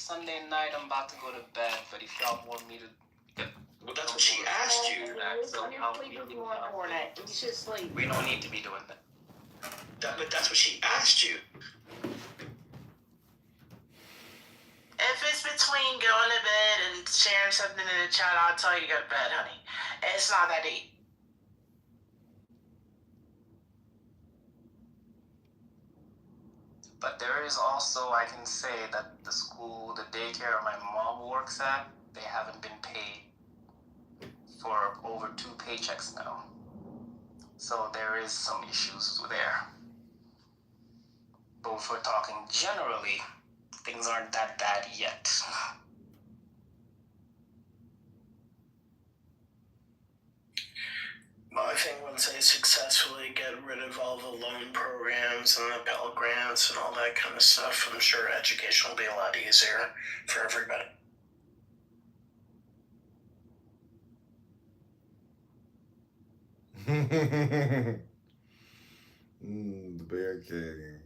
Sunday night. I'm about to go to bed, but if y'all want me to get... Well, that's what she asked you. We don't need to be doing that. But that's what she asked you. If it's between going to bed and sharing something in the chat, I'll tell you to go to bed, honey. It's not that deep. But there is also, I can say that the school, the daycare my mom works at, they haven't been paid for over 2 paychecks now. So there is some issues there. But if we're talking generally, things aren't that bad yet. My thing, once they successfully get rid of all the loan programs and the Pell Grants and all that kind of stuff, I'm sure education will be a lot easier for everybody. The barricading.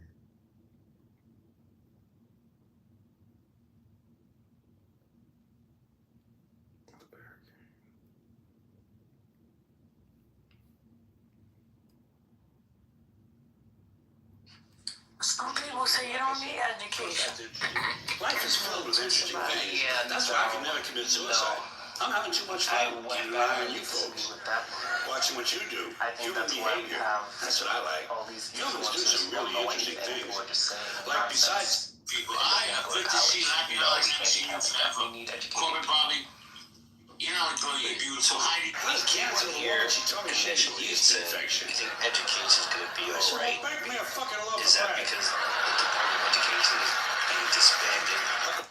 Some people say you don't need education. Life is filled with interesting things. Yeah, that's why I can never commit suicide. I'm having too much fun keeping an eye on you folks. Watching what you do. I think Human that's why we behavior. have That's what I like. all these Humans do some really interesting things. Like besides people, I have 50 happy hours next to you forever. Corporate Bobby, you know, you beautiful Heidi. We canceled here. She told me initially you said you think education's going to be all right. Is that because the Department of Education is being disbanded?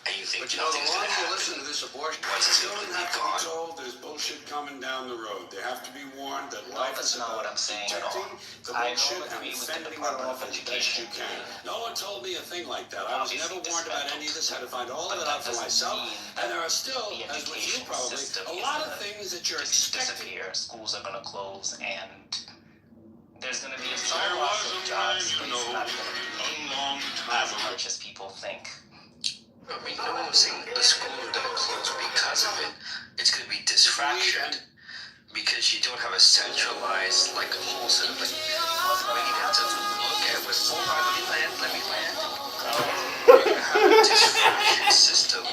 And you think But you know, the nothing's going longer to you happen? listen to this abortion, Once it's children completely have to be gone. told there's bullshit coming down the road. They have to be warned that No, life that's is not about what I'm saying at all. detecting the I bullshit don't and agree with the fending it Department off of as best you Education. can. No one told me a thing like that. I was Obviously never warned about any of this. I had to find all of it out for myself. And there are still, The as with you education probably, system a is lot of gonna things that you're just expecting. disappear. Schools are going to close, and there's going to be some loss of jobs, but it's not going to be as much as people think. I mean, no one was saying the school are going to close because of it. It's going to be disfractured because you don't have a centralized, like, wholesale. Like, what you have to look at with, hold on, let me land. You're going to have a disfractured system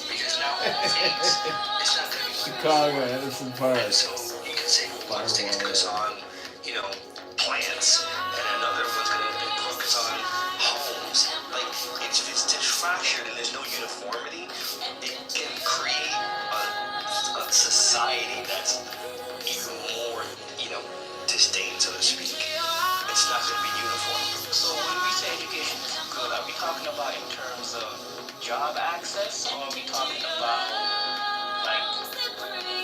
because now all things, it's not going to be Chicago, Edison Park. And so you can say one thing's going to focus on, you know, plants, and another one's going to focus on homes. Like, if it's disfractured and there's no uniformity, it can create a society that's even more, you know, disdain, so to speak. It's not going to be uniform. So when we say education is good, are we talking about in terms of job access, or are we talking about, like,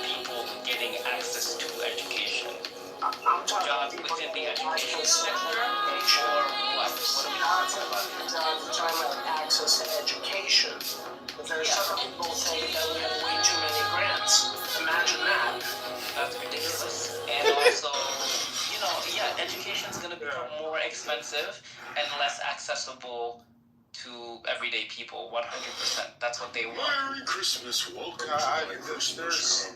people getting access to education? I'm talking Jobs about within the education access to sector, education. or what? What are we talking about? We're talking about access to education. But there's some people think that we have way too many grants. Imagine that. That's ridiculous. And also, you know, yeah, education's going to become more expensive and less accessible to everyday people. 100%. That's what they want. Merry Christmas, welcome to my Christmas.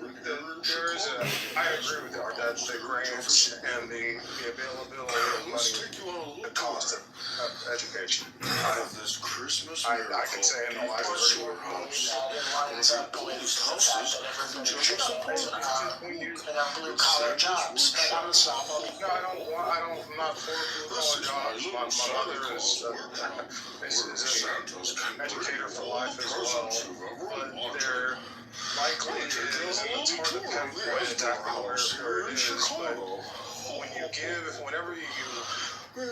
I agree with Art that the grants and the availability of money, the cost of education. This Christmas I can say in the last 30 blue collar jobs. But I'm not. No, I'm not for blue collar jobs. My mother is an educator for life as well, but they're likely is, and it's hard to pinpoint exactly where it is, but whenever you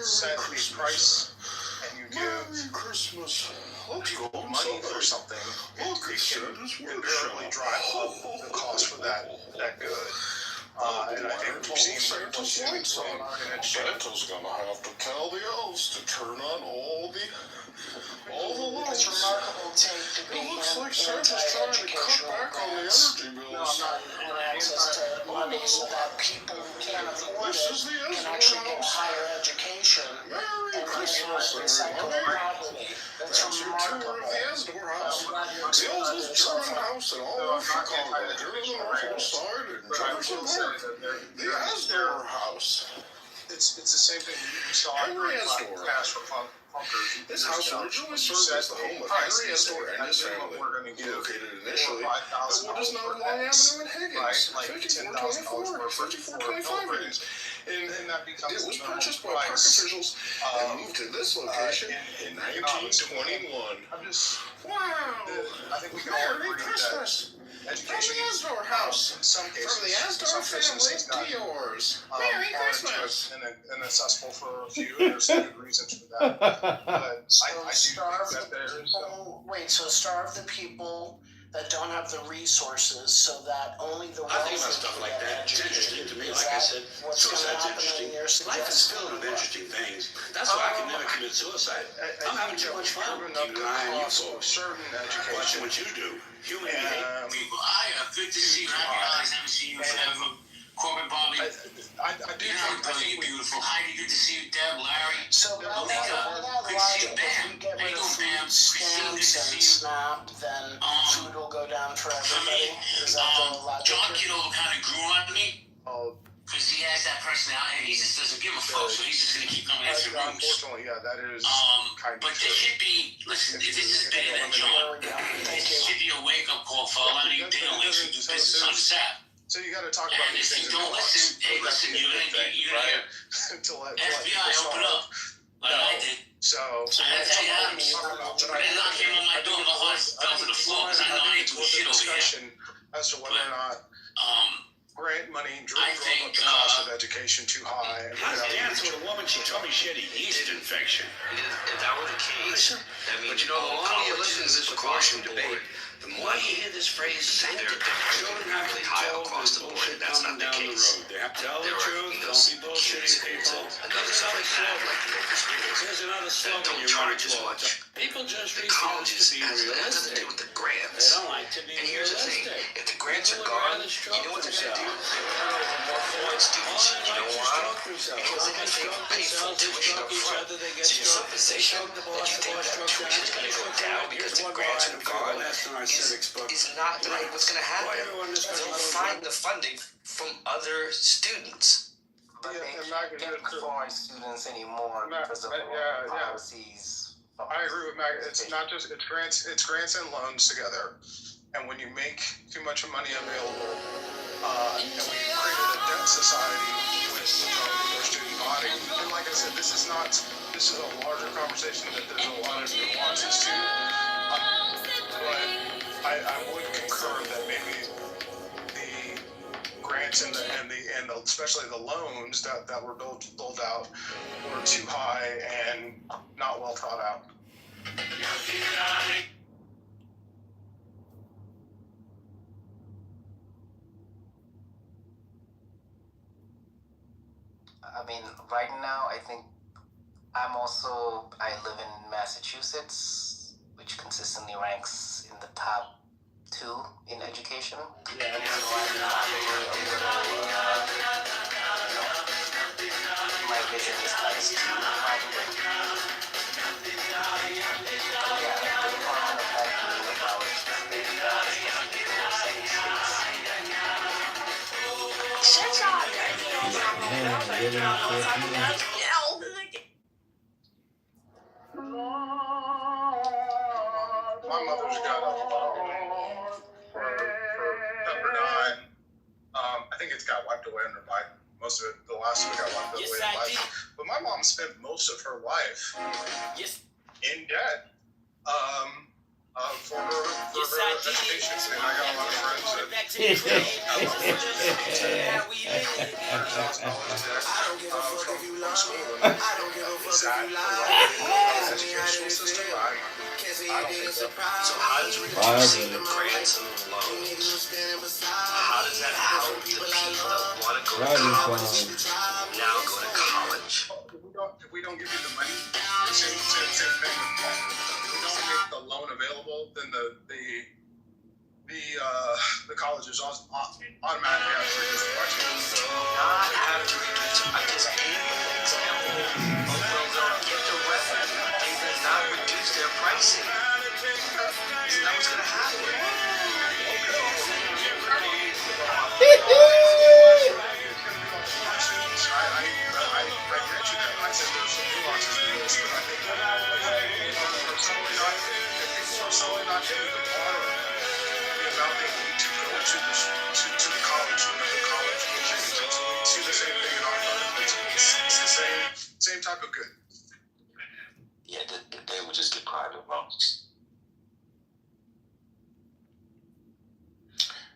set the price and you give people money for something, it can barely drive up the cost for that good. And I think we've seen what's doing so in education. Santa's gonna have to tell the elves to turn on all the lights. It's remarkable to be anti-educational grants. No, And access to money so that people who can't afford it can actually get higher education and recycle property. That's remarkable. I'm glad talks Bill's about is this German house and all of Chicago. They're on the northwest side and But I Jefferson will say Park. that The Asdor house. it's the same thing we saw Henry during Astor. Cash for Punkers. This house originally served as the home of Henry Astor and his family. Located initially at what is now Long Avenue in Higgins, 5424 and 5425 Higgins. And that becomes it was the purchased by price. park officials and moved to this location in in 1921. I'm just, Wow! I think we can all Merry agree Christmas! that From education, the Asdor house. in some cases, From the Asdor some cases family has to gotten, yours. Merry Christmas! and accessible for a few, and there's some good reasons for that. But I do starve think that the there is people. Wait, so starve the people that don't have the resources, so that only the I think about wealthy stuff can like get that. It's interesting to me. educated. Like I said, What's going to suicide's happen interesting. in your Life is suggestion? filled with interesting things. That's why I can never commit suicide. I'm having too much fun. proven You up the and I and you cost of folks. certain Watching education. what you do. Human behavior. Um, Good to see you. Happy holidays. Haven't seen you forever. Corbin, Bobby. I do You know, think I think you're we beautiful. Heidi, good to see you. Deb, Larry. So about that, Elijah, if we get rid of food stamps and SNAP, then food will go down for everybody. Is that the logic? John Kitover kind of grew on me Oh, because he has that personality and he just doesn't give a fuck, so he's just gonna keep coming into rooms. unfortunately, yeah, that is kind of But there true. should be, listen, this is bigger than John. There we go. Thank This you. should be a wake-up call for a lot of you Dale-Lakes who do business on the set. So you got to talk about And these if things. you don't listen, hey, listen, you're gonna hear to let FBI people open solve. up like I did. So I had to tell you how to talk about, but They knocked him on my door, my heart fell to the floor because I know I ain't doing shit over here. discussion as to whether or not grant money drove up think, the cost of education too high. And I was dancing with a woman. She told me she had a yeast infection. If that were the case, that means But you know, the longer you listen to this abortion debate, the more you hear this phrase, children have to be high told across there's the board. bullshit That's coming not the down the case. road. They have to tell the There are, truth. you know, Don't be bullshitting people. another stuff like that, like the local schools. Here's another That slogan don't you charge run as into all the much. time. People just The refuse colleges to be has nothing to realistic. do with the They grants. don't like to be And here's the thing, realistic. if the grants are People would gone, rather you stroke know what they're going to do? themselves. They're going to put more foreign students. All You they know like to why? stroke themselves. Because they're going to pay full tuition up front. So your supposition that you think that tuition is going to go down because the grants are gone is not what's going to happen. They'll find the funding from other students. But Yeah, they and Mac can't is get good. foreign students anymore Mac- because of yeah, yeah. policies. I agree with Mac. It's not just it's grants and loans together. And when you make too much money available, and we created a debt society with our student body. And like I said, this is a larger conversation that there's a lot of nuances to. But I would concur that maybe the grants and especially the loans that were doled out were too high and not well thought out. I mean, right now, I think I live in Massachusetts, which consistently ranks in the top 2 in education. Yeah, So I'm not my vision is +2, probably. But yeah, the Department of Health and the college is very my mother's got a for Pepperdine. I think it's got wiped away under Biden. Most of it, the last of it got wiped away under Biden. But my mom spent most of her life in debt for her education. And I got a lot of friends that educational system. I don't think so. So how does reducing the grants and the loans, how does that help the people that want to go to college now go to college? If we don't give you the money, same thing with loan. If we don't make the loan available, then the colleges automatically have to reduce the price. Not have to reduce it. I just gave you an example of where they'll get the revenue. They did not reduce their pricing. Isn't that what's going to happen? not to even borrow the amount they need to go to the college, the college will change. We see the same thing in our government. It's the same type of good. Yeah, they would just get private loans.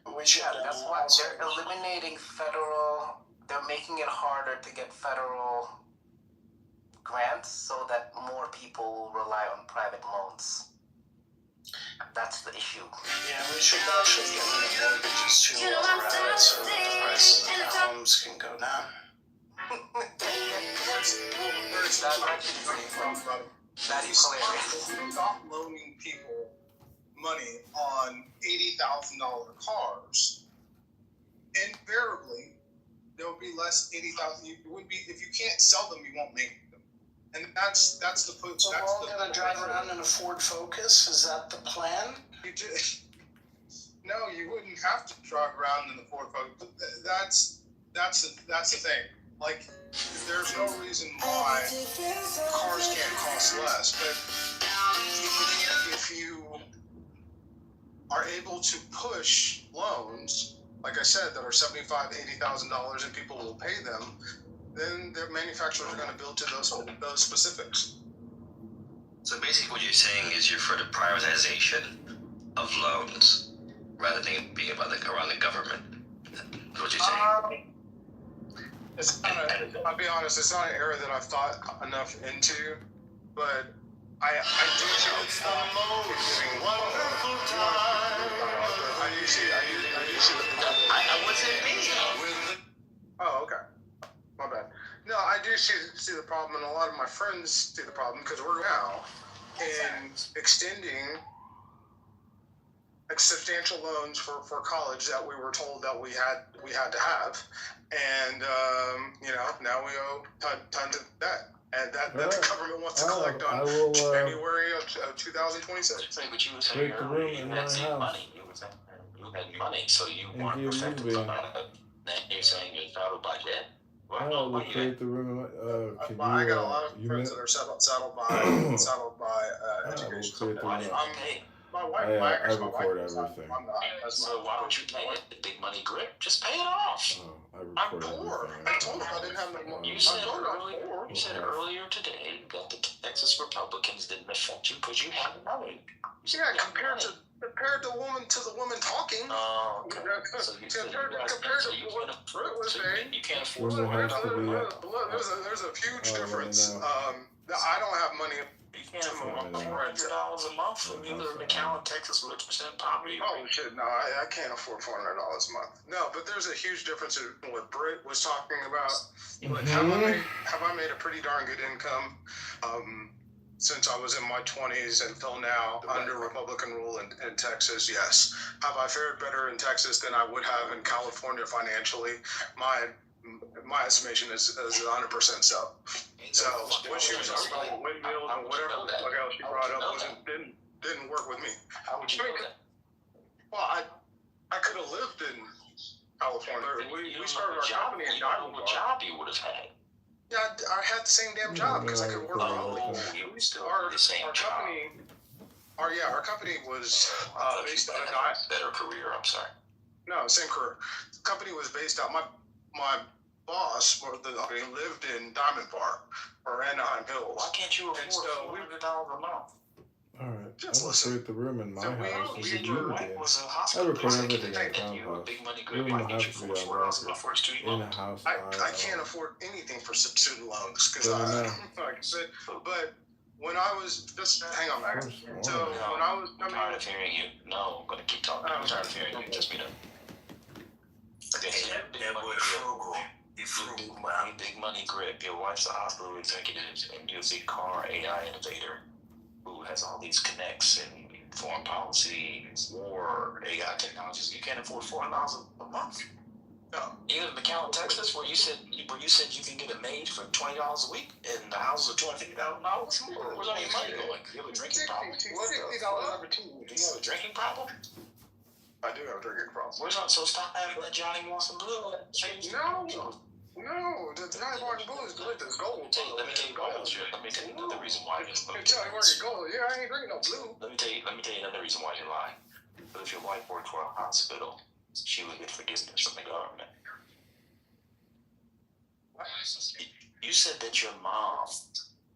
That's why they're eliminating federal. They're making it harder to get federal grants so that more people will rely on private loans. That's the issue. Yeah, we should actually get rid of mortgages too while we're at it so that the prices of the homes can go down. That is hilarious. Stop loaning people money on $80,000 cars. Invariably, there will be less $80,000. You would be if you can't sell them, you won't make them, and that's the point. So we're all gonna drive around in a Ford Focus? Is that the plan? No, you wouldn't have to drive around in the Ford Focus. That's the thing. Like, there's no reason why cars can't cost less, but if you are able to push loans, like I said, that are $75,000 to $80,000 and people will pay them, then their manufacturers are going to build to those specifics. So basically what you're saying is you're for the privatization of loans rather than being about around the government. That's what you're saying. It's kind of, I'll be honest, it's not an area that I've thought enough into, but I do see the I wasn't me. Oh, okay. My bad. No, I do see the problem, and a lot of my friends see the problem because we're now in extending substantial loans for college that we were told that we had to have, and now we owe tons of debt, and that the government wants to collect on January of 2026. But you were saying earlier you had big money. You were saying you had money, so you weren't affected by it. Then you're saying you're federal budget. I will create the room. I got a lot of friends that are saddled by education. My wife, I record everything. I'm not. So why don't you pay it? The big money grip? Just pay it off. I'm poor. I told him I didn't have no money. You said earlier today that the Texas Republicans didn't affect you because you had money. Yeah, compared to the woman talking. Oh, okay. So you can't afford Women have to be. There's a huge difference. I don't have money. You can't afford $400 a month from you live in McAllen, Texas, with 1% poverty. Oh shit, no, I can't afford $400 a month. No, but there's a huge difference in what Britt was talking about. Like, have I made a pretty darn good income since I was in my 20s until now under Republican rule in Texas? Yes. Have I fared better in Texas than I would have in California financially? My estimation is 100% so. So what she was talking about windmills and whatever else she brought up didn't work with me. How would you know that? Well, I could have lived in California. We started our company in Diamond Bar. What job you would have had? Yeah, I had the same damn job because I could work remotely. You still have the same job. Our company was based on a better career. I'm sorry. No, same career. The company was based out. My boss, the company, lived in Diamond Bar or Anaheim Hills. Why can't you afford $400 a month? Alright, Just I'll listen. create the room in my house. You said your wife was a I hospital record executive everything and you were a big money grip. We Why don't can't have you to be afford on $400 a month for a student in loan? a house. I can't afford anything for student loans because Yeah, like I said, but when I was hang on, Max. So when I was I'm tired of hearing you. No, I'm gonna keep talking. I'm tired of hearing you. Just be done. That boy frugal. Big money grip. Your wife's a hospital executive and you're a big car AI innovator who has all these connects and foreign policy, war, AI technologies. You can't afford $400 a month. No. You live in McAllen, Texas, where you said you can get it made for $20 a week, and the houses are $250,000. Where's all your money going? You have a drinking problem. $60 every 2 weeks. Do you have a drinking problem? I do have a drinking problem. So stop having that Johnny Wants Some Blue. No. No, the Johnny Walker Bull is good. It's gold. Let me tell you why else. Let me tell you another reason why. Johnny Walker gold. Yeah, I ain't drinking no blue. Let me tell you another reason why you lie. But if your wife worked for a hospital, she would get forgiveness from the government. You said that your mom,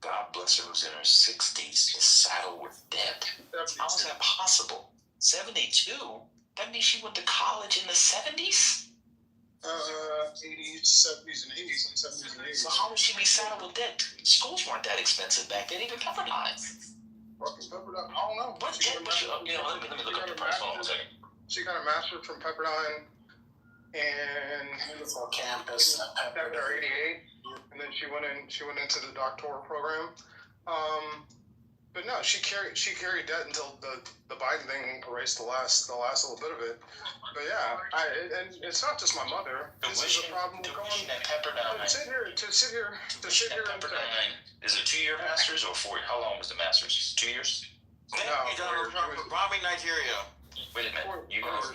God bless her, was in her 60s, is saddled with debt. How is that possible? 72? That means she went to college in the 70s? 80s, 70s, and 80s, and 70s and 80s. So how would she be saddled with debt? Schools weren't that expensive back then, even Pepperdine. Fucking Pepperdine? I don't know. What debt was let me look up the price. Hold on a second. She got a master's from Pepperdine and Beautiful campus at after Pepperdine. 88, and then she went into the doctoral program. But no, she carried debt until the Biden thing erased the last little bit of it. But yeah, and it's not just my mother. This is a problem we're going. At Pepperdine. To sit here. At Pepperdine. Is it 2-year masters or 4? How long was the masters? 2 years? No, Robbing Nigeria. Wait a minute. You got a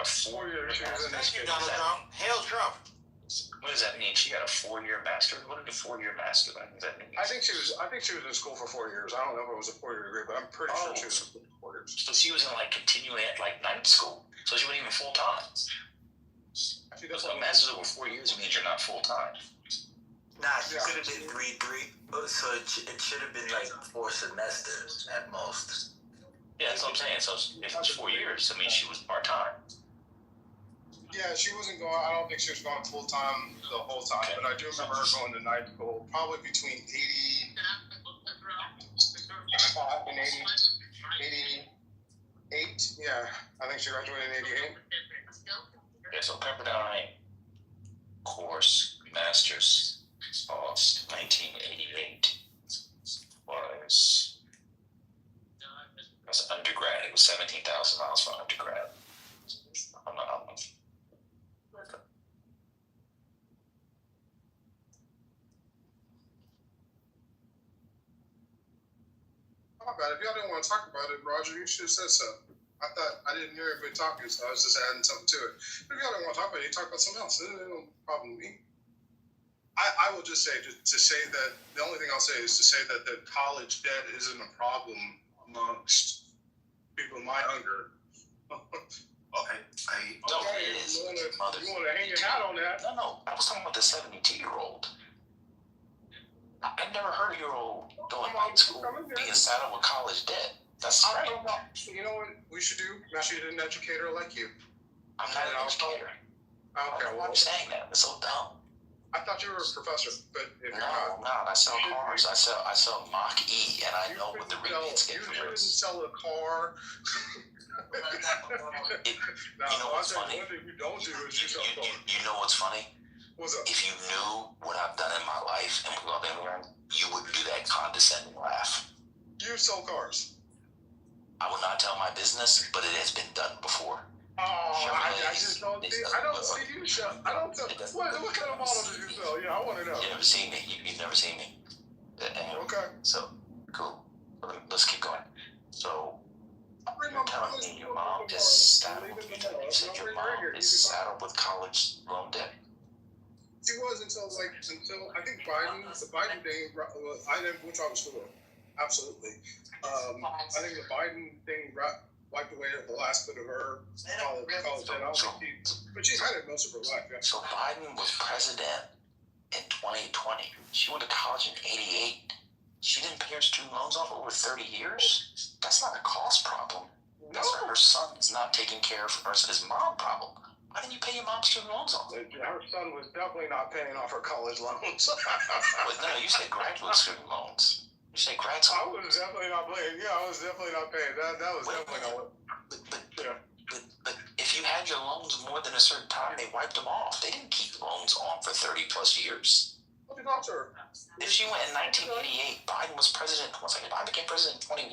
4-year master's. Thank you, Donald Trump. Hail Trump. What does that mean? She got a 4-year master. What did a 4-year master mean? Does that mean? I think she was in school for 4 years. I don't know if it was a 4-year degree, but I'm pretty sure she was in school for 4 years. So she was in continuing at night school. So she wasn't even full time. So a master's over 4 years means you're not full time. Nah, she could have been 3. So it should have been 4 semesters at most. Yeah, that's what I'm saying. So if it was 4 years, that means she was part time. Yeah, she wasn't going. I don't think she was going full time the whole time, but I do remember her going to night school, probably between 85 and 88. Yeah, I think she graduated in 88. Yeah, so Pepperdine course masters of 1988 was undergrad. It was $17,000 for undergrad. I'm not. How about it? If y'all didn't want to talk about it, Roger, you should have said so. I didn't hear everybody talking, so I was just adding something to it. But if y'all don't want to talk about it, you talk about something else. There's no problem with me. I will just say to say that the only thing I'll say is to say that the college debt isn't a problem amongst people my younger. Okay. No, it is. You want to hang your hat on that? No. I was talking about the 72-year-old. I've never heard a year-old going to night school being saddled with college debt. That's right. You know what we should do? We should get an educator like you. I'm not an educator. Okay, Why are you saying that? It's so dumb. I thought you were a professor, but if you're No, I sell cars. I sell Mach E, and I know what the rebates get for you this. shouldn't sell a car. You know what's funny? One thing you don't do is you sell cars. You know what's funny? What's up? If you knew what I've done in my life and what I've learned, you wouldn't do that condescending laugh. You sell cars. I will not tell my business, but it has been done before. Oh, I just don't see. I don't see you sell. I don't sell. What kind of model do you sell? Yeah, I want to know. You've never seen me. You've never seen me. Okay. So cool. Let's keep going. So you're telling me your mom is saddled with college loan debt. She was until I think the Biden thing. I never went to school. Absolutely. I think the Biden thing wiped away the last bit of her college debt. But she's had it most of her life. Yeah. So Biden was president in 2020. She went to college in 88. She didn't pay her student loans off over 30 years. That's not a cost problem. That's her son's not taking care of her. His mom problem. Why didn't you pay your mom's student loans off? Her son was definitely not paying off her college loans. But no, you said graduate student loans. You say grad school. I was definitely not paying. Yeah, I was definitely not paying. That was definitely not what. But if you had your loans more than a certain time, they wiped them off. They didn't keep loans on for 30 plus years. What did you talk to her? If she went in 1988, Biden was president. One second, Biden became president in 21.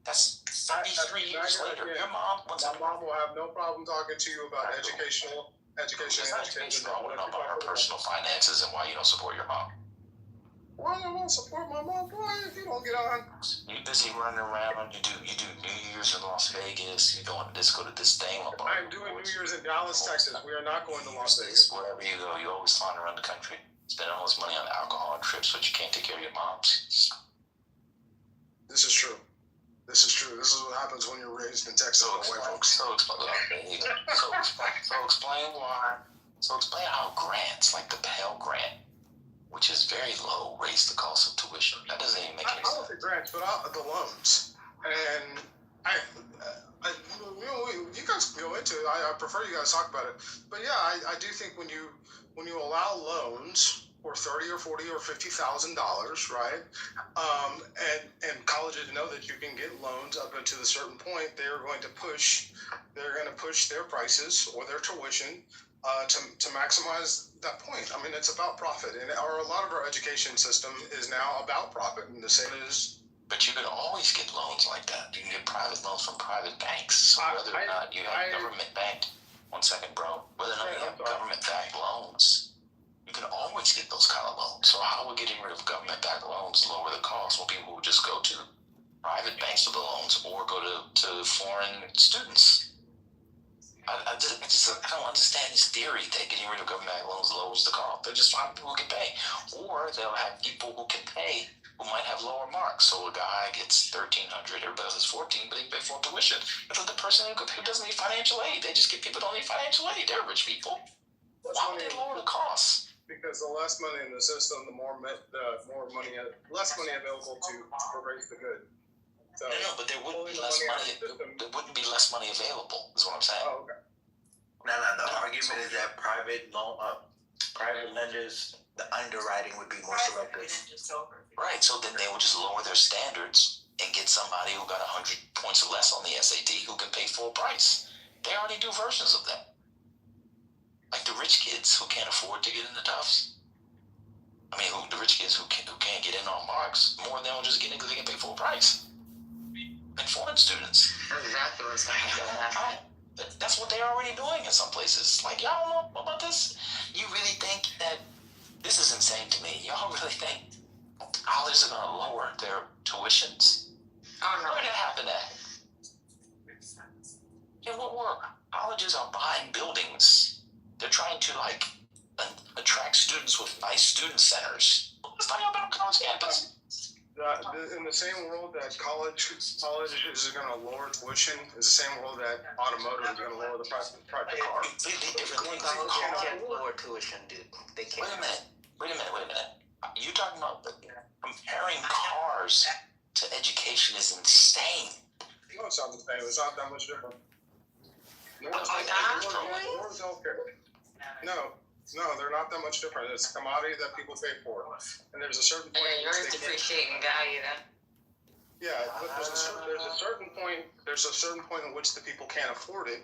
That's 33 years later. Yeah. Your mom, My mom will have no problem talking to you about education. I want to know about her personal finances and why you don't support your mom. Why do I want to support my mom? Why if you don't get on? You're busy running around. You do New Year's in Las Vegas. You go to this thing. I'm doing New Year's in Dallas, Texas. We are not going to Las Vegas. Wherever you go, you always flying around the country, spending all this money on alcohol and trips, but you can't take care of your moms. This is true. This is true. This is what happens when you're raised in Texas by white folks. So explain why. So explain how grants, like the Pell Grant, which is very low, raise the cost of tuition. That doesn't even make any sense. I don't think grants, but the loans. And you guys can go into it. I prefer you guys talk about it. But yeah, I do think when you allow loans for $30,000 or $40,000 or $50,000, right? And colleges know that you can get loans up until a certain point. They're going to push their prices or their tuition to maximize that point. I mean, it's about profit, and a lot of our education system is now about profit, and the same is. But you can always get loans like that. You can get private loans from private banks. So whether or not you have government backed, one second, bro. Whether or not you have government backed loans, you can always get those kind of loans. So how would getting rid of government backed loans lower the cost? Well, people would just go to private banks for the loans or go to foreign students. I don't understand this theory that getting rid of government loans lowers the cost. They'll just find people who can pay. Or they'll have people who can pay who might have lower marks. So a guy gets $1,300, everybody else is $14,000, but they pay full tuition. But the person who doesn't need financial aid, they just get people who don't need financial aid. They're rich people. Why would they lower the costs? Because the less money in the system, the less money available to raise the good. So, no, but there wouldn't be less money. There wouldn't be less money available. Is what I'm saying. Oh, okay. No. The argument is that private lenders, the underwriting would be more selective. Right. So then they would just lower their standards and get somebody who got 100 points or less on the SAT who can pay full price. They already do versions of that. Like the rich kids who can't afford to get into Tufts. I mean, the rich kids who can't get in on marks, more than they'll just get in because they can pay full price. And foreign students. That's exactly what's happening. That's what they're already doing in some places. Like, y'all don't know about this? You really think that this is insane to me? Y'all really think colleges are going to lower their tuitions? Oh, no. Where did that happen at? Yeah, what work? Colleges are buying buildings. They're trying to, attract students with nice student centers. Let's talk about college campus. In the same world that college is going to lower tuition, is the same world that automotive is going to lower the price of the car. Completely different things. Can't lower tuition, dude. They can't. Wait a minute. You talking about comparing cars to education is insane. No, it's not the same. It's not that much different. No, they're not that much different. It's a commodity that people pay for, and there's a certain point. And yours depreciating value then. Yeah, but there's a certain point. There's a certain point in which the people can't afford it,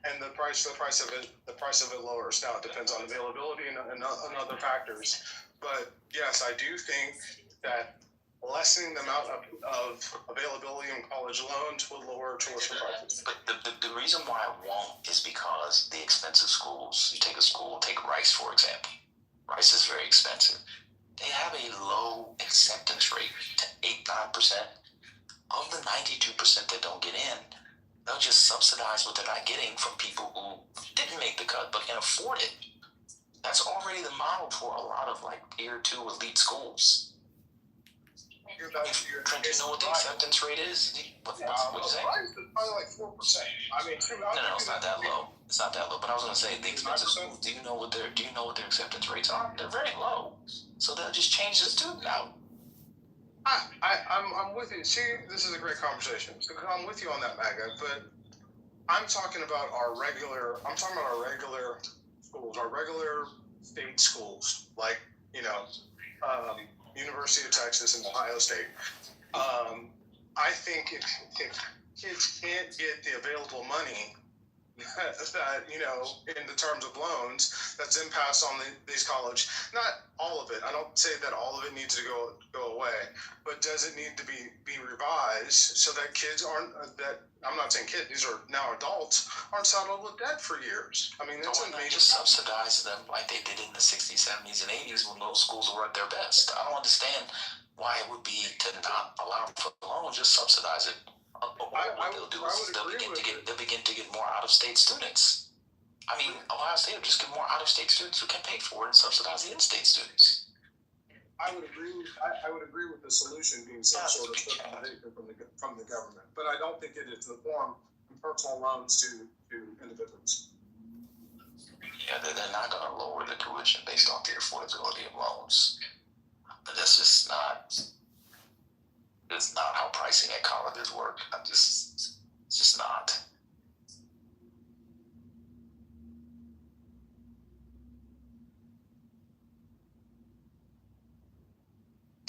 and the price of it lowers. Now it depends on availability and other factors. But yes, I do think that lessening the amount of availability in college loans will lower tuition prices. But the reason why it won't is because the expensive schools, you take Rice, for example. Rice is very expensive. They have a low acceptance rate to 8-9%. Of the 92% that don't get in, they'll just subsidize what they're not getting from people who didn't make the cut but can afford it. That's already the model for a lot of tier 2 elite schools. Trent, do you know what the acceptance rate is? What you saying? It's probably 4%. I mean, No, it's not that low. It's not that low. But I was going to say the expensive schools. Do you know what their acceptance rates are? They're very low. So they'll just change the student out. I'm with you. See, this is a great conversation. I'm with you on that, MAGA. But I'm talking about our regular schools, our regular state schools, University of Texas and Ohio State. I think if kids can't get the available money that, you know, in the terms of loans, that's then passed on these college. Not all of it. I don't say that all of it needs to go away, but does it need to be revised so that kids aren't that I'm not saying kids, these are now adults, aren't saddled with debt for years. I mean, that's a major just subsidize them like they did in the 60s, 70s, and 80s when those schools were at their best. I don't understand why it would be to not allow for the loan, just subsidize it. What they'll do is they'll begin to get more out-of-state students. I mean, Ohio State will just get more out-of-state students who can pay for it and subsidize the in-state students. I would agree with the solution being some sort of subsidization from the government, but I don't think it is the form of personal loans to individuals. Yeah, they're not going to lower the tuition based on the affordability of loans. But that's just not. It's not how pricing at colleges work. It's just not.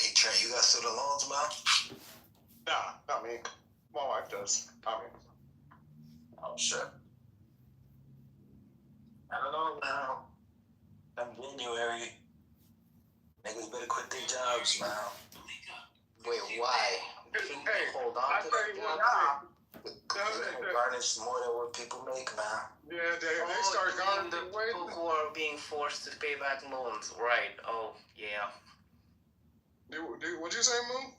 Hey Trent, you got student loans, man? Nah, not me. My wife does. Not me. Oh shit. I don't know now. Come January, niggas better quit their jobs now. Wait, why? Hey, Hold on I to tell you that what, job. They garnish more than what people make, man. yeah, they start Oh, garnishing the way. people who are being forced to pay back loans, right? Oh, yeah. What'd you say, Moon?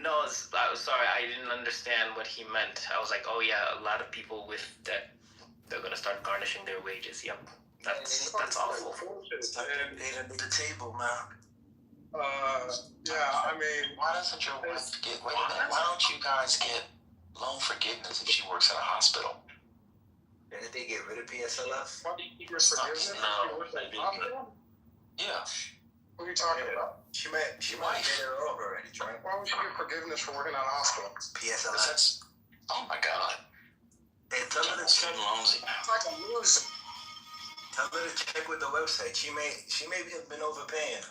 No, I was sorry, I didn't understand what he meant. I was like, oh yeah, a lot of people with debt, they're gonna start garnishing their wages. Yep, that's awful. They under the table, man. Yeah, I mean, Why doesn't your wife get? Wait a minute. Why don't you guys get loan forgiveness if she works at a hospital? Didn't they get rid of PSLF? what do you give forgiveness? No, What Yeah. are you talking about? She might get her over already, Trent. Why would you get forgiveness for working at a hospital? PSLF. That's. Oh my God. Hey, tell her to check. Student loans. It's like a loser. Tell her to check with the website. She may have been overpaying.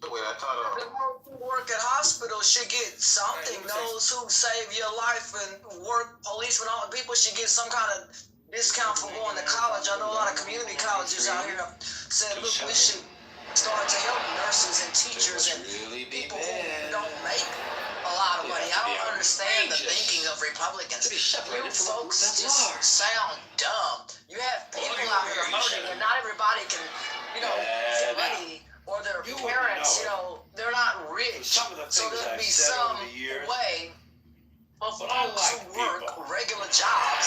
Wait, I thought. Everyone who work at hospitals should get something. Those who save your life and work, policemen, all the people should get some kind of discount for going to college. I know a lot of community colleges out here have said, look, we should start to help nurses and teachers and people who don't make a lot of money. I don't understand the thinking of Republicans. You folks just sound dumb. You have people out here hurting, and not everybody can, get money. Or their parents, they're not rich. So there'll be some way for folks who work regular jobs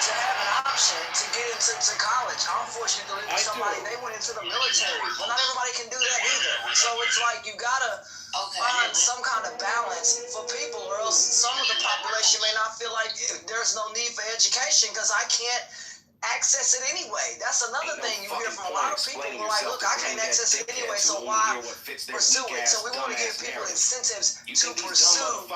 to have an option to get into college. I'm fortunate to live with somebody, they went into the military. But not everybody can do that either. So it's like you gotta find some kind of balance for people, or else some of the population may not feel like there's no need for education because I can't access it anyway. That's another thing you hear from a lot of people who are like, look, I can't access it anyway, so why pursue it? So we want to give people incentives to pursue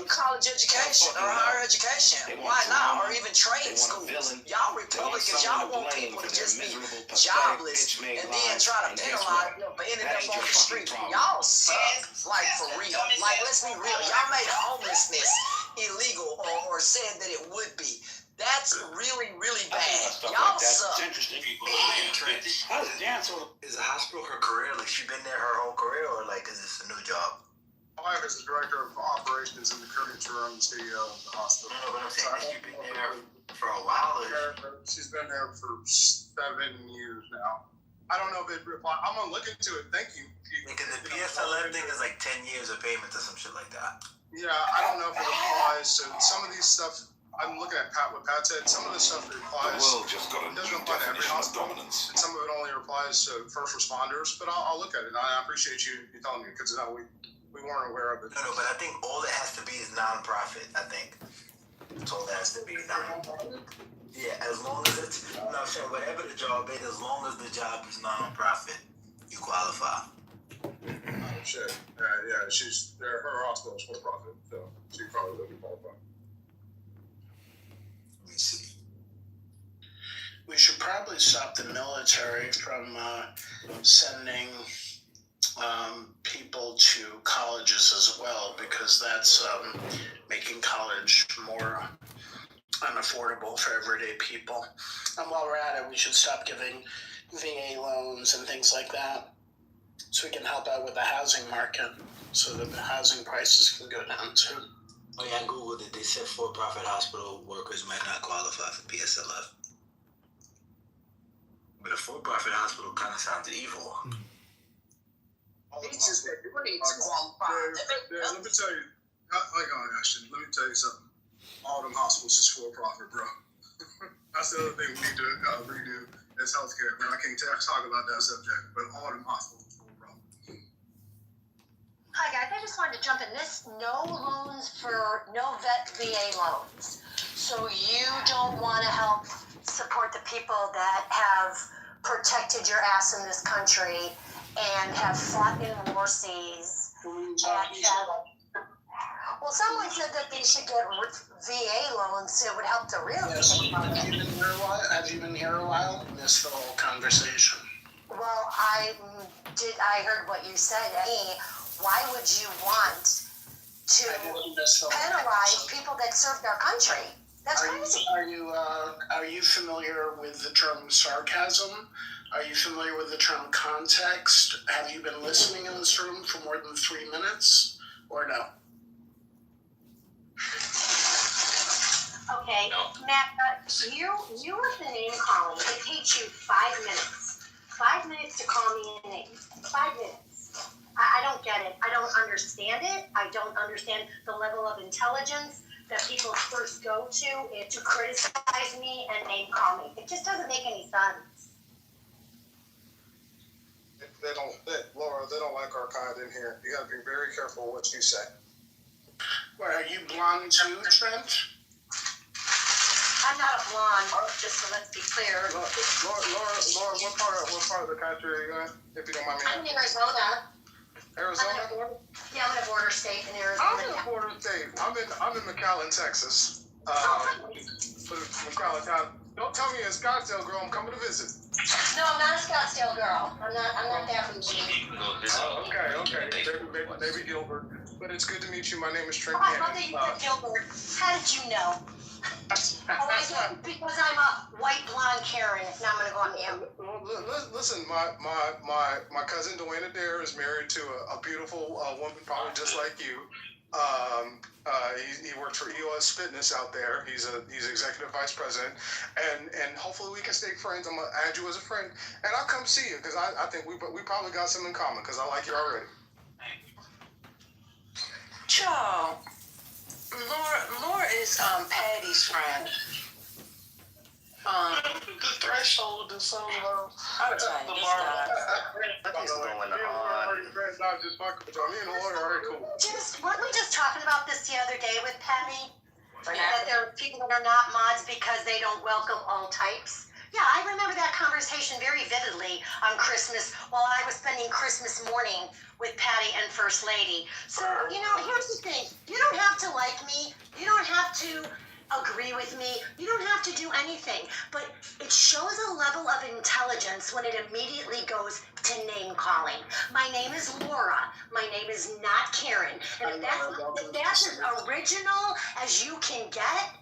college education or higher education. Why not? Or even trade schools. Y'all Republicans, y'all want people to just be jobless and then try to penalize them for ending up on the street. Y'all suck, like for real. Like, let's be real. Y'all made homelessness illegal or said that it would be. That's really, really bad. Y'all suck. Interesting. How does Dan is a hospital her career? Like she been there her whole career, or like is this a new job? My wife is the director of operations in the courage runs the hospital. No, but I'm saying that you've been there for a while. She's been there for 7 years now. I don't know if it applies. I'm gonna look into it. Thank you. Because the PSLF thing is like 10 years of payments or some shit like that. Yeah, I don't know if it applies to some of these stuff. I'm looking at what Pat said. Some of the stuff that applies doesn't apply to every hospital, and some of it only applies to first responders. But I'll look at it. I appreciate you telling me because we weren't aware of it. No, but I think all it has to be is non-profit. I think that's all that has to be. Yeah, as long as it's whatever the job is, as long as the job is non-profit, you qualify. Oh shit! Yeah, her hospital is for profit, so she probably wouldn't qualify. Let me see. We should probably stop the military from sending people to colleges as well, because that's making college more unaffordable for everyday people. And while we're at it, we should stop giving VA loans and things like that, so we can help out with the housing market, so that the housing prices can go down too. Oh yeah, I googled it. They said for-profit hospital workers might not qualify for PSLF. But a for-profit hospital kind of sounds evil. It's just that you need to qualify. Let me tell you, hang on, Ashton. Let me tell you something. All them hospitals is for profit, bro. That's the other thing we need to redo as healthcare. But I can't talk about that subject. But all them hospitals is for profit. Hi guys, I just wanted to jump in. This no loans for no vet VA loans. So you don't want to help support the people that have protected your ass in this country and have fought in war seas. Well, someone said that they should get VA loans so it would help the real people. Have you been here a while? Missed the whole conversation. Well, I heard what you said. Hey, why would you want to penalize people that serve their country? That's crazy. Are you familiar with the term sarcasm? Are you familiar with the term context? Have you been listening in this room for more than 3 minutes, or no? Okay, no. Matt, you with the name calling, it takes you 5 minutes. 5 minutes to call me a name. 5 minutes. I don't get it. I don't understand it. I don't understand the level of intelligence that people first go to criticize me and name call me. It just doesn't make any sense. Laura, they don't like our kind in here. You gotta be very careful what you say. Well, are you blonde too, Trent? I'm not a blonde, just so let's be clear. Laura, what part of the country are you in, if you don't mind me asking? I'm in Arizona. Arizona? I'm in a border state in Arizona. I'm in a border state. I'm in McAllen, Texas. McAllen County. Don't tell me you're a Scottsdale girl. I'm coming to visit. No, I'm not a Scottsdale girl. I'm not that bougie. Okay. Maybe Gilbert. But it's good to meet you. My name is Trent. Oh, I love that you said Gilbert. How did you know? Because I'm a white blonde Karen. If not, I'm gonna go on him. Listen, my cousin Dwayne Adair is married to a beautiful woman, probably just like you. He works for EOS Fitness out there. He's executive vice president, and hopefully we can stay friends. I'm gonna add you as a friend, and I'll come see you because I think we probably got something in common because I like you already. Joe, Laura is Patty's friend. The threshold is so low. I'm telling you, What is going on? Weren't we just talking about this the other day with Patty? That there are people that are not mods because they don't welcome all types. Yeah, I remember that conversation very vividly on Christmas while I was spending Christmas morning with Patty and First Lady. So, here's the thing. You don't have to like me. You don't have to agree with me. You don't have to do anything. But it shows a level of intelligence when it immediately goes to name calling. My name is Laura. My name is not Karen. And if that's as original as you can get,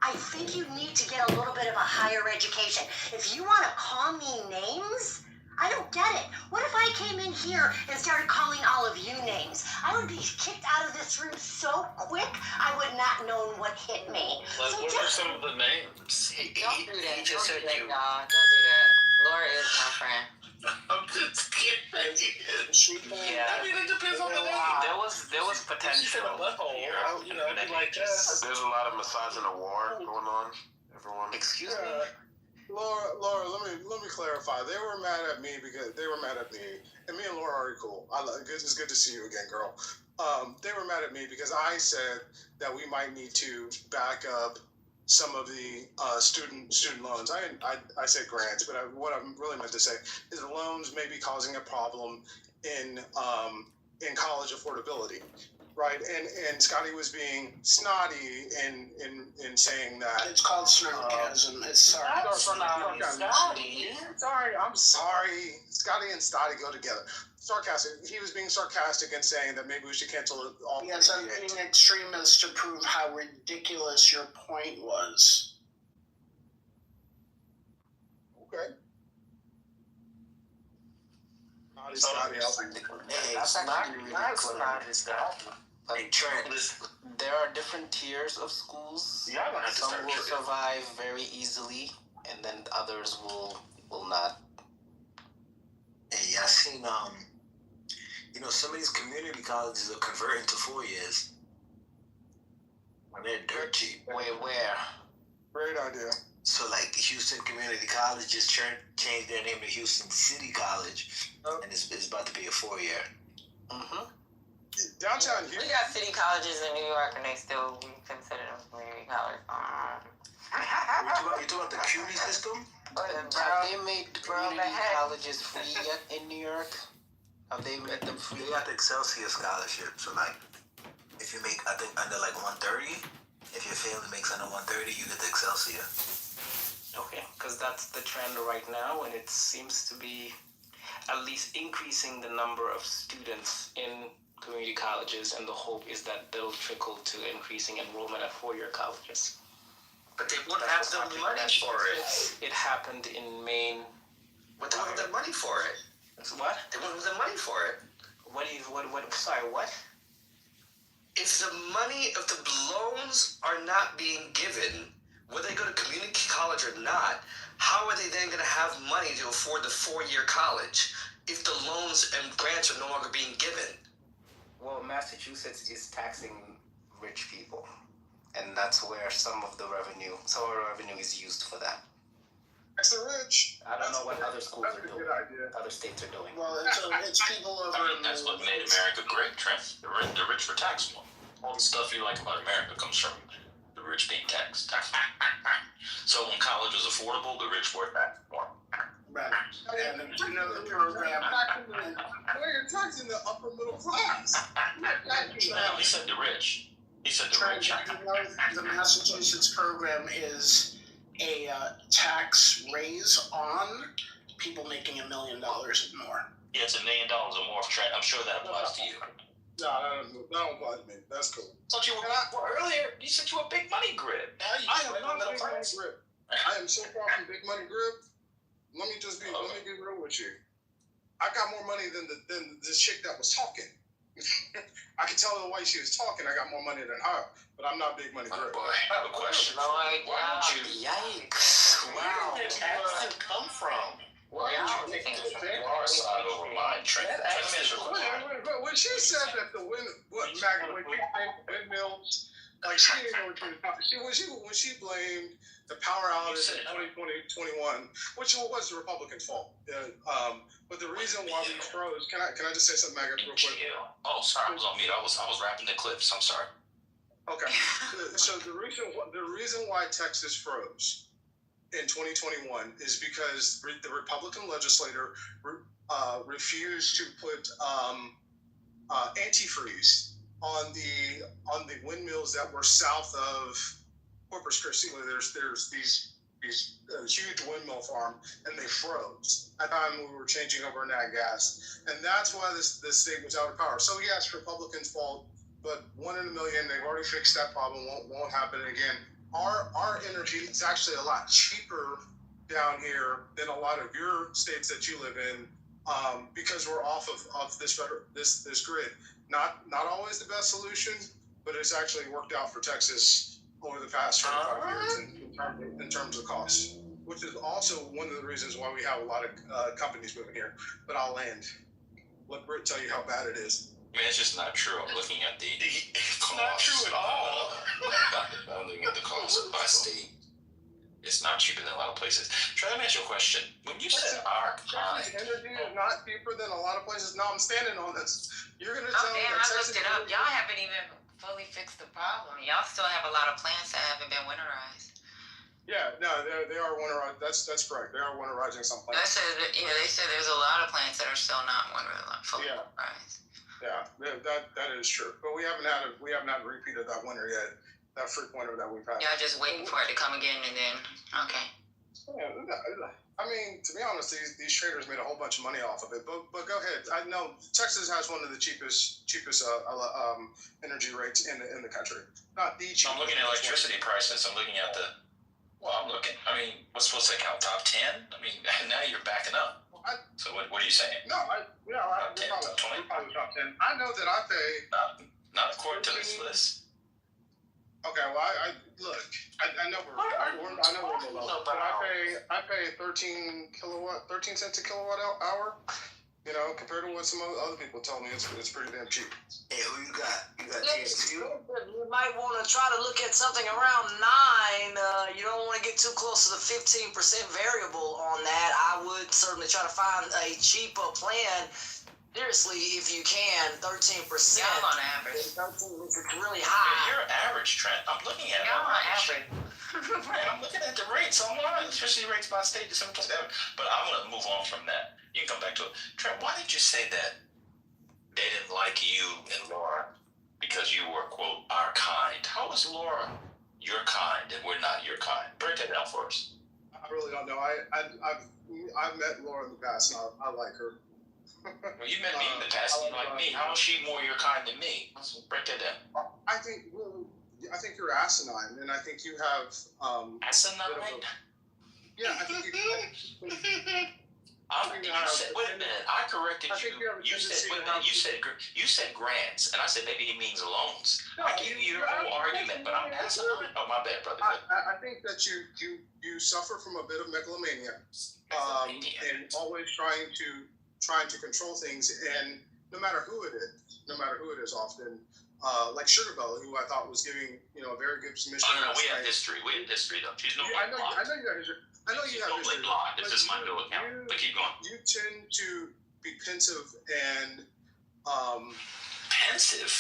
I think you need to get a little bit of a higher education. If you want to call me names, I don't get it. What if I came in here and started calling all of you names? I would be kicked out of this room so quick, I would not know what hit me. What are some of the names? don't do that. He just said you. Y'all. Don't do that. Laura is my friend. I'm just kidding. Yeah. I mean, it depends on the name. There was potential. She said a butthole. I'd be like, There's a lot of massaging the war going on. Everyone. excuse me. Laura, let me clarify. They were mad at me because they were mad at me, and me and Laura are cool. It's good to see you again, girl. They were mad at me because I said that we might need to back up some of the student loans. I said grants, but what I really meant to say is the loans may be causing a problem in college affordability. Right, and Scotty was being snotty in saying that. It's called sarcasm. It's sarcasm. I'm sorry. Scotty and Snotty go together. Sarcastic. He was being sarcastic and saying that maybe we should cancel all. Yes, I'm being extremist to prove how ridiculous your point was. Okay. So, That's actually really clever. Hey, Trent. There are different tiers of schools. Yeah, I'm gonna have to Some start will trivia. survive very easily, and then others will not. Hey, I seen some of these community colleges are converting to 4 years. And they're dirt cheap. Wait, where? Great idea. So like Houston Community College just changed their name to Houston City College, and it's about to be a 4-year. Mm-hmm. Downtown We Houston. got city colleges in New York, and they still consider them community college. You talking about the CUNY system? Have they made community colleges free yet in New York? Have they made them free? They got the Excelsior scholarship. So like, if you make, I think, under like 130, if your family makes under 130, you get the Excelsior. Okay, because that's the trend right now, and it seems to be at least increasing the number of students in community colleges, and the hope is that they'll trickle to increasing enrollment at four-year colleges. But they wouldn't have the money for it. It happened in Maine. But they wouldn't have the money for it. What? They wouldn't have the money for it. Sorry, what? If the money, if the loans are not being given, whether they go to community college or not, how are they then going to have money to afford the four-year college if the loans and grants are no longer being given? Well, Massachusetts is taxing rich people, and that's where some of the revenue is used for that. That's the rich. I don't know what other schools are That's a doing. good idea. Other states are doing. Well, it's people over. I mean, that's what made America great, Trent. The rich were taxed more. All the stuff you like about America comes from the rich being taxed. So when college was affordable, the rich were taxed more. Right. And another program. Well, you're taxing the upper middle class. No, he said the rich. He said the rich. The Massachusetts program is a tax raise on people making $1 million and more. Yeah, it's $1 million or more, Trent. I'm sure that applies to you. No, that don't apply to me. That's cool. Thought you were earlier. You said you were a big money grip. Now you I am not a big money grip. I am so far from big money grip. Let me be real with you. I got more money than the chick that was talking. I could tell the way she was talking. I got more money than her, but I'm not big money grip. Boy, I have a question. Why don't you? Yikes! Where did that accent come from? Why don't you take our side over mine, Trent? Let me ask you a question. When she said that when she blamed windmills, like she didn't know what she was talking. When she blamed the power outage in 2021, which was the Republicans' fault. But the reason why we froze, can I just say something, Maggot, real quick? Oh, sorry, I was on mute. I was wrapping the clips. I'm sorry. Okay. So the reason why Texas froze in 2021 is because the Republican legislator refused to put antifreeze on the windmills that were south of Corpus Christi. There's these huge windmill farm, and they froze. At the time we were changing over nat gas, and that's why this state was out of power. So yes, Republicans' fault, but 1 in a million. They've already fixed that problem. Won't happen again. Our energy is actually a lot cheaper down here than a lot of your states that you live in, because we're off of this grid. Not always the best solution, but it's actually worked out for Texas over the past 25 years in terms of cost, which is also one of the reasons why we have a lot of companies moving here. But I'll land. Let Britt tell you how bad it is. I mean, it's just not true. I'm looking at the cost. Not true at all. I'm looking at the cost by state. It's not cheaper than a lot of places. Try to answer your question. When you said our Texas energy is not cheaper than a lot of places. No, I'm standing on this. You're gonna tell me that I Texas looked it up. Y'all haven't even fully fixed the problem. Y'all still have a lot of plants that haven't been winterized. Yeah, no, they are winterized. That's correct. They are winterizing some plants. They said there's a lot of plants that are still not fully Yeah. winterized. Yeah, that is true. But we haven't had a repeat of that winter yet. That freak winter that we've had. Y'all just waiting for it to come again, and then okay. Yeah, I mean, to be honest, these traders made a whole bunch of money off of it. But go ahead. I know Texas has one of the cheapest energy rates in the country. Not the cheapest. I'm looking at electricity prices. I'm looking at the Well, I'm looking. I mean, what's that count? Top 10? I mean, now you're backing up. So what are you saying? No, top 10, top 20? Probably top 10. I know that I pay. Not according to this list. Okay, well, I look. I know we're low, but I pay 13 cents a kilowatt hour. You know, compared to what some other people tell me, it's pretty damn cheap. Hey, who you got? You got Yes, TSU? you might want to try to look at something around 9. You don't want to get too close to the 15% variable on that. I would certainly try to find a cheaper plan. Seriously, if you can, 13%. Y'all on average. 13 is really Yeah, high. you're average, Trent. I'm looking at it. Y'all on average. Man, I'm looking at the rates online, especially rates by state. But I'm going to move on from that. You can come back to it. Trent, why did you say that they didn't like you and Laura because you were, quote, our kind? How is Laura your kind and we're not your kind? Break that down for us. I really don't know. I've met Laura in the past, and I like her. Well, you met me in the past, and you like me. How is she more your kind than me? Let's break that down. I think you're asinine, and I think you have Asinine? Yeah, I think you. Wait a minute. I corrected you. You said grants, and I said maybe he means loans. I gave you your whole argument, but I'm asinine. Oh, my bad, brother. I think that you suffer from a bit of megalomania, and always trying to control things, and no matter who it is, often. Like Sugar Belly, who I thought was giving a very good submission. Oh no, we have history. Though. She's no I know you have history. This is my new account. But keep going. You tend to be pensive and pensive.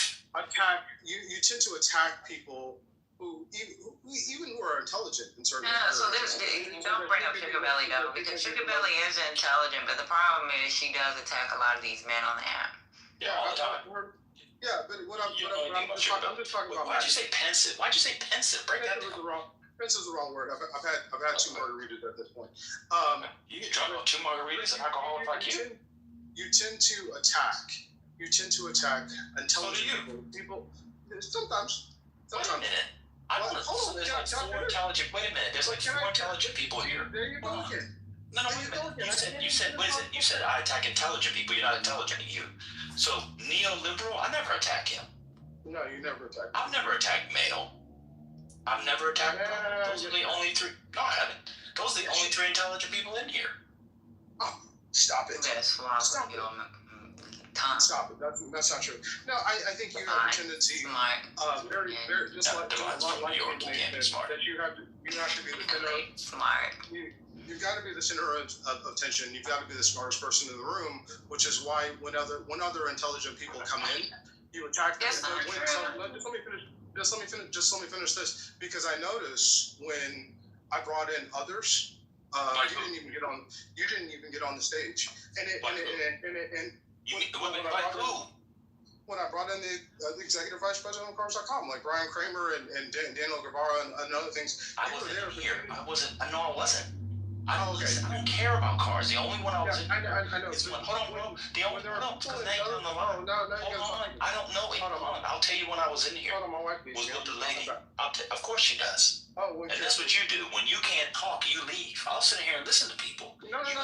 You tend to attack people who are intelligent in certain areas. So don't bring up Sugar Belly though, because Sugar Belly is intelligent, but the problem is she does attack a lot of these men on the app. Yeah, all the time. Yeah, but I'm just talking about. Why'd you say pensive? Break that down. Pensive is the wrong word. I've had 2 margaritas at this point. You can talk about 2 margaritas and alcohol if I can. You tend to attack. Intelligent people. Sometimes. Wait a minute. There's like 4 intelligent. Wait a minute. There's like 4 intelligent people here. There you go again. No, wait a minute. You said what is it? You said I attack intelligent people. You're not intelligent. You. So neoliberal. I never attack him. No, you never attack. I've never attacked male. I've never attacked. Those are the only 3. No, I haven't. Those are the only 3 intelligent people in here. Oh, stop it. Stop it. Stop it. That's not true. No, I think you have a tendency. Very, just like New York, you can't be smart. That you have to be the center. Smart. You've got to be the center of attention. You've got to be the smartest person in the room, which is why when other intelligent people come in, you attack them. Just let me finish this, because I noticed when I brought in others, you didn't even get on the stage, when I brought in the executive vice president of Cars.com, like Brian Kramer and Daniel Guevara and other things. I wasn't here. I wasn't. No, I wasn't. I don't care about cars. The only one I was in. I know. Hold on. The only one. Because now you're on the line. Hold on. I don't know. I'll tell you when I was in here. Hold on, my wife was with the lady. Of course she does. And that's what you do. When you can't talk, you leave. I'll sit here and listen to people. No. You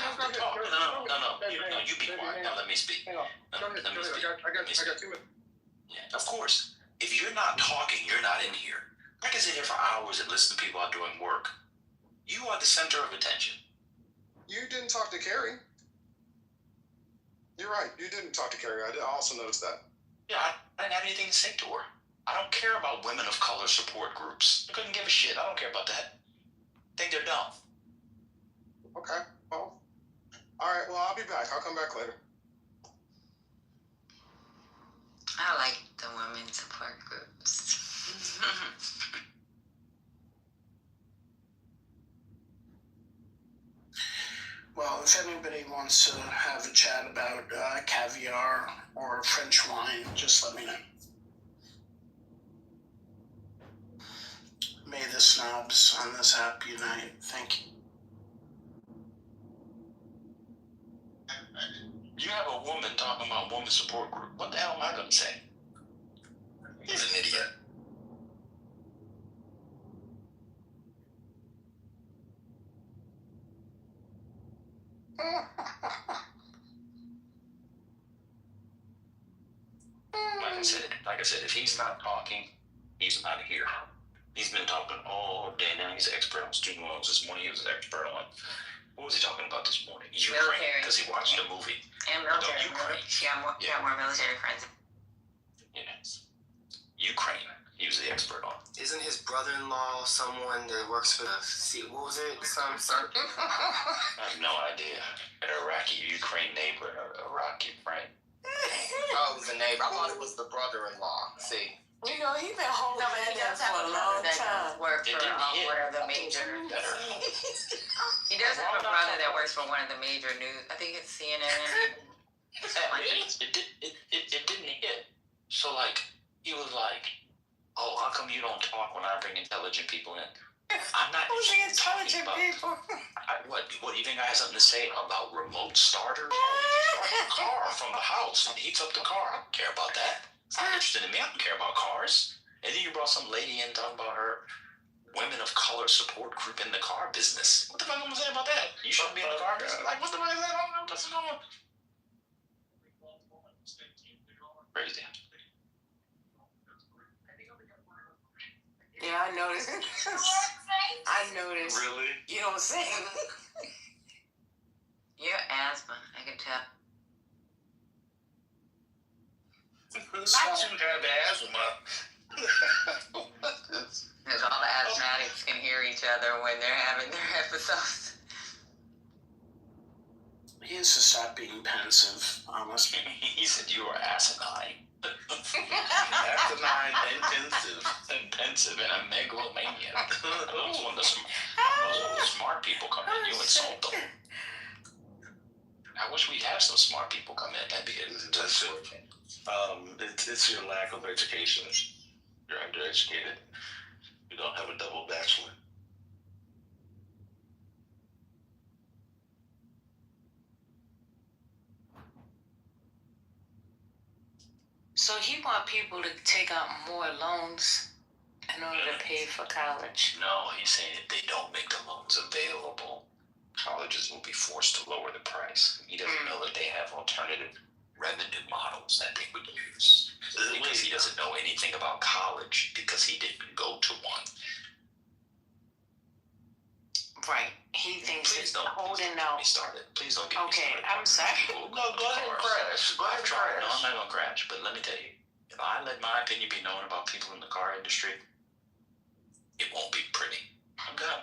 be quiet. Now let me speak. Hang on. Let me speak. I got 2 minutes. Yeah, of course. If you're not talking, you're not in here. I can sit here for hours and listen to people out doing work. You are the center of attention. You didn't talk to Carrie. You're right. You didn't talk to Carrie. I also noticed that. Yeah, I didn't have anything to say to her. I don't care about women of color support groups. I couldn't give a shit. I don't care about that. I think they're dumb. Okay. Well, all right. Well, I'll be back. I'll come back later. I like the women support groups. Well, if anybody wants to have a chat about caviar or French wine, just let me know. May the snobs on this app unite. Thank you. You have a woman talking about woman support group. What the hell am I going to say? He's an idiot. Like I said, if he's not talking, he's not here. He's been talking all day now. He's an expert on student loans. This morning he was an expert on, what was he talking about this morning? Ukraine, because he watched a movie. And military. Ukraine. Yeah, more military friends. Yes. Ukraine, he was the expert on. Isn't his brother-in-law someone that works for the what was it? Some I have no idea. An Iraqi Ukraine neighbor, an Iraqi friend. Oh, it was a neighbor. I thought it was the brother-in-law. See. You know, he's been holding No, but he that does down have for a a brother long that time. does work It for didn't hit. one of the major. Better. He does have a brother that works for one of the major news. I think it's CNN. It didn't hit. So like he was like, "Oh, how come you don't talk when I bring intelligent people in?" I'm not. Who's the intelligent people? What do you think I have something to say about remote starters? Start the car from the house. It heats up the car. I don't care about that. It's not interested in me. I don't care about cars. And then you brought some lady in talking about her women of color support group in the car business. What the fuck am I gonna say about that? You shouldn't be in the car business. Like, what the fuck is that? I don't know what's going on. Crazy. Yeah, I noticed. I noticed. Really? You know what I'm saying? You're asthma. I can tell. Since you have asthma. Because all the asthmatics can hear each other when they're having their episodes. He has to stop being pensive, honestly. He said you were asinine. Asinine, Intensive, and a megalomaniac. Those when the smart people come in, you insult them. I wish we'd have some smart people come in. That'd be it. It's your lack of education. You're undereducated. You don't have a double bachelor. So he want people to take out more loans in order to pay for college. No, he's saying if they don't make the loans available, colleges will be forced to lower the price. He doesn't know that they have alternative revenue models that they would use. Because he doesn't know anything about college because he didn't go to one. Right. He thinks Please it's don't holding get out. me started. Please don't get me Okay, started. I'm sorry. No, go ahead and crash. Go ahead I've and tried. No, crash. I'm not gonna crash. But let me tell you, if I let my opinion be known about people in the car industry, it won't be pretty. I'm done.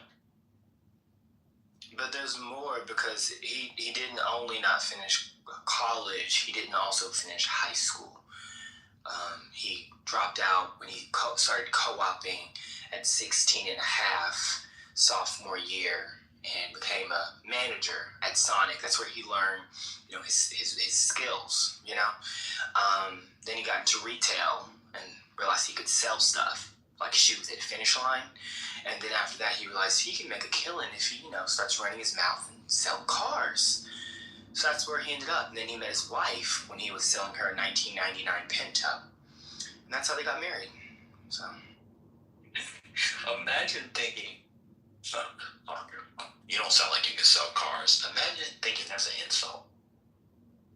But there's more because he didn't only not finish college, he didn't also finish high school. He dropped out when he started co-oping at 16 and a half, sophomore year, and became a manager at Sonic. That's where he learned, his skills, Then he got into retail and realized he could sell stuff, like shoes at Finish Line. And then after that, he realized he can make a killing if he, starts running his mouth and sell cars. So that's where he ended up. And then he met his wife when he was selling her a 1999 Pinto. And that's how they got married. So. Imagine thinking, you don't sound like you can sell cars. Imagine thinking that's an insult.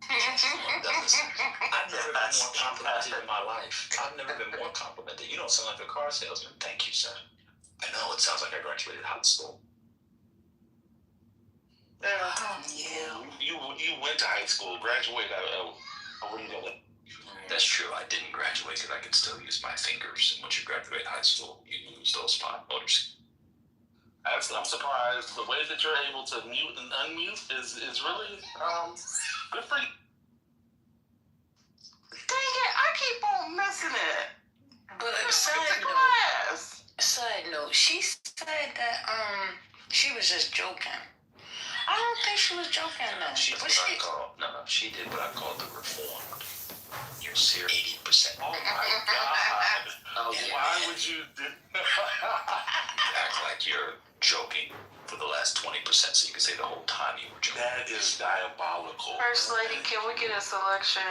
I've never been more complimented in my life. I've never been more complimented. You don't sound like a car salesman. Thank you, sir. I know it sounds like I graduated high school. Yeah. You went to high school, graduated. What are you doing? That's true. I didn't graduate because I can still use my fingers. And once you graduate high school, you lose those fine motors. I'm surprised. The way that you're able to mute and unmute is really good for you. Dang it, I keep on missing it. But side note, she said that she was just joking. I don't think she was joking though. She did what I call the reformed. You're serious 80%. Oh my God. Oh, yeah. Why would you do You act like you're joking for the last 20% so you can say the whole time you were joking. That is diabolical. First Lady, can we get a selection?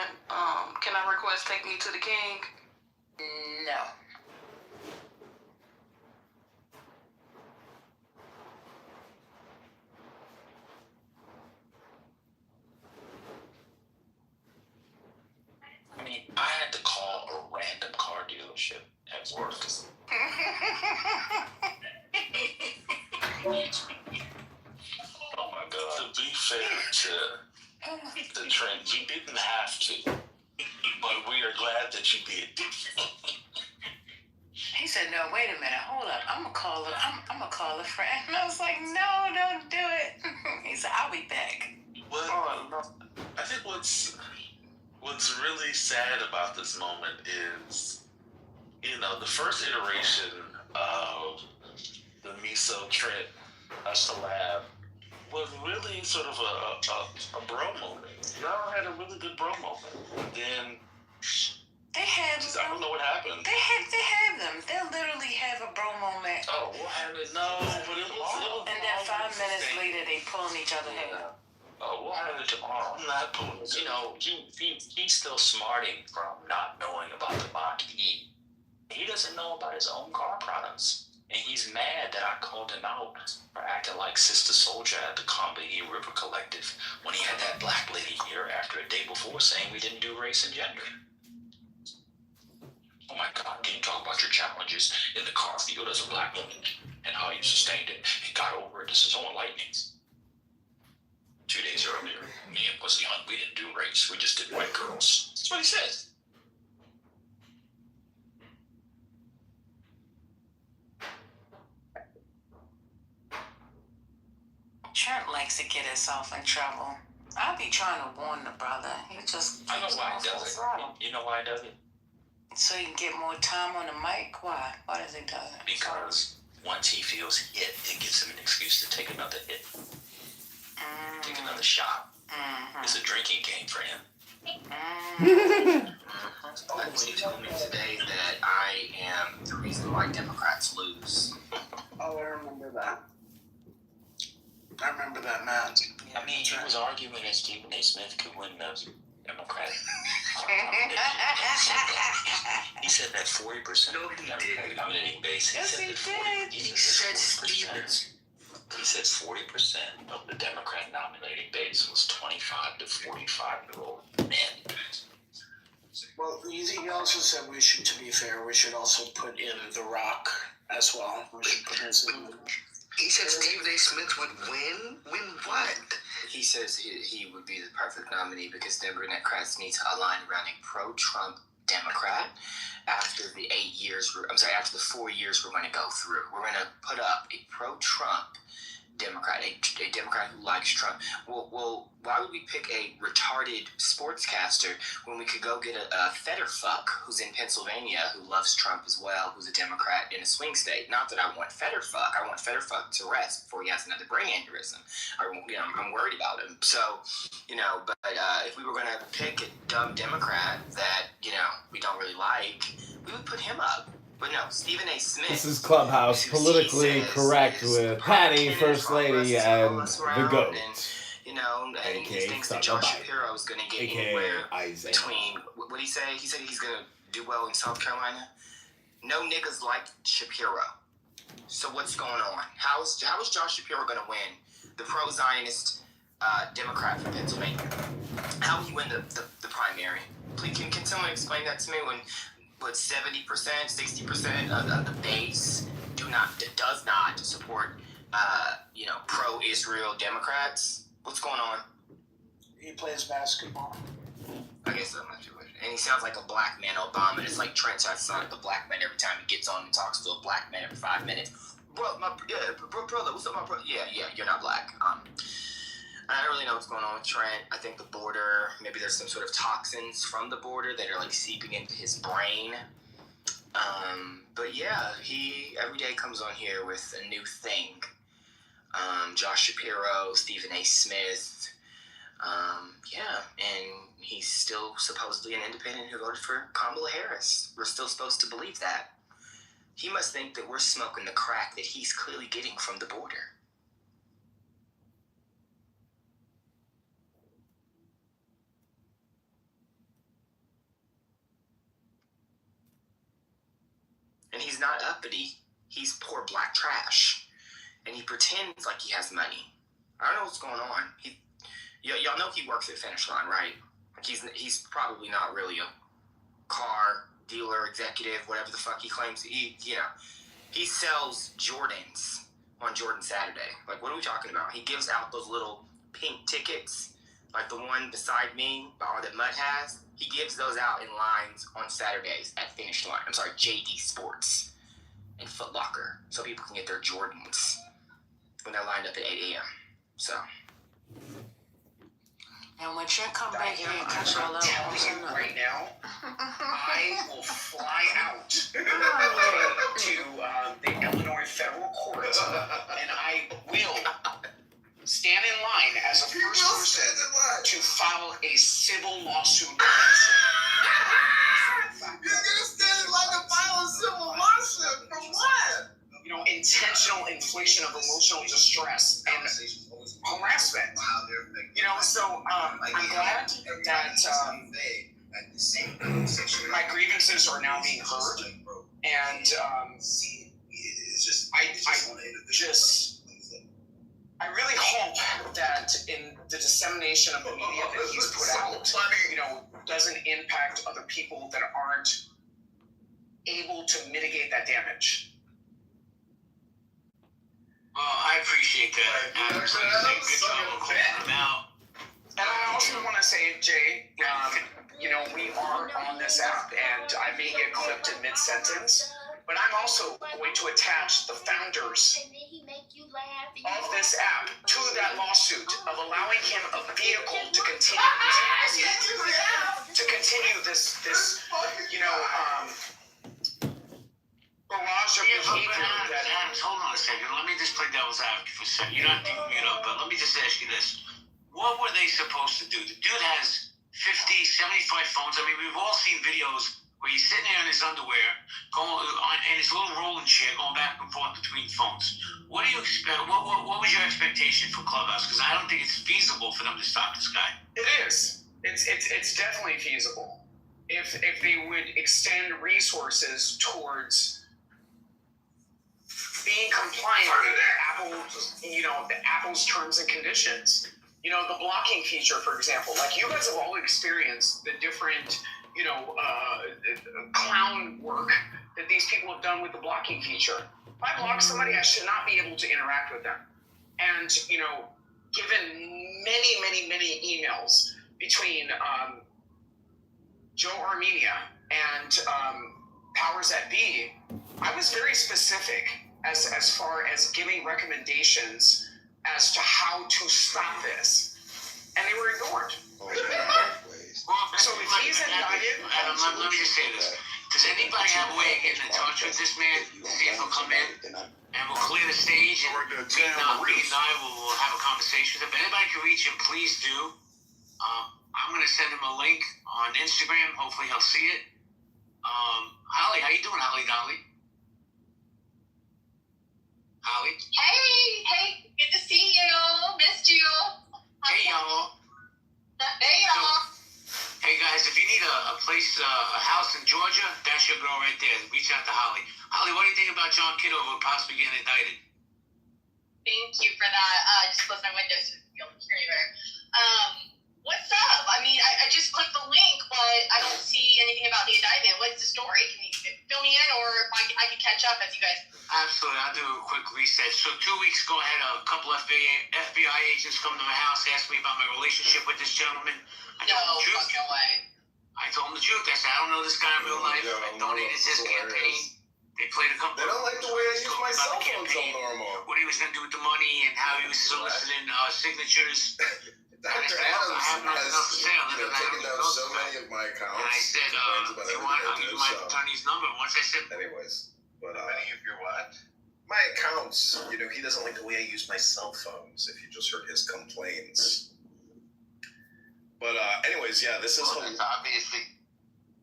Can I request Take Me to the King? No. a random car dealership at work. Oh my God. To be fair to Trent, you didn't have to, but we are glad that you did. He said, "No, wait a minute, hold up. I'm gonna call a friend." And I was like, "No, don't do it." He said, "I'll be back." Well, I think what's really sad about this moment is, the first iteration of the Miso Trent collab was really sort of a bro moment. Y'all had a really good bro moment. And then They have. I don't know what happened. They have them. They'll literally have a bro moment. Oh, we'll have it. No, but it was And then 5 minutes later, they pulling each other hair. Oh, we'll have it tomorrow. I'm not pulling it. He's still smarting from not knowing about the Mach-E. He doesn't know about his own car products. And he's mad that I called him out for acting like Sister Soldier at the Combahee River Collective when he had that black lady here after a day before saying we didn't do race and gender. Oh my God, can you talk about your challenges in the car field as a black woman and how you sustained it and got over it? This is so enlightening. 2 days earlier, me and Pussy Hunt, we didn't do race, we just did white girls. That's what he says. Trent likes to get himself in trouble. I'll be trying to warn the brother. He just. I know why he does it. You know why he does it? So he can get more time on the mic? Why? Why does he do it? Because once he feels hit, it gives him an excuse to take another hit. Take another shot. It's a drinking game for him. Somebody told me today that I am the reason why Democrats lose. Oh, I remember that. I remember that, man. I mean, he was arguing that Stephen A. Smith could win the Democratic. He said that 40% of the Democratic nominating base. Yes, he did. He said 40%. He said 40% of the Democrat nominating base was 25 to 45-year-old men. Well, he also said we should, to be fair, we should also put in The Rock as well. We should put his in. He said Stephen A. Smith would win? Win what? He says he would be the perfect nominee because Democrats need to align around a pro-Trump Democrat after the 4 years we're going to go through. We're going to put up a pro-Trump Democrat, a Democrat who likes Trump. Well, why would we pick a retarded sportscaster when we could go get a Fetterfuck who's in Pennsylvania who loves Trump as well, who's a Democrat in a swing state? Not that I want Fetterfuck. I want Fetterfuck to rest before he has another brain aneurysm. I'm worried about him. So, but if we were going to pick a dumb Democrat that, we don't really like, we would put him up. But no, Stephen A. Smith. This is Clubhouse Politically Correct with Patty, First Lady, and the GOAT. And he thinks that Josh Shapiro is going to get anywhere between. What did he say? He said he's going to do well in South Carolina. No niggas like Shapiro. So what's going on? How is Josh Shapiro going to win? The pro-Zionist Democrat from Pennsylvania. How will he win the primary? Please, can someone explain that to me? When 70%, 60% of the base does not support, pro-Israel Democrats. What's going on? He plays basketball. I guess that must be what. And he sounds like a black man, Obama. It's like Trent sounds like a black man every time he gets on and talks to a black man every 5 minutes. Brother, what's up, my brother? Yeah, you're not black. I don't really know what's going on with Trent. I think the border, maybe there's some sort of toxins from the border that are like seeping into his brain. But yeah, he every day comes on here with a new thing. Josh Shapiro, Stephen A. Smith. And he's still supposedly an independent who voted for Kamala Harris. We're still supposed to believe that. He must think that we're smoking the crack that he's clearly getting from the border. And he's not uppity. He's poor black trash. And he pretends like he has money. I don't know what's going on. Y'all know he works at Finish Line, right? Like he's probably not really a car dealer, executive, whatever the fuck he claims. He sells Jordans on Jordan Saturday. Like, what are we talking about? He gives out those little pink tickets, like the one beside me that Mutt has. He gives those out in lines on Saturdays at Finish Line. I'm sorry, JD Sports and Foot Locker, so people can get their Jordans when they're lined up at 8 a.m. So. And when you come back here and catch all that, I'm telling you right now, I will fly out to the Illinois federal court, and I will stand in line as a first person to file a civil lawsuit. You're gonna stand in line to file a civil lawsuit for what? Intentional infliction of emotional distress and harassment. So I'm glad that my grievances are now being heard, and I really hope that in the dissemination of the media that he's put out, doesn't impact other people that aren't able to mitigate that damage. Well, I appreciate that. Good job of calling them out. And I also want to say, Jay, we are on this app, and I may get clipped in mid-sentence, but I'm also going to attach the founders of this app to that lawsuit of allowing him a vehicle to continue this barrage of behavior that... Hold on a second. Let me just play devil's advocate for a second. You don't have to give me it up, but let me just ask you this. What were they supposed to do? The dude has 50, 75 phones. I mean, we've all seen videos where he's sitting there in his underwear, in his little rolling chair, going back and forth between phones. What do you expect? What was your expectation for Clubhouse? Because I don't think it's feasible for them to stop this guy. It is. It's definitely feasible. If they would extend resources towards being compliant with Apple's terms and conditions. The blocking feature, for example. Like, you guys have all experienced the different, clown work that these people have done with the blocking feature. If I block somebody, I should not be able to interact with them. And, given many, many, many emails between Joe Armenia and powers that be, I was very specific as far as giving recommendations as to how to stop this, and they were ignored. So if he's indicted, let me just say this: does anybody have a way of getting in touch with this man? See if he'll come in and we'll clear the stage, and me and I will have a conversation. If anybody can reach him, please do. I'm going to send him a link on Instagram. Hopefully, he'll see it. Holly, how you doing, Holly Dolly? Holly? Hey, good to see you. Missed you. Hey, y'all. Hey, y'all. Hey, guys, if you need a place, a house in Georgia, that's your girl right there. Reach out to Holly. Holly, what do you think about John Kitover possibly getting indicted? Thank you for that. Just close my window so you don't hear me better. What's up? I mean, I just clicked the link, but I don't see anything about the indictment. What's the story? Can you fill me in, or if I can catch up as you guys... Absolutely. I'll do a quick reset. So 2 weeks ago, I had a couple FBI agents come to my house, ask me about my relationship with this gentleman. I told them the truth. No way. I told them the truth. I said, I don't know this guy in real life. I donated his campaign. They played a couple... They don't like the way I use my cell phone so normal. What he was going to do with the money and how he was soliciting signatures. Dr. Adams has taken down so many of my accounts. And I said, if you want, I'll give you my attorney's number. Once I said... Anyways. But, many of your what? My accounts. He doesn't like the way I use my cell phones, if you just heard his complaints. But, anyways, yeah, this is... Well,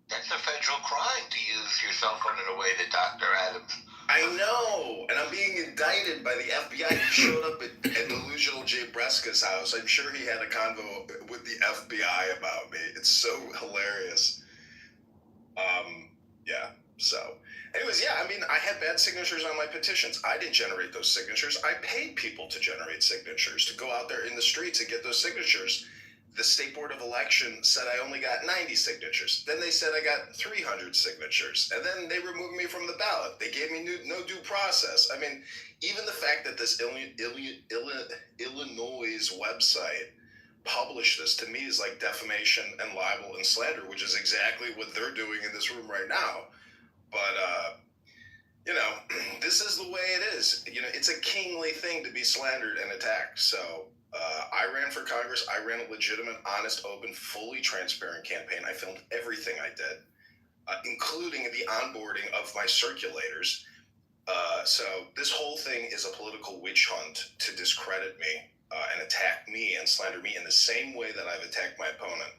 that's a federal crime to use your cell phone in a way that Dr. Adams... I know, and I'm being indicted by the FBI. He showed up at Delusional Jay Breska's house. I'm sure he had a convo with the FBI about me. It's so hilarious. Yeah, so... Anyways, yeah, I mean, I had bad signatures on my petitions. I didn't generate those signatures. I paid people to generate signatures, to go out there in the streets and get those signatures. the State Board of Election said I only got 90 signatures. Then they said I got 300 signatures. And then they removed me from the ballot. They gave me no due process. I mean, even the fact that this Illinois' website published this, to me, is like defamation and libel and slander, which is exactly what they're doing in this room right now. But, you know, this is the way it is. You know, it's a kingly thing to be slandered and attacked. So I ran for Congress. I ran a legitimate, honest, open, fully transparent campaign. I filmed everything I did, including the onboarding of my circulators. So this whole thing is a political witch hunt to discredit me and attack me and slander me in the same way that I've attacked my opponent.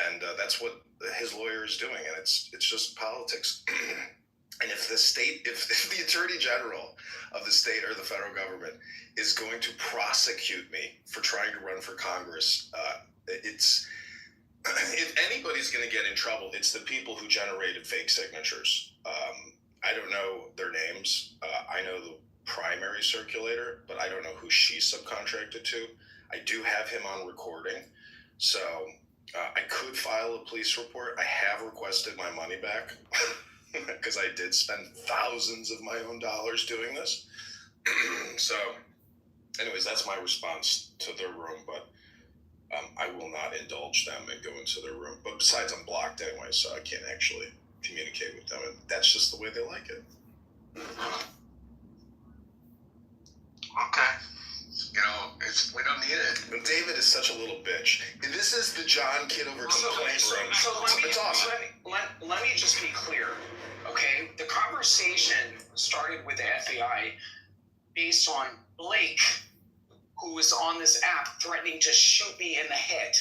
And that's what his lawyer is doing. And it's just politics. And if the Attorney General of the state or the federal government is going to prosecute me for trying to run for Congress, if anybody's going to get in trouble, it's the people who generated fake signatures. I don't know their names. I know the primary circulator, but I don't know who she subcontracted to. I do have him on recording, so I could file a police report. I have requested my money back. Because I did spend thousands of my own dollars doing this. So, anyways, that's my response to their room, but I will not indulge them and go into their room. But besides, I'm blocked anyway, so I can't actually communicate with them, and that's just the way they like it. Okay. You know, we don't need it. And David is such a little bitch. This is the John Kitover complaint room. It's awesome. Let me just be clear, okay? The conversation started with the FBI based on Blake, who was on this app threatening to shoot me in the head.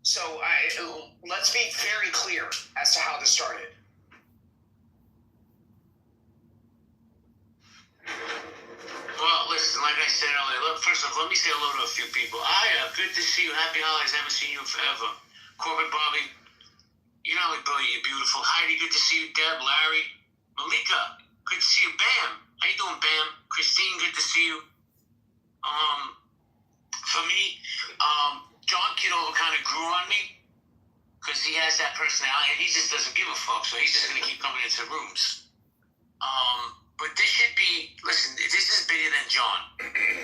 So let's be very clear as to how this started. Well, listen, like I said earlier, first off, let me say hello to a few people. Aya, good to see you. Happy holidays. Haven't seen you in forever. Corbett, Bobby, you know, you're beautiful. Heidi, good to see you. Deb, Larry, Malika, good to see you. Bam, how you doing, Bam? Christine, good to see you. For me, John Kitover kind of grew on me because he has that personality and he just doesn't give a fuck, so he's just going to keep coming into rooms. But this should be, listen, this is bigger than John.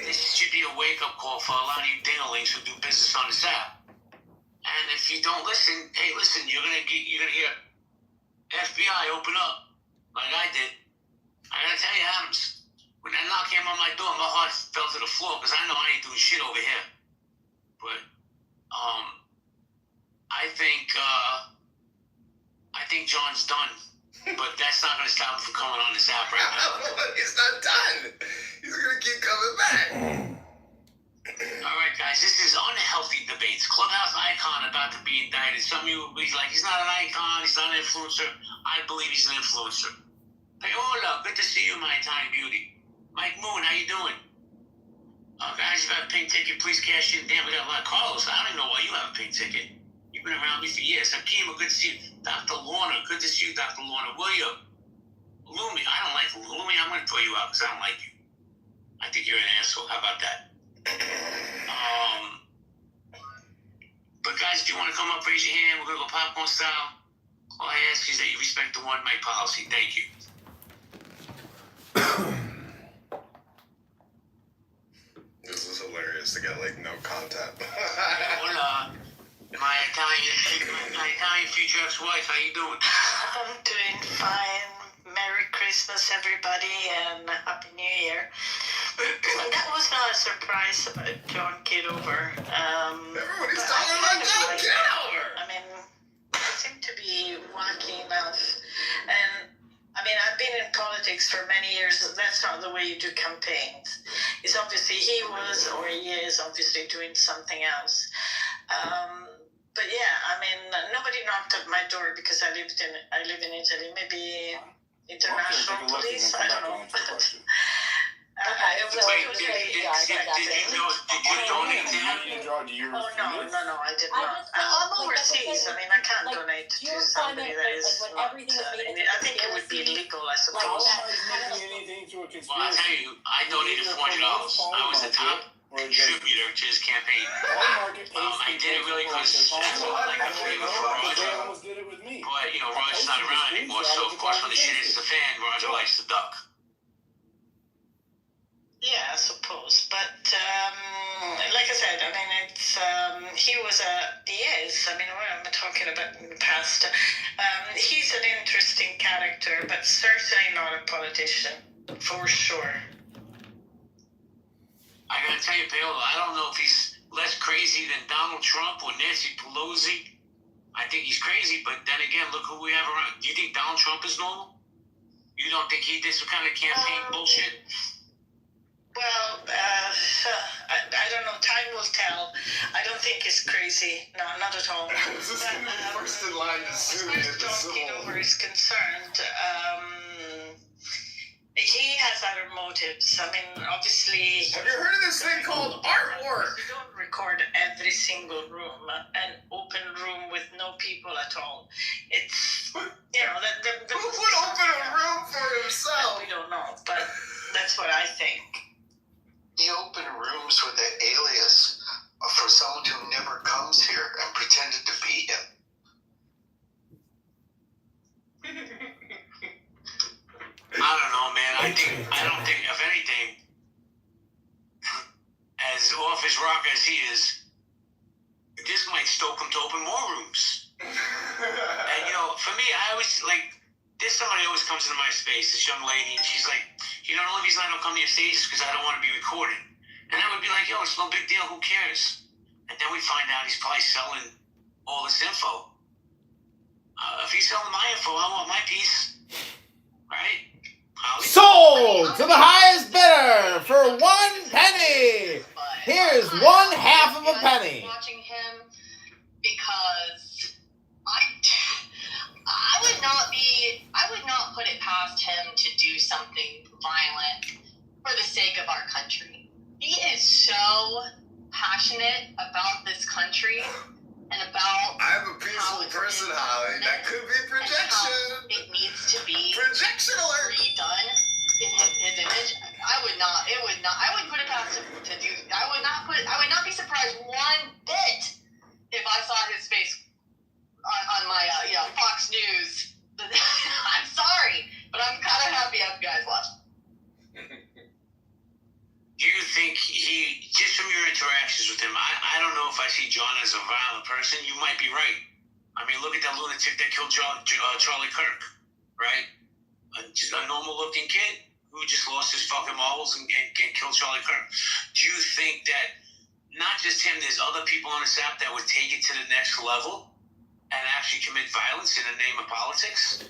This should be a wake-up call for a lot of you dinglings who do business on this app. And if you don't listen, hey, listen, you're gonna hear FBI open up, like I did. I gotta tell you, Adams, when that knock came on my door, my heart fell to the floor because I know I ain't doing shit over here. But I think John's done. But that's not going to stop him from coming on this app right now. He's not done. He's going to keep coming back. All right, guys, this is unhealthy debates. Clubhouse icon about to be indicted. Some of you will be like, he's not an icon, he's not an influencer. I believe he's an influencer. Hey, hola, good to see you, my Italian beauty. Mike Moon, how you doing? Guys, if you have a pink ticket, please cash in. Damn, we got a lot of Carlos. I don't even know why you have a pink ticket. You've been around me for years. Akima, good to see you. Dr. Lorna, good to see you, Dr. Lorna. William, Lumi, I don't like Lumi. I'm going to throw you out because I don't like you. I think you're an asshole. How about that? But guys, if you want to come up, raise your hand. We're going to go popcorn style. All I ask is that you respect the one mic policy. Thank you. This is hilarious to get, like, no content. Hola. My Italian future ex-wife, how you doing? I'm doing fine. Merry Christmas, everybody, and Happy New Year. That was not a surprise about John Kitover. Everybody's talking about John Kitover! I mean, it seemed to be wacky enough. And, I mean, I've been in politics for many years. That's not the way you do campaigns. He is obviously doing something else. But yeah, I mean, nobody knocked at my door because I live in Italy. Maybe international police. I don't know. No, I did not. I'm overseas. I mean, I can't donate to somebody that is not. I think it would be legal, I suppose. Well, I tell you, I donated $40. I was the top contributor to his campaign. campaign. I did it really because like I believe it for Roger. Did it with me. But Roger's not around anymore, so of course when the shit hits the fan, Roger likes to duck. Yeah, I suppose. But like I said, I mean, it's he is. I mean, I'm talking about in the past. He's an interesting character, but certainly not a politician, for sure. I gotta tell you, Paola, I don't know if he's less crazy than Donald Trump or Nancy Pelosi. I think he's crazy, but then again, look who we have around. Do you think Donald Trump is normal? You don't think he did some kind of campaign bullshit? Well, I don't know. Time will tell. I don't think he's crazy. No, not at all. First in line to sue me at the John Kitover is concerned. He has other motives. I mean, obviously. Have you heard of this thing called artwork? You don't record every single room, an open room with no people at all. It's, who would open a room for himself? We don't know, but that's what I think. He opened rooms with an alias for someone who never comes here and pretended to be him. I don't know, man. I don't think, if anything, as off his rock as he is, this might stoke him to open more rooms. And for me, I always there's somebody always comes into my space, this young lady, and she's like, the only reason I don't come to your stage is because I don't want to be recorded. And I would be like, it's no big deal, who cares? And then we find out he's probably selling all this info. If he's selling my info, I want my piece. Right? Sold to the highest bidder for 1 penny. Here's 1/2 of a penny. Watching him because I would not put it past him to do something violent for the sake of our country. He is so passionate about this country and about. I'm a peaceful person, Holly. That could be projection. It needs to be projection alert. Redone in his image. I would put it past him to do. I would not be surprised one bit if I saw his face on my Fox News. I'm sorry, but I'm kind of happy you guys watched. Do you think he, just from your interactions with him, I don't know if I see John as a violent person. You might be right. I mean, look at that lunatic that killed Charlie Kirk, right? Just a normal-looking kid who just lost his fucking marbles and killed Charlie Kirk. Do you think that not just him, there's other people on this app that would take it to the next level and actually commit violence in the name of politics?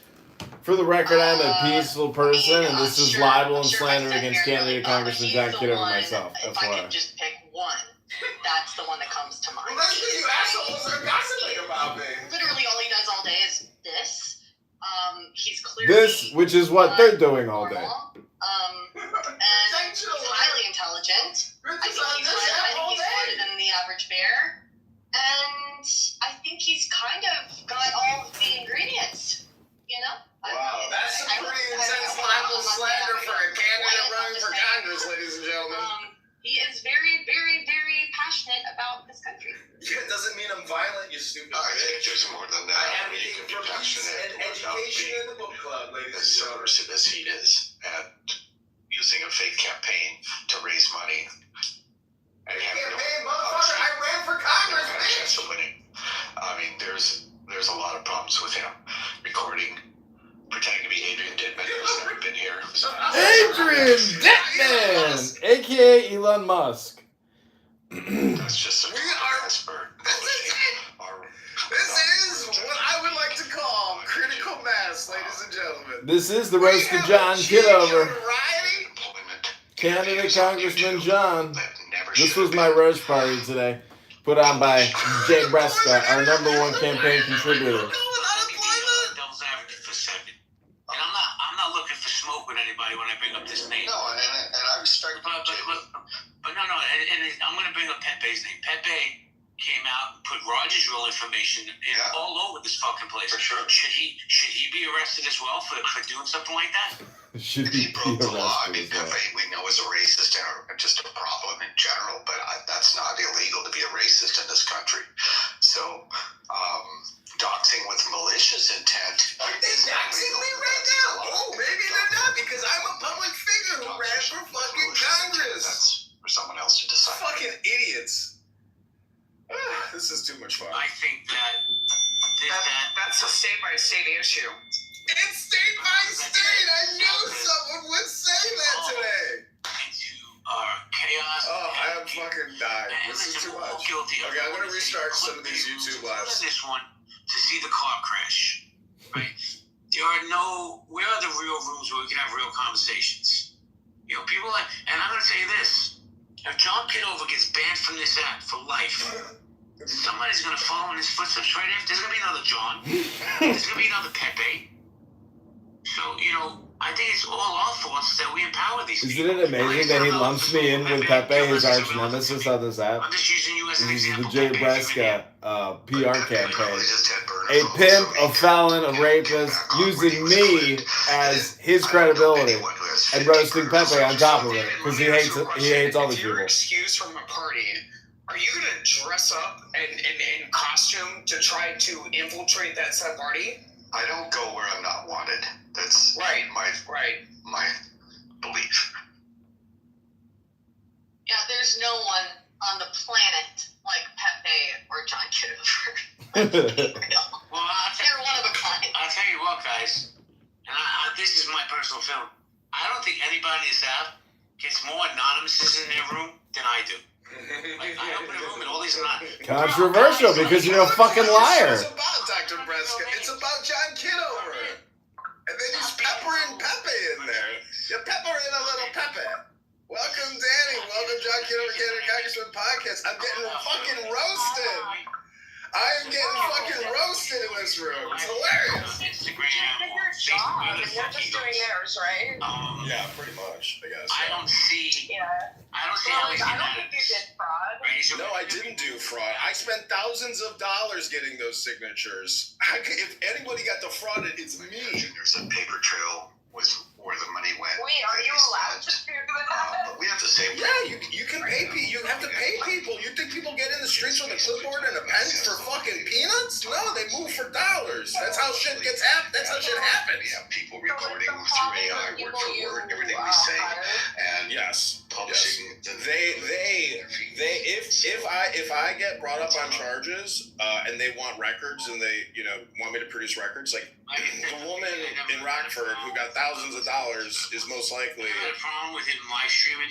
For the record, I'm a peaceful person, and this is libel and slander against candidate Congressman John Kitover myself. If I could just pick one, that's the one that comes to mind. Well, that's what you assholes are gossiping about me. Literally, all he does all day is this. He's clearly This, which is what they're doing all day. And he's highly intelligent. I think he's smarter than the average bear. And I think he's kind of got all of the ingredients, Wow, that's some pretty intense libel slander for a candidate running for Congress, ladies and gentlemen. He is very, very, very passionate about this country. Yeah, it doesn't mean I'm violent, you stupid bitch. I think there's more than that. I advocate for peace and education in the book club, ladies and gentlemen. As as he is at using a fake campaign to raise money. And Motherfucker, I ran for Congress, man. Chance of winning. I mean, there's a lot of problems with him recording, pretending to be Adrian Dittman, who's never been here. Adrian Dittman, aka Elon Musk. That's just a iceberg. This is what I would like to call critical mass, ladies and gentlemen. This is the roast of John Kitover. Candidate Congressman John. This was my roast party today, put on by Jay Breska, our #1 campaign contributor. Devil's advocate for a second. And I'm not looking for smoke with anybody when I bring up this name. No, and I respect but no, and I'm going to bring up Pepe's name. Pepe came out and put Roger's real information all over this fucking place. For sure. Should he be arrested as well for doing something like that? Should if he be broke the law, I arrested mean, as well. Pepe we know is a racist and just a problem in general, but that's not illegal to be a racist in this country. So, doxing with malicious intent. Are they doxing me right now? Oh, maybe they're not, because I'm a public figure who ran for fucking Congress. That's for someone else to decide. Fucking idiots. This is too much fun. I think that's a state-by-state issue. It's state by state. I knew someone would say that today. Into chaos. Oh, I am fucking dying. This is too much. Okay, I'm gonna restart some of these YouTube lives. This one to see the car crash. Right? Where are the real rooms where we can have real conversations? You know, people like, and I'm gonna tell you this: if John Kitover gets banned from this app for life, somebody's gonna follow in his footsteps right after. There's gonna be another John. There's gonna be another Pepe. So, you know, I think it's all our faults that we empower these people. Isn't it amazing that he lumps me in with Pepe, his arch nemesis on this app? I'm just using you as an This is example. the Jay Bresca PR campaign. A pimp, a felon, a rapist, using me as his credibility and roasting Pepe on top of it because he hates all these If you're people. excused from a party, are you going to dress up in costume to try to infiltrate that said party? I don't go where I'm not wanted. That's my belief. Yeah, there's no one on the planet like Pepe or John Kitover. Well, They're one of a kind. I'll tell you what, guys, and this is my personal feeling. I don't think anybody in this app gets more anonymouses in their room than I do. Like, I open a room and all these Controversial because you're a fucking liar. It's about Dr. Bresca. It's about John Kitover. And then you pepper in Pepe in there. You pepper in a little Pepe. Welcome, Danny. Welcome, John Kitover, Congressman Podcast. I'm getting fucking roasted. I am getting fucking roasted in this room. It's hilarious. Instagram, job, and you're just doing theirs, right? Yeah, pretty much, I guess. I don't see. Yeah. I don't see how he's I don't think you did fraud. No, I didn't do fraud. I spent thousands of dollars getting those signatures. If anybody got defrauded, it's me. There's a paper trail with where the money went. Wait, are you allowed to do that? But we have to say, Yeah, you can pay people. You have to pay people. You think people get in the streets with a clipboard and a pen for fucking peanuts? No, they move for dollars. That's how shit gets happened. That's how shit happens. we have people recording through AI word for word everything we say, and Yes. publishing. If I get brought up on charges and they want records and they want me to produce records, like the woman in Rockford who got thousands of dollars is most likely. I have a problem with him live streaming.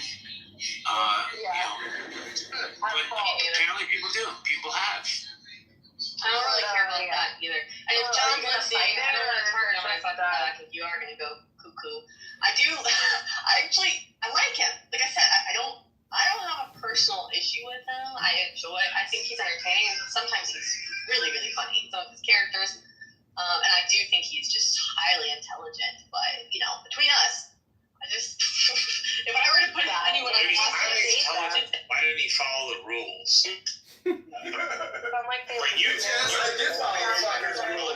But apparently people do. People have. I don't really care about that either. And if John's listening, I don't want to turn on my fucking back if you are going to go cuckoo. I like him. Like I said, I don't have a personal issue with him. I think he's entertaining. Sometimes he's really, really funny. Some of his characters. And I do think he's just highly intelligent. But, between us, if I were to put anyone on Why didn't he follow the rules? When you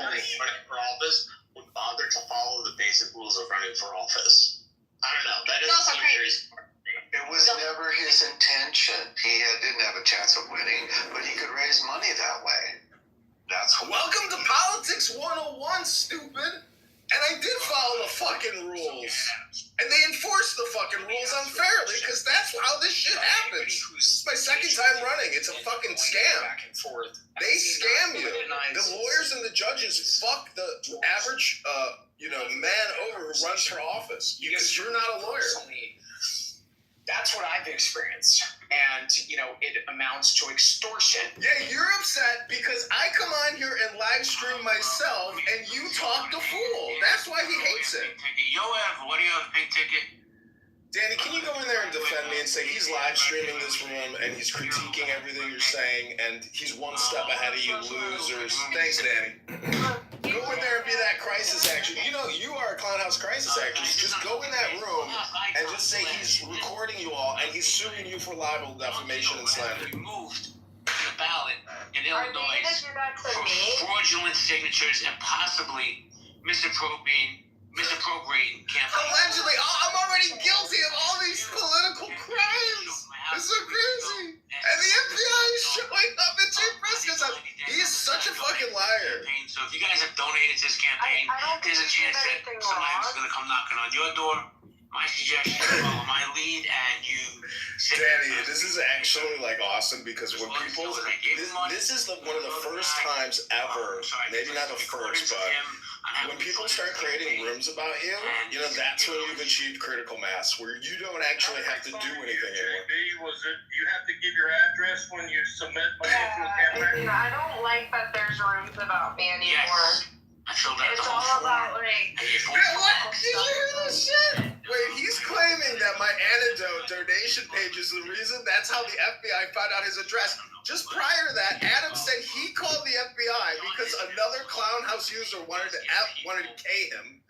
running for office would bother to follow the basic rules of running for office. I don't know. That doesn't seem very smart. It was never his intention. He didn't have a chance of winning, but he could raise money that way. That's Welcome to Politics 101, stupid. And I did follow the fucking rules. And they enforce the fucking rules unfairly because that's how this shit happens. It's my second time running. It's a fucking scam. Back and forth. They scam you. The lawyers and the judges fuck the average, man over who runs for office because you're not a lawyer. That's what I've experienced. And, it amounts to extortion. Yeah, you're upset because I come on here and live stream myself and you talk the fool. That's why he hates it. What do you have, pink ticket? Danny, can you go in there and defend me and say he's live streaming this room and he's critiquing everything you're saying and he's one step ahead of you losers? Thanks, Danny. Go in there and be that crisis actor. You are a Clown House crisis actress. Just go in that room and just say he's recording you all and he's suing you for libel, defamation, and slander. Removed the ballot in Illinois for fraudulent signatures and possibly misappropriating misappropriating campaign. Allegedly, I'm already guilty of all these political crimes. It's so crazy. And the FBI is showing up at Jay Briscoe's house. He's such a fucking liar. So if you guys have donated to this campaign, there's a chance that somebody's going to come knocking on your door. My suggestion is follow my lead and you... Danny, this is actually like awesome because when people... This is one of the first times ever, maybe not the first, but when people start creating rooms about you, you know, that's when you've achieved critical mass, where you don't actually have to do anything anymore. Was it you have to give your address when you submit money to a campaign? I don't like that there's rooms about me anymore. I filled out It's the all whole about form. like. What? Did you hear this shit? Wait, he's claiming that my antidote donation page is the reason. That's how the FBI found out his address. Just prior to that, Adam said he called the FBI because another Clown House user wanted to K him.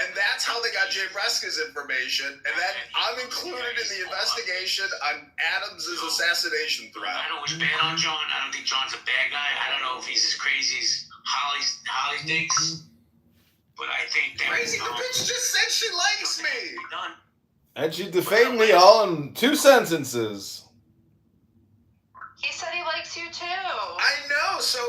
And that's how they got Jay Bresca's information. And then I'm included in the investigation on Adams' assassination threat. I don't wish bad on John. I don't think John's a bad guy. I don't know if he's as crazy as Holly thinks. But I think that... Crazy, the bitch just said she likes me! And she defamed me all in 2 sentences. He said he likes you too. I know, so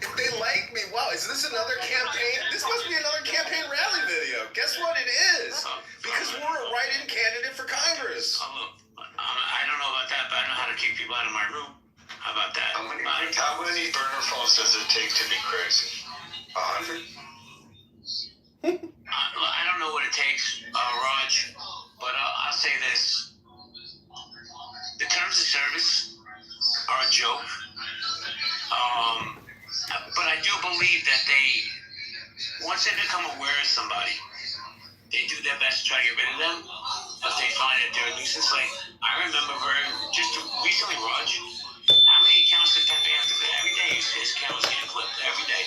if they like me, wow, is this another campaign? This must be another campaign rally video. Guess what it is? Because we're a write-in candidate for Congress. I don't know about that, but I know how to keep people out of my room. How about that? How many burner phones does it take to be crazy? 100? I don't know what it takes, Raj, but I'll say this. The terms of service are a joke. But I do believe that once they become aware of somebody, they do their best to try to get rid of them. If they find that they're a nuisance, like, I remember just recently, Raj, how many accounts did Pepe have to pay? Every day his account was getting clipped, every day.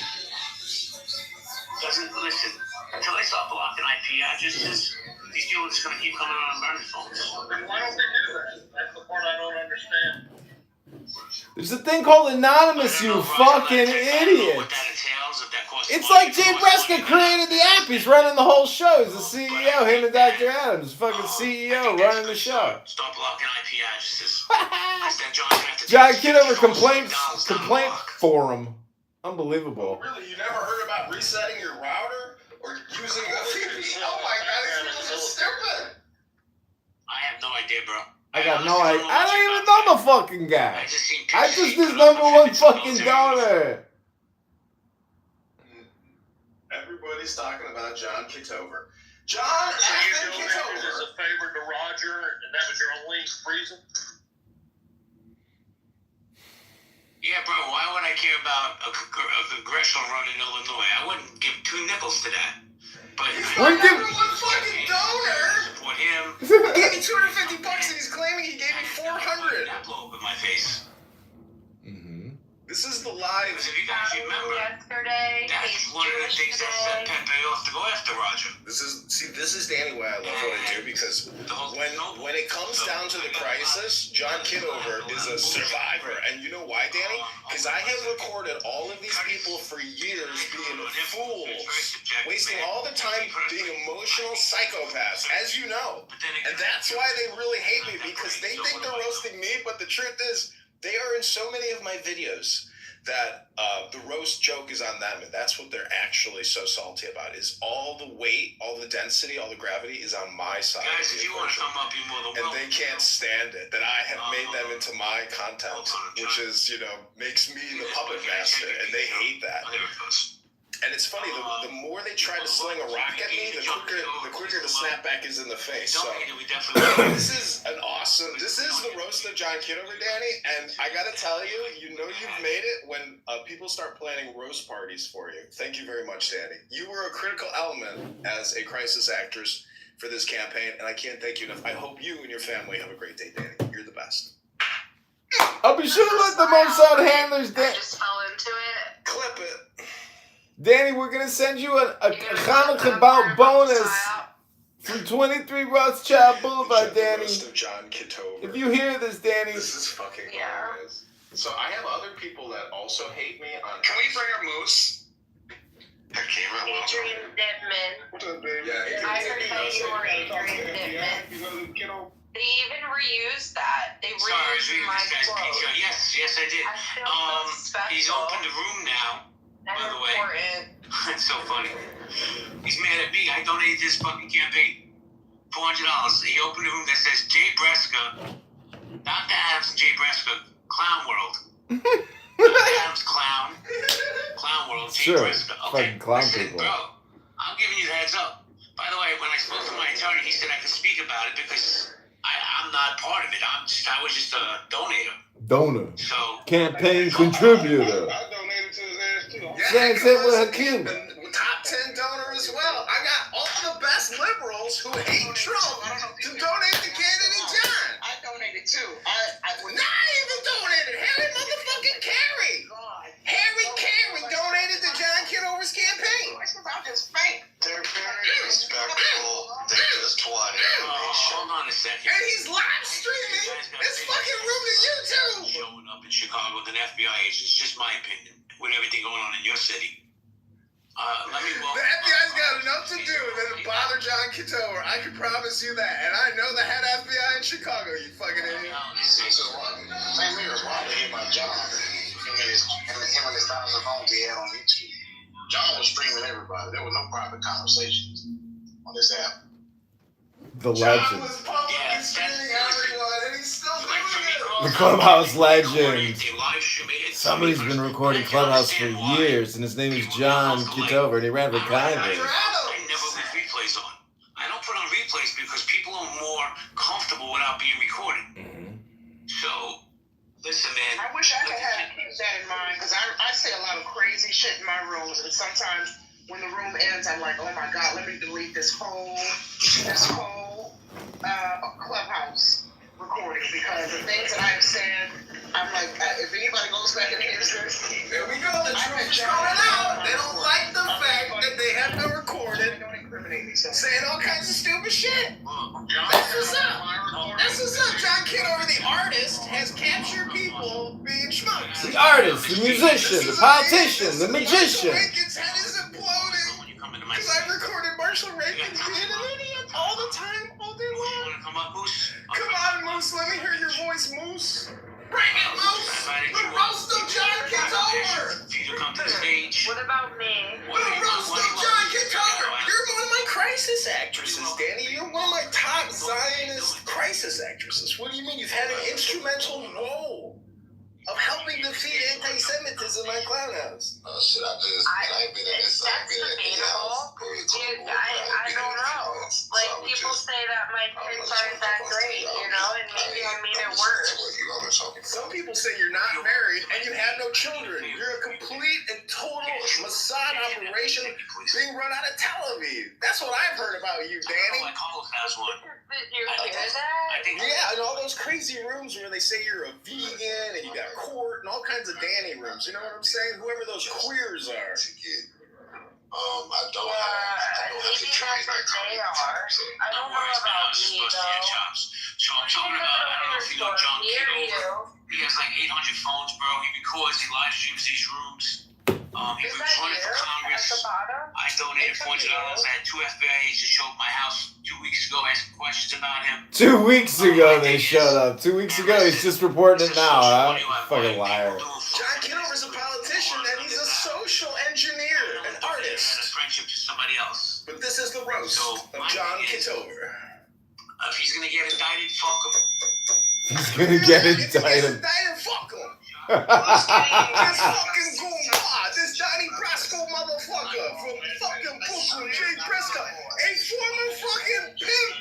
Doesn't listen. Until they stop blocking IP addresses, these people are just going to keep coming on burner phones. Then why don't they do that? That's the part I don't understand. There's a thing called Anonymous, you fucking idiot. It's like Jay Bresca created the app. He's running the whole show. He's the CEO. Him and Dr. Adams, fucking CEO, running the show. Stop blocking IP addresses. John Kitover complaint forum. Unbelievable. Really, you never heard about resetting your router or using a VPN? Oh my god, this is stupid. I have no idea, bro. I got no idea. I don't even know the fucking guy. I just his #1 fucking donor. Everybody's talking about John Kitover. John So you're doing that Kitover. as a favor to Roger, and that was your only reason? Yeah, bro, why would I care about a congressional run in Illinois? I wouldn't give 2 nickels to that. But We're giving one fucking donor. Support him. He gave me $250 and he's claiming he gave me $400. That blow up in my face. This is the live. Because if you guys remember, yesterday, that's one of the things that set Pepe off to go after Roger. This is Danny why I love what I do, because when it comes down to the crisis, John Kitover is a survivor. And you know why, Danny? Because I have recorded all of these people for years being fools, wasting all the time being emotional psychopaths, as you know. And that's why they really hate me, because they think they're roasting me, but the truth is, they are in so many of my videos that the roast joke is on them, and that's what they're actually so salty about, is all the weight, all the density, all the gravity is on my side. Guys, if you want to come up, you're more than and welcome. they can't stand it, that I have made them into my content, which is, makes me the puppet master, and they hate that. And it's funny, the more they try to sling a rock at me, the quicker the snapback is in the face. So this is the roast of John Kitover, Danny, and I gotta tell you, you've made it when people start planning roast parties for you. Thank you very much, Danny. You were a critical element as a crisis actress for this campaign, and I can't thank you enough. I hope you and your family have a great day, Danny. You're the best. I'll be sure to let the Mossad handlers I just fell into it. Clip it. Danny, we're gonna send you a Hanukkah bout bonus from 23 Rothschild Boulevard, Danny. Roast of John Kitover. If you hear this, Danny. This is fucking hilarious. So I have other people that also hate me on. Can we bring our moose? Adrian Dittman. What's up, baby? I heard that you were Adrian Dittman. They even reused that. They Sorry, I was reused reading my this guy's quote. picture. Yes, I did. I feel so special. He's opened the room now, by the way. It's so funny. He's mad at me. I donated this fucking campaign $400. He opened the room that says Jay Breska, Dr. Adams and Jay Breska, Clown World. Dr. Adams Clown World, Jay Sure, Breska. Okay, fucking clown listen, people. bro, I'm giving you the heads up. By the way, when I spoke to my attorney, he said I could speak about it because I'm not part of it. I was just a donator. Donor. So Campaign contributor. I donated to his ass too. Same thing with Hakeem. Top 10 donor as well. I got all the best liberals who hate Trump to donate to Kennedy John. I donated too. I would not even donated. Harry motherfucking Carey. Harry Carey donated to John Kitover's campaign. It's about this fake. They're very respectful. They just want information. hold on a second. And he's live streaming this fucking room to YouTube. Showing up in Chicago with an FBI agent. It's just my opinion. With everything going on in your city. Let me walk. The FBI's got enough to do than to bother John Kitover. I can promise you that. And I know the head FBI in Chicago, you fucking idiot. St. Mary's wild to hear about John. Him and his 1,000 phones he had on YouTube. John was streaming everybody. There were no private conversations on this app. The John legend. was publicly streaming everyone, and he's still doing it. The Clubhouse legend. Somebody's been recording Clubhouse for years, and his name is John Kitover, and he ran for Congress. I never leave replays on. I don't put on replays because people are more comfortable without being recorded. So, listen, man. I wish I could keep that in mind because I say a lot of crazy shit in my rooms, and sometimes when the room ends, I'm like, oh my god, let me delete this whole Clubhouse recording because the things that I've said, I'm like, if anybody goes back and hears this, there we go. The truth's coming out. They don't like the fact that they have been recorded. Don't incriminate me. Saying all kinds of stupid shit. That's what's up. That's what's up. John Kitover, the artist, has captured people being schmucks. The artist, the musician, the politician, the magician. Lincoln's head is imploding because I recorded Marshall Rankin being an idiot all the time, all day long. Come on, Moose. Come on, Moose. Let me hear your voice, Moose. Bring it, Moose. The roast of John Kitover. Come to the stage. What about me? The roast of John Kitover. You're one of my crisis actresses, Danny. You're one of my top Zionist crisis actresses. What do you mean? You've had an instrumental role of helping defeat anti-Semitism in Clown House. Oh shit! I ain't been in this. I ain't been in this house. Dude, I don't know. Like, people say that my kids aren't that great, you know, and maybe I made it worse. Some people say you're not married and you have no children. You're a complete and total Mossad operation being run out of Tel Aviv. That's what I've heard about you, Danny. My college has one. Did you hear that? Yeah, and all those crazy rooms where they say you're a vegan and you got court and all kinds of Danny rooms. You know what I'm saying? Whoever those queers are. I don't have to try my comments. I don't know about me, though. So I'm talking about, I don't know if you know John Kitover. He has like 800 phones, bro. He records, he live streams these rooms. He was running for Congress. I donated $400. I had 2 FBI agents show up at my house 2 weeks ago asking questions about him. 2 weeks ago they showed up. 2 weeks ago, he's just reporting it now, huh? Fucking liar. John Kitover's a politician and he's a social engineer, an artist. Friendship to somebody else. But this is the roast of John Kitover. If he's gonna get indicted, fuck him. He's gonna get indicted. Fuck him. This fucking goomba, this Donnie Brasco motherfucker from fucking Brooklyn, Jay Prescott, a former fucking pimp,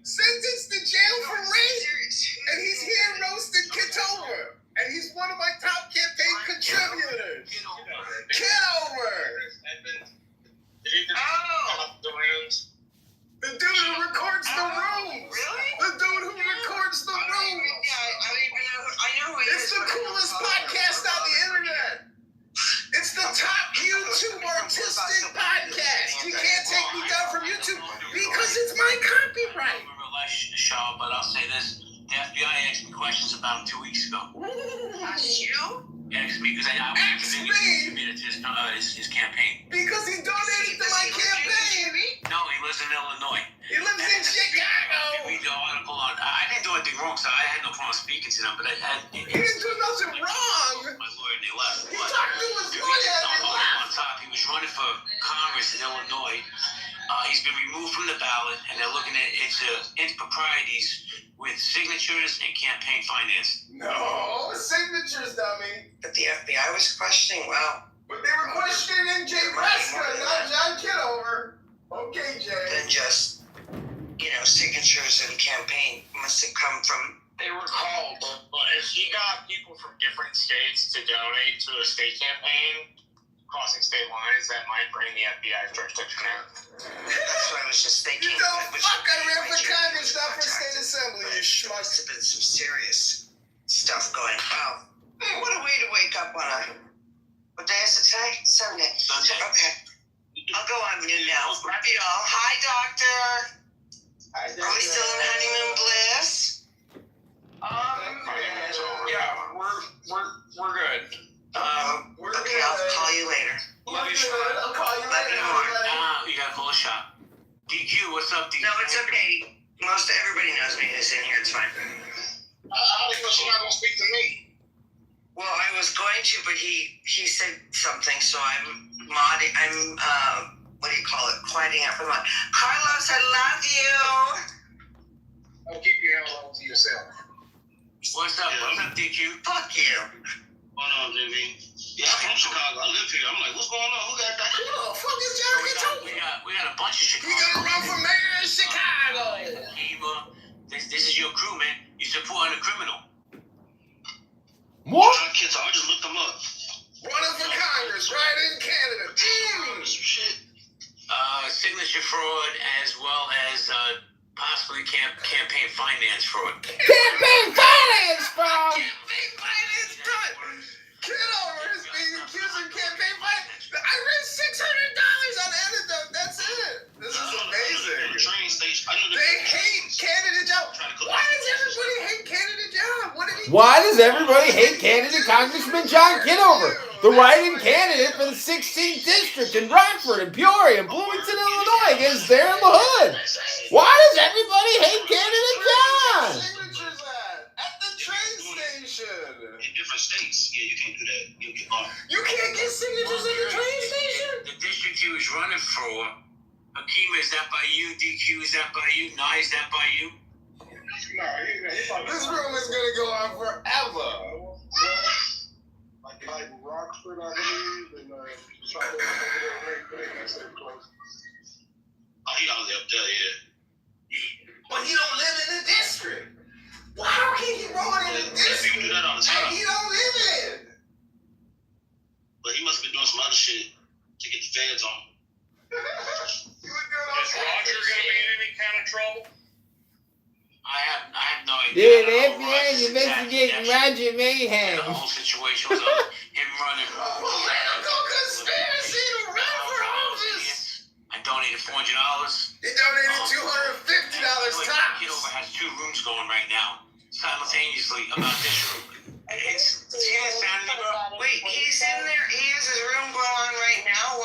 sentenced to jail for rape, and he's here roasting Kitover, and he's one of my top campaign contributors. Kitover. The dude who records the rooms. Really? The dude who records the rooms. It's the coolest podcast on the internet. It's the top YouTube artistic podcast. You can't take me down from YouTube because it's my copyright. But I'll say this. The FBI asked me questions about him 2 weeks ago. You? Ask me, because I contributed to his campaign. Because he donated to my campaign. No, he lives in Illinois. He lives in Chicago. Read the article on. I didn't do anything wrong, so I had no problem speaking to them. But he didn't do nothing wrong. My lawyer, and they left. He talked to his lawyer and they left. On top, he was running for Congress in Illinois. He's been removed from the ballot, and they're looking at its improprieties with signatures and campaign finance. No, signatures, dummy. But the FBI was questioning. Wow. But they were questioning Jay Prescott, not John Kitover. Okay, Jay. Than just, signatures and campaign must have come from. They were called. Well, if he got people from different states to donate to a state campaign, crossing state lines, that might bring the FBI's jurisdiction in. That's what I was just thinking. You know, fuck, I ran for Congress, not for state assembly, you schmuck. Must have been some serious stuff going. Wow. What a way to wake up on a. What day is it today? Sunday. Okay. I'll go on mute now. Love you all. Hi, doctor. Are we still in honeymoon bliss? Yeah, we're good. Okay, I'll call you later. Love you, Sean. I'll call you later. You gotta call a shot. DQ, what's up, DQ? No, it's okay. Everybody knows me who's in here. It's fine. How do you know she's not gonna speak to me? Well, I was going to, but he said something, so I'm what do you call it? Quieting up for the mod. Carlos, I love you. I'll keep your hell to yourself. What's up? What's up, DQ? Fuck you. What's going on, JB? Yeah, I'm from Chicago. I live here. I'm like, what's going on? Who got that? Who the fuck is John Kitover? We got a bunch of Chicago. He gonna run for mayor of Chicago. This is your crew, man. You supporting a criminal. What? Kids, I just looked them up. Running for Congress, right in Canada. Some shit. Signature fraud as well as possibly campaign finance fraud. Campaign finance fraud. Campaign finance fraud. Kitover is being accused of campaign finance. I raised $600 on antidote. That's it. This is amazing. Train station. They hate candidate Joe. Why does everybody hate candidate Joe? What did he? Why does everybody hate candidate Congressman John Kitover, the write-in candidate for the 16th district in Rockford and Peoria, Bloomington, Illinois, is there in the hood? Why does everybody hate candidate John? Signatures at the train station. In different states, yeah, you can't do that. You'll get barred. You can't get signatures at the train station. The district he was running for, Hakima, is that by you? DQ, is that by you? Nye, is that by you? No, this room is gonna go on forever. Like Rockford, I believe, and something over there, that's their place. Oh, he don't live there, yeah. But he don't live in the district. Well, how can he run in the district? You do that all the time. And he don't live in. But he must have been doing some other shit to get the feds on him. Is Roger gonna be in any kind of trouble? I have no idea. Yeah, the FBI is investigating Roger Mayhem. The whole situation was him running. Political conspiracy to run for office. I donated $400. He donated $250 tops. Kitover has 2 rooms going right now, simultaneously about this room. It's insanity, bro. Wait, he's in there. He has his room going on right now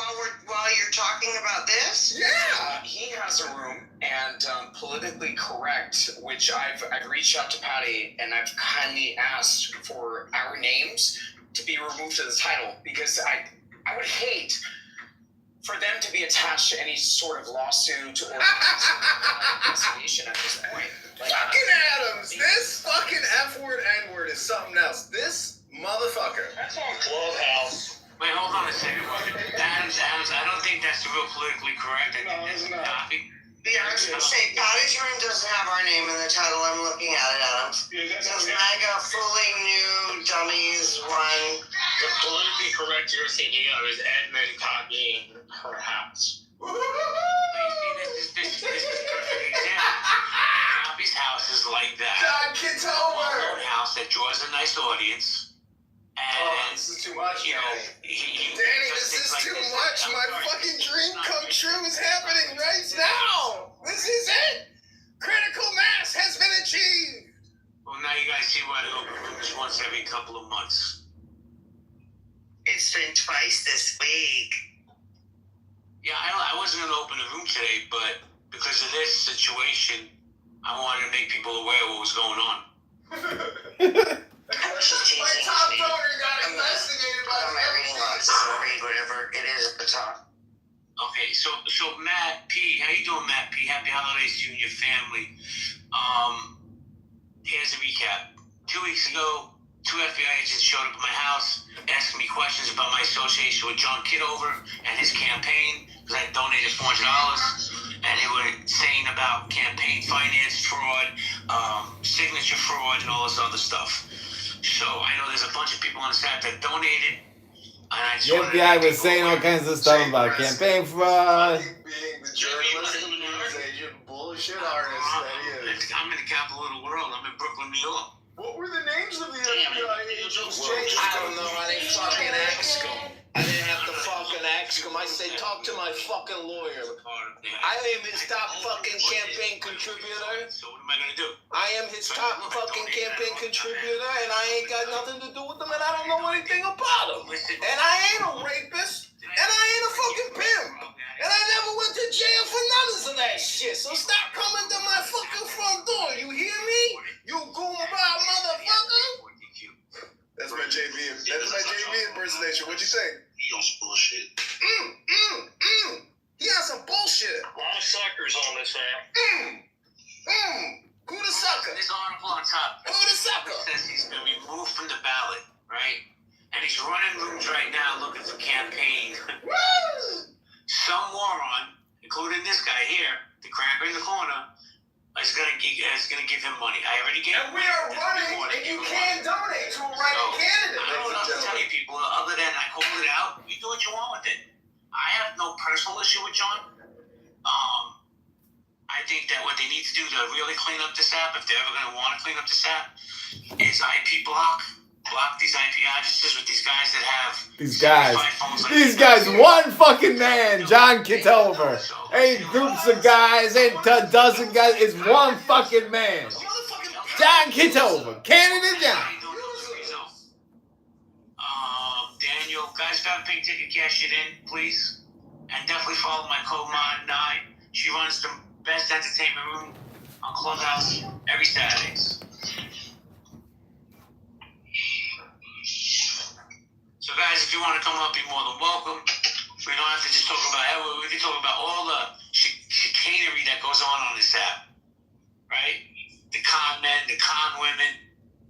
while you're talking about this. Yeah, he has a room, and politically correct, which I've reached out to Patty and I've kindly asked for our names to be removed to the title because I would hate for them to be attached to any sort of lawsuit or investigation at this point. Fucking Adams, this fucking F-word, N-word is something else. This motherfucker. That's on Clubhouse. Wait, hold on a second. Adams, I don't think that's the real politically correct. I think that's a copy. Yeah, I was going to say, Patty's room doesn't have our name in the title. I'm looking at it, Adams. It says MAGA fully new dummies run. The politically correct you're thinking of is Edmund copying her house. This is a perfect example. Copy's house is like that. John Kitover. House that draws a nice audience. And, this is too much, you know, Danny, this is too much. My fucking dream come true is happening right now. This is it. Critical mass has been achieved. Well, now you guys see why they open rooms once every couple of months. been twice this week. Yeah, I wasn't going to open the room today, but because of this situation, I wanted to make people aware of what was going on. My top donor got investigated by my reading logs. Read whatever it is at the top. Okay, so Matt P, how you doing, Matt P? Happy holidays to you and your family. Here's a recap. 2 weeks ago, 2 FBI agents showed up at my house, asking me questions about my association with John Kitover and his campaign, because I donated $400, and they were saying about campaign finance fraud, signature fraud, and all this other stuff. So I know there's a bunch of people on this app that donated, and I just The FBI was saying all kinds of stuff about campaign fraud. Being the journalist and news agent bullshit artist that he is. I'm in the capital of the world. I'm in Brooklyn, New York. What were the names of the FBI agents? I don't know. I didn't fucking ask him. I didn't have to fucking ask him. I said, talk to my fucking lawyer. I am his top fucking campaign contributor. So what am I gonna do? I am his top fucking campaign contributor, and I ain't got nothing to do with him, and I don't know anything about him. And I ain't a rapist, and I ain't a fucking pimp. And I never went to jail for none of that shit. So stop coming to my fucking front door. You hear me? You goomba motherfucker. That's my JB. That's my JB impersonation. What'd you think? He on some bullshit. He on some bullshit. A lot of suckers on this app. Who the sucker? This article on top. Who the sucker? It says he's been removed from the ballot, right? And he's running rooms right now looking for campaign. Some moron, including this guy here, the cracker in the corner, is gonna give him money. I already gave him And we are money. running, and you can't donate to a writing candidate. I don't know what to tell you people, other than I called it out. You do what you want with it. I have no personal issue with John. I think that what they need to do to really clean up this app, if they're ever going to want to clean up this app, is IP block these IP addresses with these guys that have These guys, one fucking man, John Kitover. Ain't groups of guys, ain't a dozen guys, it's one fucking man. John Kitover, Canada John. Daniel, guys, got a pink ticket, cash it in, please. And definitely follow my co-mod 9. She runs the best entertainment room on Clubhouse every Saturdays. So guys, if you want to come up, you're more than welcome. We don't have to just talk about it. We can talk about all the chicanery that goes on this app, right? The con men, the con women,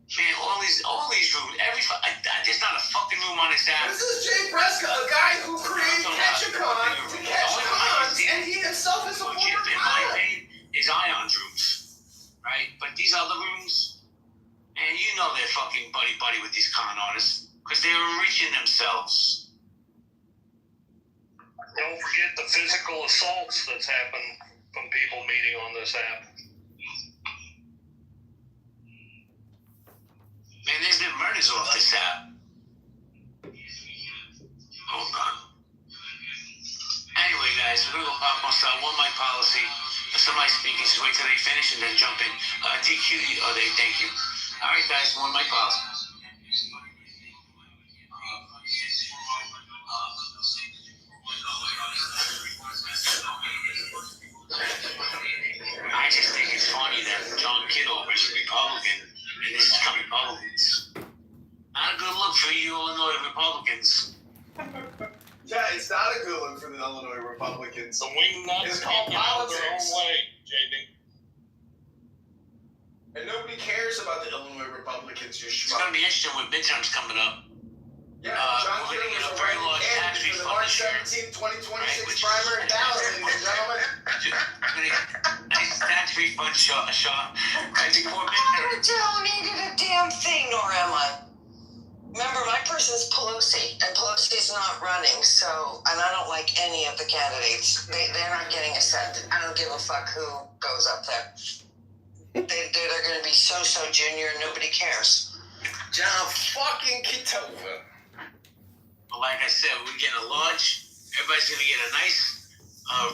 man, all these rooms. There's not a fucking room on this app. This is Jay Prescott, a guy who created Catch-A-Con to catch cons, and he himself is a former in my opinion, is Ion's rooms, right? But these other rooms, and you know they're fucking buddy with these con artists. Because they're enriching themselves. Don't forget the physical assaults that's happened from people meeting on this app. Man, there's been murders off this app. Hold on. Anyway, guys, we're going to go popcorn style. One mic policy. If somebody's speaking, just wait till they finish and then jump in. DQ, thank you. All right, guys, one mic policy. I just think it's funny that John Kitover is a Republican and this is coming Republicans. Not a good look for you Illinois Republicans. Yeah, it's not a good look for the Illinois Republicans. The wing nuts It's called taking out politics. their own way, JB. And nobody cares about the Illinois Republicans, you It's schmuck. going to be interesting with midterms coming up. Yeah, John we're going to Kitover get is a a very writing large tax candidate for the refund March this year. 17, 2026 primary ballot, ladies and gentlemen. Nice tax refund shot right before I midterms. donated a damn thing, nor am I. Remember, my person's Pelosi, and Pelosi's not running, so, and I don't like any of the candidates. They're not getting a cent. I don't give a fuck who goes up there. They're going to be so junior, nobody cares. John fucking Kitover. But like I said, we're getting a large. Everybody's going to get a nice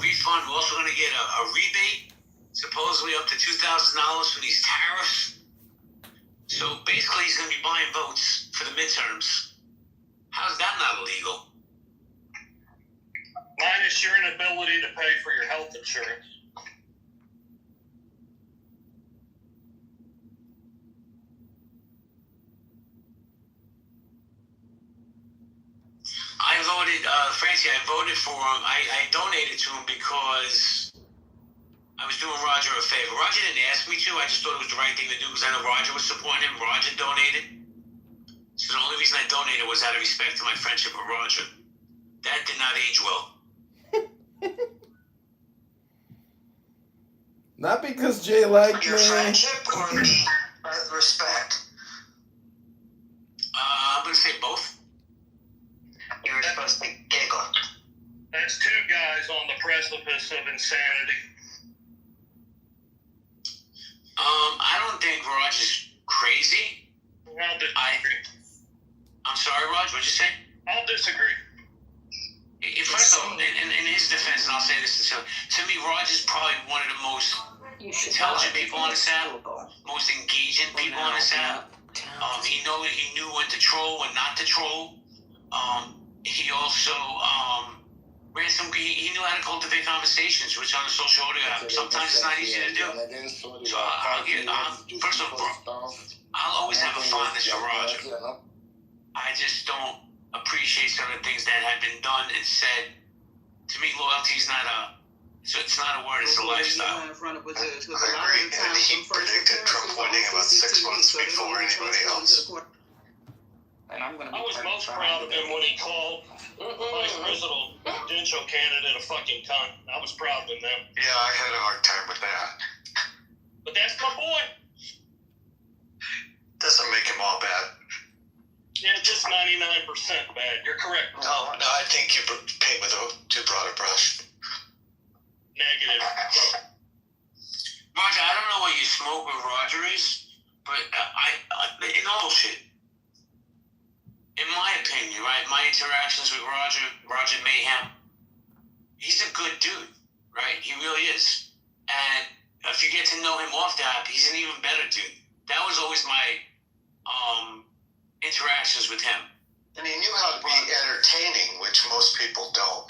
refund. We're also going to get a rebate, supposedly up to $2,000 for these tariffs. So basically, he's going to be buying votes for the midterms How's that not illegal? Minus your inability to pay for your health insurance. I voted, Francie, I voted for him. I donated to him because I was doing Roger a favor. Roger didn't ask me to. I just thought it was the right thing to do because I know Roger was supporting him. Roger donated. So the only reason I donated was out of respect to my friendship with Roger. That did not age well. Not because Jay liked Your me. friendship or the respect? I'm going to say both. You were supposed to giggle. That's two guys on the precipice of insanity. I don't think Roger's crazy. I'll disagree. I'm sorry, Raj, what'd you say? I'll disagree. First of all, in his defense, and I'll say this to me, Roger's probably one of the most intelligent people on this app, most engaging people on this app. He knew when to troll, when not to troll. He also ran he knew how to cultivate conversations, which on a social audio app, sometimes it's not easy to do. So first of all, I'll always have a fondness for Roger. I just don't appreciate some of the things that have been done and said. To me, loyalty is not it's not a word, it's a lifestyle. I agree, and he predicted Trump winning about 6 months before anybody else. I was most proud of him when he called Vice Presidential candidate a fucking cunt. I was proud of him then. Yeah, I had a hard time with that. But that's my boy. Doesn't make him all bad. Yeah, just 99% bad. You're correct. No, I think you paint with a too broad a brush. Negative. Roger, I don't know what you smoke with Roger is, but in all shit, in my opinion, right, my interactions with Roger Mayhem, he's a good dude, right? He really is. And if you get to know him off the app, he's an even better dude. That was always my interactions with him. And he knew how to be entertaining, which most people don't.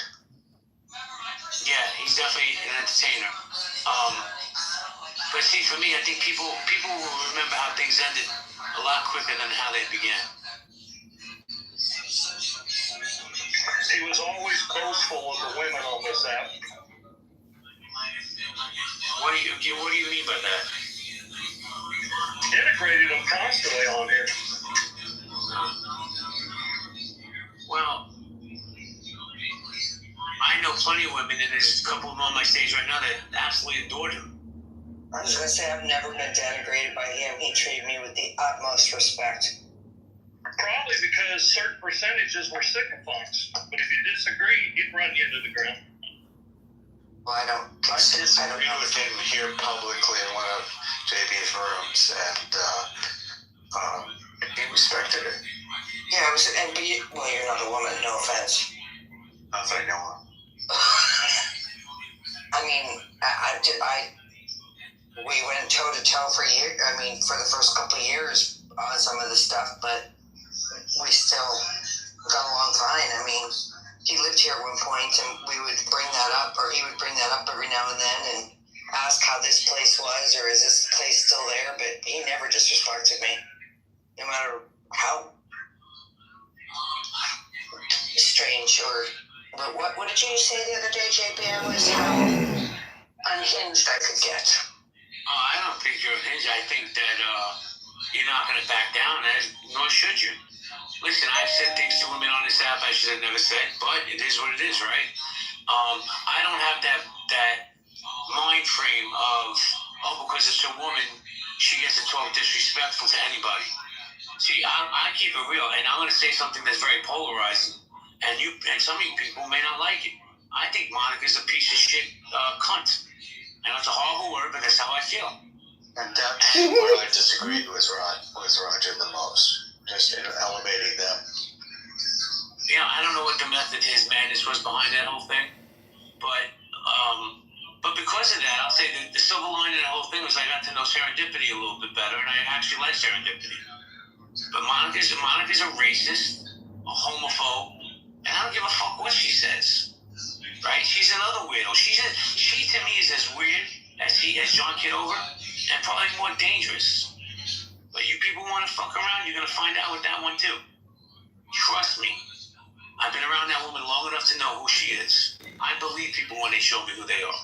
Yeah, he's definitely an entertainer. But see, for me, I think people will remember how things ended a lot quicker than how they began. He was always boastful of the women on this app. What do you mean by that? Integrated them constantly on here. Well, I know plenty of women, and there's a couple of them on my stage right now that absolutely adored him. I was gonna say I've never been denigrated by him. He treated me with the utmost respect. Probably because certain percentages were sycophants. But if you disagree, he'd run you into the ground. Well, I disagree with him here publicly in one of JB's rooms, and he respected it. Yeah, it was, well, you're not a woman, no offense. Not that I know of. I mean, we went toe to toe for years. I mean, for the first couple of years on some of the stuff, but we still got along fine. I mean, he lived here at one point, and we would bring that up, or he would bring that up every now and then, and ask how this place was, or is this place still there? But he never disrespected me, no matter how strange or. But what did you say the other day, JPM, was how unhinged I could get? I don't think you're unhinged. I think that you're not going to back down, nor should you. Listen, I've said things to women on this app I should have never said, but it is what it is, right? I don't have that mind frame of, because it's a woman, she gets to talk disrespectful to anybody. See, I keep it real, and I'm going to say something that's very polarizing. And some of you people may not like it. I think Monica's a piece of shit cunt. And it's a horrible word, but that's how I feel. And that's where I disagreed with Roger the most. Just in elevating them. Yeah, I don't know what the method his madness was behind that whole thing. But because of that, I'll say that the silver lining of the whole thing was I got to know Serendipity a little bit better, and I actually like Serendipity. But Monica's a racist. a homophobe, and I don't give a fuck what she says. Right? She's another weirdo. She to me is as weird as John Kitover, and probably more dangerous. But you people want to fuck around, you're gonna find out with that one too. Trust me. I've been around that woman long enough to know who she is. I believe people when they show me who they are.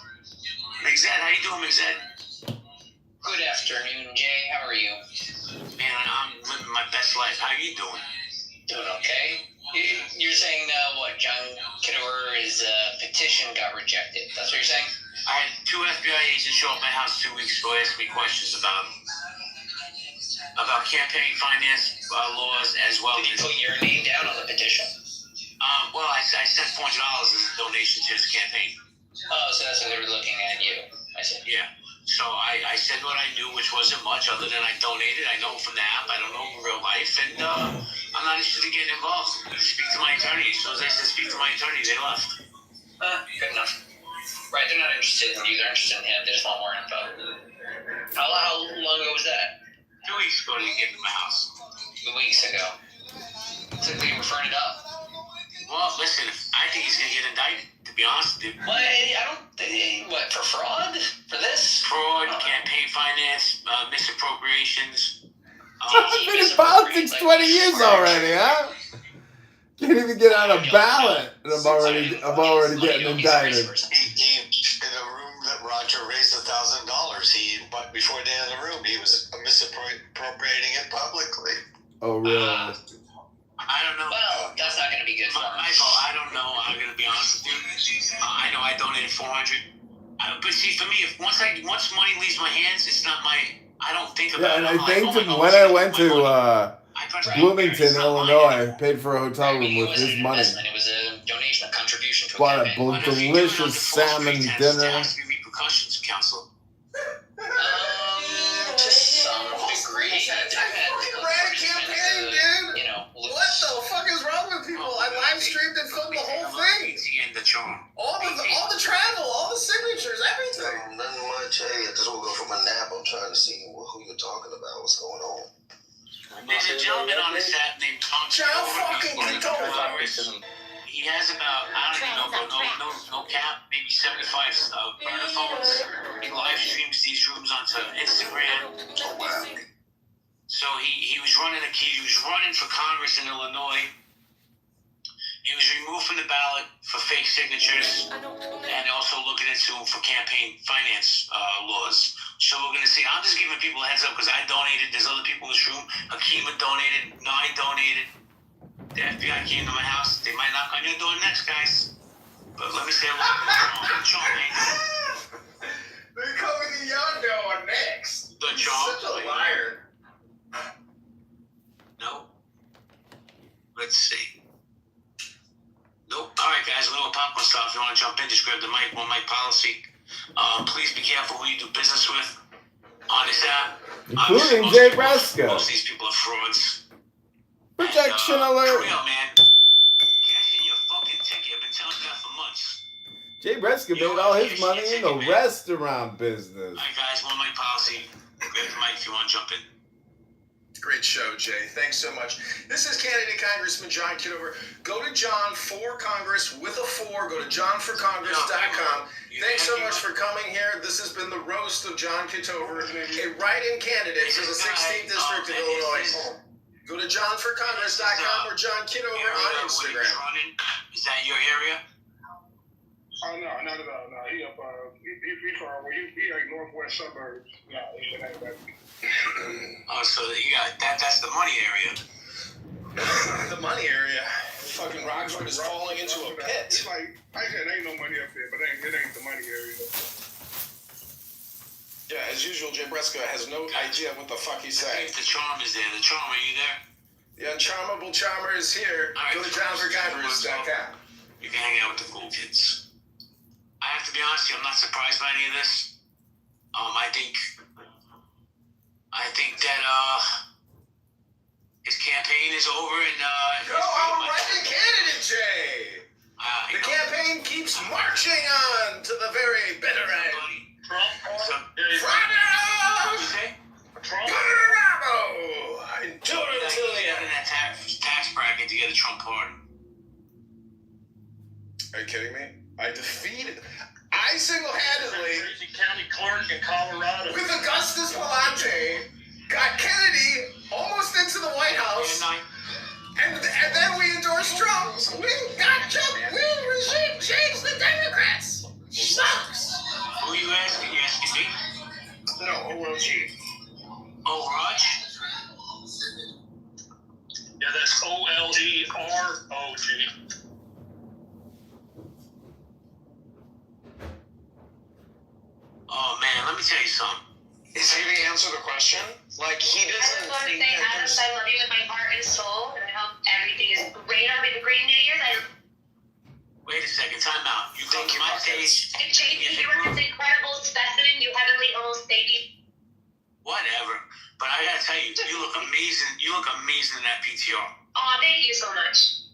Mixed, how you doing, Mixed? Good afternoon, Jay. How are you? Man, I'm living my best life. How you doing? Doing okay. You're saying what? John Kitover's petition got rejected. That's what you're saying? I had 2 FBI agents show up at my house 2 weeks ago, ask me questions about campaign finance laws as well. Did he put your name down on the petition? Well, I sent $400 as a donation to his campaign. Oh, so that's what they were looking at you. I see. Yeah. So I said what I knew, which wasn't much, other than I donated. I know from the app. I don't know in real life, and I'm not interested in getting involved. Speak to my attorney. So as I said, speak to my attorney, they left. Good enough. Right, they're not interested in you. They're interested in him. They just want more info. How long ago was that? 2 weeks ago, they came to my house. 2 weeks ago. Looks like they were referring it up. Well, listen, I think he's going to get indicted, to be honest with you. What? What, for fraud? For this? Fraud, campaign finance, misappropriations. I've been in politics 20 years already, huh? Can't even get on a ballot, and I'm already getting indicted. He in a room that Roger raised $1,000. But before the end of the room, he was misappropriating it publicly. Oh, really? I don't know. Well, that's not going to be good for him. Michael, I don't know. I'm going to be honest with you. I know I donated $400. But see, for me, once money leaves my hands, it's not my. I don't think about it. Yeah, and I thanked him when I went to Bloomington, Illinois. I paid for a hotel room with his money. It was a donation, a contribution to a Bought campaign. a delicious salmon dinner. Repercussions, counsel. To some degree. Ran a campaign, dude. What the fuck is wrong with people? I live streamed and filmed the whole thing. All the travel, all the signatures, everything. Nothing much. Hey, I just woke up from a nap. I'm trying to see who you're talking about. What's going on? There's a gentleman on this app named John fucking Kitover. He has about, I don't even know, no cap, maybe 75 burner phones. He live streams these rooms onto Instagram. Oh, wow. So he was running for Congress in Illinois. He was removed from the ballot for fake signatures and also looking into him for campaign finance laws. So we're going to see. I'm just giving people a heads up because I donated. There's other people in this room. Hakima donated. Nye donated. The FBI came to my house. They might knock on your door next, guys. But let me say hello to Sean, man. They're coming to your door next. The You're such a liar. No. Let's see. Nope. All right, guys. A little popcorn style. If you want to jump in, just grab the mic. One mic policy. Please be careful who you do business with on this app. Including Jay Bresco. Most of these people are frauds. Protection alert. Real, man. Cash in your fucking ticket. I've been telling you that for months. Jay Bresco made all his money in the restaurant business. All right, guys. One mic policy. Grab the mic if you want to jump in. Great show, Jay. Thanks so much. This is candidate Congressman John Kitover. Go to John for Congress with a 4. Go to johnforcongress.com. Thanks so much for coming here. This has been the roast of John Kitover, a write-in candidate for the 16th District of Illinois. Go to johnforcongress.com or John Kitover on Instagram. Is that your area? Oh, no, not at all. No, he up, he far away. He like northwest suburbs. No, he ain't that. Oh, so you got that's the money area. The money area. Fucking Rockford is falling into a pit. It's like, I said, there ain't no money up there, but it ain't the money area. Yeah, as usual, Jay Bresco has no idea what the fuck he's saying. The Charm is there. The Charm, are you there? The uncharmable charmer is here. Right, go to johnforcongress.com. You can hang out with the cool kids. I have to be honest with you, I'm not surprised by any of this. I think that his campaign is over and Go on, write-in candidate, Jay! The campaign keeps marching on to the very bitter end. Endure until the end. That tax bracket to get a Trump pardon. Are you kidding me? I single-handedly, Crazy county clerk in Colorado. with Augustus Volante, got Kennedy almost into the White House, and then we endorsed Trump. We got Trump. We regime changed the Democrats. Sucks. Who are you asking? You asking me? No, OLG. Oh, Raj? Yeah, that's OLEROG. Oh, man, let me tell you something. Is he the answer to the question? Like, he I doesn't just want to think say, that Adams, there's... I love you with my heart and soul, and I hope everything is great. I mean, great New Year's. Wait a second, time out. You come to my stage. And JP, you are this incredible specimen. You heavenly almost baby. Whatever. But I gotta tell you, you look amazing. You look amazing in that PTR. Oh, thank you so much.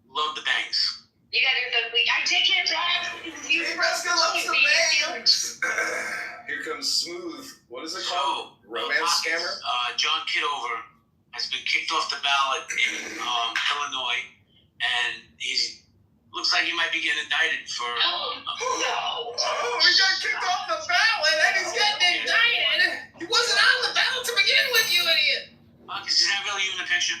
Love the bangs. You guys are so sweet. I take it back. Hey, Preston loves the bangs. Here comes Smooth. What is it called? Romance scammer? John Kitover has been kicked off the ballot in Illinois, and he's looks like he might be getting indicted for. No! Oh, he got kicked off the ballot and he's getting indicted. He wasn't on the ballot to begin with, you idiot. Marcus, is that really even a picture?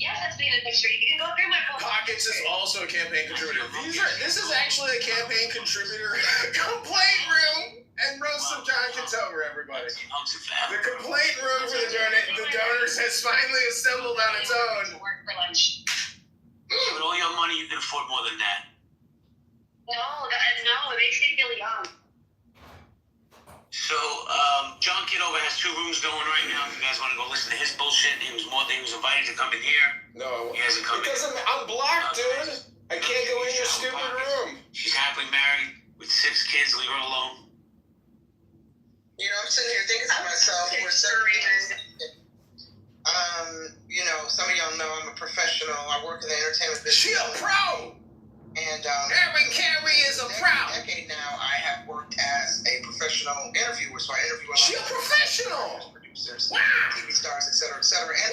Yes, that's being a picture. You can go through my phone. Pockets is also a campaign contributor. This is actually a campaign contributor complaint room and roast of John Kitover, everybody. The complaint room for the donors has finally assembled on its own. Work for lunch. Yeah, with all your money, you can afford more than that. No, it makes me feel young. So, John Kitover has 2 rooms going right now. If you guys want to go listen to his bullshit, he was invited to come in here. No, he hasn't come in. Because I'm blocked, dude. I can't go in your stupid room. She's happily married with 6 kids. Leave her alone. You know, I'm sitting here thinking to myself, we're separated. You know, some of y'all know I'm a professional. I work in the entertainment business. She a pro! And Carrie is a pro. For a decade now, I have worked as a professional interviewer, so I interview a lot She a professional! Producers, wow. TV stars, etc., etc. And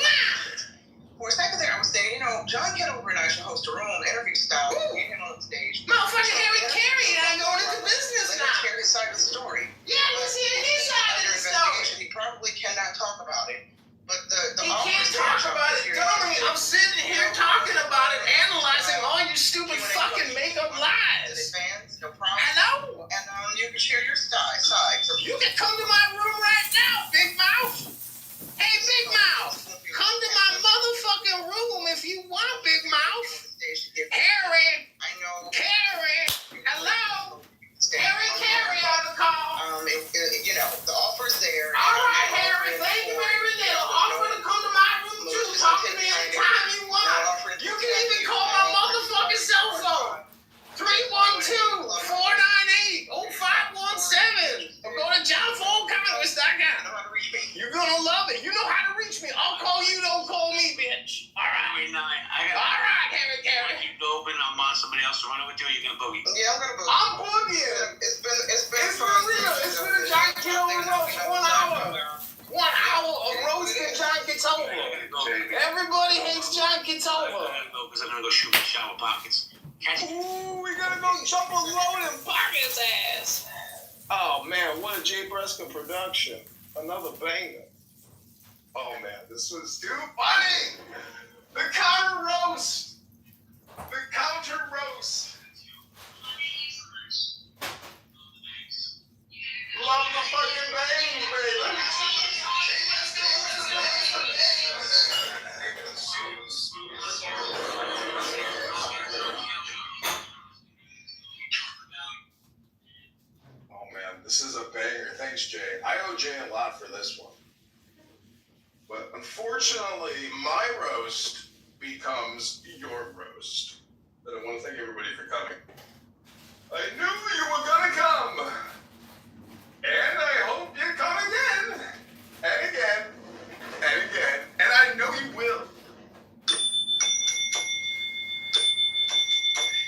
for a second there, I was thinking, you know, John Kitover and I should host a room, interview style, get him on the stage. Motherfucking Harry Carey and I'm going into business now. Let's hear his side of the story. Yeah, let's hear his side of the story. He probably cannot talk about it. But he can't talk about it, dummy. I'm sitting here talking about it, analyzing all your stupid fucking makeup lies. Fans, no problem. Hello? And you can share your side. You can come to my room right now, Big Mouth. Hey, Big Mouth. Come to my motherfucking room if you want, Big Mouth. Harry. I know. Carrie. Hello. Harry Carey on the call. You know, the offer's there. All right, Harry. Thank you very little. Offer to come to my room too. Talk to me anytime you want. You can even call my motherfucking cell phone. 312-498-0517. Or go to johnfallcongress.com. You're gonna love it. You know how to reach me. I'll call you, don't call me, bitch. All right. All right, Harry Carey. You go open, I'm on somebody else to run it with you, or you're gonna boogie? Yeah, I'm gonna boogie. I'm boogieing. It's been for real. It's been a John Kitover roast. 1 hour. 1 hour of roasting John Kitover. Everybody hates John Kitover. Because I'm gonna go shoot my shower pockets. Ooh, we gotta go jump a load in Pocket's ass. Oh man, what a Jay Breskin production. Another banger. Oh man, this was too funny. The counter roast. The counter roast. Love the fucking bangs, baby. Oh man, this is a banger. Thanks, Jay. I owe Jay a lot for this one. But unfortunately, my roast becomes your roast. And I want to thank everybody for coming. I knew you were gonna come. And I hope you come again. And again. And again. And I know you will.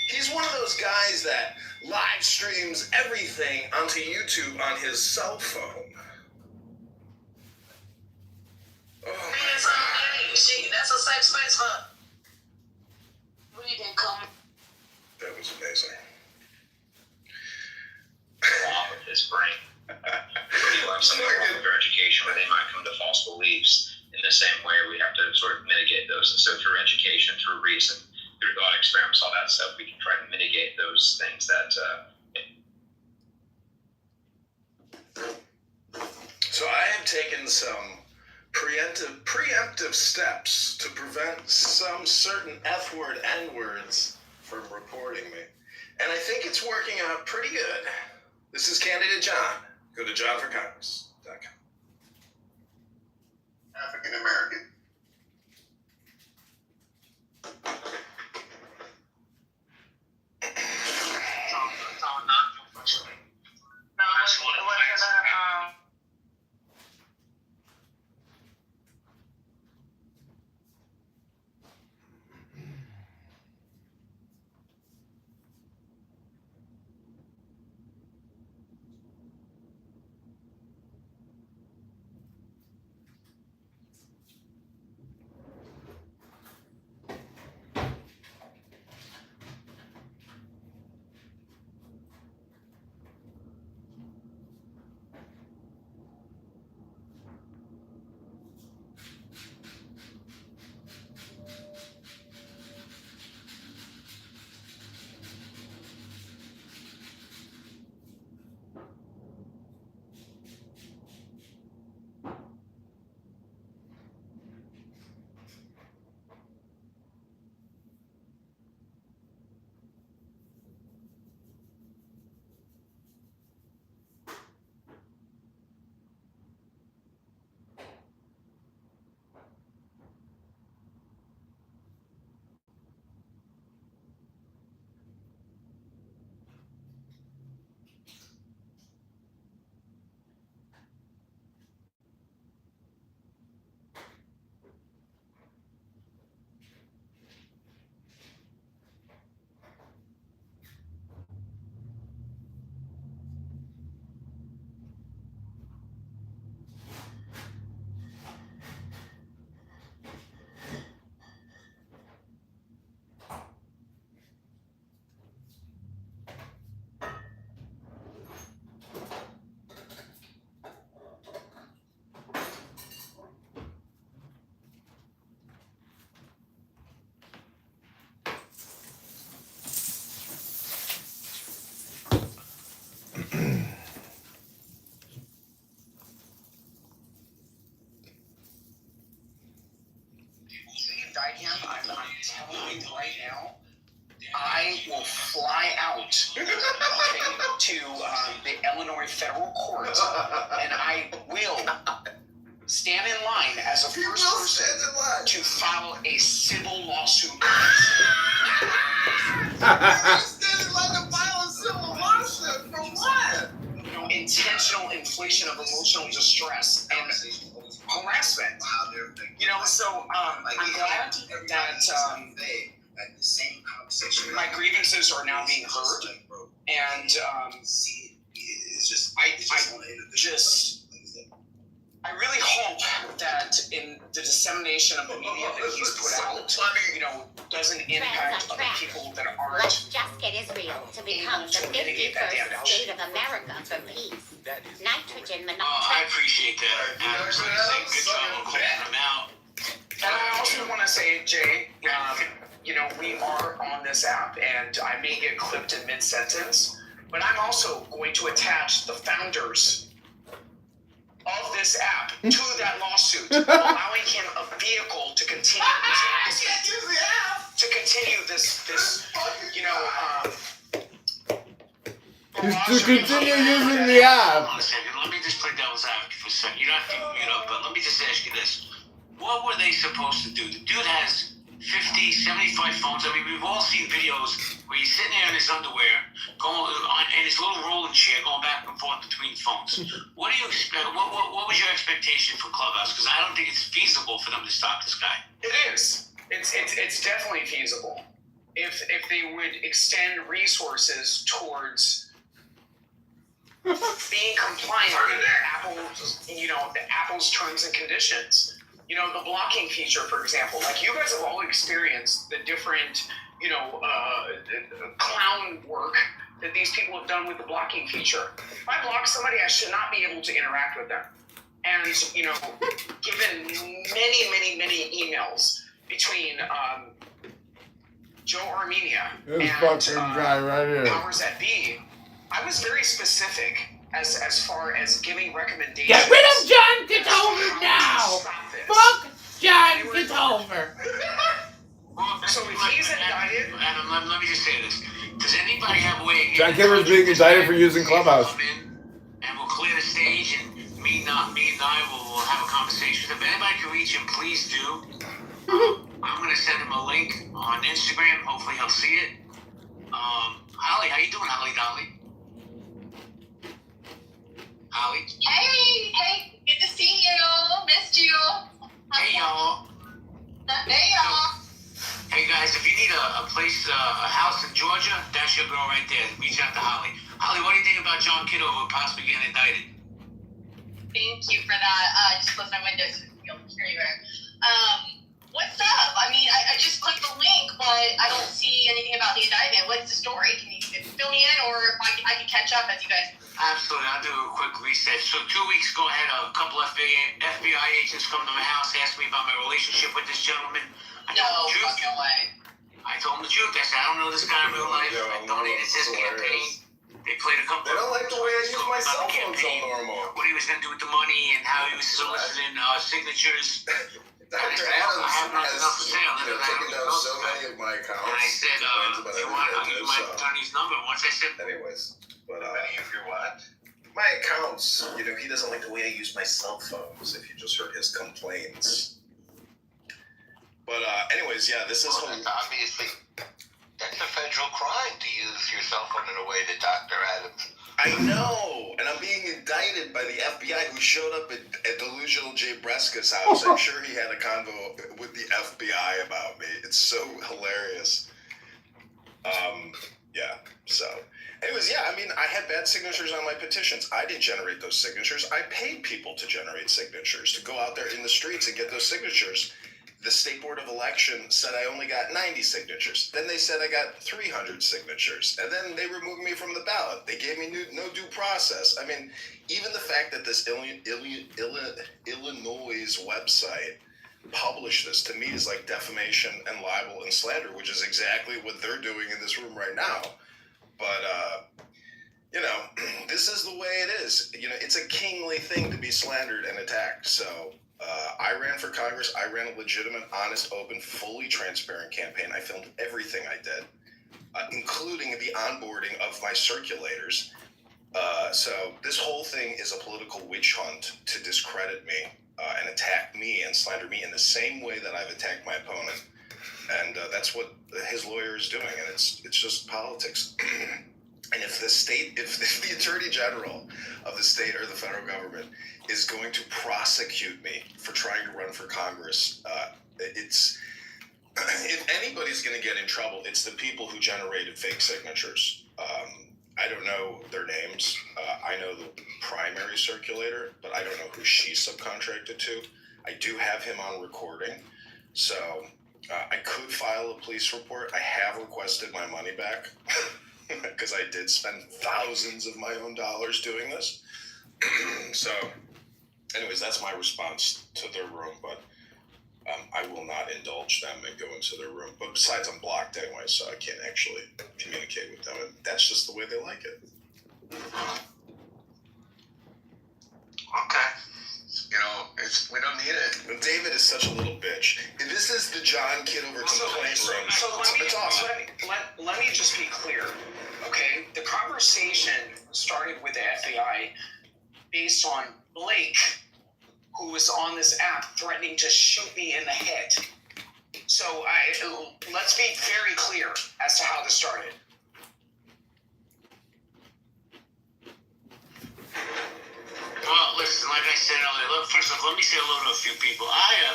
He's one of those guys that live streams everything onto YouTube on his cell phone. Oh, that's a safe space for. That was amazing. Off of his brain. You have something wrong with their education where they might come to false beliefs. In the same way, we have to sort of mitigate those. And so through education, through reason, through thought experiments, all that stuff, we can try to mitigate those things that... So I have taken some preemptive steps to prevent some certain F-word, N-words from reporting me. And I think it's working out pretty good. This is Candidate John. Go to johnforcongress.com. African American. I'm telling you right now, I will fly out to the Illinois federal court, and I will stand in line as a first person to file a civil lawsuit. Stand in line to file a civil lawsuit for what? Intentional infliction of emotional distress and harassment. So I'm glad that my grievances are now being heard, and I really hope that in the dissemination of the media that he's put out, doesn't impact other people that aren't. Let's just get Israel to become the 51st state of America for peace. Nitrogen monoxide. I appreciate that. Good job on calling him out. And I also want to say, Jay, we are on this app, and I may get clipped in mid-sentence, but I'm also going to attach the founders of this app to that lawsuit, allowing him a vehicle to continue To continue using the app. Hold on a second. Let me just play devil's advocate for a second. You don't have to mute up, but let me just ask you this. What were they supposed to do? The dude has 50, 75 phones. I mean, we've all seen videos where he's sitting there in his underwear, in his little rolling chair, going back and forth between phones. What do you expect? What was your expectation for Clubhouse? Because I don't think it's feasible for them to stop this guy. It is. It's definitely feasible if they would extend resources towards being compliant with Apple's terms and conditions. The blocking feature, for example, like you guys have all experienced the different, clown work that these people have done with the blocking feature. If I block somebody, I should not be able to interact with them. And, given many emails between Joe Armenia This and fucking guy right here. powers that be, I was very specific as far as giving recommendations. Get rid of John Kitover now! Fuck John Kitover! So if he's indicted, Adam, let me just say this. Does anybody have a way? John Kitover's being indicted for using Clubhouse. And we'll clear the stage, and me and I will have a conversation. If anybody can reach him, please do. I'm gonna send him a link on Instagram. Hopefully he'll see it. Holly, how you doing, Holly Dolly? Holly. Hey, good to see you. Missed you. Hey y'all. Hey y'all. Hey guys, if you need a place, a house in Georgia, that's your girl right there. Reach out to Holly. Holly, what do you think about John Kitover possibly getting indicted? Thank you for that. Just close my window so I can hear you better. What's up? I mean, I just clicked the link, but I don't see anything about the indictment. What's the story? Can you fill me in, or if I can catch up as you guys? Absolutely. I'll do a quick reset. So 2 weeks ago, I had a couple FBI agents come to my house, ask me about my relationship with this gentleman. I told them the truth. No way. I told them the truth. I said, I don't know this guy in real life. I donated to his campaign. They played a couple. They don't like the way I use my cell phone so normal. What he was going to do with the money and how he was soliciting signatures. Dr. Adams has taken down so many of my accounts. And I said, if you want, I'll give you my attorney's number. Once I said, anyways, but Many of your what? my accounts, he doesn't like the way I use my cell phones. If you just heard his complaints. But anyways, yeah, this is That's obviously that's a federal crime to use your cell phone in a way that Dr. Adams. I know, and I'm being indicted by the FBI, who showed up at delusional Jay Breska's house. I'm sure he had a convo with the FBI about me. It's so hilarious. Yeah, so. Anyways, yeah, I mean, I had bad signatures on my petitions. I didn't generate those signatures. I paid people to generate signatures, to go out there in the streets and get those signatures. The State Board of Election said I only got 90 signatures. Then they said I got 300 signatures. And then they removed me from the ballot. They gave me no due process. I mean, even the fact that this Illinois website published this, to me, is like defamation and libel and slander, which is exactly what they're doing in this room right now. But, this is the way it is. It's a kingly thing to be slandered and attacked. So I ran for Congress. I ran a legitimate, honest, open, fully transparent campaign. I filmed everything I did, including the onboarding of my circulators. So this whole thing is a political witch hunt to discredit me and attack me and slander me in the same way that I've attacked my opponent. And that's what his lawyer is doing, and it's just politics. And if the Attorney General of the state or the federal government is going to prosecute me for trying to run for Congress, if anybody's going to get in trouble, it's the people who generated fake signatures. I don't know their names. I know the primary circulator, but I don't know who she's subcontracted to. I do have him on recording, so I could file a police report. I have requested my money back. Because I did spend thousands of my own dollars doing this. So, anyways, that's my response to their room, but I will not indulge them and go into their room. But besides, I'm blocked anyway, so I can't actually communicate with them. And that's just the way they like it. Okay. We don't need it. But David is such a little bitch. This is the John Kitover complaint room. So It's awesome. let me just be clear, okay? The conversation started with the FBI based on Blake, who was on this app threatening to shoot me in the head. So let's be very clear as to how this started. well, listen, like I said earlier, first off, let me say hello to a few people.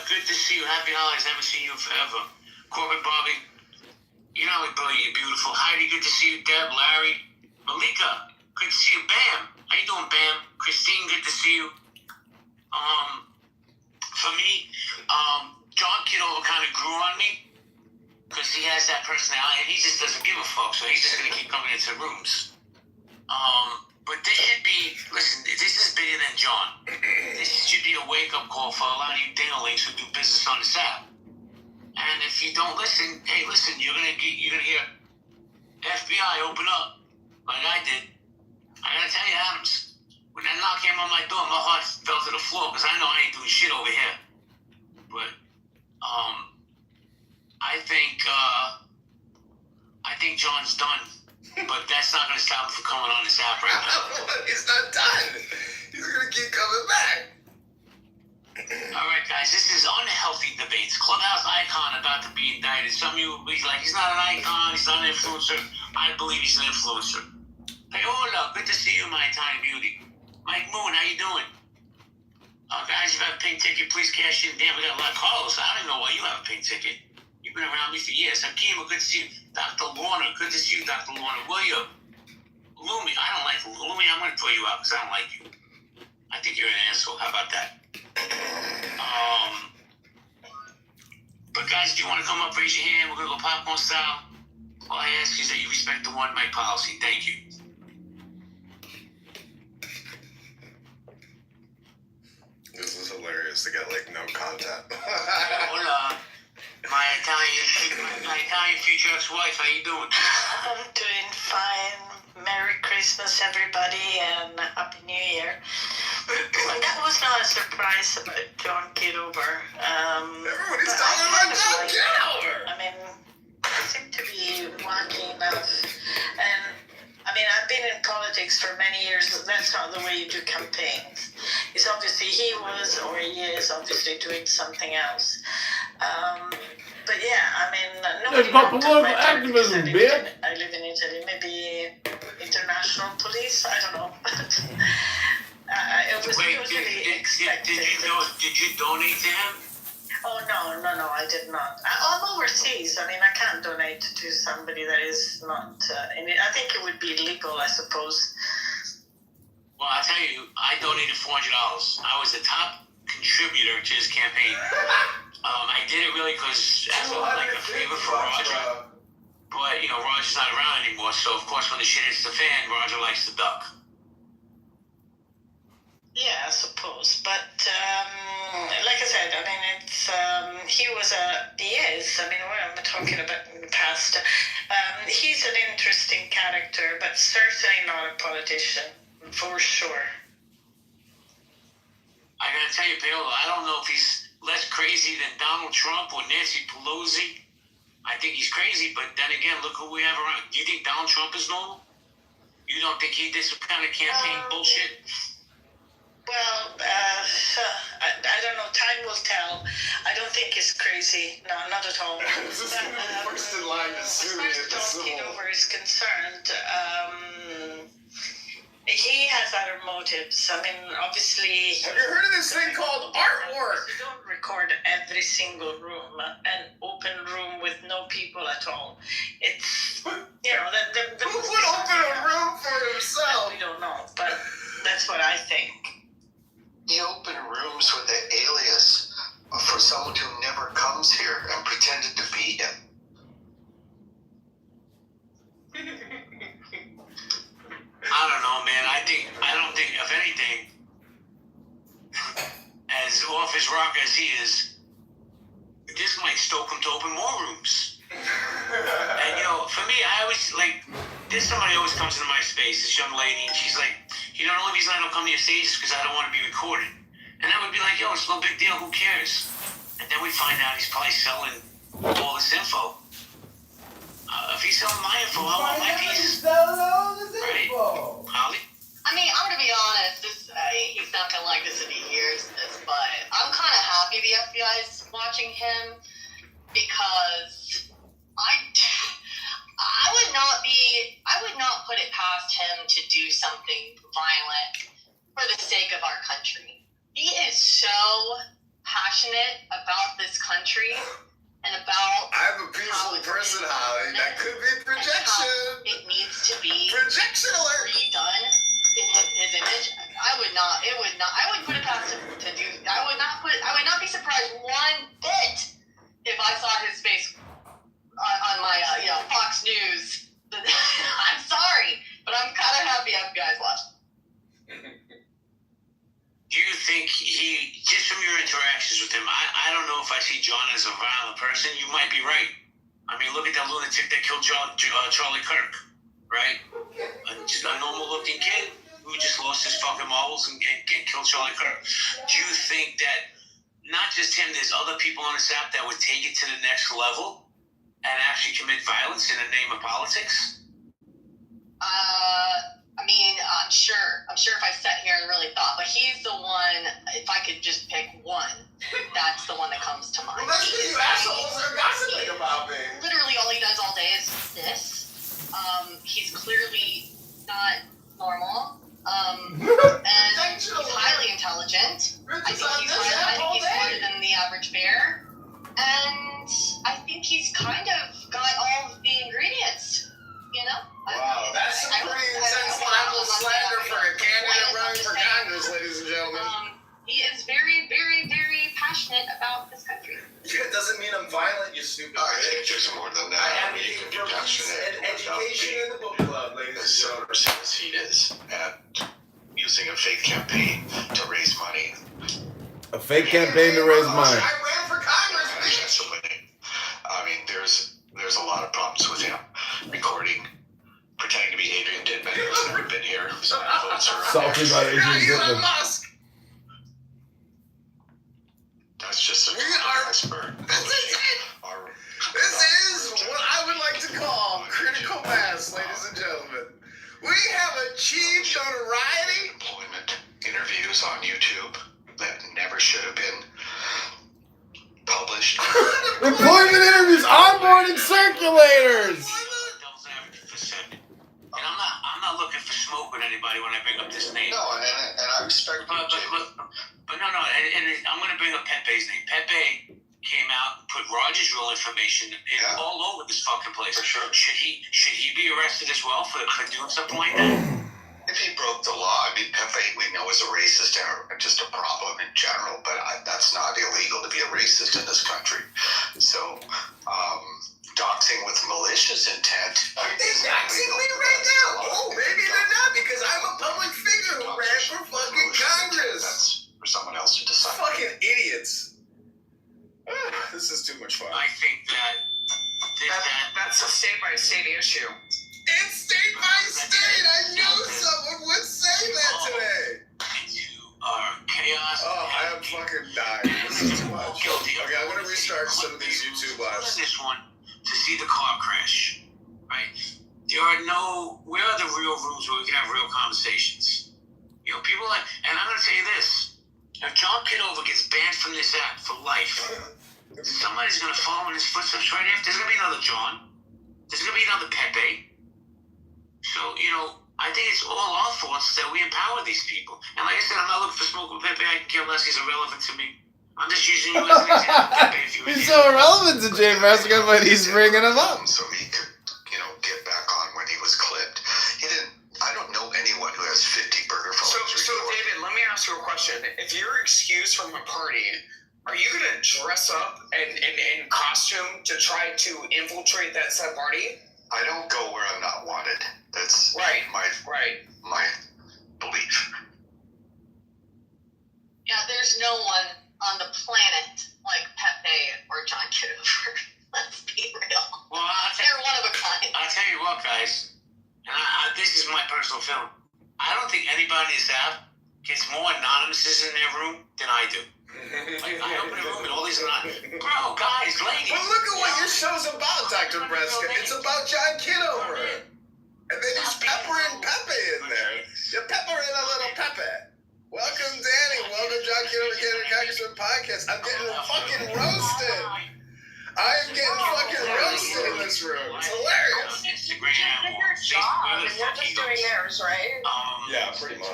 Good to see you. Happy holidays. Haven't seen you forever. Corbin, Bobby, you're beautiful. Heidi, good to see you. Deb, Larry, Malika, good to see you. Bam, how you doing, Bam? Christine, good to see you. For me, John Kitover kind of grew on me because he has that personality, and he just doesn't give a fuck, so he's just going to keep coming into rooms. But this should be, listen, this is bigger than John. This should be a wake-up call for a lot of you dinglings who do business on this app. And if you don't listen, hey, listen, you're gonna hear FBI open up, like I did. I gotta tell you, Adams, when that knock came on my door, my heart fell to the floor, because I know I ain't doing shit over here. But, I think John's done. But that's not going to stop him from coming on this app right now. He's not done. He's going to keep coming back. All right, guys, this is Unhealthy Debates. Clubhouse icon about to be indicted. Some of you will be like, he's not an icon, he's not an influencer. I believe he's an influencer. Hey, hola, good to see you, my tiny beauty. Mike Moon, how you doing? Guys, if you have a pink ticket, please cash in. Damn, we got a lot of callers. I don't even know why you have a pink ticket. You've been around me for years. Hakima, good to see you. Dr. Lorna, good to see you, Dr. Lorna. William, Lumi, I don't like Lumi. I'm going to throw you out because I don't like you. I think you're an asshole. How about that? But guys, if you want to come up, raise your hand. We're going to go popcorn style. All I ask is that you respect the one mic policy. Thank you. This is hilarious to get, like, no content. Hola. My Italian future ex-wife, how you doing? I'm doing fine. Merry Christmas, everybody, and Happy New Year. That was not a surprise about John Kitover. Everybody's talking about John Kitover! I mean, it seemed to be wacky enough. And, I mean, I've been in politics for many years. That's not the way you do campaigns. It's obviously he is obviously doing something else. But yeah, I mean, nobody It's about political activism, bitch. I live in Italy. Maybe international police. I don't know. It was really expected. Did you donate to him? Oh no, I did not. I'm overseas. I mean, I can't donate to somebody that is not in it. I think it would be illegal, I suppose. Well, I'll tell you, I donated $400. I was the top contributor to his campaign. I did it really because as like a favor for Roger. But, you know, Roger's not around anymore, so of course when the shit hits the fan, Roger likes to duck. Yeah, I suppose. But, like I said, I mean, it's, he is, I mean, what am I talking about in the past? He's an interesting character, but certainly not a politician, for sure. I gotta tell you, Paola, I don't know if he's less crazy than Donald Trump or Nancy Pelosi. I think he's crazy, but then again, look who we have around. Do you think Donald Trump is normal? You don't think he did some kind of campaign bullshit? Well, I don't know. Time will tell. I don't think he's crazy. No, not at all. First in line to sue me at the civil. Kitover is concerned. He has other motives. I mean, obviously... Have you heard of this thing called artwork? You don't record every single room, an open room with no people at all. It's, you know... Who would open a room for himself? We don't know, but that's what I think. He opened rooms with the alias for someone who never comes here and pretended to be him. I don't know, man. I don't think, if anything, as off his rock as he is, this might stoke him to open more rooms. And, you know, for me, I always, like, there's somebody always comes into my space, this young lady, and she's like, you know, the only reason I don't come to your stage is because I don't want to be recorded. And I would be like, yo, it's no big deal, who cares? And then we find out he's probably selling all this info. If he's selling my info, I want my piece. Right? Holly? I mean, I'm gonna be honest. He's not gonna like this if he hears this, but I'm kind of happy the FBI is watching him because I would not put it past him to do something violent for the sake of our country. He is so passionate about this country and about. I'm a peaceful person, Holly. That could be projection. It needs to be projection alert. Redone in his image. I wouldn't put it past him to do. I would not be surprised one bit if I saw his face a violent person, you might be right. I mean, look at that lunatic that killed Charlie Kirk, right? Just a normal-looking kid who just lost his fucking marbles and killed Charlie Kirk. Do you think that not just him, there's other people on this app that would take it to the next level and actually commit violence in the name of politics? I mean, I'm sure if I sat here and really thought, but he's the one, if I could just pick one, that's the one that comes to mind. Well, that's what you assholes are gossiping about me. Literally all he does all day is this. He's clearly not normal. And he's highly intelligent. I think he's smarter than the average bear. And I think he's kind of got all of the ingredients, you know? Wow, that's some pretty intense libel slander for a candidate running for Congress, ladies and gentlemen. He is very, very, very passionate about this country. Yeah, it doesn't mean I'm violent, you stupid I think there's more than that. I advocate for peace and education in the book club, ladies and gentlemen. As he is at using a fake campaign to raise money. A fake campaign to raise money. I ran for Congress, bitch. I mean, there's a lot of problems with him recording, pretending to be Adrian Dittman, who's never been here. So many votes are Salty about Adrian Dittman. That's just an iceberg. This is what I would like to call critical mass, ladies and gentlemen. We have achieved notoriety. Employment interviews on YouTube that never should have been published. Employment interviews, onboarding circulators. And I'm not looking for smoke with anybody when I bring up this name. No, and I respect you, But no, and I'm going to bring up Pepe's name. Pepe came out and put Roger's real information all over this fucking place. For sure. Should he be arrested as well for doing something like that? If he broke the law, I mean, Pepe we know is a racist and just a problem in general, but that's not illegal to be a racist in this country. So, doxing with malicious intent. Are they doxing me right now? Oh, maybe they're not, because I'm a public figure who ran for fucking Congress. That's for someone else to decide. Fucking idiots. This is too much fun. I think that's a state-by-state issue. It's state by state. I knew someone would say that today. Chaos. Oh, I am fucking dying. This is too much. Okay, I'm gonna restart some of these YouTube lives. This one to see the car crash, right? Where are the real rooms where we can have real conversations? You know, people like, and I'm gonna tell you this: if John Kitover gets banned from this app for life, somebody's gonna follow in his footsteps right after. There's gonna be another John. There's gonna be another Pepe. So, you know, I think it's all our thoughts that we empower these people. And like I said, I'm not looking for smoke with Pepe. I can care less. He's irrelevant to me. I'm just using you as an example, Pepe. He's so irrelevant to Jay Vasica, but he's bringing him up. So he could, get back on when he was clipped. I don't know anyone who has 50 burger phones. So David, let me ask you a question. If you're excused from a party, are you going to dress up in costume to try to infiltrate that said party? I don't go where I'm not wanted. That's my belief. Yeah, there's no one on the planet like Pepe or John Kitover. Let's be real. Well, they're one of a kind. I'll tell you what, guys, and this is my personal feeling. I don't think anybody in this app gets more anonymouses in their room than I do. Like, I open a room and all these bro, guys, ladies. But look at what your show's about, Dr. Breska. It's about John Kitover. And then he's peppering Pepe in there. You're peppering a little Pepe. Welcome, Danny. Welcome, John Kitover, Candidate Congressman Podcast. I'm getting fucking roasted. I am getting fucking roasted in this room. It's hilarious. Your job, and you're just doing theirs, right? Yeah, pretty much.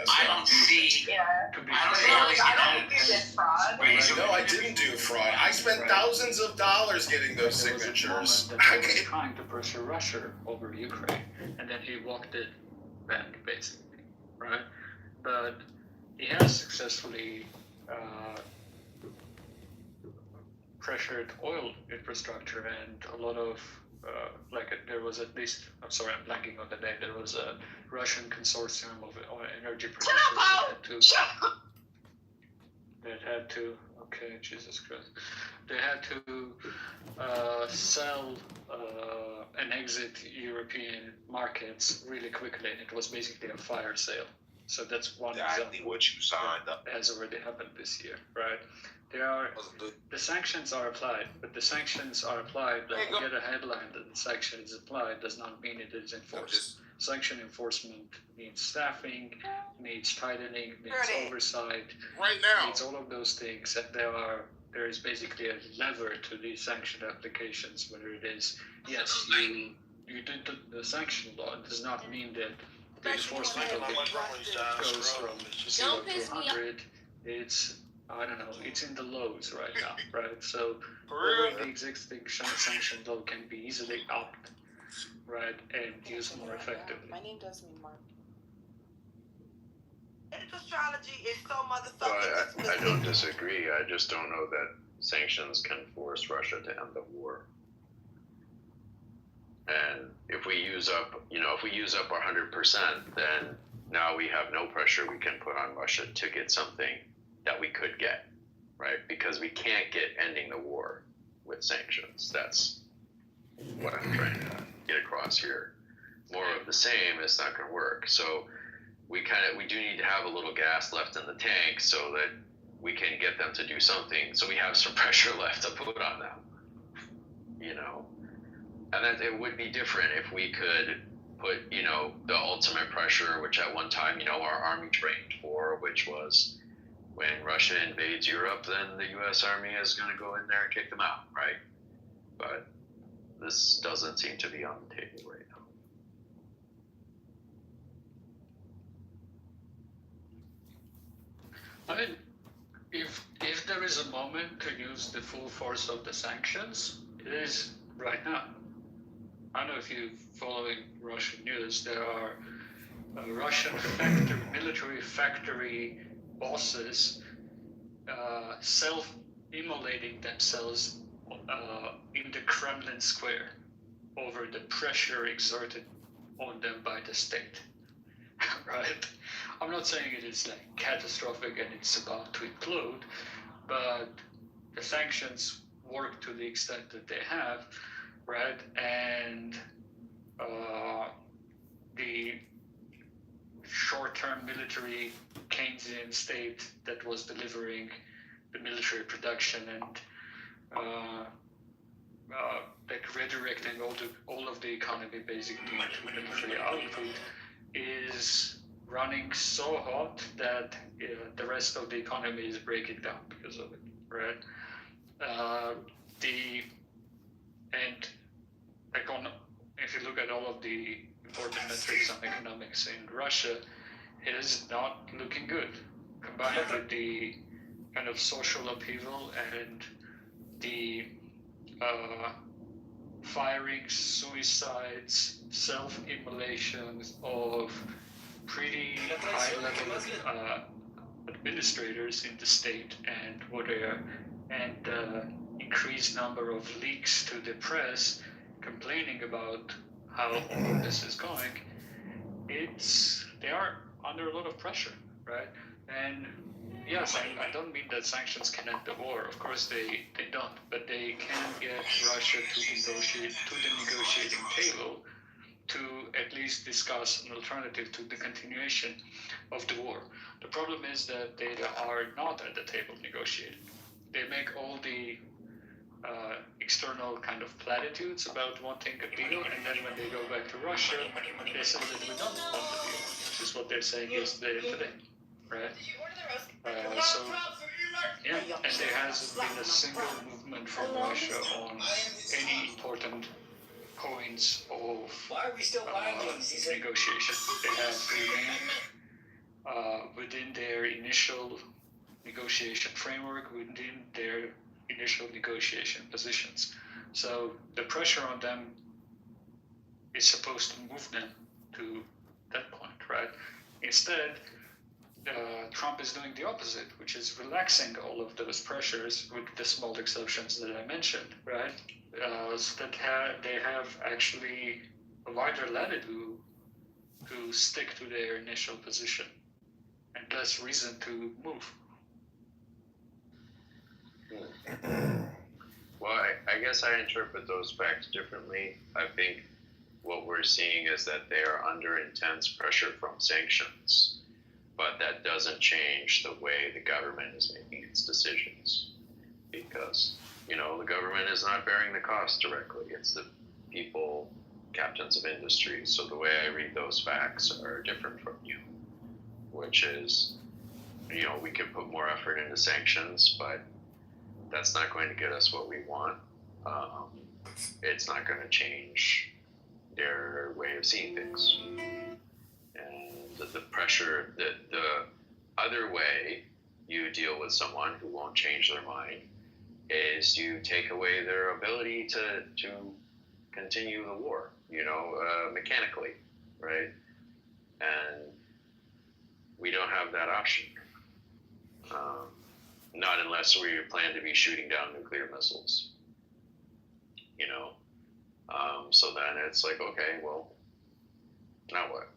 I don't see. I don't do this fraud. No, I didn't do fraud. I spent thousands of dollars getting those signatures. He was trying to push Russia over Ukraine, and then he walked it back, basically, right? But he has successfully pressured oil infrastructure and a lot of there was at least, I'm sorry, I'm blanking on the name, there was a Russian consortium of energy producers that had to Okay, Jesus Christ. They had to sell and exit European markets really quickly, and it was basically a fire sale. So that's one example what you signed up. has already happened this year, right? The sanctions are applied, but the sanctions are applied, like you get a headline that the sanction is applied does not mean it is enforced. Sanction enforcement means staffing, needs tightening, needs oversight, needs all of those things, and there is basically a lever to the sanction applications, whether it is, yes, you did the sanction law, it does not mean that the enforcement of it goes from 0 to 100. It's, I don't know, it's in the lows right now, right? So the existing sanction law can be easily upped, right, and used more effectively. My name does mean Mark. Astrology is so motherfucking. I don't disagree. I just don't know that sanctions can force Russia to end the war. And if we use up our 100%, then now we have no pressure we can put on Russia to get something that we could get, right? Because we can't get ending the war with sanctions. That's what I'm trying to get across here. More of the same is not going to work. So we do need to have a little gas left in the tank so that we can get them to do something. So we have some pressure left to put on them, And that it would be different if we could put, the ultimate pressure, which at one time, our army trained for, which was when Russia invades Europe, then the U.S. Army is going to go in there and kick them out, right? But this doesn't seem to be on the table right now. I mean, if there is a moment to use the full force of the sanctions, it is right now. I don't know if you're following Russian news. There are Russian military factory bosses self-immolating themselves in the Kremlin Square over the pressure exerted on them by the state. Right? I'm not saying it is like catastrophic and it's about to implode, but the sanctions work to the extent that they have, right? And the short-term military Keynesian state that was delivering the military production and like redirecting all of the economy basically into military output is running so hot that the rest of the economy is breaking down because of it, right? If you look at all of the important metrics on economics in Russia, it is not looking good. Combined with the kind of social upheaval and the firings, suicides, self-immolations of pretty high-level administrators in the state, and increased number of leaks to the press complaining about how all of this is going, they are under a lot of pressure, right? And yes, I don't mean that sanctions can end the war. Of course they don't, but they can get Russia to negotiate to the negotiating table to at least discuss an alternative to the continuation of the war. The problem is that they are not at the table negotiating. They make all the external kind of platitudes about wanting a deal, and then when they go back to Russia, they say that we don't want the deal, which is what they're saying yesterday and today, right? And there hasn't been a single movement from Russia on any important points of negotiation. They have remained within their initial negotiation framework, within their initial negotiation positions. So the pressure on them is supposed to move them to that point, right? Instead, Trump is doing the opposite, which is relaxing all of those pressures with the small exceptions that I mentioned, right? So that they have actually a wider latitude to stick to their initial position and less reason to move. Well, I guess I interpret those facts differently. I think what we're seeing is that they are under intense pressure from sanctions, but that doesn't change the way the government is making its decisions, because, you know, the government is not bearing the cost directly. It's the people, captains of industry. So the way I read those facts are different from you, which is, you know, we could put more effort into sanctions, but that's not going to get us what we want. It's not going to change their way of seeing things. And the pressure, the other way you deal with someone who won't change their mind is you take away their ability to continue the war, you know, mechanically, right? And we don't have that option. Not unless we plan to be shooting down nuclear missiles, you know. So then it's like, okay, well, now what?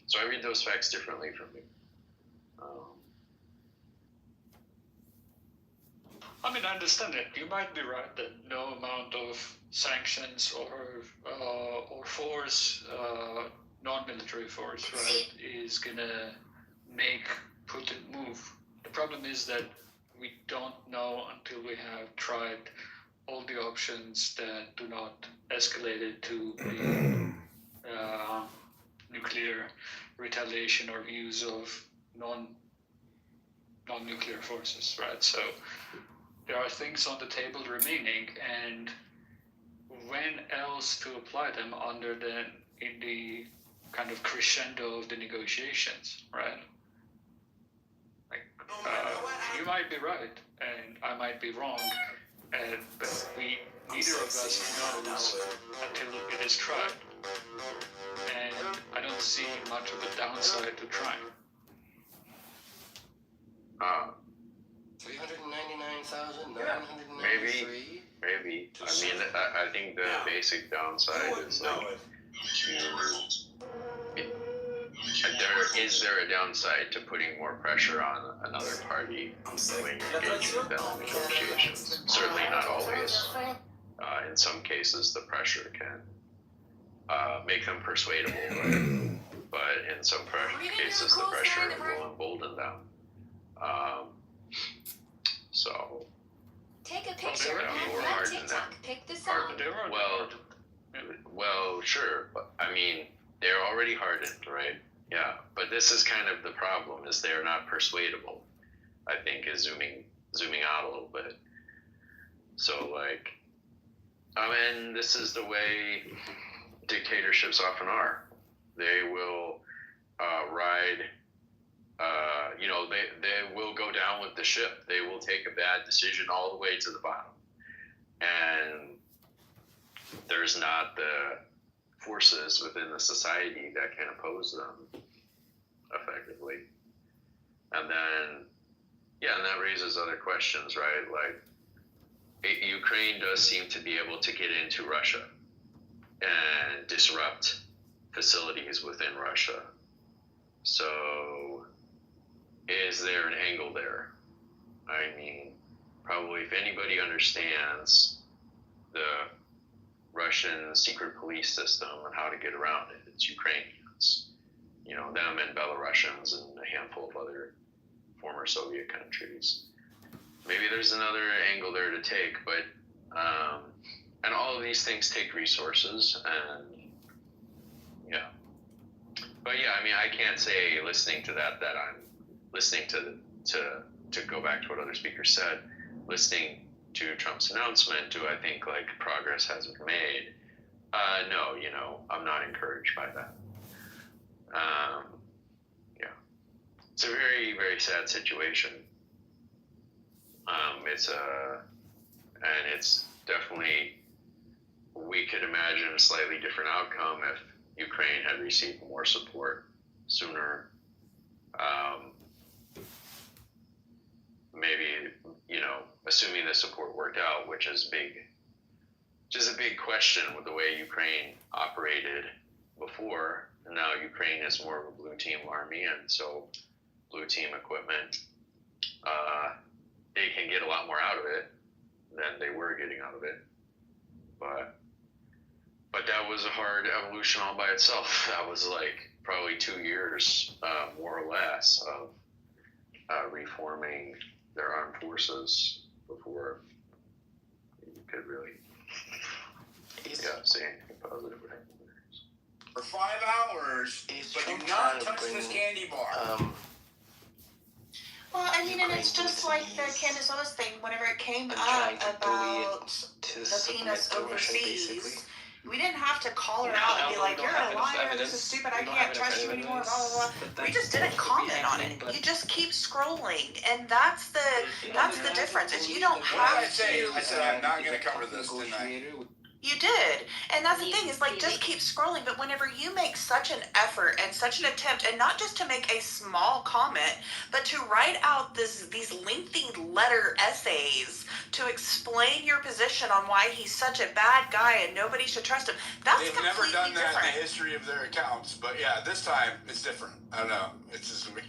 So I read those facts differently from you. I mean, I understand it. You might be right that no amount of sanctions or force, non-military force, right, is gonna make Putin move. The problem is that we don't know until we have tried all the options that do not escalate it to the nuclear retaliation or use of non-nuclear forces, right? So there are things on the table remaining, and when else to apply them other than in the kind of crescendo of the negotiations, right? Like, you might be right, and I might be wrong, but neither of us knows until it is tried. And I don't see much of a downside to trying. 399,993. Maybe. I mean, I think the basic downside is like, is there a downside to putting more pressure on another party when you're engaging with them in negotiations? Certainly not always. In some cases, the pressure can make them persuadable, right? But in some cases, the pressure will embolden them. So. Take a picture and have that TikTok. Pick the song. Well, sure, but I mean, they're already hardened, right? Yeah, but this is kind of the problem, is they're not persuadable. I think is zooming out a little bit. So like, I mean, this is the way dictatorships often are. They will ride. You know, they will go down with the ship. They will take a bad decision all the way to the bottom. And there's not the forces within the society that can oppose them effectively. And then, yeah, and that raises other questions, right? Like, Ukraine does seem to be able to get into Russia and disrupt facilities within Russia. So, is there an angle there? I mean, probably if anybody understands the Russian secret police system and how to get around it, it's Ukrainians. You know, them and Belarusians and a handful of other former Soviet countries. Maybe there's another angle there to take, but and all of these things take resources, and yeah. But yeah, I mean, I can't say listening to that I'm listening to go back to what other speakers said, listening to Trump's announcement, do I think like progress has been made? No, you know, I'm not encouraged by that. Yeah, it's a very, very sad situation. It's definitely, we could imagine a slightly different outcome if Ukraine had received more support sooner. Maybe, you know, assuming the support worked out, which is a big question with the way Ukraine operated before. And now Ukraine is more of a blue team army, and so blue team equipment, they can get a lot more out of it. than they were getting out of it. But that was a hard evolution all by itself. That was like probably 2 years, more or less, of reforming their armed forces before you could really say anything positive would happen. For 5 hours, but do not touch this candy bar. Well, I mean, and it's just like the Candace Owens thing. Whenever it came up about the penis overseas, we didn't have to call her out and be like, "You're a liar. This is stupid. I can't trust you anymore." Blah blah blah. We just didn't comment on it. You just keep scrolling, and that's the difference. Is you don't have to. I said I'm not going to cover this tonight. You did. And that's the thing, is like, just keep scrolling. But whenever you make such an effort and such an attempt, and not just to make a small comment, but to write out these lengthy letter essays to explain your position on why he's such a bad guy and nobody should trust him, that's They've completely never done that different. in the history of their accounts. But yeah, this time it's different. I don't know. It's just weird.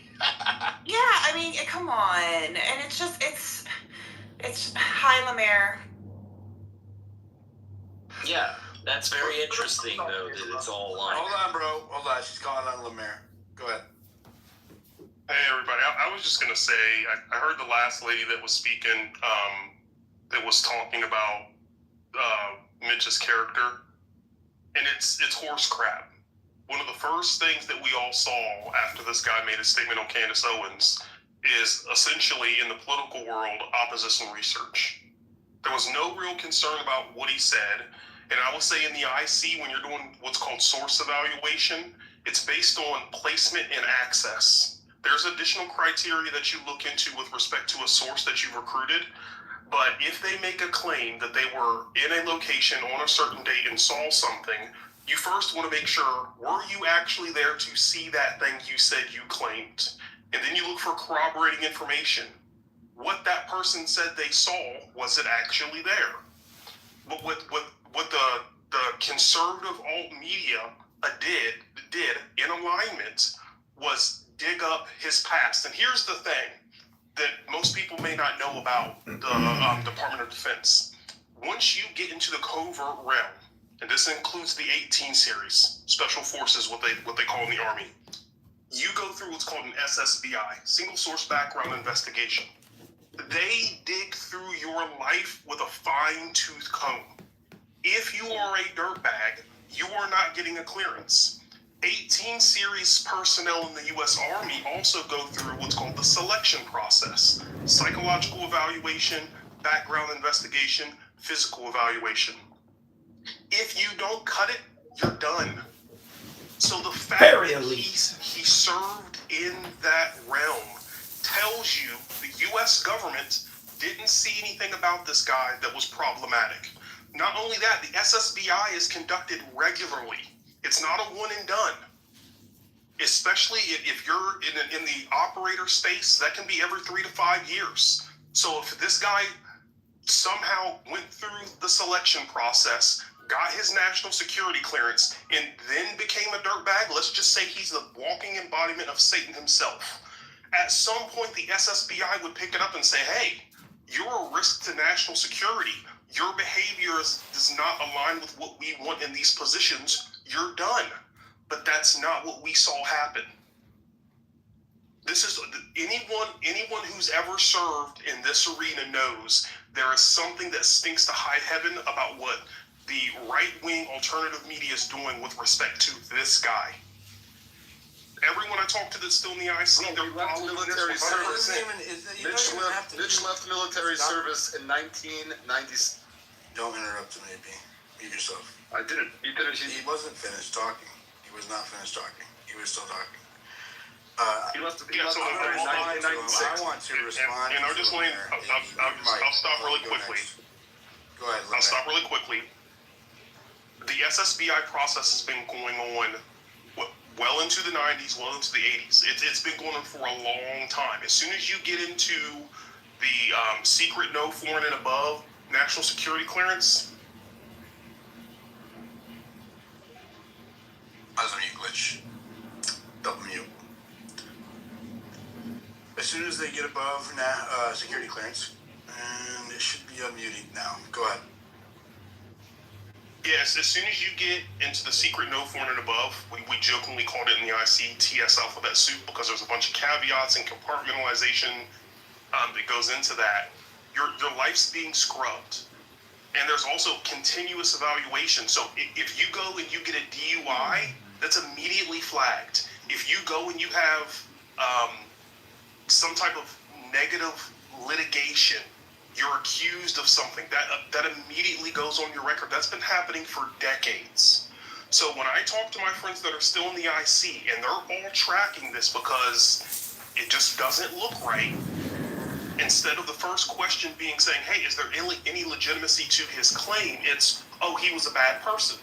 Yeah, I mean, come on. And it's just, it's hi, Lemaire. Yeah, that's very interesting, though, that it's all aligned. Hold on, bro. Hold on. She's calling on Lemaire. Go ahead. Hey, everybody. I was just going to say, I heard the last lady that was speaking that was talking about Mitch's character, and it's horse crap. One of the first things that we all saw after this guy made a statement on Candace Owens is essentially, in the political world, opposition research. There was no real concern about what he said. And I will say in the IC, when you're doing what's called source evaluation, it's based on placement and access. There's additional criteria that you look into with respect to a source that you've recruited. But if they make a claim that they were in a location on a certain date and saw something, you first want to make sure, were you actually there to see that thing you said you claimed? And then you look for corroborating information. What that person said they saw, was it actually there? But what the conservative alt media did in alignment was dig up his past. And here's the thing that most people may not know about the Department of Defense. Once you get into the covert realm, and this includes the 18 series, Special Forces, what they call in the Army, you go through what's called an SSBI, Single Source Background Investigation. They dig through your life with a fine-tooth comb. If you are a dirtbag, you are not getting a clearance. 18 series personnel in the U.S. Army also go through what's called the selection process. Psychological evaluation, background investigation, physical evaluation. If you don't cut it, you're done. So the fact that he served in that realm tells you the U.S. government didn't see anything about this guy that was problematic. Not only that, the SSBI is conducted regularly. It's not a one and done. Especially if you're in the operator space, that can be every 3 to 5 years. So if this guy somehow went through the selection process, got his national security clearance, and then became a dirtbag, let's just say he's the walking embodiment of Satan himself. At some point, the SSBI would pick it up and say, hey, you're a risk to national security. Your behavior does not align with what we want in these positions. You're done. But that's not what we saw happen. This is anyone who's ever served in this arena knows there is something that stinks to high heaven about what the right-wing alternative media is doing with respect to this guy. Everyone I talk to that's still in the IC, they're left military service. Mitch left military service in 1990. Don't interrupt him, AP. Mute yourself. I didn't. He wasn't finished talking. He was not finished talking. He was still talking. He left the military in 1996. I want to respond. And I'll stop really quickly. Go ahead. I'll stop really quickly. The SSBI process has been going on well into the 90s, well into the 80s. It's been going on for a long time. As soon as you get into the secret no foreign and above national security clearance. I was on mute glitch. Double mute. As soon as they get above security clearance, and It should be unmuting now. Go ahead. Yes, as soon as you get into the secret no foreign and above, we jokingly called it in the IC TS alphabet soup because there's a bunch of caveats and compartmentalization that goes into that. Your life's being scrubbed. And there's also continuous evaluation. So if you go and you get a DUI, that's immediately flagged. If you go and you have some type of negative litigation, you're accused of something, that immediately goes on your record. That's been happening for decades. So when I talk to my friends that are still in the IC, and they're all tracking this because it just doesn't look right, instead of the first question being saying, hey, is there any legitimacy to his claim, it's, oh, he was a bad person.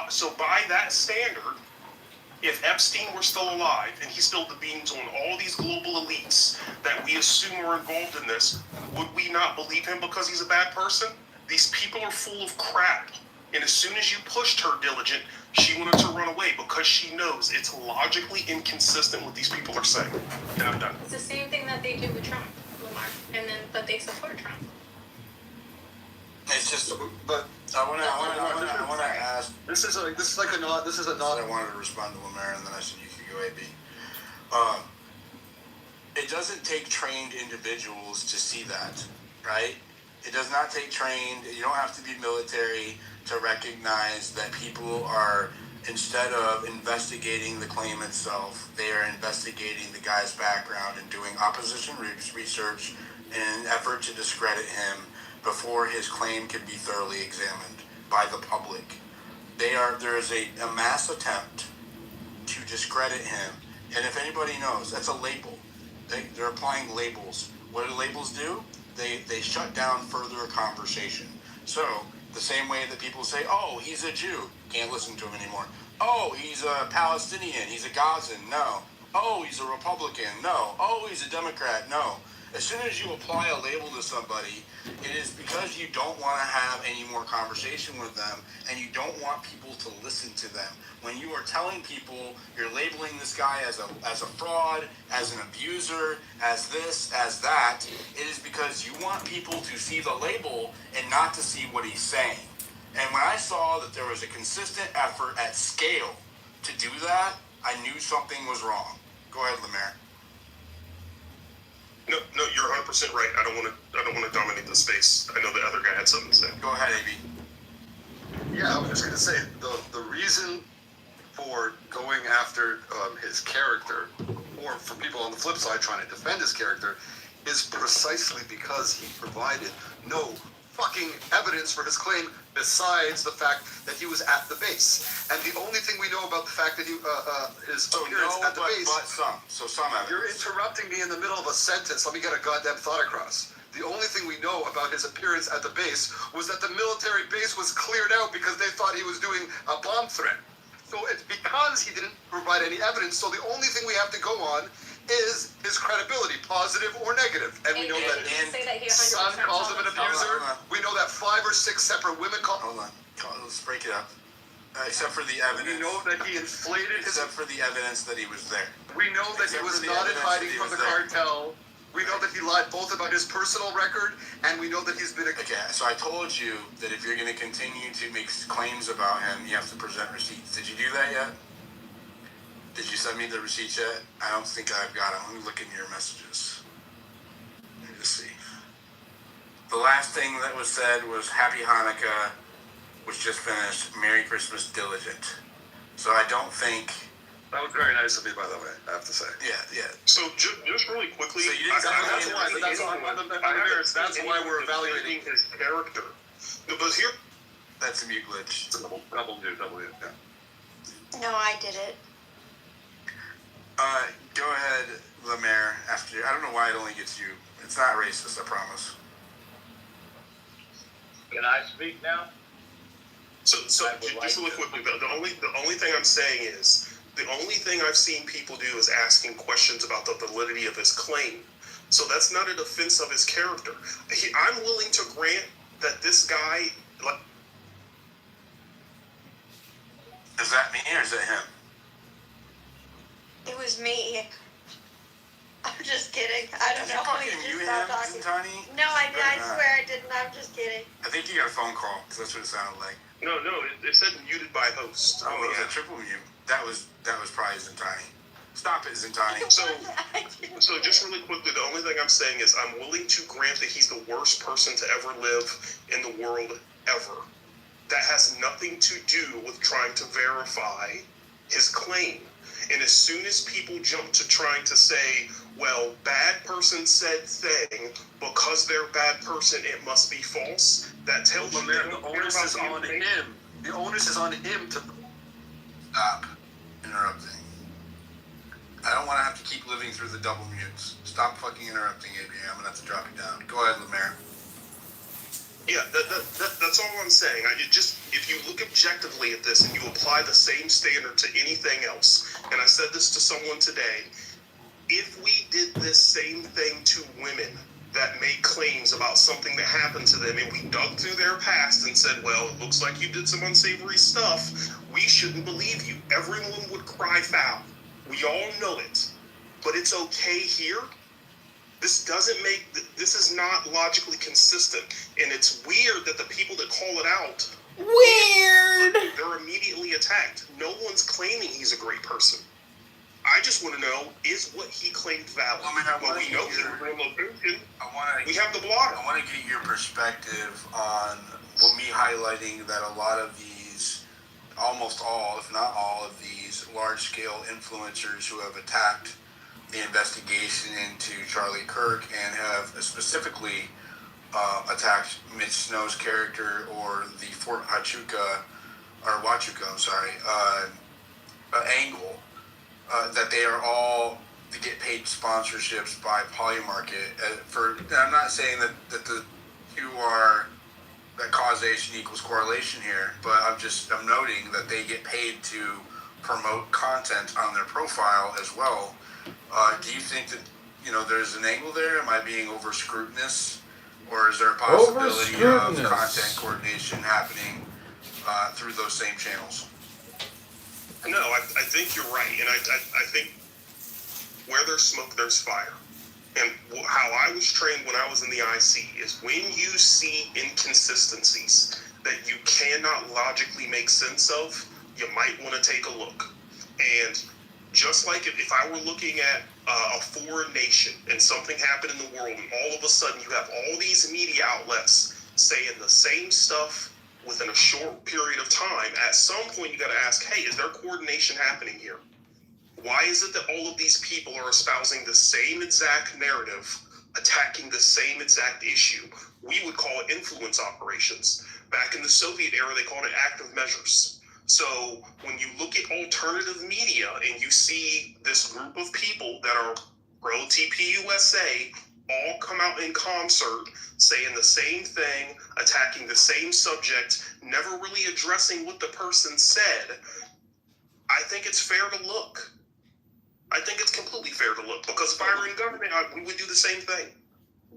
So by that standard, if Epstein were still alive and he spilled the beans on all these global elites that we assume are involved in this, would we not believe him because he's a bad person? These people are full of crap. And as soon as you pushed her diligent, she wanted to run away because she knows it's logically inconsistent what these people are saying. And I'm done. It's the same thing that they do with Trump, Lamar, but they support Trump. It's just, but I want to ask. This is a not. I wanted to respond to Lamar, and then I said you could go AB. It doesn't take trained individuals to see that, right? It does not take trained. You don't have to be military to recognize that people are, instead of investigating the claim itself, they are investigating the guy's background and doing opposition research in an effort to discredit him before his claim can be thoroughly examined by the public. There is a mass attempt to discredit him. And if anybody knows, that's a label. They're applying labels. What do labels do? They shut down further conversation. So, the same way that people say, oh, he's a Jew, can't listen to him anymore. Oh, he's a Palestinian, he's a Gazan, no. Oh, he's a Republican, no. Oh, he's a Democrat, no. As soon as you apply a label to somebody, it is because you don't want to have any more conversation with them and you don't want people to listen to them. When you are telling people you're labeling this guy as a fraud, as an abuser, as this, as that, it is because you want people to see the label and not to see what he's saying. And when I saw that there was a consistent effort at scale to do that, I knew something was wrong. Go ahead, Lemaire. No, you're 100% right. I don't want to dominate the space. I know the other guy had something to say. Go ahead, AB. Yeah, I was just going to say the reason for going after his character, or for people on the flip side trying to defend his character, is precisely because he provided no fucking evidence for his claim besides the fact that he was at the base. And the only thing we know about the fact that his appearance at the base... some evidence. You're interrupting me in the middle of a sentence. Let me get a goddamn thought across. The only thing we know about his appearance at the base was that the military base was cleared out because they thought he was doing a bomb threat. So it's because he didn't provide any evidence. So the only thing we have to go on is his credibility, positive or negative. And we know that his son calls him an abuser. We know that 5 or 6 separate women call... Hold on. Let's break it up. Except for the evidence. We know that he inflated Except for the evidence that he was there. We know that he was not in hiding from the cartel. We know that he lied both about his personal record, and we know that he's been... Okay, so I told you that if you're going to continue to make claims about him, you have to present receipts. Did you do that yet? Did you send me the receipts yet? I don't think I've got them. Let me look in your messages. Let me just see. The last thing that was said was Happy Hanukkah, which just finished. Merry Christmas, Diligent. So I don't think... That was very nice of you, by the way, I have to say. Yeah. So just really quickly... So you didn't that's why we're evaluating his character. But here... That's a mute glitch. Double mute, yeah. No, I did it. Go ahead, Lemaire. After I don't know why it only gets you. It's not racist, I promise. Can I speak now? So just really quickly, the only thing I'm saying is the only thing I've seen people do is asking questions about the validity of his claim. So that's not a defense of his character. I'm willing to grant that this guy. Is that me or is it him? It was me. I'm just kidding. I don't know. Fucking You you, just stopped him, talking. Zintani? No, I Better not. swear I didn't. I'm just kidding. I think you got a phone call, because that's what it sounded like. No, it said muted by host. Oh, it was a triple mute. That was probably Zintani. Stop it, Zintani. So just really quickly, the only thing I'm saying is I'm willing to grant that he's the worst person to ever live in the world ever. That has nothing to do with trying to verify his claim. And as soon as people jump to trying to say, well, bad person said thing, because they're a bad person, it must be false, that tells you man, the onus is on him. The onus is on him to... Stop interrupting. I don't want to have to keep living through the double mutes. Stop fucking interrupting, AB. I'm going to have to drop you down. Go ahead, Lemaire. Yeah, that's all I'm saying. If you look objectively at this and you apply the same standard to anything else, and I said this to someone today, if we did this same thing to women that made claims about something that happened to them and we dug through their past and said, well, it looks like you did some unsavory stuff, we shouldn't believe you. Everyone would cry foul. We all know it. But it's okay here. This is not logically consistent. And it's weird that the people that call it out, they're immediately attacked. No one's claiming he's a great person. I just want to know, is what he claimed valid? Well, we know he was location. We have the blotter. I want to get your perspective on me highlighting that a lot of these, almost all, if not all of these large-scale influencers who have attacked the investigation into Charlie Kirk and have specifically attacked Mitch Snow's character or the Fort Huachuca, angle, that they are all to get paid sponsorships by Polymarket. I'm not saying that the two are, that causation equals correlation here, but I'm noting that they get paid to promote content on their profile as well. Do you think that there's an angle there? Am I being over scrutinous, or is there a possibility of content coordination happening through those same channels? No, I think you're right, and I think where there's smoke, there's fire. And how I was trained when I was in the IC is when you see inconsistencies that you cannot logically make sense of, you might want to take a look. And just like if I were looking at a foreign nation and something happened in the world, and all of a sudden you have all these media outlets saying the same stuff within a short period of time, at some point you got to ask, hey, is there coordination happening here? Why is it that all of these people are espousing the same exact narrative, attacking the same exact issue? We would call it influence operations. Back in the Soviet era, they called it active measures. So when you look at alternative media and you see this group of people that are pro-TPUSA all come out in concert saying the same thing, attacking the same subject, never really addressing what the person said, I think it's fair to look. I think it's completely fair to look, because if I were in government, we would do the same thing.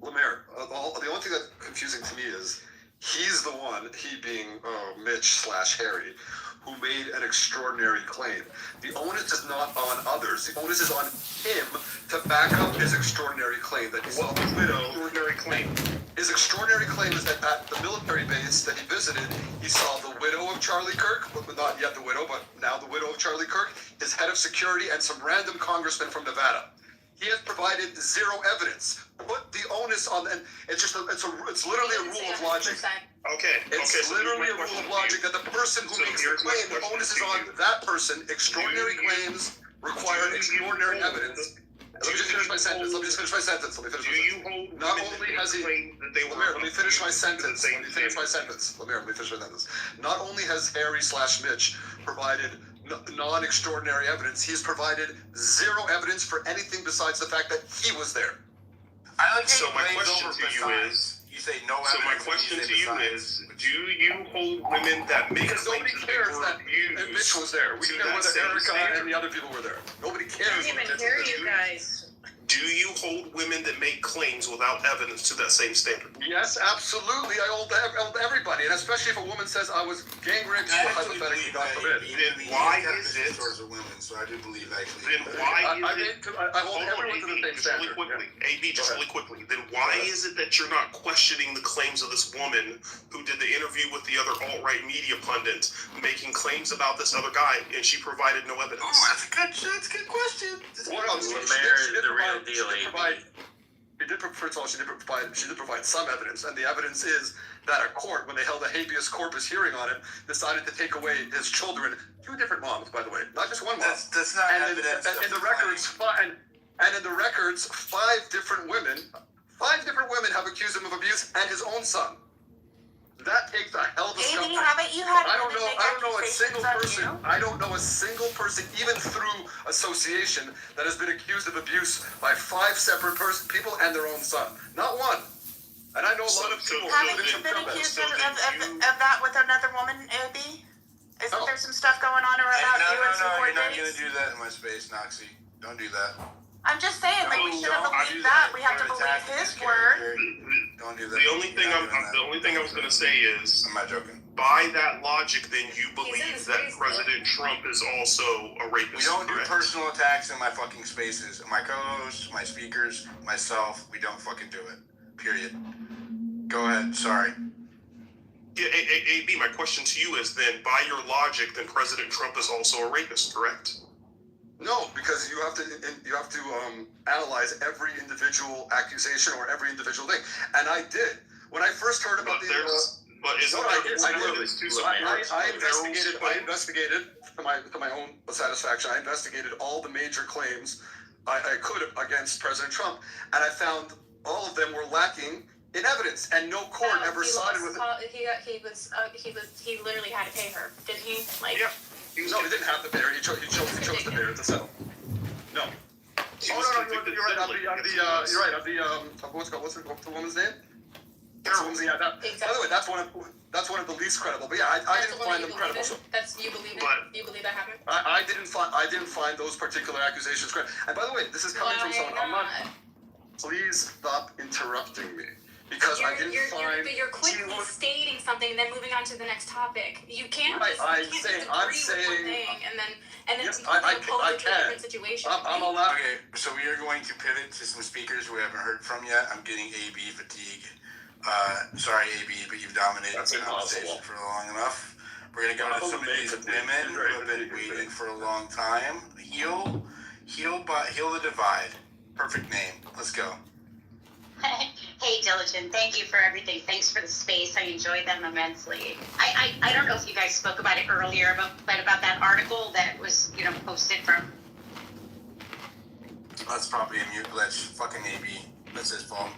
Lemaire, the only thing that's confusing to me is he's the one, he being Mitch/Harry, who made an extraordinary claim. The onus is not on others. The onus is on him to back up his extraordinary claim that he saw the widow. Extraordinary claim. His extraordinary claim is that at the military base that he visited, he saw the widow of Charlie Kirk, but not yet the widow, but now the widow of Charlie Kirk, his head of security, and some random congressman from Nevada. He has provided zero evidence. Put the onus on, and it's literally a rule of logic. Okay. It's literally a rule of logic that the person who makes the claim, the onus is on that person. Extraordinary claims require extraordinary evidence. Let me just finish my sentence. Not only has he... Lemaire, let me finish my sentence. Not only has Harry/Mitch provided non-extraordinary evidence, he's provided zero evidence for anything besides the fact that he was there. So my question to you is, do you hold women that make because nobody cares that Mitch was there. We care whether Erica and the other people were there. Nobody cares. I didn't even hear you guys. Do you hold women that make claims without evidence to that same standard? Yes, absolutely. I hold everybody, and especially if a woman says I was gang raped, hypothetically, God forbid. Then why is it? Towards the women, so I do believe actually. Then why is it? I hold everyone to the same standard. Really quickly. Then why is it that you're not questioning the claims of this woman who did the interview with the other alt-right media pundit, making claims about this other guy, and she provided no evidence? Oh, that's a good question. Lemaire is the real deal, First of all, she did provide some evidence, and the evidence is that a court, when they held a habeas corpus hearing on him, decided to take away his children. 2 different moms, by the way, not just one mom. That's not evidence. In the records, in the records, 5 different women have accused him of abuse, and his own son. That takes a hell of a Amy, scuffle. haven't you had I don't women make know a single accusations person. of you? I don't know a single person, even through association, that has been accused of abuse by 5 separate people and their own son. Not one. And I know a lot of people. Haven't you been accused of that with another woman, AB? Isn't there some stuff going on around you and some court You're not dates? gonna do that in my space, Noxie. Don't do that. I'm just saying, like, we shouldn't believe that. We have to believe his word. Don't do that. The only thing I was going to say is, I'm not joking. By that logic, then you believe that President Trump is also a rapist. We don't do personal attacks in my fucking spaces. My co-hosts, my speakers, myself, we don't fucking do it. Period. Go ahead. Sorry. Yeah, AB, my question to you is then, by your logic, then President Trump is also a rapist, correct? No, because you have to analyze every individual accusation or every individual thing, and I did when I first heard about I investigated to my own satisfaction. I investigated all the major claims I could against President Trump, and I found all of them were lacking in evidence, and no court ever sided with it. He literally had to pay her. Did he? Like. Yeah. No, he didn't have to pay her. He chose to pay her to settle. No. You're right. You're right. What's the woman's name? By the way, that's one of the least credible. But yeah, I didn't find them credible. So. You believe it? You believe that happened? I didn't find those particular accusations credible. And by the way, this is coming from someone. Please stop interrupting me. Because I didn't find. You're quickly stating something and then moving on to the next topic. You can't just agree with one thing and then yes, pose it to a different situation. I'm allowed. Okay, so we are going to pivot to some speakers we haven't heard from yet. I'm getting AB fatigue. Sorry, AB, but you've dominated the conversation for long enough. We're gonna go to some of these women who have been waiting for a long time. Heal the divide. Perfect name. Let's go. Hey, Diligent, thank you for everything. Thanks for the space. I enjoyed them immensely. I don't know if you guys spoke about it earlier, but about that article that was, posted from. That's probably a mute glitch. Fucking AB. That's his fault.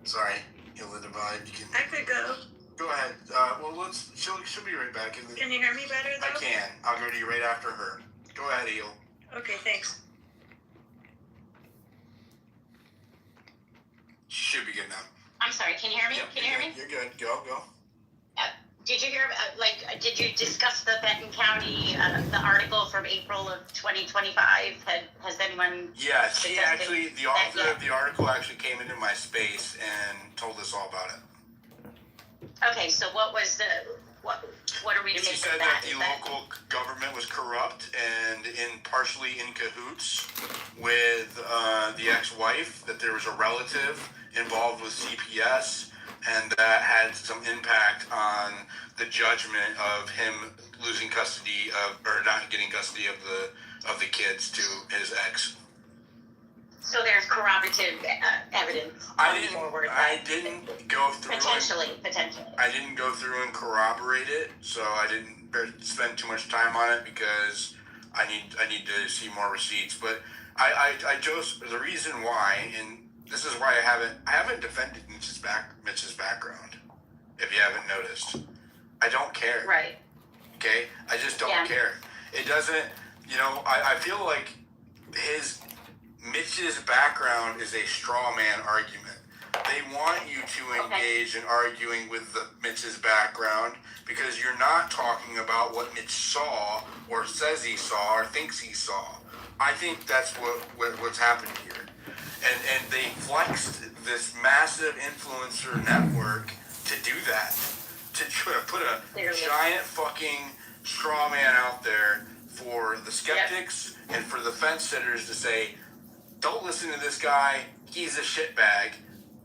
Sorry. Heal the divide. I could go. Go ahead. She'll be right back. Can you hear me better, though? I can. I'll go to you right after her. Go ahead, Heal. Okay, thanks. Should be good now. I'm sorry, can you hear me? Yep, Can you hear me? You're good. Go. Did you hear, did you discuss the Benton County, the article from April of 2025? Has anyone? Yeah, the author of the article actually came into my space and told us all about it. Okay, so what was what are we to make She said of that that? the local government was corrupt and partially in cahoots with the ex-wife, that there was a relative involved with CPS, and that had some impact on the judgment of him losing custody or not getting custody of the kids to his ex. So there's corroborative evidence. I didn't go through. Potentially. I didn't go through and corroborate it, so I didn't spend too much time on it because I need to see more receipts. But I chose the reason why, and this is why I haven't defended Mitch's background. If you haven't noticed, I don't care. Right. Okay, I just don't care. It doesn't. I feel like Mitch's background is a straw man argument. They want you to engage in arguing with Mitch's background because you're not talking about what Mitch saw or says he saw or thinks he saw. I think that's what's happening here. And they flexed this massive influencer network to do that. To try to put a giant fucking straw man out there for the skeptics and for the fence sitters to say, don't listen to this guy, he's a shitbag.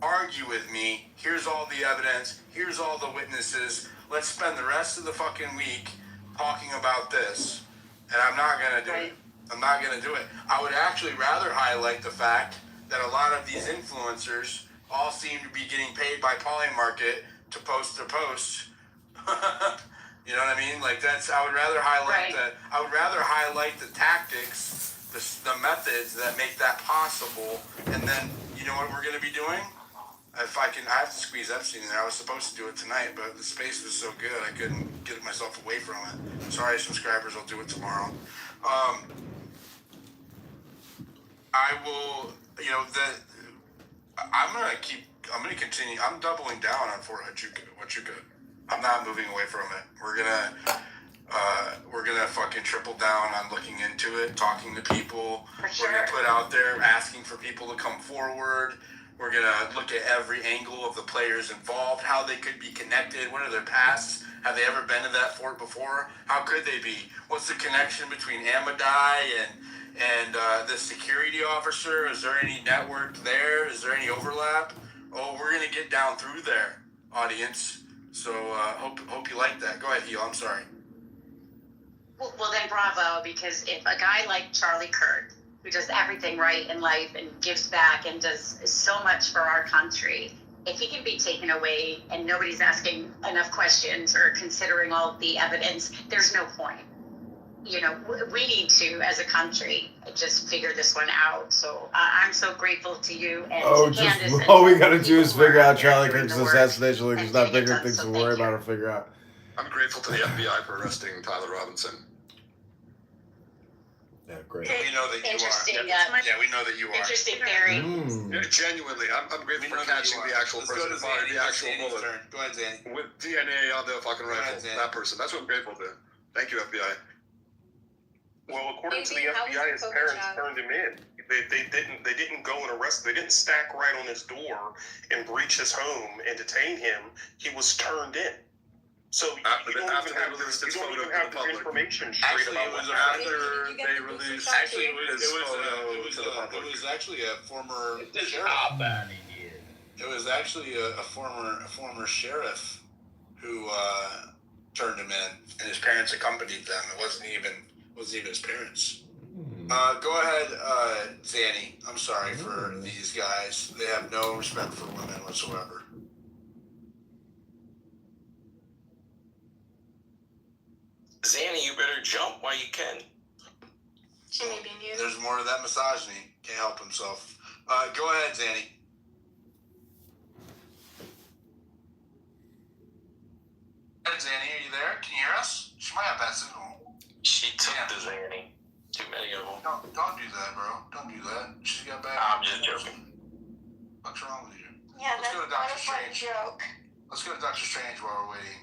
Argue with me, here's all the evidence, here's all the witnesses, let's spend the rest of the fucking week talking about this. And I'm not gonna do it. I'm not gonna do it. I would actually rather highlight the fact that a lot of these influencers all seem to be getting paid by Polymarket to post their posts. You know what I mean? Like I would rather highlight I would rather highlight the tactics, the methods that make that possible. And then, you know what we're gonna be doing? If I have to squeeze Epstein in there. I was supposed to do it tonight, but the space was so good I couldn't get myself away from it. Sorry, subscribers, I'll do it tomorrow. I will, you know, I'm gonna continue. I'm doubling down on Fort Huachuca. I'm not moving away from it. We're gonna fucking triple down on looking into it, talking to people. We're gonna put out there, asking for people to come forward. We're gonna look at every angle of the players involved, how they could be connected, what are their pasts, have they ever been to that fort before? How could they be? What's the connection between Amadai and the security officer? Is there any network there? Is there any overlap? Oh, we're gonna get down through there, audience. So hope you like that. Go ahead, Heel. I'm sorry. Well, then bravo, because if a guy like Charlie Kirk, who does everything right in life and gives back and does so much for our country, if he can be taken away and nobody's asking enough questions or considering all of the evidence, there's no point. You know, we need to, as a country, just figure this one out. So I'm so grateful to you and Candace. All we gotta do is figure out Charlie Kirk's assassination. There's not bigger things to worry about or figure out. I'm grateful to the FBI for arresting Tyler Robinson. Yeah, great. We know that you Interesting, are. Yeah, we know that you are. Interesting theory. Yeah, genuinely, I'm grateful for catching the actual person who fired the actual bullet. Go ahead, Zanny. With DNA on the fucking rifle. That person. That's what I'm grateful to. Thank you, FBI. Well, according to the FBI, his parents turned him in. They didn't go and arrest him. They didn't stack right on his door and breach his home and detain him. He was turned in. So you don't even have the information straight about what happened. They released. Actually, it was actually a former sheriff. It was actually a former sheriff who turned him in, and his parents accompanied them. It wasn't even his parents. Go ahead, Zanny. I'm sorry for these guys. They have no respect for women whatsoever. Zanny, you better jump while you can. She may be muted. There's more of that misogyny. Can't help himself. Go ahead, Zanny. Zanny, are you there? Can you hear us? She might have bad signal. She took the Zanny. Too many of them. Don't do that, bro. Don't do that. She's got bad. I'm just joking. What's wrong with you? Yeah, Let's go to Doctor Strange. Joke. Let's go to Doctor Strange while we're waiting.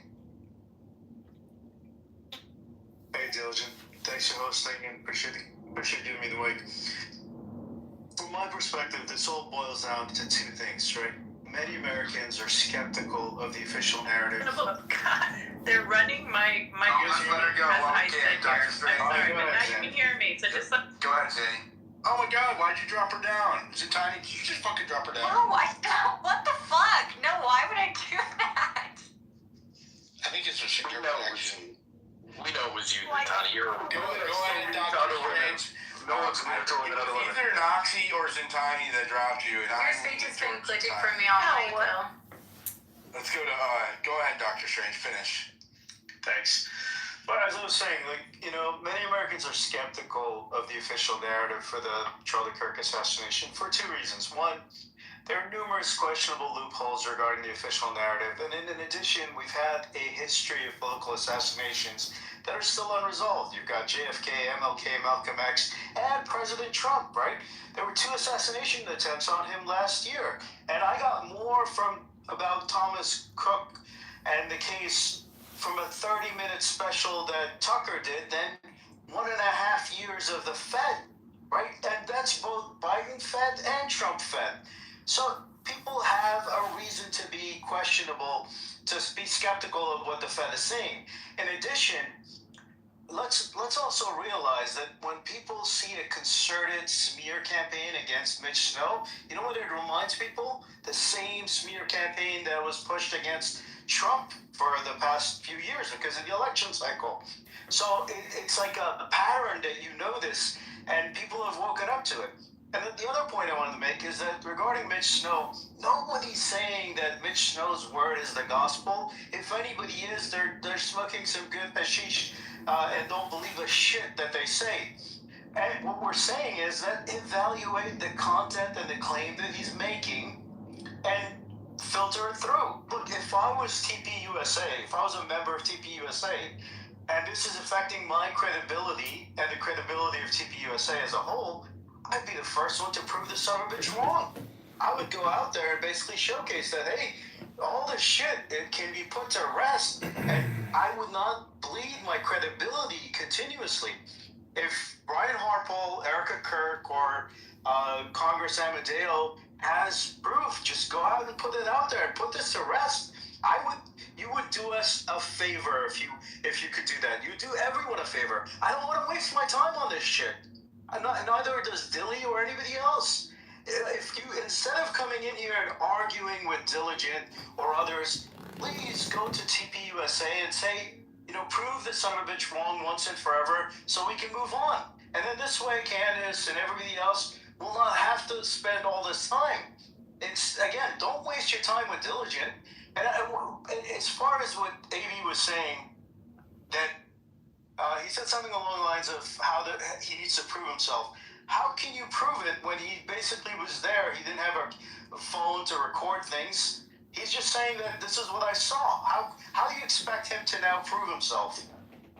Hey, Diligent. Thanks for hosting and appreciate giving me the mic. From my perspective, this all boils down to two things, right? Many Americans are skeptical of the official narrative. Oh, God. They're running my just let her go. I Okay, said Dr. here. Strange. I'm sorry, Go but ahead, now you Zanny. can hear me. So just Go ahead, Zanny. Oh my God, why'd you drop her down? Is it tiny? Did you just fucking drop her down? No, I don't. What the fuck? No, why would I do that? I think it's a secure connection. We know it was you, Tani. You're Go ahead, Dr. Strange. No one's mentoring another one. Either Noxie or Zintani that dropped you. And Your speech has been clicking for me all night, though. Let's go to, go ahead, Dr. Strange, finish. Thanks. But as I was saying, many Americans are skeptical of the official narrative for the Charlie Kirk assassination for two reasons. One, there are numerous questionable loopholes regarding the official narrative, and in addition, we've had a history of political assassinations that are still unresolved. You've got JFK, MLK, Malcolm X, and President Trump, right? There were 2 assassination attempts on him last year, and I got more about Thomas Cook and the case from a 30-minute special that Tucker did than 1.5 years of the Fed right? And that's both Biden-fed and Trump-fed. So people have a reason to be questionable, to be skeptical of what the Fed is saying. In addition, let's also realize that when people see a concerted smear campaign against Mitch Snow, you know what it reminds people? The same smear campaign that was pushed against Trump for the past few years because of the election cycle. So it's like a pattern that you know this, and people have woken up to it. And the other point I wanted to make is that regarding Mitch Snow, nobody's saying that Mitch Snow's word is the gospel. If anybody is, they're smoking some good hashish and don't believe the shit that they say. And what we're saying is that evaluate the content and the claim that he's making and filter it through. Look, if I was TPUSA, if I was a member of TPUSA, and this is affecting my credibility and the credibility of TPUSA as a whole, I'd be the first one to prove this son of a bitch wrong. I would go out there and basically showcase that, hey, all this shit, it can be put to rest, and I would not bleed my credibility continuously. If Brian Harpole, Erica Kirk, or Congress Amadeo has proof, just go out and put it out there and put this to rest. You would do us a favor if you could do that. You do everyone a favor. I don't want to waste my time on this shit. Neither does Dilly or anybody else. If you, instead of coming in here and arguing with Diligent or others, please go to TPUSA and say, prove this son of a bitch wrong once and forever so we can move on. And then this way, Candace and everybody else will not have to spend all this time. It's, again, don't waste your time with Diligent. And as far as what A.B. was saying, that he said something along the lines of how he needs to prove himself. How can you prove it when he basically was there? He didn't have a phone to record things. He's just saying that this is what I saw. How do you expect him to now prove himself?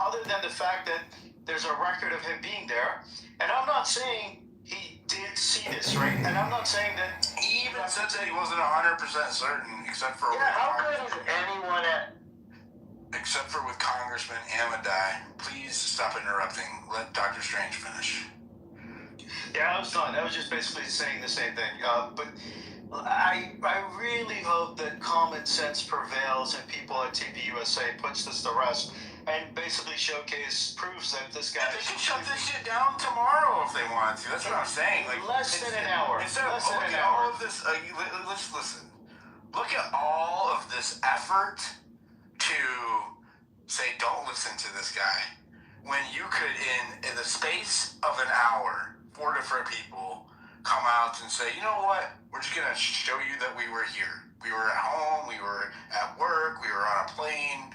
Other than the fact that there's a record of him being there. And I'm not saying he did see this, right? And I'm not saying that he even said that he wasn't 100% certain, except for how good is anyone except for with Congressman Amadei. Please stop interrupting. Let Dr. Strange finish. Yeah, I was done. I was just basically saying the same thing. But I really hope that common sense prevails and people at TPUSA puts this to rest and basically proves that this guy... Yeah, they can shut this shit down tomorrow if they want to. That's what I'm saying. Like, less than an hour. Instead of looking at all of this... let's listen. Look at all of this effort to say, don't listen to this guy. When you could, in the space of an hour, 4 different people come out and say, you know what? We're just going to show you that we were here. We were at home. We were at work. We were on a plane.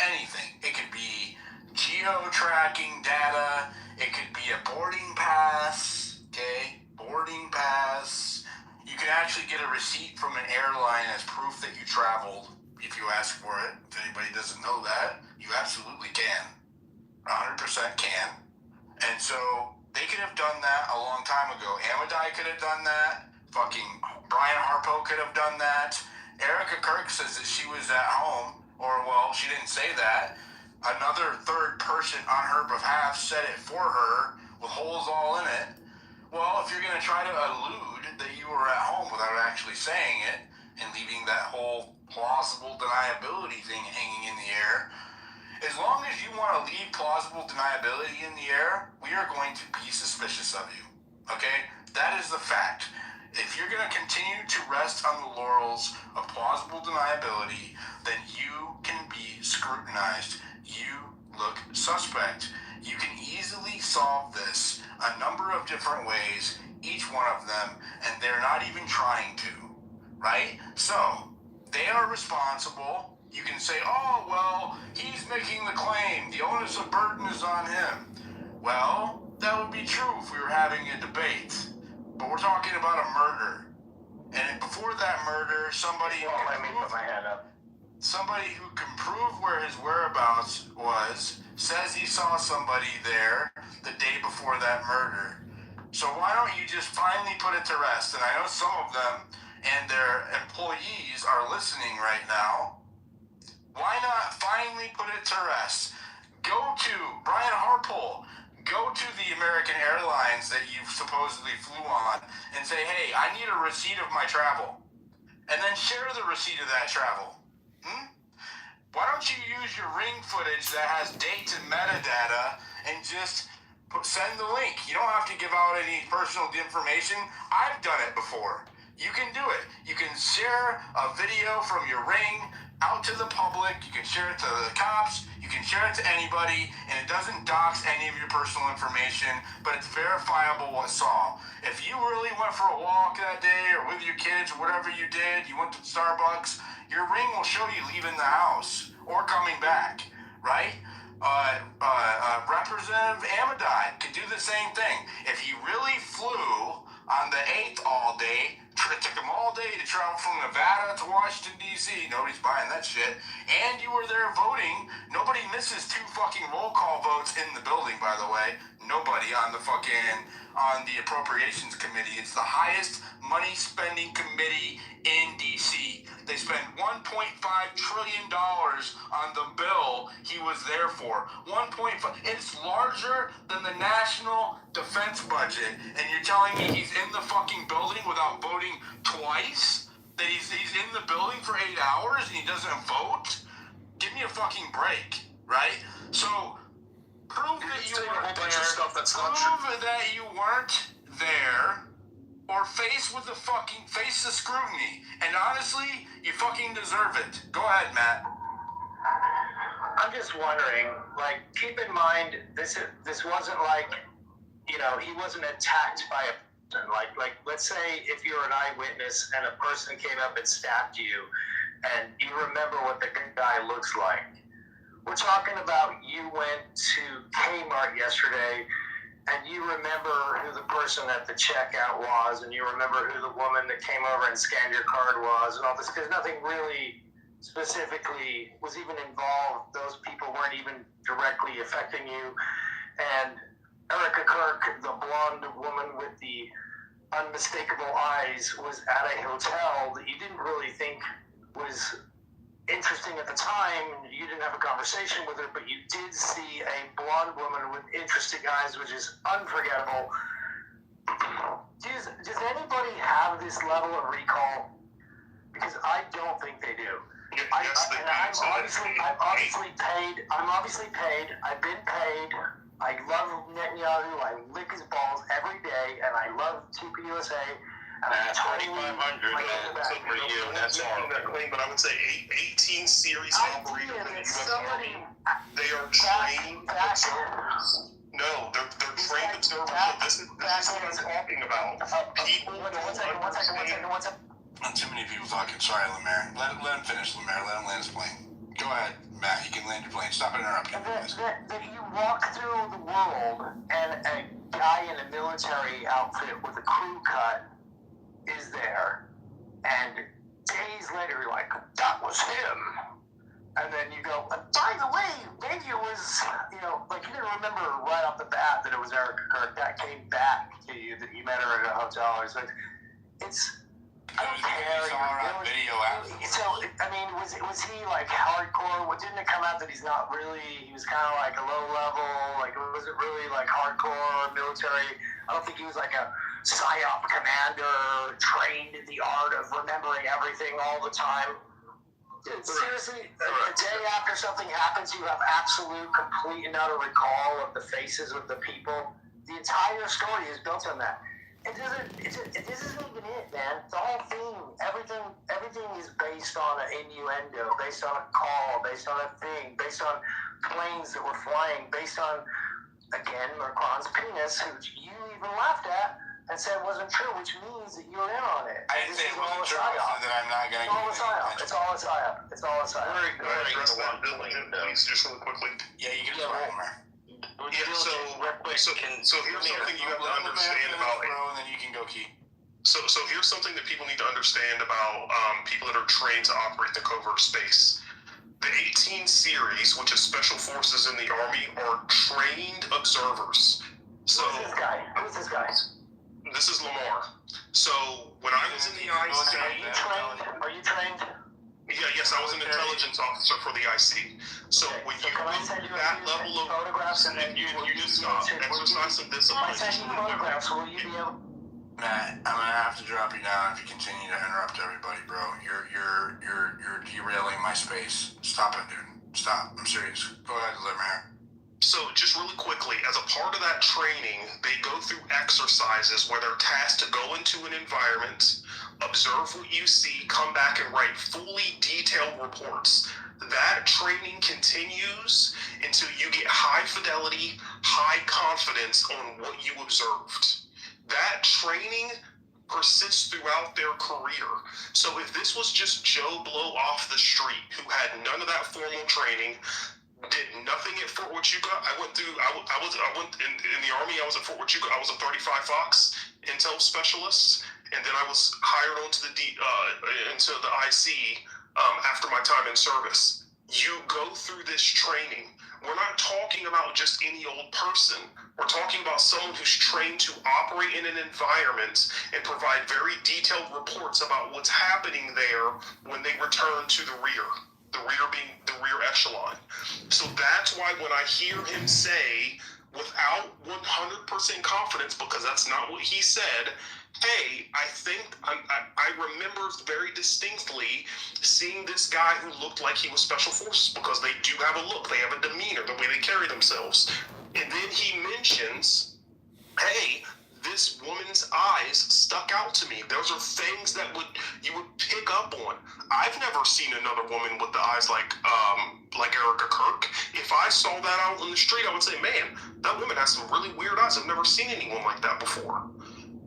Anything. It could be geo-tracking data. It could be a boarding pass. Okay? Boarding pass. You can actually get a receipt from an airline as proof that you traveled if you ask for it. If anybody doesn't know that, you absolutely can. 100% can. And so they could have done that a long time ago. Amadei could have done that. Fucking Brian Harpo could have done that. Erica Kirk says that she was at home, or, well, she didn't say that. Another third person on her behalf said it for her with holes all in it. Well, if you're going to try to allude that you were at home without actually saying it and leaving that whole plausible deniability thing hanging in the air, as long as you want to leave plausible deniability in the air, we are going to be suspicious of you. Okay? That is the fact. If you're going to continue to rest on the laurels of plausible deniability, then you can be scrutinized. You look suspect. You can easily solve this a number of different ways, each one of them, and they're not even trying to. Right? So, they are responsible. You can say, oh, well, he's making the claim. The onus of burden is on him. Well, that would be true if we were having a debate. But we're talking about a murder. And before that murder, somebody who can prove where his whereabouts was, says he saw somebody there the day before that murder. So why don't you just finally put it to rest? And I know some of them and their employees are listening right now. Why not finally put it to rest? Go to Brian Harpole. Go to the American Airlines that you've supposedly flew on and say, hey, I need a receipt of my travel. And then share the receipt of that travel. Why don't you use your Ring footage that has dates and metadata and just send the link? You don't have to give out any personal information. I've done it before. You can do it. You can share a video from your Ring out to the public. You can share it to the cops. You can share it to anybody, and it doesn't dox any of your personal information, but it's verifiable what's saw. If you really went for a walk that day or with your kids or whatever you did, you went to Starbucks, your Ring will show you leaving the house or coming back, right? Representative Amidine could do the same thing. If he really flew on the 8th all day, it took him all day to travel from Nevada to Washington, D.C. Nobody's buying that shit. And you were there voting. Nobody misses 2 fucking roll call votes in the building, by the way. Nobody on the Appropriations Committee. It's the highest money spending committee in D.C. They spent $1.5 trillion on the bill he was there for. 1.5. It's larger than the national defense budget, and you're telling me he's in the fucking building without voting twice? That he's in the building for 8 hours and he doesn't vote? Give me a fucking break, right? So prove that you weren't there. Prove that you weren't there, or face the scrutiny. And honestly, you fucking deserve it. Go ahead, Matt. I'm just wondering, like, keep in mind, this wasn't like, you know, he wasn't attacked by a person. Like, let's say if you're an eyewitness and a person came up and stabbed you, and you remember what the guy looks like. We're talking about you went to Kmart yesterday, and you remember who the person at the checkout was, and you remember who the woman that came over and scanned your card was, and all this, because nothing really specifically was even involved. Those people weren't even directly affecting you. And Erica Kirk, the blonde woman with the unmistakable eyes, was at a hotel that you didn't really think was interesting at the time. You didn't have a conversation with her, but you did see a blonde woman with interesting eyes, which is unforgettable. Does anybody have this level of recall? Because I don't think they do. I'm obviously paid. I've been paid. I love Netanyahu. I lick his balls every day, and I love TPUSA. That's 2,500 for you. That's making that claim, but I would say 18 series operators in the U.S. Army. They are trained observers. No, they're trained observers. This is what I'm talking about. People. One second. Too many people talking. Sorry, Lemaire. Let him finish, Lemaire. Let him land his plane. Go ahead, Matt. You can land your plane. Stop interrupting. That you walk through the world and a guy in a military outfit with a crew cut is there, and days later you're like, that was him. And then you go, by the way, maybe it was, you know, like you didn't remember right off the bat that it was Erica Kirk. That came back to you, that you met her at a hotel. It's like, I don't care. So, I mean, was he like hardcore? Didn't it come out that he's not really, he was kind of like a low level, like was it really like hardcore military? I don't think he was like a PSYOP commander trained in the art of remembering everything all the time. Dude, seriously, a day after something happens, you have absolute, complete and utter recall of the faces of the people. The entire story is built on that. This isn't even it, man. The whole thing, everything is based on an innuendo, based on a call, based on a thing, based on planes that were flying, based on, again, Macron's penis, which you even laughed at and said wasn't true, which means that you're in on it. I didn't say it wasn't true. I said that I'm not going to give you It's all a psyop. It's all a psyop. Please, just really quickly. Yeah, you can just So here's something you have to understand about it. And then you can go key. So here's something that people need to understand about people that are trained to operate the covert space. The 18 series, which is special forces in the Army, are trained observers. So Who's this guy? This is Lamar. So when I was in the IC, Are you trained? Yes, I was an intelligence officer for the IC. So when you do that level of photographs, and then you just stop, exercise some discipline. If I send you photographs, will you be able? Matt, I'm gonna have to drop you down if you continue to interrupt everybody, bro. You're derailing my space. Stop it, dude. Stop. I'm serious. Go ahead, Lemare. So just really quickly, as a part of that training, they go through exercises where they're tasked to go into an environment, observe what you see, come back and write fully detailed reports. That training continues until you get high fidelity, high confidence on what you observed. That training persists throughout their career. So if this was just Joe Blow off the street who had none of that formal training, did nothing at Fort Huachuca. I went in the Army. I was at Fort Huachuca. I was a 35 Fox intel specialist, and then I was hired onto into the IC after my time in service. You go through this training. We're not talking about just any old person. We're talking about someone who's trained to operate in an environment and provide very detailed reports about what's happening there when they return to the rear being the rear echelon. So that's why when I hear him say, without 100% confidence, because that's not what he said, hey, I remember very distinctly seeing this guy who looked like he was Special Forces, because they do have a look, they have a demeanor, the way they carry themselves. And then he mentions, hey, this woman's eyes stuck out to me. Those are things that you would pick up on. I've never seen another woman with the eyes like Erica Kirk. If I saw that out on the street, I would say, man, that woman has some really weird eyes. I've never seen anyone like that before.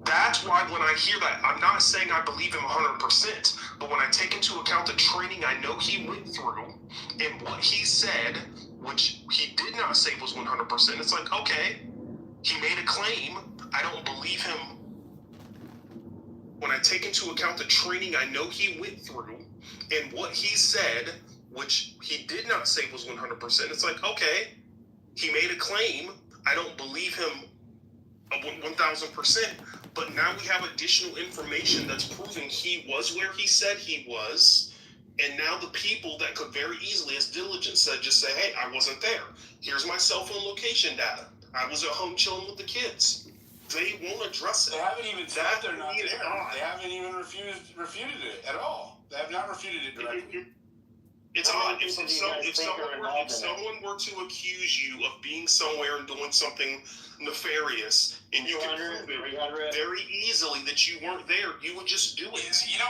That's why when I hear that, I'm not saying I believe him 100%, but when I take into account the training I know he went through and what he said, which he did not say was 100%, it's like, okay, he made a claim. I don't believe him. When I take into account the training I know he went through and what he said, which he did not say was 100%, it's like, okay, he made a claim. I don't believe him 1,000%, but now we have additional information that's proving he was where he said he was, and now the people that could very easily, as Diligent said, just say, hey, I wasn't there. Here's my cell phone location data. I was at home chilling with the kids. They won't address it. They haven't even said they're not there. They haven't even refuted it at all. They have not refuted it directly. It's odd. If someone were to accuse you of being somewhere and doing something nefarious, and you can prove it very easily that you weren't there, you would just do it. You know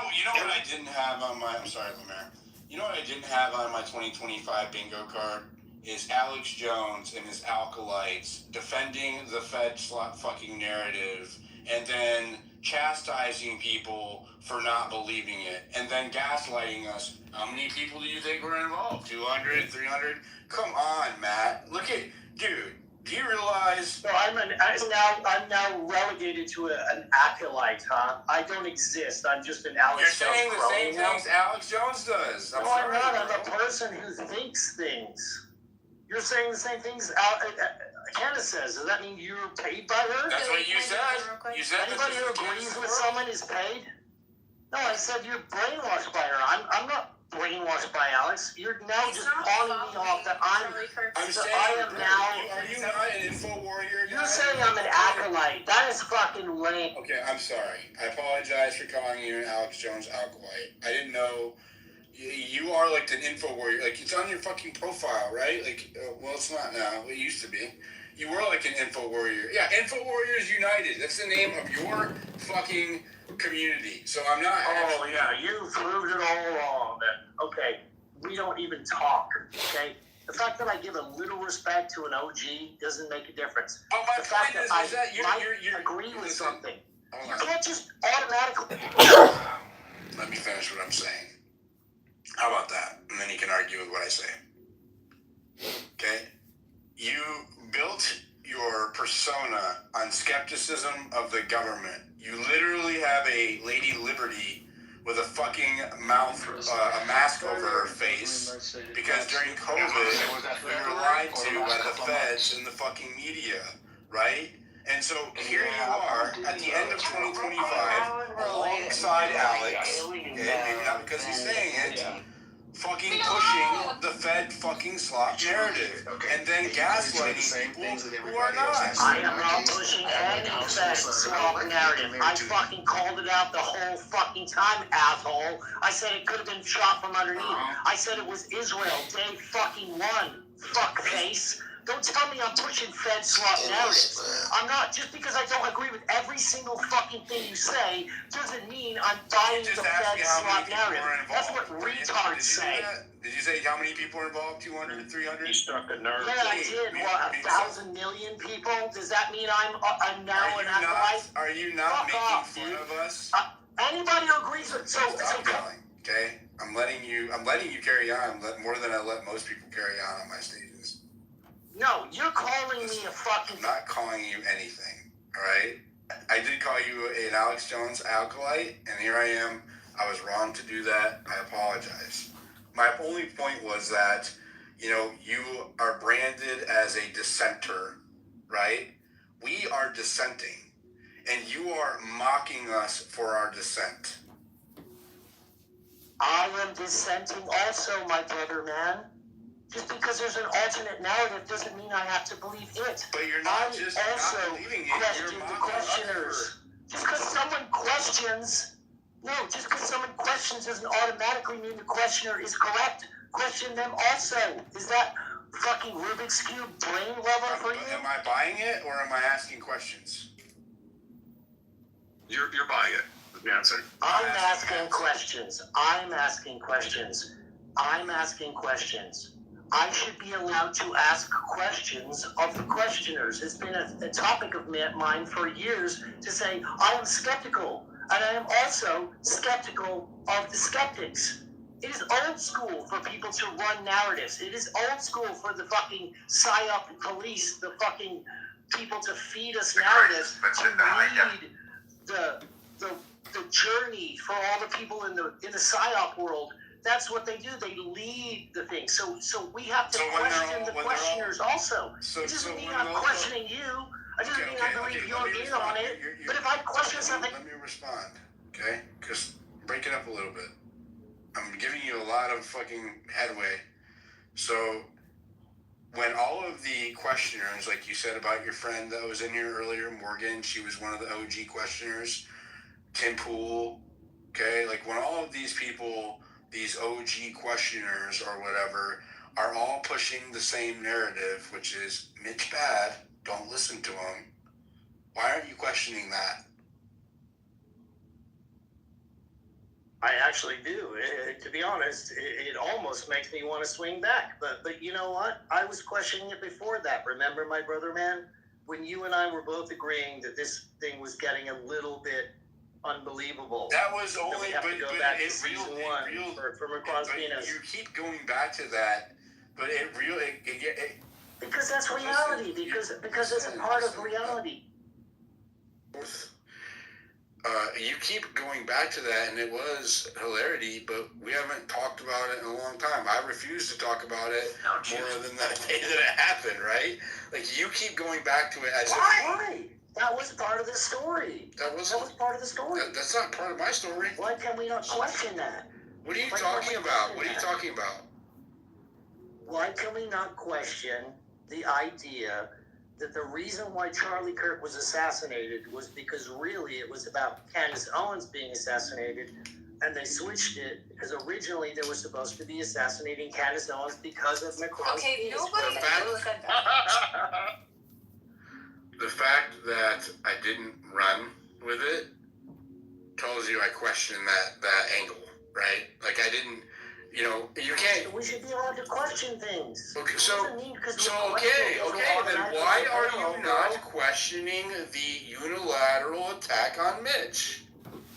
what I didn't have on my... I'm sorry, Lemare. You know what I didn't have on my 2025 bingo card? Is Alex Jones and his alkalites defending the Fed fucking narrative and then chastising people for not believing it and then gaslighting us. How many people do you think were involved? 200, 300? Come on, Matt. Look at... Dude, do you realize... So I'm now relegated to an acolyte, huh? I don't exist. I'm just an Alex Jones. You're saying the same things Alex Jones does. No, I'm not. I'm a person who thinks things. You're saying the same things Candace says. Does that mean you're paid by her? That's what you said. You said anybody who agrees with someone is paid? No, I said you're brainwashed by her. I'm not brainwashed by Alex. You're now just pawning me off that I'm saying, I am now. Are you not an info warrior? You're saying I'm an acolyte. That is fucking lame. Okay, I'm sorry. I apologize for calling you an Alex Jones acolyte. I didn't know. You are like an info warrior. Like, it's on your fucking profile, right? Like, well, it's not now. It used to be. You were like an info warrior. Yeah, Info Warriors United. That's the name of your fucking community. So I'm not... Oh, yeah. You proved it all along, then. Okay. We don't even talk, okay? The fact that I give a little respect to an OG doesn't make a difference. Oh, my point is that you agree with something. You can't just automatically... Let me finish what I'm saying. How about that? And then you can argue with what I say. Okay? You built your persona on skepticism of the government. You literally have a Lady Liberty with a fucking mouth, a mask over her face, because during COVID, we were lied to by the feds and the fucking media, right? And so here you are at the end of 2025, alongside Alex, okay, maybe not because he's saying it, fucking pushing the Fed fucking slop narrative and then gaslighting people who are not. I am not pushing any Fed slop narrative. I fucking called it out the whole fucking time, asshole. I said it could have been shot from underneath. I said it was Israel, day fucking one, fuckface. Don't tell me I'm pushing Fed slop narratives. I'm not. Just because I don't agree with every single fucking thing you say doesn't mean I'm buying the Fed slop narrative. That's what retards say. Did you say how many people are involved? 200, 300? You struck a nerve. Yeah, I did. What, 1,000 million people? Does that mean I'm now an acolyte? Are you not making fun of us? Anybody who agrees with Stop yelling, okay? I'm letting you carry on more than I let most people carry on my stages. No, you're calling me a fucking... I'm not calling you anything, all right? I did call you an Alex Jones acolyte, and here I am. I was wrong to do that. I apologize. My only point was that, you are branded as a dissenter, right? We are dissenting, and you are mocking us for our dissent. I am dissenting also, my brother, man. Just because there's an alternate narrative doesn't mean I have to believe it. But you're not just not believing it. Question the questioners. Just because someone questions doesn't automatically mean the questioner is correct. Question them also. Is that fucking Rubik's Cube brain level for you? Am I buying it or am I asking questions? You're buying it. Is the answer. I'm asking questions. I'm asking questions. I should be allowed to ask questions of the questioners. It's been a topic of mine for years to say I am skeptical, and I am also skeptical of the skeptics. It is old school for people to run narratives. It is old school for the fucking PSYOP police, the fucking people to feed us narratives, to lead the journey for all the people in the PSYOP world. That's what they do. They lead the thing. So we have to question the questioners also. It doesn't mean I'm questioning you. It doesn't mean I believe you're in on it. But if I question something... Let me respond, okay? Because break it up a little bit. I'm giving you a lot of fucking headway. So when all of the questioners, like you said about your friend that was in here earlier, Morgan, she was one of the OG questioners, Tim Pool, okay? Like when all of these people... these OG questioners or whatever are all pushing the same narrative, which is Mitch bad, don't listen to him. Why aren't you questioning that? I actually do. To be honest, it almost makes me want to swing back. But you know what? I was questioning it before that. Remember, my brother, man? When you and I were both agreeing that this thing was getting a little bit unbelievable. That was only, but it's real. You keep going back to that, but it really because that's reality. Because it's a part of reality. You keep going back to that, and it was hilarity, but we haven't talked about it in a long time. I refuse to talk about it more than that day that it happened. Right? Like you keep going back to it as why? That was part of the story. That was part of the story. That's not part of my story. Why can we not question that? What are you talking about? What are you talking about? Why can we not question the idea that the reason why Charlie Kirk was assassinated was because really it was about Candace Owens being assassinated, and they switched it because originally they were supposed to be assassinating Candace Owens because of Macron's Okay, nobody said that. The fact that I didn't run with it tells you I question that angle, right? Like I didn't, you can't. We should be allowed to question things. Okay, then why are you not questioning the unilateral attack on Mitch?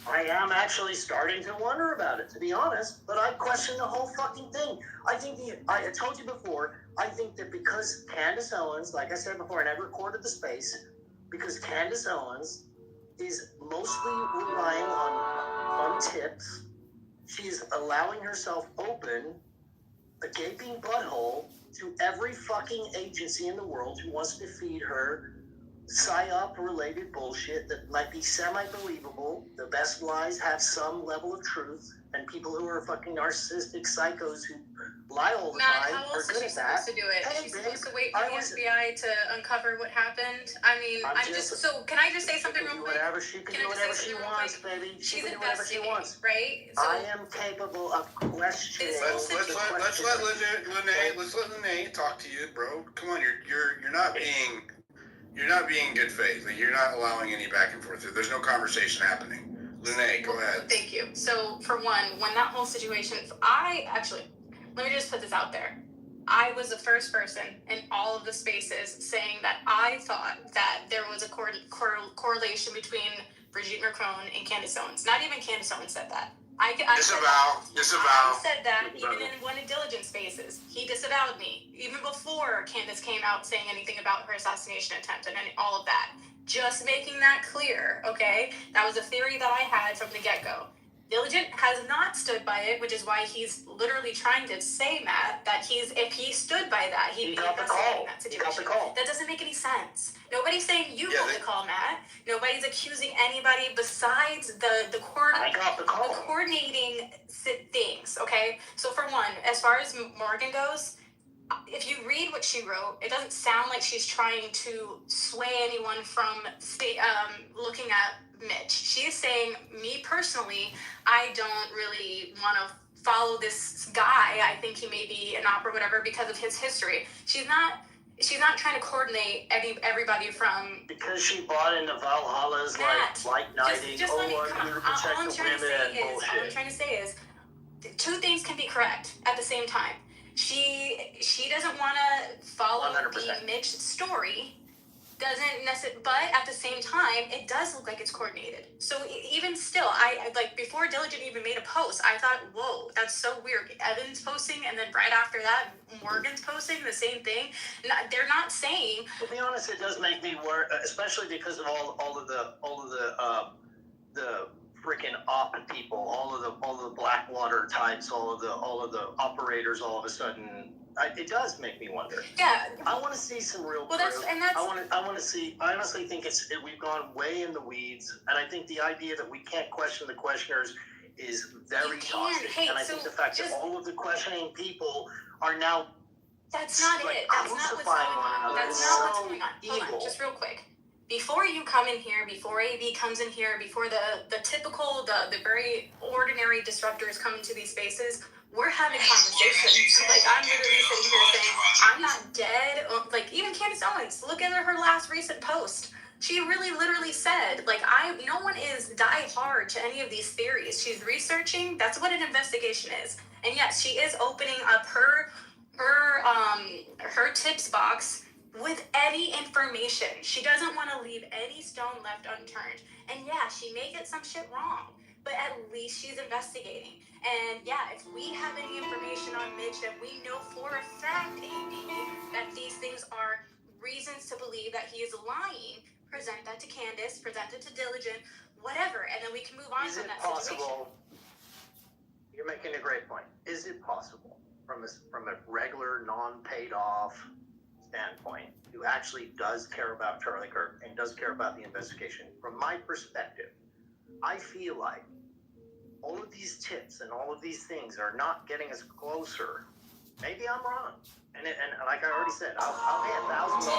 I am actually starting to wonder about it, to be honest, but I question the whole fucking thing. I told you before, I think that because Candace Owens, like I said before, and I recorded the space, because Candace Owens is mostly relying on tips, she's allowing herself open, a gaping butthole, to every fucking agency in the world who wants to feed her PSYOP-related bullshit that might be semi-believable. The best lies have some level of truth. And people who are fucking narcissistic psychos who lie all the Matt, time how are else good is she at that. supposed to do it? Hey, She's babe, supposed to wait for the FBI to uncover what happened. I mean, so can I just say something real quick? She can do whatever she wants, baby. She can do whatever she wants. Right? So, I am capable of questioning. Let's let Lene talk to you, bro. Come on, you're not being in good faith. Like, you're not allowing any back and forth. There's no conversation happening. Lene, go ahead. Thank you. So, for one, when that whole situation, let me just put this out there. I was the first person in all of the spaces saying that I thought that there was a correlation between Brigitte Macron and Candace Owens. Not even Candace Owens said that. I said that even in one of Diligent spaces. He disavowed me. Even before Candace came out saying anything about her assassination attempt and all of that. Just making that clear, okay? That was a theory that I had from the get-go. Diligent has not stood by it, which is why he's literally trying to say, Matt, that if he stood by that, he'd be investigating that situation. That doesn't make any sense. Nobody's saying you got the call, Matt. Nobody's accusing anybody besides the coordinating things, okay? So for one, as far as Morgan goes, if you read what she wrote, it doesn't sound like she's trying to sway anyone from looking at Mitch. She's saying, me personally, I don't really want to follow this guy. I think he may be an op or whatever because of his history. She's not trying to coordinate everybody from... Because she bought into Valhalla's like knighting, all I'm trying to say is, two things can be correct at the same time. She doesn't want to follow 100%. The Mitch story, doesn't necessarily, but at the same time, it does look like it's coordinated. So even still, I like, before Diligent even made a post, I thought, whoa, that's so weird. Evan's posting, and then right after that, Morgan's posting the same thing. They're not saying. To be honest, it does make me worry, especially because of all of the freaking op people, all of the Blackwater types, all of the operators. All of a sudden, it does make me wonder. Yeah, I want to see some real proof. I want to see. I honestly think we've gone way in the weeds, and I think the idea that we can't question the questioners is very toxic. And I think the fact that all of the questioning people are now. That's not it. That's not what's going on. That's not what's going on. Hold on, just real quick. Before you come in here, before AB comes in here, before the typical, the very ordinary disruptors come into these spaces, we're having conversations. Like, I'm literally sitting here saying, I'm not dead. Like, even Candace Owens, look at her last recent post. She really literally said, like, no one is die hard to any of these theories. She's researching. That's what an investigation is. And yes, she is opening up her tips box with any information. She doesn't want to leave any stone left unturned. And yeah, she may get some shit wrong, but at least she's investigating. And yeah, if we have any information on Mitch that we know for a fact, AB, that these things are reasons to believe that he is lying, present that to Candace, present it to Diligent, whatever, and then we can move on from that situation. You're making a great point. Is it possible from a regular, non-paid off standpoint, who actually does care about Charlie Kirk and does care about the investigation? From my perspective, I feel like all of these tips and all of these things are not getting us closer. Maybe I'm wrong. And like I already said, I'll pay $1,000 to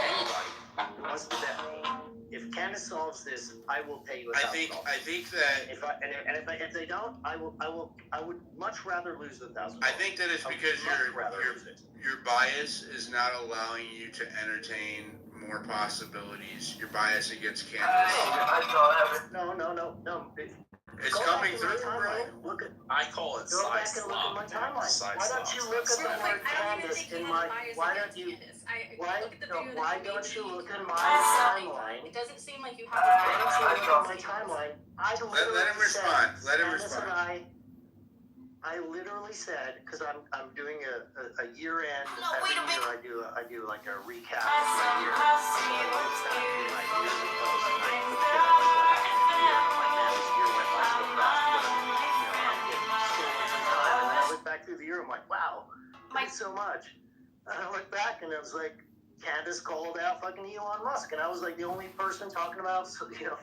anybody who wants to bet me. If Candace solves this, I will pay you $1,000. I think that if they don't, I would much rather lose the $1,000. I think that it's because your bias is not allowing you to entertain more possibilities. Your bias against Candace. No. It's coming through, bro. I call it go back and look at my timeline. Why don't you look at the word Candace in my? Why don't you look at my timeline? It doesn't seem like you have. Why don't you look at my timeline? Let him respond. Let him respond. I literally said, because I'm doing a year end. Every year I do like a recap of my year. Back through the year, I'm like, wow, I did so much. And I look back and I was like, Candace called out fucking Elon Musk, and I was like the only person talking about,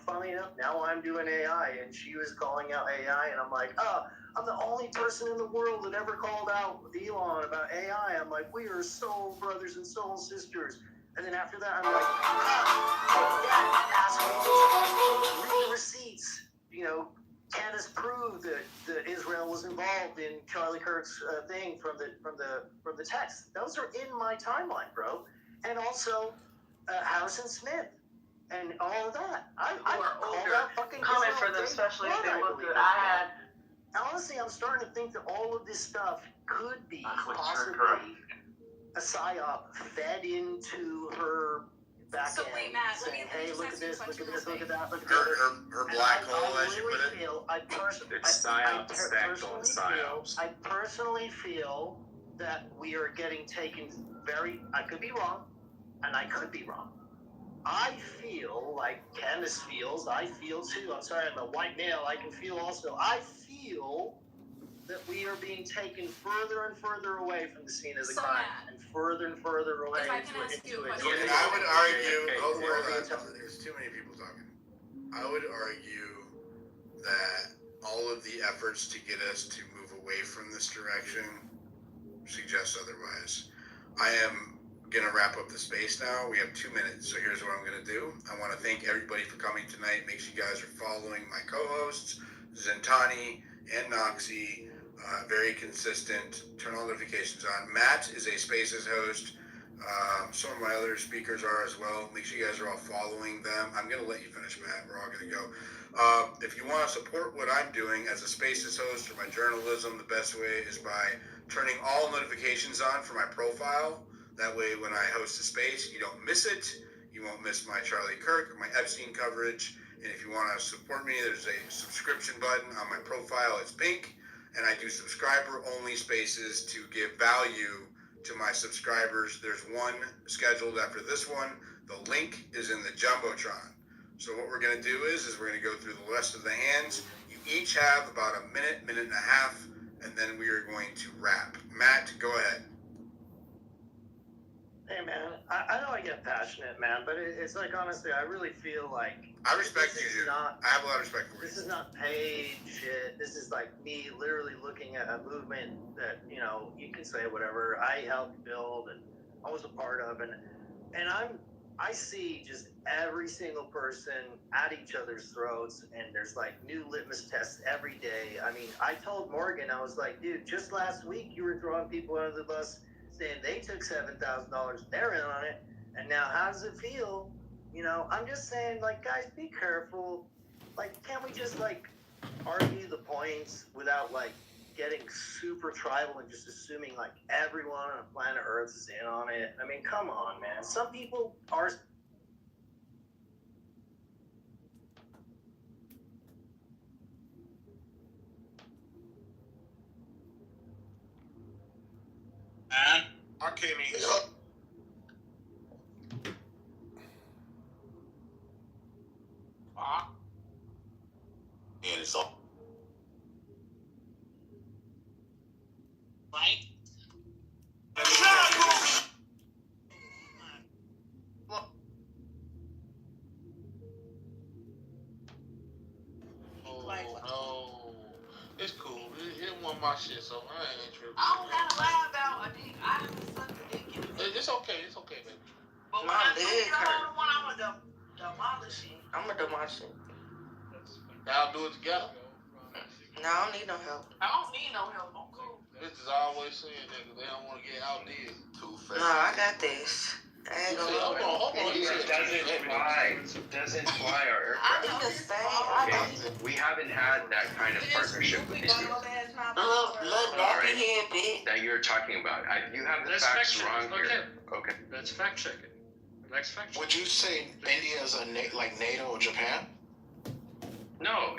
funny enough, now I'm doing AI, and she was calling out AI, and I'm like, oh, I'm the only person in the world that ever called out Elon about AI. I'm like, we are soul brothers and soul sisters. And then after that, I'm like, read the receipts. Candace proved that Israel was involved in Charlie Kirk's thing from the text. Those are in my timeline, bro. And also Harrison Smith and all of that. I called out fucking coming Israel for them, day especially if one, they I look believe. good. I had. Honestly, I'm starting to think that all of this stuff could be possibly a psyop fed into her back So end, wait, Matt, let saying, me hey, just look ask at you a this, look question at this, real look at quick. that, look at that. Her black hole, as you put it. I personally feel that we are getting taken I could be wrong, and I could be wrong. I feel like Candace feels, I feel too. I'm sorry, I'm a white male, I can feel also. I feel that we are being taken further and further away from the scene of the crime, and further away If I can ask you a question. And I would argue, there's too many people talking. I would argue that all of the efforts to get us to move away from this direction suggest otherwise. I am going to wrap up the space now. We have 2 minutes, so here's what I'm going to do. I want to thank everybody for coming tonight. Make sure you guys are following my co-hosts, Zentani and Noxie. Very consistent. Turn all notifications on. Matt is a Spaces host. Some of my other speakers are as well. Make sure you guys are all following them. I'm going to let you finish, Matt. We're all going to go. If you want to support what I'm doing as a Spaces host or my journalism, the best way is by turning all notifications on for my profile. That way, when I host a space, you don't miss it. You won't miss my Charlie Kirk or my Epstein coverage. And if you want to support me, there's a subscription button on my profile. It's pink. And I do subscriber-only spaces to give value to my subscribers. There's one scheduled after this one. The link is in the Jumbotron. So what we're going to do is we're going to go through the rest of the hands. You each have about a minute and a half, and then we are going to wrap. Matt, go ahead. Hey, man, I know I get passionate, man, but it's like, honestly, I really feel like... I respect you, dude. I have a lot of respect for you. This is not paid shit. This is like me literally looking at a movement that, you can say whatever, I helped build and I was a part of. And I see just every single person at each other's throats, and there's like new litmus tests every day. I mean, I told Morgan, I was like, dude, just last week you were throwing people under the bus saying they took $7,000, they're in on it, and now how does it feel? I'm just saying, like, guys, be careful. Like, can't we just, like, argue the points without, like, getting super tribal and just assuming, like, everyone on planet Earth is in on it? I mean, come on, man. Some people are... And Arcane. And it's all right. No, it's cool. It wasn't my shit, so I ain't tripping. I don't gotta lie about a dick. I just sucked the dick in the It's okay, baby. But when I do get a hold of one, I'm gonna demolish it. I'm gonna demolish it. Y'all do it together. No, I don't need no help. I don't need no help. I'm cool. Bitches always saying that because they don't want to get outdid. No, I got this. I ain't gonna hold on. It doesn't fly our aircraft. We haven't had that kind of partnership with these people. That you're talking about. You have the facts wrong here. Okay. Let's fact check it. Let's fact check. Would you say India is like NATO or Japan? No,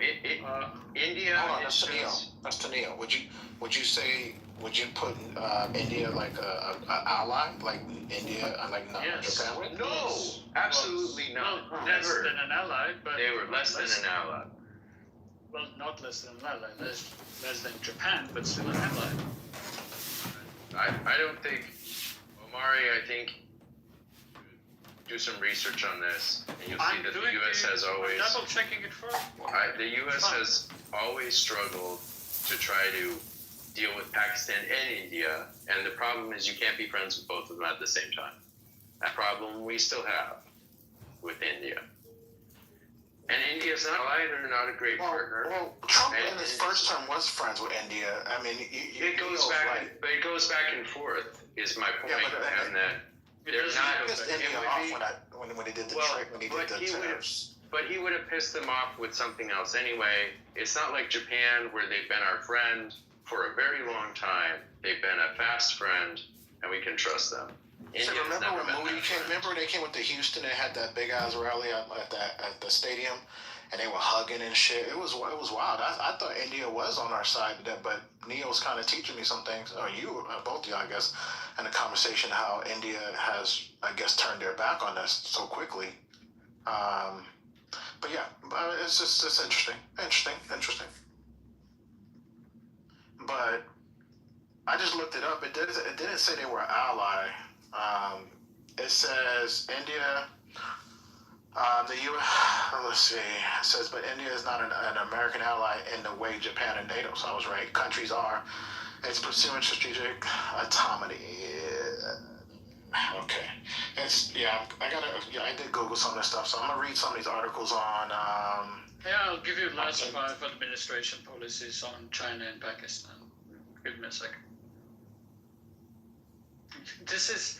India. Hold on, that's Taneo. Would you put India like a ally, like India, like not Japan? No, absolutely not. Less than an ally, but they were less than an ally. Well, not less than an ally, less than Japan, but still an ally. I don't think Omari. I think do some research on this, and you'll see that the U.S. has always double checking it first. the U.S. has always struggled to try to deal with Pakistan and India, and the problem is you can't be friends with both of them at the same time. That problem we still have with India. And India's not either not a great partner. Well, Trump in his first term was friends with India. I mean, it goes back, right. But it goes back and forth. Is my point, and that they're not. Pissed India off when he did the trick, when he did the tariffs. But he would have pissed them off with something else anyway. It's not like Japan, where they've been our friend for a very long time. They've been a fast friend, and we can trust them. So remember when Moody came? Remember they came with the Houston? They had that big ass rally at the stadium, and they were hugging and shit. It was wild. I thought India was on our side, but Neil's kind of teaching me some things, or you, both of you, I guess, in the conversation how India has, I guess, turned their back on us so quickly. But yeah, it's interesting. But I just looked it up. It didn't say they were an ally. It says India, the U.S. Let's see. It says, but India is not an American ally in the way Japan and NATO. So I was right. Countries are. It's pursuing strategic autonomy. Okay. I did Google some of this stuff, so I'm gonna read some of these articles on. I'll give you last 5 administration policies on China and Pakistan. Give me a second. This is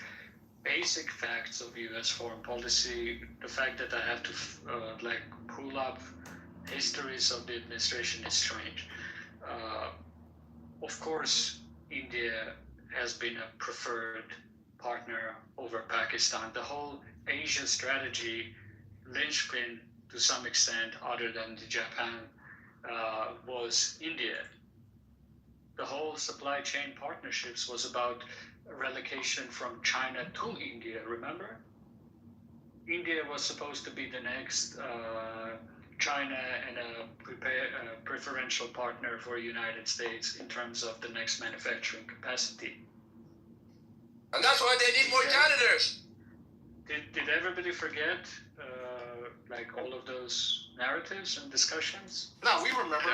basic facts of U.S. foreign policy. The fact that I have to pull up histories of the administration is strange. Of course, India has been a preferred partner over Pakistan. The whole Asia strategy, linchpin to some extent, other than the Japan, was India. The whole supply chain partnerships was about relocation from China to India, remember? India was supposed to be the next China and a preferential partner for the United States in terms of the next manufacturing capacity. And that's why they need more janitors. Did everybody forget all of those narratives and discussions? No, we remember.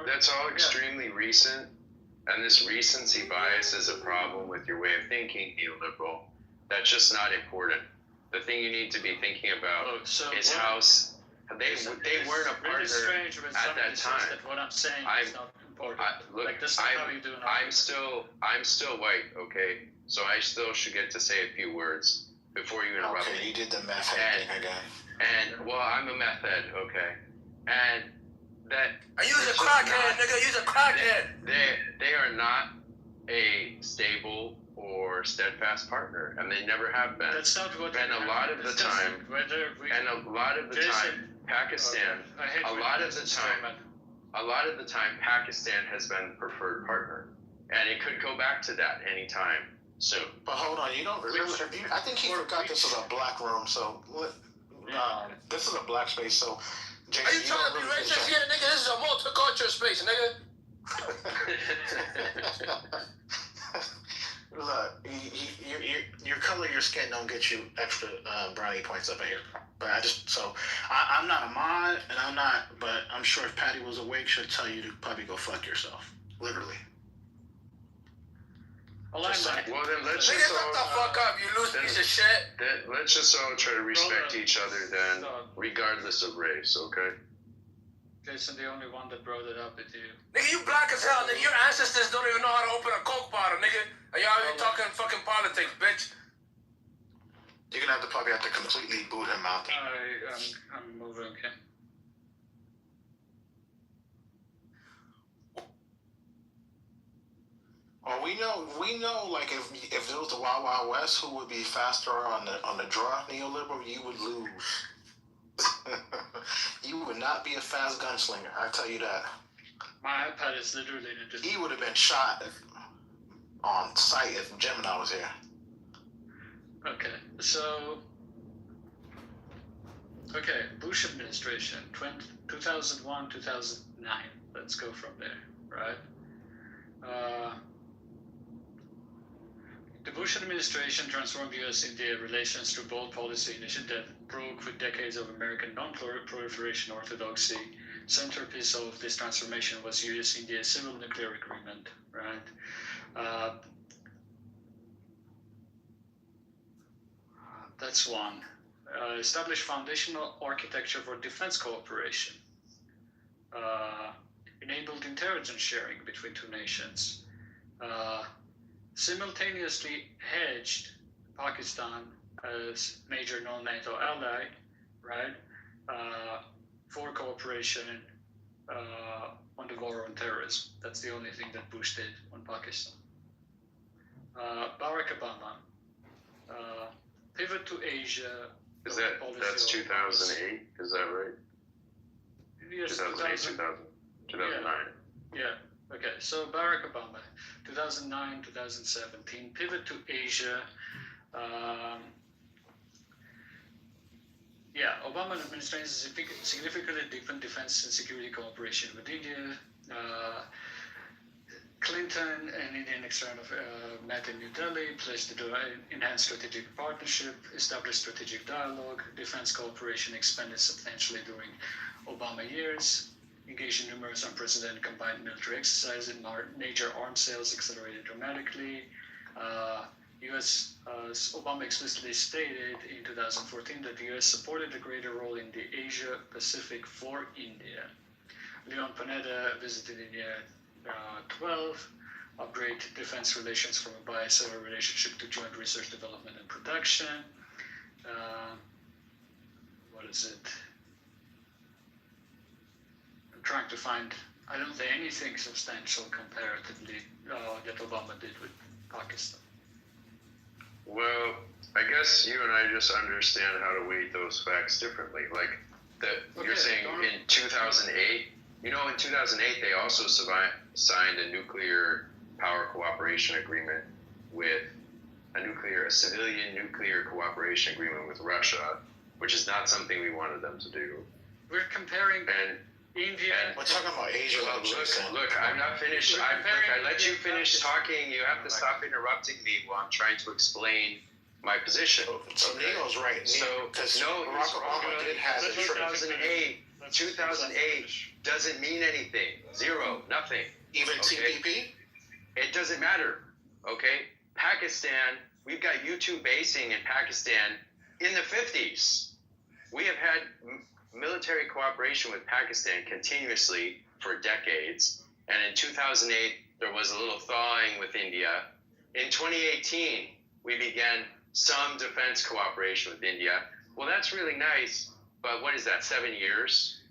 That's all extremely recent. And this recency bias is a problem with your way of thinking, neoliberal. That's just not important. The thing you need to be thinking about is how they weren't a partner at that time. That what I'm saying is not important. I'm still white, okay? So I still should get to say a few words before you interrupt me. Okay, you did the meth head thing again. And I'm a meth head, okay? And I use a crackhead, nigga. Use a crackhead. They are not a stable or steadfast partner, and they never have been. That's not what. And a lot of the time, Pakistan. A lot of the time, Pakistan has been the preferred partner, and it could go back to that anytime soon. But hold on, you don't remember? I think he forgot this was a black room, so this is a black space, so. Jason, are you trying to be racist here, nigga? This is a multicultural space, nigga. Look, your color of your skin don't get you extra brownie points up here. But I'm not a mod, and I'm not. But I'm sure if Patty was awake, she'll tell you to probably go fuck yourself, literally. Well, then let's just shut the fuck up, you loose piece of shit. Let's just all try to respect each other then, regardless of race, okay? Jason, the only one that brought it up is you. Nigga, you black as hell, nigga. Your ancestors don't even know how to open a Coke bottle, nigga. Are y'all even talking fucking politics, bitch? You're gonna probably have to completely boot him out. I'm moving him. Well, we know. Like if there was the Wild Wild West, who would be faster on the draw, neoliberal, you would lose. You would not be a fast gunslinger. I tell you that. My iPad is literally just. He would have been shot on sight if Gemini was here. Okay, so. Okay, Bush administration, 2001, 2009. Let's go from there, right? The Bush administration transformed U.S.-India relations through bold policy initiatives that broke with decades of American non-proliferation orthodoxy. Centerpiece of this transformation was U.S.-India civil nuclear agreement, right? That's one. Establish foundational architecture for defense cooperation. Enabled intelligence sharing between two nations. Simultaneously hedged Pakistan as major non-NATO ally, right, for cooperation on the war on terrorism. That's the only thing that Bush did on Pakistan. Barack Obama, pivot to Asia. That's 2008? Is that right? Yes, 2008, 2009. Yeah. Okay, so Barack Obama, 2009, 2017, pivot to Asia. Obama administration significantly deepened defense and security cooperation with India. Clinton and Indian external met in New Delhi, pledged to enhance strategic partnership, established strategic dialogue, defense cooperation expanded substantially during Obama years, engaged in numerous unprecedented combined military exercises, and major arms sales accelerated dramatically. Obama explicitly stated in 2014 that the U.S. supported a greater role in the Asia-Pacific for India. Leon Panetta visited India 12, upgrade defense relations from a bilateral relationship to joint research, development, and production. What is it? I'm trying to find, I don't think anything substantial comparatively that Obama did with Pakistan. Well, I guess you and I just understand how to weight those facts differently. Like that, you're saying in 2008, in 2008 they also signed a nuclear power cooperation agreement with a civilian nuclear cooperation agreement with Russia, which is not something we wanted them to do. We're comparing India. We're talking about Asia. Look, I'm not finished. I let you finish talking. You have to stop interrupting me while I'm trying to explain my position. So Neil's right. Because Barack Obama did have 2008 doesn't mean anything. Zero. Nothing. Even TPP? It doesn't matter. Okay? Pakistan, we've got U-2 basing in Pakistan in the 50s. We have had military cooperation with Pakistan continuously for decades. And in 2008, there was a little thawing with India. In 2018, we began some defense cooperation with India. Well, that's really nice, but what is that, 7 years?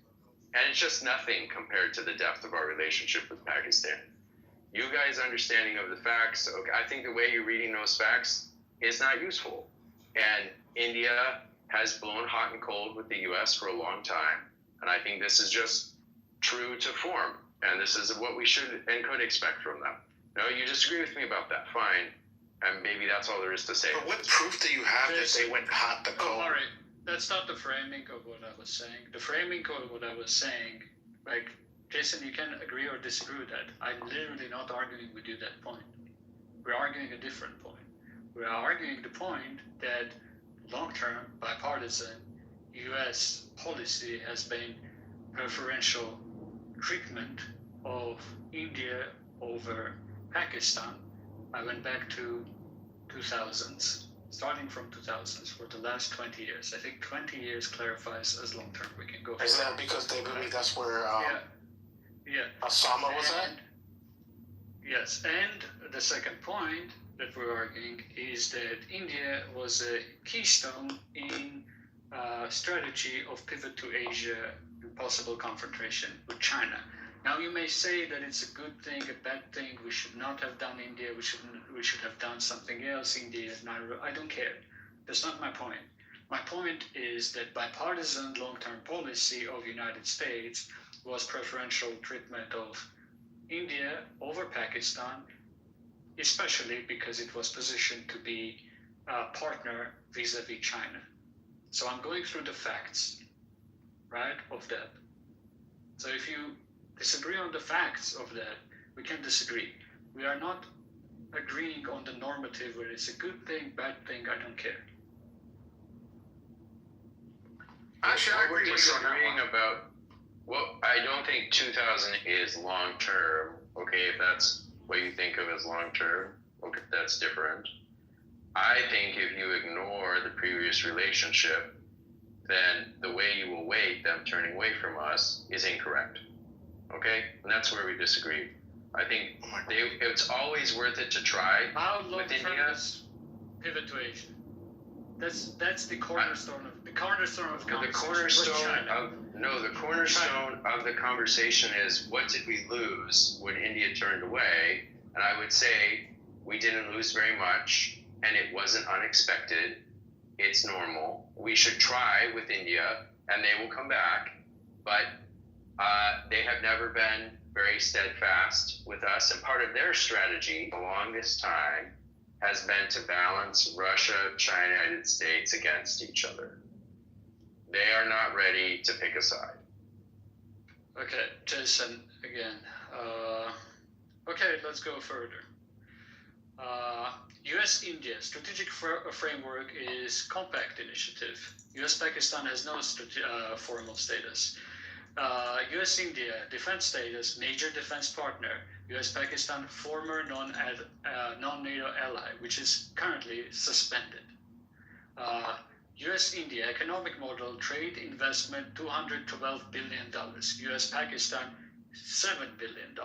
And it's just nothing compared to the depth of our relationship with Pakistan. You guys' understanding of the facts, okay, I think the way you're reading those facts is not useful. And India has blown hot and cold with the U.S. for a long time. And I think this is just true to form. And this is what we should and could expect from them. No, you disagree with me about that, fine. And maybe that's all there is to say. But what proof do you have that they went hot to cold? All right, that's not the framing of what I was saying. The framing of what I was saying, like, Jason, you can agree or disagree with that. I'm literally not arguing with you that point. We're arguing a different point. We're arguing the point that long-term, bipartisan, U.S. policy has been preferential treatment of India over Pakistan. I went back to 2000s, starting from 2000s for the last 20 years. I think 20 years clarifies as long-term we can go. Is that because they believe that's where Osama was at? Yes, and the second point that we're arguing is that India was a keystone in strategy of pivot to Asia and possible confrontation with China. Now you may say that it's a good thing, a bad thing. We should not have done India. We should have done something else. India is not. I don't care. That's not my point. My point is that bipartisan long-term policy of United States was preferential treatment of India over Pakistan, especially because it was positioned to be a partner vis-a-vis China. So I'm going through the facts, right, of that. So if you disagree on the facts of that, we can disagree. We are not agreeing on the normative, whether it's a good thing, bad thing, I don't care. Actually, we're disagreeing about. Well, I don't think 2000 is long term. Okay, if that's what you think of as long term, okay, that's different. I think if you ignore the previous relationship, then the way you await them turning away from us is incorrect. Okay, and that's where we disagree. I think it's always worth it to try. How long with term India. is pivot to Asia? That's the cornerstone of the cornerstone of The conversation. cornerstone of the conversation is, what did we lose when India turned away? And I would say we didn't lose very much, and it wasn't unexpected. It's normal. We should try with India, and they will come back. But they have never been very steadfast with us, and part of their strategy along this time has been to balance Russia, China, United States against each other. They are not ready to pick a side. Okay, Jason, again. Okay, let's go further. US-India strategic framework is compact initiative. US-Pakistan has no formal status. US-India defense status, major defense partner. US-Pakistan former non-NATO ally, which is currently suspended. US-India economic model, trade investment $212 billion. US-Pakistan $7 billion.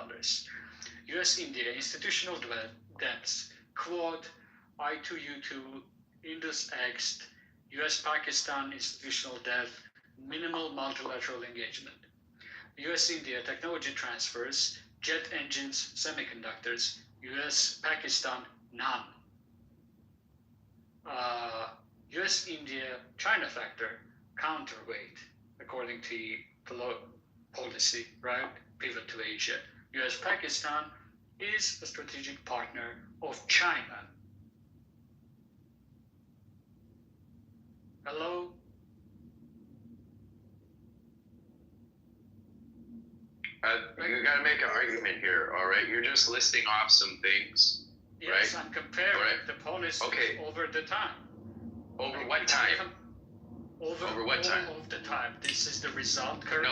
US-India institutional debts, Quad, I2U2, Indus-Ext, US-Pakistan institutional debt, minimal multilateral engagement. US-India technology transfers, jet engines, semiconductors, US-Pakistan, none. US-India China factor, counterweight, according to policy, right? Pivot to Asia. US-Pakistan is a strategic partner of China. Hello? You got to make an argument here, all right? You're just listing off some things, yes, right? I'm comparing the policies over the time. Over what time? Over what time? All of the time. This is the result currently.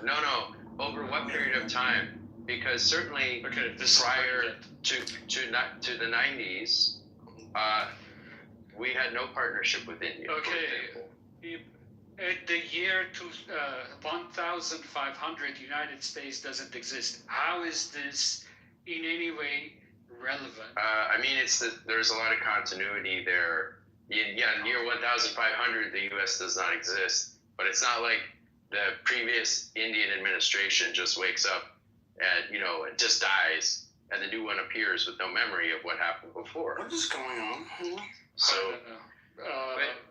No. Over what period of time? Because certainly prior to the 90s, we had no partnership with India. Okay. At the year 1500, United States doesn't exist. How is this in any way relevant? I mean, there's a lot of continuity there. In year 1500, the U.S. does not exist, but it's not like the previous Indian administration just wakes up and it just dies, and the new one appears with no memory of what happened before. What is going on? So,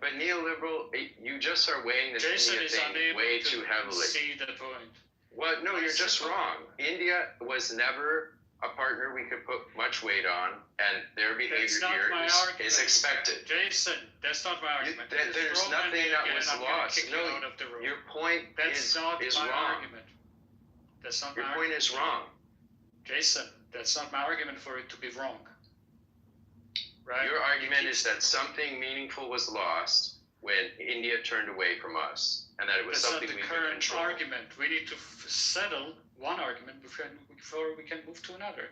but neoliberal, you just are weighing the India thing way too heavily. See the point. Well, no, you're just wrong. India was never a partner we could put much weight on, and their behavior here is expected. Jason, that's not my argument. There's nothing that was lost. No, your point is wrong. That's not your my point argument. is wrong. Jason, that's not my argument for it to be wrong. Right? Your argument is that something meaningful was lost when India turned away from us, and that it was something we could control. That's not the current argument. We need to settle one argument before we can move to another.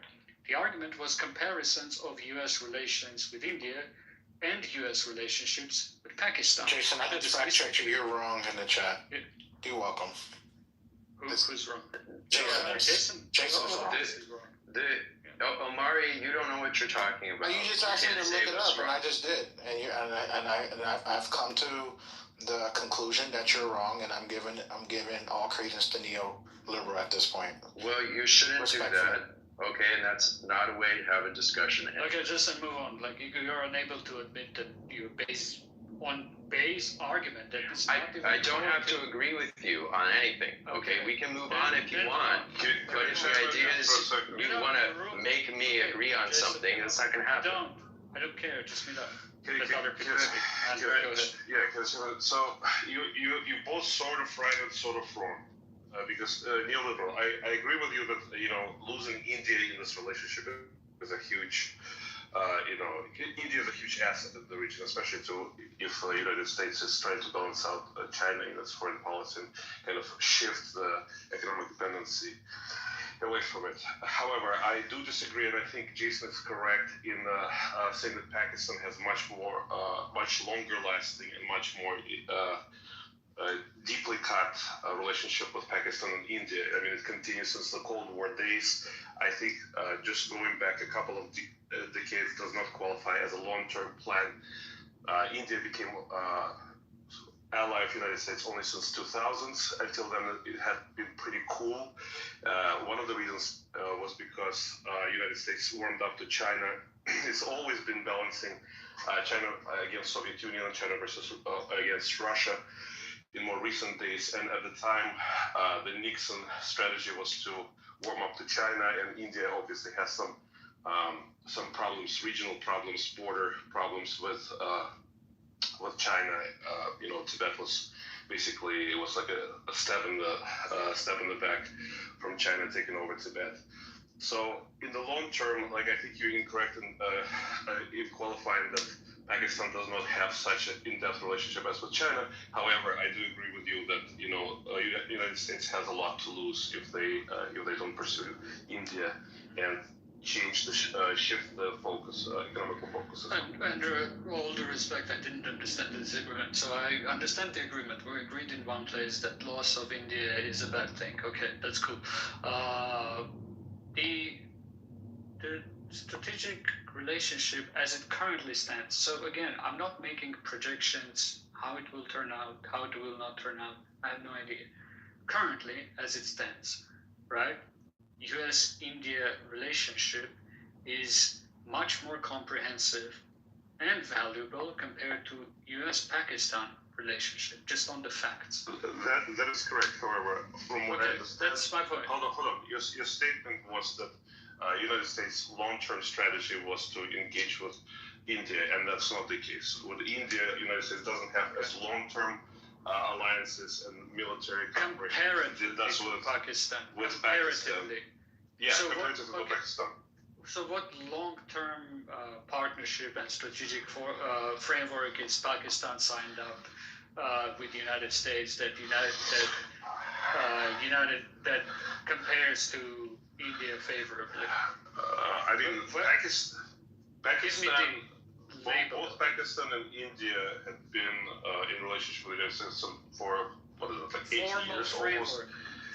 The argument was comparisons of U.S. relations with India and U.S. relationships with Pakistan. Jason, I did fact check you. You're wrong in the chat. You're welcome. Who's wrong? Jason is wrong. Omari, you don't know what you're talking about. You just asked me to look it up, and I just did. I've come to the conclusion that you're wrong, and I'm giving all credence to neoliberal at this point. Well, you shouldn't do that. Okay, and that's not a way to have a discussion. Okay, just move on. Like you're unable to admit that your base argument that is not even I don't have to agree with you on anything. Okay, we can move on if you want. But if the idea is you want to make me agree on something, that's not going to happen. I don't care. Just meet up. So you both sort of right and sort of wrong. Because neoliberal, I agree with you that losing India in this relationship is a huge, India is a huge asset in the region, especially if the United States is trying to balance out China in its foreign policy and kind of shift the economic dependency away from it. However, I do disagree, and I think Jason is correct in saying that Pakistan has much longer lasting and much more deeply cut relationship with Pakistan and India. I mean, it continues since the Cold War days. I think just going back a couple of decades does not qualify as a long-term plan. India became ally of the United States only since 2000s. Until then, it had been pretty cool. One of the reasons was because United States warmed up to China. It's always been balancing China against Soviet Union and China versus against Russia in more recent days. And at the time, the Nixon strategy was to warm up to China, and India obviously has some problems, regional problems, border problems with China. Tibet was basically, it was like a stab in the back from China taking over Tibet. So in the long term, I think you're incorrect in qualifying that Pakistan does not have such an in-depth relationship as with China. However, I do agree with you that the United States has a lot to lose if they don't pursue India and change shift the focus, economical focus. Under all due respect, I didn't understand the disagreement. So I understand the agreement. We agreed in one place that loss of India is a bad thing. Okay, that's cool. The strategic relationship as it currently stands. So again, I'm not making projections how it will turn out, how it will not turn out. I have no idea. Currently, as it stands, right? US-India relationship is much more comprehensive and valuable compared to US-Pakistan relationship, just on the facts. That is correct. However, from what I understand, that's my point. Hold on. Your statement was that United States' long-term strategy was to engage with India, and that's not the case. With India, United States doesn't have as long-term alliances and military cooperation. That's with Pakistan. Comparatively. Yeah, comparatively with Pakistan. So what long-term partnership and strategic framework is Pakistan signed up with the United States that compares to India favorably? Pakistan, both Pakistan and India have been in relationship with the United States for 8 years almost.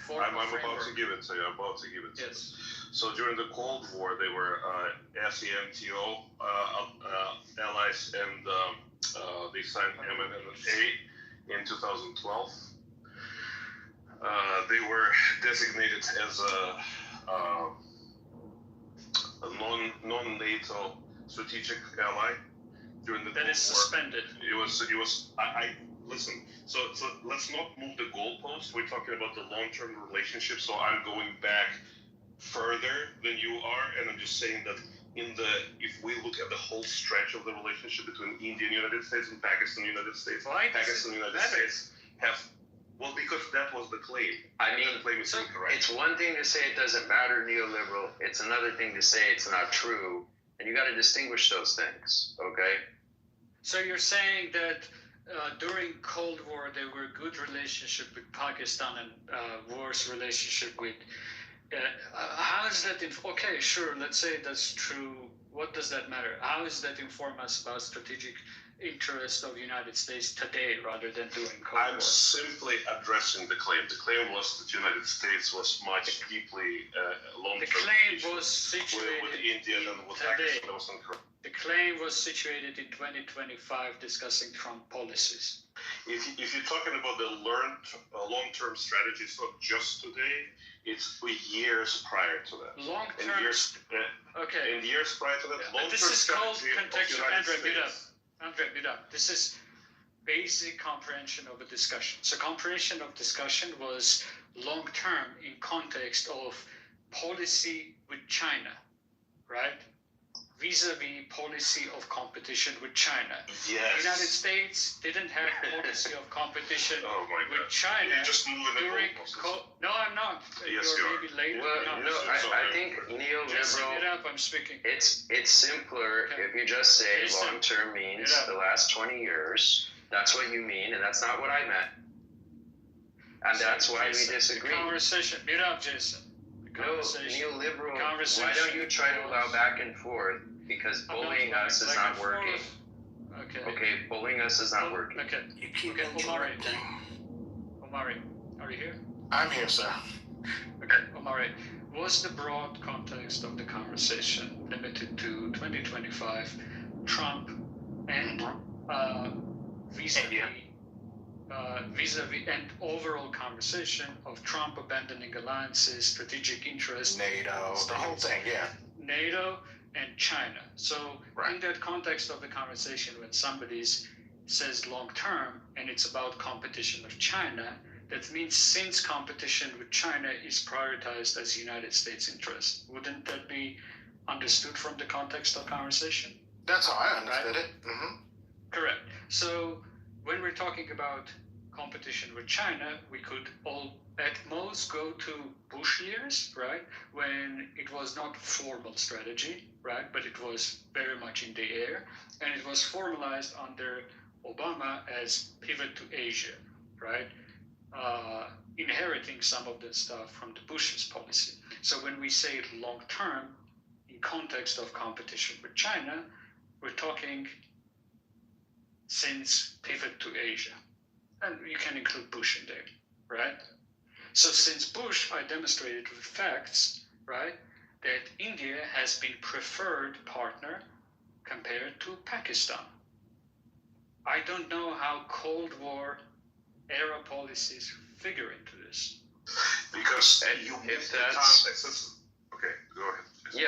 I'm about to give it to you. Yes. So during the Cold War, they were SEMTO allies, and they signed MNA in 2012. They were designated as a non-NATO strategic ally during the Cold War. That is suspended. It was. Listen. So let's not move the goalpost. We're talking about the long-term relationship. So I'm going back further than you are, and I'm just saying that if we look at the whole stretch of the relationship between India and United States and Pakistan and United States, Pakistan and United States have. Well, because that was the claim. I mean, the claim is incorrect. It's one thing to say it doesn't matter, neoliberal. It's another thing to say it's not true, and you got to distinguish those things. Okay. So you're saying that during Cold War there were good relationship with Pakistan and worse relationship with. How is that? Okay, sure. Let's say that's true. What does that matter? How does that inform us about strategic interest of the United States today rather than during Cold War? I'm simply addressing the claim. The claim was that the United States was much deeply long-term. The claim was situated with India and with Pakistan. That was incorrect. The claim was situated in 2025, discussing Trump policies. If you're talking about the long-term strategy, it's not just today. It's for years prior to that. Long-term. Okay. In years prior to that, long-term this is called strategy contextual. Andre, mute up. This is basic comprehension of a discussion. So comprehension of discussion was long-term in context of policy with China, right? vis-a-vis policy of competition with China. Yes. The United States didn't have policy of competition with China during. No, I'm not. Yes, You're you are. maybe late. Well, no, I think Just sum neoliberal. it up. I'm speaking. It's simpler if you just say Jason, long-term means get up. the last 20 years. That's what you mean, and that's not what I meant. And that's why we disagree. The conversation. Get up, Jason. No, neoliberal. Why don't you try to allow back and forth? Because bullying us is not working. Okay, bullying us is not working. Okay. You keep Omari, are you here? I'm here, sir. Okay, Omari, was the broad context of the conversation limited to 2025, Trump and vis-a-vis and overall conversation of Trump abandoning alliances, strategic interests, NATO, the whole thing, yeah. NATO and China. So in that context of the conversation, when somebody says long term and it's about competition with China, that means since competition with China is prioritized as United States interest. Wouldn't that be understood from the context of conversation? That's how I understood it. Mm-hmm. Correct. So when we're talking about competition with China, we could all at most go to Bush years, right? When it was not formal strategy, right? But it was very much in the air. And it was formalized under Obama as pivot to Asia, right? Inheriting some of the stuff from the Bush's policy. So when we say long term, in context of competition with China, we're talking since pivot to Asia. And you can include Bush in there, right? So since Bush, I demonstrated with facts, right, that India has been preferred partner compared to Pakistan. I don't know how Cold War era policies figure into this. Because if that's okay, go ahead. Yeah,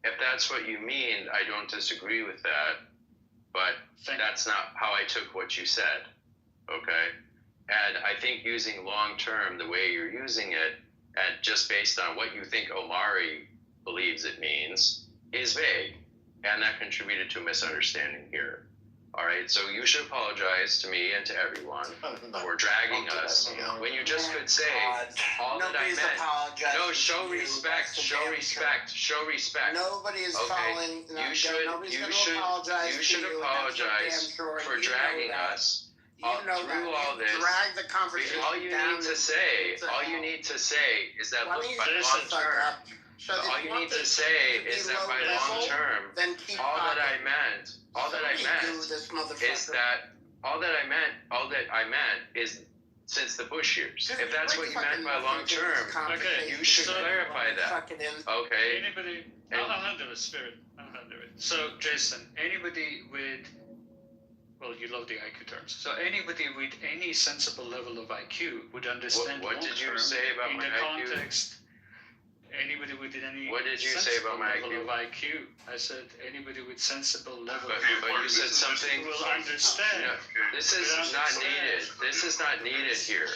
if that's what you mean, I don't disagree with that. But that's not how I took what you said. Okay? And I think using long term the way you're using it, and just based on what you think Omari believes it means, is vague. And that contributed to a misunderstanding here. All right, so you should apologize to me and to everyone for dragging us when you just could say all that I meant. No, show respect, show respect, show respect. Nobody is calling. You should apologize for dragging us through all this. Drag the conversation. All you need to say is that look by long term. All you need to say is that by long term, all that I meant is since the Bush years. If that's what you meant by long term, you should clarify that. Okay. Anybody? I'll handle it, Spirit. I'll handle it. So, Jason, anybody with, well, you love the IQ terms. So anybody with any sensible level of IQ would understand. What did you say about in my the IQ? Context. Anybody with any What did you say about my level IQ? of IQ? I said anybody with sensible level But of you said something. will understand. No, this is not needed. This is not needed here.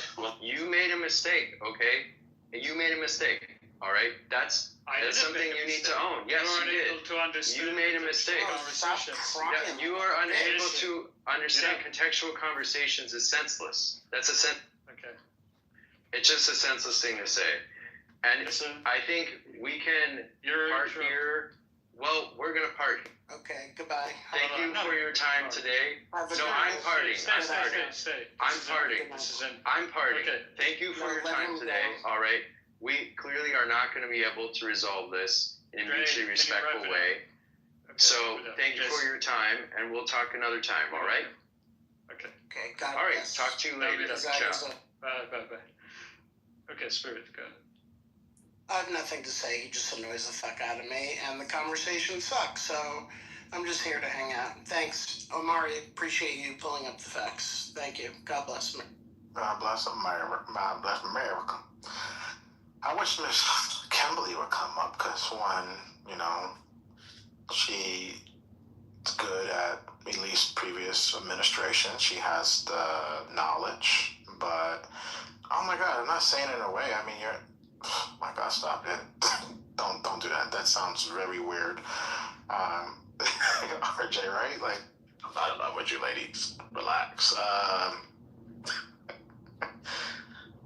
You made a mistake, okay? You made a mistake. All right. That's something you need to own. Yes, you did. You made a mistake. Yeah, you are unable to understand contextual conversations is senseless. That's a Okay. It's just a senseless thing to say. And I think we can part here. Well, we're gonna part. Okay, goodbye. Thank you for your time today. No, I'm parting. I'm parting. I'm parting. I'm parting. Thank you for your time today. All right. We clearly are not going to be able to resolve this in a mutually respectful way. So thank you for your time, and we'll talk another time. All right. Okay. Okay. God all right. bless. Talk to you later. Ciao. Bye. Okay, Spirit, go ahead. I have nothing to say. He just annoys the fuck out of me, and the conversation sucks. So I'm just here to hang out. Thanks, Omari. Appreciate you pulling up the facts. Thank you. God bless me. God bless America. God bless America. I wish Miss Kimberly would come up because one, she's good at least previous administration. She has the knowledge, but oh my God, I'm not saying it in a way. I mean, oh my God, stop it. Don't do that. That sounds very weird. RJ, right? Like, I love with you, ladies. Relax.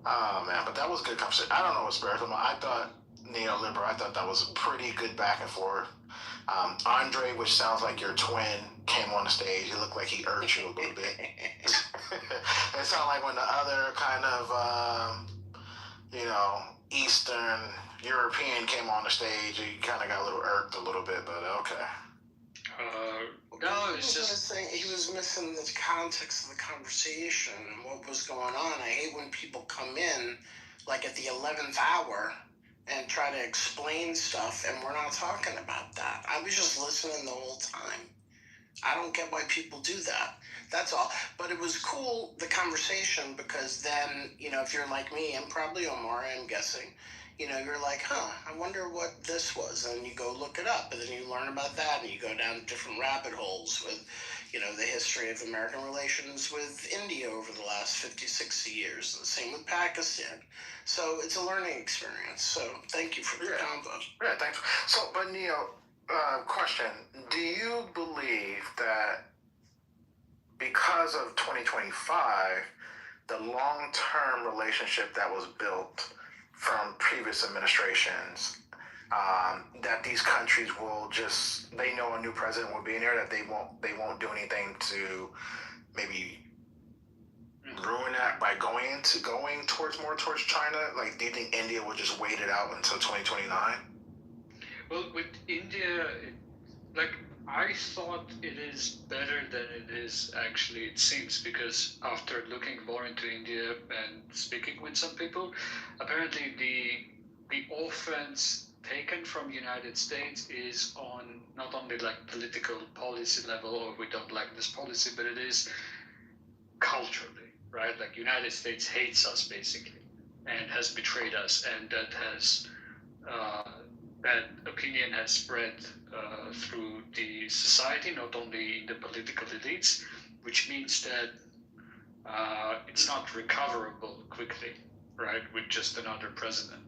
Oh man, but that was a good conversation. I don't know what spiritual. I thought neoliberal. I thought that was a pretty good back and forth. Andre, which sounds like your twin, came on the stage. He looked like he urged you a little bit. It sounded like when the other kind of, Eastern European came on the stage, he kind of got a little irked a little bit, but okay. No, it's just saying he was missing the context of the conversation and what was going on. I hate when people come in, like at the 11th hour, and try to explain stuff, and we're not talking about that. I was just listening the whole time. I don't get why people do that. That's all. But it was cool, the conversation, because then, if you're like me, and probably Omar, I'm guessing, you're like, I wonder what this was. And you go look it up, and then you learn about that, and you go down different rabbit holes with, the history of American relations with India over the last 50, 60 years. The same with Pakistan. So it's a learning experience. So thank you for the convo. Yeah, thanks. So, but Neil, question. Do you believe that because of 2025, the long-term relationship that was built from previous administrations, that these countries will they know a new president will be in there, that they won't do anything to maybe ruin that by going towards China? Like, do you think India will just wait it out until 2029? Well, with India, I thought it is better than it is actually, it seems, because after looking more into India and speaking with some people, apparently the offense taken from the United States is on not only political policy level, or we don't like this policy, but it is culturally, right? Like, United States hates us basically and has betrayed us, and that has that opinion has spread through the society, not only in the political elites, which means that it's not recoverable quickly, right, with just another president.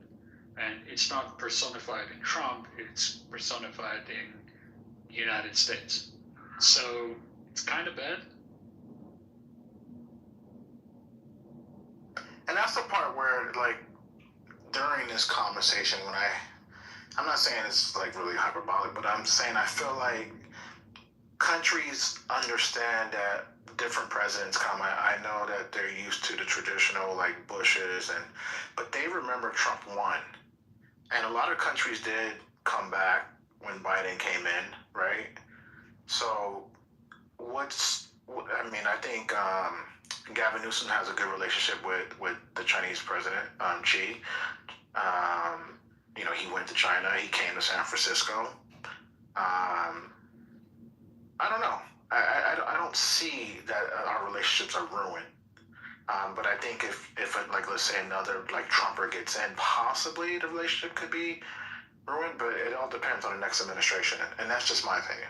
And it's not personified in Trump, it's personified in the United States. So it's kind of bad. And that's the part where, during this conversation, when I'm not saying it's really hyperbolic, but I'm saying I feel like countries understand that different presidents come. I know that they're used to the traditional Bushes, but they remember Trump won, and a lot of countries did come back when Biden came in, right? So I think Gavin Newsom has a good relationship with the Chinese president, Xi. He went to China. He came to San Francisco. I don't know. I don't see that our relationships are ruined. But I think if let's say another Trumper gets in, possibly the relationship could be ruined. But it all depends on the next administration, and that's just my opinion.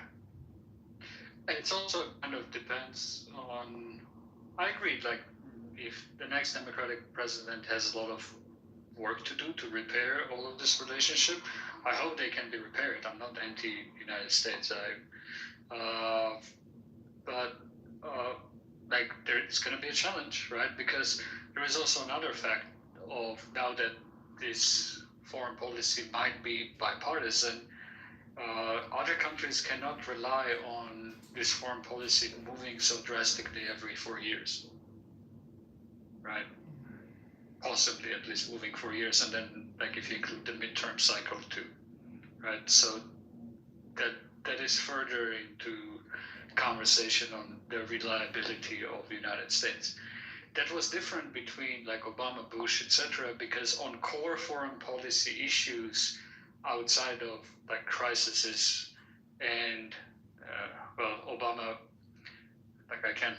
And it's also kind of depends on. I agree. If the next Democratic president has a lot of work to do to repair all of this relationship, I hope they can be repaired. I'm not anti-United States. It's going to be a challenge, right? Because there is also another fact of now that this foreign policy might be bipartisan, other countries cannot rely on this foreign policy moving so drastically every 4 years, right? Possibly at least moving 4 years, and then if you include the midterm cycle too, right? So that is further into conversation on the reliability of the United States. That was different between Obama, Bush, etc., because on core foreign policy issues outside of crises and Obama, I can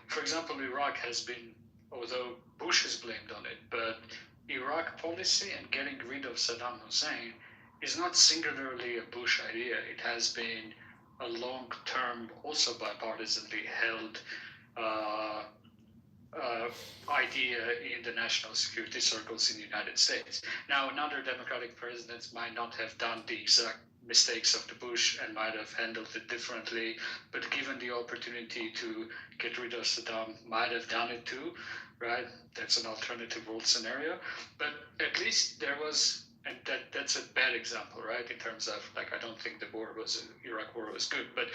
for example, Iraq has been, although Bush is blamed on it, but Iraq policy and getting rid of Saddam Hussein is not singularly a Bush idea. It has been a long-term, also bipartisanly held idea in the national security circles in the United States. Now, another Democratic president might not have done the exact mistakes of the Bush and might have handled it differently, but given the opportunity to get rid of Saddam, might have done it too, right? That's an alternative world scenario. But at least there was, and that's a bad example, right? In terms of, like, I don't think the Iraq war was good, but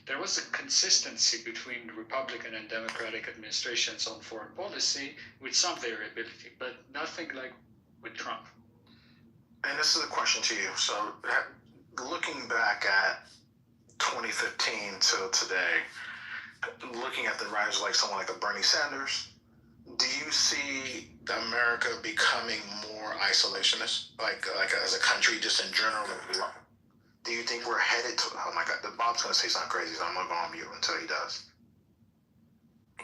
there was a consistency between Republican and Democratic administrations on foreign policy with some variability, but nothing like with Trump. And this is a question to you. So, looking back at 2015 till today, looking at the rise like someone like a Bernie Sanders, do you see America becoming more isolationist, like as a country, just in general? Do you think we're headed to? Oh my God, Bob's gonna say something crazy, so I'm gonna go on mute until he does.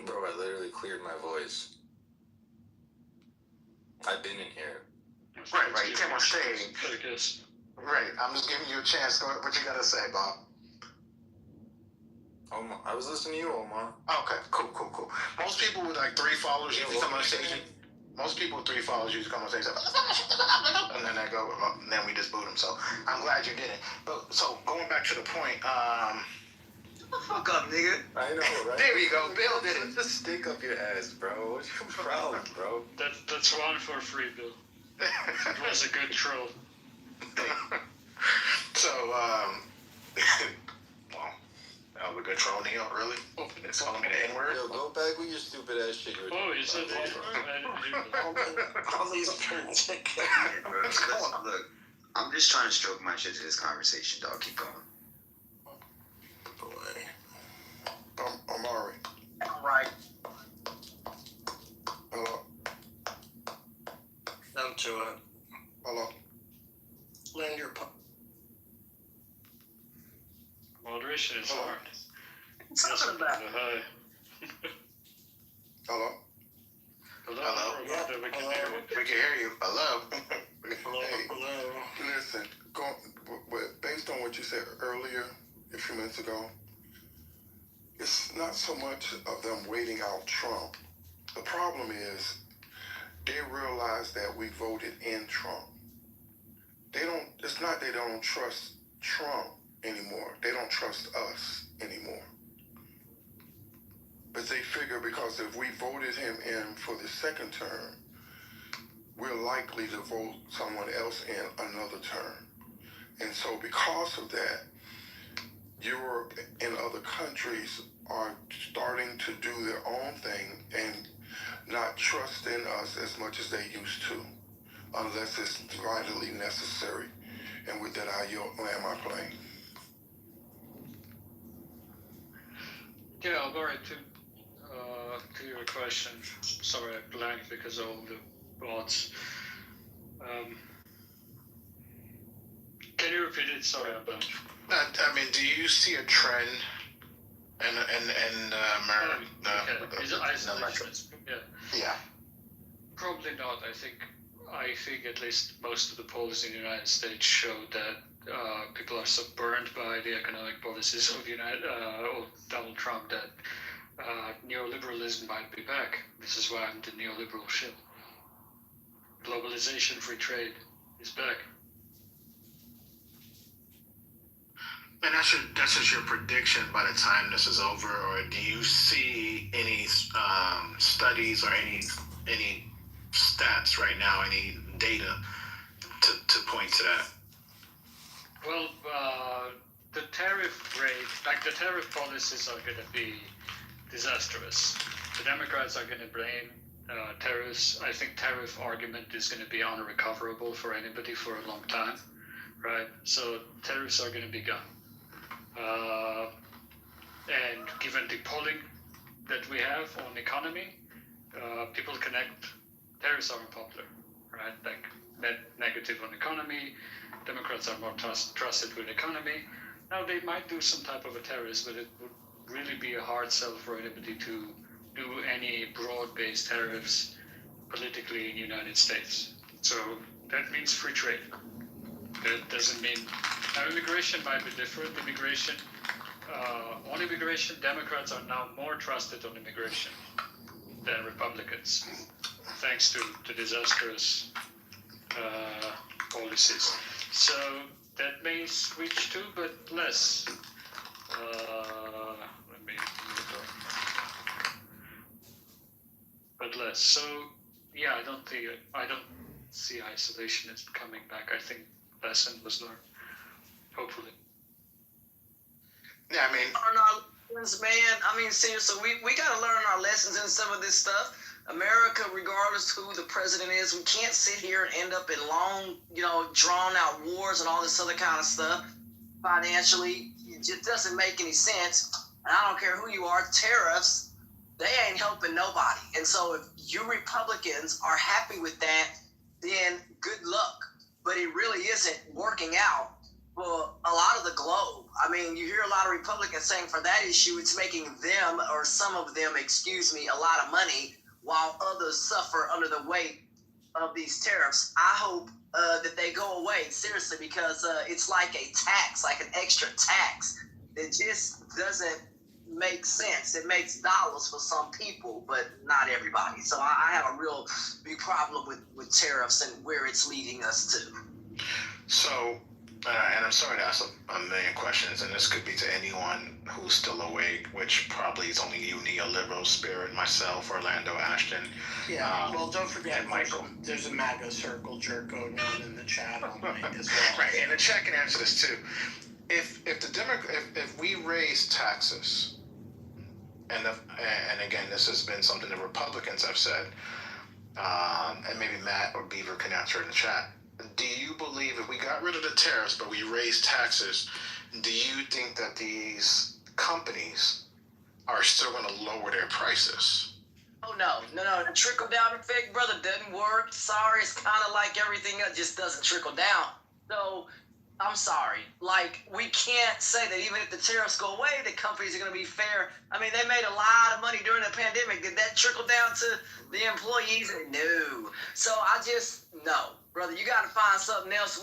Bro, I literally cleared my voice. I've been in here. Right. You came on stage. Right. I'm just giving you a chance. Go ahead. What you gotta say, Bob? I was listening to you, Omar. Okay. Cool. Most people with like 3 followers usually come on stage. Most people with 3 followers usually come on stage, and then they go, and then we just boot them. So I'm glad you did it. But so going back to the point, Shut the fuck up, nigga. I know, right? There we go. Bill did it. Just stick up your ass, bro. What's your problem, bro? That's one for free, Bill. It was a good troll. So, well, that was a good troll, Neil, really? It's calling me the N-word? Yo, go back with your stupid ass shit. Oh, you said the N-word? All these parents. Look, I'm just trying to stroke my shit to this conversation, dog. Keep going. Amari. Right. Hello. Them to it. Hello. Lend your Moderation is hard. What's talking about? Hello. Hello. Yeah. We can hear you. We can hear you. Hello. Hello. Listen, based on what you said earlier, a few minutes ago, it's not so much of them waiting out Trump. The problem is they realize that we voted in Trump. It's not they don't trust Trump anymore. They don't trust us anymore. But they figure because if we voted him in for the second term, we're likely to vote someone else in another term. And so because of that, Europe and other countries are starting to do their own thing and not trust in us as much as they used to, unless it's vitally necessary. And with that, I land my plane. Yeah, Alvaro, to your question, sorry I blanked because of all the thoughts. Can you repeat it? Sorry, I blanked. I mean, do you see a trend in America? Yeah. Probably not. I think at least most of the polls in the United States show that people are so burned by the economic policies of Donald Trump that neoliberalism might be back. This is why I'm the neoliberal shit. Globalization, free trade is back. And that's just your prediction by the time this is over, or do you see any studies or any stats right now, any data to point to that? Well, the tariff rate, like the tariff policies are going to be disastrous. The Democrats are going to blame tariffs. I think tariff argument is going to be unrecoverable for anybody for a long time, right? So tariffs are going to be gone. And given the polling that we have on economy, people connect tariffs are unpopular, right? Like negative on economy, Democrats are more trusted with economy. Now they might do some type of a tariff, but it would really be a hard sell for anybody to do any broad-based tariffs politically in the United States. So that means free trade. That doesn't mean... Now immigration might be different. On immigration, Democrats are now more trusted on immigration than Republicans, thanks to disastrous policies. So that may switch too, but less. Let me move on. But less. So yeah, I don't see isolationism coming back. I think lesson was learned. Hopefully. Yeah, I mean, learn our lessons, man. I mean, seriously, we got to learn our lessons in some of this stuff. America, regardless who the president is, we can't sit here and end up in long, drawn out wars and all this other kind of stuff. Financially, it just doesn't make any sense. And I don't care who you are, tariffs, they ain't helping nobody. And so if you Republicans are happy with that, then good luck. But it really isn't working out for a lot of the globe. I mean, you hear a lot of Republicans saying for that issue, it's making them, or some of them, a lot of money, while others suffer under the weight of these tariffs. I hope that they go away, seriously, because it's like a tax, like an extra tax that just doesn't make sense. It makes dollars for some people, but not everybody. So I have a real big problem with tariffs and where it's leading us to. So, and I'm sorry to ask a million questions, and this could be to anyone who's still awake, which probably is only you, neoliberal spirit, myself, Orlando Ashton. Yeah, well, don't forget, Michael, there's a MAGA circle jerk going on in the chat all night as well. Right, and the chat can answer this too. If we raise taxes, and again, this has been something the Republicans have said, and maybe Matt or Beaver can answer in the chat. Do you believe if we got rid of the tariffs but we raised taxes, do you think that these companies are still going to lower their prices? Oh, no. The trickle-down effect, brother, doesn't work. Sorry, it's kind of like everything else, just doesn't trickle down. So, I'm sorry. Like, we can't say that even if the tariffs go away, the companies are going to be fair. I mean, they made a lot of money during the pandemic. Did that trickle down to the employees? No. So, no. Brother, you got to find something else,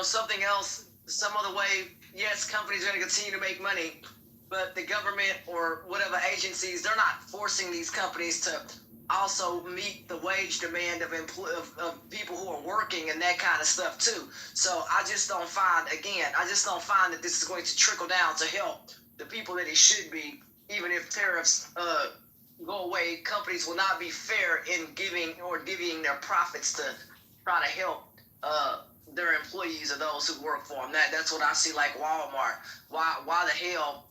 something else, some other way. Yes, companies are going to continue to make money, but the government or whatever agencies, they're not forcing these companies to also meet the wage demand of people who are working and that kind of stuff too. So I just don't find that this is going to trickle down to help the people that it should be. Even if tariffs go away, companies will not be fair in divvying their profits to try to help their employees or those who work for them. That's what I see, like Walmart. Why the hell,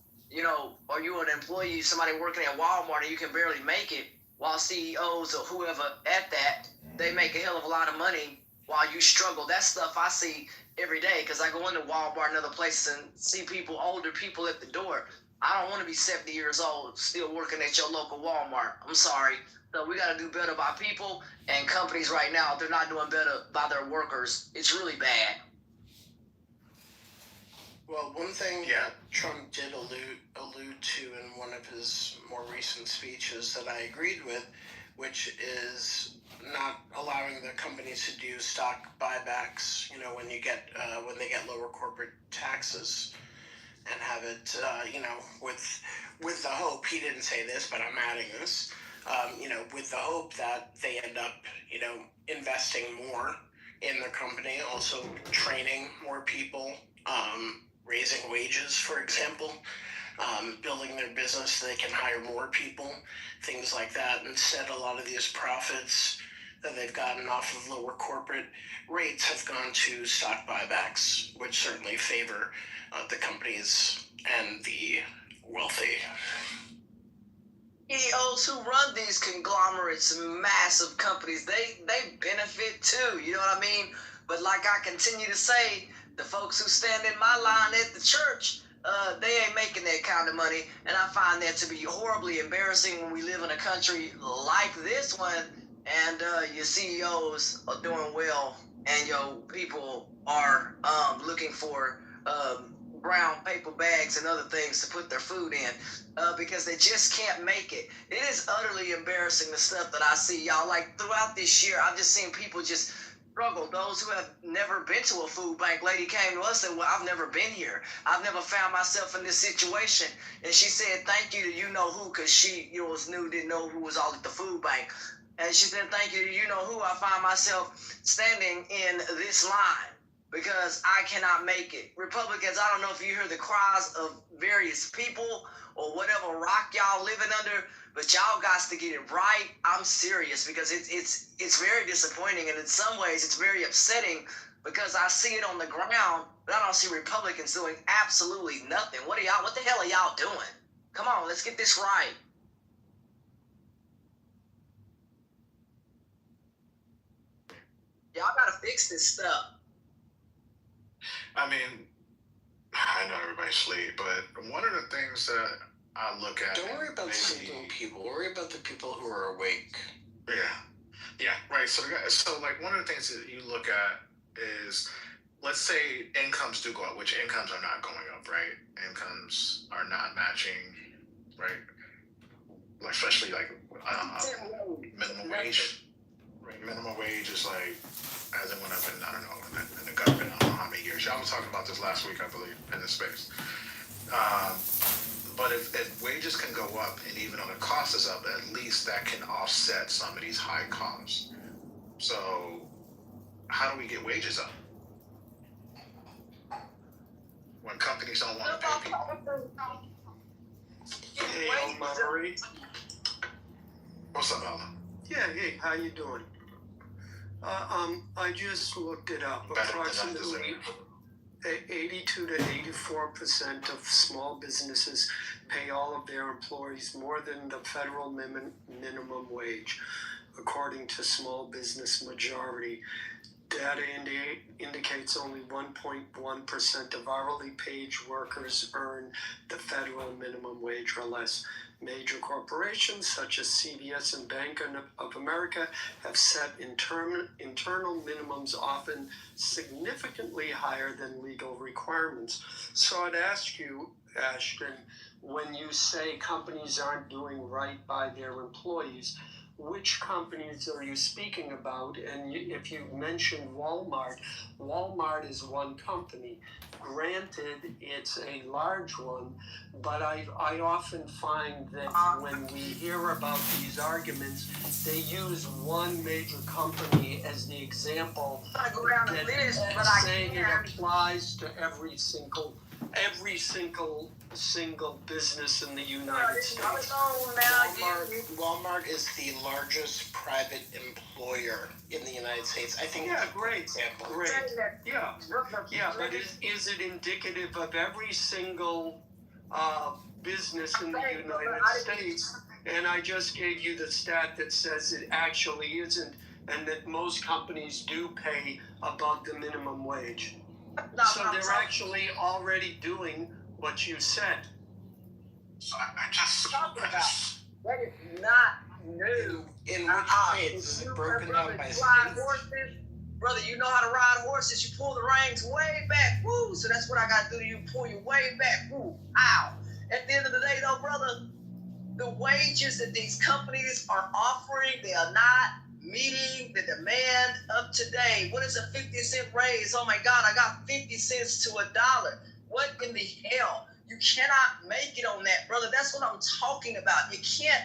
are you an employee, somebody working at Walmart, and you can barely make it, while CEOs or whoever at that, they make a hell of a lot of money while you struggle. That stuff I see every day, because I go into Walmart and other places and see older people at the door. I don't want to be 70 years old still working at your local Walmart. I'm sorry. So we got to do better by people, and companies right now, they're not doing better by their workers. It's really bad. Well, one thing that Trump did allude to in one of his more recent speeches that I agreed with, which is not allowing the companies to do stock buybacks, when they get lower corporate taxes, and have it, with the hope, he didn't say this, but I'm adding this, with the hope that they end up, investing more in their company, also training more people, raising wages, for example, building their business so they can hire more people, things like that. Instead, a lot of these profits that they've gotten off of lower corporate rates have gone to stock buybacks, which certainly favor the companies and the wealthy. CEOs who run these conglomerates, massive companies, they benefit too, you know what I mean? But like I continue to say, the folks who stand in my line at the church, they ain't making that kind of money, and I find that to be horribly embarrassing when we live in a country like this one, and your CEOs are doing well, and your people are looking for brown paper bags and other things to put their food in, because they just can't make it. It is utterly embarrassing, the stuff that I see, y'all. Like, throughout this year, I've just seen people just struggle. Those who have never been to a food bank, lady came to us and said, well, I've never been here. I've never found myself in this situation. And she said, thank you to you-know-who, because she was new, didn't know who was all at the food bank. And she said, thank you to you-know-who, I find myself standing in this line. because I cannot make it. Republicans, I don't know if you hear the cries of various people or whatever rock y'all living under, but y'all got to get it right. I'm serious, because it's very disappointing, and in some ways it's very upsetting, because I see it on the ground, but I don't see Republicans doing absolutely nothing. What the hell are y'all doing? Come on, let's get this right. Y'all gotta fix this stuff. I mean, I know everybody's asleep, but one of the things that I look at... Don't worry about sleeping people. Worry about the people who are awake. Yeah, right. So like, one of the things that you look at is, let's say incomes do go up, which incomes are not going up, right? Incomes are not matching, right? Like, especially like minimum wage. Right? Minimum wage is like, hasn't went up in, I don't know, in the government, I don't know how many years. Y'all was talking about this last week, I believe, in this space. But if wages can go up, and even though the cost is up, at least that can offset some of these high costs. So how do we get wages up when companies don't want to pay people? Hey, Omari. What's up, Alan? Yeah, hey, how you doing? I just looked it up. Approximately 82 to 84% of small businesses pay all of their employees more than the federal minimum wage, according to Small Business Majority. Data indicates only 1.1% of hourly paid workers earn the federal minimum wage or less. Major corporations such as CVS and Bank of America have set internal minimums, often significantly higher than legal requirements. So I'd ask you, Ashton, when you say companies aren't doing right by their employees, which companies are you speaking about? And if you mentioned Walmart, Walmart is one company. Granted, it's a large one, but I often find that when we hear about these arguments, they use one major company as the example, saying it applies to every single business in the United States. Walmart is the largest private employer in the United States. I think. Yeah, great. Yeah, but is it indicative of every single business in the United States? And I just gave you the stat that says it actually isn't, and that most companies do pay above the minimum wage. So they're actually already doing what you said. So I just that is not new. In which way? Is it broken down by states? Brother, you know how to ride horses. You pull the reins way back. Woo! So that's what I got to do. You pull your way back. Woo! Ow! At the end of the day, though, brother, the wages that these companies are offering, they are not meeting the demand of today. What is a 50-cent raise? Oh my God, I got 50 cents to $1. What in the hell? You cannot make it on that, brother. That's what I'm talking about. You can't,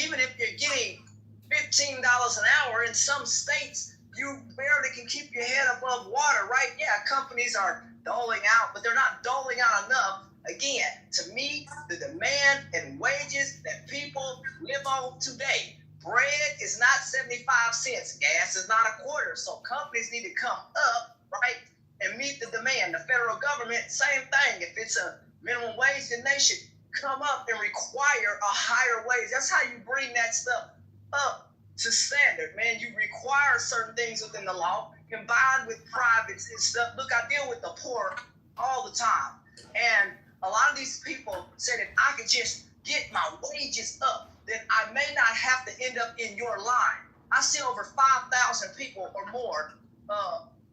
even if you're getting $15 an hour in some states, you barely can keep your head above water, right? Yeah, companies are doling out, but they're not doling out enough, again, to meet the demand and wages that people live on today. Bread is not 75 cents. Gas is not a quarter. So companies need to come up, right, and meet the demand. The federal government, same thing. If it's a minimum wage, then they should come up and require a higher wage. That's how you bring that stuff up to standard, man. You require certain things within the law combined with privates and stuff. Look, I deal with the poor all the time. And a lot of these people said if I could just get my wages up, then I may not have to end up in your line. I see over 5,000 people or more,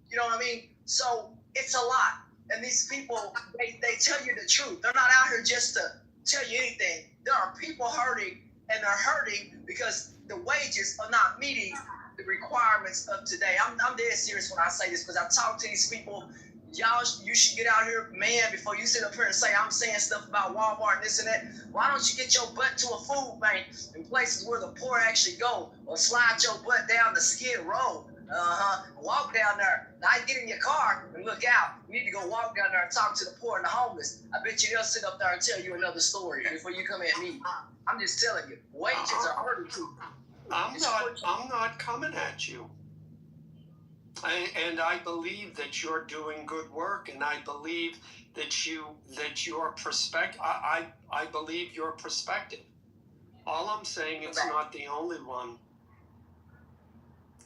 you know what I mean? So it's a lot. And these people, they tell you the truth. They're not out here just to tell you anything. There are people hurting, and they're hurting because the wages are not meeting the requirements of today. I'm dead serious when I say this, because I talk to these people. Y'all, you should get out here, man, before you sit up here and say I'm saying stuff about Walmart and this and that. Why don't you get your butt to a food bank in places where the poor actually go, or slide your butt down the Skid Row? Walk down there. Not get in your car and look out. You need to go walk down there and talk to the poor and the homeless. I bet you they'll sit up there and tell you another story before you come at me. I'm just telling you, wages are hurting people. I'm not coming at you. And I believe that you're doing good work, and I believe that your perspective. I believe your perspective. All I'm saying, it's not the only one.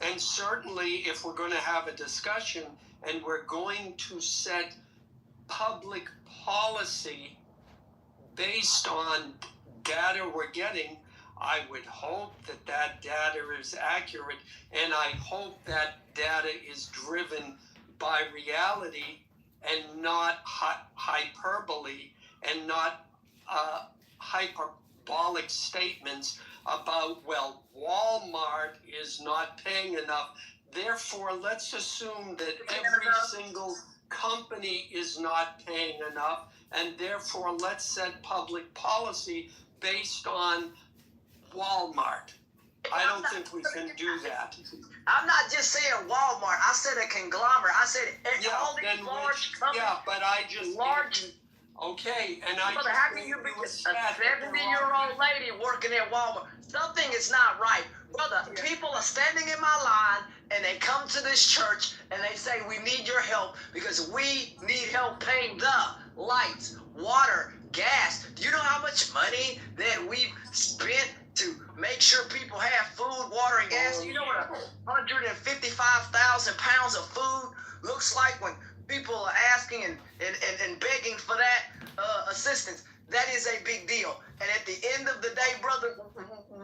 And certainly, if we're going to have a discussion and we're going to set public policy based on data we're getting, I would hope that that data is accurate, and I hope that data is driven by reality and not hyperbole and not hyperbolic statements about, well, Walmart is not paying enough, therefore let's assume that every single company is not paying enough, and therefore let's set public policy based on Walmart. I don't think we can do that. I'm not just saying Walmart. I said a conglomerate. I said all these large companies. Yeah, but I just large. Okay, and I. Brother, how can you be a 70-year-old lady working at Walmart? Something is not right. Brother, people are standing in my line and they come to this church and they say, we need your help because we need help paying the lights, water, gas. Do you know how much money that we've spent to make sure people have food, water, and gas? You know what 155,000 pounds of food looks like when people are asking and begging for that assistance? That is a big deal. And at the end of the day, brother,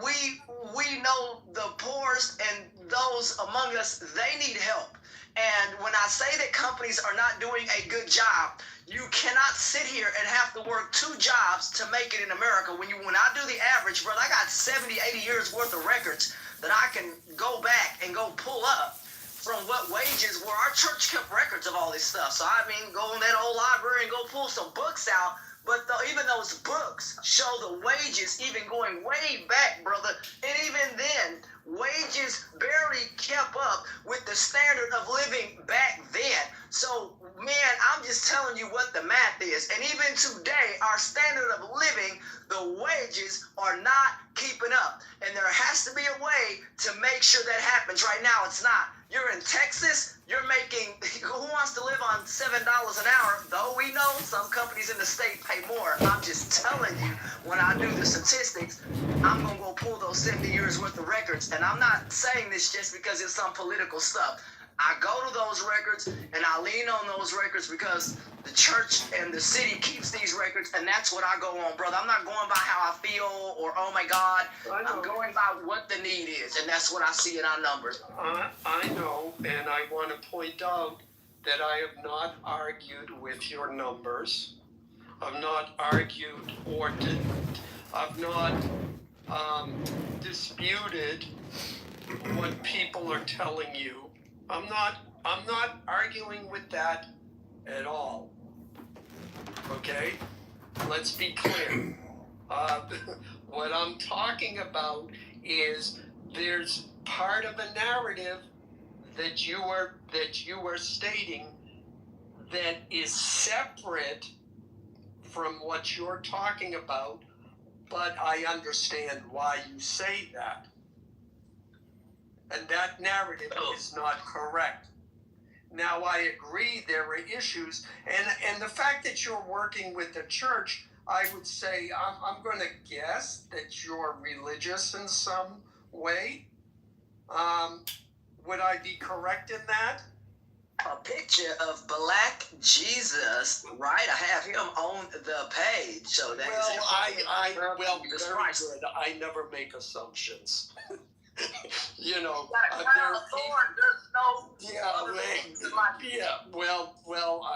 we know the poorest and those among us, they need help. And when I say that companies are not doing a good job, you cannot sit here and have to work 2 jobs to make it in America. When I do the average, brother, I got 70, 80 years worth of records that I can go back and go pull up from what wages were. Our church kept records of all this stuff. So, I mean, go in that old library and go pull some books out. But even those books show the wages even going way back, brother. And even then, wages barely kept up with the standard of living back then. So, man, I'm just telling you what the math is. And even today, our standard of living, the wages are not keeping up. And there has to be a way to make sure that happens. Right now, it's not. You're in Texas, you're making, who wants to live on $7 an hour? Though we know some companies in the state pay more. I'm just telling you, when I do the statistics, I'm going to go pull those 70 years worth of records. And I'm not saying this just because it's some political stuff. I go to those records and I lean on those records because the church and the city keeps these records, and that's what I go on, brother. I'm not going by how I feel or, oh my God. I'm going by what the need is, and that's what I see in our numbers. I know, and I want to point out that I have not argued with your numbers. I've not argued or I've not disputed what people are telling you. I'm not arguing with that at all. Okay? Let's be clear. What I'm talking about is there's part of a narrative that you are stating that is separate from what you're talking about, but I understand why you say that. And that narrative is not correct. Now, I agree there are issues, and the fact that you're working with the church, I would say, I'm going to guess that you're religious in some way. Would I be correct in that? A picture of Black Jesus, right? I have him on the page. So that very good. I never make assumptions. You know,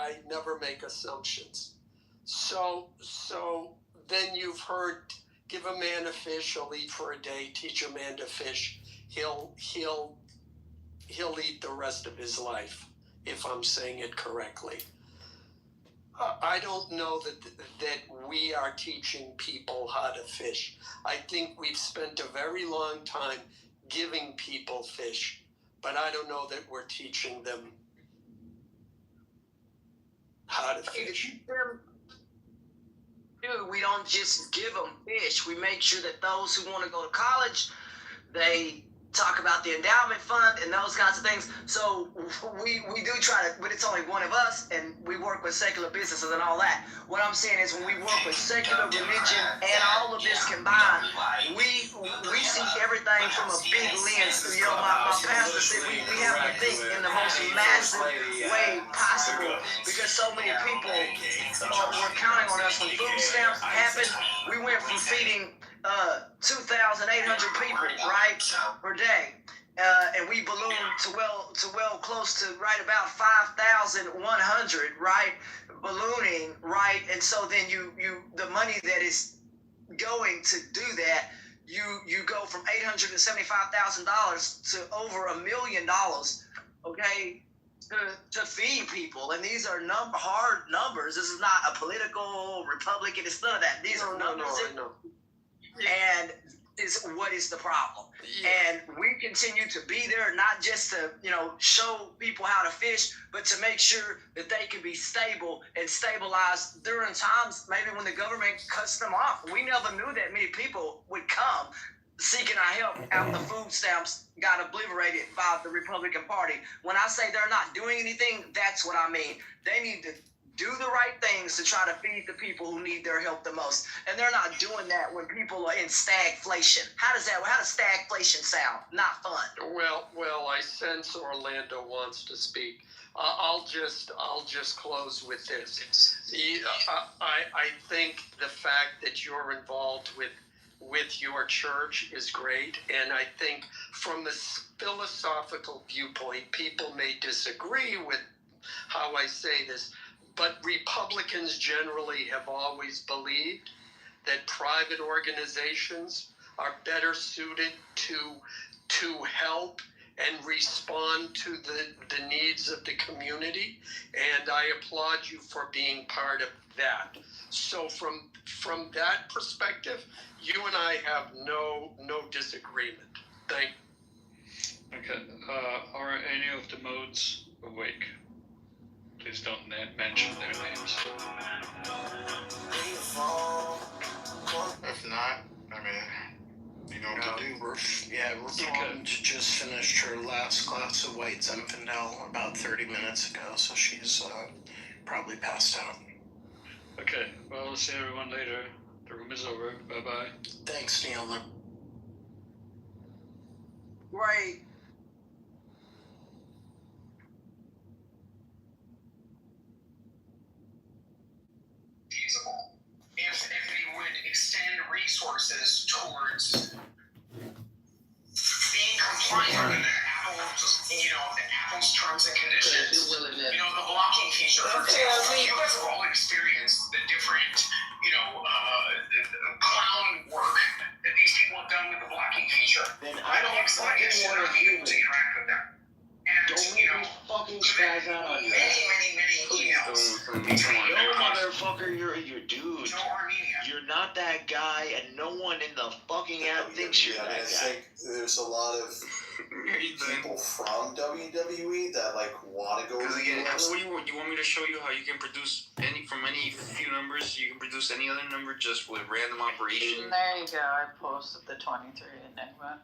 I never make assumptions. So then you've heard, give a man a fish, he'll eat for a day. Teach a man to fish, he'll eat the rest of his life, if I'm saying it correctly. I don't know that we are teaching people how to fish. I think we've spent a very long time giving people fish, but I don't know that we're teaching them how to fish. Dude, we don't just give them fish. We make sure that those who want to go to college, they talk about the endowment fund and those kinds of things. So we do try to, but it's only one of us, and we work with secular businesses and all that. What I'm saying is, when we work with secular religion and all of this combined, we see everything from a big lens. You know, my pastor said we have to think in the most massive way possible, because so many people were counting on us. When food stamps happened, we went from feeding 2,800 people, right, per day, and we ballooned to well close to right about 5,100, right, ballooning, right, and so then you the money that is going to do that, you go from $875,000 to over $1 million, okay, to feed people. And these are hard numbers. This is not a political Republican. It's none of that. These are numbers. And is what is the problem? And we continue to be there, not just to, show people how to fish, but to make sure that they can be stable and stabilized during times maybe when the government cuts them off. We never knew that many people would come seeking our help after the food stamps got obliterated by the Republican Party. When I say they're not doing anything, that's what I mean. They need to do the right things to try to feed the people who need their help the most. And they're not doing that when people are in stagflation. How does stagflation sound? Not fun. Well, I sense Orlando wants to speak. I'll just close with this. I think the fact that you're involved with your church is great, and I think from the philosophical viewpoint, people may disagree with how I say this, but Republicans generally have always believed that private organizations are better suited to help and respond to the needs of the community, and I applaud you for being part of that. So from that perspective, you and I have no disagreement. Thank you. Okay. Are any of the modes awake? Please don't mention their names. If not, I mean, you know what to do. Raquel just finished her last glass of white Zinfandel about 30 minutes ago, so she's probably passed out. Okay, well, we'll see everyone later. The room is over. Bye-bye. Thanks, Neil. Right. Feasible. If they would extend resources towards being compliant with Apple's terms and conditions. The blocking feature, for example. You guys have all experienced the different, clown work that these people have done with the blocking feature. Then I don't fucking want to be able to interact with them. And, don't make me fucking spaz out on you. Many emails. No, motherfucker, you're a dude. You're not that guy, and no one in the fucking app thinks you're that guy. There's a lot of people from WWE that want to go. Because again, what do you want? You want me to show you how you can produce from any few numbers? You can produce any other number just with random operation. There you go. I posted the 23 Enigma.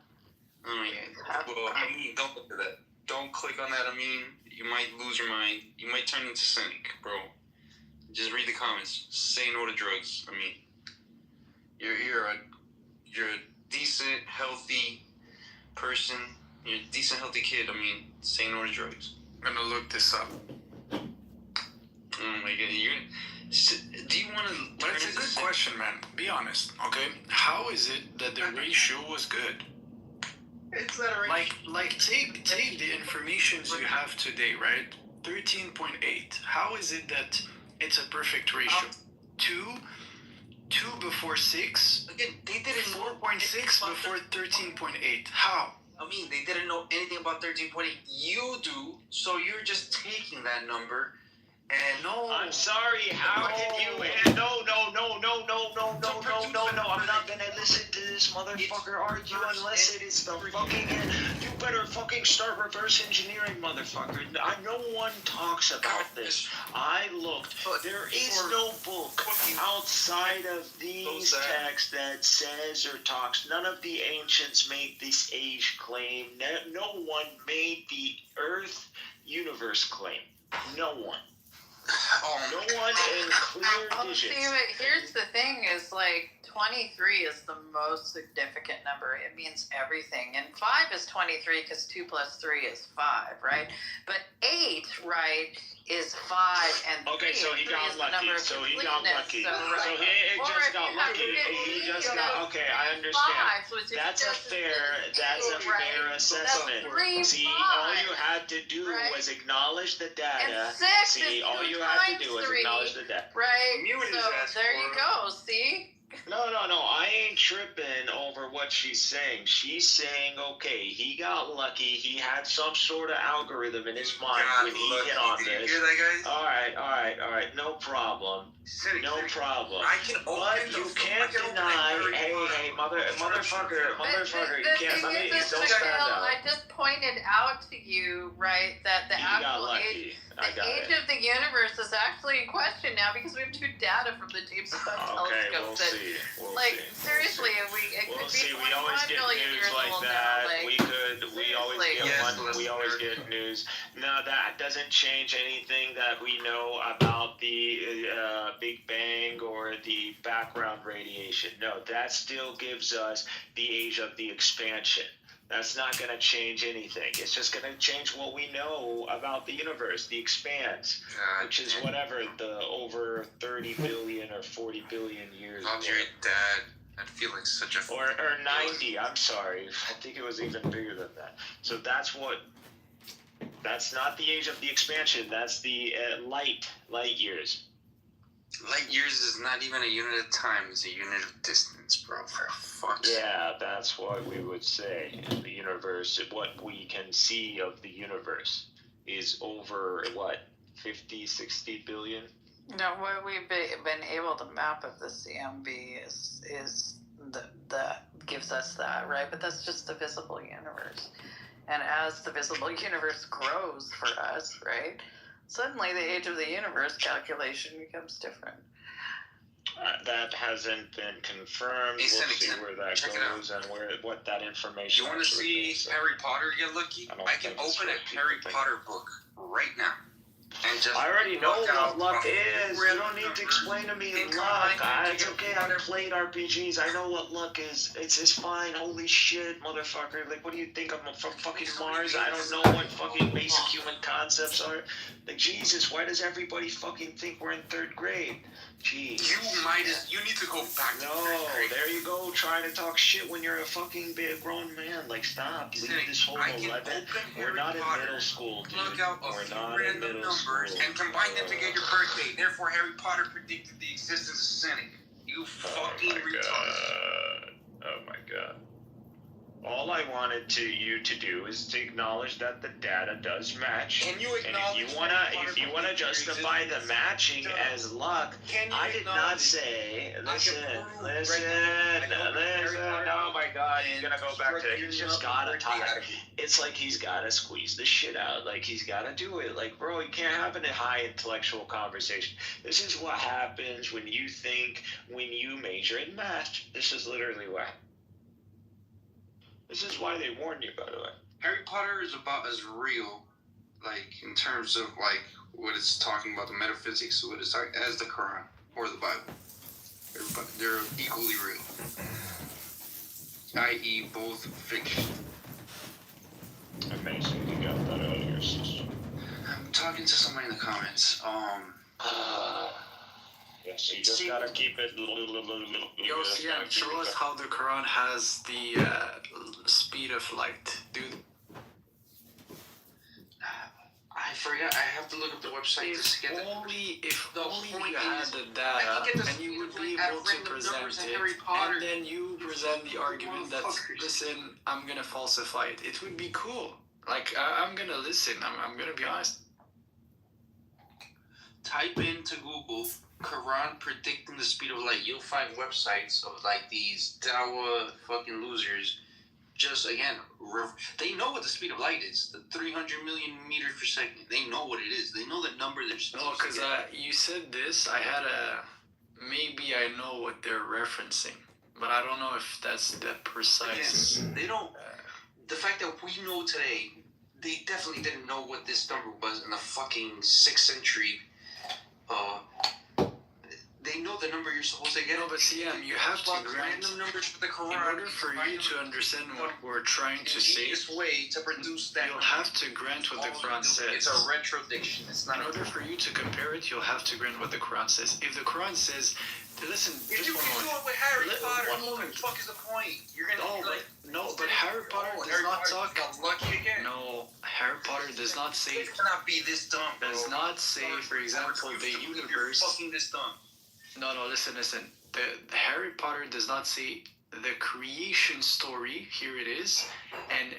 Oh yeah. Well, don't look at that. Don't click on that. You might lose your mind. You might turn into cynic, bro. Just read the comments. Say no to drugs. You're a decent, healthy person. You're a decent, healthy kid. Say no to drugs. I'm gonna look this up. Oh my god, do you want to? But it's a good question, man. Be honest, okay? How is it that the ratio was good? It's literally like take the informations you have today, right? 13.8. How is it that it's a perfect ratio? 2 before 6. Again, they didn't know 4.6 before 13.8. How? They didn't know anything about 13.8. You do, so you're just taking that number And No. I'm sorry, how did you no, I'm not gonna listen to this motherfucker argue unless it is the fucking you better fucking start reverse engineering, motherfucker. No one talks about this. I looked. There is no book outside of these texts that says or talks. None of the ancients made this age claim. No one made the Earth universe claim. No one. No one in clear vision. See, but here's the thing: is like 23 is the most significant number. It means everything, and 5 is 23 because 2 plus 3 is 5, right? But 8, right, is 5 and 3. Okay, so he got lucky. So he got lucky. So, right. So he just got lucky. He just got. Okay, I understand. That's a fair assessment. See, all you had to do was acknowledge the data. See, all you had to do was acknowledge the data. Right. So there you go. See. No, I ain't tripping over what she's saying. She's saying, okay, he got lucky. He had some sort of algorithm in his mind when he hit on this. Did you hear that, guys? All right, no problem. No problem. I can open But you can't deny, hey, motherfucker, you can't, don't stand out. I just pointed out to you, right, that the actual age, of the universe is actually in question now because we have 2 data from the James Webb telescope. Seriously, it could be we always get news like that. We always get news. No, that doesn't change anything that we know about the Big Bang or the background radiation. No, that still gives us the age of the expansion. That's not going to change anything. It's just going to change what we know about the universe, the expanse, which is whatever, the over 30 billion or 40 billion years. Not your dad. I feel like such a... Or 90, I'm sorry. I think it was even bigger than that. So that's not the age of the expansion. That's the light years. Light years is not even a unit of time. It's a unit of distance, bro. For fuck's sake. Yeah, that's what we would say. The universe, what we can see of the universe is over, 50, 60 billion? No, what we've been able to map of the CMB is the gives us that, right? But that's just the visible universe. And as the visible universe grows for us, right, suddenly the age of the universe calculation becomes different. That hasn't been confirmed. We'll see where that goes and what that information. You want to see Harry Potter get lucky? I can open a Harry Potter book right now. And just I already know what luck is. You don't need to explain to me luck. It's okay. I've played RPGs. I know what luck is. It's just fine. Holy shit, motherfucker. Like, what do you think? I'm from fucking Mars? I don't know what fucking basic human concepts are. Like, Jesus, why does everybody fucking think we're in 3rd grade? Jeez. You need to go back to 3rd grade. There you go, trying to talk shit when you're a fucking big grown man. Like, stop. Leave this whole 11. We're not in middle school, dude. Look out a few random numbers and combine them to get your birthday. Therefore, Harry Potter predicted the existence of Cynic. You fucking retard. Oh my god. All I wanted you to do is to acknowledge that the data does match. Can you acknowledge? And if you wanna justify the matching as luck, I did not say. Listen. Oh my god, he's gonna go back to. He's just gotta talk. It's like he's gotta squeeze the shit out. Like he's gotta do it. Like, bro, you can't have a high intellectual conversation. This is what happens when you measure in math. This is literally what. This is why they warned you, by the way. Harry Potter is about as real, like, in terms of, like, what it's talking about, the metaphysics of what it's talking, as the Quran or the Bible. They're equally real. I.e., both fiction. Amazing you got that out of your system. I'm talking to somebody in the comments. Yes, you just gotta keep it. Yo, Sian, show us how the Quran has the speed of light, dude. I forgot. I have to look up the website to get If only you had the data, and you would be able to present it, and then you present the argument that, listen, I'm gonna falsify it. It would be cool. Like, I'm gonna listen. I'm gonna be honest. type into Google Quran predicting the speed of light. You'll find websites of like these Dawa fucking losers. Just again, they know what the speed of light is. The 300 million meters per second. They know what it is. They know the number they're supposed No, because to get. you said this. I had maybe I know what they're referencing, but I don't know if that's the precise. Again, they don't. The fact that we know today, they definitely didn't know what this number was in the fucking 6th century. They know the number you're supposed to get. No, but CM, you have to grant random numbers for the Quran. In order for you to understand what we're trying to say, way to produce that. You'll have to grant what the Quran says. It's a retrodiction. It's not. In order for you to compare it, you'll have to grant what the Quran says. If the Quran says, listen, if just you one can do moment. it with Harry Potter, One moment. what the fuck is the point? You're gonna But Harry Potter does not talk. Got lucky again. No, Harry Potter does not say. It cannot be this dumb. Bro. Does not say, for example, the universe. You're fucking this dumb. No, listen. The Harry Potter does not say the creation story. Here it is, and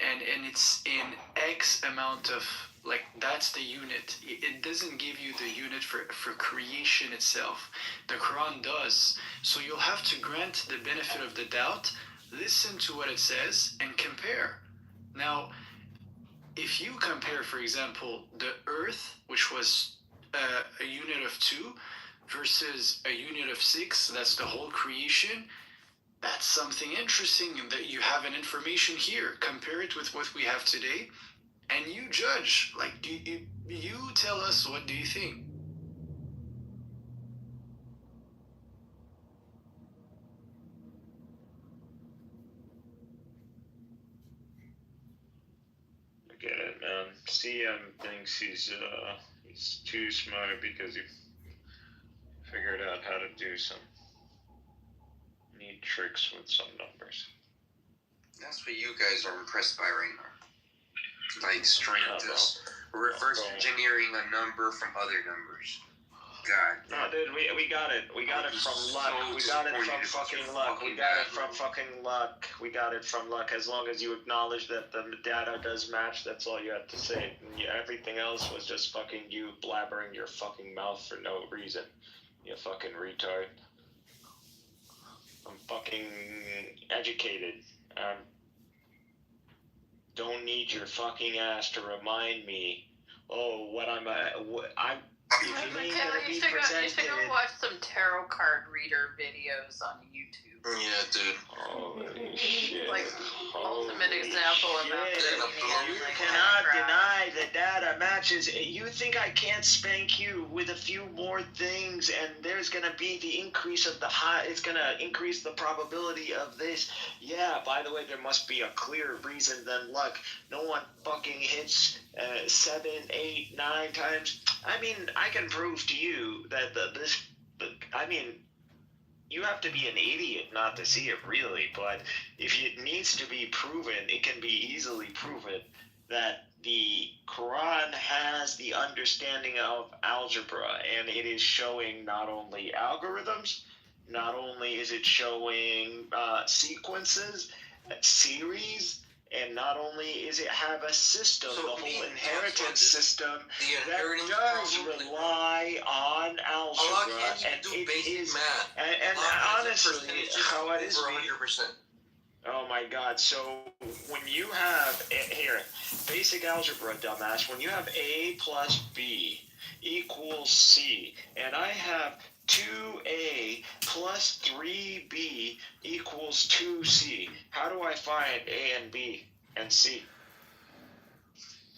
it's in X amount of, like, that's the unit. It doesn't give you the unit for creation itself. The Quran does. So you'll have to grant the benefit of the doubt, listen to what it says, and compare. Now, if you compare, for example, the Earth, which was a unit of 2, versus a unit of 6, that's the whole creation, that's something interesting that you have an information here. Compare it with what we have today, and you judge. Like, you tell us, what do you think? I get it, man. CM thinks he's too smart because he figured out how to do some neat tricks with some numbers. That's what you guys are impressed by right now. Like straight just reverse engineering a number from other numbers. God. No, dude, we got it. We got it from luck. We got it from fucking luck. We got it from fucking luck. We got it from luck. As long as you acknowledge that the data does match, that's all you have to say. Everything else was just fucking you blabbering your fucking mouth for no reason. You fucking retard. I'm fucking educated. Don't need your fucking ass to remind me. Oh, what I'm. If you ain't gonna be You should presented. go watch some tarot card reader videos on YouTube. Yeah, dude. Holy shit. Like, ultimate example of that. You cannot deny the data matches. You think I can't spank you with a few more things and there's gonna be the increase of the it's gonna increase the probability of this? Yeah, by the way, there must be a clearer reason than luck. No one fucking hits 7, 8, 9 times. I mean, I can prove to you that you have to be an idiot not to see it, really, but if it needs to be proven, it can be easily proven that the Quran has the understanding of algebra, and it is showing not only algorithms, not only is it showing sequences, series, and not only is it have a system, the whole inheritance system that does rely on algebra, and it is math. And honestly, how it is. Oh my God! So when you have here basic algebra, dumbass, when you have A plus B equals C, and I have 2A plus 3B equals 2C. How do I find A and B and C?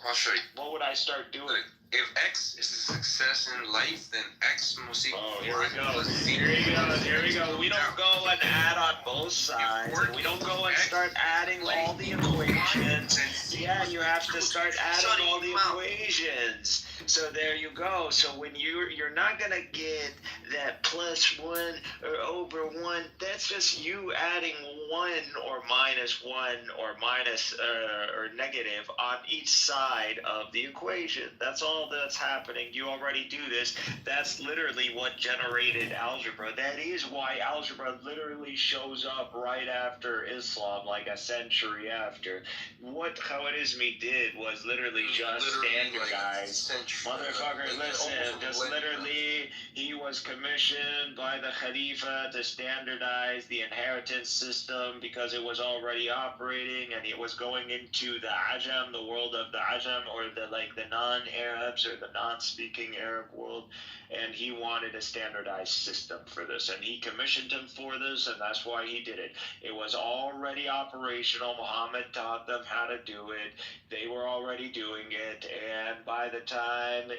I'll show you. What would I start doing? Look, if X is a success in life, then X must equal here we go. Here we go. We don't go and add on both sides. We don't go and start adding all the equations. Yeah, you have to start adding all the equations. So there you go. So when you're not gonna get that plus one or over one, that's just you adding one or minus one or minus or negative on each side of the equation. That's all that's happening. You already do this. That's literally what generated algebra. That is why algebra literally shows up right after Islam, like a century after. What Khwarizmi did was literally just standardize. Motherfucker, listen, just literally, he was commissioned by the Khalifa to standardize the inheritance system because it was already operating and it was going into the Ajam, the world of the Ajam, or the non-Arabs or the non-speaking Arab world, and he wanted a standardized system for this, and he commissioned him for this, and that's why he did it. It was already operational. Muhammad taught them how to do it. They were already doing it, and by the time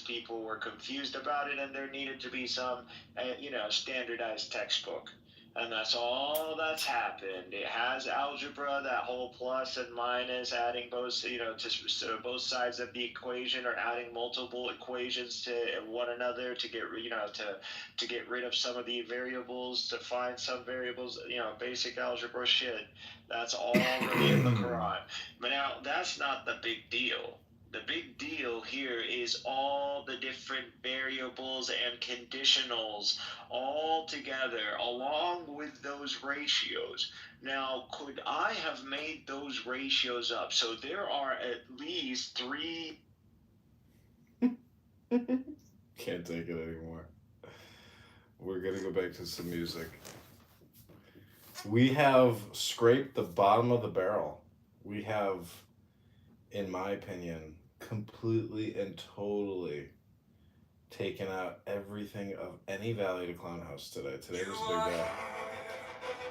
people were confused about it, and there needed to be some, standardized textbook. And that's all that's happened. It has algebra, that whole plus and minus, adding both, to both sides of the equation, or adding multiple equations to one another to get, to get rid of some of the variables, to find some variables, basic algebra shit. That's already in the Quran. But now, that's not the big deal. The big deal here is all the different variables and conditionals all together, along with those ratios. Now, could I have made those ratios up? So there are at least 3... Can't take it anymore. We're gonna go back to some music. We have scraped the bottom of the barrel. We have, in my opinion, completely and totally taken out everything of any value to Clown House today. Today was a big day.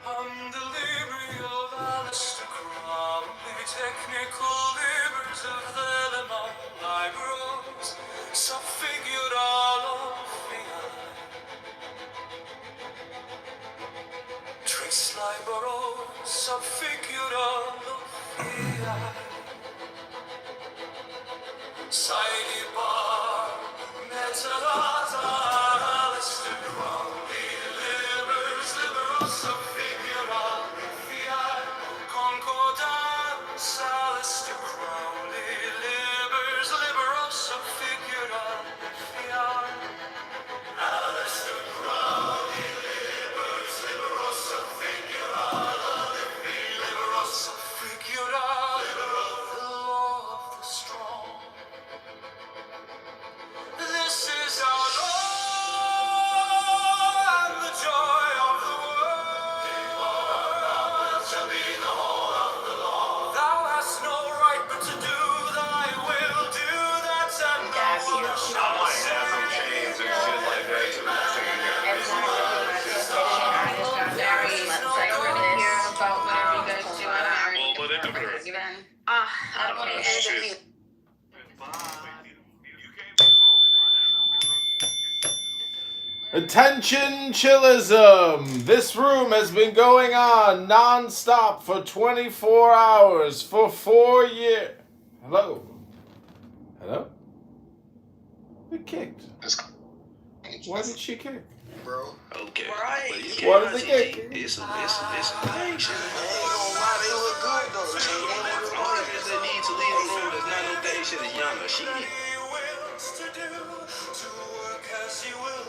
I'm the liberty of Alistair Crowley, technical liberties of Velleman liberals, subfigured all of the trace liberals, subfigured all of the Saidi bar, metalata, Alistair Crowley, liberals, subfigured all of the concordance, Alistair Crowley, liberals, subfigured all of the Alistair Crowley, liberals, subfigured all of the liberals, subfigured all the law of the strong. This is our law and the joy of the world shall be the whole of the law. Thou hast no right but to do thy will, do that and no one shall say. Chains or shit like that to the singing. It's not really my position. I just got very excited here about whatever you guys do. I'm very given. I don't want to end it. Attention chillism! This room has been going on non-stop for 24 hours for 4 years. Hello? Hello? We kicked. Why did she kick? Bro. Okay. Right. Why did they kick? It's a thing. Shit. I ain't gonna lie, they look good though. Only if they need to leave the room, there's not no day shit is younger. She To work as he will,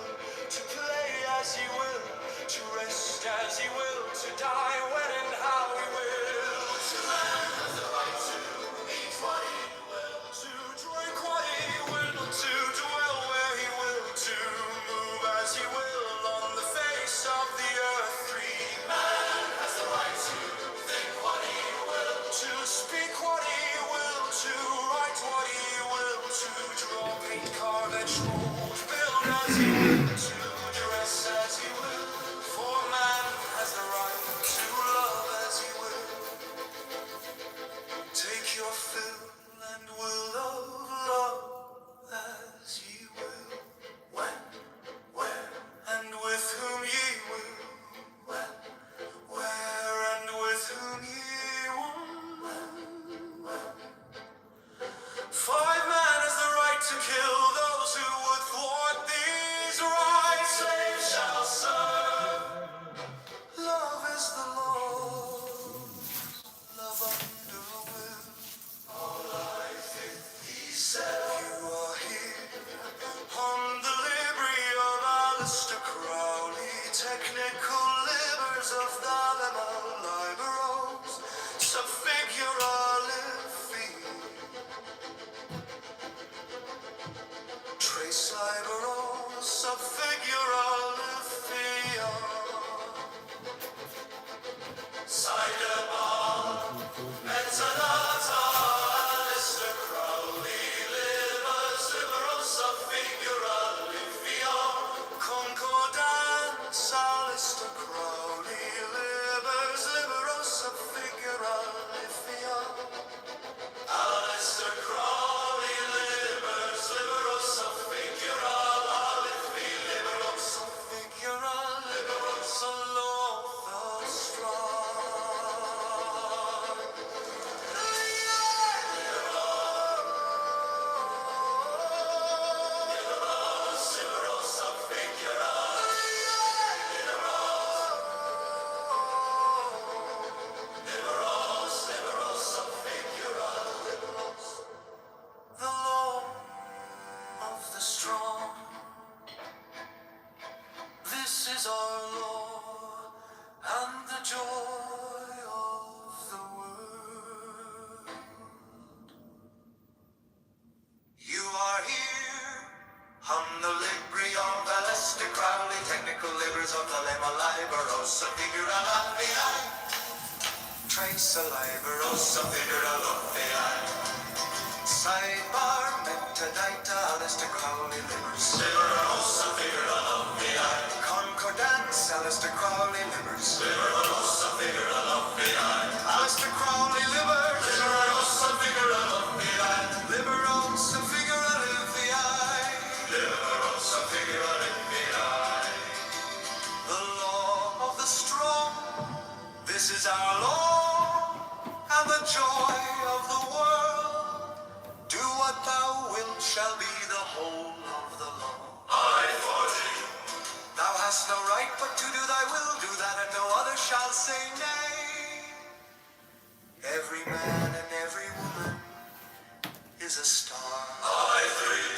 to play as he will, to rest as he will, to die when and how he will. To man has the right to eat what he will, to drink what he will, to dwell where he will, to move as he will on the face of the earth. Free man has the right to think what he will, to speak what he will, to write what he will, to draw, paint, carve, etch, build as he will, to dress as he will, for man has the right to love as he will. Take your fill and will of love as ye will. When, where, and with whom ye will. When, where, and with whom ye will. Five man has the right to kill those who would thwart these rights. Sidebar, metadata, Aleister Crowley livers. Liberosa figura lovii. Concordance, Aleister Crowley livers. Liberosa figura lovii. Aleister Crowley livers. Liberosa figura lovii. Liberosa figura livii. Liberosa figura livii. The law of the strong. This is our law, and the joy of the world. Do what thou wilt shall be the whole of the law. I for thee. Thou hast no right but to do thy will, do that and no other shall say nay. Every man and every woman is a star. I three.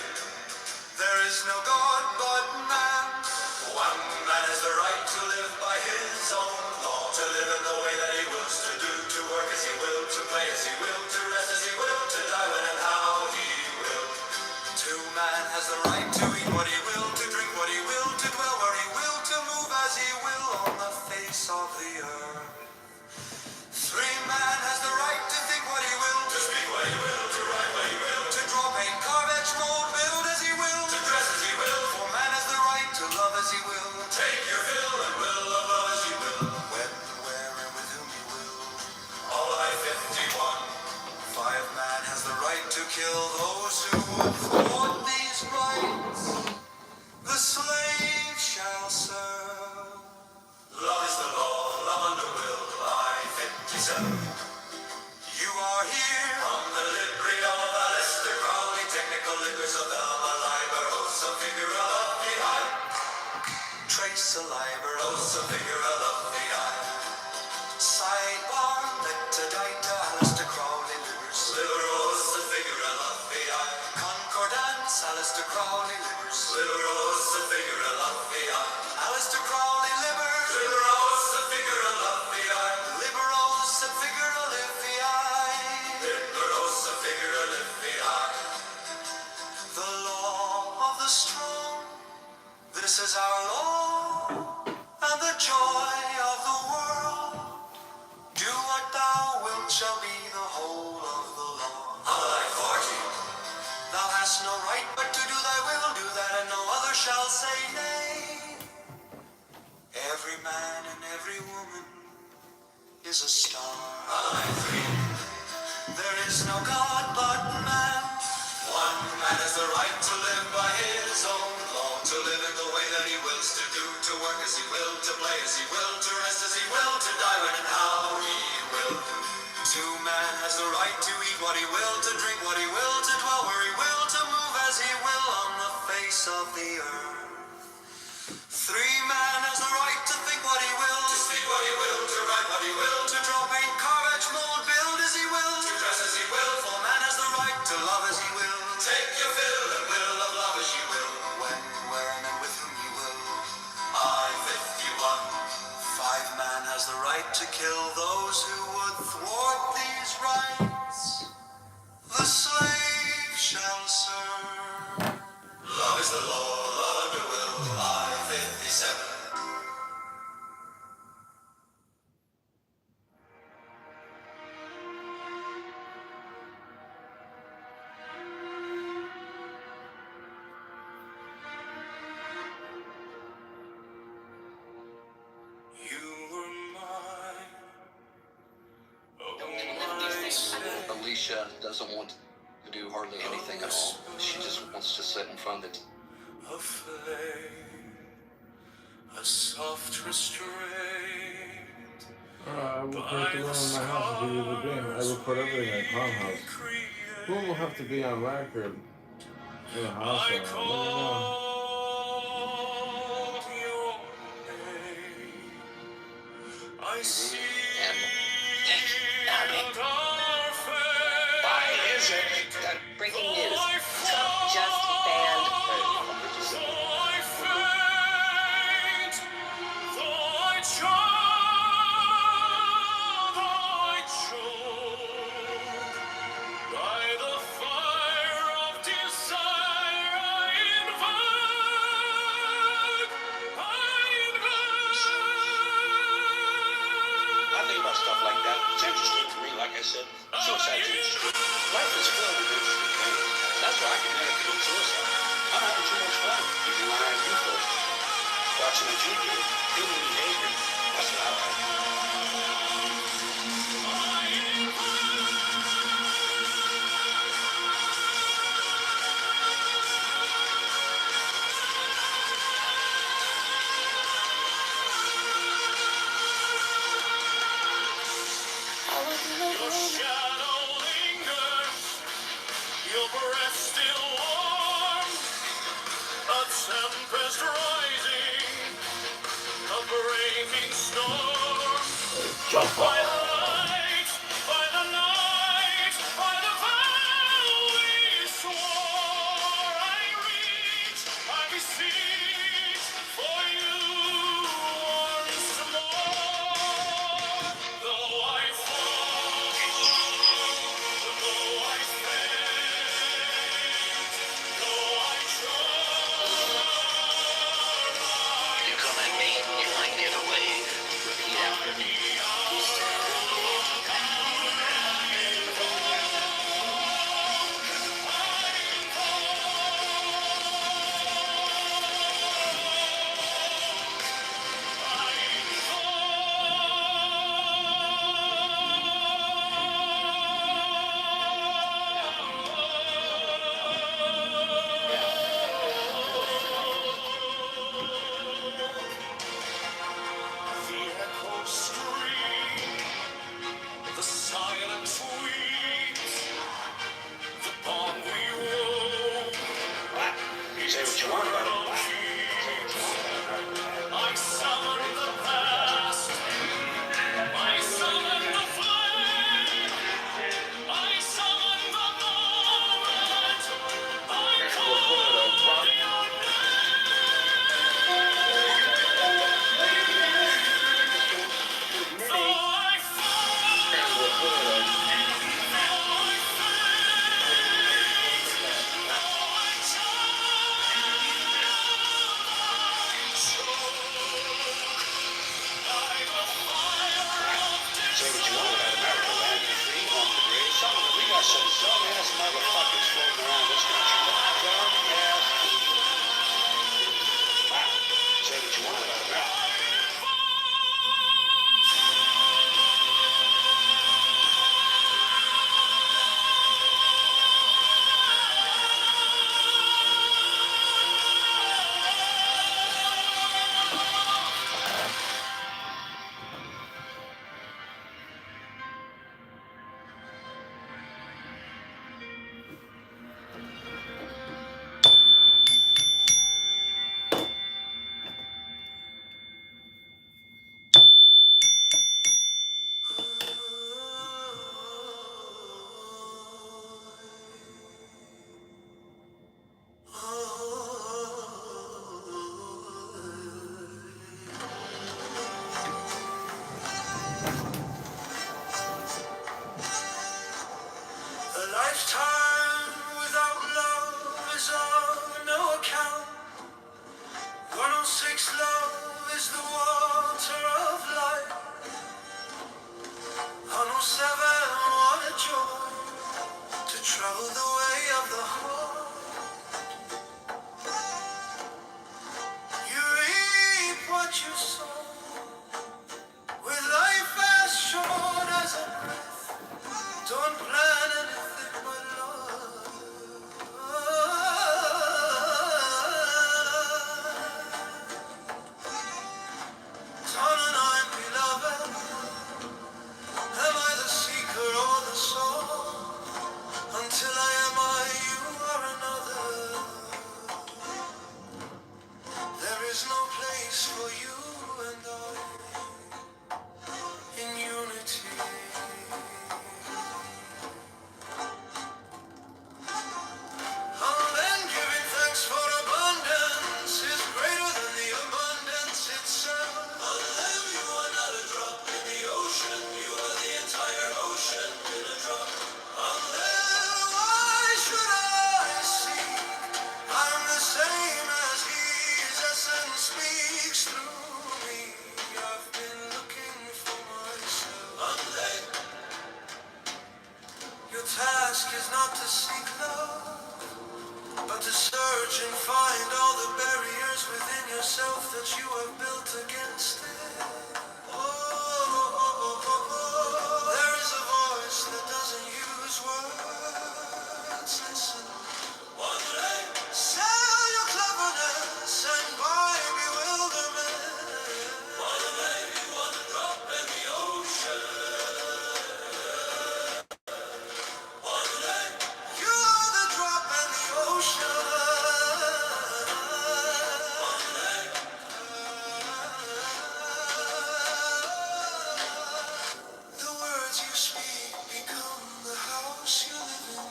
There is no God but man. One man has the right to live by his own law, to live in the way that he wills to do, to work as he will, to play as he will, to rest as he will, to die when and how he will. Two man has the right to eat what he will, to drink what he will, to dwell where he will, to move as he will on the face of the earth. Three man has the right to think what he will, to speak what he will, to write what he will, to draw, paint, carve, etch, mold, build as he will, to dress as he will. For man has the right to love as he will, take your fill and will of love as he will, when, where, and with whom he will. All I 51. Five man has the right to kill those who would thwart these rights. The slave shall serve. Love is the law, love under will. I 57. You are here on the libri of Aleister Crowley, technical livers of Alma Liberosa figura lovii. Trace a Liberosa figura lovii. Sidebar, metadata, Aleister Crowley livers. Liberosa figura lovii. Concordance, Aleister Crowley livers. Liberosa figura lovii. Aleister Crowley livers. Liberosa figura lovii. Liberosa figura livii. Liberosa figura livii. The law of the strong. This is our law, and the joy of the world. Do what thou wilt shall be the whole of the law. I 40. Thou hast no right but to do thy will, do that and no other shall say nay. Every man and every woman is a star. I 3. There is no God but man. One man has the right to live by his own law, to live in the way that he wills to do, to work as he will, to play as he will, to rest as he will, to die when and how he will. Two man has the right to eat what he will, to drink what he will, to dwell where he will, to move as he will on the face of the earth. Three man has the right to think what he will, to speak what he will, to write what he will, to draw, paint, carve, etch, mold, build as he will, to dress as he will. For man has the right to love as he will, take your fill and will of love as you will, when, where, and with whom you will. I 51. Five man has the right to kill those who would thwart these rights. The slave shall serve. Love is the law, love under will. I 57. Alicia doesn't want to do hardly anything at all. She just wants to sit in front of it. A flame, a soft restraint. I will break the room in my house and give you the dream. I record everything at Calm House. Who will have to be on record in the house? Let me know. I see. Why is it that breaking news? Trump just banned. Stuff like that. It's interesting to me, like I said. Suicide's interesting. Life is filled with interesting Human behavior. That's what I like. Your shadow lingers, your breath still warm, a tempest rising, a breaking storm. By the light, by the night, by the vow we swore, I reach, I beseech for you once more. Though I fall, though I faint, though I try. You come at me, you might get away. Repeat after me. The echoes scream, the silence weeps, the bond we wove. Say what you want about it. I summon the past, I summon the flame, I summon the moment, I call your name. Though I fall, though I faint, though I Say what you want about America, land be free, home to free. We got some dumbass motherfuckers floating around this country. Dumbass. Say what you want about America. A lifetime without love is of no account. 106 love is the water of life. 107 what a joy to travel the way of the heart. You reap what you sow, with life as short as a breath. Don't plan anything, my love. Son and I'm beloved. Am I the seeker or the soul? Until I am I, you are another. There is no place for you and I in unity. And giving thanks for abundance is greater than the abundance itself. Unless you are not a drop in the ocean, you are the entire ocean in a drop. Unless, why should I seek? I'm the same as He is, essence speaks through me. I've been looking for myself. Unless your task is not to seek love. but to search and find all the barriers within yourself that you have built against it. There is a voice that doesn't use words. Listen. Sell your cleverness and buy bewilderment. Wanna make you wanna drop in the ocean. You are the drop in the ocean. The words you speak become the house you live in.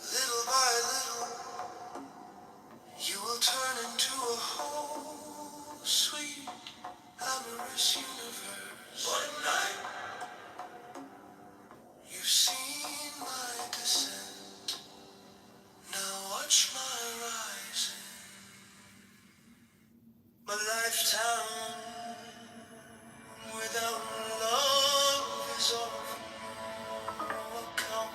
Little by little, you will turn into a whole sweet, amorous universe. One night, you've seen my descent. Now watch my rising. My lifetime without love is of no account.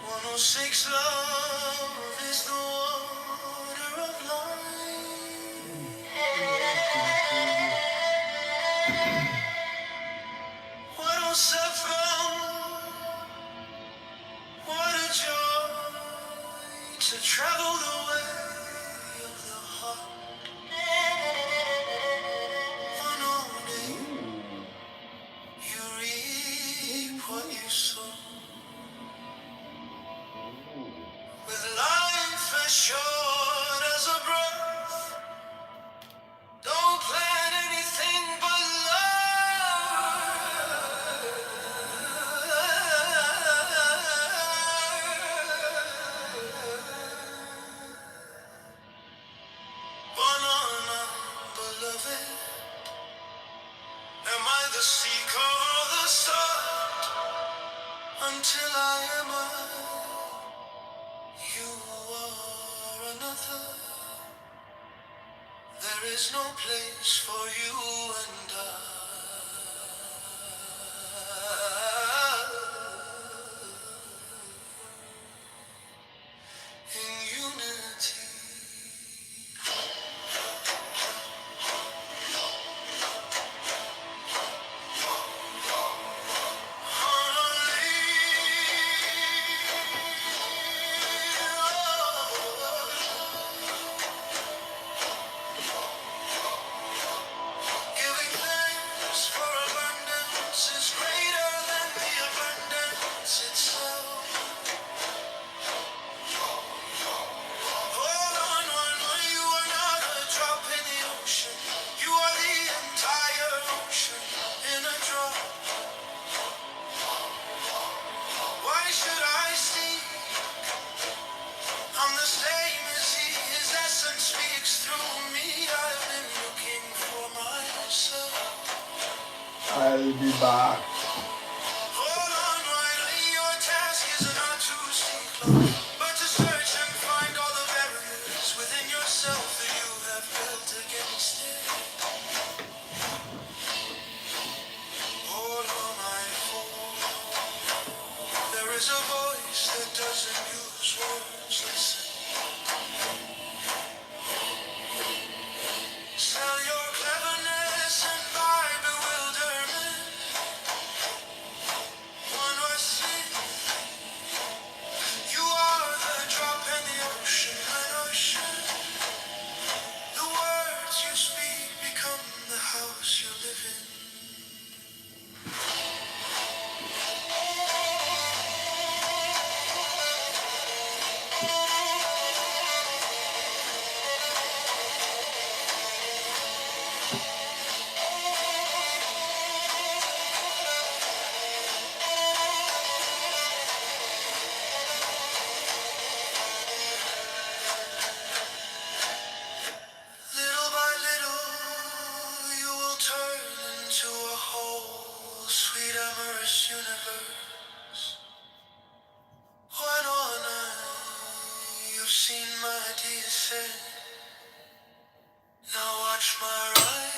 106 love is the water of life. 107, what a joy to travel the way of the heart. 108, you reap what you sow. With life as short as a breath, don't plan anything but love. Banana, beloved, am I the seeker or the start? Until I am you are another. There is no place for you and in unity. Giving thanks for abundance is greater than the abundance itself. Hold on, you are not a drop in the ocean. You are the entire ocean in a drop. Why should I see? I'm the same as he. His essence speaks through me. I've been looking for myself. I'll be back. Hold on, your task is not to seek love, but to search and find all the barriers within yourself that you have built against it. Hold on, there is a voice that doesn't use words. Listen. Sell your cleverness and buy bewilderment. One was sin. You are the drop in the ocean, an ocean. The words you speak become the house you live in. Little by little, you will turn into a whole sweet amorous universe. When on you've seen my descent. Now watch my rising.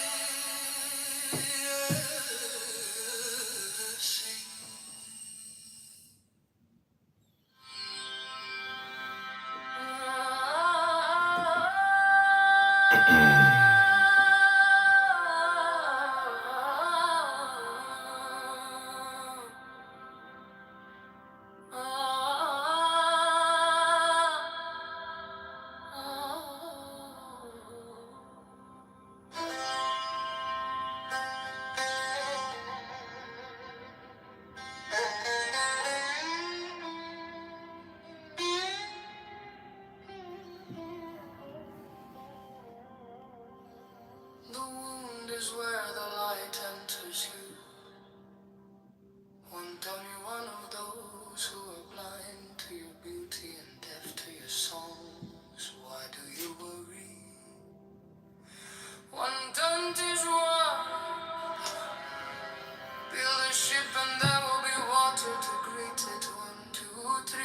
ship and there will be water to greet it. 1, 2, 3.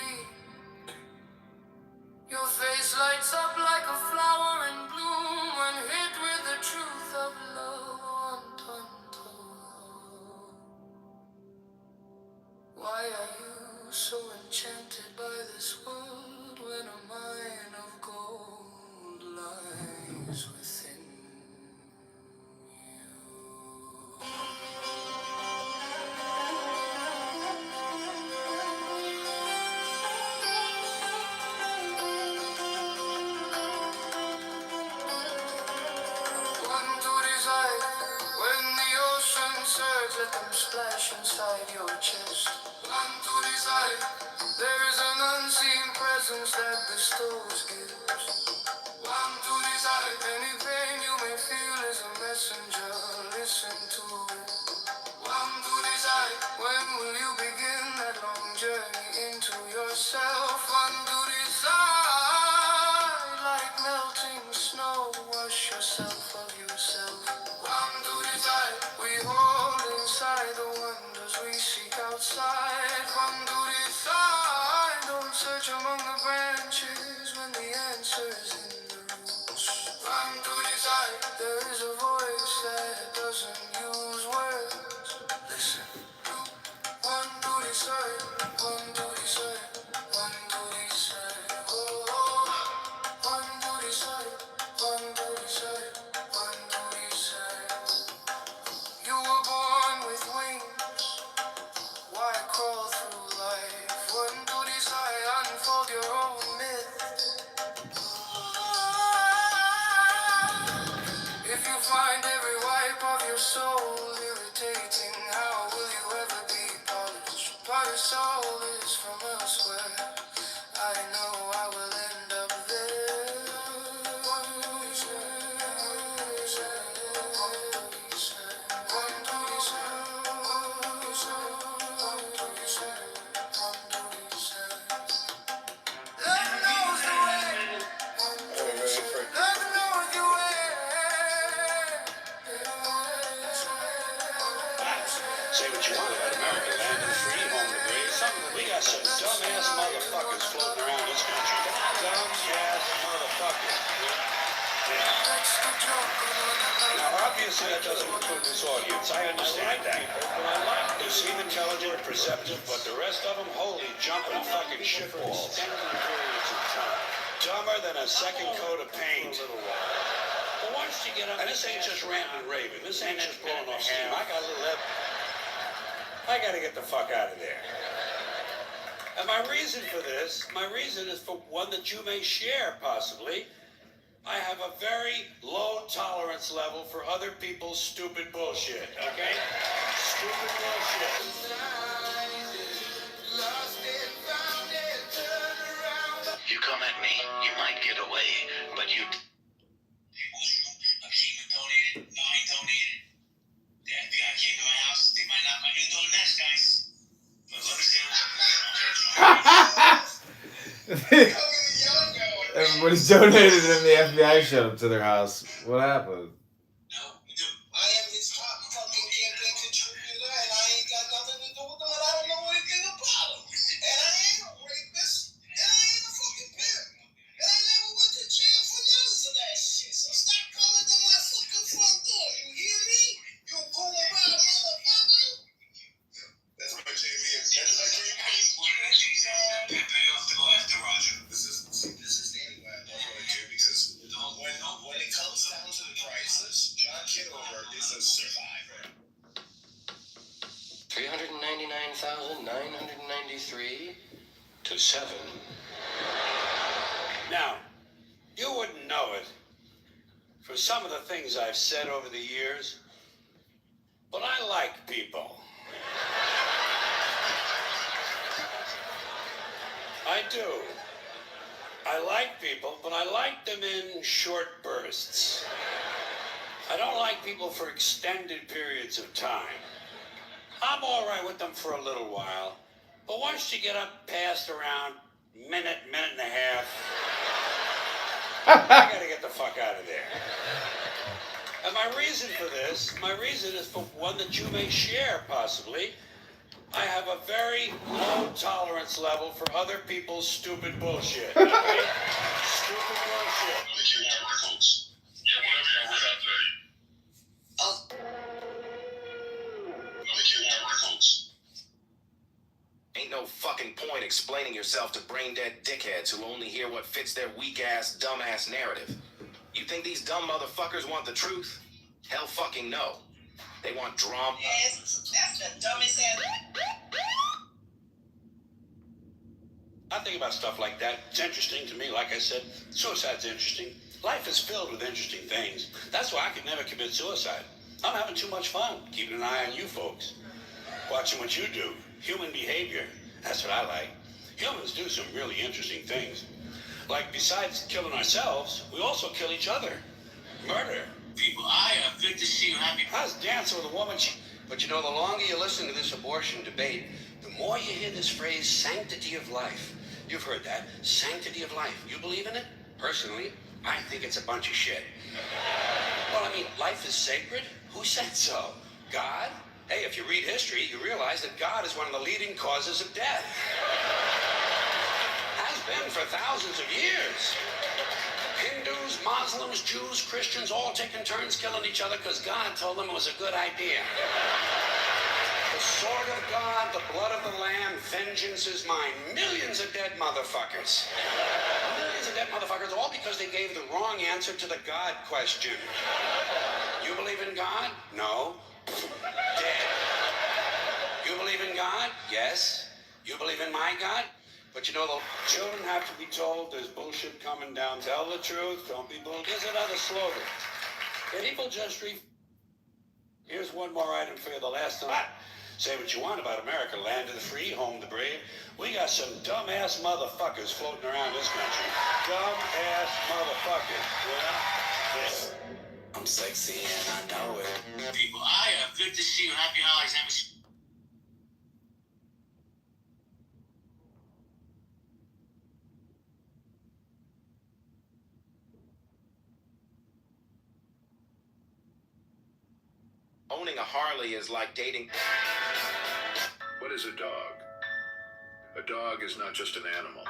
Your face lights up like a flower in bloom when hit with the truth of love. Why are you so enchanted by this world when a mine of gold lies within One to desire when the ocean surges, let them splash inside your chest. One to desire, there is an unseen presence that bestows gifts. One to desire, any pain you may feel is a messenger. Listen to it. One to desire, when will you begin that long journey into yourself? One to desire, like melting snow, wash yourself of yourself. One to desire, we hold inside the wonders we seek outside. One to desire, don't search among the branches when the answer is in the roots. One to desire, there is a voice that doesn't use words. Listen. One to decide, one to decide, one to decide. Oh, one to decide, one to decide, one to decide. You were born with wings, why crawl through life? One to decide, unfold your own myth. If you find every wipe of your soul irritating, how will you ever be polished? Polished soul is from elsewhere. I know I will end up there. One to decide, one to decide, one to decide, one to decide, one to decide, one to decide. Love knows the way. Love knows the way. Say what you want about America, land of the free, home of the brave. We got some dumbass motherfuckers floating around this country. Dumbass motherfuckers. Now, obviously, that doesn't include this audience. I understand that. They seem intelligent, perceptive, but the rest of them, holy jumping fucking shitballs. Dumber than a second coat of paint. But once you get up, and this ain't just ranting and raving. This ain't just blowing off steam. I got a little I gotta get the fuck out of there. And my reason for this, my reason is for one that you may share, possibly. I have a very low tolerance level for other people's stupid bullshit, okay? Stupid bullshit. You come at me, you might get away, but you... Donated, 9 donated. The FBI came to my house. They might knock on your door next, guys. But let me see. Everybody's donated and the FBI showed up to their house. What happened? I am his top fucking campaign contributor, and I ain't got nothing to do with them, and I don't know anything about them. And I ain't a rapist, and I ain't a fucking pimp. And I never went to jail for none of that shit. So stop coming to my fucking front door. You hear me? You going around, motherfucker? That's my JV. That's my JV. After Roger. This is the anyway. I don't want to do because when it comes down to the prices, John Kitover is a survivor. 399,993 to 7. Now, you wouldn't know it for some of the things I've said over the years, but I like people. I do. I like people, but I like them in short bursts. I don't like people for extended periods of time. I'm all right with them for a little while, but once you get up past around minute and a half, I gotta get the fuck out of there. And my reason is for one that you may share, possibly. I have a very low tolerance level for other people's stupid bullshit. Okay? Stupid bullshit. Ain't no fucking point explaining yourself to brain-dead dickheads who only hear what fits their weak-ass, dumb-ass narrative. You think these dumb motherfuckers want the truth? Hell fucking no. They want drama. Yes, that's the dumbest ass. I think about stuff like that. It's interesting to me. Like I said, suicide's interesting. Life is filled with interesting things. That's why I could never commit suicide. I'm having too much fun keeping an eye on you folks. Watching what you do. Human behavior. That's what I like. Humans do some really interesting things. Like, besides killing ourselves, we also kill each other. Murder. People, good to see you. Happy. I was dancing with a woman. But you know, the longer you listen to this abortion debate, the more you hear this phrase, sanctity of life. You've heard that. Sanctity of life. You believe in it? Personally, I think it's a bunch of shit. Well, I mean, life is sacred? Who said so? God? Hey, if you read history, you realize that God is one of the leading causes of death. Has been for thousands of years. Hindus, Muslims, Jews, Christians, all taking turns killing each other because God told them it was a good idea. The sword of God, the blood of the Lamb, vengeance is mine. Millions of dead motherfuckers. Millions of dead motherfuckers, all because they gave the wrong answer to the God question. You believe in God? No. Dead. You believe in God? Yes. You believe in my God? But you know, the children have to be told there's bullshit coming down. Tell the truth, don't be bull. Here's another slogan. People just Here's one more item for you, the last time. Say what you want about America, land of the free, home of the brave. We got some dumbass motherfuckers floating around this country. Dumbass motherfuckers, you know? Yes. I'm sexy and I know it. People, good to see you. Happy holidays. Owning a Harley is like dating. What is a dog? A dog is not just an animal.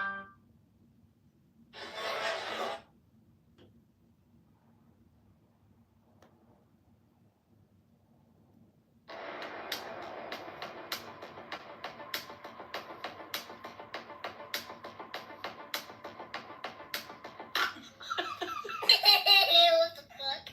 What the fuck?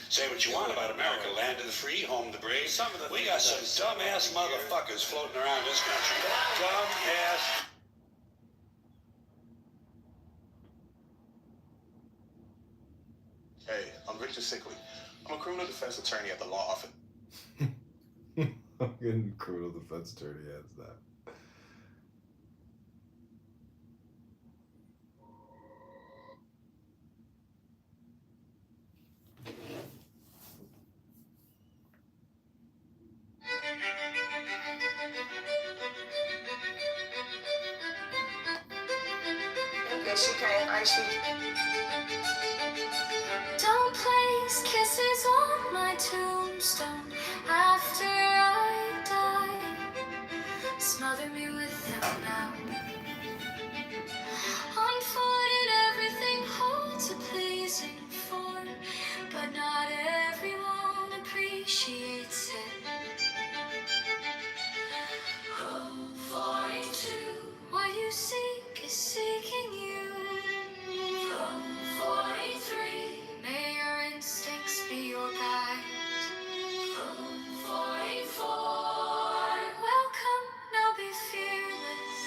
Say what you want about America, land of the free, home of the brave. We got some dumbass motherfuckers floating around this country. Dumbass. Hey, I'm Victor Sickley. I'm a criminal defense attorney at the law office. I'm getting criminal defense attorney as that. Yes, you can. I see. Don't place kisses on my tombstone after I die. Smother me with them now. On foot and everything holds a pleasing form, but not everyone appreciates it. Home 42, what you seek is seeking you. Home 43, may your instincts be your guide. Home 44, welcome, now be fearless.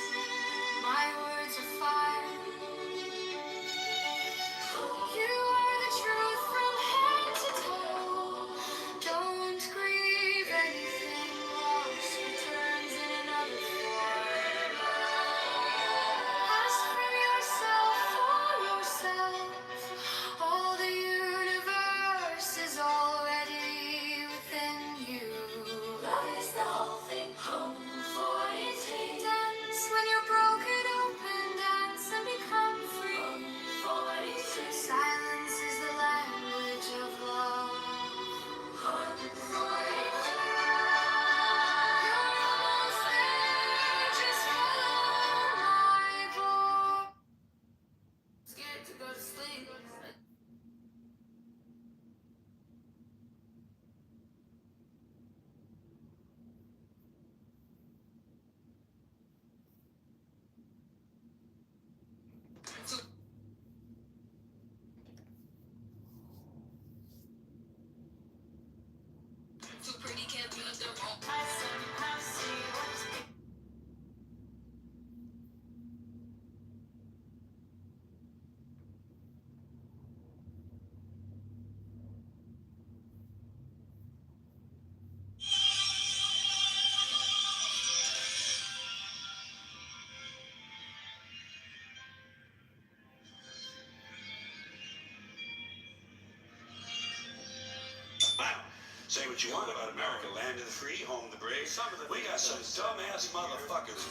Say what you want about America, land of the free, home of the brave. We got some dumbass motherfuckers.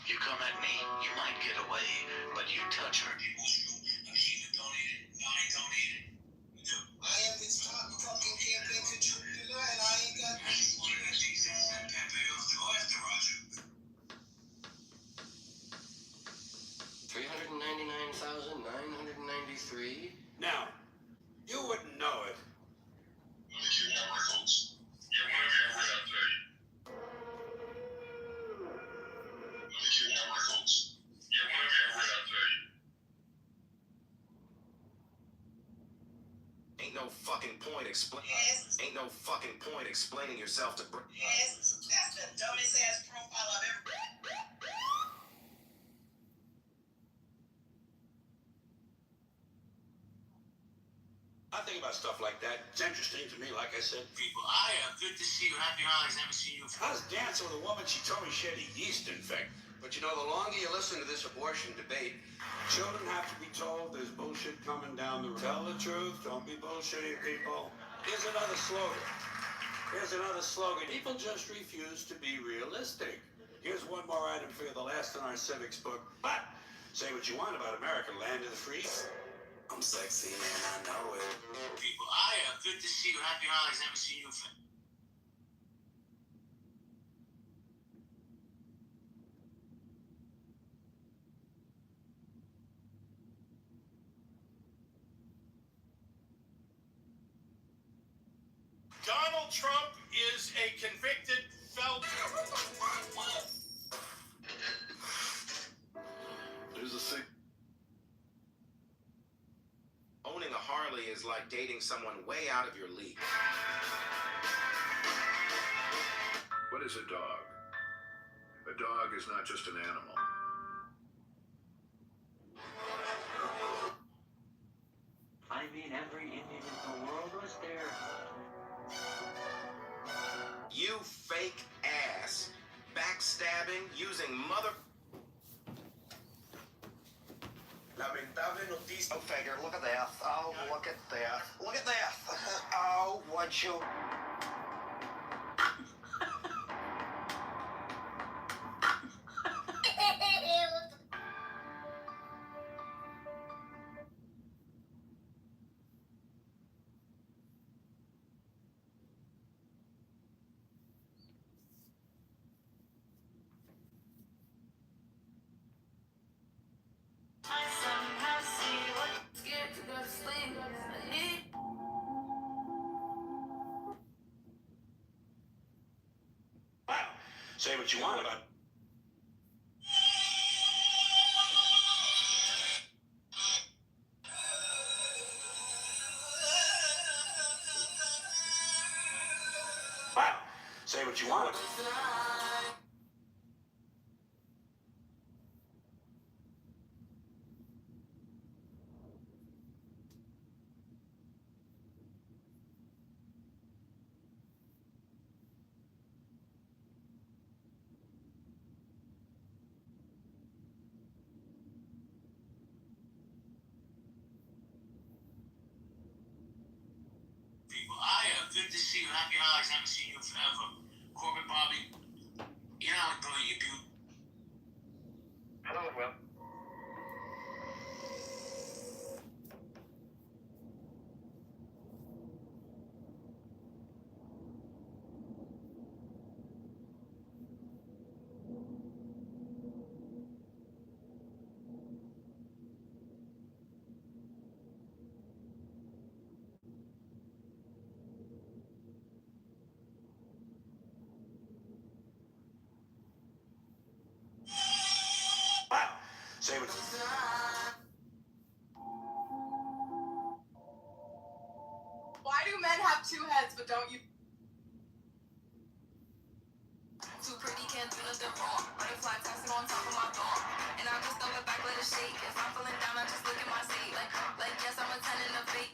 You come at me, you might get away, but you touch her. I am this top fucking campaign contributor, and I ain't got. $399,993. Now, you wouldn't know it. Ain't no fucking point explaining yourself to Yes, that's the dumbest ass profile I've ever. I think about stuff like that. It's interesting to me, like I said. People, good to see you. Happy holidays. Haven't seen you. I was dancing with a woman, she told me she had a yeast infection. But you know, the longer you listen to this abortion debate, Children have to be told there's bullshit coming down the road. Tell the truth, don't be bullshitting people. Here's another slogan. People just refuse to be realistic. Here's one more item for you, the last in our civics book. But say what you want about America, land of the free. I'm sexy and I know it. People, good to see you. Happy holidays. Haven't seen you. Donald Trump is a convicted felon. There's a thing. Owning a Harley is like dating someone way out of your league. What is a dog? A dog is not just an animal. I mean, every Indian in the world was there. You fake ass. Backstabbing, using mother... Lamentable noticia. Oh, figure, look at that. Oh, look at that. Look at that. Oh, what you... Say what you want about. Wow. Say what you want about. Good to see you. Happy holidays. Haven't seen you forever. Corbett, Bobby, you know how I you do. Hello, Will. Say what. Why do men have two heads, but don't you? Too pretty, can't do nothing wrong. Butterfly tattooed on top of my thumb. And I just throw it back, let it shake. If I'm feeling down, I just look at my seat. Like yes, I'm a 10 in the fate.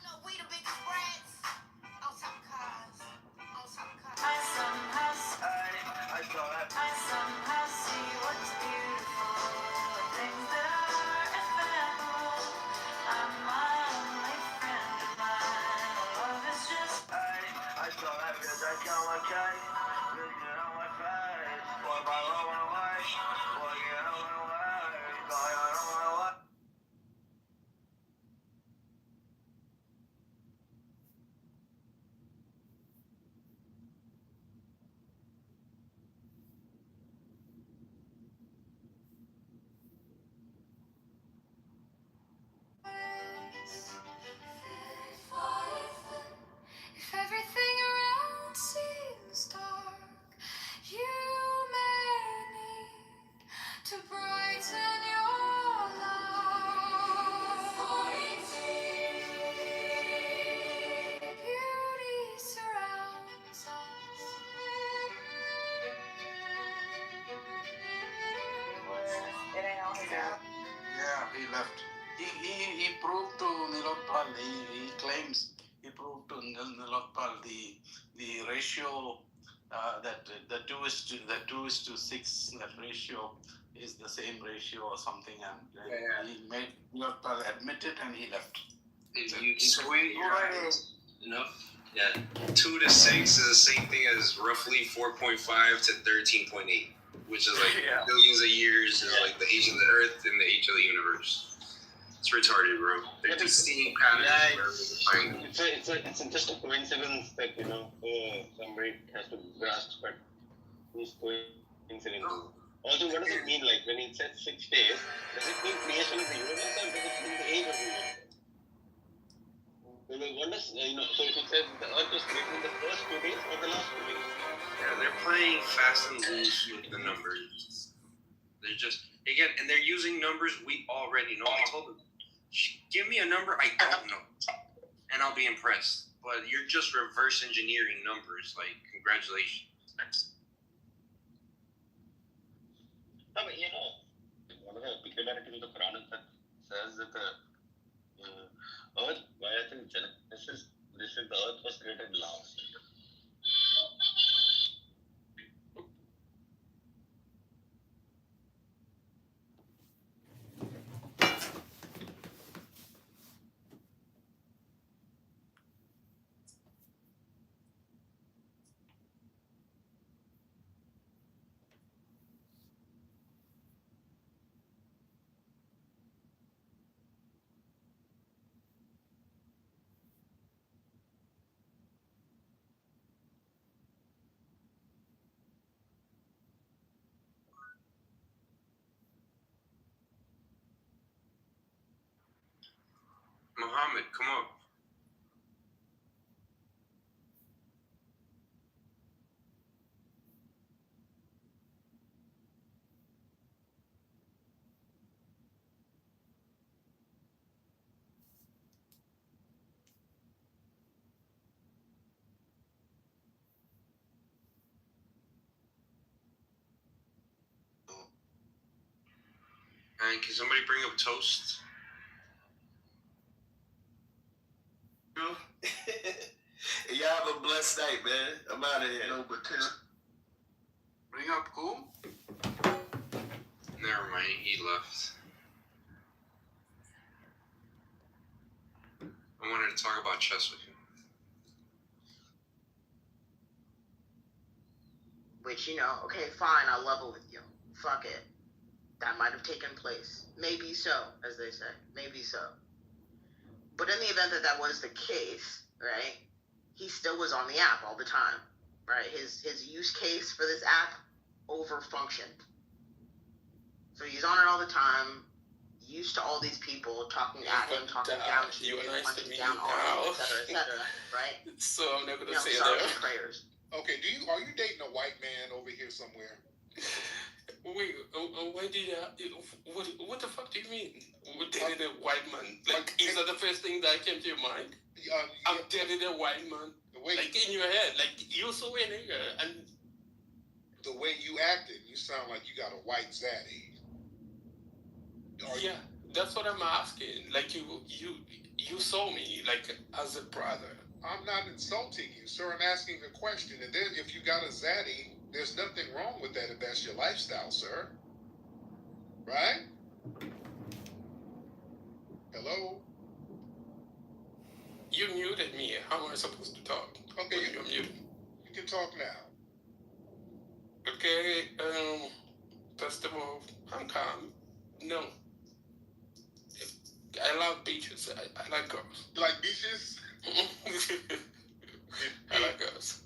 No, we the biggest brats. On top cars. On top cars. I somehow see what's beautiful. Things that are ephemeral. I'm my own left. He proved to Nilotpal, he claims he proved to Nilotpal the ratio that the 2:6, that ratio is the same ratio or something, and he made Nilotpal admit it, and he left. You swing your eyes enough. Yeah, 2 to 6 is the same thing as roughly 4.5 to 13.8, which is like billions of years, is like the age of the Earth and the age of the universe. It's retarded, bro. They're just seeing patterns. It's just a coincidence that somebody has to grasp, but who's coincidence? Also, what does it mean? Like when it says 6 days, does it mean creation of the universe, or does it mean the age of the universe? What does so if it says the Earth was created in the first 2 days or the last 2 days? Yeah, they're playing fast and loose with the numbers. They're just again, and they're using numbers we already know. I told them, give me a number I don't know, and I'll be impressed. But you're just reverse engineering numbers. Like, congratulations. No, but one of the peculiarities of the Quran is that says that the Earth, why I think Genesis, this is the Earth was created last. Muhammad, come up. And can somebody bring up toast? Y'all have a blessed night, man. I'm out of here. No, but Bring up who? Never mind, he left. I wanted to talk about chess with you. Which, okay, fine, I'll level with you. Fuck it. That might have taken place. Maybe so, as they say. Maybe so. But in the event that that was the case, right, he still was on the app all the time, right? His use case for this app over-functioned. So he's on it all the time, used to all these people talking at him, talking down to him, punching down on him, etc., right? So I'm not going to say sorry that. prayers. Okay, are you dating a white man over here somewhere? Wait, why did what the fuck do you mean? We're dating a white man? Like, is that the first thing that came to your mind? I'm dating a white man. Wait. Like, in your head, like, you saw a nigga, and the way you acted, you sound like you got a white zaddy. Yeah, that's what I'm asking. Like, you saw me, like, as a brother. I'm not insulting you, sir. I'm asking a question. And then if you got a zaddy, there's nothing wrong with that if that's your lifestyle, sir. Right? Hello? You muted me. How am I supposed to talk? Okay, you're muted. You can talk now. Okay, first of all, I'm calm. No. I love beaches. I like girls. You like beaches? I like girls.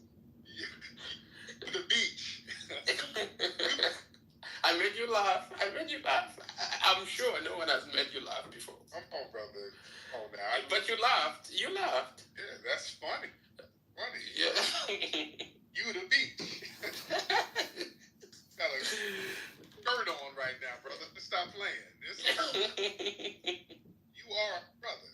The beach. I made you laugh. I'm sure no one has made you laugh before. Come on, brother. Oh, now. But you laughed. Yeah, that's funny. Yeah. You the beach. Got a shirt on right now, brother. Stop playing. You are a brother.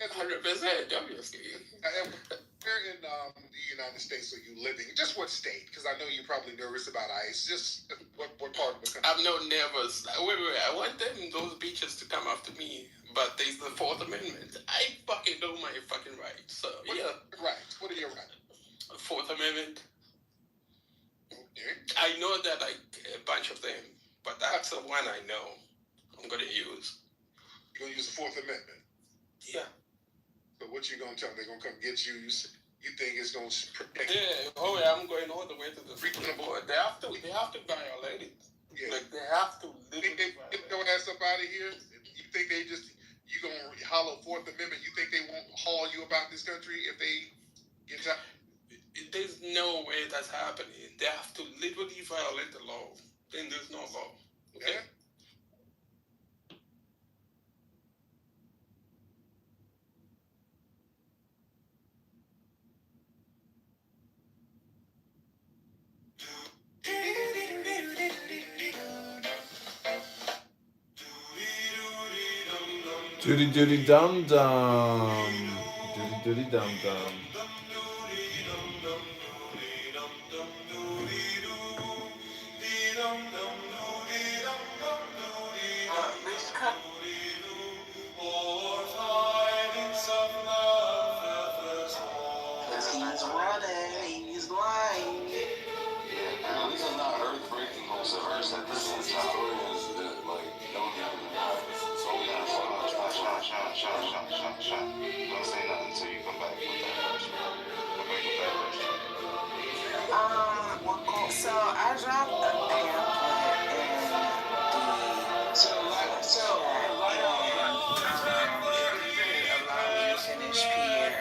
100%. said, obviously. Where in the United States are you living? Just what state? Because I know you're probably nervous about ICE. Just what part of the country? I'm not nervous. Wait. I want those bitches to come after me. But there's the Fourth Amendment. I fucking know my fucking rights. So, yeah. Rights? What are your rights? Fourth Amendment. Okay. I know that a bunch of them. But that's the one I know I'm going to use. You're going to use the Fourth Amendment? Yeah. So what you going to tell them? They're going to come get you? You think it's going to protect you? Yeah. Oh, yeah, I'm going all the way to the Supreme Court. They have to violate it. Yeah. Like, they have to Think they get your ass up out of here? You think they just... You gonna hollow Fourth Amendment? You think they won't haul you about this country if they get out? There's no way that's happening. They have to literally violate the law. Then there's no law. Okay? Yeah. Doody doody dum dum. Doody doody dum dum. He's running, he's blind. Yeah, these are not earth-breaking holes of earth at this historians that don't happen to God. So we gotta shut. Don't say nothing until you come back with that verse. So I dropped a pamphlet in the allow me to finish Pierre.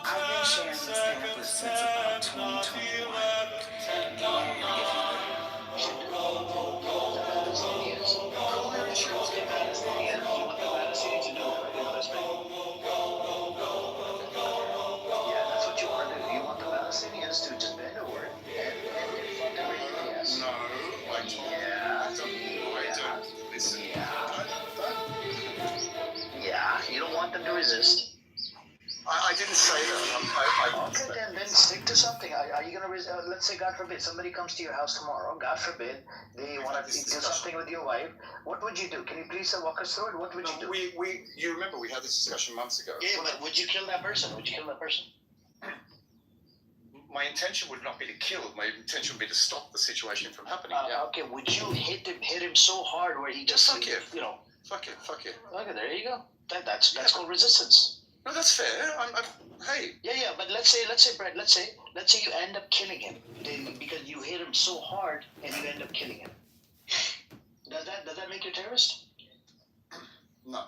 I've been sharing this pamphlet since about 2021. Palestinians to just bend over and fuck everything else. No, I don't listen. Yeah, you don't want them to resist. I didn't say that. Okay, then stick to something. Are you gonna let's say, God forbid, somebody comes to your house tomorrow. God forbid, they want to do something with your wife. What would you do? Can you please walk us through it? What would you do? You remember we had this discussion months ago. Yeah, but would you kill that person? My intention would not be to kill. My intention would be to stop the situation from happening. Okay, would you hit him so hard where he just, Fuck it. Okay, there you go. That's called resistance. No, that's fair. Hey. Yeah, but let's say, Brett, let's say you end up killing him because you hit him so hard and you end up killing him. Does that make you a terrorist? No.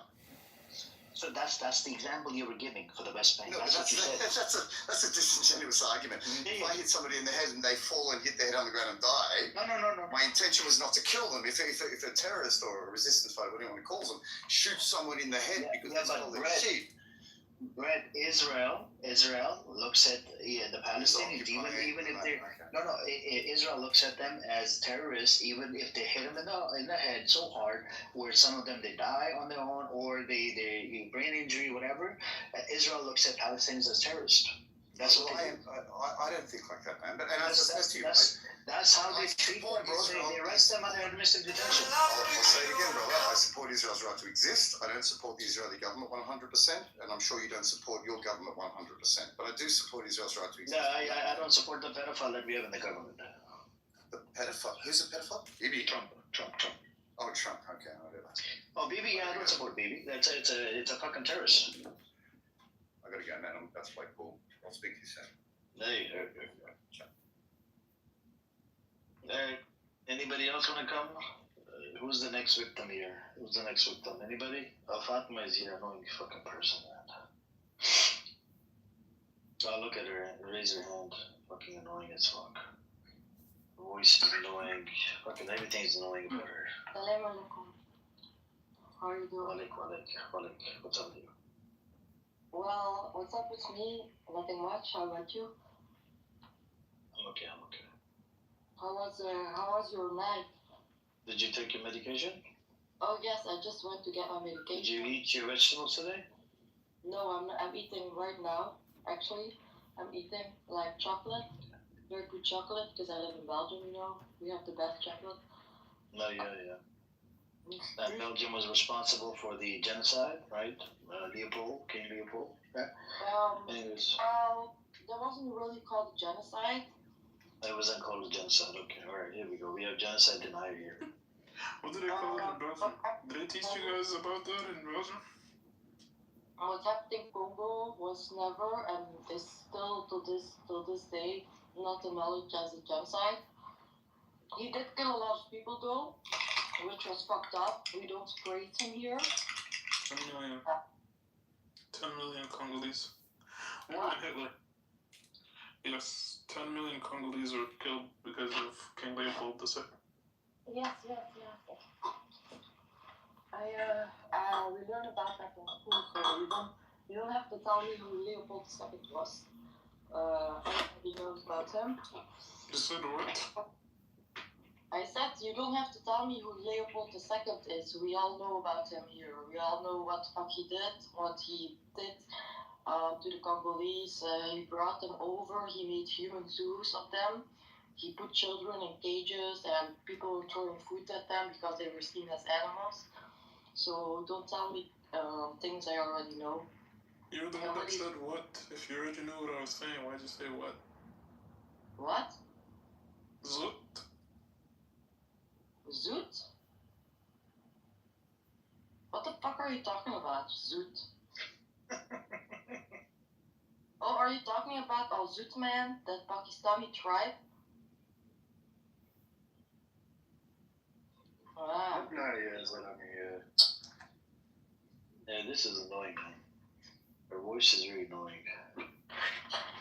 So that's the example you were giving for the West Bank. No, that's what you said. That's a disingenuous argument. If I hit somebody in the head and they fall and hit their head on the ground and die, no. my intention was not to kill them. If a terrorist or a resistance fighter, whatever you want to call them, shoots someone in the head because that's all they achieve. Brett, Israel looks at the Palestinians, even if they're Israel looks at them as terrorists, even if they hit them in the head so hard, where some of them they die on their own or they brain injury, whatever. Israel looks at Palestinians as terrorists. That's what I don't think like that, man. But that's how they treat them, bro. They arrest them under domestic detention. I'll say it again, brother. I support Israel's right to exist. I don't support the Israeli government 100%, and I'm sure you don't support your government 100%. But I do support Israel's right to exist. No, I don't support the pedophile that we have in the government. The pedophile? Who's a pedophile? Bibi. Trump. Oh, Trump. Okay, I know that. Oh, Bibi. Yeah, I don't support Bibi. It's a fucking terrorist. I gotta go, man. That's like cool. I'll speak to you soon. Anybody else want to come? Who's the next victim here? Anybody? Fatima is here, annoying fucking person, man. Oh, look at her. Raise her hand. Fucking annoying as fuck. Voice is annoying. Fucking everything is annoying about her. Assalamu alaikum. How are you doing? Walik. What's up with you? Well, what's up with me? Nothing much. How about you? I'm okay. How was your night? Did you take your medication? Oh yes, I just went to get my medication. Did you eat your vegetables today? No, I'm not. I'm eating right now. Actually, I'm eating like chocolate, very good chocolate, because I live in Belgium. You know, we have the best chocolate. No, yeah. And Belgium was responsible for the genocide, right? Leopold, King Leopold. Yeah. Anyways. That wasn't really called genocide. It wasn't called a genocide. Okay, all right, here we go. We have genocide denier here. What did they call it in Belgium? Did they teach you guys about that in Belgium? What happened in Congo was never, and is still to this day, not acknowledged as a genocide. He did kill a lot of people though, which was fucked up. We don't praise him here. 10 million. 10 million Congolese. More than Hitler. Yes, 10 million Congolese were killed because of King Leopold II. Yes. We learned about that in school, so you don't have to tell me who Leopold II was. Everybody knows about him. You said what? I said you don't have to tell me who Leopold II is. We all know about him here. We all know what the fuck he did, to the Congolese. He brought them over. He made human zoos of them. He put children in cages, and people were throwing food at them because they were seen as animals. So don't tell me things I already know. You're the one that said what? If you already know what I was saying, why'd you say what? What? Zoot. Zoot? What the fuck are you talking about, Zoot? Oh, are you talking about Al Zoot man, that Pakistani tribe? Wow. Yeah, this is annoying, man. Her voice is very annoying.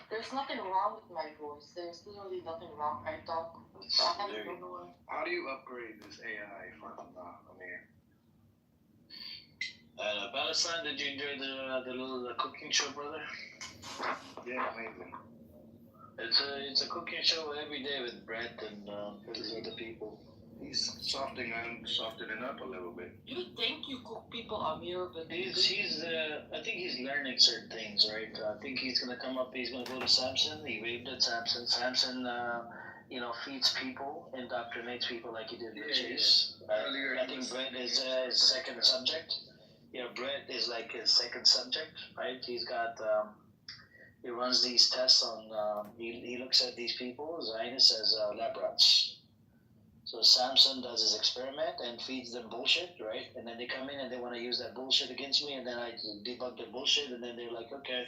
There's nothing wrong with my voice. There's literally nothing wrong. I talk. It's very annoying. How do you upgrade this AI from Amir? Palestine, did you enjoy the little cooking show, brother? Yeah, amazing. It's a cooking show every day with Brett and other people. He's softening up a little bit. You think you cook people, Amir, but He's I think he's learning certain things, right? I think he's gonna come up. He's gonna go to Samson. He waved at Samson. Samson, feeds people, indoctrinates people like he did with Chase. I think Brett is his second subject. Brett is like his second subject, right? He's got. He runs these tests on. He looks at these people, Zionist, as lab rats. So Samson does his experiment and feeds them bullshit, right? And then they come in and they want to use that bullshit against me, and then I debunk the bullshit, and then they're like, okay,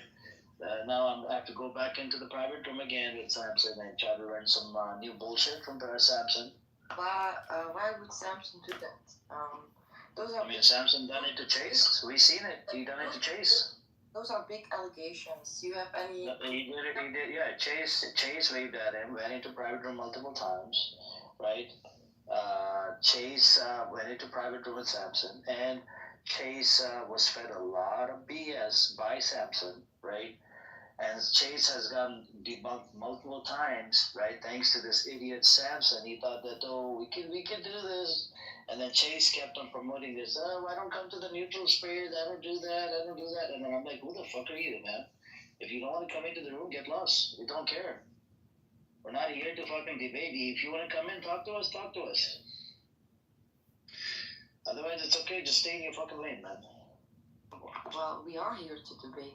now I have to go back into the private room again with Samson and try to learn some new bullshit from Samson. Why would Samson do that? Samson done it to Chase. We seen it. He done it to Chase. Those are big allegations. You have any? He did. Yeah, Chase waved at him, went into private room multiple times, right? Chase went into private room with Samson, and Chase was fed a lot of BS by Samson, right? And Chase has gotten debunked multiple times, right? Thanks to this idiot Samson. He thought that, we can do this. And then Chase kept on promoting this. I don't come to the neutral space. I don't do that. And then I'm like, who the fuck are you, man? If you don't want to come into the room, get lost. We don't care. We're not here to fucking debate. If you want to come in, talk to us. Otherwise, it's okay. Just stay in your fucking lane, man. Well, we are here to debate.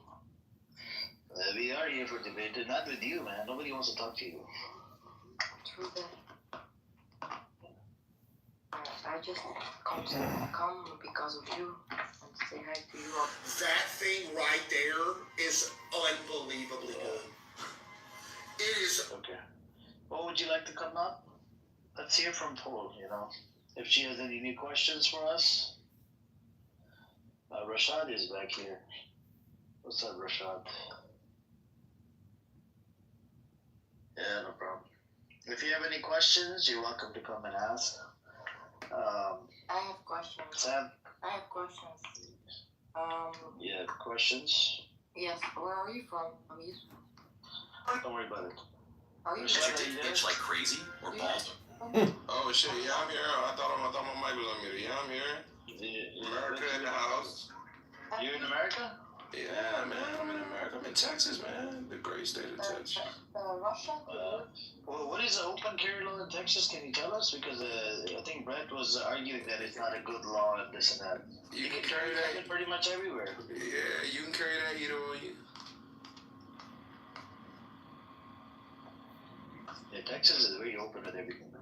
We are here for debate. Not with you, man. Nobody wants to talk to you. True that. I just come because of you and say hi to you. That thing right there is unbelievably good. It is. Okay. What would you like to come up? Let's hear from Paul, if she has any new questions for us. Rashad is back here. What's up, Rashad? Yeah, no problem. If you have any questions, you're welcome to come and ask. I have questions. Sam? I have questions. Yeah, questions? Yes, where are you from, Amir? Don't worry about it. Are you Did you take bitch like crazy or bald? Oh shit, yeah, I'm here. I thought my mic was on mute. Yeah, I'm here. America in the house. You're in America? Yeah, man, I'm in America. I'm in Texas, man. The great state of Texas. Russia? Well, what is the open carry law in Texas? Can you tell us? Because I think Brett was arguing that it's not a good law and this and that. You can carry that pretty much everywhere. Yeah, you can carry that either way. Yeah, Texas is very open with everything, man.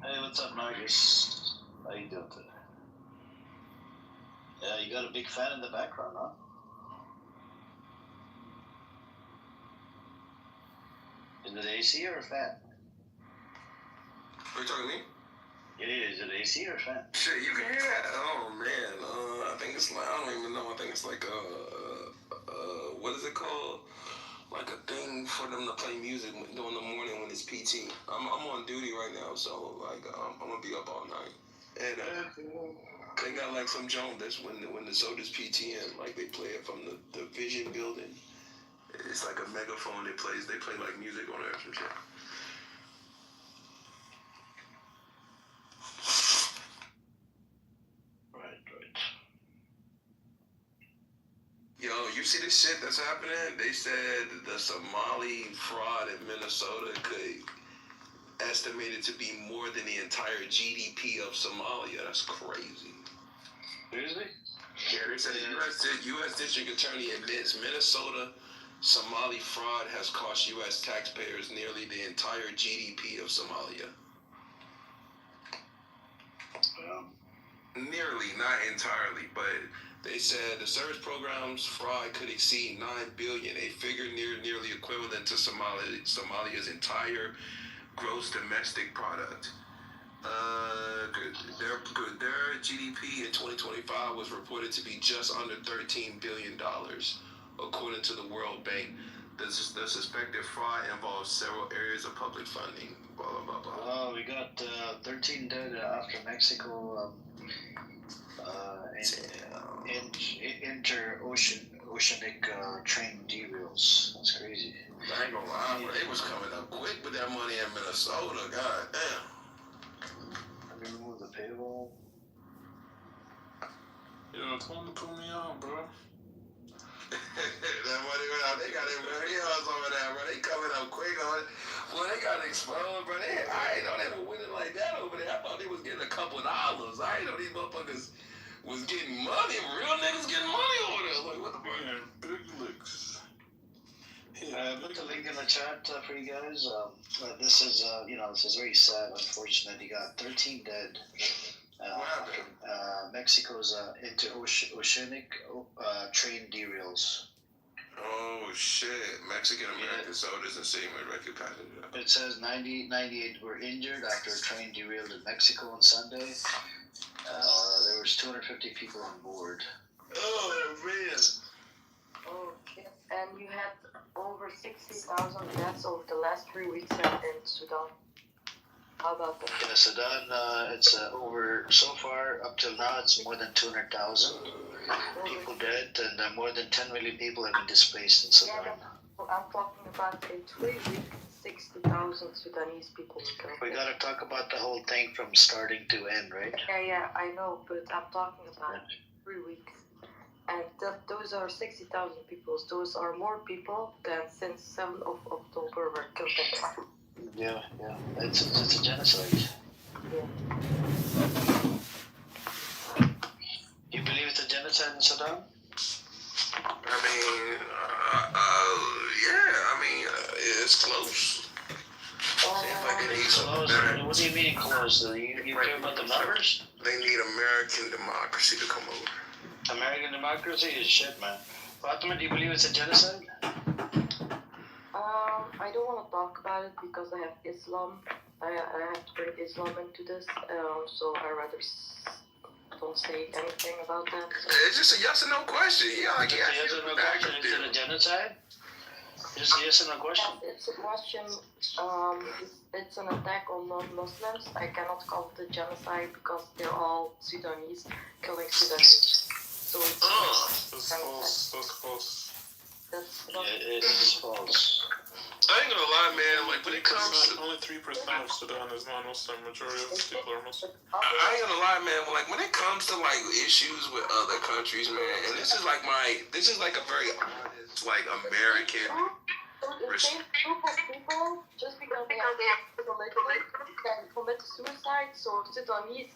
Hey, what's up, Marcus? How you doing today? Yeah, you got a big fan in the background, huh? Is it AC or a fan? Are you talking to me? Yeah, is it AC or a fan? Shit, you can hear that? Oh man, I think it's like, I don't even know. I think it's like what is it called? Like a thing for them to play music during the morning when it's PT. I'm on duty right now, so like I'm gonna be up all night. And they got like some joint that's when the soldiers PTM, like they play it from the Vision building. It's like a megaphone. They play like music on there or some shit. Right. Yo, you see this shit that's happening? They said the Somali fraud in Minnesota could estimated to be more than the entire GDP of Somalia. That's crazy. Seriously? Yeah, they said the U.S. District Attorney admits Minnesota Somali fraud has cost U.S. taxpayers nearly the entire GDP of Somalia. Nearly, not entirely, but they said the service program's fraud could exceed $9 billion, a figure nearly equivalent to Somalia's entire gross domestic product. Their GDP in 2025 was reported to be just under $13 billion, according to the World Bank. The suspected fraud involves several areas of public funding. Blah blah blah blah. We got 13 dead after Mexico interoceanic train derails. That's crazy. I ain't gonna lie, bro. They was coming up quick with that money in Minnesota. God damn. Let me remove the payroll. Yo, tell them to put me on, bro. That money went out. They got it, bro. They was over there, bro. They coming up quick on it. Well, they got exposed, bro. I ain't know they were winning like that over there. I thought they was getting a couple dollars. I ain't know these motherfuckers was getting money. Real niggas getting money over there. Like, what the fuck? Man, big licks. Put the link in the chat for you guys. This is, this is very sad, unfortunate. You got 13 dead. Mexico's interoceanic train derails. Oh shit! Mexican American soldiers and seamen rescue passengers. It says 98 were injured after a train derailed in Mexico on Sunday. There was 250 people on board. Oh man! Okay, and you had over 60,000 deaths over the last 3 weeks in Sudan. How about that? In Sudan, it's over, so far, up till now, it's more than 200,000 people dead, and more than 10 million people have been displaced in Sudan. Yeah, I'm talking about in 3 weeks, 60,000 Sudanese people. We gotta talk about the whole thing from starting to end, right? Yeah, I know, but I'm talking about 3 weeks. And those are 60,000 people. Those are more people than since 7th of October were killed. Yeah. It's a genocide. Yeah. You believe it's a genocide in Sudan? I mean, yeah. I mean, it's close. Close? What do you mean close? You care about the numbers? They need American democracy to come over. American democracy is shit, man. Fatima, do you believe it's a genocide? I don't want to talk about it because I have Islam. I have to bring Islam into this, so I rather don't say anything about that. It's just a yes or no question. Yeah, Yes or no question. Is it a genocide? Just a yes or no question. It's a question. It's an attack on non-Muslims. I cannot call it a genocide because they're all Sudanese killing Sudanese. So it's That's false. That's Yeah, it is false. I ain't gonna lie, man. Like when it comes to only 3% of Sudan is non-Muslim. Majority of people are Muslim. I ain't gonna lie, man. Like when it comes to like issues with other countries, man, and this is like a very honest, like American. So the same group of people, just because they are religious, can commit suicide. So Sudanese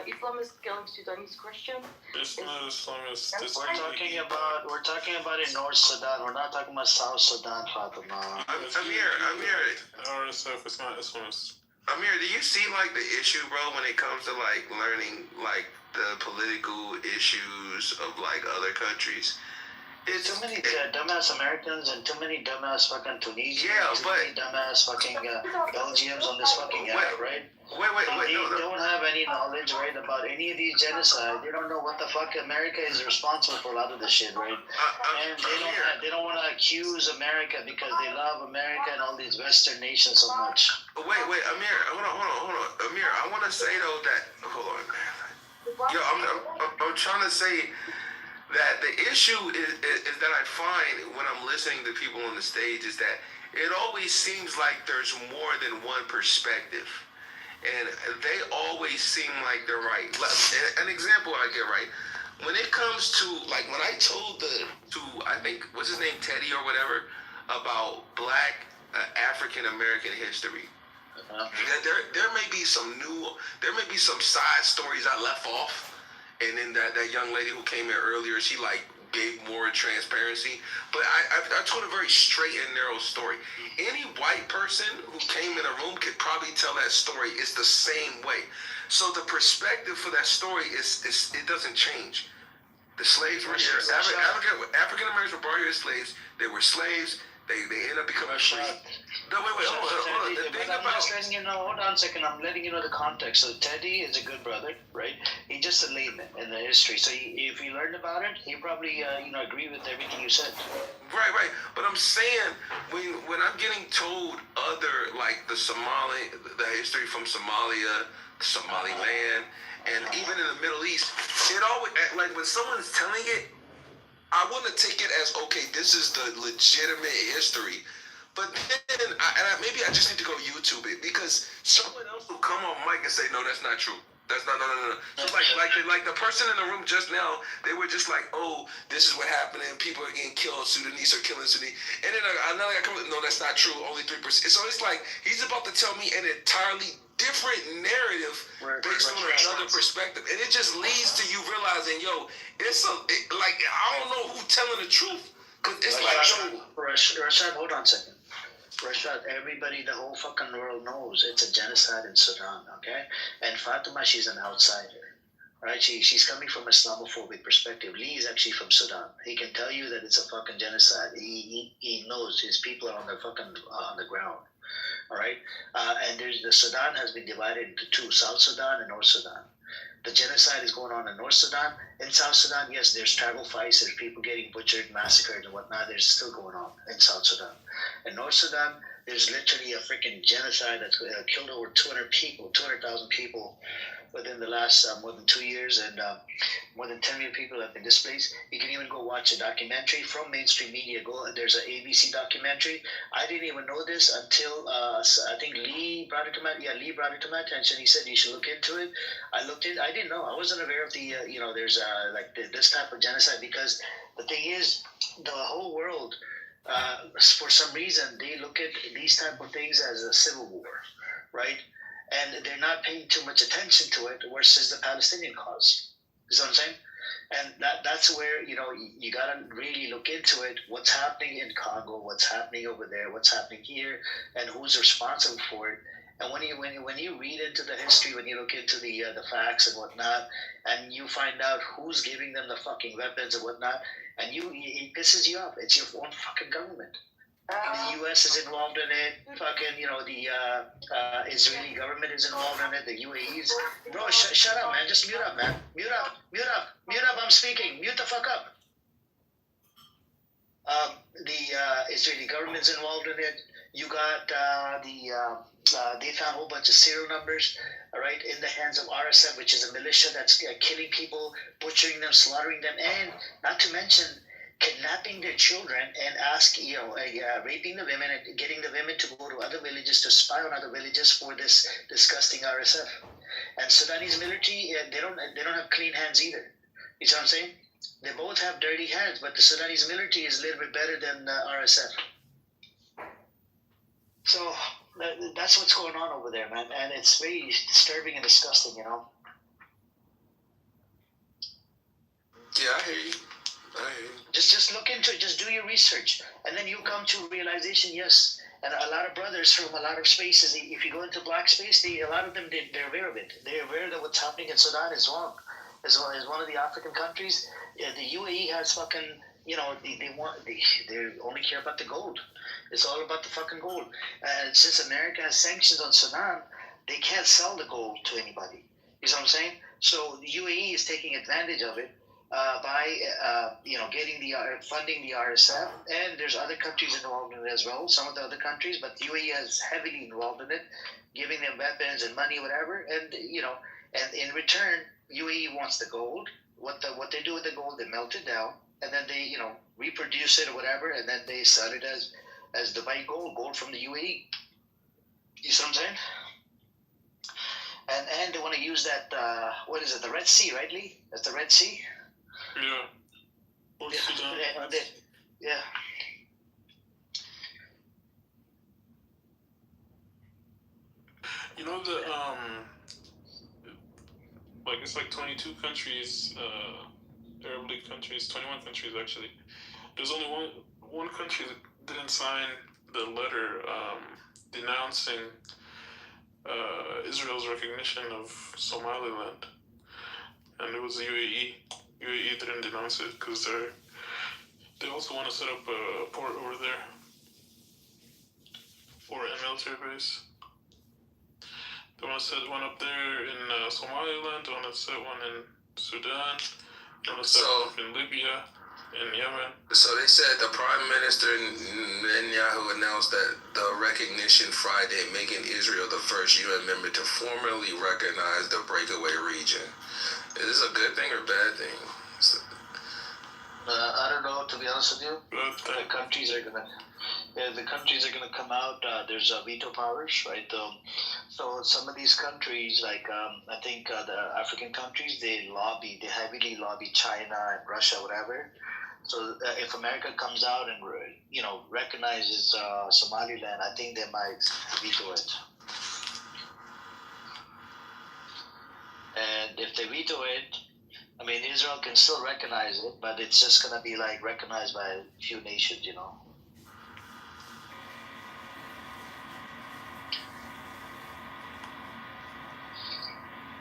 Islamists killing Sudanese Christians. It's not Islamist. We're talking about in North Sudan. We're not talking about South Sudan, Fatima. Amir. RSF is not Islamist. Amir, do you see like the issue, bro, when it comes to like learning like the political issues of like other countries? It's too many dumbass Americans and too many dumbass fucking Tunisians. Yeah, too many dumbass fucking Belgians on this fucking app, right? They don't have any knowledge, right, about any of these genocide. They don't know what the fuck America is responsible for a lot of this shit, right? And they don't want to accuse America because they love America and all these Western nations so much. Wait, Amir, hold on. Amir, I want to say though that hold on, man. Yo, I'm trying to say that the issue is that I find when I'm listening to people on the stage is that it always seems like there's more than one perspective. And they always seem like they're right. An example I get right. When it comes to, like, when I told I think, what's his name, Teddy or whatever, about black African-American history, there may be some side stories I left off. And then that young lady who came in earlier, she like gave more transparency. But I told a very straight and narrow story. Any white person who came in a room could probably tell that story. It's the same way. So the perspective for that story is it doesn't change. The slaves were here. African Americans were brought here as slaves. They were slaves. They end up becoming free. No, wait, hold on. Hold on a second. I'm letting you know the context. So Teddy is a good brother, right? He's just a layman in the history. So if you learned about it, he probably agree with everything you said. Right. But I'm saying when I'm getting told other like the history from Somalia, Somaliland, and even in the Middle East, it always like when someone's telling it, I want to take it as, okay, this is the legitimate history. But then, maybe I just need to go YouTube it because someone else will come on mic and say, no, that's not true. That's not, no. So like the person in the room just now, they were just like, oh, this is what happened and people are getting killed. Sudanese are killing Sudanese. And then another guy comes, no, that's not true. Only 3%. So it's like he's about to tell me an entirely different narrative based on another perspective, and it just leads to you realizing, yo, like I don't know who's telling the truth, cause it's Rashad, hold on a second. Rashad, everybody, the whole fucking world knows it's a genocide in Sudan, okay? And Fatima, she's an outsider, right? She's coming from Islamophobic perspective. Lee is actually from Sudan. He can tell you that it's a fucking genocide. He knows his people are on the fucking on the ground. All right, and the Sudan has been divided into two: South Sudan and North Sudan. The genocide is going on in North Sudan. In South Sudan, yes, there's tribal fights, there's people getting butchered, massacred, and whatnot. There's still going on in South Sudan. In North Sudan, there's literally a freaking genocide that's killed over 200,000 people within the last more than 2 years, and more than 10 million people have been displaced. You can even go watch a documentary from mainstream media. There's an ABC documentary. I didn't even know this until I think Lee brought it to my attention. He said you should look into it. I looked into it. I didn't know. I wasn't aware of the there's this type of genocide, because the thing is, the whole world for some reason they look at these type of things as a civil war, right? And they're not paying too much attention to it versus the Palestinian cause. You know what I'm saying? And that's where, you got to really look into it. What's happening in Congo, what's happening over there, what's happening here, and who's responsible for it. And when you read into the history, when you look into the facts and whatnot, and you find out who's giving them the fucking weapons and whatnot, and it pisses you off. It's your own fucking government. The U.S. is involved in it. Fucking, the Israeli government is involved in it. The UAE's. Bro, shut up, man. Just mute up, man. Mute up. I'm speaking. Mute the fuck up. The Israeli government's involved in it. You got they found a whole bunch of serial numbers, all right, in the hands of RSF, which is a militia that's killing people, butchering them, slaughtering them, and not to mention kidnapping their children and raping the women and getting the women to go to other villages to spy on other villages for this disgusting RSF. And Sudanese military, they don't have clean hands either. You see what I'm saying? They both have dirty hands, but the Sudanese military is a little bit better than RSF. So that's what's going on over there, man, and it's very disturbing and disgusting, Yeah, I hear you. Just look into it. Just do your research, and then you come to a realization. Yes, and a lot of brothers from a lot of spaces. If you go into black space, a lot of them they're aware of it. They're aware that what's happening in Sudan is wrong. As well as one of the African countries, the UAE has fucking. They only care about the gold. It's all about the fucking gold. And since America has sanctions on Sudan, they can't sell the gold to anybody. You know what I'm saying? So the UAE is taking advantage of it by getting funding the RSF, and there's other countries involved in it as well. Some of the other countries, but the UAE is heavily involved in it, giving them weapons and money, whatever. And and in return, UAE wants the gold. What they do with the gold, they melt it down, and then they reproduce it or whatever, and then they sell it as Dubai gold from the UAE. You see what I'm saying? And they want to use that what is it, the Red Sea, right, Lee? That's the Red Sea. Yeah. Yeah. It's like 22 countries, Arab League countries, 21 countries actually. There's only one country that didn't sign the letter denouncing Israel's recognition of Somaliland, and it was the UAE. UAE didn't denounce it because they also want to set up a port over there or a military base. They want to set one up there in Somaliland. They want to set one in Sudan. They want to set one up in Libya, in Yemen. So they said the Prime Minister Netanyahu announced that the recognition Friday, making Israel the first UN member to formally recognize the breakaway region. Is this a good thing or bad thing? I don't know, to be honest with you. The countries are gonna come out. There's veto powers, right? So some of these countries, like I think the African countries, they heavily lobby China and Russia, whatever. So if America comes out and recognizes Somaliland, I think they might veto it. And if they veto it, I mean, Israel can still recognize it, but it's just gonna be like recognized by a few nations,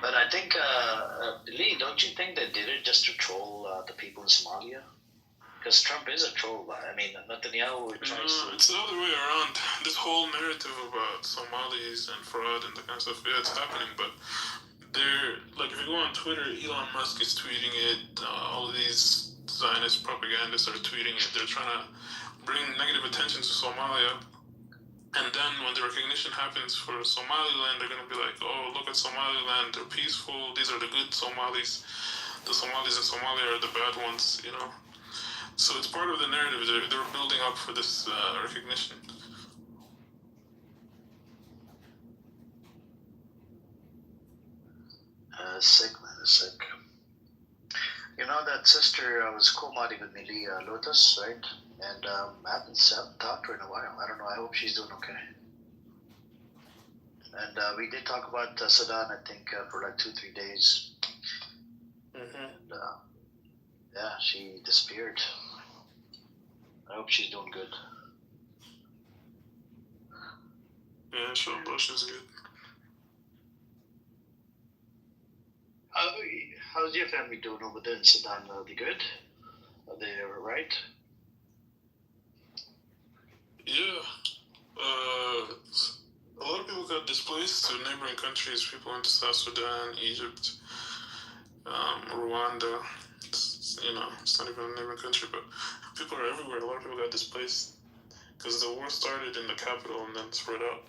But I think, Lee, don't you think they did it just to troll the people in Somalia? Because Trump is a troll. I mean, Netanyahu tries to... It's the other way around. This whole narrative about Somalis and fraud and that kind of stuff, yeah, it's happening, but they're, like, if you go on Twitter, Elon Musk is tweeting it, all of these Zionist propagandists are tweeting it. They're trying to bring negative attention to Somalia. And then when the recognition happens for Somaliland, they're going to be like, oh, look at Somaliland, they're peaceful, these are the good Somalis. The Somalis in Somalia are the bad ones, So it's part of the narrative. They're building up for this recognition. Sick, man, sick. That sister was co-modding with me, Lotus, right? And I haven't talked to her in a while. I don't know. I hope she's doing okay. And we did talk about Sudan, I think, for like 2-3 days. Mm-hmm. And yeah, she disappeared. I hope she's doing good. Yeah, sure, she's good. How's your family doing over there in Sudan? Are they good? Are they right? Yeah. A lot of people got displaced to neighboring countries. People went to South Sudan, Egypt, Rwanda. It's not even a neighboring country, but people are everywhere. A lot of people got displaced because the war started in the capital and then spread out.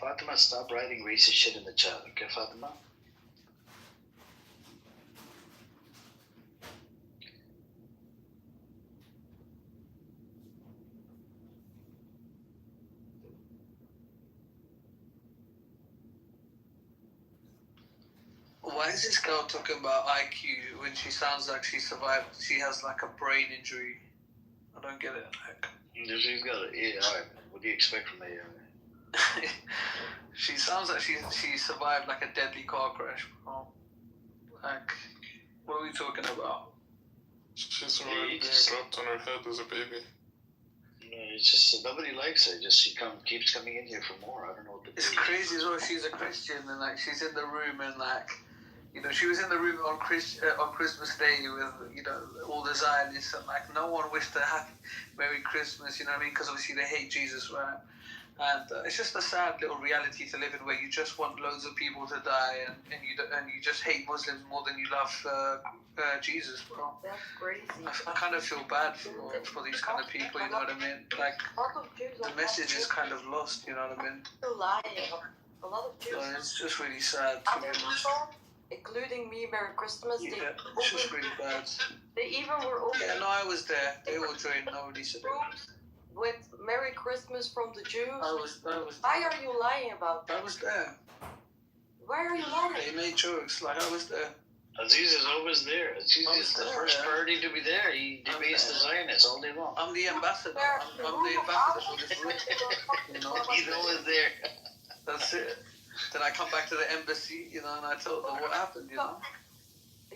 Fatima, stop writing racist shit in the chat, okay, Fatima? why is this girl talking about IQ when she sounds like she survived? She has like a brain injury. I don't get it. Like, She's got an AI. What do you expect from AI? she sounds like she survived like a deadly car crash. Bro. Like, what are we talking about? She survived being dropped on her head as a baby. No, it's just nobody likes her. Just she keeps coming in here for more. I don't know what to do. It's crazy as well. She's a Christian and like she's in the room and like, you know, she was in the room on Christmas Day with, you know, all the Zionists and like no one wished her happy Merry Christmas. You know what I mean? Because obviously they hate Jesus, right? And it's just a sad little reality to live in where you just want loads of people to die and you just hate Muslims more than you love Jesus, bro. That's crazy. I kind of feel bad for these kind of people, you know what I mean? Like, the message is kind of lost, you know what I mean? Lying. A lot of Jews. So it's just really sad to be honest. Including me, Merry Christmas. Yeah, it's just really bad. They even were open. Yeah, no, I was there. They all joined. Nobody said it. With Merry Christmas from the Jews. I was. Why are you lying about that? I was there. Why are you lying? They made jokes like I was there. Aziz is always there. Aziz is the first party to be there. He debates the Zionists all day long. I'm the ambassador. I'm the ambassador for this group. You know? He's always there. That's it. Then I come back to the embassy, you know, and I told them what happened, you know.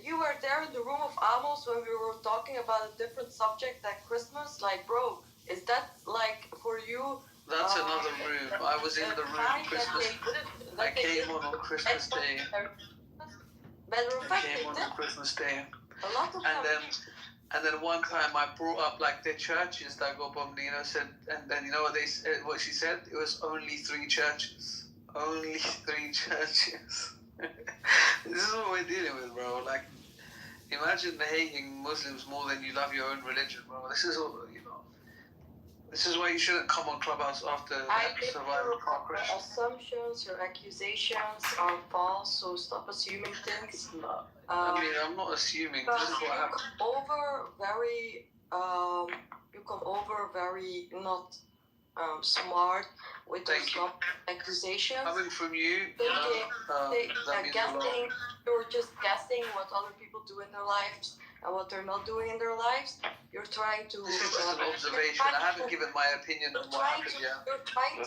You were there in the room of Amos when we were talking about a different subject like Christmas. Like, bro, is that like for you? That's another room. I was in the room Christmas. I came on Christmas Day. Matter of fact, I came on Christmas Day. A lot of And then one time I brought up like the churches that got bombed, you know, said, and then you know what she said? It was only 3 churches. Only 3 churches. This is what we're dealing with, bro. Like, imagine hating Muslims more than you love your own religion, bro. This is all, you know. This is why you shouldn't come on Clubhouse after surviving a car crash. Your assumptions, your accusations are false, so stop assuming things. No, I mean, I'm not assuming. This is what happened. You come over very not smart with those accusations. Coming from you, that means a lot. You're just guessing what other people do in their lives and what they're not doing in their lives. You're trying to. This is just an observation. I haven't given my opinion on what happened yet. You're trying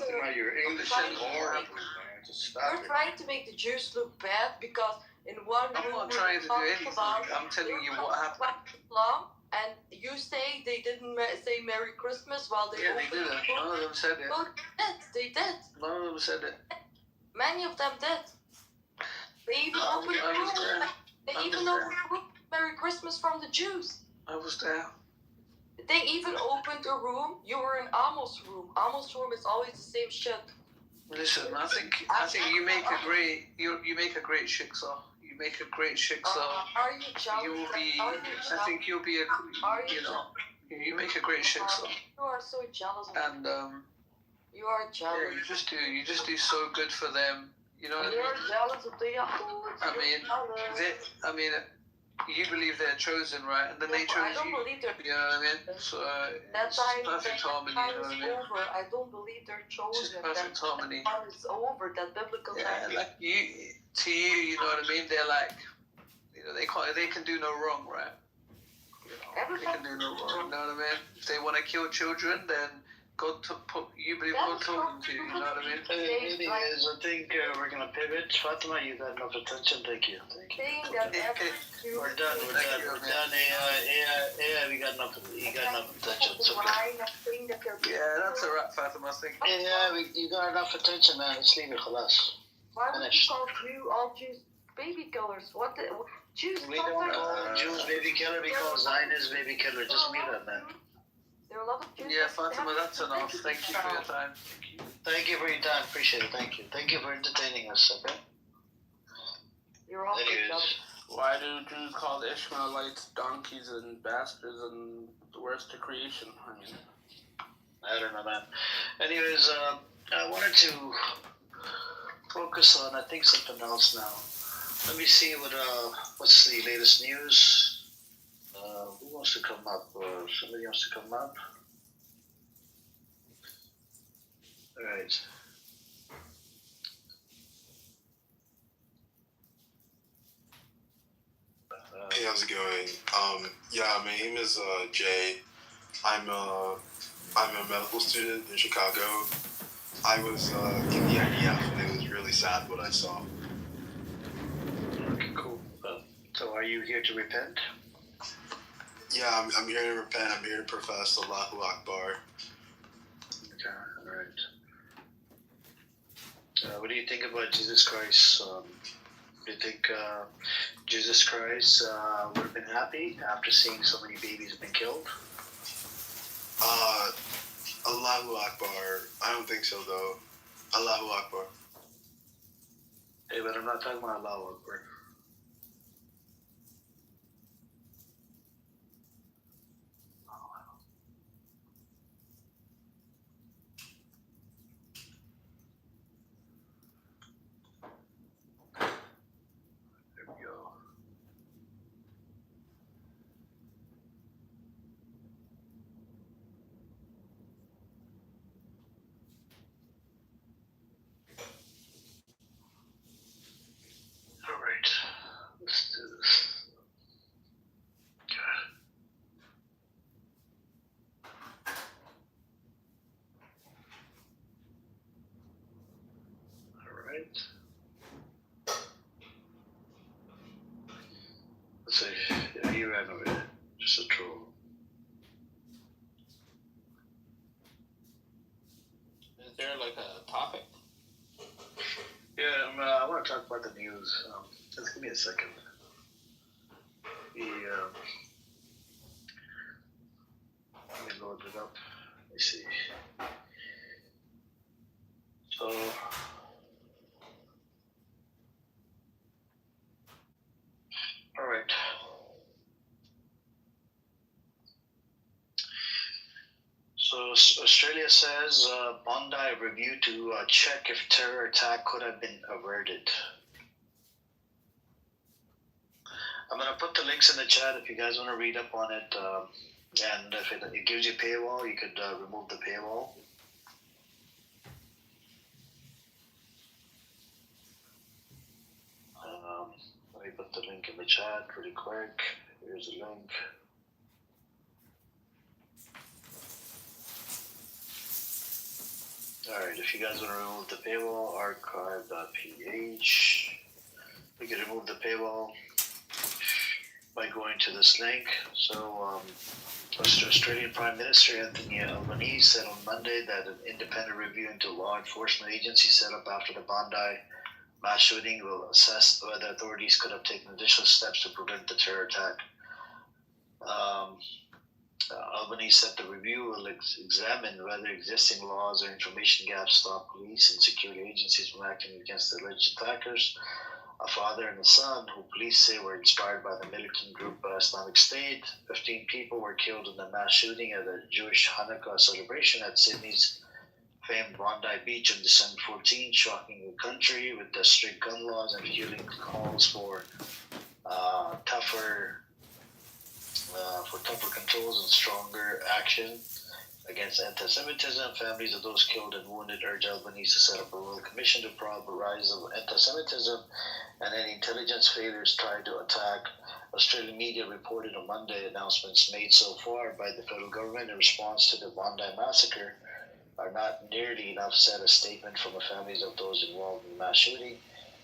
to make the Jews look bad because in one room. I'm not trying to do anything. I'm telling you what happened. And you say they didn't say Merry Christmas while they they didn't. None of them said it. Well, they did. None of them said it. Many of them did. They even opened a room. They even opened a room Merry Christmas from the Jews. I was there. They even opened a room. You were in Amos' room. Amos' room is always the same shit. Listen, I think you make a great you make a great shiksa. You make a great shiksa. Are you jealous? You will be. I think you'll be you make a great shiksa. You are so jealous. And you are jealous. Yeah, you just do so good for them. You know what I mean? You're jealous of the I mean, you believe they're chosen, right? And then they chose you. Believe they're you know what I mean? So it's perfect harmony. You know what I mean? Over. I don't believe they're chosen. It's perfect harmony. That time is over. That biblical time. Like you know what I mean? They're like, you know, they can do no wrong, right? You know, they can do no wrong. You know what I mean? If they want to kill children, then you believe God told them to. You know what I mean? Anyways, I think we're gonna pivot. Fatima, you got enough attention. Thank you. We're done. AI, we got enough. You got enough attention. It's okay. Yeah, that's a wrap, Fatima. Yeah, you got enough attention, man. Let's leave it. Khalas. Why would you call all Jews baby killers? What the Jews? We don't call Jews baby killer. We call Zionists baby killer. Just leave it, man. There are a lot of Jews. Yeah, Fatima, that's enough. Thank you for your time. Thank you for your time. Appreciate it. Thank you. Thank you for entertaining us. Okay. You're all good. Why do Jews call the Ishmaelites donkeys and bastards and the worst of creation? I mean, I don't know, man. Anyways, I wanted to focus on, I think, something else now. Let me see what's the latest news. Who wants to come up? Somebody wants to come up? All right. how's it going? Yeah, my name is Jay. I'm a medical student in Chicago. I was in the IDF, and it was really sad what I saw. Okay, cool. So are you here to repent? Yeah, I'm here to repent. I'm here to profess Allahu Akbar. Okay, all right. What do you think about Jesus Christ? Do you think Jesus Christ would have been happy after seeing so many babies have been killed? Allahu Akbar. I don't think so, though. Allahu Akbar. Hey, but I'm not talking about Allahu Akbar. There we go. All right, let's do this. Okay. All right. Let's see. Yeah, you ran over it. Just a troll. Is there like a topic? Yeah, I want to talk about the news. Just give me a second. Let me load it up. Let me see. So, all right. So Australia says Bondi review to check if terror attack could have been averted. I'm gonna put the links in the chat if you guys want to read up on it. And if it gives you paywall, you could remove the paywall. Let me put the link in the chat pretty quick. Here's the link. Alright, if you guys want to remove the paywall, archive.ph. We can remove the paywall by going to this link. So, Australian Prime Minister Anthony Albanese said on Monday that an independent review into law enforcement agency set up after the Bondi mass shooting will assess whether authorities could have taken additional steps to prevent the terror attack. Albany said the review will examine whether existing laws or information gaps stop police and security agencies from acting against the alleged attackers. A father and a son, who police say were inspired by the militant group Islamic State. 15 people were killed in the mass shooting at a Jewish Hanukkah celebration at Sydney's famed Bondi Beach on December 14, shocking the country with the strict gun laws and fueling calls for tougher controls and stronger action against anti-Semitism. Families of those killed and wounded urge Albanese to set up a royal commission to probe the rise of anti-Semitism and any intelligence failures tried to attack. Australian media reported on Monday announcements made so far by the federal government in response to the Bondi massacre are not nearly enough, said a statement from the families of those involved in the mass shooting.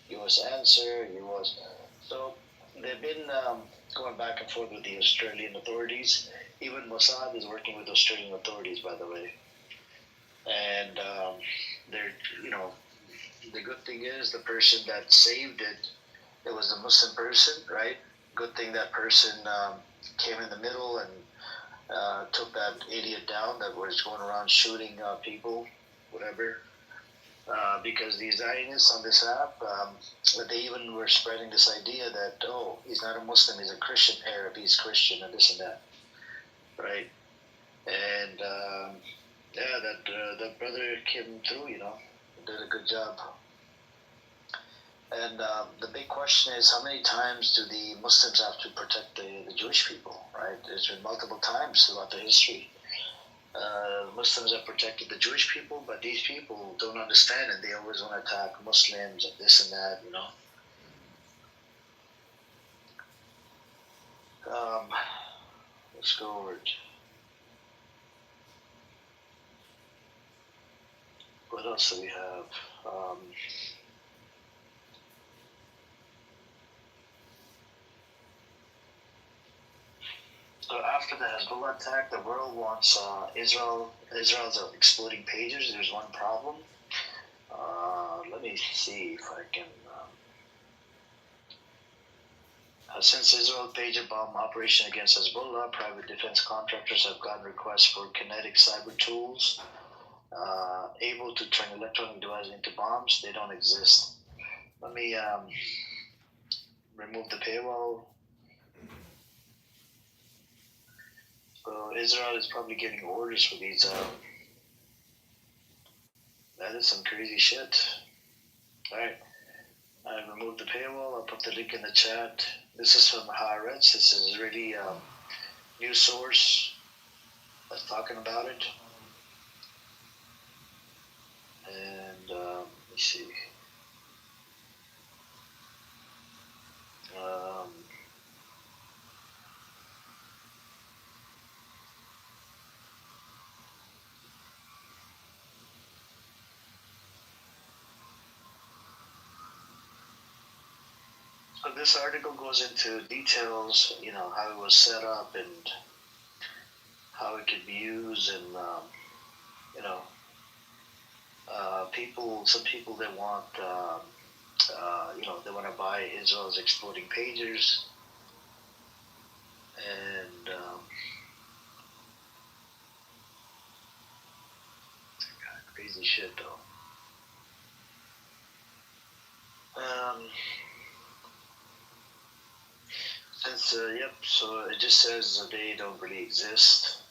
U.S. answer, U.S. So they've been going back and forth with the Australian authorities. Even Mossad is working with Australian authorities, by the way. And they're, the good thing is the person that saved it was a Muslim person, right? Good thing that person came in the middle and took that idiot down that was going around shooting people, whatever. Because the Zionists on this app, they even were spreading this idea that, oh, he's not a Muslim, he's a Christian Arab, he's Christian and this and that, right? And that brother came through, did a good job. And the big question is, how many times do the Muslims have to protect the Jewish people, right? There's been multiple times throughout the history. Muslims have protected the Jewish people, but these people don't understand it. They always want to attack Muslims and this and that, Let's go over it. What else do we have? So after the Hezbollah attack, the world wants Israel's exploding pagers. There's one problem. Let me see if I can. Since Israel pager bomb operation against Hezbollah, private defense contractors have gotten requests for kinetic cyber tools able to turn electronic devices into bombs. They don't exist. Let me remove the paywall. So Israel is probably getting orders for these. That is some crazy shit. Alright. I removed the paywall. I'll put the link in the chat. This is from Haaretz. This is really news source that's talking about it. And let me see. So this article goes into details, how it was set up and how it could be used, and some people that want, they want to buy Israel's exploding pagers, and crazy shit though. So it just says they don't really exist.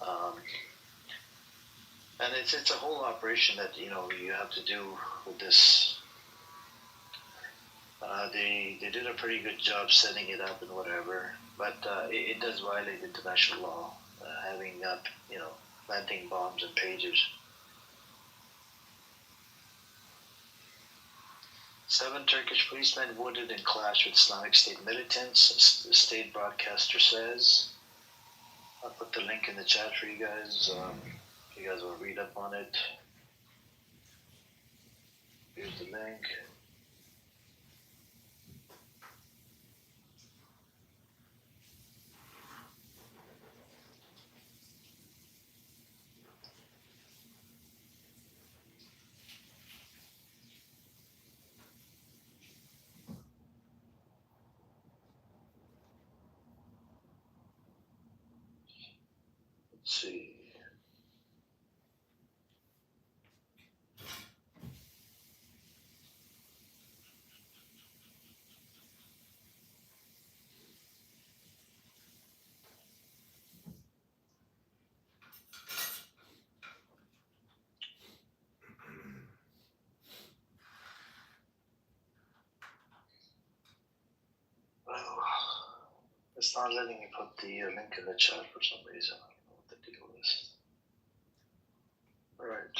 And it's a whole operation that, you have to do with this. They did a pretty good job setting it up and whatever, but it does violate international law, having up, planting bombs and pagers. 7 Turkish policemen wounded in clash with Islamic State militants, the state broadcaster says. I'll put the link in the chat for you guys, if you guys want to read up on it. Here's the link. Let's see. It's not letting me put the link in the chat for some reason. I don't know what the deal is. Alright.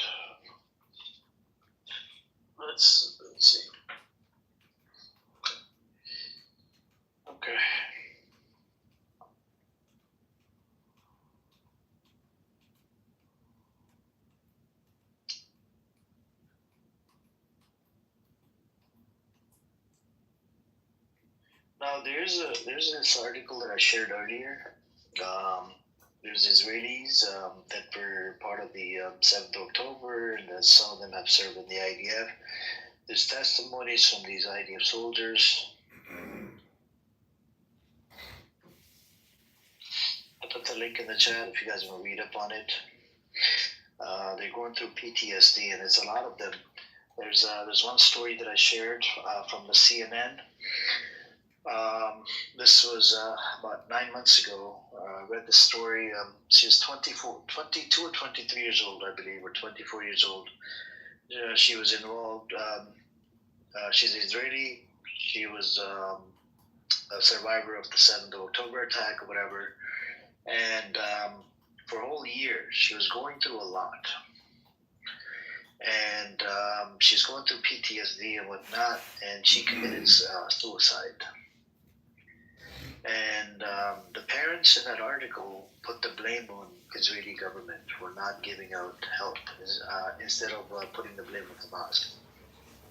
Let's see. Okay. Now there's this article that I shared earlier. There's Israelis that were part of the 7th October, and some of them have served in the IDF. There's testimonies from these IDF soldiers. I put the link in the chat if you guys want to read up on it. They're going through PTSD, and it's a lot of them. There's one story that I shared from the CNN. This was about 9 months ago. I read the story. She was 22 or 23 years old, I believe, or 24 years old. She was involved. She's Israeli. She was a survivor of the 7th of October attack or whatever. And for a whole year, she was going through a lot. And she's going through PTSD and whatnot, and she committed suicide. And the parents in that article put the blame on Israeli government for not giving out help instead of putting the blame on Hamas,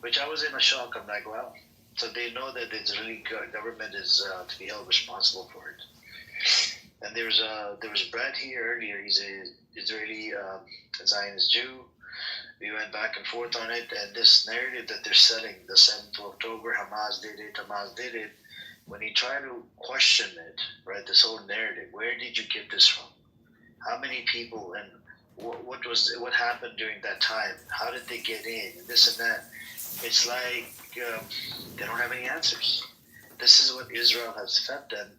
which I was in a shock. I'm like, wow. So they know that the Israeli government is to be held responsible for it. And there was Brad here earlier. He's a Israeli Zionist Jew. We went back and forth on it, and this narrative that they're selling, the 7th of October, Hamas did it. When you try to question it, right, this whole narrative, where did you get this from? How many people, and what happened during that time? How did they get in? And this and that. It's like they don't have any answers. This is what Israel has fed them,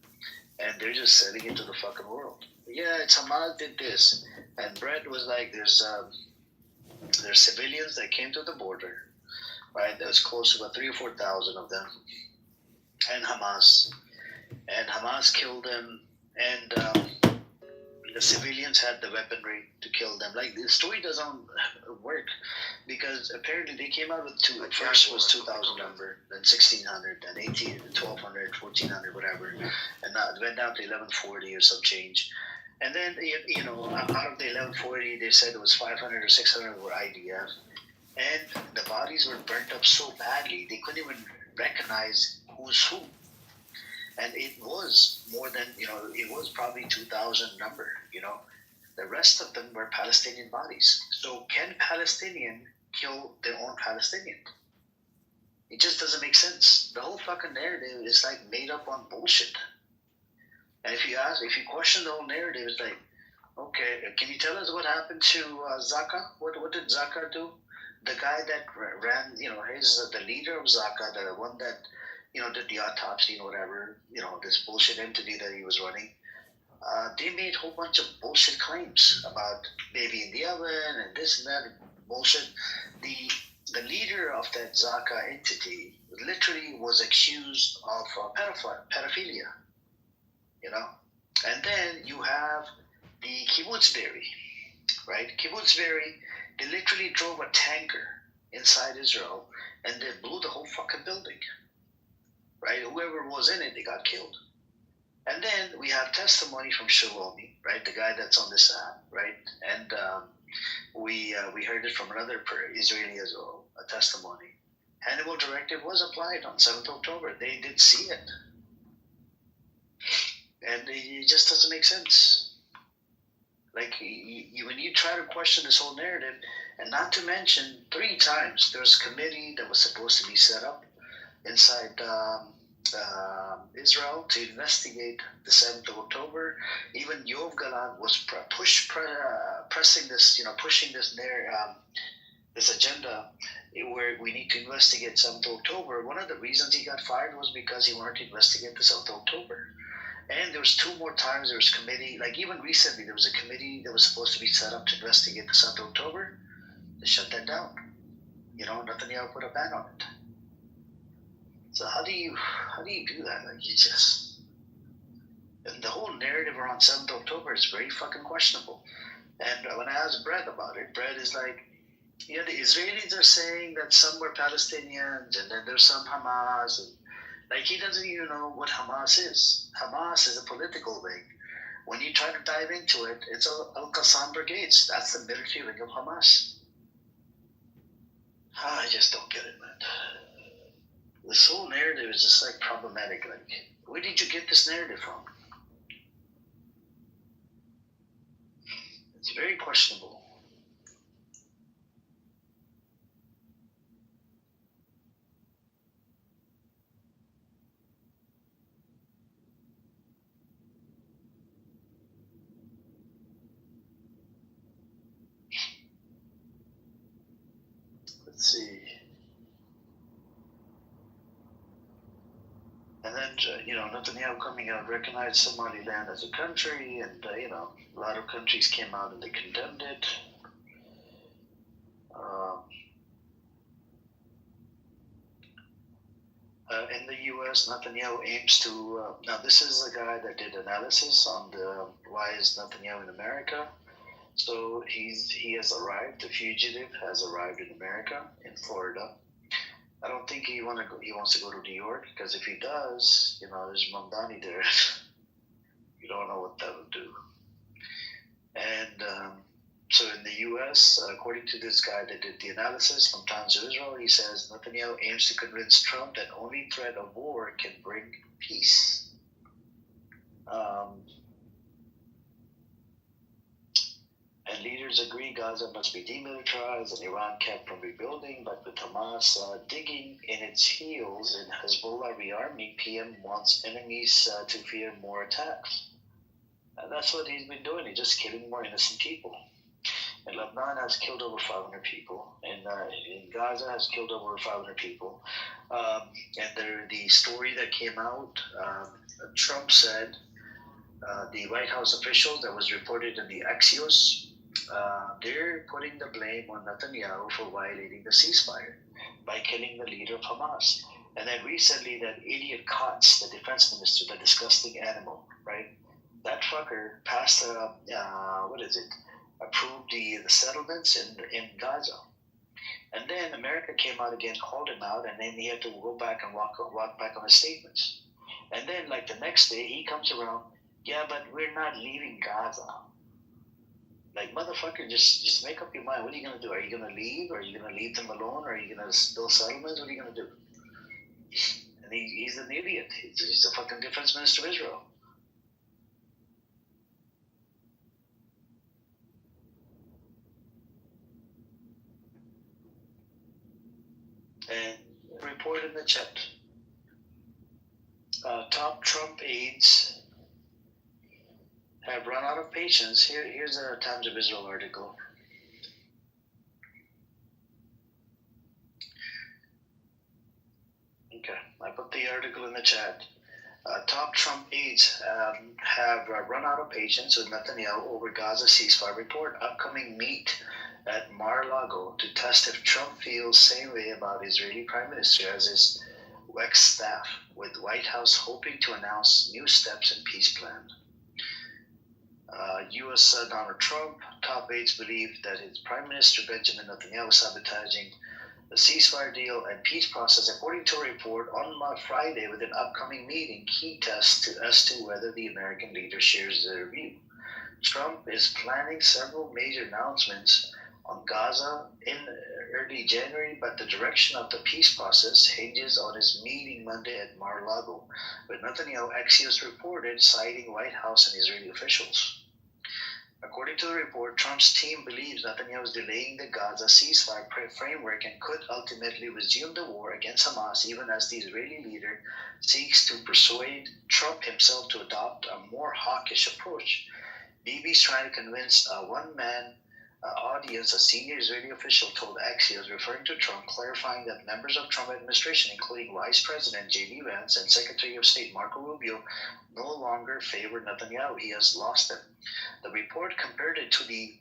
and they're just selling it to the fucking world. Yeah, it's Hamas did this, and Brett was like, there's civilians that came to the border, right? There was close to about 3,000 or 4,000 of them, and Hamas killed them, and the civilians had the weaponry to kill them. Like, the story doesn't work because apparently they came out with two. At first was 2,000 number, then 1,600, then 1,200, 1,400, whatever, and now it went down to 1,140 or some change. And then, you know, out of the 1,140, they said it was 500 or 600 were IDF, and the bodies were burnt up so badly they couldn't even recognize who's who. And it was more than, you know, it was probably 2,000 number, you know. The rest of them were Palestinian bodies. So can Palestinian kill their own Palestinian? It just doesn't make sense. The whole fucking narrative is like made up on bullshit. And if you question the whole narrative, it's like, okay, can you tell us what happened to Zaka? What did Zaka do? The guy that ran, you know, the leader of Zaka, the one that, you know, did the autopsy and whatever, you know, this bullshit entity that he was running. They made a whole bunch of bullshit claims about baby in the oven and this and that bullshit. The leader of that Zaka entity literally was accused of pedophilia, you know. And then you have the kibbutz berry, right? Kibbutz berry, they literally drove a tanker inside Israel and they blew the whole fucking building. Right, whoever was in it, they got killed. And then we have testimony from Shalomi, right, the guy that's on this app, right, and we heard it from another Israeli as well, a testimony. Hannibal directive was applied on 7th October. They did see it, and it just doesn't make sense. Like, when you try to question this whole narrative, and not to mention 3 times there's a committee that was supposed to be set up inside Israel to investigate the 7th of October. Even Yoav Galan was pressing this, you know, pushing this this agenda where we need to investigate 7th of October. One of the reasons he got fired was because he wanted to investigate the 7th of October. And there was 2 more times there was committee, like even recently there was a committee that was supposed to be set up to investigate the 7th of October. They shut that down. You know, Netanyahu put a ban on it. So how do you do that? Like, you just, and the whole narrative around 7th October is very fucking questionable. And when I asked Brett about it, Brett is like, yeah, the Israelis are saying that some were Palestinians and then there's some Hamas, and like, he doesn't even know what Hamas is. Hamas is a political wing. When you try to dive into it, it's Al-Qassam Brigades. That's the military wing of Hamas. I just don't get it, man. This whole narrative is just like problematic. Like, where did you get this narrative from? It's very questionable. Let's see. And then, you know, Netanyahu coming out recognized Somaliland as a country, and, you know, a lot of countries came out and they condemned it. In the U.S., Netanyahu aims to, now this is the guy that did analysis on the why is Netanyahu in America. So he has arrived, the fugitive has arrived in America, in Florida. I don't think he wants to go to New York, because if he does, there's Mamdani there. You don't know what that would do. And so in the U.S., according to this guy that did the analysis from Times of Israel, he says Netanyahu aims to convince Trump that only threat of war can bring peace. And leaders agree Gaza must be demilitarized and Iran kept from rebuilding, but with Hamas digging in its heels and Hezbollah rearming, PM wants enemies to fear more attacks. And that's what he's been doing. He's just killing more innocent people. And Lebanon has killed over 500 people, and in Gaza has killed over 500 people. And the story that came out, Trump said the White House officials that was reported in the Axios, they're putting the blame on Netanyahu for violating the ceasefire by killing the leader of Hamas. And then recently that idiot Katz, the defense minister, the disgusting animal, right? That fucker passed approved the settlements in Gaza. And then America came out again, called him out, and then he had to go back and walk back on his statements. And then like the next day he comes around, yeah, but we're not leaving Gaza. Like, motherfucker, just make up your mind. What are you going to do? Are you going to leave? Are you going to leave them alone? Are you going to build settlements? What are you going to do? And he's an idiot. He's the fucking defense minister of Israel. And report in the chat. Top Trump aides have run out of patience. Here's a Times of Israel article. Okay, I put the article in the chat. Top Trump aides have run out of patience with Netanyahu over Gaza ceasefire report. Upcoming meet at Mar-a-Lago to test if Trump feels same way about Israeli Prime Minister as his ex-staff, with White House hoping to announce new steps in peace plan. U.S. Donald Trump, top aides believe that his Prime Minister Benjamin Netanyahu is sabotaging the ceasefire deal and peace process, according to a report on Friday with an upcoming meeting, key test as to whether the American leader shares their view. Trump is planning several major announcements on Gaza in early January, but the direction of the peace process hinges on his meeting Monday at Mar-a-Lago, with Netanyahu, Axios reported, citing White House and Israeli officials. According to the report, Trump's team believes Netanyahu is delaying the Gaza ceasefire framework and could ultimately resume the war against Hamas, even as the Israeli leader seeks to persuade Trump himself to adopt a more hawkish approach. Bibi's trying to convince a one-man audience, a senior Israeli official told Axios, referring to Trump, clarifying that members of Trump administration, including Vice President J.D. Vance and Secretary of State Marco Rubio, no longer favor Netanyahu. He has lost them. The report compared it to the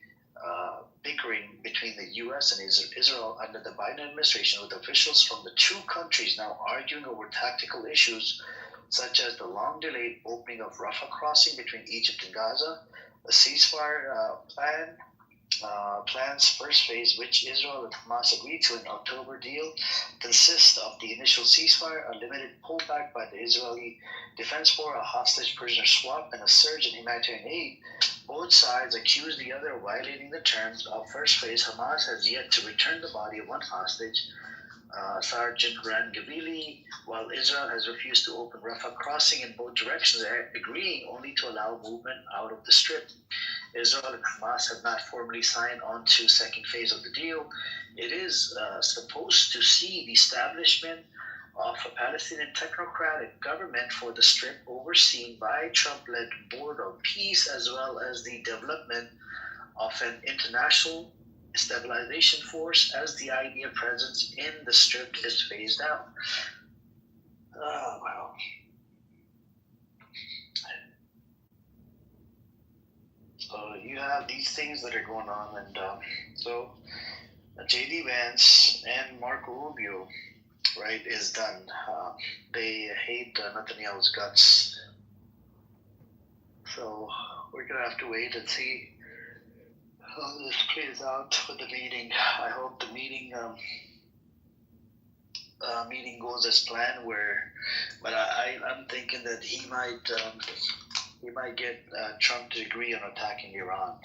bickering between the U.S. and Israel under the Biden administration, with officials from the two countries now arguing over tactical issues such as the long-delayed opening of Rafah crossing between Egypt and Gaza, the ceasefire plan's first phase, which Israel and Hamas agreed to in October deal, consists of the initial ceasefire, a limited pullback by the Israeli Defense Force, a hostage prisoner swap, and a surge in humanitarian aid. Both sides accuse the other of violating the terms of first phase. Hamas has yet to return the body of one hostage, Sergeant Ran Gavili, while Israel has refused to open Rafah crossing in both directions, agreeing only to allow movement out of the Strip. Israel and Hamas have not formally signed on to second phase of the deal. It is supposed to see the establishment of a Palestinian technocratic government for the Strip, overseen by Trump-led Board of Peace, as well as the development of an international stabilization force as the idea presence in the Strip is phased out. Oh, wow. So you have these things that are going on, and so J.D. Vance and Marco Rubio, right, is done. They hate Netanyahu's guts. So we're going to have to wait and see how this plays out with the meeting. I hope the meeting meeting goes as planned, but I'm thinking that he might get Trump to agree on attacking Iran.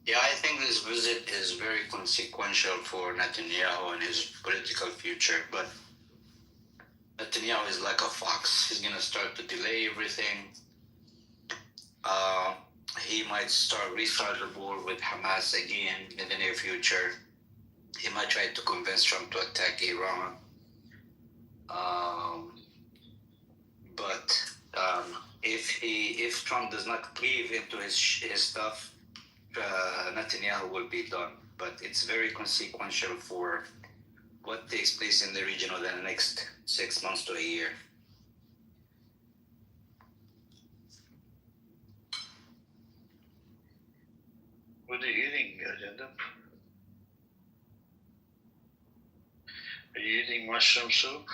Yeah, I think this visit is very consequential for Netanyahu and his political future. But Netanyahu is like a fox. He's going to start to delay everything. He might restart the war with Hamas again in the near future. He might try to convince Trump to attack Iran. But if Trump does not cleave into his stuff, Netanyahu will be done. But it's very consequential for what takes place in the region within the next 6 months to a year. What are you eating, Agenda? Are you eating mushroom soup?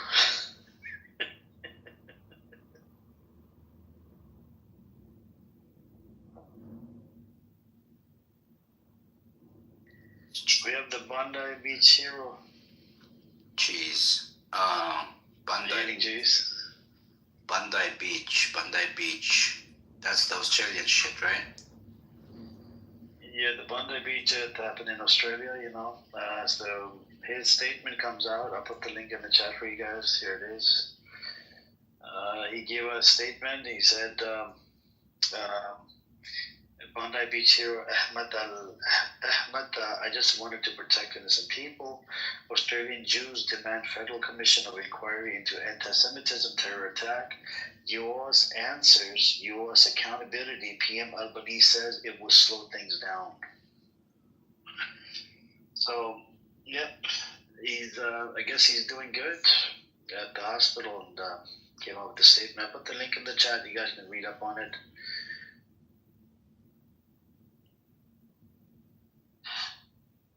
We have the Bondi Beach Hero. Cheese. Bondi Beach. That's the Australian shit, right? Yeah, the Bondi Beach happened in Australia, So his statement comes out. I'll put the link in the chat for you guys. Here it is. He gave a statement. He said, Bondi Beach hero Ahmed, I just wanted to protect innocent people. Australian Jews demand federal commission of inquiry into anti-Semitism terror attack. U.S. answers, U.S. accountability. PM Albanese says it will slow things down. So, yep, he's. I guess he's doing good at the hospital and came out with the statement. I put the link in the chat. You guys can read up on it.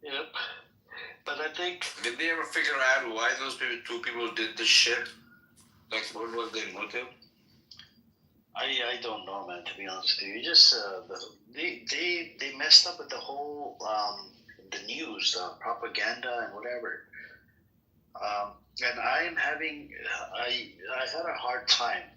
Yep. But I think... Did they ever figure out why those two people did this shit? Like, what was their motive? I don't know, man, to be honest with you. You just... they messed up with the whole... the news, propaganda and whatever. And I am having... I had a hard time,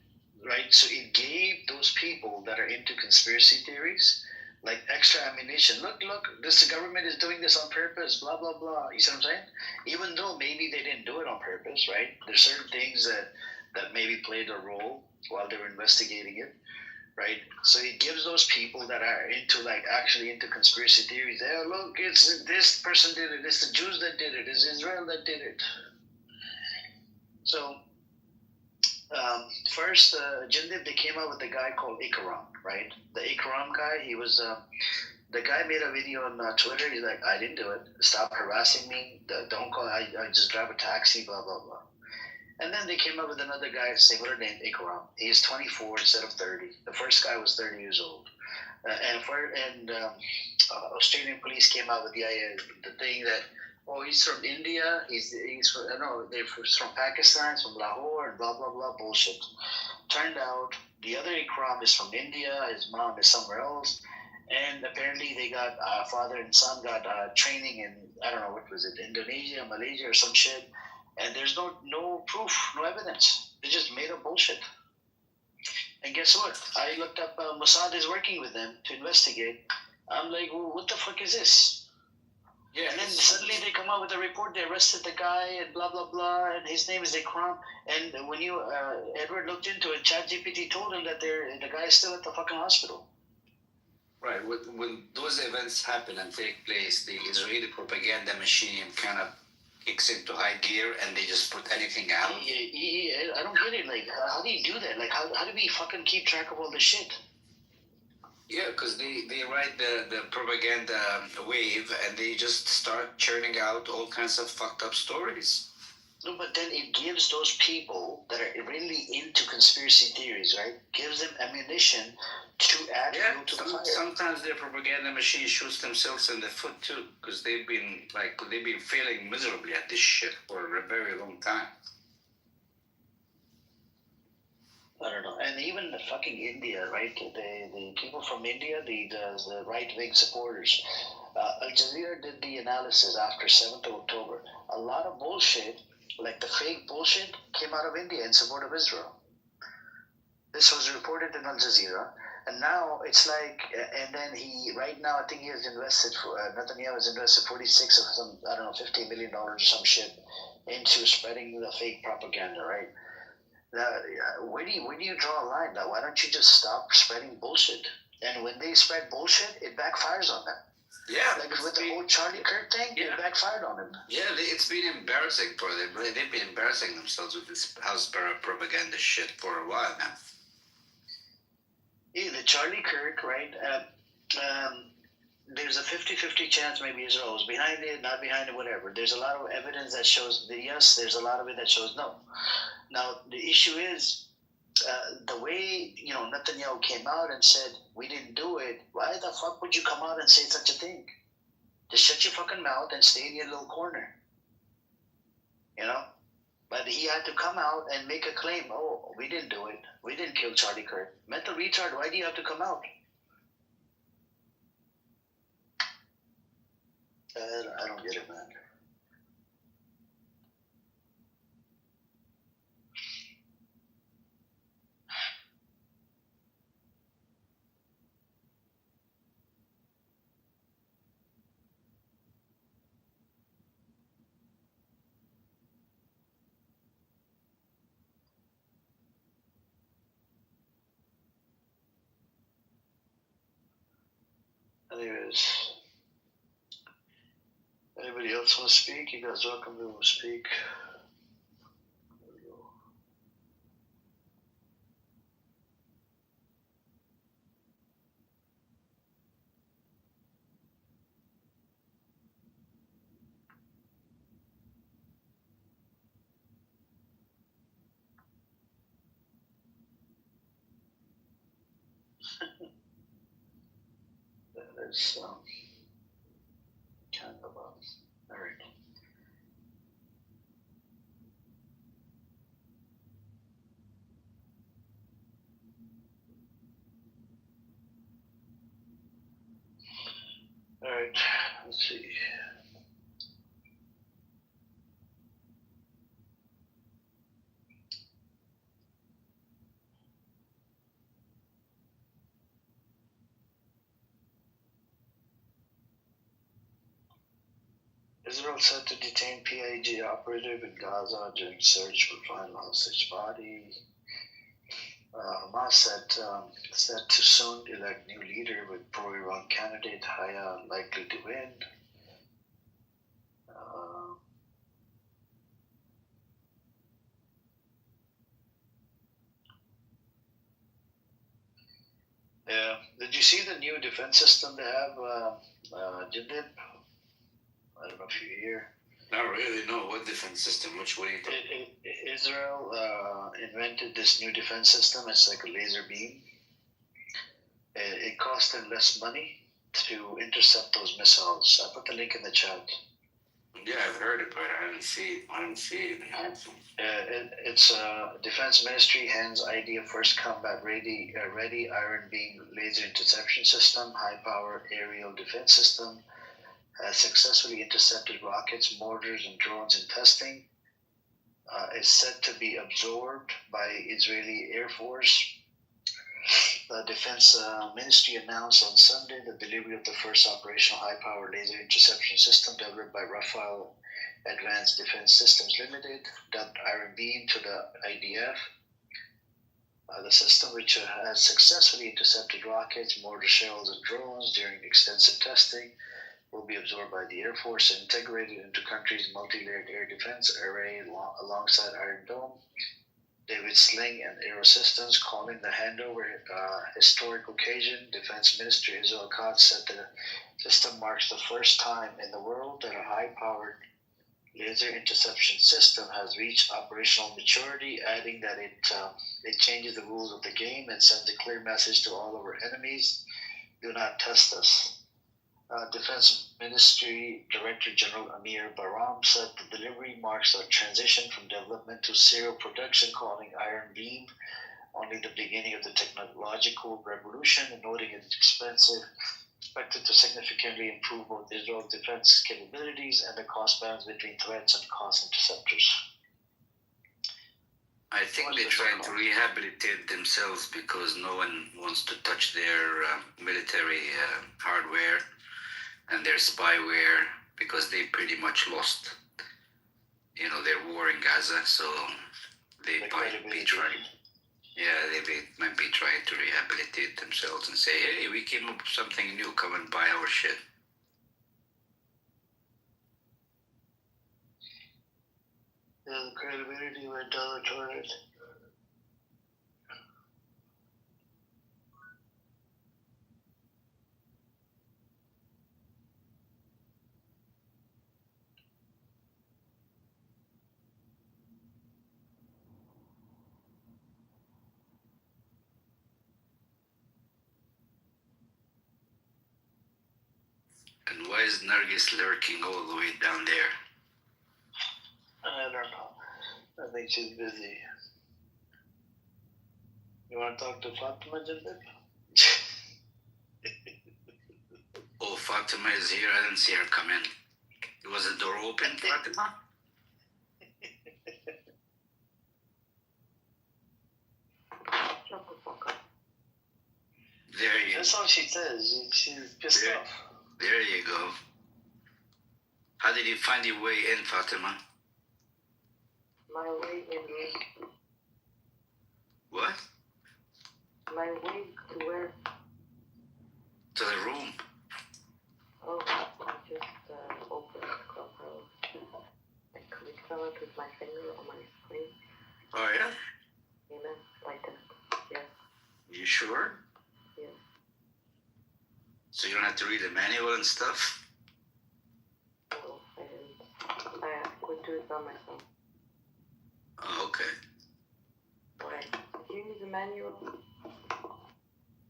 right? So it gave those people that are into conspiracy theories... like extra ammunition. Look, the government is doing this on purpose, blah, blah, blah. You see what I'm saying? Even though maybe they didn't do it on purpose, right? There's certain things that maybe played a role while they were investigating it, right? So it gives those people that are actually into conspiracy theories, oh, look, it's this person did it, it's the Jews that did it, it's Israel that did it. So, first, Jindib, they came out with a guy called Ikram, right? The Ikram guy, he was, the guy made a video on Twitter. He's like, I didn't do it. Stop harassing me. Don't call. I just drive a taxi, blah, blah, blah. And then they came up with another guy, similar named Ikram. He's 24 instead of 30. The first guy was 30 years old. Australian police came out with the thing that, he's from India, he's from, they're from Pakistan, from Lahore, and blah, blah, blah, bullshit. Turned out, the other Ikram is from India, his mom is somewhere else, and apparently they got, father and son got training in, I don't know, what was it, Indonesia, Malaysia, or some shit, and there's no proof, no evidence. They just made up bullshit. And guess what? I looked up, Mossad is working with them to investigate. I'm like, well, what the fuck is this? Yeah, and then suddenly they come out with a report. They arrested the guy and blah blah blah, and his name is Ikram. And when Edward looked into it, ChatGPT told him that the guy is still at the fucking hospital. Right. When those events happen and take place, the Israeli propaganda machine kind of kicks into high gear, and they just put anything out. I don't get it. Like, how do you do that? Like, how do we fucking keep track of all this shit? Yeah, because they ride the propaganda wave, and they just start churning out all kinds of fucked up stories. No, but then it gives those people that are really into conspiracy theories, right? Gives them ammunition to add fuel to the fire. Sometimes their propaganda machine shoots themselves in the foot too, because they've been failing miserably at this shit for a very long time. I don't know. And even the fucking India, right? The people from India, the right wing supporters. Al Jazeera did the analysis after 7th of October. A lot of bullshit, like the fake bullshit, came out of India in support of Israel. This was reported in Al Jazeera. And now it's like, and then right now, I think he has invested, Netanyahu has invested 46 of some, I don't know, $50 million or some shit into spreading the fake propaganda, right? Where do you draw a line? Now, why don't you just stop spreading bullshit? And when they spread bullshit, it backfires on them. Yeah, like with the whole Charlie Kirk thing, it backfired on them. Yeah, it's been embarrassing for them. They've been embarrassing themselves with this house propaganda shit for a while now. Yeah, the Charlie Kirk, right? There's a 50-50 chance maybe Israel was behind it, not behind it, whatever. There's a lot of evidence that shows that yes, there's a lot of it that shows no. Now, the issue is the way, Netanyahu came out and said, we didn't do it. Why the fuck would you come out and say such a thing? Just shut your fucking mouth and stay in your little corner. But he had to come out and make a claim, oh, we didn't do it. We didn't kill Charlie Kirk. Mental retard, why do you have to come out? I don't get it, man. Anyways, anybody else want to speak? You guys welcome to speak. That's kind of all right. All right, let's see. Israel set to detain PIG operative in Gaza during search for final hostage body. Hamas set to soon elect new leader with pro-Iran candidate Haya likely to win. Yeah. Did you see the new defense system they have, Jindip? I don't know if you're here. Not really, no. What defense system? Which way? Israel invented this new defense system. It's like a laser beam. It cost them less money to intercept those missiles. I put the link in the chat. Yeah, I've heard it, but I didn't see it. It's Defense Ministry hands idea first combat ready Iron Beam laser interception system, high power aerial defense system. Has successfully intercepted rockets, mortars, and drones in testing. Is set to be absorbed by Israeli Air Force. The Defense Ministry announced on Sunday the delivery of the first operational high-power laser interception system developed by Rafael Advanced Defense Systems Limited, dubbed Iron Beam, to the IDF. The system, which has successfully intercepted rockets, mortar shells, and drones during extensive testing, will be absorbed by the Air Force and integrated into country's multi-layered air defense array alongside Iron Dome. David Sling and Aero Systems calling the handover historic occasion. Defense Minister Israel Katz said the system marks the first time in the world that a high-powered laser interception system has reached operational maturity, adding that it changes the rules of the game and sends a clear message to all of our enemies: do not test us. Defense Ministry Director General Amir Baram said the delivery marks a transition from development to serial production, calling Iron Beam only the beginning of the technological revolution, and noting it's expensive, expected to significantly improve both Israel's defense capabilities and the cost balance between threats and cost interceptors. I think they're trying to rehabilitate themselves because no one wants to touch their military hardware and their spyware because they pretty much lost, their war in Gaza. So they might be trying. Yeah, they might be trying to rehabilitate themselves and say, "Hey, we came up with something new. Come and buy our shit." Yeah, the credibility went down the toilet. And why is Nargis lurking all the way down there? I don't know. I think she's busy. You want to talk to Fatima just a bit? Oh, Fatima is here. I didn't see her come in. Was the door open, Fatima? Shut the fuck up. There you go. That's all she says. She's pissed off. There you go. How did you find your way in, Fatima? My way in. What? My way to where? To the room. Oh, I just opened Clubhouse. I clicked on it with my finger on my screen. Oh, yeah? Amen. Like that. Yes. You sure? Yes. So you don't have to read the manual and stuff? No, I didn't. I could do it by myself. Oh, okay. Alright. Do you need the manual?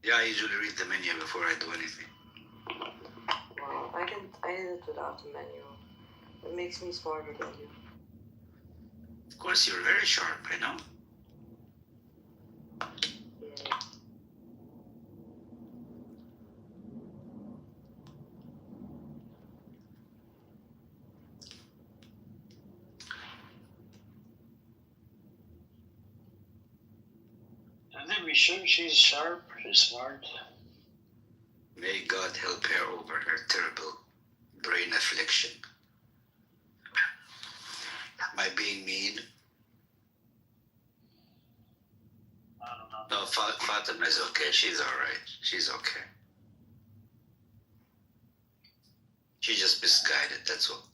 Yeah, I usually read the menu before I do anything. Well, I did it without the manual. It makes me smarter than you. Of course, you're very sharp, I know. Yeah. I think we sure she's sharp, she's smart. May God help her over her terrible brain affliction. Am I being mean? I don't know. No, Fatima is okay. She's alright. She's okay. She's just misguided, that's all.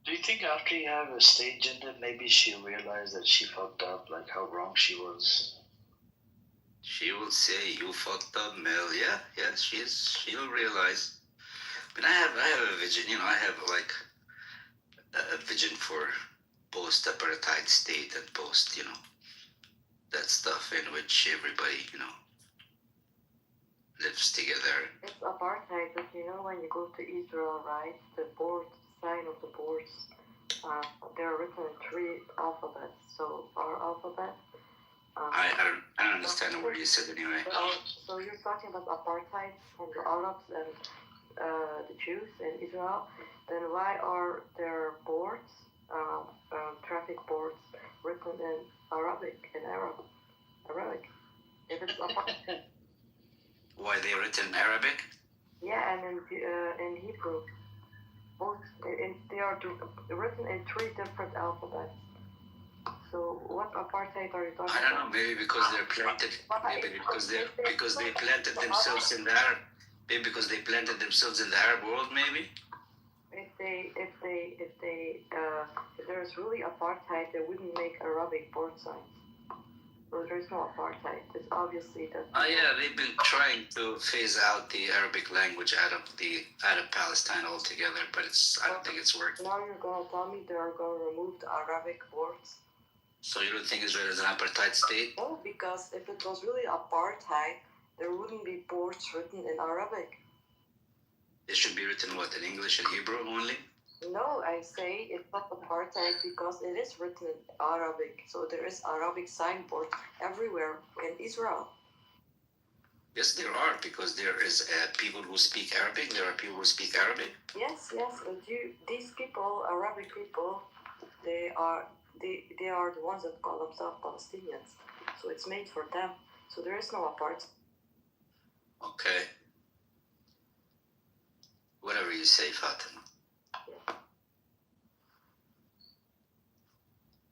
Do you think after you have a stage in it, maybe she'll realize that she fucked up, like how wrong she was? She will say, "You fucked up, Mel." Yeah, she'll realize. But I have a vision, I have like a vision for post-apartheid state and post, that stuff in which everybody, lives together. It's apartheid, but when you go to Israel, right, the sign of the boards, they're written in 3 alphabets. So our alphabet. I don't understand what you said anyway. So you're talking about apartheid from the Arabs and the Jews in Israel. Then why are there boards, traffic boards, written in Arabic, Arabic? If it's apartheid. Why they written in Arabic? Yeah, and in Hebrew. Both, they are written in 3 different alphabets. So what apartheid are you talking about? I don't know. Maybe because they're planted. Maybe because they planted themselves in the Arab. Maybe because they planted themselves in the Arab world. Maybe. If there's really apartheid, they wouldn't make Arabic board signs. So there's no apartheid. It's obviously that. Yeah, they've been trying to phase out the Arabic language out of Palestine altogether, but I don't think it's working. Now you're gonna tell me they're gonna remove the Arabic boards? So you don't think Israel is an apartheid state? No, because if it was really apartheid, there wouldn't be boards written in Arabic. It should be written what, in English and Hebrew only? No, I I say it's not apartheid because it is written in Arabic. So there is Arabic signboard everywhere in Israel. Yes, there are, because there is people who speak Arabic. There are people who speak Arabic. Yes, but these people, Arabic people, they are the ones that call themselves Palestinians. So it's made for them. So there is no apartheid. Okay. Whatever you say, Fatima. Yeah.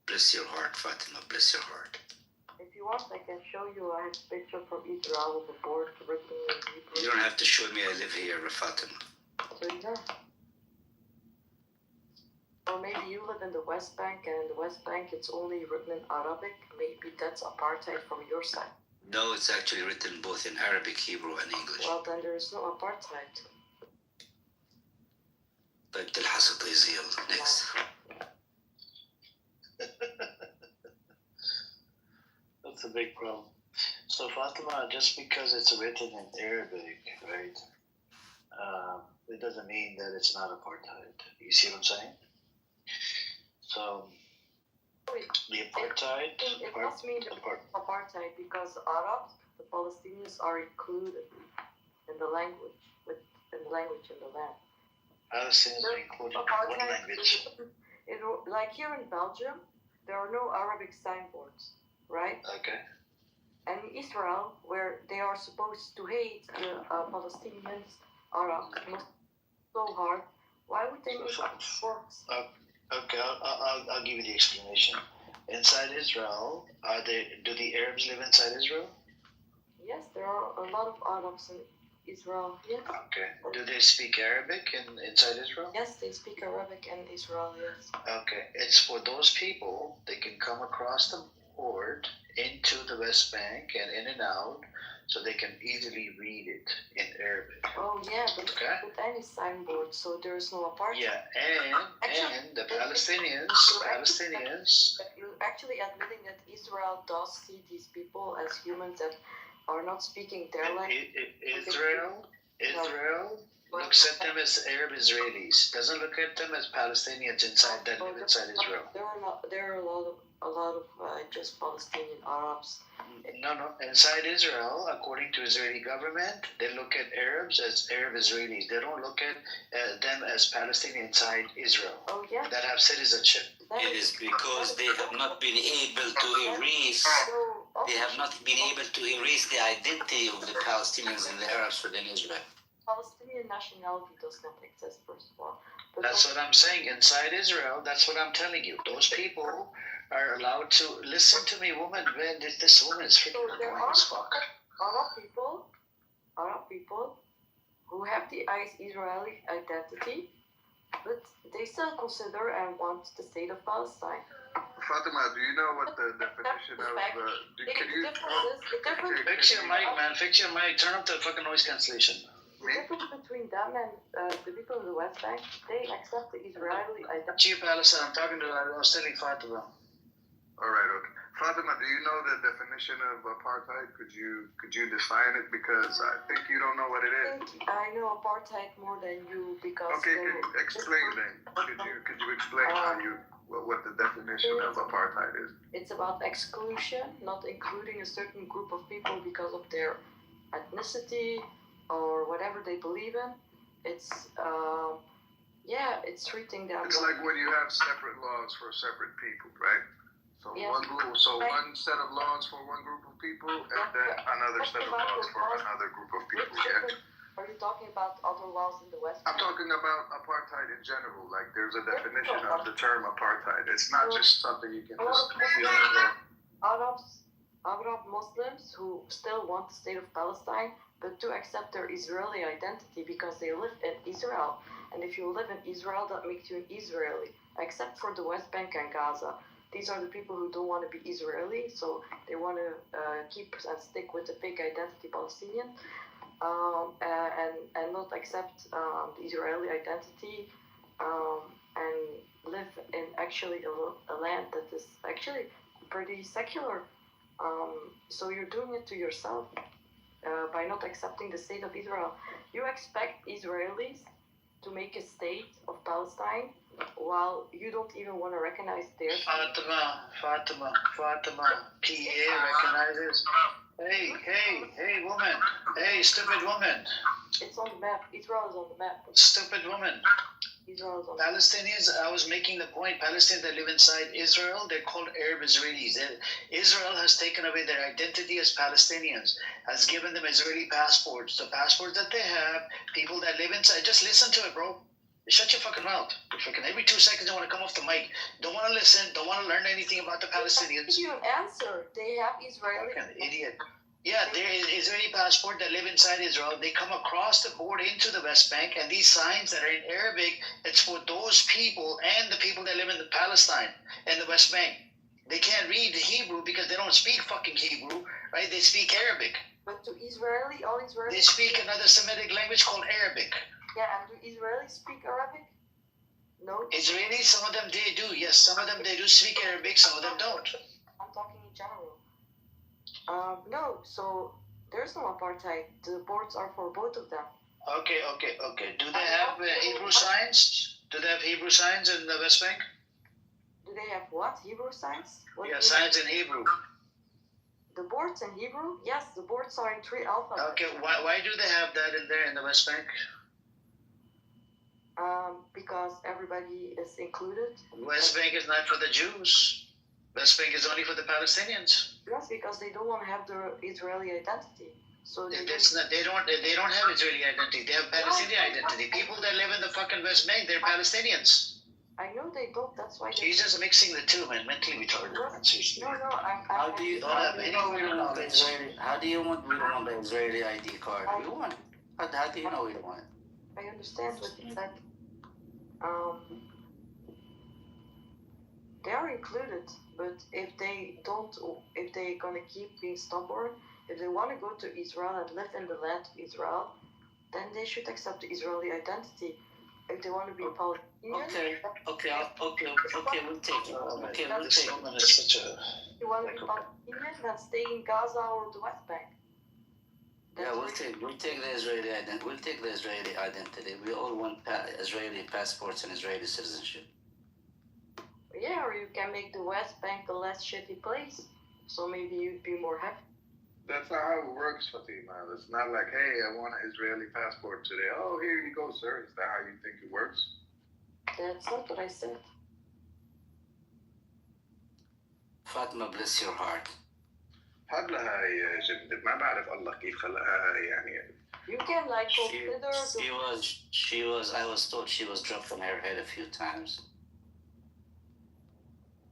Bless your heart, Fatima. Bless your heart. If you want, I can show you a picture from Israel with the board written in Hebrew. You don't have to show me. I live here, Fatima. So you know. Or maybe you live in the West Bank, and in the West Bank it's only written in Arabic. Maybe that's apartheid from your side. No, it's actually written both in Arabic, Hebrew, and English. Well, then there is no apartheid. طيب تلحس طيزيل. Next. That's a big problem. So Fatima, just because it's written in Arabic, right? It doesn't mean that it's not apartheid. You see what I'm saying? So the apartheid. It must mean apartheid because Arabs, the Palestinians, are included in the language, in the land. Palestinians are included in what language? Like here in Belgium, there are no Arabic signboards, right? Okay. And in Israel, where they are supposed to hate the Palestinians, Arabs, so hard, why would they make signboards? Okay, I'll give you the explanation. Inside Israel, do the Arabs live inside Israel? Yes, there are a lot of Arabs in Israel. Yes. Okay. Do they speak Arabic inside Israel? Yes, they speak Arabic in Israel. Yes. Okay, it's for those people. They can come across the board into the West Bank and in and out, so they can easily read it in Arabic. Oh yeah, but with any signboard, so there is no apartheid. Yeah, and the Palestinians. You're actually admitting that Israel does see these people as humans that are not speaking their language. Israel looks at them as Arab Israelis. Doesn't look at them as Palestinians inside that live inside Israel. There are a lot of just Palestinian Arabs. No. Inside Israel, according to Israeli government, they look at Arabs as Arab Israelis. They don't look at them as Palestinians inside Israel. Oh yeah. That have citizenship. It is because they have not been able to erase. They have not been able to erase the identity of the Palestinians and the Arabs within Israel. Palestinian nationality does not exist, first of all. That's what I'm saying. Inside Israel, that's what I'm telling you. Those people are allowed to listen to me, woman. Man, this woman is freaking annoying as fuck. Arab people who have the Israeli identity, but they still consider and want the state of Palestine. Fatima, do you know what the definition of Fix your mic, man. Fix your mic. Turn up the fucking noise cancellation. The difference between them and the people in the West Bank, they accept the Israeli identity. Chief Palestine, I was telling Fatima. All right, okay. Fatima, do you know the definition of apartheid? Could you define it? Because I think you don't know what it is. I know apartheid more than you because. Okay, can you explain then? Could you explain what the definition of apartheid is? It's about exclusion, not including a certain group of people because of their ethnicity or whatever they believe in. It's it's treating them. It's like when you have separate laws for separate people, right? So one set of laws for one group of people, and then another set of laws for another group of people. Yeah. Are you talking about other laws in the West? I'm talking about apartheid in general. Like there's a definition of the term apartheid. It's not just something you can just. Arab Muslims who still want the state of Palestine, but to accept their Israeli identity because they live in Israel. And if you live in Israel, that makes you an Israeli, except for the West Bank and Gaza. These are the people who don't want to be Israeli, so they want to keep and stick with the fake identity Palestinian, and not accept the Israeli identity, and live in actually a land that is actually pretty secular. So you're doing it to yourself by not accepting the state of Israel. You expect Israelis to make a state of Palestine While you don't even want to recognize theirs. Fatima, PA recognizes. Hey, woman. Hey, stupid woman. It's on the map. Israel is on the map. Stupid woman. Israel is on the map. Palestinians, I was making the point, Palestinians that live inside Israel, they're called Arab Israelis. Israel has taken away their identity as Palestinians, has given them Israeli passports. The passports that they have, people that live inside, just listen to it, bro. Shut your fucking mouth. Every 2 seconds you want to come off the mic. Don't want to listen, don't want to learn anything about the Palestinians. Give you an answer. They have Israeli. Fucking idiot. Yeah, there is Israeli passport that live inside Israel. They come across the border into the West Bank, and these signs that are in Arabic, it's for those people and the people that live in the Palestine and the West Bank. They can't read Hebrew because they don't speak fucking Hebrew, right? They speak Arabic. But to Israeli, all Israelis... They speak another Semitic language called Arabic. Yeah, and do Israelis speak Arabic? No. Israelis, some of them they do, yes. Some of them they do speak Arabic, some of them don't. I'm talking in general. No, so there's no apartheid. The boards are for both of them. Okay. Do they have Hebrew signs? Do they have Hebrew signs in the West Bank? Do they have what? Hebrew signs? Yeah, signs in Hebrew. The boards in Hebrew? Yes, the boards are in 3 alphabets. Okay, why do they have that in there in the West Bank? Because everybody is included. West Bank is not for the Jews. West Bank is only for the Palestinians. Yes, because they don't want to have the Israeli identity. So they don't have Israeli identity. They have Palestinian identity. People that live in the fucking West Bank, they're Palestinians. I know they don't. That's why. She's just mixing the two, man. Mentally retarded. No, How do you know we don't want the Israeli? How do you want we don't want the Israeli ID card? We want it. How do you know we don't want it? I understand what you said. They are included, but if they're gonna keep being stubborn, if they want to go to Israel and live in the land of Israel, then they should accept the Israeli identity. If they want to be a Palestinian, we'll take it. This woman is such a. If you want to be Palestinian, then stay in Gaza or the West Bank. Yeah, we'll take the Israeli identity. We'll take the Israeli identity. We all want Israeli passports and Israeli citizenship. Yeah, or you can make the West Bank the less shitty place. So maybe you'd be more happy. That's not how it works, Fatima. It's not like, hey, I want an Israeli passport today. Oh, here you go, sir. Is that how you think it works? That's not what I said. Fatima, bless your heart. حبلها يا جد ما بعرف الله كيف خلقها يعني. You can like consider. I was told she was dropped from her head a few times.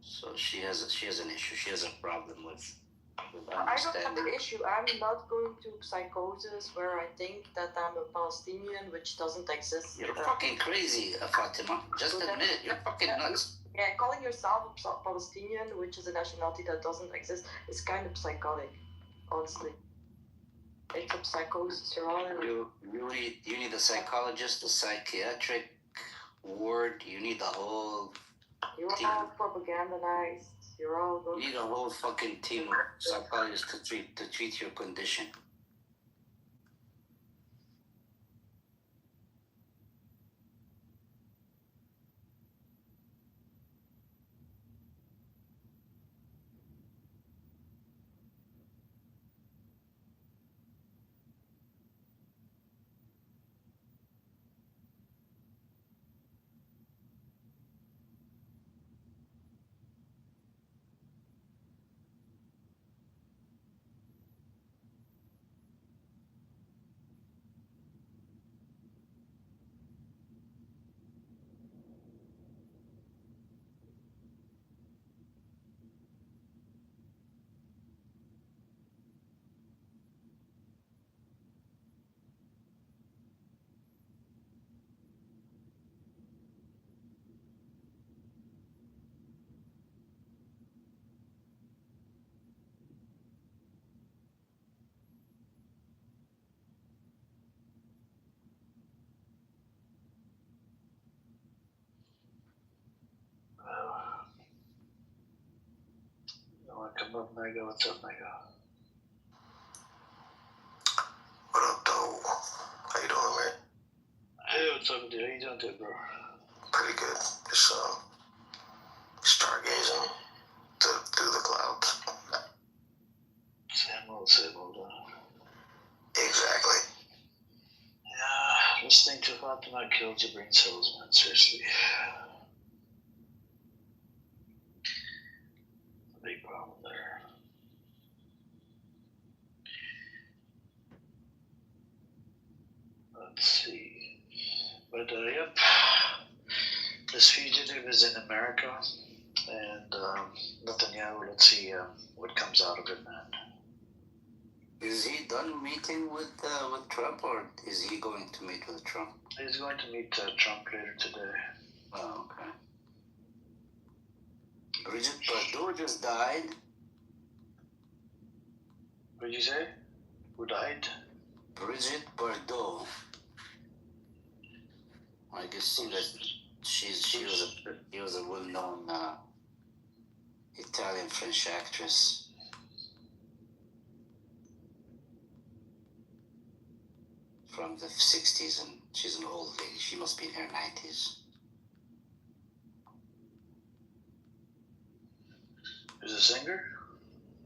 So she has an issue. She has a problem with I don't have an issue. I'm not going to psychosis where I think that I'm a Palestinian, which doesn't exist. You're fucking crazy, Fatima. Just admit it. You're fucking nuts. Yeah, calling yourself a Palestinian, which is a nationality that doesn't exist, is kind of psychotic, honestly. It's a psychosis. You're all in. You need a psychologist, a psychiatric ward. You need the whole. You're all propagandized. You're all. You need a whole fucking team of psychologists to treat your condition. Come up, Mega. What's up, Mega? What up, though? How you doing, man? Hey, what's up, dude? How you doing, bro? Pretty good. Just stargazing through the clouds. Same old, Exactly. Yeah, listening to Fatima kills your brain cells, man. Seriously. Big problem there. Let's see. But, yep. This fugitive is in America. And Netanyahu, let's see what comes out of it, man. Is he done meeting with Trump, or is he going to meet with Trump? He's going to meet Trump later today. Oh, okay. Bridget Bardot just died. What did you say? Who died? Bridget Bardot. I guess she was a well-known Italian French actress. From the 60s, and she's an old lady. She must be in her 90s. Is a singer?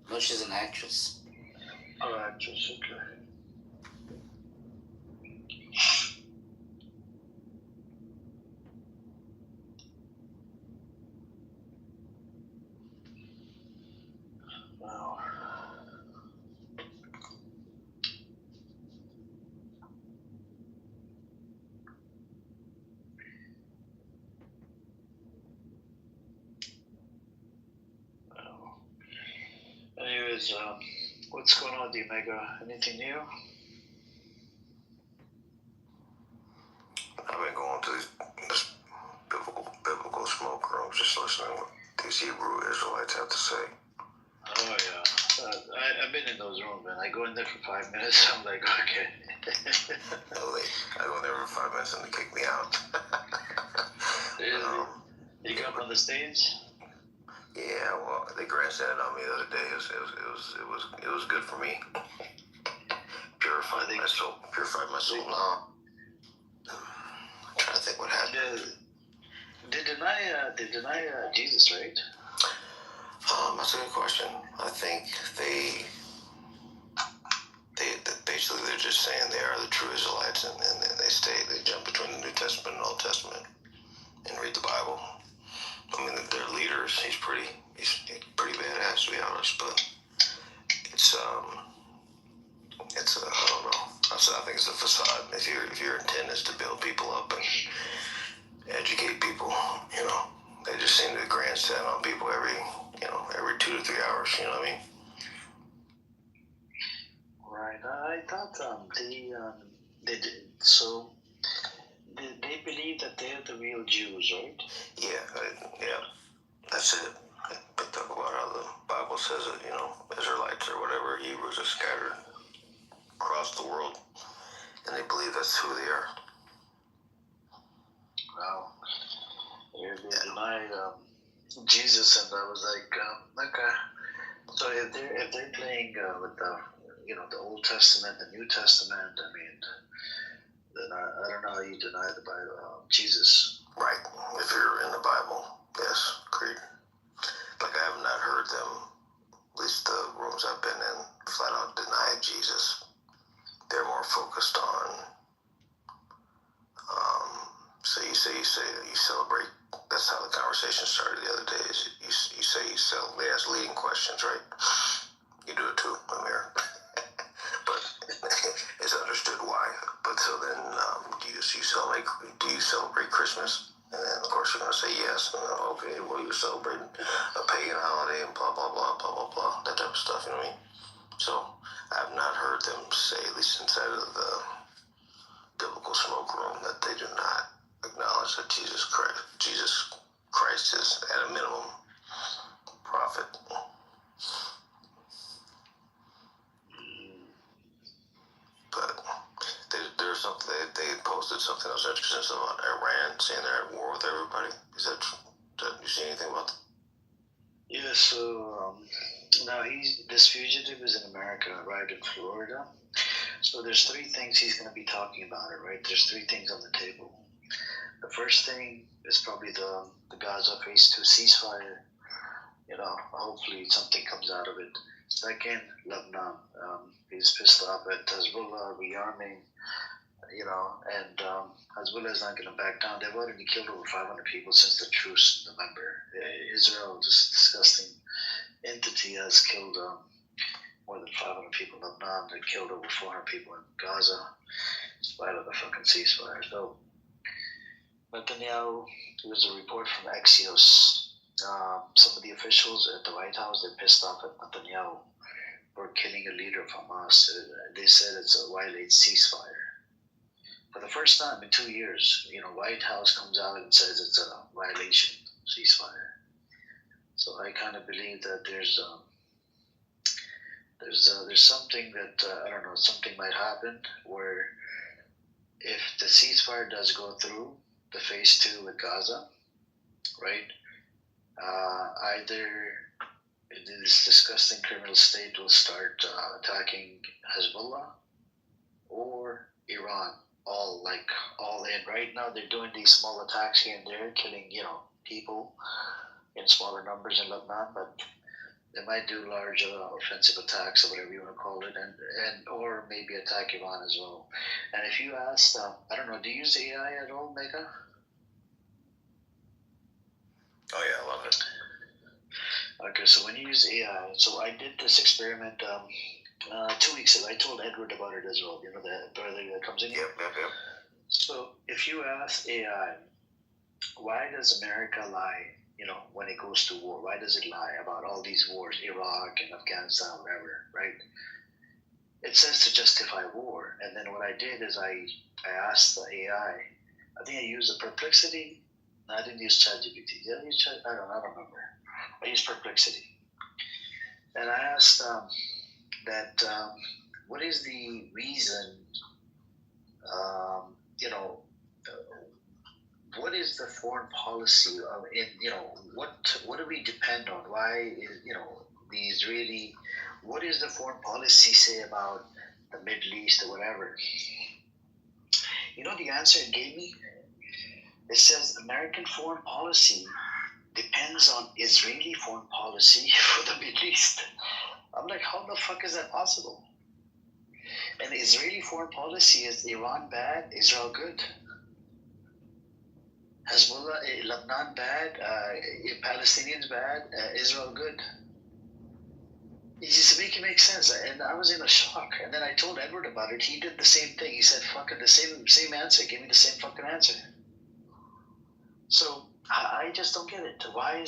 No, she's an actress. Oh, actress, okay. Wow. Anyways, what's going on with you, Mega? Anything new? I've been going to this biblical smoke rooms, just listening to what these Hebrew Israelites have to say. Oh, yeah. I've been in those rooms, man. I go in there for 5 minutes. I'm like, okay. I go in there for 5 minutes and they kick me out. You got up on the stage? Yeah, well, they grandstanded on me the other day. It was good for me. Purified my soul. Now, I'm trying to think what happened. They deny Jesus, right? That's a good question. I think they basically they're just saying they are the true Israelites, and they jump between the New Testament and Old Testament and read the Bible. I mean, their leaders, he's pretty badass, to be honest, but it's I don't know. I think it's a facade. If your intent is to build people up and educate people, they just seem to grandstand on people every 2 to 3 hours. You know what I mean? Right. I thought they did. So they believe that they're the real Jews, right? Yeah. That's it. They talk about how the Bible says that Israelites or whatever Hebrews are scattered across the world, and they believe that's who they are. Wow. They deny Jesus, and I was like, okay. So if they're playing with the Old Testament, the New Testament, I mean, then I don't know how you deny the Bible, Jesus. Right. If you're in the Bible, yes, agreed. Like I have not heard them, at least the rooms I've been in, flat out deny Jesus. They're more focused on. So you say that you celebrate. That's how the conversation started the other day. Is you say you celebrate. They ask leading questions, right? You do it too, Amir. But it's understood why. But so then, do you celebrate Christmas? And then of course you're gonna say yes. And then, okay, well you're celebrating a pagan holiday and blah blah blah blah blah blah, that type of stuff. You know what I mean? So I've not heard them say, at least inside of the biblical smoke room, that they do not acknowledge that Jesus Christ is at a minimum prophet. But there's something they posted something that was interesting about Iran saying they're at war with everybody. Is that you see anything about that? Yeah. So now this fugitive is in America, right, in Florida. So there's 3 things he's going to be talking about, it, right? There's 3 things on the table. The first thing is probably the Gaza Phase 2 ceasefire. Hopefully something comes out of it. Second, Lebanon. He's pissed off at Hezbollah rearming, and Hezbollah is not going to back down. They've already killed over 500 people since the truce in November. Israel, this disgusting entity, has killed more than 500 people in Lebanon. They killed over 400 people in Gaza, in spite of the fucking ceasefire. So, Netanyahu, there was a report from Axios. Some of the officials at the White House, they're pissed off at Netanyahu for killing a leader of Hamas. They said it's a violate ceasefire. For the first time in 2 years, White House comes out and says it's a violation ceasefire. So I kind of believe that there's something that I don't know. Something might happen where if the ceasefire does go through, the phase 2 with Gaza, right? Either this disgusting criminal state will start attacking Hezbollah or Iran, all in. Right now, they're doing these small attacks here and there, killing people in smaller numbers in Lebanon, but they might do large offensive attacks or whatever you want to call it, and or maybe attack Iran as well. And if you ask, I don't know, do you use AI at all, Mega? Oh yeah, I love it. Okay, so when you use AI, so I did this experiment 2 weeks ago. I told Edward about it as well. The brother that comes in. Yep. So if you ask AI, why does America lie? When it goes to war, why does it lie about all these wars, Iraq and Afghanistan, whatever, right? It says to justify war. And then what I did is I asked the AI. I think I used the Perplexity. No, I didn't use ChatGPT. Did I use Chat? I don't remember. I used Perplexity, and I asked that what is the reason? What is the foreign policy of what do we depend on? Why is the Israeli? What is the foreign policy say about the Middle East or whatever? The answer it gave me. It says American foreign policy depends on Israeli foreign policy for the Middle East. I'm like, how the fuck is that possible? And the Israeli foreign policy is Iran bad, Israel good. Hezbollah, Lebanon bad, Palestinians bad, Israel good. It just make it make sense. And I was in a shock. And then I told Edward about it. He did the same thing. He said, fucking the same answer. Give me the same fucking answer. So I just don't get it. Why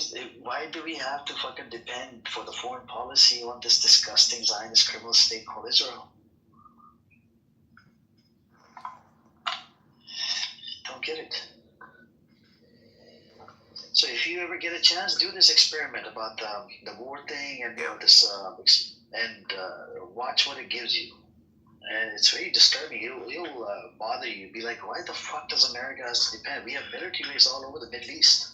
do we have to fucking depend for the foreign policy on this disgusting Zionist criminal state called Israel? Don't get it. So if you ever get a chance, do this experiment about the war thing and this and watch what it gives you. And it's very disturbing. It'll bother you. Be like, why the fuck does America have to depend? We have military bases all over the Middle East.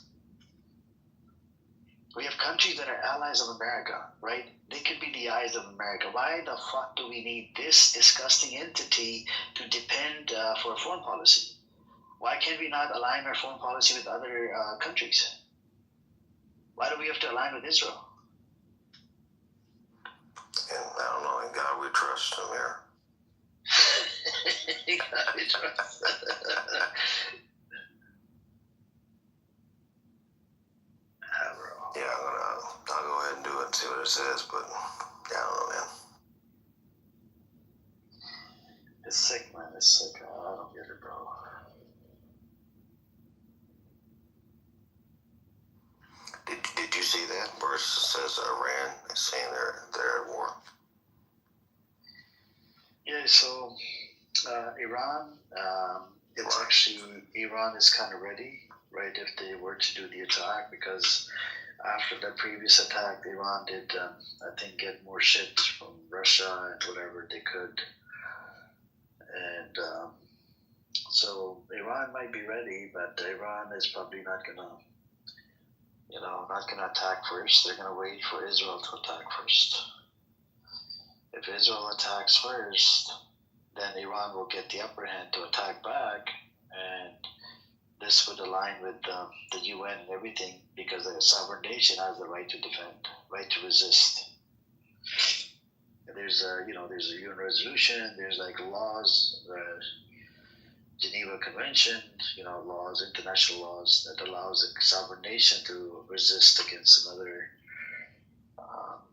We have countries that are allies of America, right? They could be the eyes of America. Why the fuck do we need this disgusting entity to depend for a foreign policy? Why can't we not align our foreign policy with other countries? Why do we have to align with Israel? And I don't know, in God we trust him here. In God we trust. Yeah, I'll go ahead and do it and see what it says, but yeah, I don't know, man. It's sick, man. It's sick. I don't get it, bro. Did you see that where it says Iran is saying they're at war? Yeah, so Iran, it's actually, Iran is kind of ready, right, if they were to do the attack, because after the previous attack, Iran did, I think, get more shit from Russia and whatever they could. And so Iran might be ready, but Iran is probably not gonna attack first. They're gonna wait for Israel to attack first. If Israel attacks first, then Iran will get the upper hand to attack back, and this would align with the UN and everything, because a sovereign nation has the right to defend, right to resist. There's a UN resolution. There's like laws, Geneva Convention, laws, international laws that allows a sovereign nation to resist against another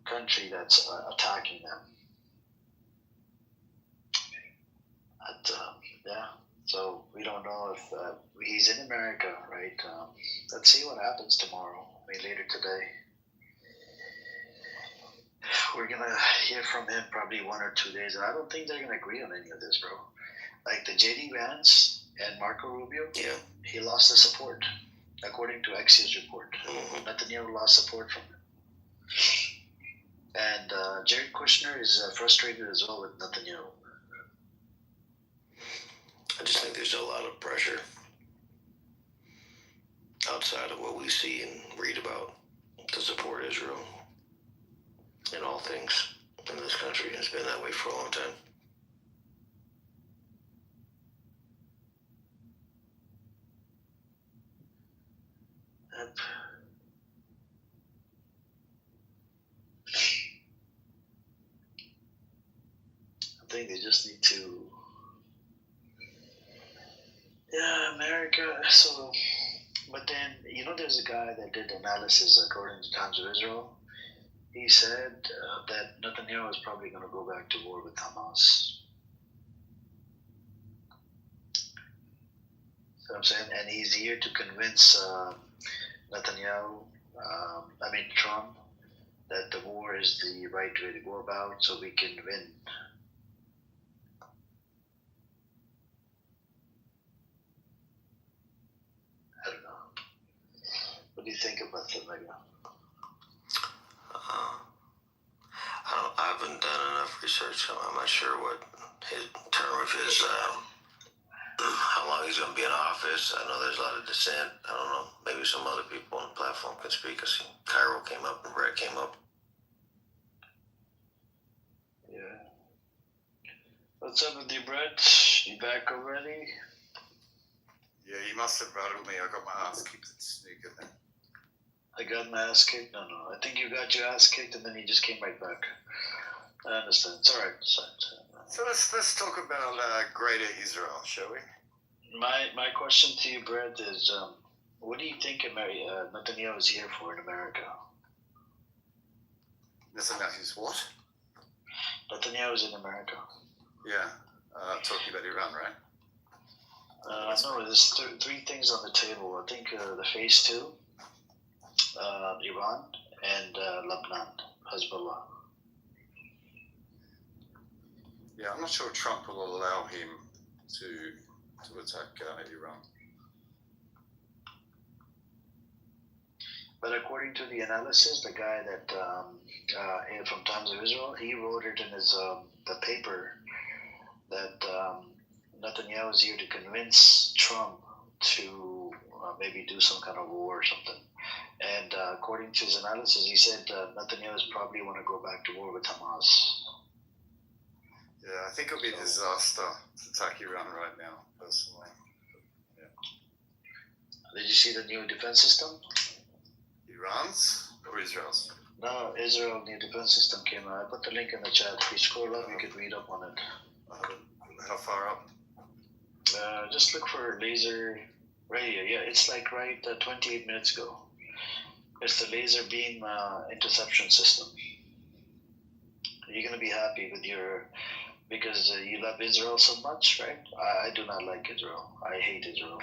country that's attacking them. But, yeah, so we don't know if he's in America, right? Let's see what happens tomorrow. Later today. We're gonna hear from him probably 1 or 2 days, and I don't think they're gonna agree on any of this, bro. Like the JD Vance and Marco Rubio, he lost the support, according to Axios report. Netanyahu lost support from him, and Jared Kushner is frustrated as well with Netanyahu. I just think there's a lot of pressure outside of what we see and read about to support Israel in all things in this country. It's been that way for a long time. Yep. I think they just need to. Yeah, America. So, but then there's a guy that did analysis according to Times of Israel. He said that Netanyahu is probably going to go back to war with Hamas. So I'm saying, and he's here to convince Trump, that the war is the right way to go about, so we can win. I don't know. What do you think about that, Megan? I haven't done enough research. I'm not sure what his term of his, how long he's going to be in office. I know there's a lot of dissent. I don't know. Maybe some other people on the platform can speak. I see Cairo came up and Brett came up. Yeah. What's up with you, Brett? You back already? Yeah, you must have rattled me. I got my ass kicked at snooker then. I got my ass kicked? No. I think you got your ass kicked and then you just came right back. I understand. It's alright. So let's talk about Greater Israel, shall we? My question to you, Brett, is what do you think Netanyahu is here for in America? Netanyahu's what? Netanyahu is in America. Yeah, talking about Iran, right? No, there's three things on the table. I think the phase 2, Iran, and Lebanon, Hezbollah. Yeah, I'm not sure Trump will allow him to attack Iran. But according to the analysis, the guy that from Times of Israel, he wrote it in his the paper that Netanyahu is here to convince Trump to maybe do some kind of war or something. And according to his analysis, he said Netanyahu is probably want to go back to war with Hamas. Yeah, I think it'll be a disaster to attack Iran right now, personally. Yeah. Did you see the new defense system? Iran's or Israel's? No, Israel new defense system came out. I put the link in the chat. If you scroll up, you could read up on it. How far up? Just look for laser radio. Yeah, it's like 28 minutes ago. It's the laser beam interception system. You're going to be happy with because you love Israel so much, right? I do not like Israel. I hate Israel.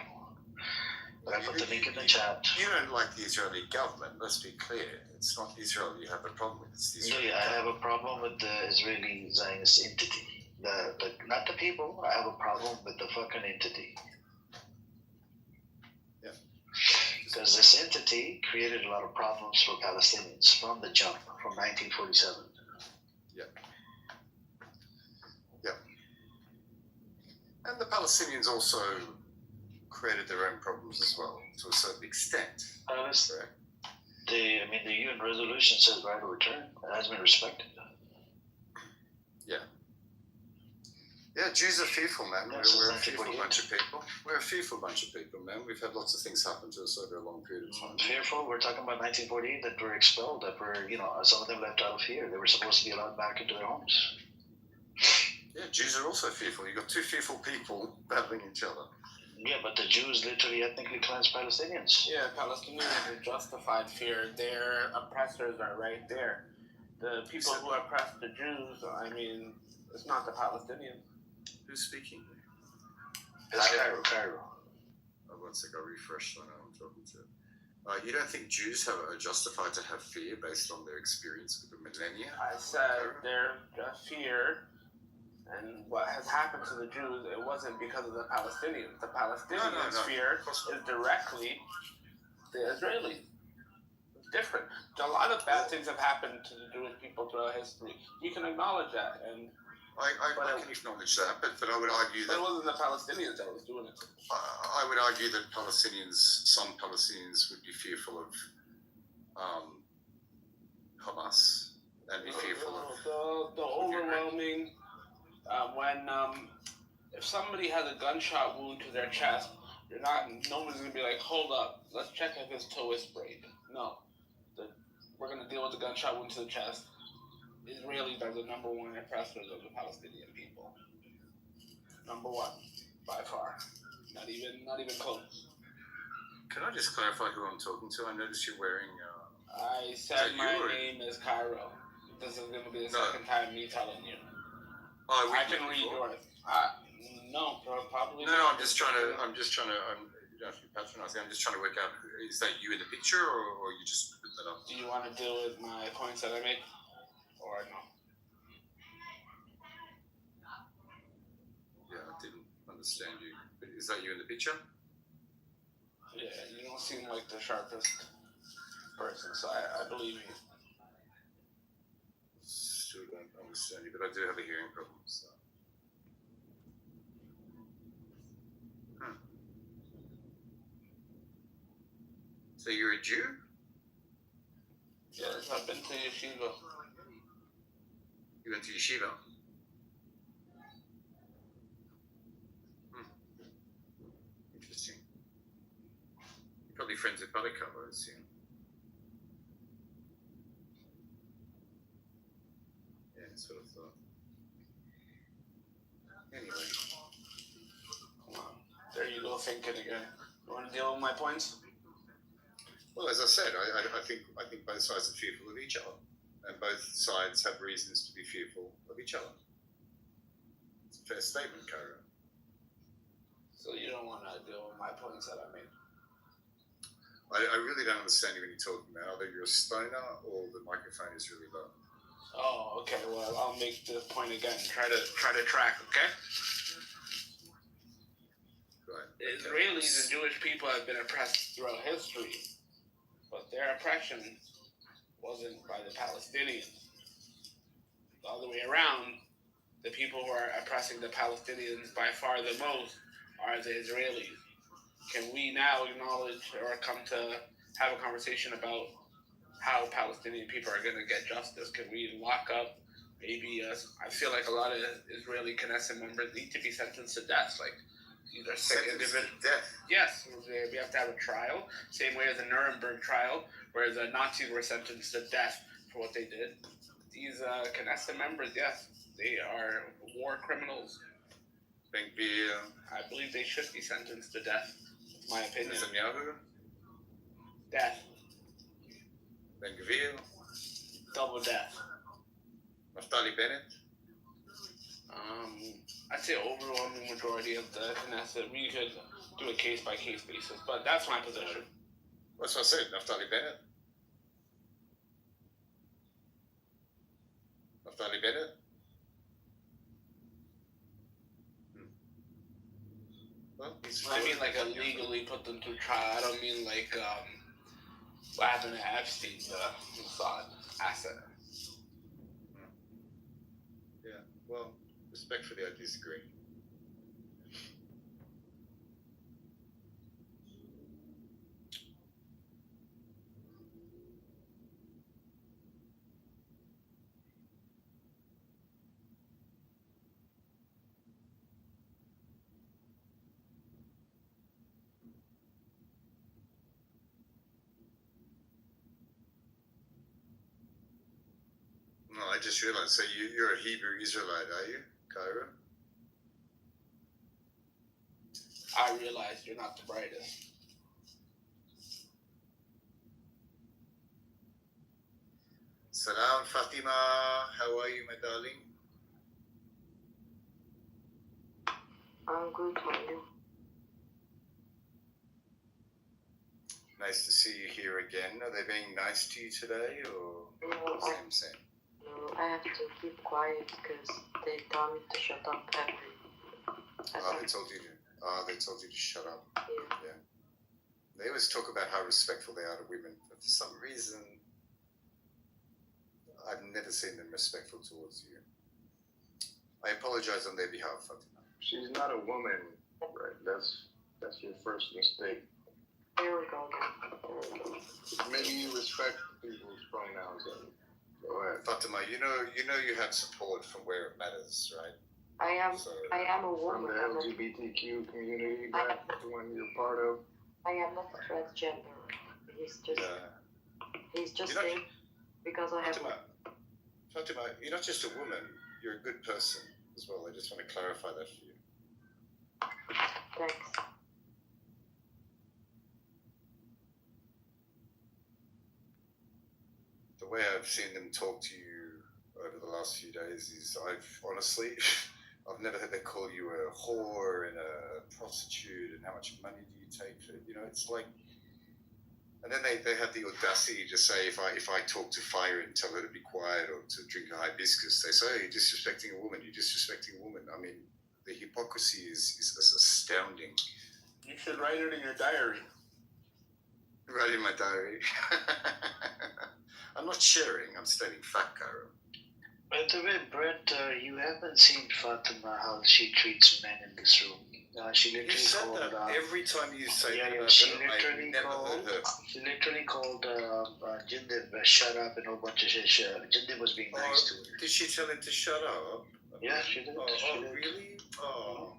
But I put the link in the chat. You don't like the Israeli government, let's be clear. It's not Israel you have a problem with, it's the Israeli I have a problem with the Israeli Zionist entity. Not the people, I have a problem with the fucking entity. Yeah. Because this entity created a lot of problems for Palestinians from the jump, from 1947. Yeah. Yeah. And the Palestinians also created their own problems as well, to a certain extent. Correct. The UN resolution says right of return. It has been respected. Yeah. Yeah, Jews are fearful, man. Yeah, We're a since fearful 1948. bunch of people. We're a fearful bunch of people, man. We've had lots of things happen to us over a long period of time. Fearful. We're talking about 1948 that were expelled, that were, some of them left out of fear. They were supposed to be allowed back into their homes. Yeah, Jews are also fearful. You've got two fearful people battling each other. Yeah, but the Jews literally ethnically cleansed Palestinians. Yeah, Palestinians are justified fear. Their oppressors are right there. The people who oppress the Jews, I mean, it's not the Palestinians. Who's speaking? It's Cairo. One sec, I'll refresh so I know I'm talking to. You don't think Jews are justified to have fear based on their experience with the millennia? I said their fear and what has happened to the Jews, it wasn't because of the Palestinians. The Palestinians' fear is directly the Israelis. It's different. A lot of bad things have happened to the Jewish people throughout history. You can acknowledge that, and I can acknowledge that, but I would argue that it wasn't the Palestinians that was doing it. I would argue that some Palestinians would be fearful of Hamas and be fearful of the overwhelming if somebody has a gunshot wound to their chest, no one's gonna be like, hold up, let's check if his toe is sprayed. No, we're gonna deal with the gunshot wound to the chest. Israelis are the number one oppressors of the Palestinian people. Number one, by far. Not even close. Can I just clarify who I'm talking to? I noticed you're wearing. I said my name is Cairo. This is gonna be the second time me telling you. I can read yours. No, probably. No, I'm just trying to. You don't have to be patronizing. I'm just trying to work out. Is that you in the picture, or you just put that up? Do you want to deal with my points that I made, or no? Yeah, I didn't understand you. Is that you in the picture? Yeah, you don't seem like the sharpest person, so I believe you. Still don't understand you, but I do have a hearing problem, so. So you're a Jew? Yes, I've been to yeshiva. You went to yeshiva? Interesting. You're probably friends with Buttercup, I assume. Yeah, that's what I thought. Anyway. Come on. There you go thinking again. You want to deal with my points? Well, as I said, I think both sides are fearful of each other, and both sides have reasons to be fearful of each other. It's a fair statement, Cairo. So you don't want to deal with my points that I made? I really don't understand you when you're talking about either you're a stoner or the microphone is really low. Oh, okay. Well, I'll make the point again. Try to track, okay? Right. Israelis and Jewish people have been oppressed throughout history. But their oppression wasn't by the Palestinians. The other way around, the people who are oppressing the Palestinians by far the most are the Israelis. Can we now acknowledge or come to have a conversation about how Palestinian people are going to get justice? Can we lock up maybe, I feel like a lot of Israeli Knesset members need to be sentenced to death, like either sick individuals. Yes, we have to have a trial, same way as the Nuremberg trial, where the Nazis were sentenced to death for what they did. These Knesset members, yes, they are war criminals. I believe they should be sentenced to death, my opinion. Netanyahu? Death. Ben-Gvir? Double death. Naftali Bennett? I'd say overwhelming majority of the Knesset. We could do a case-by-case basis, but that's my position. That's what I said, Naftali Bennett. Naftali Bennett? Well, I mean, like, illegally put them through trial. I don't mean, like, what happened to Epstein, the Mossad asset. Yeah, well, respectfully, I disagree. just realized. So you're a Hebrew Israelite, are you, Cairo? I realized you're not the brightest. Salam, Fatima. How are you, my darling? I'm good, how are you? Nice to see you here again. Are they being nice to you today, or No, same? No, I have to keep quiet because they tell me to shut up They told you to shut up. Yeah. They always talk about how respectful they are to women, but for some reason, I've never seen them respectful towards you. I apologize on their behalf, Fatima. She's not a woman, right? That's your first mistake. There we go. Maybe you respect people's pronouns. Go ahead. Fatima, you know you have support from where it matters, right? I am a woman. From the LGBTQ community, that's the one you're part of. I am not transgender. He's just saying because I have. Fatima, you're not just a woman, you're a good person as well. I just want to clarify that for you. Thanks. The way I've seen them talk to you over the last few days is I've never heard them call you a whore and a prostitute and how much money do you take for it. It's like, and then they have the audacity to say if I talk to Fire and tell her to be quiet or to drink a hibiscus, they say, oh, you're disrespecting a woman, I mean, the hypocrisy is astounding. You should write it in your diary. Write in my diary. I'm not sharing, I'm stating fact, Cairo. By the way, Brett, you haven't seen Fatima, how she treats men in this room. She literally called every time you say that. She literally called Jindib shut up and a whole bunch of shit. Jindib was being nice to her. Did she tell him to shut up? Yeah, she did. Really? Oh.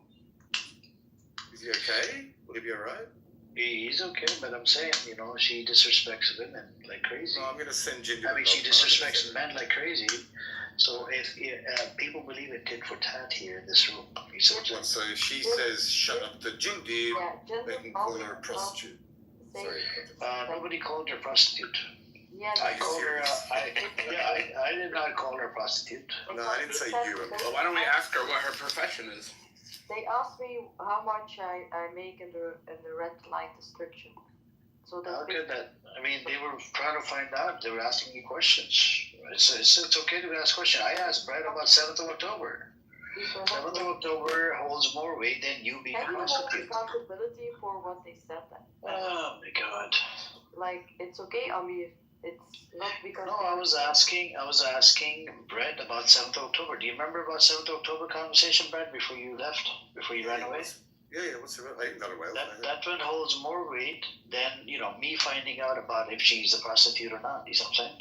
Is he okay? Will he be alright? He's okay, but I'm saying, she disrespects women like crazy. No, I'm going to send Jindib. She disrespects men like crazy. So if people believe it tit for tat here in this room. So if she says shut up to Jindib, they can call her a prostitute. Sorry. Nobody called her prostitute. Yeah, I called her. I did not call her a prostitute. No, I didn't say you. Well, why don't we ask her what her profession is? They asked me how much I make in the red light district. So How could that? I mean, they were trying to find out. They were asking me questions. It's okay to ask questions. I asked Brad about 7th of October. 7th of October holds more weight than you being a prostitute. Responsibility for what they said. Oh my God! Like it's okay. I mean, it's not because. No, I was asking Brad about 7th of October. Do you remember about 7th of October conversation, Brad, before you left, before you ran away? Yeah, what's the I not aware. That one holds more weight than me finding out about if she's a prostitute or not. You see what I'm saying?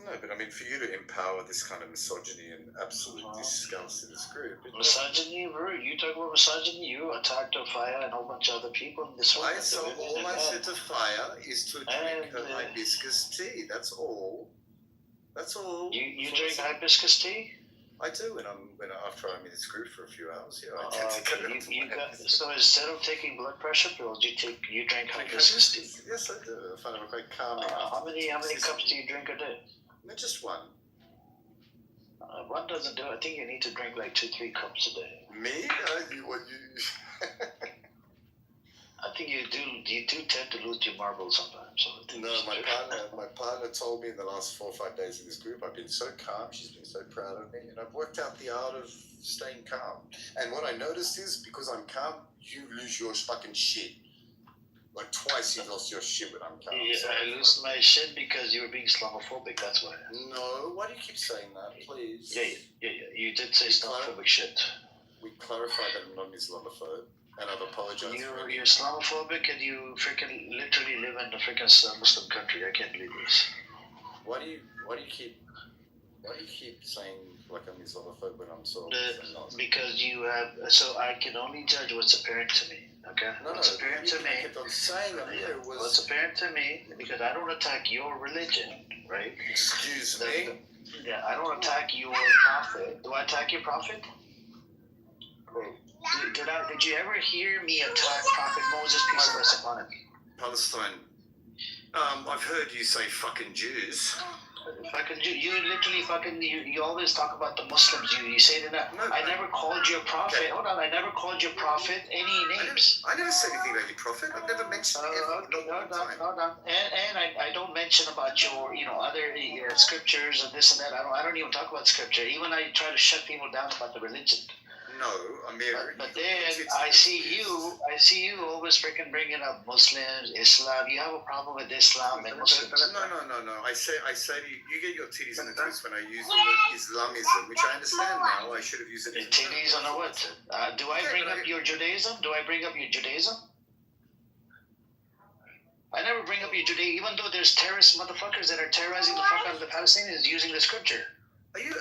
No, but I mean, for you to empower this kind of misogyny and absolute disgust in this group. Misogyny, bro. You talk about misogyny, you attacked Fire and a whole bunch of other people in this room. All I said to Fire is to drink her hibiscus tea. That's all. You drink hibiscus tea? I do after I'm in this group for a few hours. So instead of taking blood pressure pills, you drink hibiscus tea. Yes, I do. I find it quite calming. How many cups do you drink a day? Just one. One doesn't do it. I think you need to drink like 2-3 cups a day. Me? I think you do tend to lose your marbles sometimes. So no, my partner told me in the last 4 or 5 days in this group, I've been so calm. She's been so proud of me, and I've worked out the art of staying calm. And what I noticed is, because I'm calm, you lose your fucking shit. Like twice you've lost your shit when I'm calm. Yeah, I lose my shit because you were being Islamophobic. That's why. No, why do you keep saying that, please? Yeah. You did say Islamophobic shit. We clarified that I'm not an Islamophobe. And I've apologized. You're Islamophobic and you freaking literally live in a freaking Muslim country. I can't believe this. Why do you keep Why do you keep saying like I'm Islamophobe when I'm so not? Because you have. So I can only judge what's apparent to me. Okay. What's apparent to me. Kept on saying that there was. What's apparent to me, because I don't attack your religion, right? Excuse me. Yeah, I don't attack your prophet. Do I attack your prophet? Did you ever hear me attack Prophet Moses, peace and rest upon him? Palestine. I've heard you say fucking Jews. Fucking Jew. You literally fucking, you always talk about the Muslims. You say that. No, I never called your prophet. Okay. Hold on, I never called your prophet any names. I never said anything about your prophet. I've never mentioned it. Hold on. And I don't mention about your, other scriptures and this and that. I don't even talk about scripture. Even I try to shut people down about the religion. No, Amir. But then I see you always freaking bringing up Muslims, Islam. You have a problem with Islam and Muslims. No. I say you get your titties in the twist when I use the word Islamism, which I understand now. I should have used it. Titties on a what? Do I bring up your Judaism? I never bring up your Judaism, even though there's terrorist motherfuckers that are terrorizing the fuck out of the Palestinians using the scripture. Are you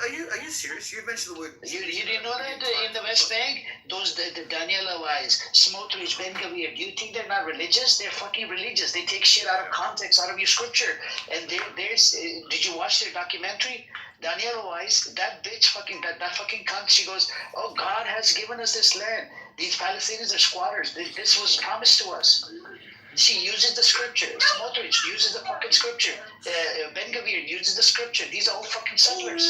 serious? You mentioned the word. You didn't know that in the West Bank, those the Daniela Wise, Smotrich, Ben Gavir, do you think they're not religious? They're fucking religious. They take shit out of context, out of your scripture. And did you watch their documentary? Daniela Wise, that bitch fucking, that fucking cunt, she goes, oh, God has given us this land. These Palestinians are squatters. This was promised to us. She uses the scripture. Smotrich uses the fucking scripture. Ben Gavir uses the scripture. These are all fucking settlers.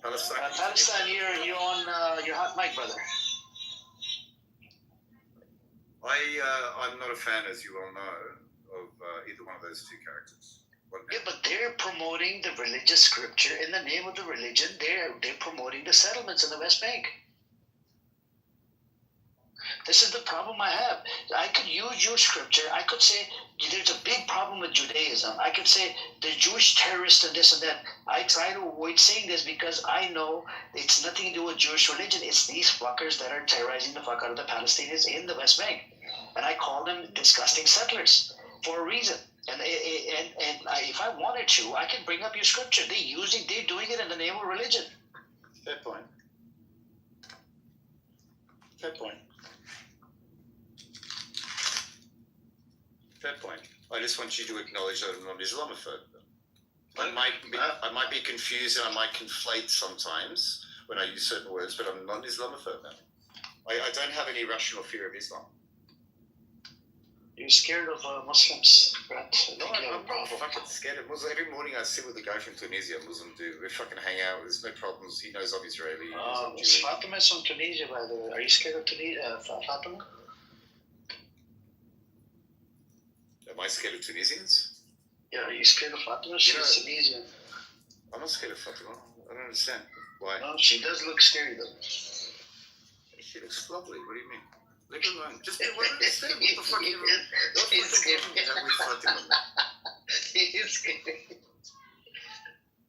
Palestine, you're on your hot mic, brother. I'm not a fan, as you all know, of either one of those two characters. Yeah, but they're promoting the religious scripture in the name of the religion. They're promoting the settlements in the West Bank. This is the problem I have. I could use your scripture. I could say there's a big problem with Judaism. I could say the Jewish terrorists and this and that. I try to avoid saying this because I know it's nothing to do with Jewish religion. It's these fuckers that are terrorizing the fuck out of the Palestinians in the West Bank. And I call them disgusting settlers for a reason. And if I wanted to, I can bring up your scripture. They're doing it in the name of religion. Fair point. Fair point. I just want you to acknowledge that I'm not Islamophobe. I might be confused and I might conflate sometimes when I use certain words, but I'm not Islamophobe now. I don't have any rational fear of Islam. You're scared of Muslims, Brett? No, I'm not fucking scared of Muslims. Every morning I sit with a guy from Tunisia, a Muslim dude. We fucking hang out. There's no problems. He knows I'm Israeli. Fatima's from Tunisia, by the way. Are you scared of Fatima? Am I scared of Tunisians? Yeah, are you scared of Fatima? She's Tunisian. I'm not scared of Fatima. I don't understand. Why? No, she does look scary, though. She looks lovely. What do you mean? Leave her alone. Just understand what the fuck you with Fatima? He's scary.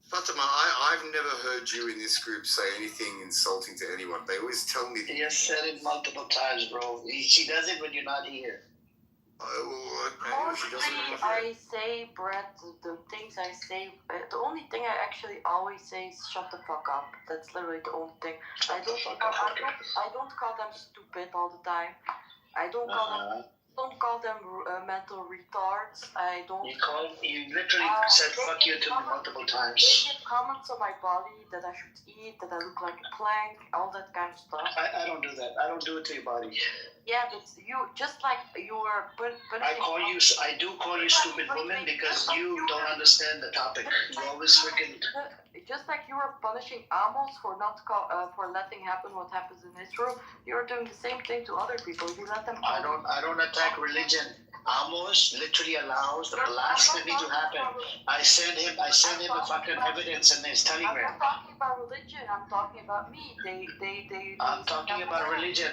Fatima, I've never heard you in this group say anything insulting to anyone. They always tell me that. He has said it multiple times, bro. She does it when you're not here. I say, Brett, the things I say, the only thing I actually always say is shut the fuck up. That's literally the only thing. I don't call them stupid all the time. I don't call them mental retards. I don't. You literally said fuck you to me multiple times. They give comments on my body that I should eat, that I look like a plank, all that kind of stuff. I don't do that. I don't do it to your body. Yeah, but you just like you were. I do call you stupid woman because you don't understand the topic. You always freaking. Just like you were punishing Amos for for letting happen what happens in Israel, you're doing the same thing to other people. You let them. I don't attack religion. Amos literally allows the blasphemy to happen. I send him the fucking evidence in his telegram. I'm not talking about religion. I'm talking about me. I'm talking about religion.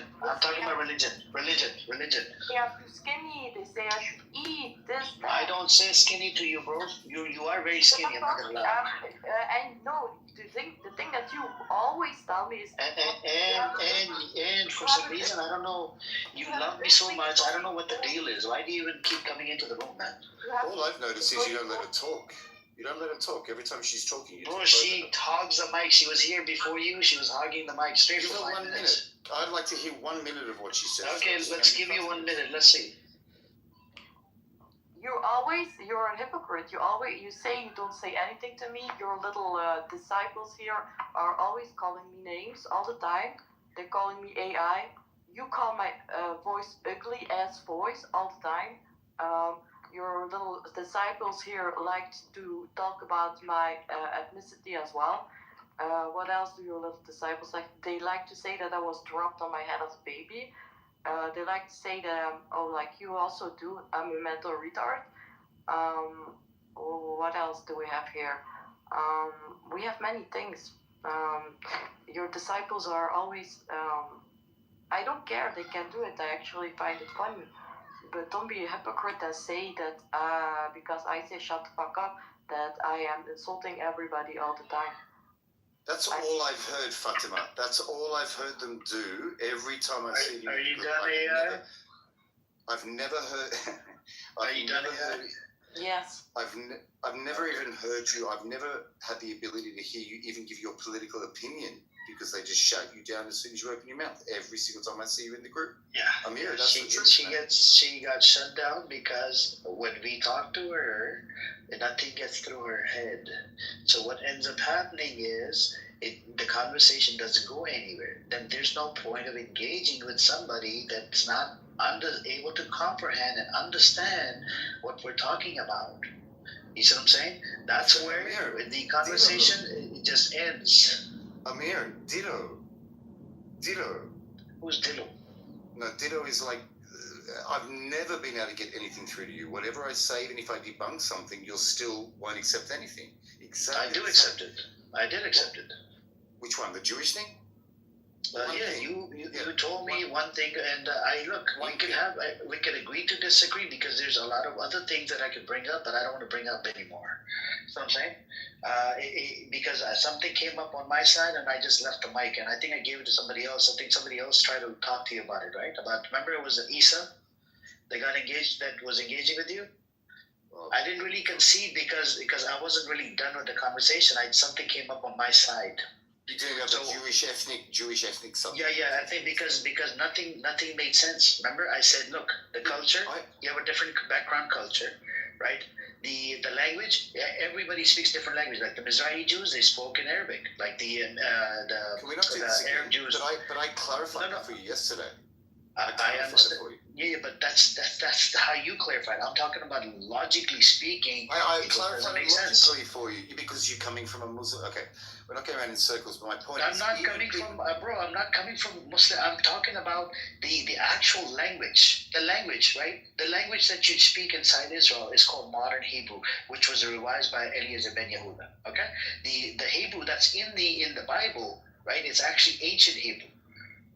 Religion. They are too skinny. They say I should eat this. That. I don't say skinny to you, bro. You are very skinny. I'm not gonna lie. And no, the thing that you always tell me is. And for some reason, I don't know. You love me so much. I don't know what the deal is. Why do you even keep coming into the room, man? All I've noticed is you don't let her talk. You don't let her talk. Every time she's talking, you Bro, talk she over her. hogs the mic. She was here before you. She was hogging the mic straight Give for her 5 1 minutes. minute. I'd like to hear 1 minute of what she says. Okay, let's give you 1 minute. Let's see. You're a hypocrite. You say you don't say anything to me. Your little disciples here are always calling me names all the time. They're calling me AI. You call my voice ugly ass voice all the time. Your little disciples here like to talk about my ethnicity as well. What else do your little disciples like? They like to say that I was dropped on my head as a baby. They like to say that like you also do, I'm a mental retard. What else do we have here? We have many things. Your disciples are always, I don't care, they can do it, I actually find it funny. But don't be a hypocrite and say that because I say shut the fuck up, that I am insulting everybody all the time. That's all I've heard, Fatima. That's all I've heard them do every time I see you. Are you done, AI? I've never heard. Are you done, AI? Yes. I've never even heard you. I've never had the ability to hear you even give your political opinion because they just shut you down as soon as you open your mouth. Every single time I see you in the group. Yeah. Amir, that's the truth. She got shut down because when we talk to her, nothing gets through her head. So what ends up happening is the conversation doesn't go anywhere. Then there's no point of engaging with somebody that's not able to comprehend and understand what we're talking about. You see what I'm saying? That's where the conversation it just ends. Amir, Ditto. Who's Ditto? No, Ditto is like, I've never been able to get anything through to you. Whatever I say, even if I debunk something, you'll still won't accept anything. Exactly. I do accept it. I did accept it. Which one? The Jewish thing? You told me one thing, and we can agree to disagree because there's a lot of other things that I could bring up, but I don't want to bring up anymore. So I'm saying, because something came up on my side, and I just left the mic, and I think I gave it to somebody else. I think somebody else tried to talk to you about it, right? Remember it was Isa that got engaged, that was engaging with you. I didn't really concede because I wasn't really done with the conversation. Something came up on my side. You're talking about the Jewish ethnic subject. Yeah. I think because nothing made sense. Remember, I said, look, the culture. You have a different background culture, right? The language. Everybody speaks different language. Like the Mizrahi Jews, they spoke in Arabic. Like the Can we not do this Arab Jews. But I clarified that for you yesterday. I understand. Yeah, but that's how you clarified. I'm talking about logically speaking. I clarified it logically for you because you're coming from a Muslim. Okay, we're not going around in circles. But my point is, I'm not coming from Muslim. I'm talking about the actual language, the language, right? The language that you speak inside Israel is called modern Hebrew, which was revised by Eliezer ben Yehuda. Okay, the Hebrew that's in the Bible, right? It's actually ancient Hebrew.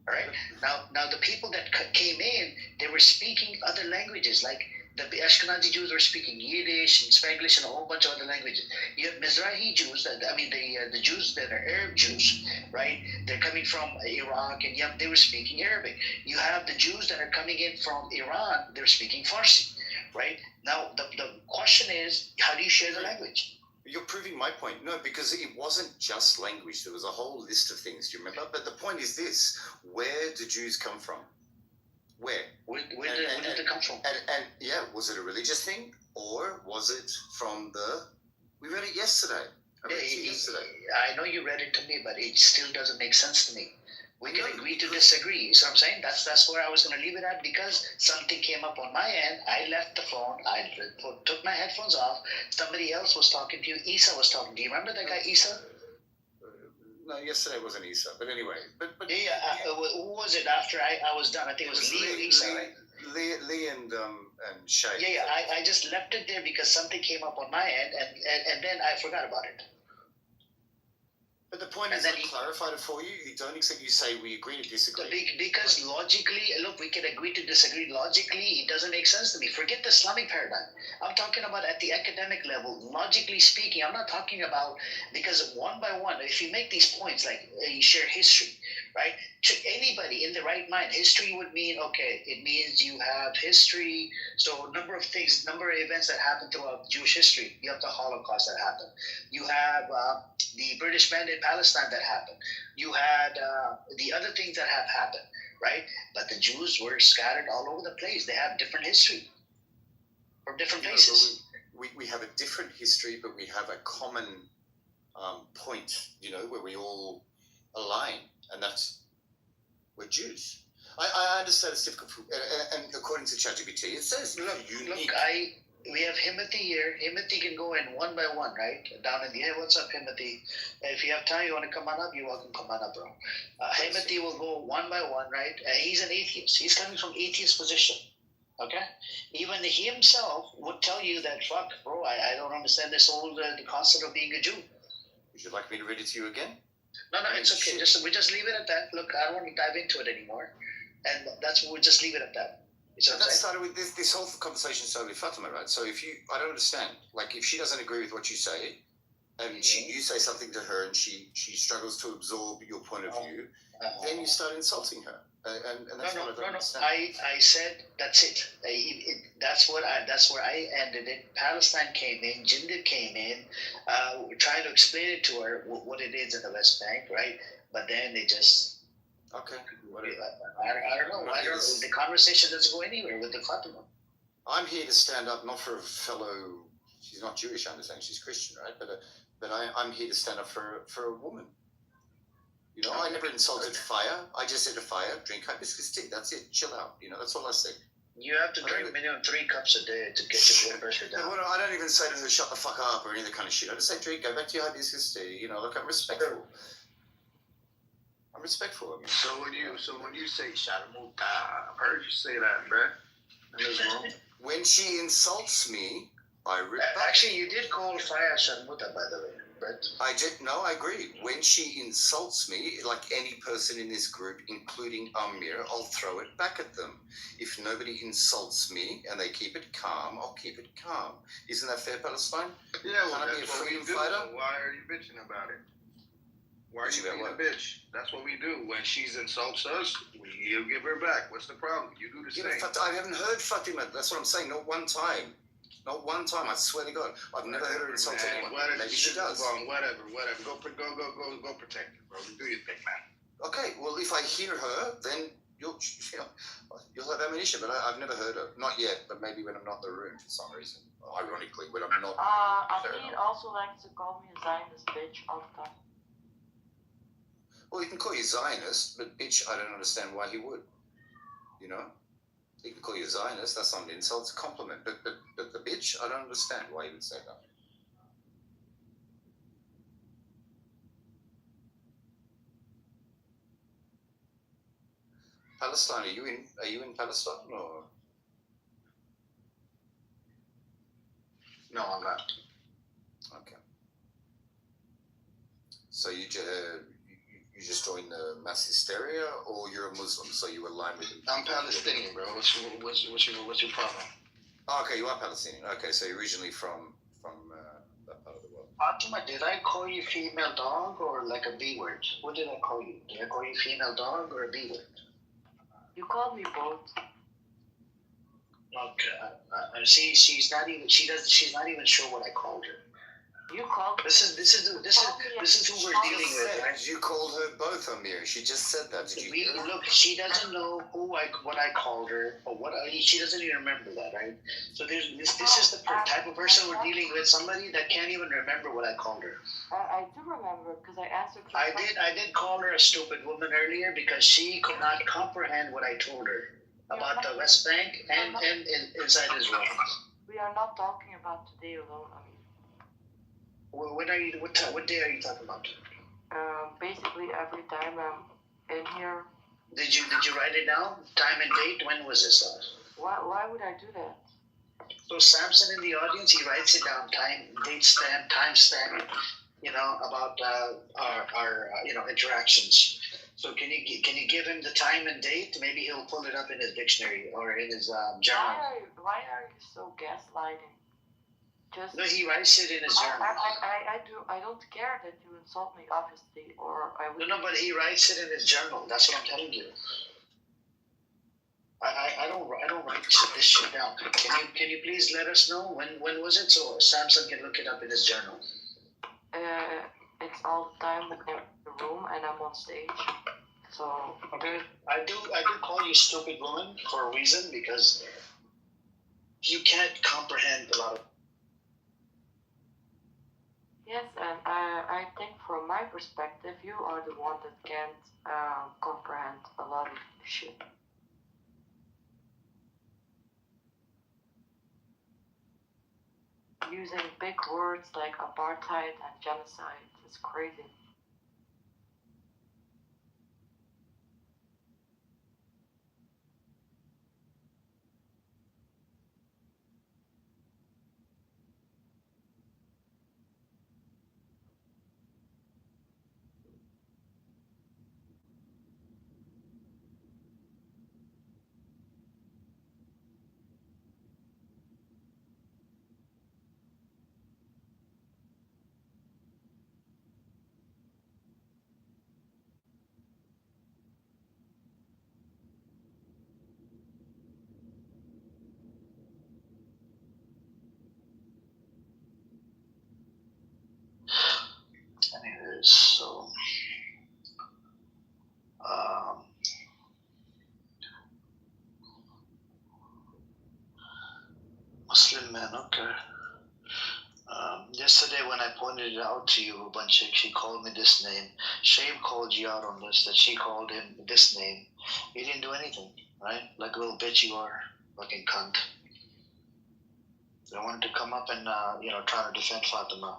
All right. Now the people that came in, they were speaking other languages. Like the Ashkenazi Jews were speaking Yiddish and Spanglish and a whole bunch of other languages. You have Mizrahi Jews. The Jews that are Arab Jews, right? They're coming from Iraq, and they were speaking Arabic. You have the Jews that are coming in from Iran. They're speaking Farsi, right? Now the question is, how do you share the language? You're proving my point. No, because it wasn't just language. There was a whole list of things. Do you remember? But the point is this: where do Jews come from? Where? Where did they come from? And was it a religious thing or was it from the? We read it yesterday. I know you read it to me, but it still doesn't make sense to me. We can agree to disagree. You see what I'm saying? That's where I was going to leave it at because something came up on my end. I left the phone. I took my headphones off. Somebody else was talking to you. Isa was talking to you. Remember that guy Isa? No, yesterday wasn't Isa. But anyway. Who was it after I was done? I think it was Lee or Isa, right? Lee and Shay. Yeah. I just left it there because something came up on my end, and then I forgot about it. But the point is, I clarified it for you. You don't accept. You say we agree to disagree. Because logically, look, we can agree to disagree. Logically, it doesn't make sense to me. Forget the Islamic paradigm. I'm talking about at the academic level. Logically speaking, I'm not talking about because one by one. If you make these points, like you share history, right? To anybody in the right mind, history would mean it means you have history. So number of things, number of events that happened throughout Jewish history. You have the Holocaust that happened. You have the British mandate Palestine that happened. You had the other things that have happened, right? But the Jews were scattered all over the place. They have different history from different places. We have a different history, but we have a common point, where we all align, and that's we're Jews. I understand it's difficult, and according to ChatGPT, it says unique. We have Himothy here. Himothy can go in one by one, right? Down in the hey, what's up, Himothy? If you have time, you want to come on up, you're welcome to come on up, bro. Himothy will go one by one, right? He's an atheist. He's coming from atheist position, okay? Even he himself would tell you that, fuck, bro, I don't understand this whole the concept of being a Jew. Would you like me to read it to you again? No, it's okay. We just leave it at that. Look, I don't want to dive into it anymore, and we'll just leave it at that. So that started with this whole conversation started with Fatima, right? So I don't understand. Like, if she doesn't agree with what you say, and you say something to her, and she struggles to absorb your point of view, then you start insulting her, and that's what I don't understand. I said that's it. That's where I ended it. Palestine came in, Jindid came in, trying to explain it to her what it is in the West Bank, right? But then they just. Okay. I don't know. The conversation doesn't go anywhere with the Fatima. I'm here to stand up, not for a fellow. She's not Jewish, I understand. She's Christian, right? But I'm here to stand up for a woman. I never insulted fire. I just said to fire, drink hibiscus tea. That's it. Chill out. That's all I say. You have to drink minimum 3 cups a day to get your blood pressure down. No, I don't even say to her, shut the fuck up or any of that kind of shit. I just say, drink, go back to your hibiscus tea. Look, I'm respectful. I'm respectful of you. So when you say Shadamuta, I've heard you say that, bruh. When she insults me, I rip back. Actually, you did call fire Shadamuta, by the way, Brett. I agree. When she insults me, like any person in this group, including Amir, I'll throw it back at them. If nobody insults me and they keep it calm, I'll keep it calm. Isn't that fair, Palestine? Yeah, well, that's what we do. Why are you bitching about it? Why are you being a bitch? That's what we do. When she insults us, you give her back. What's the problem? You do the same. I haven't heard Fatima. That's what I'm saying. Not one time. Not one time. I swear to God. I've never heard her insult anyone. Maybe she does. Whatever. Go protect her, bro. Do your thing, man. Okay. Well, if I hear her, then you'll have ammunition. But I've never heard her. Not yet. But maybe when I'm not in the room for some reason. Ironically, when I'm not. Amin also likes to call me a Zionist bitch all the time. Well, he can call you Zionist, but bitch, I don't understand why he would. He can call you Zionist, that's not an insult, it's a compliment. But the bitch, I don't understand why he would say that. Palestine, are you in Palestine or? No, I'm not. Okay. So you just joined the mass hysteria, or you're a Muslim, so you align with them? I'm Palestinian, bro. What's your problem? Oh, okay, you are Palestinian. Okay, so you're originally from that part of the world. Fatima, did I call you female dog or like a B word? What did I call you? Did I call you female dog or a B word? You called me both. Okay. She's not even sure what I called her. You called. This is who we're dealing with. Right? You called her both, Amir. She just said that. Did you hear? Look, she doesn't know what I called her or she doesn't even remember that, right? So this is the type of person we're dealing with. Somebody that can't even remember what I called her. I do remember because I answered. I did call her a stupid woman earlier because she could not comprehend what I told her about the West Bank and inside Israel. We are not talking about today alone. I mean. What day are you talking about? Basically every time I'm in here. Did you write it down? Time and date? When was this? Why would I do that? So Samson in the audience, he writes it down. Time, date stamp, time stamp. about our interactions. So can you give him the time and date? Maybe he'll pull it up in his dictionary or in his journal. Why are you so gaslighting? Just No, he writes it in his journal. I don't care that you insult me, obviously, or I would. No, but he writes it in his journal. That's what I'm telling you. I don't write this shit down. Can you please let us know when was it so Samson can look it up in his journal? It's all the time when I'm in the room and I'm on stage. So okay, I do call you stupid woman for a reason because you can't comprehend a lot of. Yes, and I think from my perspective, you are the one that can't comprehend a lot of shit. Using big words like apartheid and genocide is crazy. Anyways, so Muslim man, okay. Yesterday when I pointed it out to you, a bunch of she called me this name. Shame called you out on this, that she called him this name. You didn't do anything, right? Like a little bitch you are, fucking cunt. I wanted to come up and try to defend Fatima.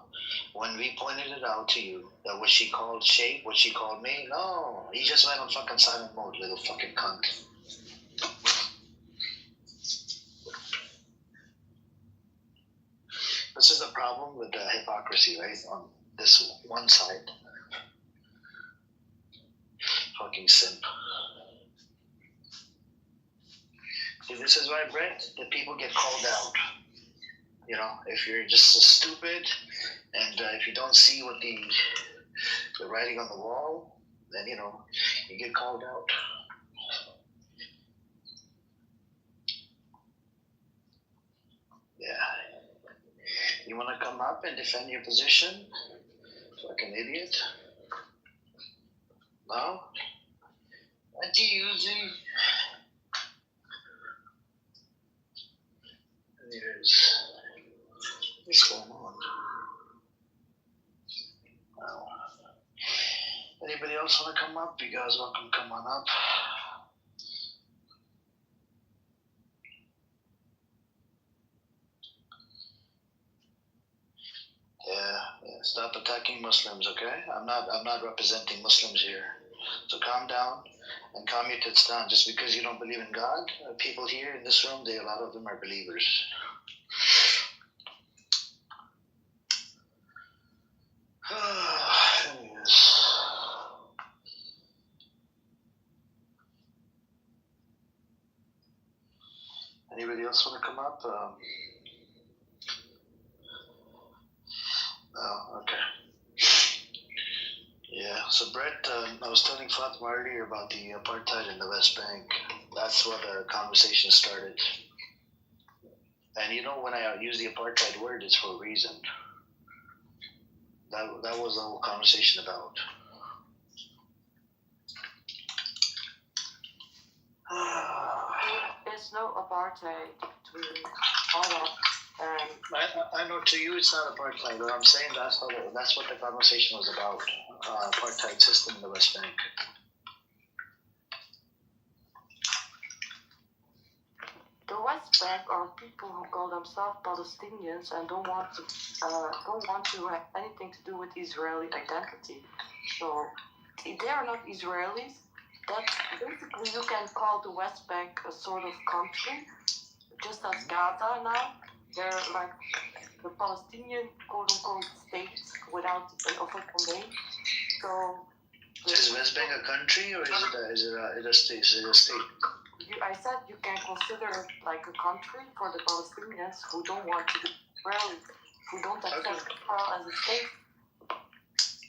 When we pointed it out to you that what she called Shame, what she called me, no, he just went on fucking silent mode, little fucking cunt. This is the problem with the hypocrisy, right? On this one side. Fucking simp. See, this is why, Brett, the people get called out. If you're just so stupid and if you don't see what the writing on the wall, then, you get called out. Yeah. You want to come up and defend your position? Fucking idiot. No? What do you using? What's going on? Wow. Anybody else want to come up? You guys welcome to come on up. Yeah, stop attacking Muslims, okay? I'm not representing Muslims here. So calm down and calm your tits down. Just because you don't believe in God, people here in this room, a lot of them are believers. Anybody else want to come up? Oh, okay. Yeah, so Brett, I was telling Fatima earlier about the apartheid in the West Bank. That's what our conversation started. And when I use the apartheid word, it's for a reason. That was the whole conversation about. There's no apartheid between all of I know to you it's not apartheid, but I'm saying that's what the conversation was about. Apartheid system in the West Bank. The West Bank are people who call themselves Palestinians and don't want to have anything to do with Israeli identity. So they are not Israelis. That's basically, you can call the West Bank a sort of country, just as Gaza now. They're like the Palestinian quote-unquote state without an official name. So is West Bank a country or is it a state? Is it a state? I said you can consider it like a country for the Palestinians who don't want to be Israeli, who don't accept Israel as a state.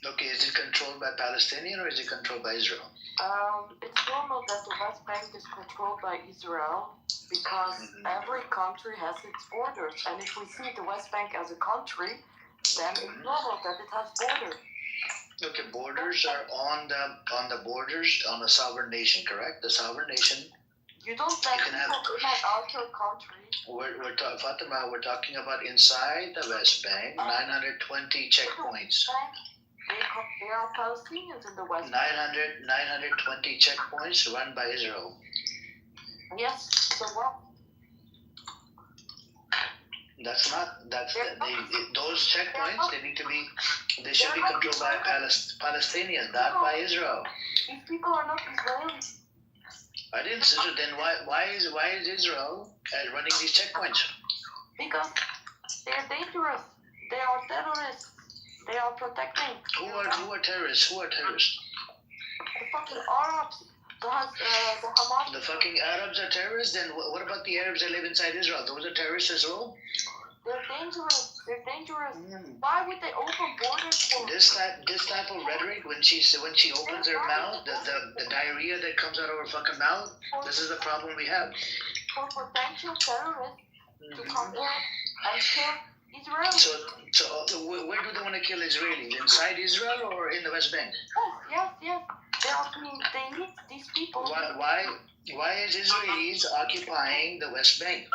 Okay, is it controlled by Palestinian or is it controlled by Israel? It's normal that the West Bank is controlled by Israel because every country has its borders, and if we see the West Bank as a country, then it's normal that it has borders. Okay, borders are on the borders on a sovereign nation, correct? The sovereign nation. You don't let people in and out your country. Fatima, we're talking about inside the West Bank, 920 checkpoints. They are Palestinians in the West Bank. 920 checkpoints run by Israel. Yes, so what? Those checkpoints, they should be controlled by Palestinians, not by Israel. These people are not Israelis. I didn't say so. Then why is Israel running these checkpoints? Because they're dangerous. They are terrorists. They are protecting. Who are terrorists? Who are terrorists? The fucking Arabs. The Hamas. The fucking Arabs are terrorists? Then what about the Arabs that live inside Israel? Those are terrorists as well? They're dangerous. They're dangerous. Why would they open borders for? This type of rhetoric, when she opens her mouth, the diarrhea that comes out of her fucking mouth, this is the problem we have. For potential terrorists to come in and kill Israelis. So where do they want to kill Israelis? Inside Israel or in the West Bank? Yes. They need these people. Why is Israelis occupying the West Bank?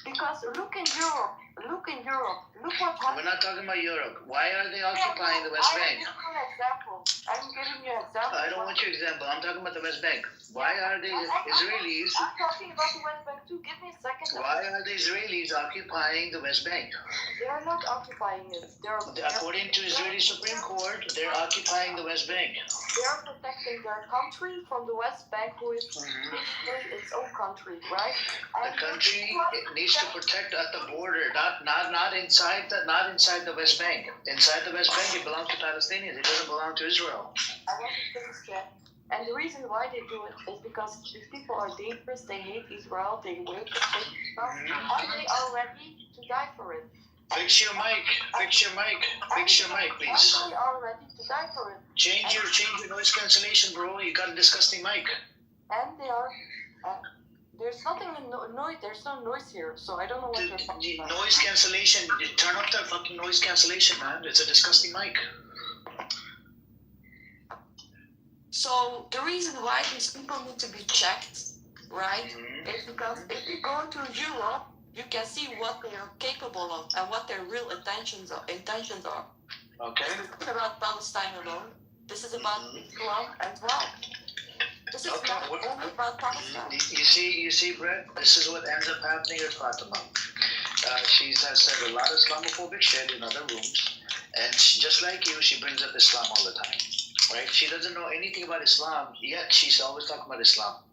Because look in Europe. Look what happened. We're not talking about Europe. Why are they occupying the West Bank? I'm giving you an example. I don't want your example. I'm talking about the West Bank. Why are the Israelis... I'm talking about the West Bank too. Give me a second. Why are the Israelis occupying the West Bank? They are not occupying it. According to Israeli Supreme Court, they're occupying the West Bank. They are protecting their country from the West Bank, who is its own country, right? The country needs to protect at the border, not inside the West Bank. Inside the West Bank, it belongs to Palestinians. It doesn't belong to Israel. I want to finish that. And the reason why they do it is because these people are dangerous. They hate Israel. They will and they are ready to die for it. Fix your mic, please. They are ready to die for it. Change your noise cancellation, bro. You got a disgusting mic. And they are. There's nothing in noise. There's no noise here, so I don't know what you're talking about. Noise cancellation. Turn off that fucking noise cancellation, man. It's a disgusting mic. So the reason why these people need to be checked, right, is because if you go to Europe, you can see what they are capable of and what their real intentions are. Okay. This isn't about Palestine alone. This is about Islam as well. This is not only about Palestine. You see, Brett. This is what ends up happening at Fatima. She has said a lot of Islamophobic shit in other rooms, and just like you, she brings up Islam all the time. Right? She doesn't know anything about Islam, yet she's always talking about Islam,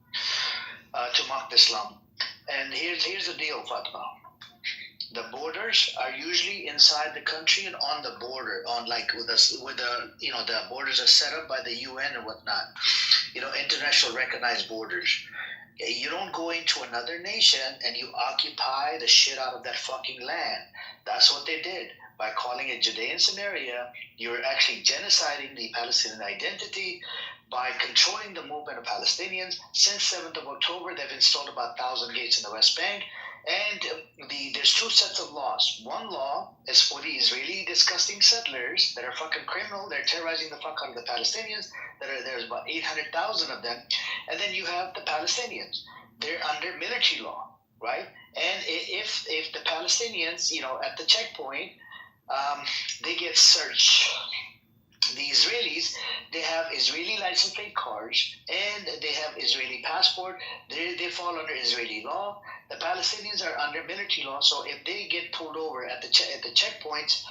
to mock Islam. And here's the deal, Fatima. The borders are usually inside the country and on the border, on like with the borders are set up by the UN and whatnot. International recognized borders. You don't go into another nation and you occupy the shit out of that fucking land. That's what they did. By calling it Judean Samaria, you're actually genociding the Palestinian identity by controlling the movement of Palestinians. Since 7th of October, they've installed about 1,000 gates in the West Bank. And there's two sets of laws. One law is for the Israeli disgusting settlers that are fucking criminal. They're terrorizing the fuck out of the Palestinians. There's about 800,000 of them. And then you have the Palestinians. They're under military law, right? And if the Palestinians, at the checkpoint, they get searched. The Israelis, they have Israeli license plate cars and they have Israeli passport. They fall under Israeli law. The Palestinians are under military law. So if they get pulled over at the checkpoints,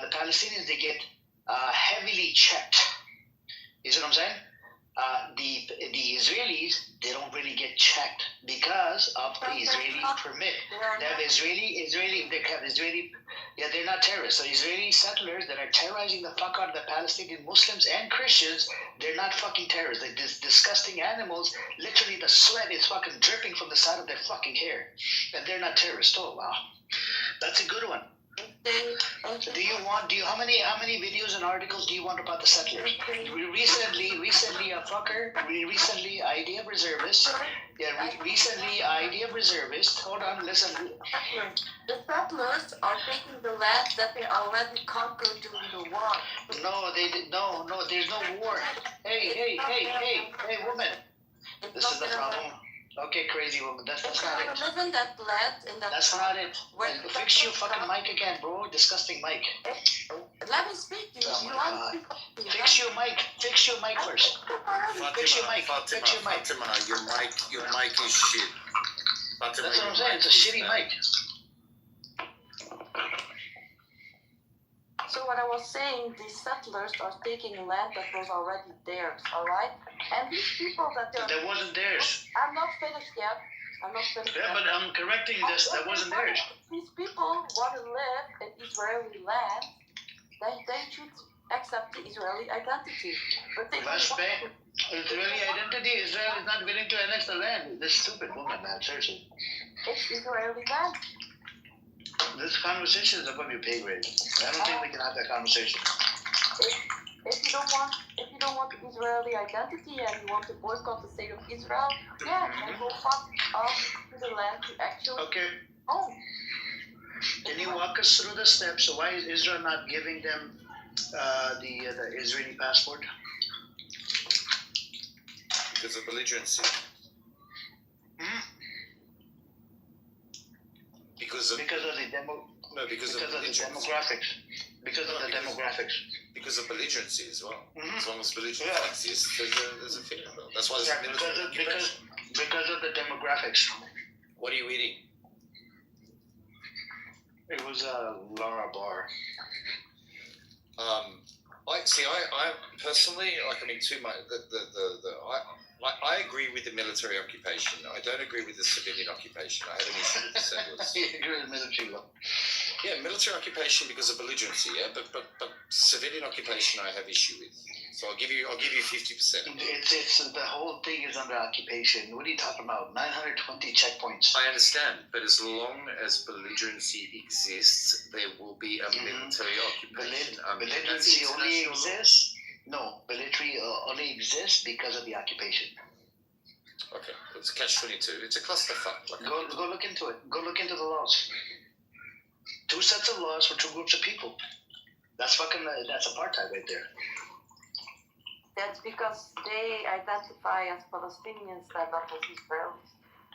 the Palestinians, they get heavily checked. You see what I'm saying? the Israelis, they don't really get checked because of the Israeli permit. They have they're not terrorists. So Israeli settlers that are terrorizing the fuck out of the Palestinian Muslims and Christians, they're not fucking terrorists. They're disgusting animals. Literally, the sweat is fucking dripping from the side of their fucking hair, and they're not terrorists. Oh wow, that's a good one. How many videos and articles do you want about the settlers? Recently ID of reservists. ID of reservists. Hold on, listen. The settlers are taking the land that they already conquered during the war. No, there's no war. Hey, woman. This is the problem. Okay, crazy woman. That's not it. Live in that land, that's not it. Fix your fucking mic again, bro. Disgusting mic. Let me speak. Oh my God. Fix your mic first. Fix your mic. Fatima, your mic is shit. Fatima, that's what I'm saying. It's a shitty mic. So what I was saying, these settlers are taking land that was already theirs, all right? And these people that wasn't theirs. I'm not finished yet. Yeah, but I'm correcting this. That wasn't theirs. These people want to live in Israeli land. They should accept the Israeli identity. But they Israeli identity. Israel is not willing to annex the land. This stupid woman, man. Seriously. It's Israeli land. This conversation is above your pay grade. I don't think we can have that conversation. If you don't want the Israeli identity and you want to boycott the state of Israel, then go fuck off to the land to actually own. Can you walk us through the steps? So why is Israel not giving them the Israeli passport? Because of belligerency. Because of the demographics. Because of the demographics. Because of belligerency as well. As long as belligerency exists, there's a thing. That's why there's a military occupation. Because of the demographics. What are you eating? It was Laura Bar. I personally, I agree with the military occupation. I don't agree with the civilian occupation. I have an issue with the settlers. You agree with military law? Yeah, military occupation because of belligerency. Yeah, but civilian occupation I have issue with. So I'll give you 50%. It's the whole thing is under occupation. What are you talking about? 920 checkpoints. I understand, but as long as belligerency exists, there will be a military occupation. Belligerency only exists. No, military only exists because of the occupation. Okay, it's catch-22. It's a clusterfuck. Go look into it. Go look into the laws. 2 sets of laws for 2 groups of people. That's apartheid right there. That's because they identify as Palestinians and not as Israelis.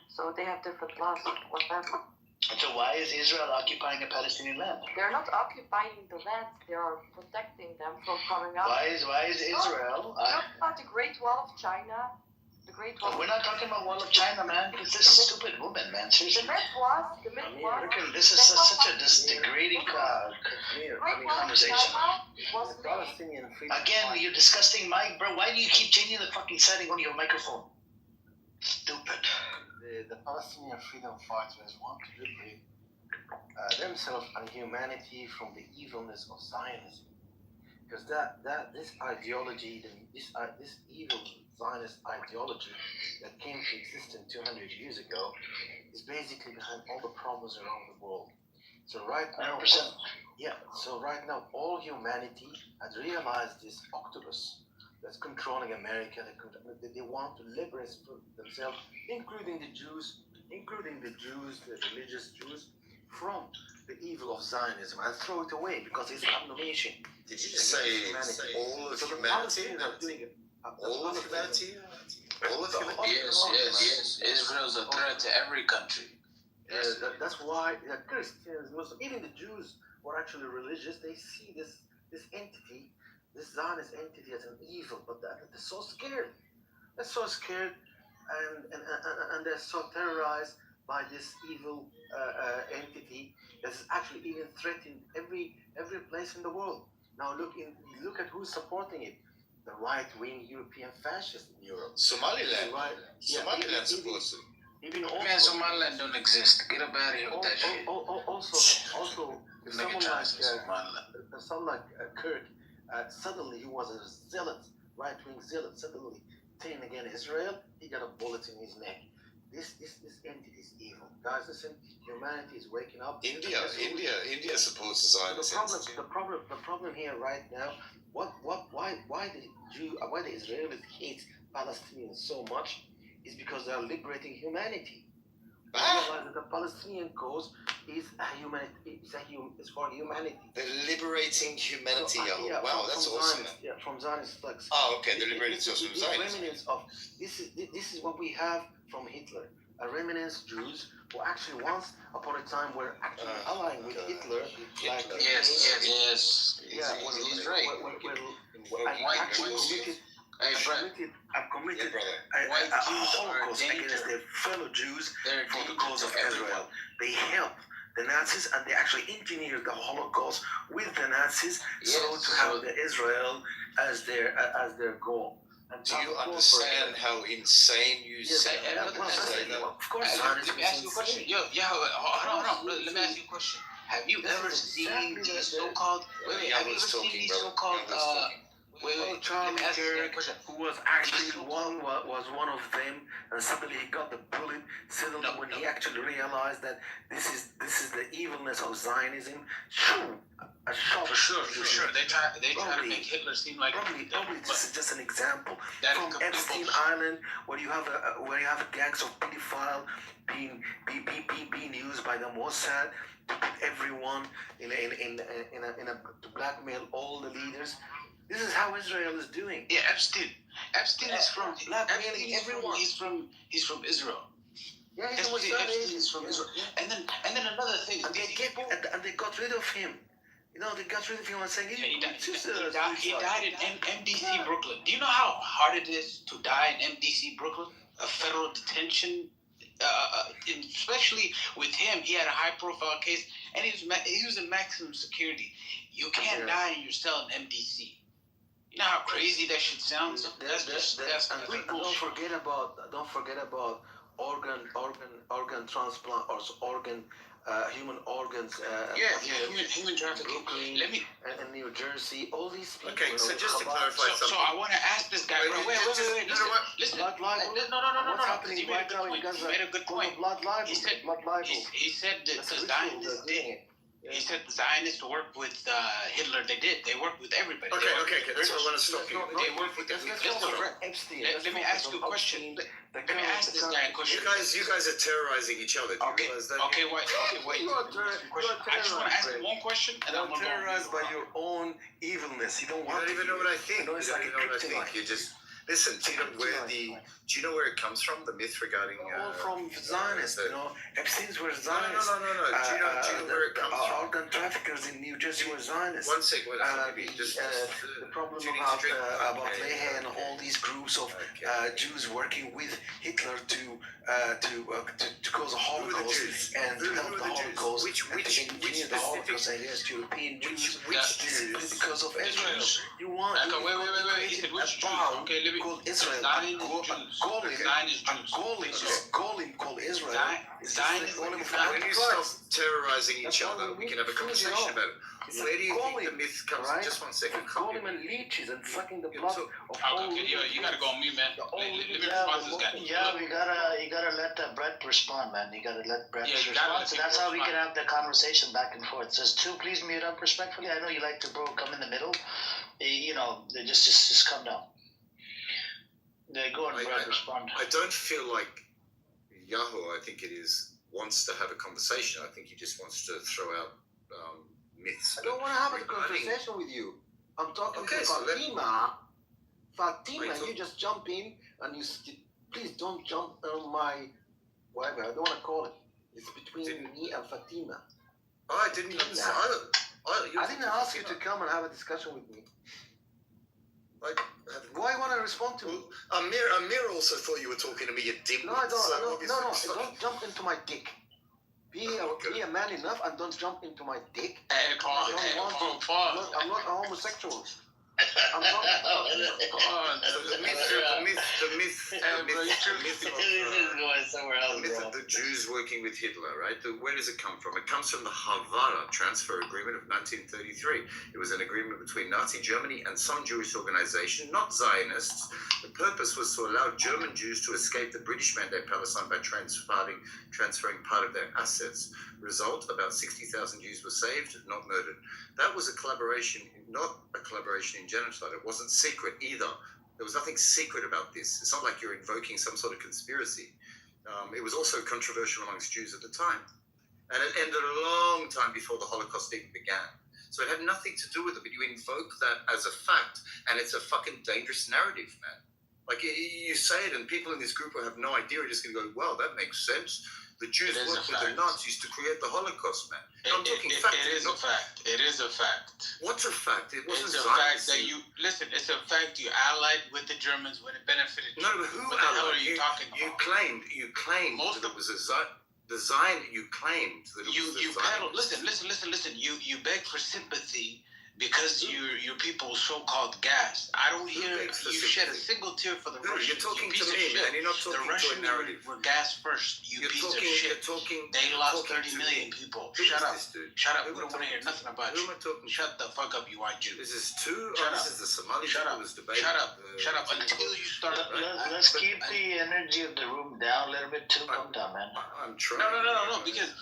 So they have different laws, whatever. So why is Israel occupying a Palestinian land? They're not occupying the land, they are protecting them from coming out. Why is Israel? About the Great Wall of China. We're not talking about Wall of China, man. It's this stupid woman, man. Seriously. The myth was. This is such a degrading conversation. Again, you disgusting mic, bro. Why do you keep changing the fucking setting on your microphone? Stupid. The Palestinian freedom fighters want to liberate themselves and humanity from the evilness of Zionism, because this ideology, this evil Zionist ideology that came to existence 200 years ago, is basically behind all the problems around the world. So right now, 100%. So right now, all humanity has realized this octopus that's controlling America. They want to liberate themselves, including the Jews, the religious Jews, from the evil of Zionism and throw it away because it's an abomination. Did you just say all of humanity? All of humanity? All of humanity? Yes. Israel's a threat to every country. That's why Christians, Muslims, even the Jews who are actually religious, they see this entity, this Zionist entity, as an evil, but they're so scared. They're so scared, and they're so terrorized by this evil entity that is actually even threatening every place in the world. Now look at who's supporting it. the right-wing European fascists in Europe. Somaliland. Right? Somaliland supposed to. Even Man, also, Somaliland don't exist. Get up out of here with that shit. also, if Nigga someone trying to say like Kirk, suddenly he was a zealot, right-wing zealot, suddenly turning against Israel, he got a bullet in his neck. This entity is evil, guys. Listen, humanity is waking up. India supports the Zionist entity. The problem here right now. Why the Israelis hate Palestinians so much is because they are liberating humanity. They realize that the Palestinian cause is for humanity. They're liberating humanity. So, wow, that's awesome. From Zionist thugs. Oh, okay, they're liberating us from Zionists. Remnants of this is what we have from Hitler. A remnants Jews who actually once upon a time were actually allying with Hitler. Like Yes. Yeah, He's right. committed a Holocaust against their fellow Jews for the cause of Israel. They helped the Nazis and they actually engineered the Holocaust with the Nazis so to have the Israel as their goal. And do you understand how insane you say that? Of course, let me ask you a question. Hold on. Let me ask you a question. Have you ever seen these so-called? Have you ever seen these so-called? Charlie Kirk, who was actually was one of them, and suddenly he got the bullet. Suddenly, when he actually realized that this is the evilness of Zionism, a shock. For sure. They try to make Hitler seem like probably this is just an example from Epstein Island, where you have gangs of pedophile being used by the Mossad to put everyone to blackmail all the leaders. This is how Israel is doing. Yeah, Epstein is from blackmailing everyone. He's from Israel. Yeah, Epstein is from Israel. And then another thing. And they got rid of him. They got rid of him and saying he died in MDC Brooklyn. Do you know how hard it is to die in MDC Brooklyn? A federal detention. Especially with him, he had a high-profile case, and he was in maximum security. You can't die in your cell in MDC. You know how crazy that shit sounds? That's complete bullshit. Don't forget about organ transplant or human organs. Human trafficking. Brooklyn, and New Jersey, all these people. Okay, so just to clarify something. So I want to ask this guy. Wait. Listen. No. What's happening right now? You made a good point. He said that the Zionists did. He said the Zionists worked with Hitler. They did. They worked with everybody. Okay. That's what I want to stop you. They worked with Epstein. Let me ask you a question. Let me ask this guy a question. You guys are terrorizing each other. Okay, wait. I just want to ask you one question. You're terrorized by your own evilness. You don't even know what I think. You don't even know what I think. You just... Listen, do you know where it comes from? The myth regarding all from Zionists, Epstein's were Zionists. No. Do you know where it comes from? Organ traffickers in New Jersey were Zionists. One second, the problem about Lehi and all these groups of Jews working with Hitler to cause a Holocaust and to help the Holocaust and to engineer the Holocaust against European Jews. Because of Israel, you want wait. He said which Jews? Okay, let me. Called Israel. Golim called Israel. When you stop terrorizing each other, we can have a conversation about it. Where do you think the myth comes from? Just one second. Golim and leeches and sucking the blood of all. You gotta go on mute, man. Let me respond to this guy. Yeah, you gotta let Brett respond, man. You gotta let Brett respond. So that's how we can have the conversation back and forth. Says two, please mute up respectfully. I know you like to come in the middle. Just come down. Go on, Brett, respond. I don't feel like Yahoo, I think it is, wants to have a conversation. I think he just wants to throw out myths. I don't want to have a conversation with you. I'm talking to Fatima. Fatima, you just jump in and you please don't jump on my whatever. I don't want to call it. It's between me and Fatima. I didn't understand. I didn't ask you to come and have a discussion with me. Why want to respond to me? Amir also thought you were talking to me, you dimwit. No, I don't. No, don't jump into my dick. Be a man enough and don't jump into my dick. Hey, Paul. I'm not a homosexual. I'm talking about The myth of the Jews working with Hitler, right? Where does it come from? It comes from the Havara Transfer Agreement of 1933. It was an agreement between Nazi Germany and some Jewish organization, not Zionists. The purpose was to allow German Jews to escape the British Mandate Palestine by transferring part of their assets. Result, about 60,000 Jews were saved, not murdered. That was a collaboration, not a collaboration in genocide. It wasn't secret either. There was nothing secret about this. It's not like you're invoking some sort of conspiracy. It was also controversial amongst Jews at the time. And it ended a long time before the Holocaust even began. So it had nothing to do with it, but you invoke that as a fact, and it's a fucking dangerous narrative, man. Like, you say it, and people in this group who have no idea are just going to go, well, that makes sense. The Jews worked with the Nazis to create the Holocaust, man. I'm talking facts. It is a fact. It is a fact. What's a fact? It wasn't It's a fact that you listen. It's a fact you allied with the Germans when it benefited. No, but who what the hell are you talking about? You claimed that it was a design. You claimed that it was you peddled. Listen. You begged for sympathy because your people so-called gassed. I don't hear you shed a single tear for the Russians. You're talking to me, man. You're not talking the to a Russians narrative. were gassed first. You piece of shit. They lost 30 million people. Shut up. Shut up. We don't want to hear nothing about you. Shut the fuck up, you white Jew. This is two. Shut up. This is the Somali. Shut up. Shut up. Shut up until you start. Let's keep the energy of the room down a little bit too. Calm down, man. I'm trying. No. Because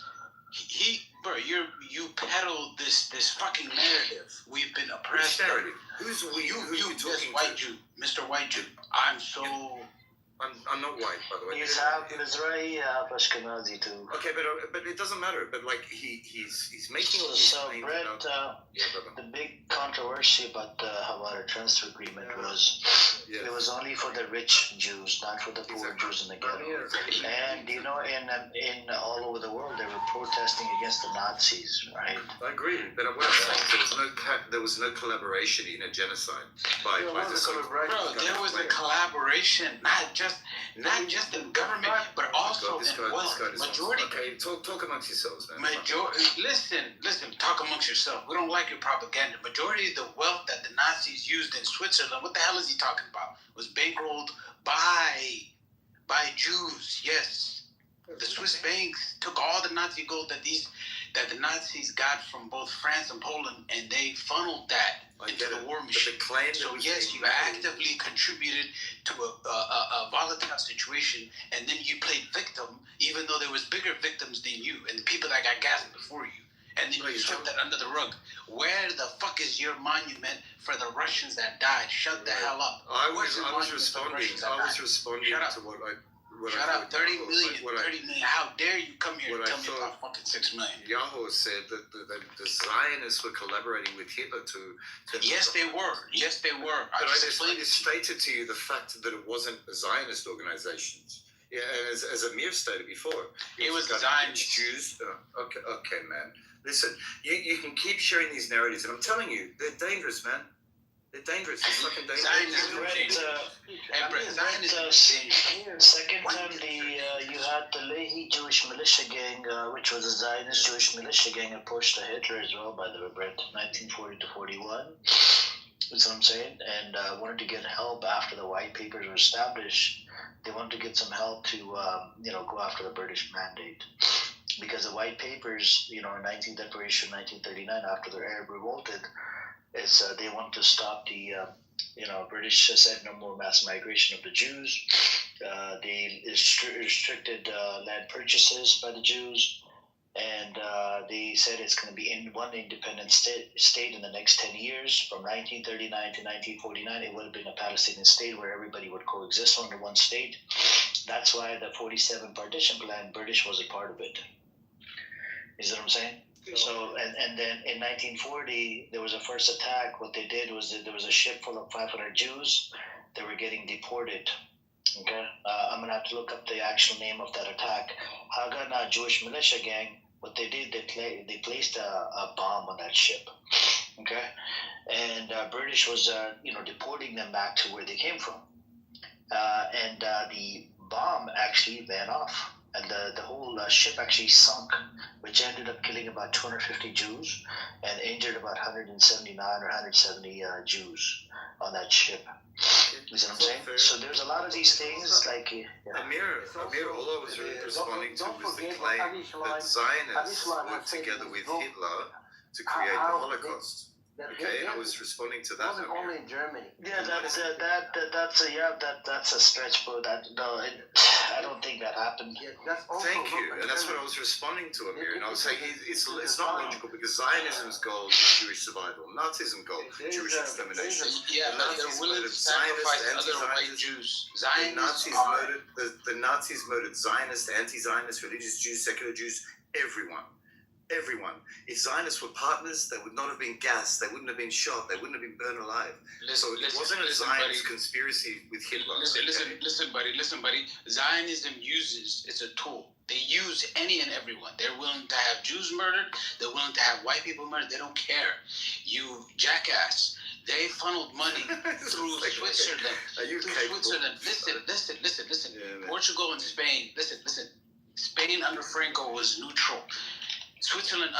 bro, you peddle this fucking narrative. We've been oppressed. Which narrative? Who's we? You talking white Jew, Mr. White Jew. I'm so. I'm not white, by the way. He's half Mizrahi, half Ashkenazi too. Okay, but it doesn't matter. But like he's making all these So claims Brett, about- the big controversy about the Havara Transfer Agreement was it was only for the rich Jews, not for the poor Jews in the ghetto. And you know, in all over the world, they were protesting against the Nazis, right? I agree, but what I'm saying there was no collaboration in a genocide by the Bro, there was a collaboration, not just in government, but also in wealth. Majority. Okay, talk amongst yourselves, man. Listen. Talk amongst yourself. We don't like your propaganda. Majority of the wealth that the Nazis used in Switzerland, what the hell is he talking about? Was bankrolled by Jews. Yes, the Swiss banks took all the Nazi gold that the Nazis got from both France and Poland, and they funneled that into the war machine. So yes, you actively contributed to a volatile situation, and then you played victim, even though there was bigger victims than you and the people that got gassed before you. And then you swept that under the rug. Where the fuck is your monument for the Russians that died? Shut the hell up. I was responding to what I. Shut up, 30 million. How dare you come here and tell me about fucking 6 million? Yahoo said that the Zionists were collaborating with Hitler to Yes, they were. But I just stated to you the fact that it wasn't a Zionist organization. Yeah, as Amir stated before. It was Zionist Jews. Okay, man. Listen, you can keep sharing these narratives, and I'm telling you, they're dangerous, man. They're dangerous. It's fucking dangerous. Second time you had the Lehi Jewish militia gang, which was a Zionist Jewish militia gang opposed to Hitler as well, by the way, Brett, 1940 to 41. That's what I'm saying. And wanted to get help after the white papers were established. They wanted to get some help to, go after the British mandate. Because the white papers, in 19 Declaration 1939, after the Arab revolted, they wanted to stop the, British said no more mass migration of the Jews. They restricted land purchases by the Jews. And they said it's going to be in one independent state in the next 10 years. From 1939 to 1949, it would have been a Palestinian state where everybody would coexist under one state. That's why the 47 partition plan, British was a part of it. You see what I'm saying? So, and then in 1940, there was a first attack. What they did was that there was a ship full of 500 Jews that were getting deported. Okay? I'm going to have to look up the actual name of that attack. Haganah Jewish militia gang, what they did, they placed a bomb on that ship. Okay? And British was, deporting them back to where they came from. And the bomb actually ran off. and the whole ship actually sunk, which ended up killing about 250 Jews and injured about 179 or 170 Jews on that ship. You see what I'm saying? So there's a lot of these things like Amir, all I was really responding to was the claim that Zionists worked together with Hitler to create the Holocaust. Okay, and I was responding to that. It wasn't only in Germany. Yeah, that's a stretch, bro. I don't think that happened. Yeah, that's also Thank you, and that's what I was responding to, Amir. And I was saying it's not logical because Zionism's goal is Jewish survival, Nazism's goal Jewish extermination. Yeah, the but they're willing to sacrifice other white Jews. Zionists are. The Nazis murdered Zionists, anti-Zionists, religious Jews, secular Jews, everyone. If Zionists were partners, they would not have been gassed, they wouldn't have been shot, they wouldn't have been burned alive. So it wasn't a Zionist conspiracy with Hitler. Listen, buddy. Zionism it's a tool. They use any and everyone. They're willing to have Jews murdered, they're willing to have white people murdered, they don't care. You jackass. They funneled money through Switzerland. Are you Switzerland. Listen. Yeah, Portugal and Spain. Listen. Spain under Franco was neutral. Switzerland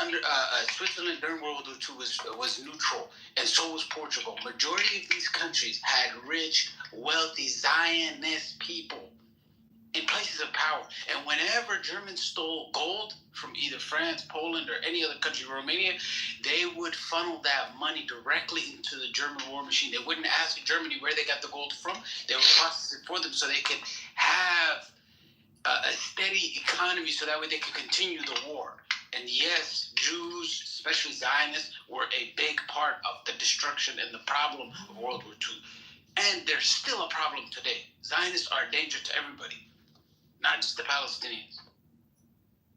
during World War II was neutral, and so was Portugal. Majority of these countries had rich, wealthy Zionist people in places of power. And whenever Germans stole gold from either France, Poland, or any other country, Romania, they would funnel that money directly into the German war machine. They wouldn't ask Germany where they got the gold from. They would process it for them so they could have a steady economy, so that way they could continue the war. And yes, Jews, especially Zionists, were a big part of the destruction and the problem of World War II. And they're still a problem today. Zionists are a danger to everybody, not just the Palestinians.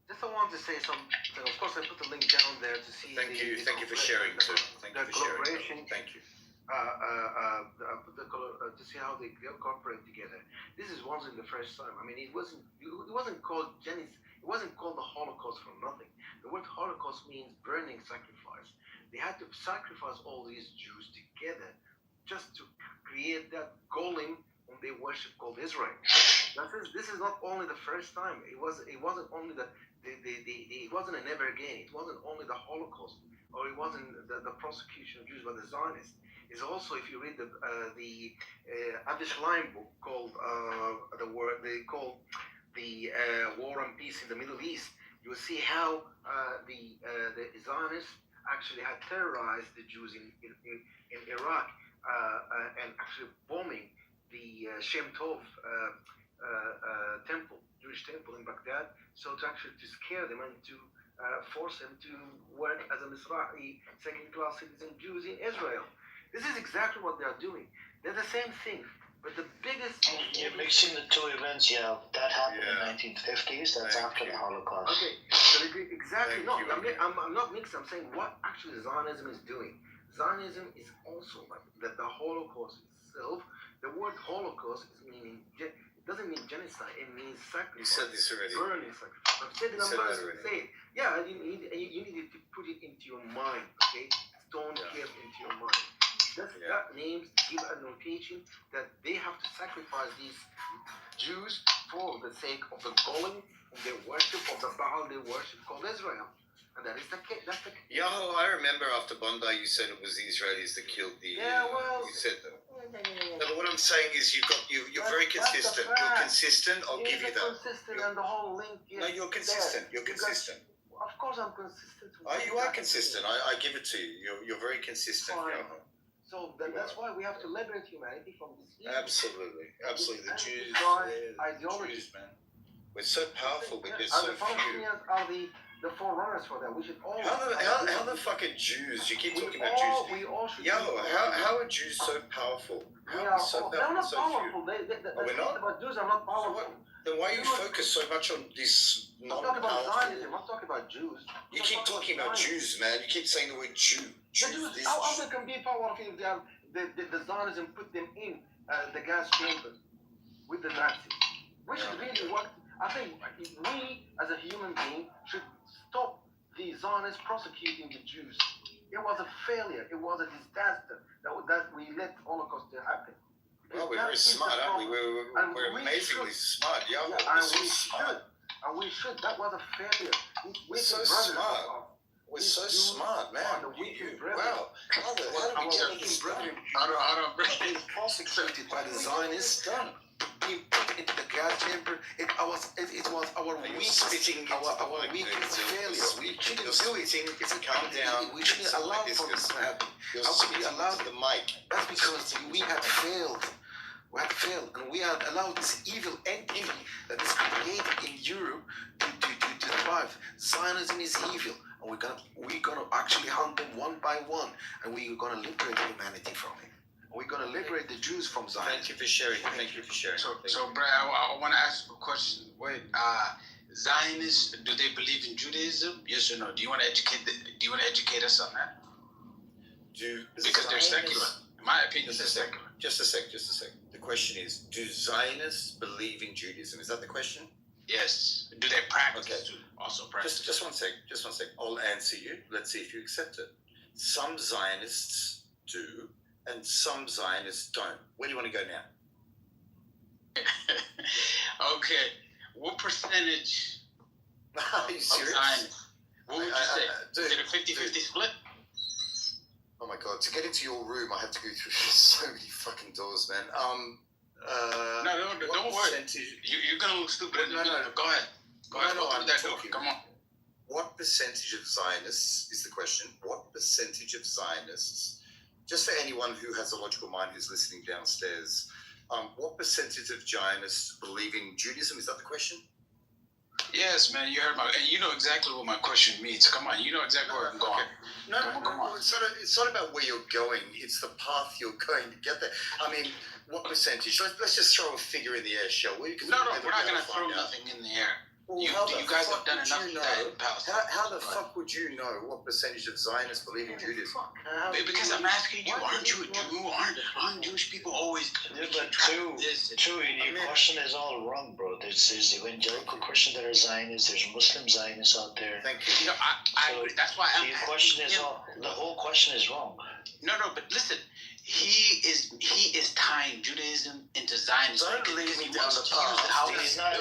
Just I want to say something. Of course, I put the link down there to see. Thank you for sharing too. Thank you for sharing. Thank you. To see how they cooperate together. This is wasn't the first time. I mean, it wasn't called It wasn't called the Holocaust for nothing. The word Holocaust means burning sacrifice. They had to sacrifice all these Jews together just to create that golem whom they worship called Israel. This is not only the first time. It wasn't only it wasn't a never again. It wasn't only the Holocaust, or it wasn't the prosecution of Jews by the Zionists. It's also, if you read the Avish Lein book called the War and Peace in the Middle East, you will see how the Zionists actually had terrorized the Jews in Iraq and actually bombing the Shem Tov temple, Jewish temple in Baghdad, so to scare them and to force them to work as a Mizrahi second-class citizen Jews in Israel. This is exactly what they are doing. They're the same thing. But the biggest... You're mixing the two events, that happened in the 1950s, that's after the Holocaust. Okay, so exactly, I'm not mixing, I'm saying what actually Zionism is doing. Zionism is also like that the Holocaust itself, the word Holocaust it doesn't mean genocide, it means sacrifice. You said this already. Burning sacrifice. I've said it, I'm going to say it. Yeah, you need to put it into your mind, okay? Don't care into your mind. That names give a notation that they have to sacrifice these Jews for the sake of the golem and their worship of the Baal they worship called Israel. And that is the case. Yeah, I remember after Bondi you said it was the Israelis that killed the... you said that. No, but what I'm saying is you're very consistent. You're consistent, I'll give you that. Consistent and the whole link... No, you're consistent. You're consistent. Of course I'm consistent. You are consistent. I give it to you. You're very consistent. So that's why we have to liberate humanity from this evil. Absolutely. The Jews, ideology. man. We're so powerful, but there's so few. The Palestinians are the forerunners for that. We should all... How the fuck are Jews? You keep talking about Jews. We all should... How are Jews so powerful? They're not powerful. We're not? About Jews are not powerful. Then why you focus so much on this non-powerful... I'm talking about Zionism. I'm talking about Jews. You keep talking about Jews, man. You keep saying the word Jew. How they can be powerful if they have the Zionism put them in the gas chamber with the Nazis? We should really work. I think we, as a human being, should stop the Zionists prosecuting the Jews. It was a failure. It was a disaster that we let Holocaust happen. Well, we're very smart, aren't we? We're amazingly smart. And we should And we should. That was a failure. We're so smart. We're so smart, man. Wow. How did we get this done? It's prosecuted by the Zionists. Done. Being put into the gas chamber. It was our weakest failure. We shouldn't do it. Calm down. We shouldn't allow for this to happen. How could we allow the mic? That's because we had failed. We had failed, and we had allowed this evil entity that is created in Europe to thrive. Zionism is evil, and we're gonna actually hunt them one by one, and we're gonna liberate humanity from it. We're gonna liberate the Jews from Zionism. Thank you for sharing. So Brad, I want to ask you a question. Wait, Zionists, do they believe in Judaism? Yes or no? Do you want to educate us on that? Because they're secular. In my opinion, they're secular. Just a sec. The question is, do Zionists believe in Judaism? Is that the question? Yes. Do they practice? Okay. Also practice. Just one sec. I'll answer you. Let's see if you accept it. Some Zionists do, and some Zionists don't. Where do you want to go now? Okay. What percentage Are you serious? of Zionists? What would you say? Is it a 50-50 split? Oh my god, to get into your room, I have to go through so many fucking doors, man. Don't worry. You're going to look stupid. No. Go ahead. I'm talking. Come on. What percentage of Zionists is the question? What percentage of Zionists, just for anyone who has a logical mind who's listening downstairs, what percentage of Zionists believe in Judaism? Is that the question? Yes, man, you heard and you know exactly what my question means. Come on, you know exactly where I'm going. No, it's not about where you're going. It's the path you're going to get there. I mean, what percentage? Let's just throw a figure in the air, shall we? No, we're not going to throw nothing in the air. Well, you guys have done enough of that in Palestine. How the fuck would you know what percentage of Zionists believe in Judaism? Because I'm asking you, aren't you a Jew? Aren't Jewish people always... Yeah, but true, your question is all wrong, bro. There's evangelical Christians that are Zionists, there's Muslim Zionists out there. Thank you. No, I agree. That's why I'm... Your question is all... The whole question is wrong. No, but listen. He is tying Judaism into Zionism. Don't lead me down the path. He's not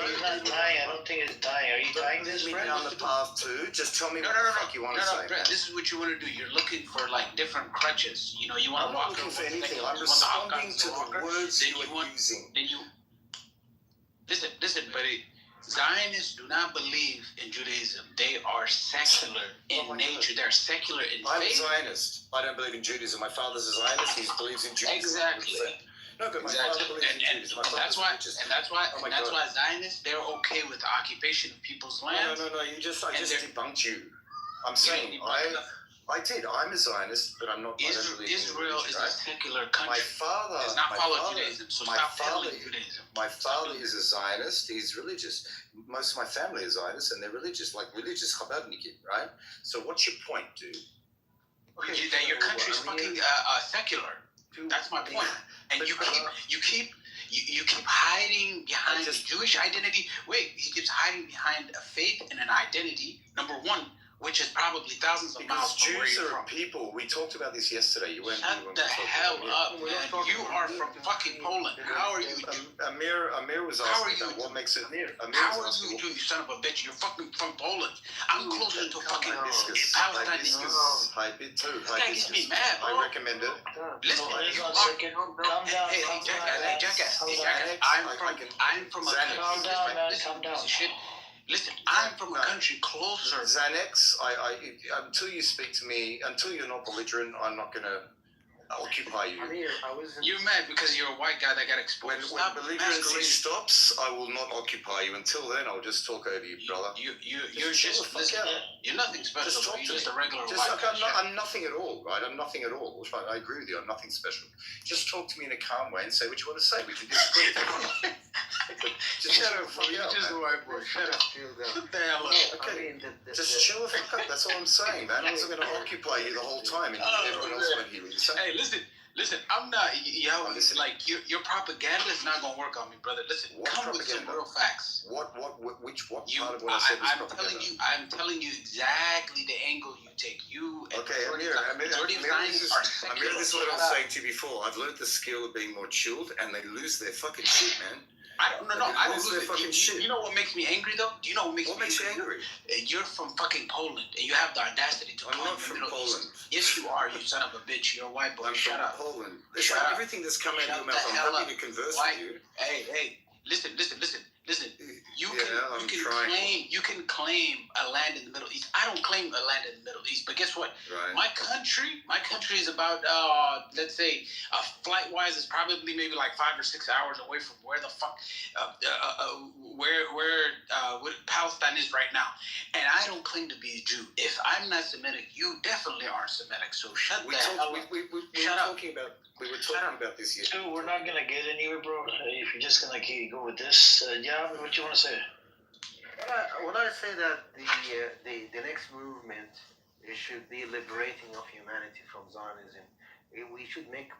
tying. I don't think it's tying. Are you tying this, Brett? Brett? Down the path too. Just tell me what the fuck you want to say. Brett, this is what you want to do. You're looking for like different crutches. You know, you want to walk. I'm not looking for anything. I'm responding to the words you are using. Listen, buddy. Zionists do not believe in Judaism. They are secular in nature. They're secular in faith. I'm a Zionist. I don't believe in Judaism. My father's a Zionist. He believes in Judaism. Exactly. No, but my father believes in Judaism. That's why Zionists, they're okay with the occupation of people's land. No. I just debunked you. I'm saying I did. I'm a Zionist, but I'm not. Israel is a secular country. My father does not follow Judaism, so stop following Judaism. My father is a Zionist. He's religious. Most of my family is Zionist, and they're religious, like religious Chabadniki, right? So what's your point, dude? That your country's fucking secular. That's my point. And you keep hiding behind the Jewish identity. Wait, he keeps hiding behind a faith and an identity. Number one, which is probably thousands of miles from where you're from. People. We talked about this yesterday. Shut the hell up, man. You are from fucking Poland. How are you? Amir was asking about what makes it. How are you, you son of a bitch? You're fucking from Poland. I'm closer to fucking Palestine than you. Hibiscus too. That gets me mad, bro. I recommend it. Listen, hey, jackass. I'm from a country. Listen, I'm from a country closer. Xanax, until you speak to me, until you're not belligerent, I'm not going to occupy you. You're mad because you're a white guy that got exposed. When belligerency stops, I will not occupy you. Until then, I'll just talk over you, brother. You're just you're nothing special. You're just a regular white guy. I'm nothing at all, right? I'm nothing at all. I agree with you. I'm nothing special. Just talk to me in a calm way and say what you want to say. We can disagree. Just shut up. Just a white boy. Shut up. What the hell up? Okay. Just chill the fuck up. That's all I'm saying, man. I wasn't going to occupy you the whole time, and everyone else went here with you. Hey, listen. I'm not. Like your propaganda is not gonna work on me, brother. Listen, come with some real facts. What part of what I said was propaganda? I'm telling you exactly the angle you take. Okay, Amir, this is what I was saying to you before. I've learned the skill of being more chilled, and they lose their fucking shit, man. I don't know. I don't That's their lose fucking it. shit. You know what makes me angry though? Do you know what makes you angry? You're from fucking Poland, and you have the audacity to I'm call not the from Middle Poland. East. Yes, you are. You son of a bitch. You're a white boy. I'm Shut from up. Poland. Shut Listen, up. everything that's coming out of Shut your mouth, the I'm hell happy up. to converse Why? with you. Hey, listen. You I'm trying. You can claim a land in the Middle East. I don't claim a land in the Middle East, but guess what? Right. My country is about let's say flight wise is probably maybe like 5 or 6 hours away from where the fuck where Palestine is right now. And I don't claim to be a Jew. If I'm not Semitic, you definitely are Semitic. So shut the hell up. We were talking about this yesterday. Dude, we're not gonna get anywhere, bro. If you're just gonna go with this, yeah. What you want to say? When I say that the next movement it should be liberating of humanity from Zionism, we should make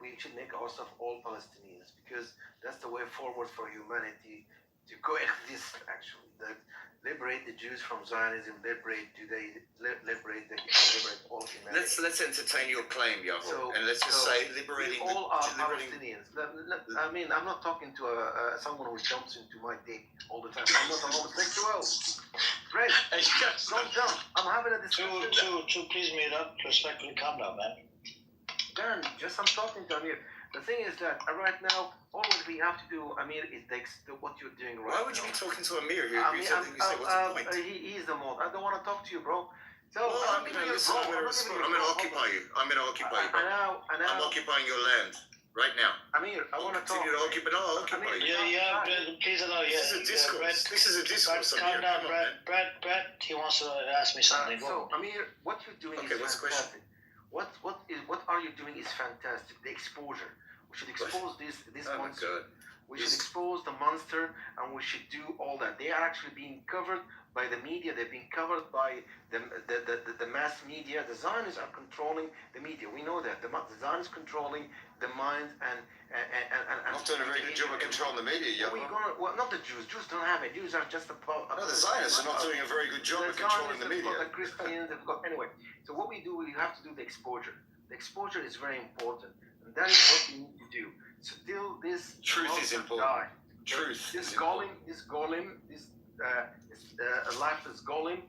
ourselves all Palestinians, because that's the way forward for humanity to coexist. Actually, liberate the Jews from Zionism, liberate all humanity. Let's entertain your claim, Yahoo, and let's just say liberating. We all are Palestinians. I mean, I'm not talking to someone who jumps into my dick all the time. I'm not a homosexual. Right? Don't jump. I'm having a discussion. To please meet up, respectfully, calm down, man. Dan, I'm talking to Amir. The thing is that right now, all what we have to do, Amir, is what you're doing right now. Why would you be talking to Amir here? What's the point? He's the mod. I don't want to talk to you, bro. So I'm going to listen. I'm going to occupy you. I'm going to occupy you. I'm occupying your land right now. Amir, I want to talk. Continue to occupy. No, I'll occupy you. Yeah, please allow. This is a discourse. This is a discourse. Calm down, Brett. He wants to ask me something. So, Amir, what you're doing is fantastic. What are you doing is fantastic. The exposure. We should expose this monster. We should expose the monster, and we should do all that. They are actually being covered by the media. They're being covered by the mass media. The Zionists are controlling the media. We know that the Zionists controlling the minds and not doing a very good job of controlling the media, yeah. Well, not the Jews. Jews don't have it. Jews are just the Zionists are not doing a very good job of controlling the media. The Christians, anyway. So what we do, we have to do the exposure. The exposure is very important, and that is what we need to do. So till this truth is important. Truth. This lifeless golem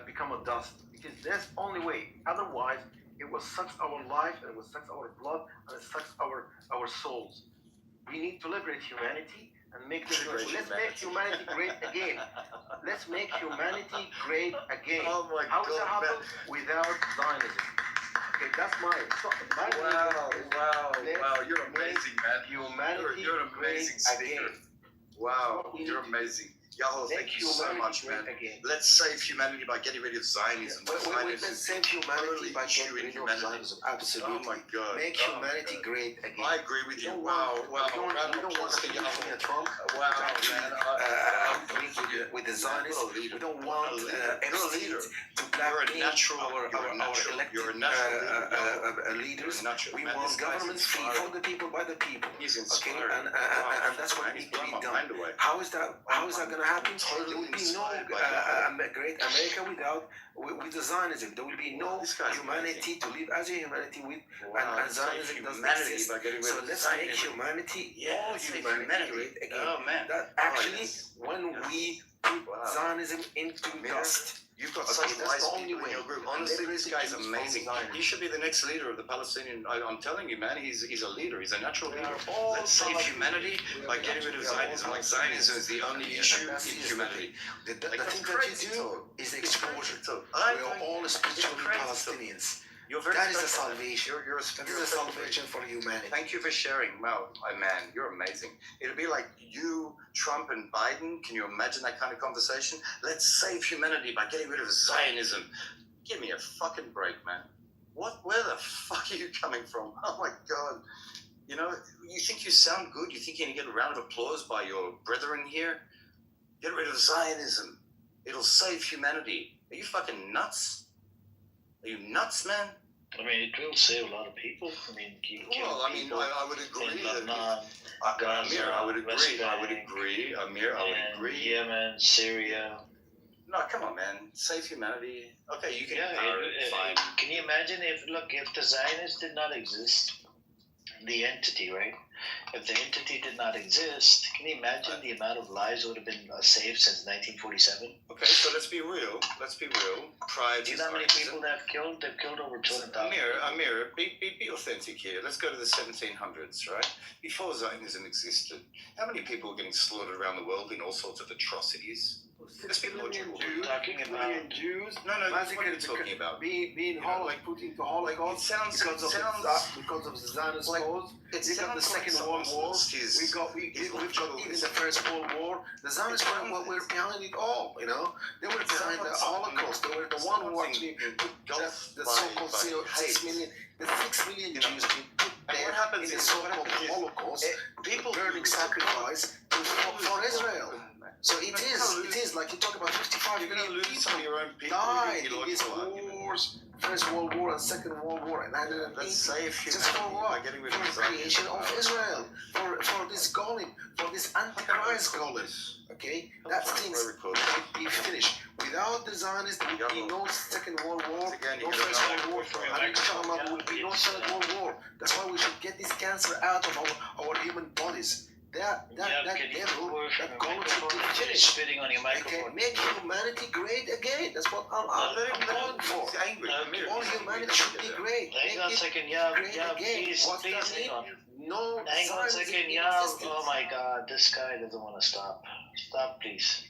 become a dust, because that's the only way. Otherwise, it will suck our life, and it will suck our blood, and it sucks our souls. We need to liberate humanity and make this. Let's make humanity great again. Let's make humanity great again. Oh my How does God, that happen? Without Zionism. Okay, that's mine. Wow, you're amazing, man. Humanity you're an amazing speaker. Wow, you're amazing. Yahoo, thank you so much, man. Let's save humanity by getting rid of Zionism. Let's save humanity by getting rid of Zionism. Absolutely. Oh my God. Make humanity great again. I agree with you. Wow. We don't want to be Trump. Wow, man. With the Zionists, we don't want Epstein to blackmail our leaders. We want governments free from the people, by the people. He's inspiring. And that's what needs to be done. How is that going to happen? There will be no great America with the Zionism. There will be no humanity to live as a humanity with, and Zionism doesn't exist. So let's make humanity, all humanity great again. Oh man! That actually, when we put Zionism into dust. You've got such wise people in your group. Honestly, this guy's amazing. He should be the next leader of the Palestinian. I'm telling you, man, he's a leader. He's a natural leader. Let's save humanity by getting rid of Zionism. Like Zionism is the only issue in humanity. The thing that you do is exposure. We are all spiritually Palestinians. That is a salvation. You're a salvation for humanity. Thank you for sharing. Wow, my man, you're amazing. It'll be like you, Trump, and Biden. Can you imagine that kind of conversation? Let's save humanity by getting rid of Zionism. Give me a fucking break, man. Where the fuck are you coming from? Oh my God. You know, you think you sound good? You think you're going to get a round of applause by your brethren here? Get rid of Zionism. It'll save humanity. Are you fucking nuts? Are you nuts, man? I mean, it will save a lot of people. I mean, I would agree. Amir, I would agree. Amir, I would agree. Yemen, Syria. No, come on, man. Save humanity. Okay, you can. Fine. Can you imagine if the Zionists did not exist? the entity, right? If the entity did not exist, can you imagine the amount of lives would have been saved since 1947? Okay, so let's be real. Prior to Do you know how many people they've killed? They've killed over 200,000. Amir, be authentic here. Let's go to the 1700s, right? Before Zionism existed, how many people were getting slaughtered around the world in all sorts of atrocities? Let's be logical. Talking about Jews. No, what are you talking about? Being put into Holocaust because of the Zionist cause. We got the Second World War. We've got even the First World War. The Zionists were behind it all. You know, they were behind the Holocaust. They were the one who actually put the so-called 6 million, the 6 million Jews being put there in the so-called Holocaust, burning sacrifice for Israel. So it is like you talk about 55 million people died in these wars, First World War and Second World War, and let's say if just for what? For the creation of Israel, for this golem, for this Antichrist golem. Okay, that things be finished. Without the Zionists, there would be no Second World War, no First World War, and inshallah there would be no Third World War. That's why we should get this cancer out of our human bodies. That devil, that golem should be finished. Spitting on your microphone. Okay, make humanity great again. That's what I'm calling for. All humanity should be great. Hang on a second, please, hang on. No, hang on a second, oh my God, this guy doesn't want to stop. Stop, please.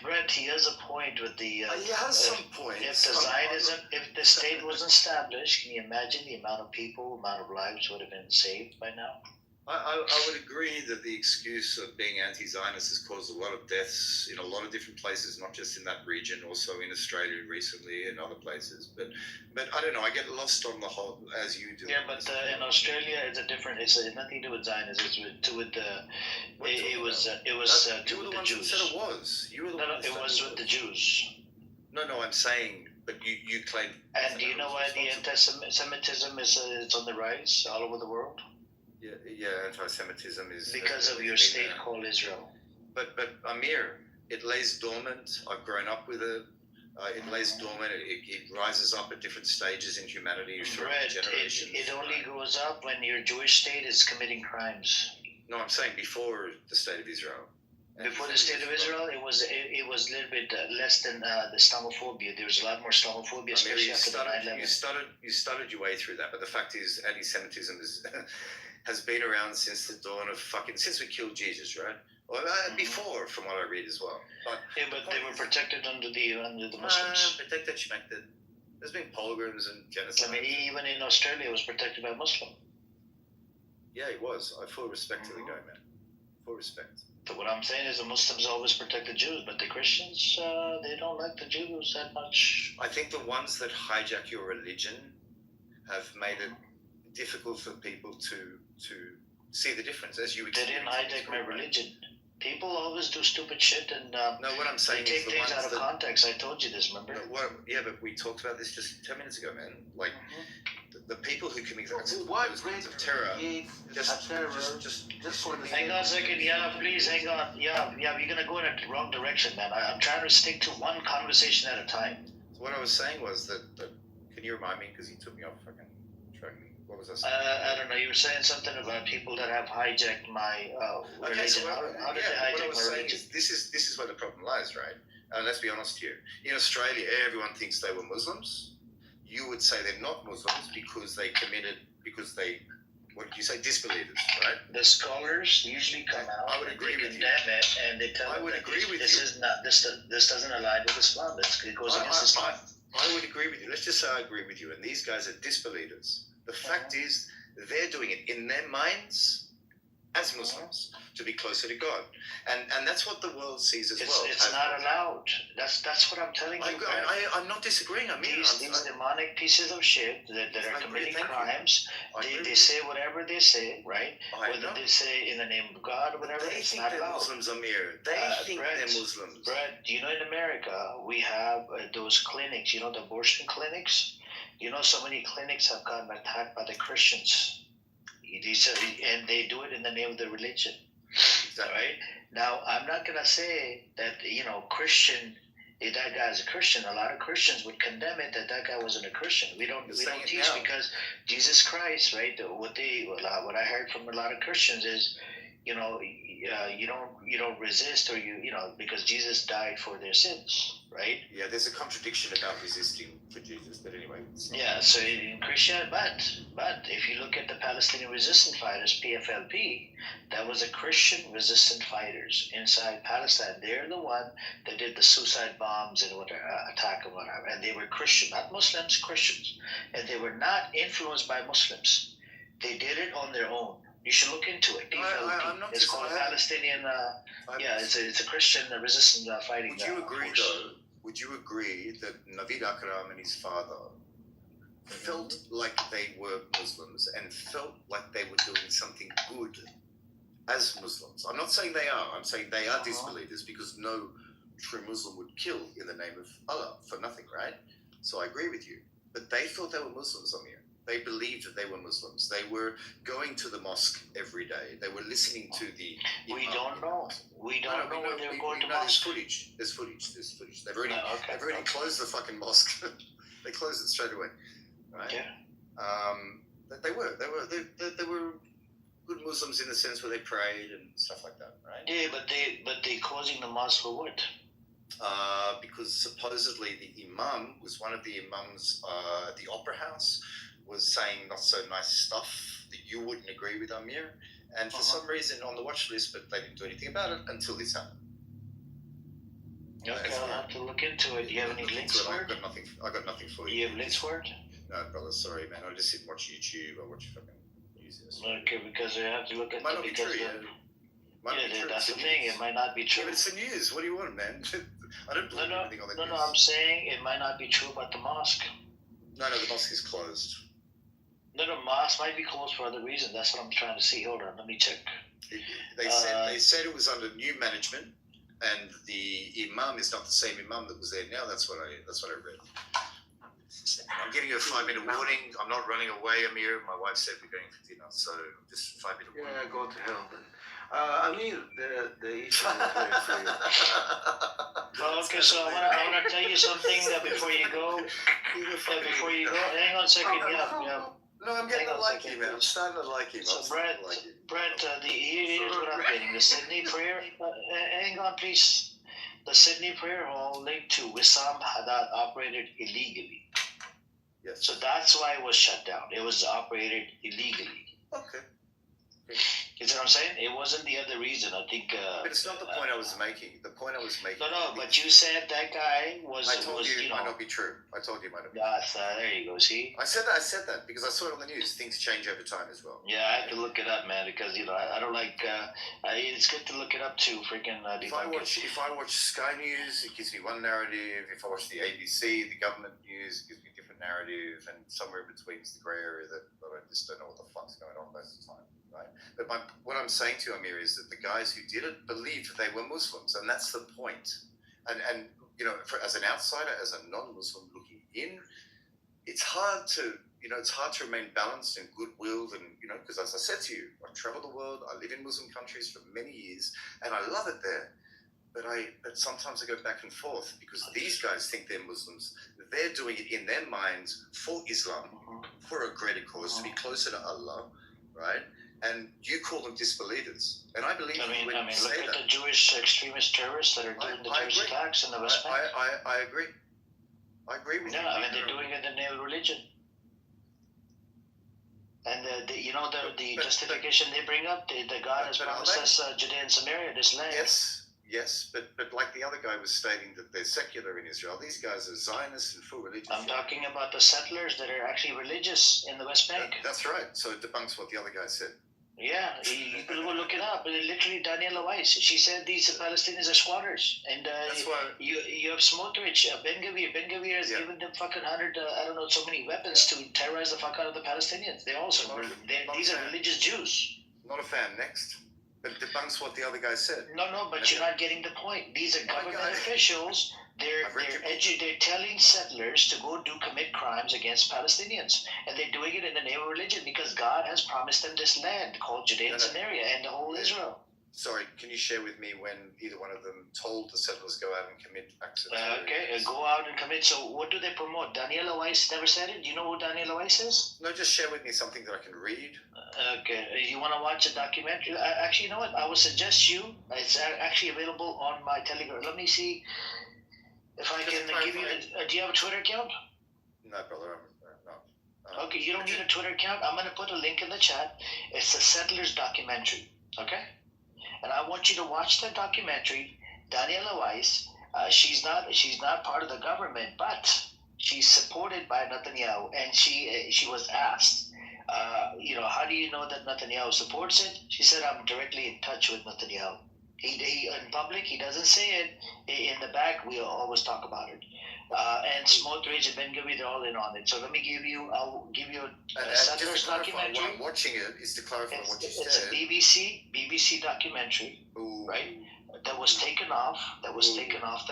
Brent, he has a point with the. He has some points. If the Zionism, if the state was established, can you imagine the amount of people, amount of lives would have been saved by now? I would agree that the excuse of being anti-Zionist has caused a lot of deaths in a lot of different places, not just in that region, also in Australia recently and other places. But I don't know. I get lost on the whole as you do. Yeah, but in Australia, it's a different. It's nothing to do with Zionism. It's with the. It was to with the Jews. Said it was. You were the one it was with the Jews. No, I'm saying, but you claim. And do you know why the anti-Semitism is on the rise all over the world? Yeah, anti-Semitism is because of your state called Israel. But Amir, it lays dormant. I've grown up with it. It lays dormant. It rises up at different stages in humanity throughout generations. It only goes up when your Jewish state is committing crimes. No, I'm saying before the state of Israel. Before the state of Israel, it was a little bit less than the Islamophobia. There was a lot more Islamophobia, especially after the 9/11. You started your way through that, but the fact is, anti-Semitism has been around since the dawn of since we killed Jesus, right? Well, before, from what I read as well. But they were protected under the Muslims. Protected. There's been pogroms and genocide. I mean, even in Australia, it was protected by Muslim. Yeah, it was. I full respect to the guy, man. Full respect. So what I'm saying is the Muslims always protect the Jews, but the Christians, they don't like the Jews that much. I think the ones that hijack your religion have made it difficult for people to see the difference, as you They didn't hijack my religion. People always do stupid shit and no, what I'm saying they take is the things ones out of context. I told you this, remember? Yeah, but we talked about this just 10 minutes ago, man. Like, the people who commit acts of terror, just for the... Hang on a second, please, hang on. You're gonna go in a wrong direction, man. I'm trying to stick to one conversation at a time. So what I was saying was that can you remind me, because you took me off fucking track. What was I saying? I don't know, you were saying something about people that have hijacked my religion. So how did they hijack my religion? This is where the problem lies, right? Let's be honest here. In Australia, everyone thinks they were Muslims. You would say they're not Muslims because they, what did you say, disbelievers, right? The scholars usually come out. I would agree with you. And they tell them this doesn't align with Islam. It goes against Islam. I would agree with you. Let's just say I agree with you. And these guys are disbelievers. The fact is, they're doing it in their minds as Muslims to be closer to God, and that's what the world sees as well. It's not allowed. That's what I'm telling you. I'm not disagreeing. I mean, these demonic pieces of shit that are committing crimes. They say whatever they say, right? Whether they say in the name of God or whatever, it's not allowed. Muslims, Amir. They think they're Muslims. Brett, do you know in America we have those clinics? You know the abortion clinics. You know so many clinics have gotten attacked by the Christians. And they do it in the name of the religion. Exactly. Right? Now, I'm not going to say that, Christian if that guy is a Christian, a lot of Christians would condemn it that guy wasn't a Christian. We don't teach because Jesus Christ, right? What I heard from a lot of Christians is, you don't resist, or because Jesus died for their sins, right? Yeah, there's a contradiction about resisting for Jesus, but anyway. Yeah, so in Christian, but if you look at the Palestinian resistance fighters, PFLP, that was a Christian resistant fighters inside Palestine. They're the one that did the suicide bombs and attack and whatever, and they were Christian, not Muslims, Christians, and they were not influenced by Muslims. They did it on their own. You should look into it. PFLP. It's called Palestinian. It's a Christian resistant fighting. Would you agree, though? Would you agree that Navid Akram and his father felt like they were Muslims and felt like they were doing something good as Muslims? I'm not saying they are. I'm saying they are disbelievers, because no true Muslim would kill in the name of Allah for nothing, right? So I agree with you. But they thought they were Muslims, Amir. They believed that they were Muslims. They were going to the mosque every day. They were listening to the Imam. We don't know. We don't know when they were going to mosque. There's footage. They've already closed the fucking mosque. They closed it straight away, right? Yeah. They were good Muslims in the sense where they prayed and stuff like that, right? Yeah, but they closing the mosque for what? Because supposedly the Imam was one of the Imams at the Opera House, was saying not so nice stuff that you wouldn't agree with, Amir, and for some reason on the watch list, but they didn't do anything about it until this happened. Okay, I'll have to look into it. Do you have any links for it? I got nothing for you. Do you have links for it? No, brother, sorry, man. I just sit and watch YouTube. I watch fucking news. Okay, because I have to look at it. Might not be true, that's the thing. It might not be true. Yeah, but it's the news. What do you want, man? I don't believe anything on the news. No, I'm saying it might not be true about the mosque. No, the mosque is closed. No, mosque might be closed for other reasons. That's what I'm trying to see. Hold on, let me check. They said it was under new management, and the Imam is not the same Imam that was there now. That's what I read. I'm giving you a 5-minute warning. I'm not running away, Amir. My wife said we're going for dinner, so just 5-minute warning. Yeah, go to hell then. Amir, the issue is very clear. Okay, so I want to tell you something before you go. Hang on a second. Yeah. No, I'm getting to like him, man. I'm starting to like him. So, Brett, here's what I'm getting. The Sydney Prayer, hang on, please. The Sydney Prayer Hall linked to Wissam Haddad operated illegally. Yes. So that's why it was shut down. It was operated illegally. Okay. You know what I'm saying? It wasn't the other reason. I think. But it's not the point I was making. The point I was making. No. But you said that guy was. I told you it might not be true. I told you it might not be true. There you go. See. I said that because I saw it on the news. Things change over time as well. Yeah, I have to look it up, man, because I don't like. It's good to look it up too. Freaking. If I watch Sky News, it gives me one narrative. If I watch the ABC, the government news, it gives me a different narrative, and somewhere in between is the grey area that I just don't know what the fuck's going on most of the time. Right? But what I'm saying to you, Amir, is that the guys who did it believed that they were Muslims, and that's the point. And as an outsider, as a non-Muslim looking in, it's hard to remain balanced and goodwill, and because as I said to you, I travel the world, I live in Muslim countries for many years, and I love it there. But sometimes I go back and forth because these guys think they're Muslims. They're doing it in their minds for Islam, for a greater cause, to be closer to Allah, right? And you call them disbelievers, and I believe. Look at the Jewish extremist terrorists that are doing the terrorist attacks in the West Bank. I agree. I agree with you. Yeah, they're doing it in the name of religion. And the justification they bring up, the God has promised us Judea and Samaria, this land. Yes, but like the other guy was stating that they're secular in Israel. These guys are Zionists and full religious. I'm talking about the settlers that are actually religious in the West Bank. That's right. So it debunks what the other guy said. Yeah, you can go look it up. Literally, Daniela Weiss, she said these Palestinians are squatters. And that's why you have Smotrich, Ben Gvir has given them fucking 100, so many weapons to terrorize the fuck out of the Palestinians. These are religious Jews. Not a fan. Next. But it debunks what the other guy said. No, but you're not getting the point. These are government officials. They're telling settlers to go commit crimes against Palestinians, and they're doing it in the name of religion because God has promised them this land called Judea and Samaria and the whole Israel. Sorry, can you share with me when either one of them told the settlers go out and commit acts of terror? Go out and commit. So what do they promote? Daniela Weiss never said it. Do you know who Daniela Weiss is? No, just share with me something that I can read. You want to watch a documentary? Actually, you know what? I would suggest you. It's actually available on my Telegram. Let me see if I can give you. Do you have a Twitter account? No, brother. No. Okay, you don't need a Twitter account. I'm going to put a link in the chat. It's the Settlers documentary. Okay? And I want you to watch the documentary. Daniela Weiss, she's not part of the government, but she's supported by Netanyahu, and she was asked, how do you know that Netanyahu supports it? She said, I'm directly in touch with Netanyahu. He in public, he doesn't say it. In the back, we always talk about it. And Smotrich and Ben-Gvir, they're all in on it. So I'll give you a Settlers documentary. What I'm watching it is to clarify what you said. It's a BBC documentary, right? That was taken off the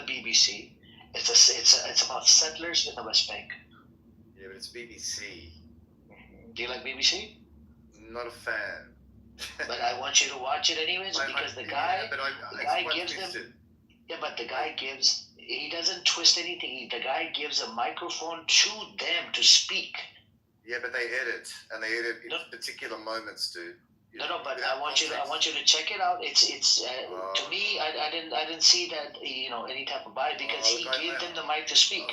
BBC. It's about settlers in the West Bank. Yeah, but it's BBC. Do you like BBC? Not a fan. But I want you to watch it anyways because the guy gives them. Yeah, but the guy gives. He doesn't twist anything. The guy gives a microphone to them to speak. Yeah, but they edit, and they edit in particular moments, dude. No, but I want you to check it out. It's to me, I didn't see that any type of bias because he gave them the mic to speak.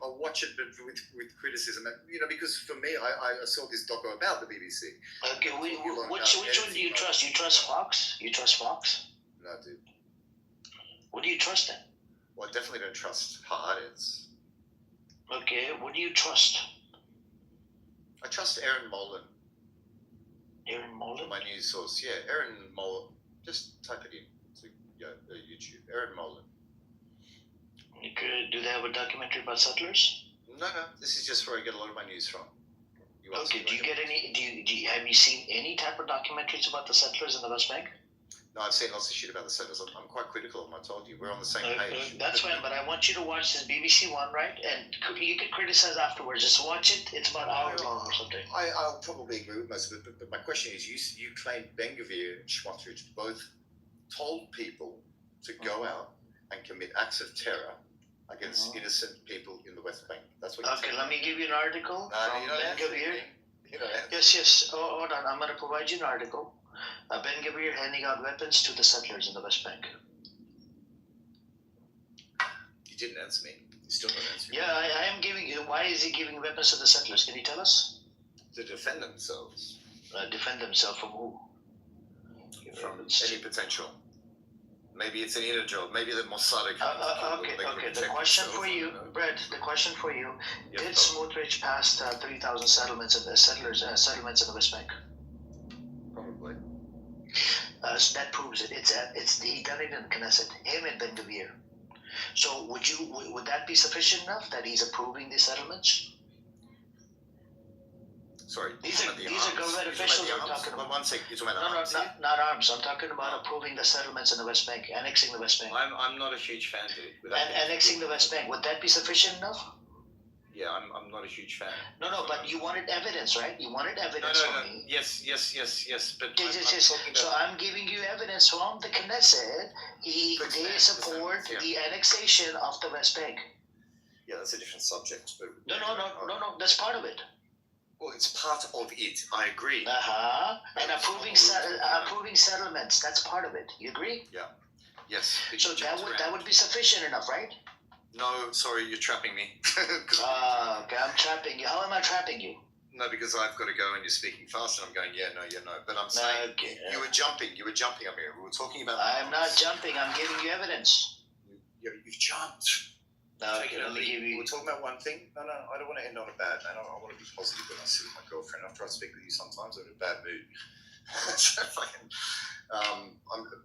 I'll watch it, but with criticism, because for me, I saw this doco about the BBC. Okay, which one do you trust? You trust Fox? You trust Fox? No, dude. What do you trust then? Well, I definitely don't trust Haaretz. Okay, what do you trust? I trust Aaron Molan. Aaron Molan? My news source, yeah. Aaron Molan. Just type it in to YouTube. Aaron Molan. Okay, do they have a documentary about settlers? No. This is just where I get a lot of my news from. Okay, do you get any? Have you seen any type of documentaries about the settlers in the West Bank? No, I've seen lots of shit about the settlers. I'm quite critical of them. I told you we're on the same page. That's fine, but I want you to watch this BBC one, right? And you can criticize afterwards. Just watch it. It's about an hour long or something. I'll probably agree with most of it, but my question is, you claim Ben-Gvir and Smotrich both told people to go out and commit acts of terror against innocent people in the West Bank. That's what. Okay, let me give you an article from Ben-Gvir. Yes. Hold on. I'm going to provide you an article. Ben-Gvir handing out weapons to the settlers in the West Bank. You didn't answer me. You still don't answer me. Yeah, I am giving you. Why is he giving weapons to the settlers? Can you tell us? To defend themselves. Defend themselves from who? From any potential. Maybe it's an inner job. Maybe the Mossad. Okay. The question for you, Brett. The question for you: did Smotrich pass 3,000 settlements in the settlements in the West Bank? Probably. So that proves it. It's he done it in Knesset. Him and Ben-Gvir. So would that be sufficient enough that he's approving these settlements? Sorry, these are government officials we're talking about. One second, you're talking about arms? Not arms. I'm talking about approving the settlements in the West Bank, annexing the West Bank. I'm not a huge fan, dude. Annexing the West Bank, would that be sufficient enough? Yeah, I'm not a huge fan. No, but you wanted evidence, right? You wanted evidence from me. Yes. But so I'm giving you evidence from the Knesset. They support the annexation of the West Bank. Yeah, that's a different subject. But no. That's part of it. Well, it's part of it. I agree. And approving settlements. That's part of it. You agree? Yeah. Yes. So that would be sufficient enough, right? No, sorry, you're trapping me. Okay, I'm trapping you. How am I trapping you? No, because I've got to go and you're speaking fast and I'm going, yeah, no. But I'm saying you were jumping up here. We were talking about... I'm not jumping. I'm giving you evidence. You've jumped. Okay, let me give you... We're talking about one thing. No, I don't want to end on a bad note. I want to be positive when I sit with my girlfriend. After I speak with you sometimes, I'm in a bad mood.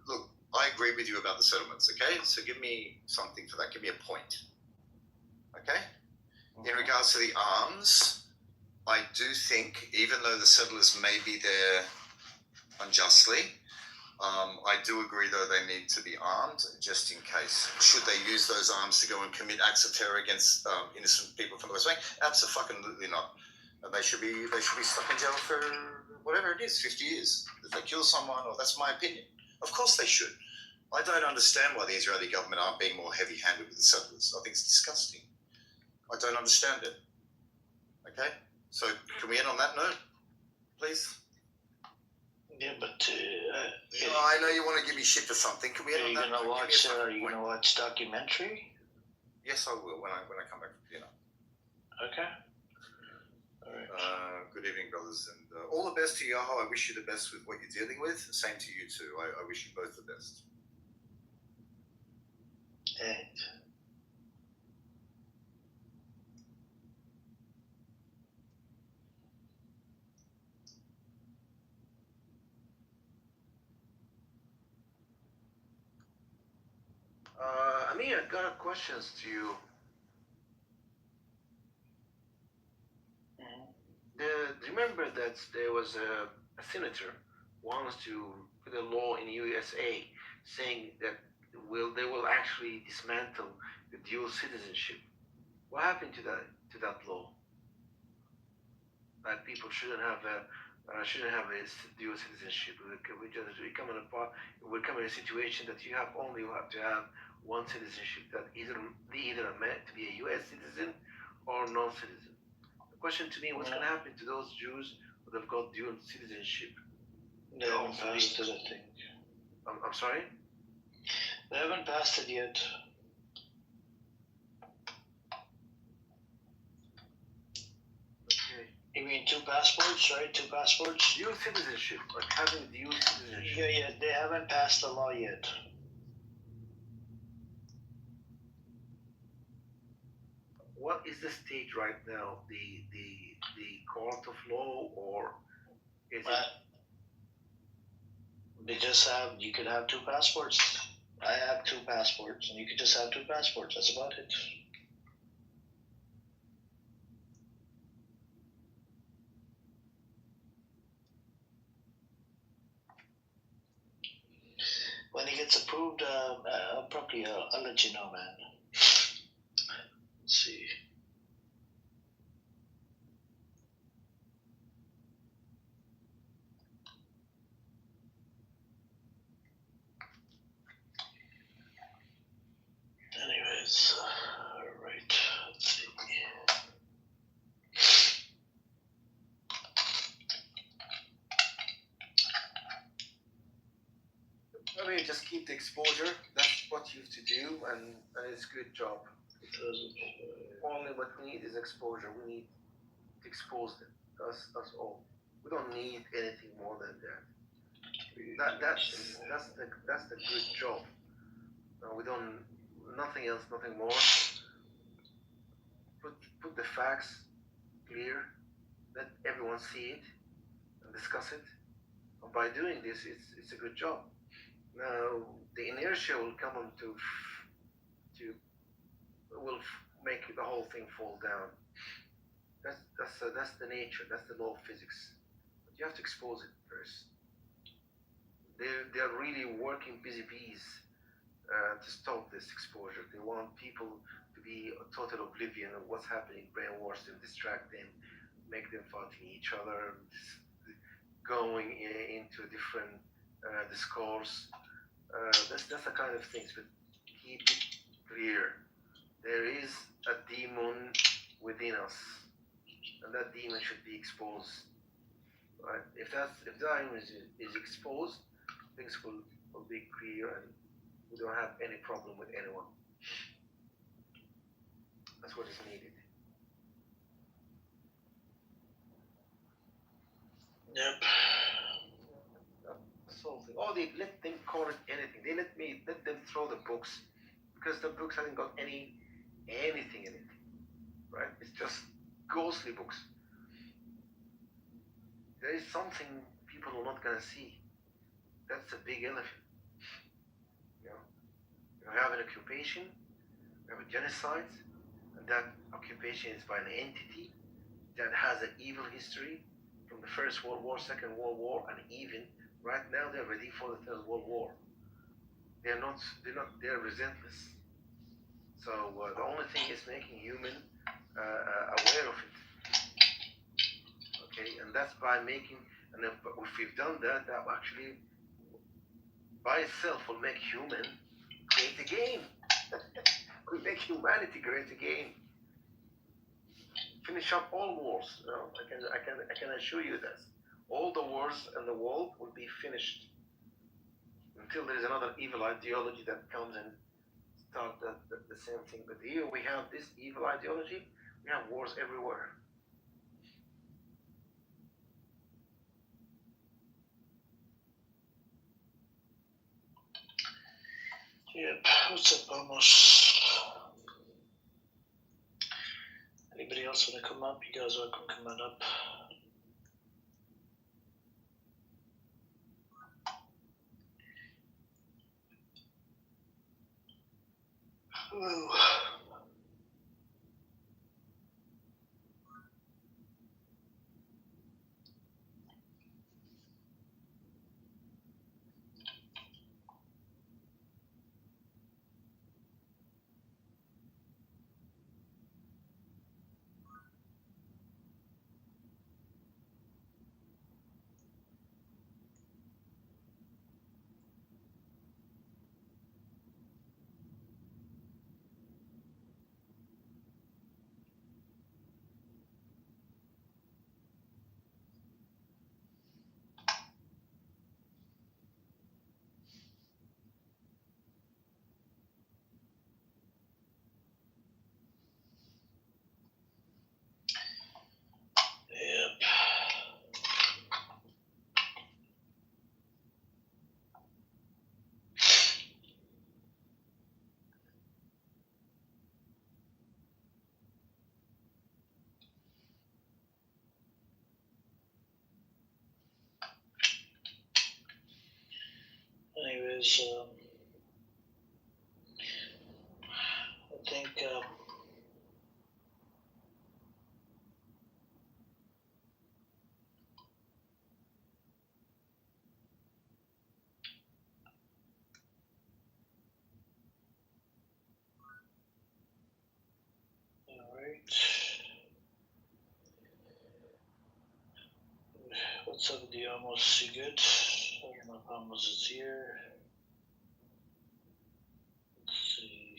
Look, I agree with you about the settlements, okay? So give me something for that. Give me a point, okay? In regards to the arms, I do think, even though the settlers may be there unjustly, I do agree, though, they need to be armed just in case. Should they use those arms to go and commit acts of terror against innocent people from the West Bank? Absolutely not. They should be stuck in jail for whatever it is, 50 years. If they kill someone, or that's my opinion. Of course they should. I don't understand why the Israeli government aren't being more heavy-handed with the settlers. I think it's disgusting. I don't understand it. Okay? So can we end on that note, please? Yeah, but I know you want to give me shit for something. Can we end on that note? are you gonna watch documentary? Yes, I will when I come back from dinner. Okay. All right. Good evening, brothers, and all the best to Yaho. I wish you the best with what you're dealing with. Same to you too. I wish you both the best. And Amir, I got questions to you. Remember that there was a senator wants to put a law in USA saying that they will actually dismantle the dual citizenship. What happened to that law? That people shouldn't have a dual citizenship. We just become in a situation that you have to have one citizenship, that they either are meant to be a U.S. citizen or non-citizen. The question to me, what's going to happen to those Jews who have got dual citizenship? They haven't passed it, I think. I'm sorry? They haven't passed it yet. Okay. You mean 2 passports, right? 2 passports? Dual citizenship, like having dual citizenship. Yeah, they haven't passed the law yet. What is the state right now? The court of law, or is it? They just have. You could have 2 passports. I have 2 passports, and you could just have 2 passports. That's about it. When it gets approved, probably I'll let you know, man. Let's see. Anyways, alright, let's see. I mean, just keep the exposure. That's what you have to do, and it's a good job. Only what we need is exposure. We need to expose them. That's all. We don't need anything more than that. That's the good job. We don't nothing else, nothing more. Put the facts clear. Let everyone see it and discuss it. And by doing this, it's a good job. Now the inertia will come on will make the whole thing fall down. That's the nature. That's the law of physics. But you have to expose it first. They're really working busy bees to stop this exposure. They want people to be a total oblivion of what's happening, brainwash them, distract them, make them fighting each other, going into a different discourse. That's the kind of things. But keep it clear. There is a demon within us, and that demon should be exposed. Right? If the demon is exposed, things will be clear, and we don't have any problem with anyone. That's what is needed. Yep. Something. Oh, they let them call it anything. They let them throw the books, because the books haven't got anything in it. Right? It's just ghostly books. There is something people are not gonna see. That's a big elephant. You have an occupation, you have a genocide, and that occupation is by an entity that has an evil history from the First World War, Second World War, and even right now they're ready for the Third World War. They're resentless. So the only thing is making human aware of it. Okay, and that's by making. And if we've done that, that actually by itself will make human great again. Will make humanity great again. Finish up all wars. You know, I can assure you this. All the wars in the world will be finished until there is another evil ideology that comes and start the same thing. But here we have this evil ideology. We have wars everywhere. Yep. What's up, Amos? Anybody else want to come up? You guys are welcome coming up. Ooh. Yep. Anyways, I think alright. What's up with the Amos? You good? I don't know if Amos is here. Let's see.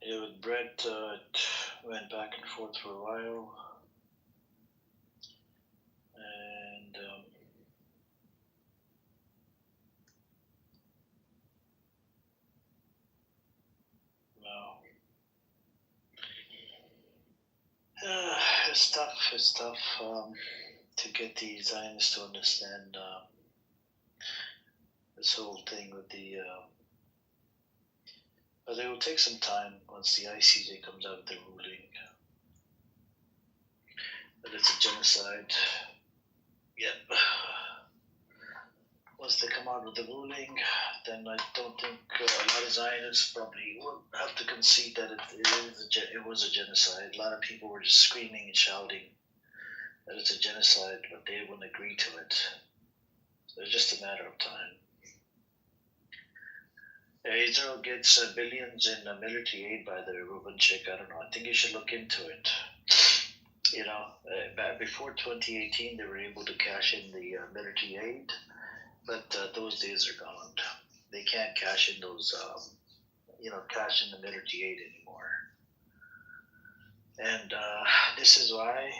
Yeah, with Brett, it went back and forth for a while. And no. It's tough to get the Zionists to understand this whole thing with the. But it will take some time once the ICJ comes out with the ruling that it's a genocide. Yep. Once they come out with the ruling, then I don't think a lot of Zionists probably will have to concede that it was a genocide. A lot of people were just screaming and shouting that it's a genocide, but they wouldn't agree to it. So it's just a matter of time. Israel gets billions in military aid by the Reuben Chick. I don't know. I think you should look into it. You know, back before 2018, they were able to cash in the military aid, but those days are gone. They can't cash in those, cash in the military aid anymore. And this is why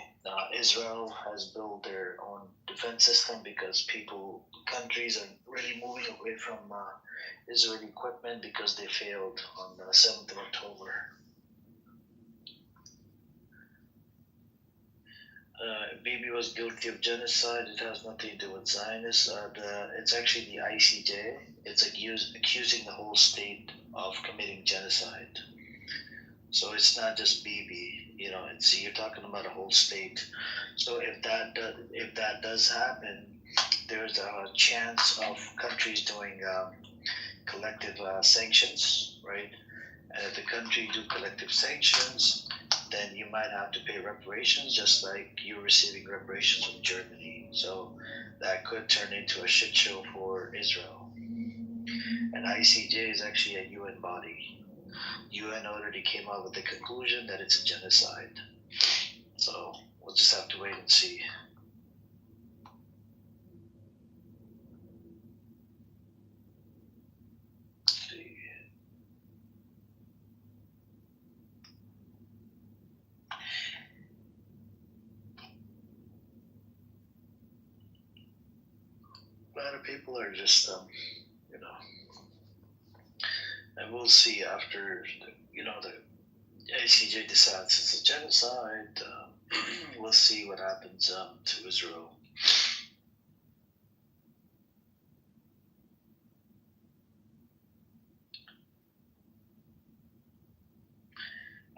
Israel has built their own defense system, because countries are really moving away from Israeli equipment because they failed on the 7th of October. Bibi was guilty of genocide. It has nothing to do with Zionists. It's actually the ICJ. It's accusing the whole state of committing genocide. So it's not just Bibi. You know, you're talking about a whole state. So if that does happen, there's a chance of countries doing collective sanctions, right? And if the country do collective sanctions, then you might have to pay reparations, just like you're receiving reparations from Germany. So that could turn into a shit show for Israel. And ICJ is actually a UN body. UN already came out with the conclusion that it's a genocide. So we'll just have to wait and see. of people are just, you know, and we'll see after, the ICJ decides it's a genocide. We'll see what happens to Israel.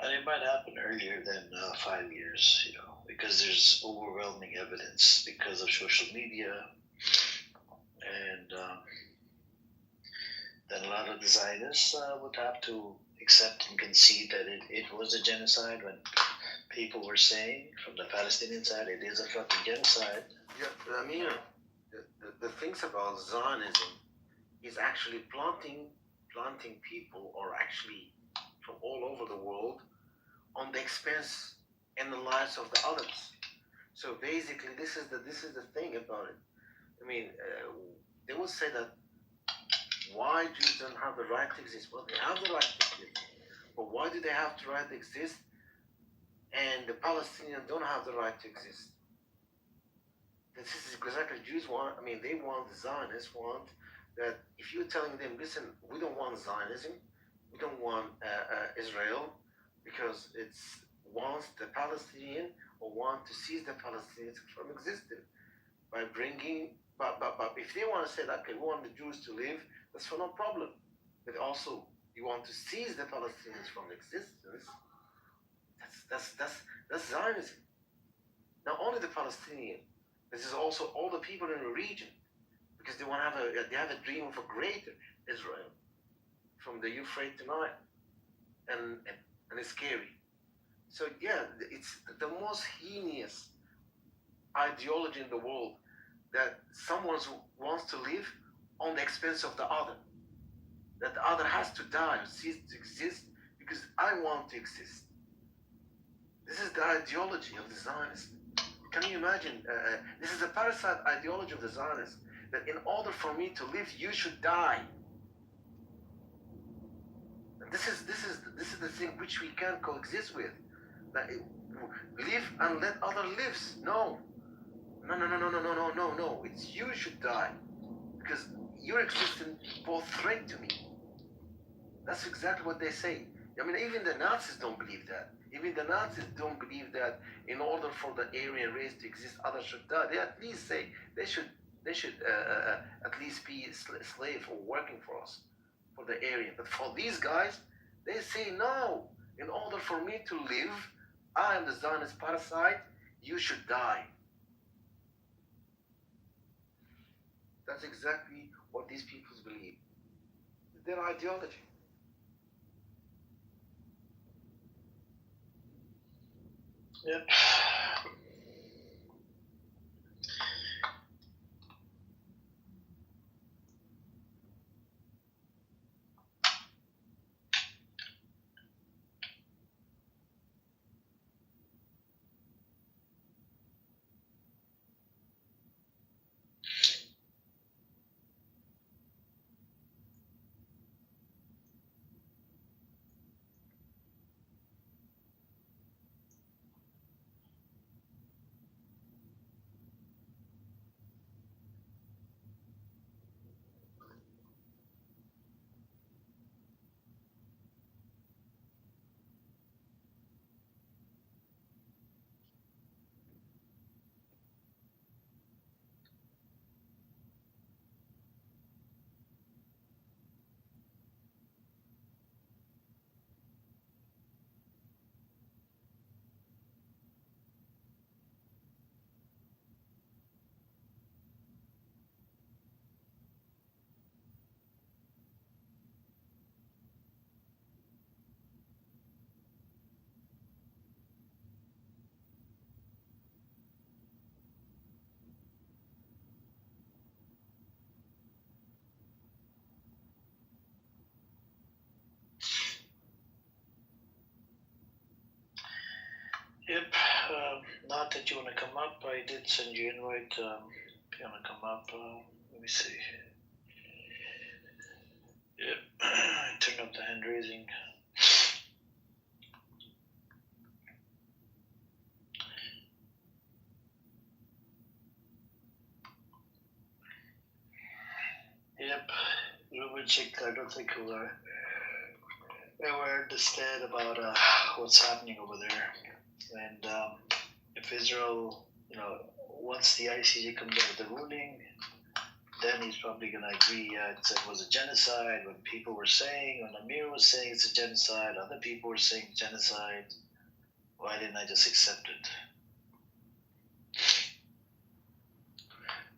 And it might happen earlier than 5 years, because there's overwhelming evidence because of social media, and then a lot of the Zionists would have to accept and concede that it was a genocide when people were saying from the Palestinian side it is a fucking genocide. Yeah, I mean, the things about Zionism is actually planting people, or actually from all over the world, on the expense and the lives of the others. So basically, this is the thing about it. I mean, they will say that why Jews don't have the right to exist? Well, they have the right to exist, but why do they have the right to exist, and the Palestinians don't have the right to exist? This is exactly Jews want. I mean, they want, the Zionists want that. If you're telling them, listen, we don't want Zionism, we don't want Israel, because it's wants the Palestinian, or want to seize the Palestinians from existing by bringing. But if they want to say that, okay, we want the Jews to live, that's for no problem. But also, you want to seize the Palestinians from existence. That's Zionism. Not only the Palestinian, this is also all the people in the region, because they want to have a dream of a greater Israel from the Euphrates to Nile, and it's scary. So yeah, it's the most heinous ideology in the world, that someone wants to live on the expense of the other, that the other has to die or cease to exist because I want to exist. This is the ideology of the Zionists. Can you imagine? This is a parasite ideology of the Zionists, that in order for me to live, you should die. And this is the thing which we can't coexist with. That live and let other lives. No. It's you should die, because your existence pose threat to me. That's exactly what they say. I mean, even the Nazis don't believe that. Even the Nazis don't believe that in order for the Aryan race to exist, others should die. They at least say they should at least be a slave or working for us, for the Aryan. But for these guys, they say no. In order for me to live, I am the Zionist parasite. You should die. That's exactly what these people believe. Their ideology. Yep. Yep. Not that you want to come up. I did send you an invite. If you want to come up, let me see. Yep. Turn up the hand raising. chick, I don't think will ever understand about what's happening over there. And if Israel, once the ICJ comes out with the ruling, then he's probably going to agree it was a genocide. When people were saying, when Amir was saying it's a genocide, other people were saying genocide. Why didn't I just accept it?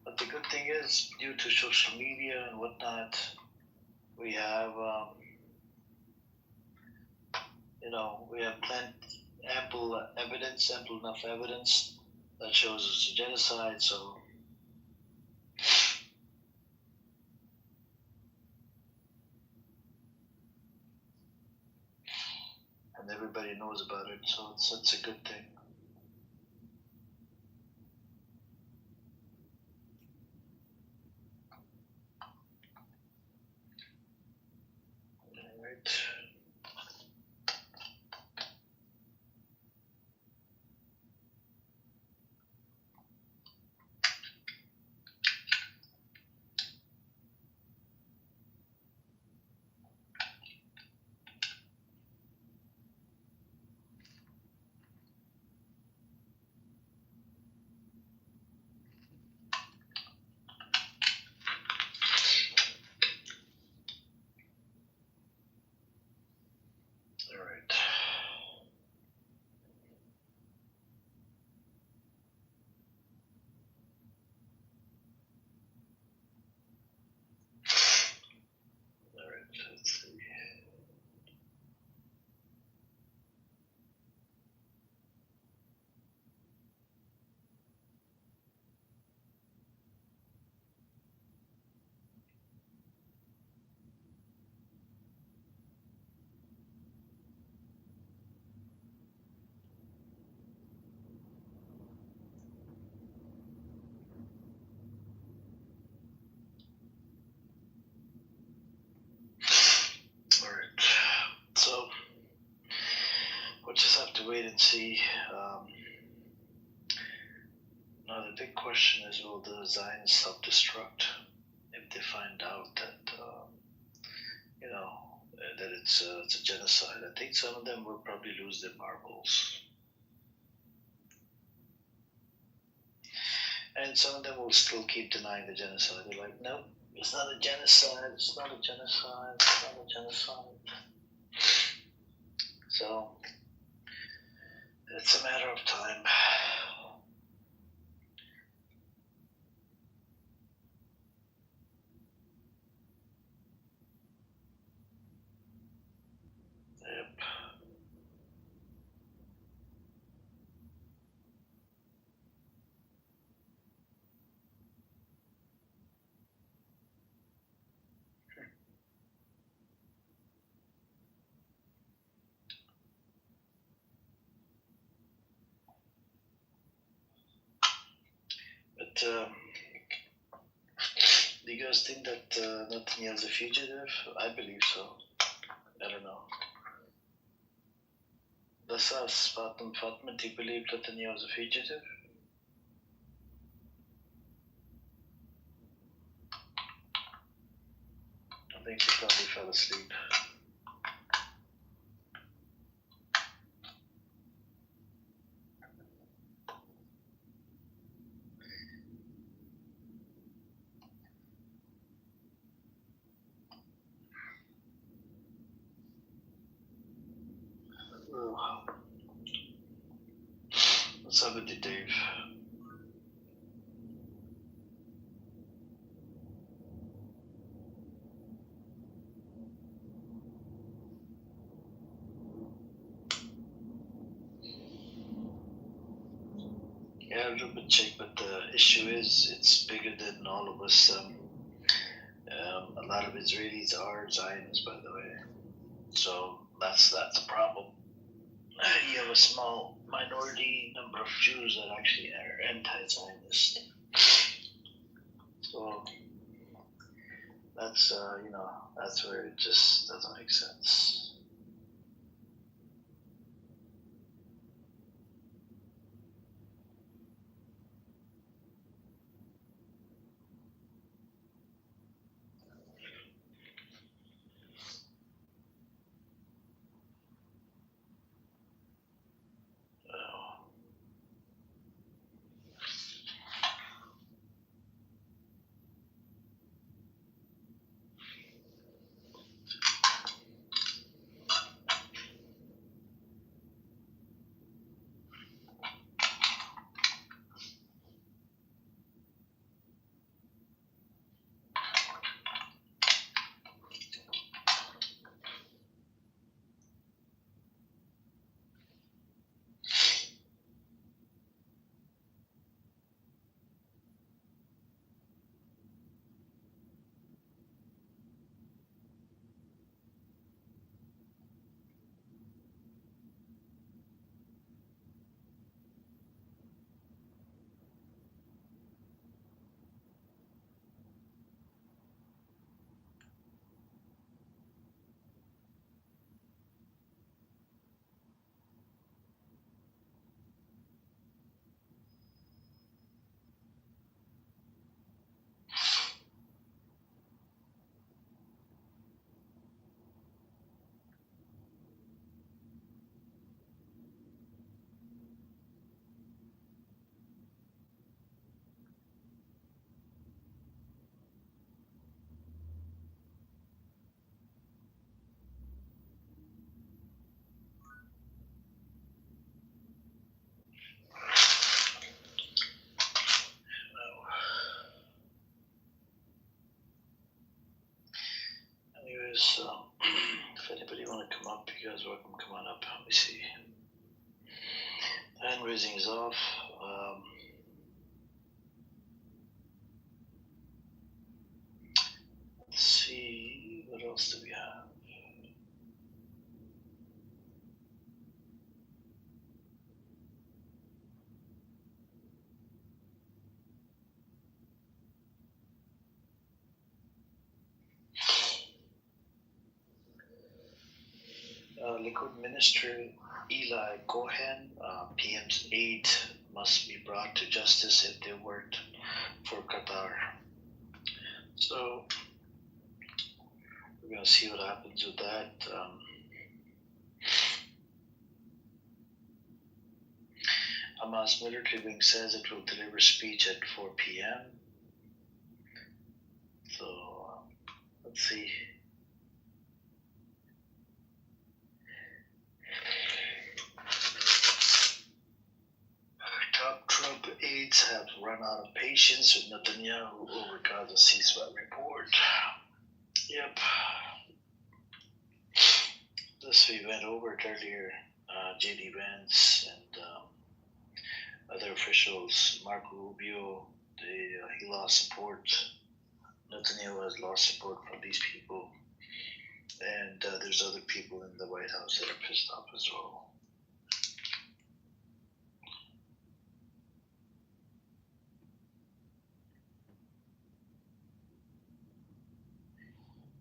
But the good thing is, due to social media and whatnot, we have, we have ample enough evidence that shows it's a genocide. So, and everybody knows about it. So it's a good thing. All right. Let's see. All right. So we'll just have to wait and see. Now the big question is, will the Zionists self-destruct if they find out that that it's a genocide? I think some of them will probably lose their marbles, and some of them will still keep denying the genocide. They're like, nope, it's not a genocide. It's not a genocide. It's not a genocide. So it's a matter of time. Yep. But do you guys think that Netanyahu's a fugitive? I believe so. I don't know. That's us, Fatma. Do you believe Netanyahu's a fugitive? I think he probably fell asleep. What's up with you, Dave? Yeah, a little bit check, but the issue is it's bigger than all of us. A lot of Israelis are Zionists, by the way. So that's a problem. You have a small minority number of Jews that actually are anti-Zionist. So that's that's where it just doesn't make sense. Anyways, if anybody want to come up, you guys are welcome. Come on up. Let me see. Hand raising is off. Let's see. What else do we have? Liquid Minister Eli Cohen, PM's aide, must be brought to justice if they worked for Qatar. So we're gonna see what happens with that. Hamas military wing says it will deliver speech at 4 p.m. So let's see. Top Trump aides have run out of patience with Netanyahu over Gaza ceasefire report. Yep. This we went over it earlier. J.D. Vance and other officials, Marco Rubio, he lost support. Netanyahu has lost support from these people. And there's other people in the White House that are pissed off as well.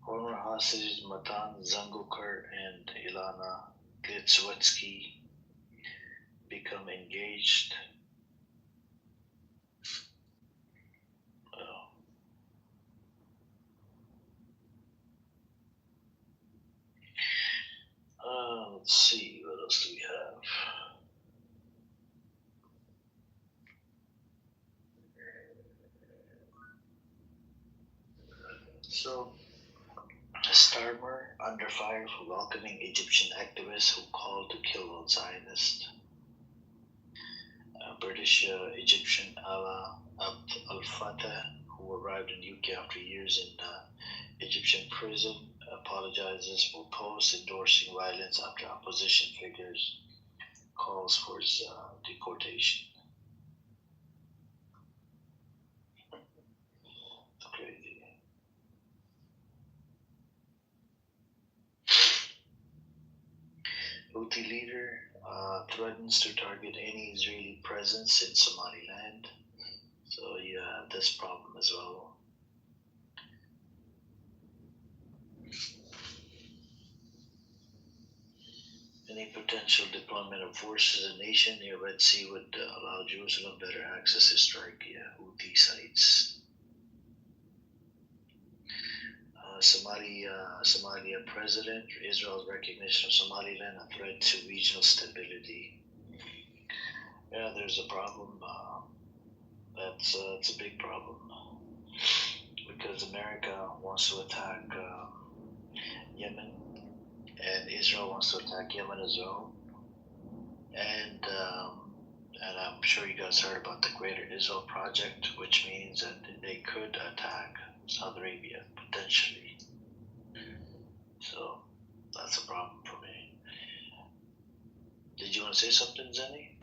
Former hostages Matan Zangokar and Ilana Glitschwetsky become engaged. Let's see, what else do we have? So, Starmer under fire for welcoming Egyptian activists who called to kill all Zionists. British Egyptian Ala Abd al-Fattah, who arrived in UK after years in Egyptian prison, apologizes for posts endorsing violence after opposition figures calls for his deportation. It's crazy. Houthi leader threatens to target any Israeli presence in Somaliland. So you have this problem as well. Any potential deployment of forces in the nation near Red Sea would allow Jerusalem better access to strike Houthi sites. Somalia president, Israel's recognition of Somaliland a threat to regional stability. Yeah, there's a problem. It's a big problem because America wants to attack Yemen, and Israel wants to attack Yemen as well. And I'm sure you guys heard about the Greater Israel Project, which means that they could attack Saudi Arabia potentially. So that's a problem for me. Did you want to say something, Zenny?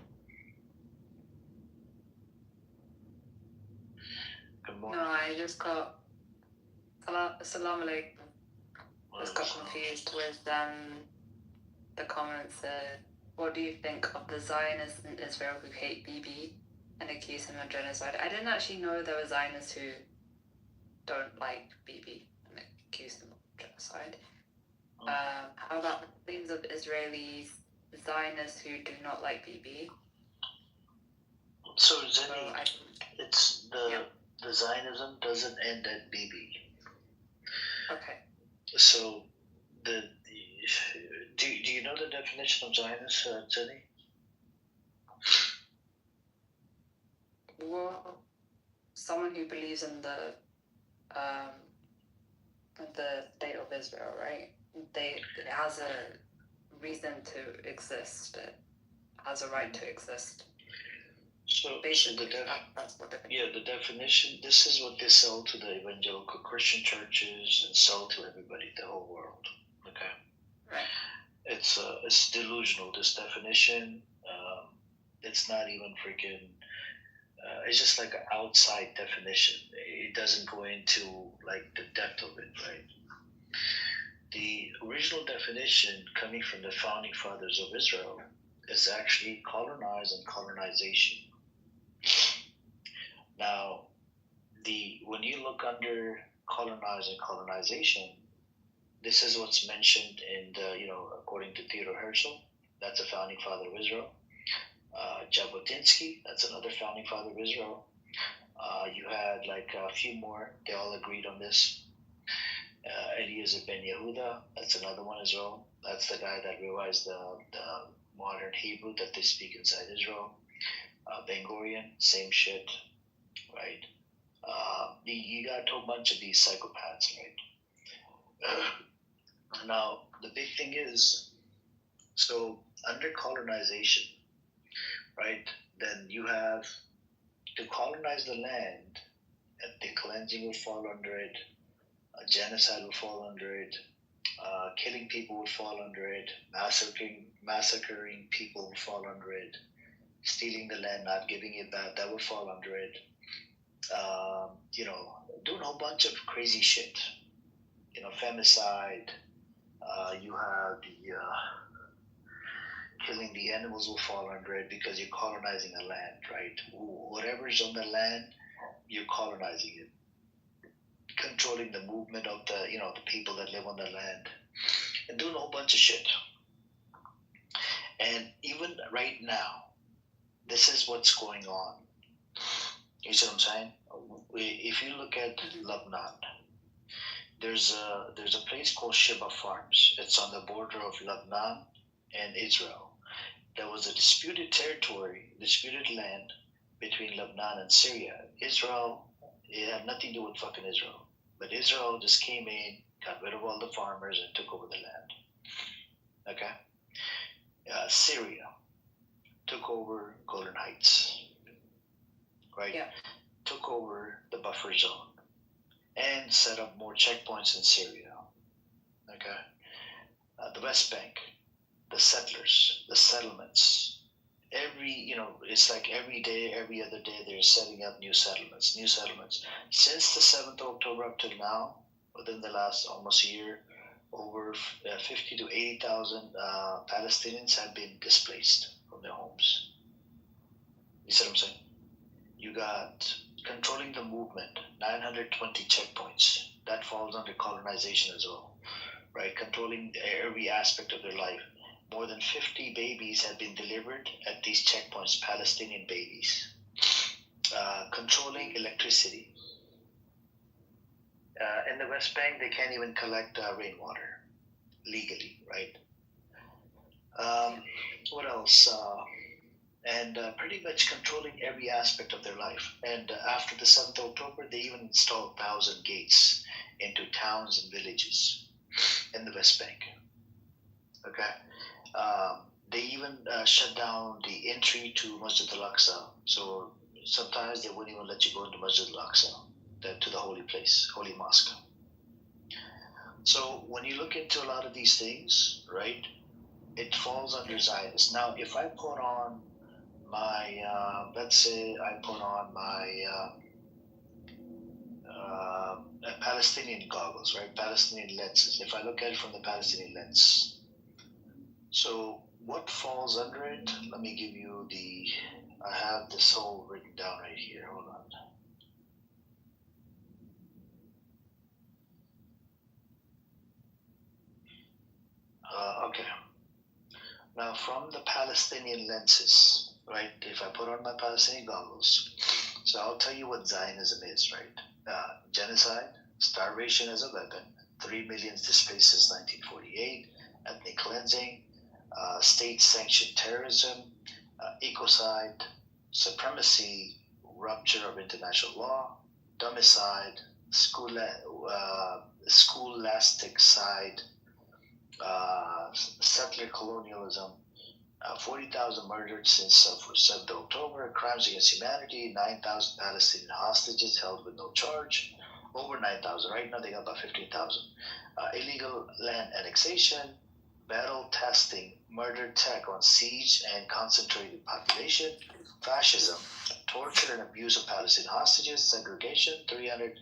Good morning. No, I just got Salam alaikum. Just got confused with the comments said, what do you think of the Zionists in Israel who hate Bibi and accuse him of genocide? I didn't actually know there were Zionists who don't like Bibi and accuse him of genocide. How about the claims of Israelis, Zionists who do not like Bibi? So Zenny, it's the Zionism doesn't end at Bibi. Okay. So do you know the definition of Zionist, Zenny? Well, someone who believes in the state of Israel, right? It has a reason to exist. It has a right to exist. So Basically, the that's what they think. the definition. This is what they sell to the evangelical Christian churches and sell to everybody, the whole world. Okay. Right. It's delusional. This definition. It's not even freaking. It's just like an outside definition. It doesn't go into like the depth of it, right? The original definition coming from the founding fathers of Israel is actually colonize and colonization. Now, when you look under colonize and colonization, this is what's mentioned in the, according to Theodore Herzl, that's a founding father of Israel. Jabotinsky, that's another founding father of Israel. You had like a few more, they all agreed on this. Eliezer Ben Yehuda, that's another one as well. That's the guy that realized the modern Hebrew that they speak inside Israel. Ben Gurion, same shit, right? You got a whole bunch of these psychopaths, right? Now, the big thing is, so under colonization, right, then you have to colonize the land, and the cleansing will fall under it, genocide will fall under it, killing people will fall under it, massacring people will fall under it, stealing the land, not giving it back, that will fall under it. Doing a whole bunch of crazy shit. Femicide. You have the killing the animals will fall under it because you're colonizing a land, right? Whatever's on the land, you're colonizing it. Controlling the movement of the people that live on the land, and doing a whole bunch of shit. And even right now, this is what's going on. You see what I'm saying? If you look at Lebanon, there's a place called Sheba Farms. It's on the border of Lebanon and Israel. There was a disputed land between Lebanon and Syria. Israel, it had nothing to do with fucking Israel. But Israel just came in, got rid of all the farmers, and took over the land. Okay? Syria took over Golan Heights. Right? Yeah. Took over the buffer zone and set up more checkpoints in Syria. Okay? The West Bank, the settlers, the settlements. It's like every day, every other day, they're setting up new settlements. Since the 7th of October up till now, within the last almost year, over 50 to 80,000 Palestinians have been displaced from their homes. You see what I'm saying? You got controlling the movement, 920 checkpoints. That falls under colonization as well, right? Controlling every aspect of their life. More than 50 babies have been delivered at these checkpoints, Palestinian babies. Controlling electricity. In the West Bank, they can't even collect rainwater legally, right? What else? And pretty much controlling every aspect of their life. And after the 7th of October, they even installed 1,000 gates into towns and villages in the West Bank. Okay? They even shut down the entry to Masjid al-Aqsa. So sometimes they wouldn't even let you go into Masjid al-Aqsa, to the holy place, holy mosque. So when you look into a lot of these things, right, it falls under Zionist. Now, if I put on my, let's say I put on my Palestinian goggles, right, Palestinian lenses. If I look at it from the Palestinian lens, so what falls under it? Let me give you I have this whole written down right here. Hold on. Okay. Now, from the Palestinian lenses, right, if I put on my Palestinian goggles, so I'll tell you what Zionism is, right? Genocide, starvation as a weapon, 3 million displaced since 1948, ethnic cleansing, state-sanctioned terrorism, ecocide, supremacy, rupture of international law, domicide, scholastic side, settler colonialism, 40,000 murdered since 7th October. Crimes against humanity. 9,000 Palestinian hostages held with no charge. Over 9,000. Right now they got about 15,000. Illegal land annexation. Battle testing. Murder tech on siege and concentrated population. Fascism. Torture and abuse of Palestinian hostages. Segregation. 300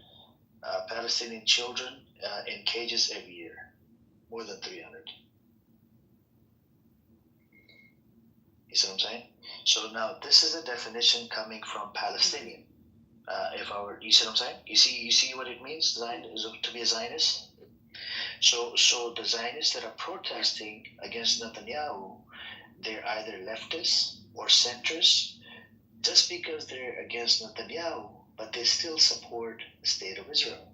Palestinian children in cages every year. More than 300. You see what I'm saying? So now this is a definition coming from Palestinian. You see what I'm saying? You see what it means to be a Zionist? So the Zionists that are protesting against Netanyahu, they're either leftists or centrists, just because they're against Netanyahu, but they still support the state of Israel.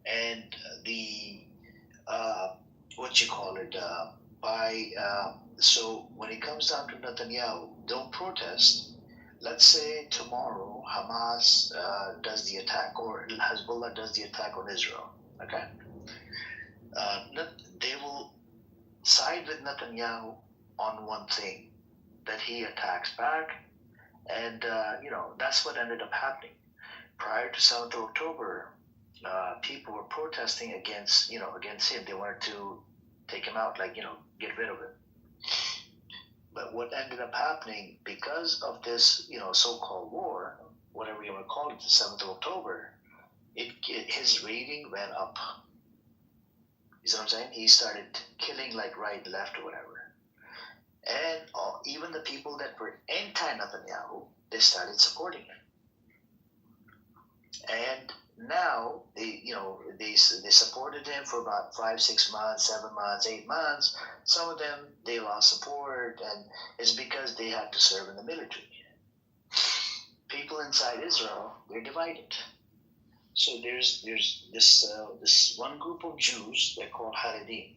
And so when it comes down to Netanyahu, they'll protest. Let's say tomorrow Hamas does the attack, or Hezbollah does the attack on Israel. Okay, they will side with Netanyahu on one thing, that he attacks back, and that's what ended up happening. Prior to 7th of October, people were protesting against him. They wanted to take him out, get rid of him. But what ended up happening, because of this, so-called war, whatever you want to call it, the 7th of October, his rating went up. You see what I'm saying? He started killing right, left, or whatever. And even the people that were anti-Netanyahu, they started supporting him. And now they supported him for about 5, 6 months, 7 months, 8 months. Some of them they lost support, and it's because they had to serve in the military. People inside Israel, they're divided. So there's this one group of Jews they're called Haredim.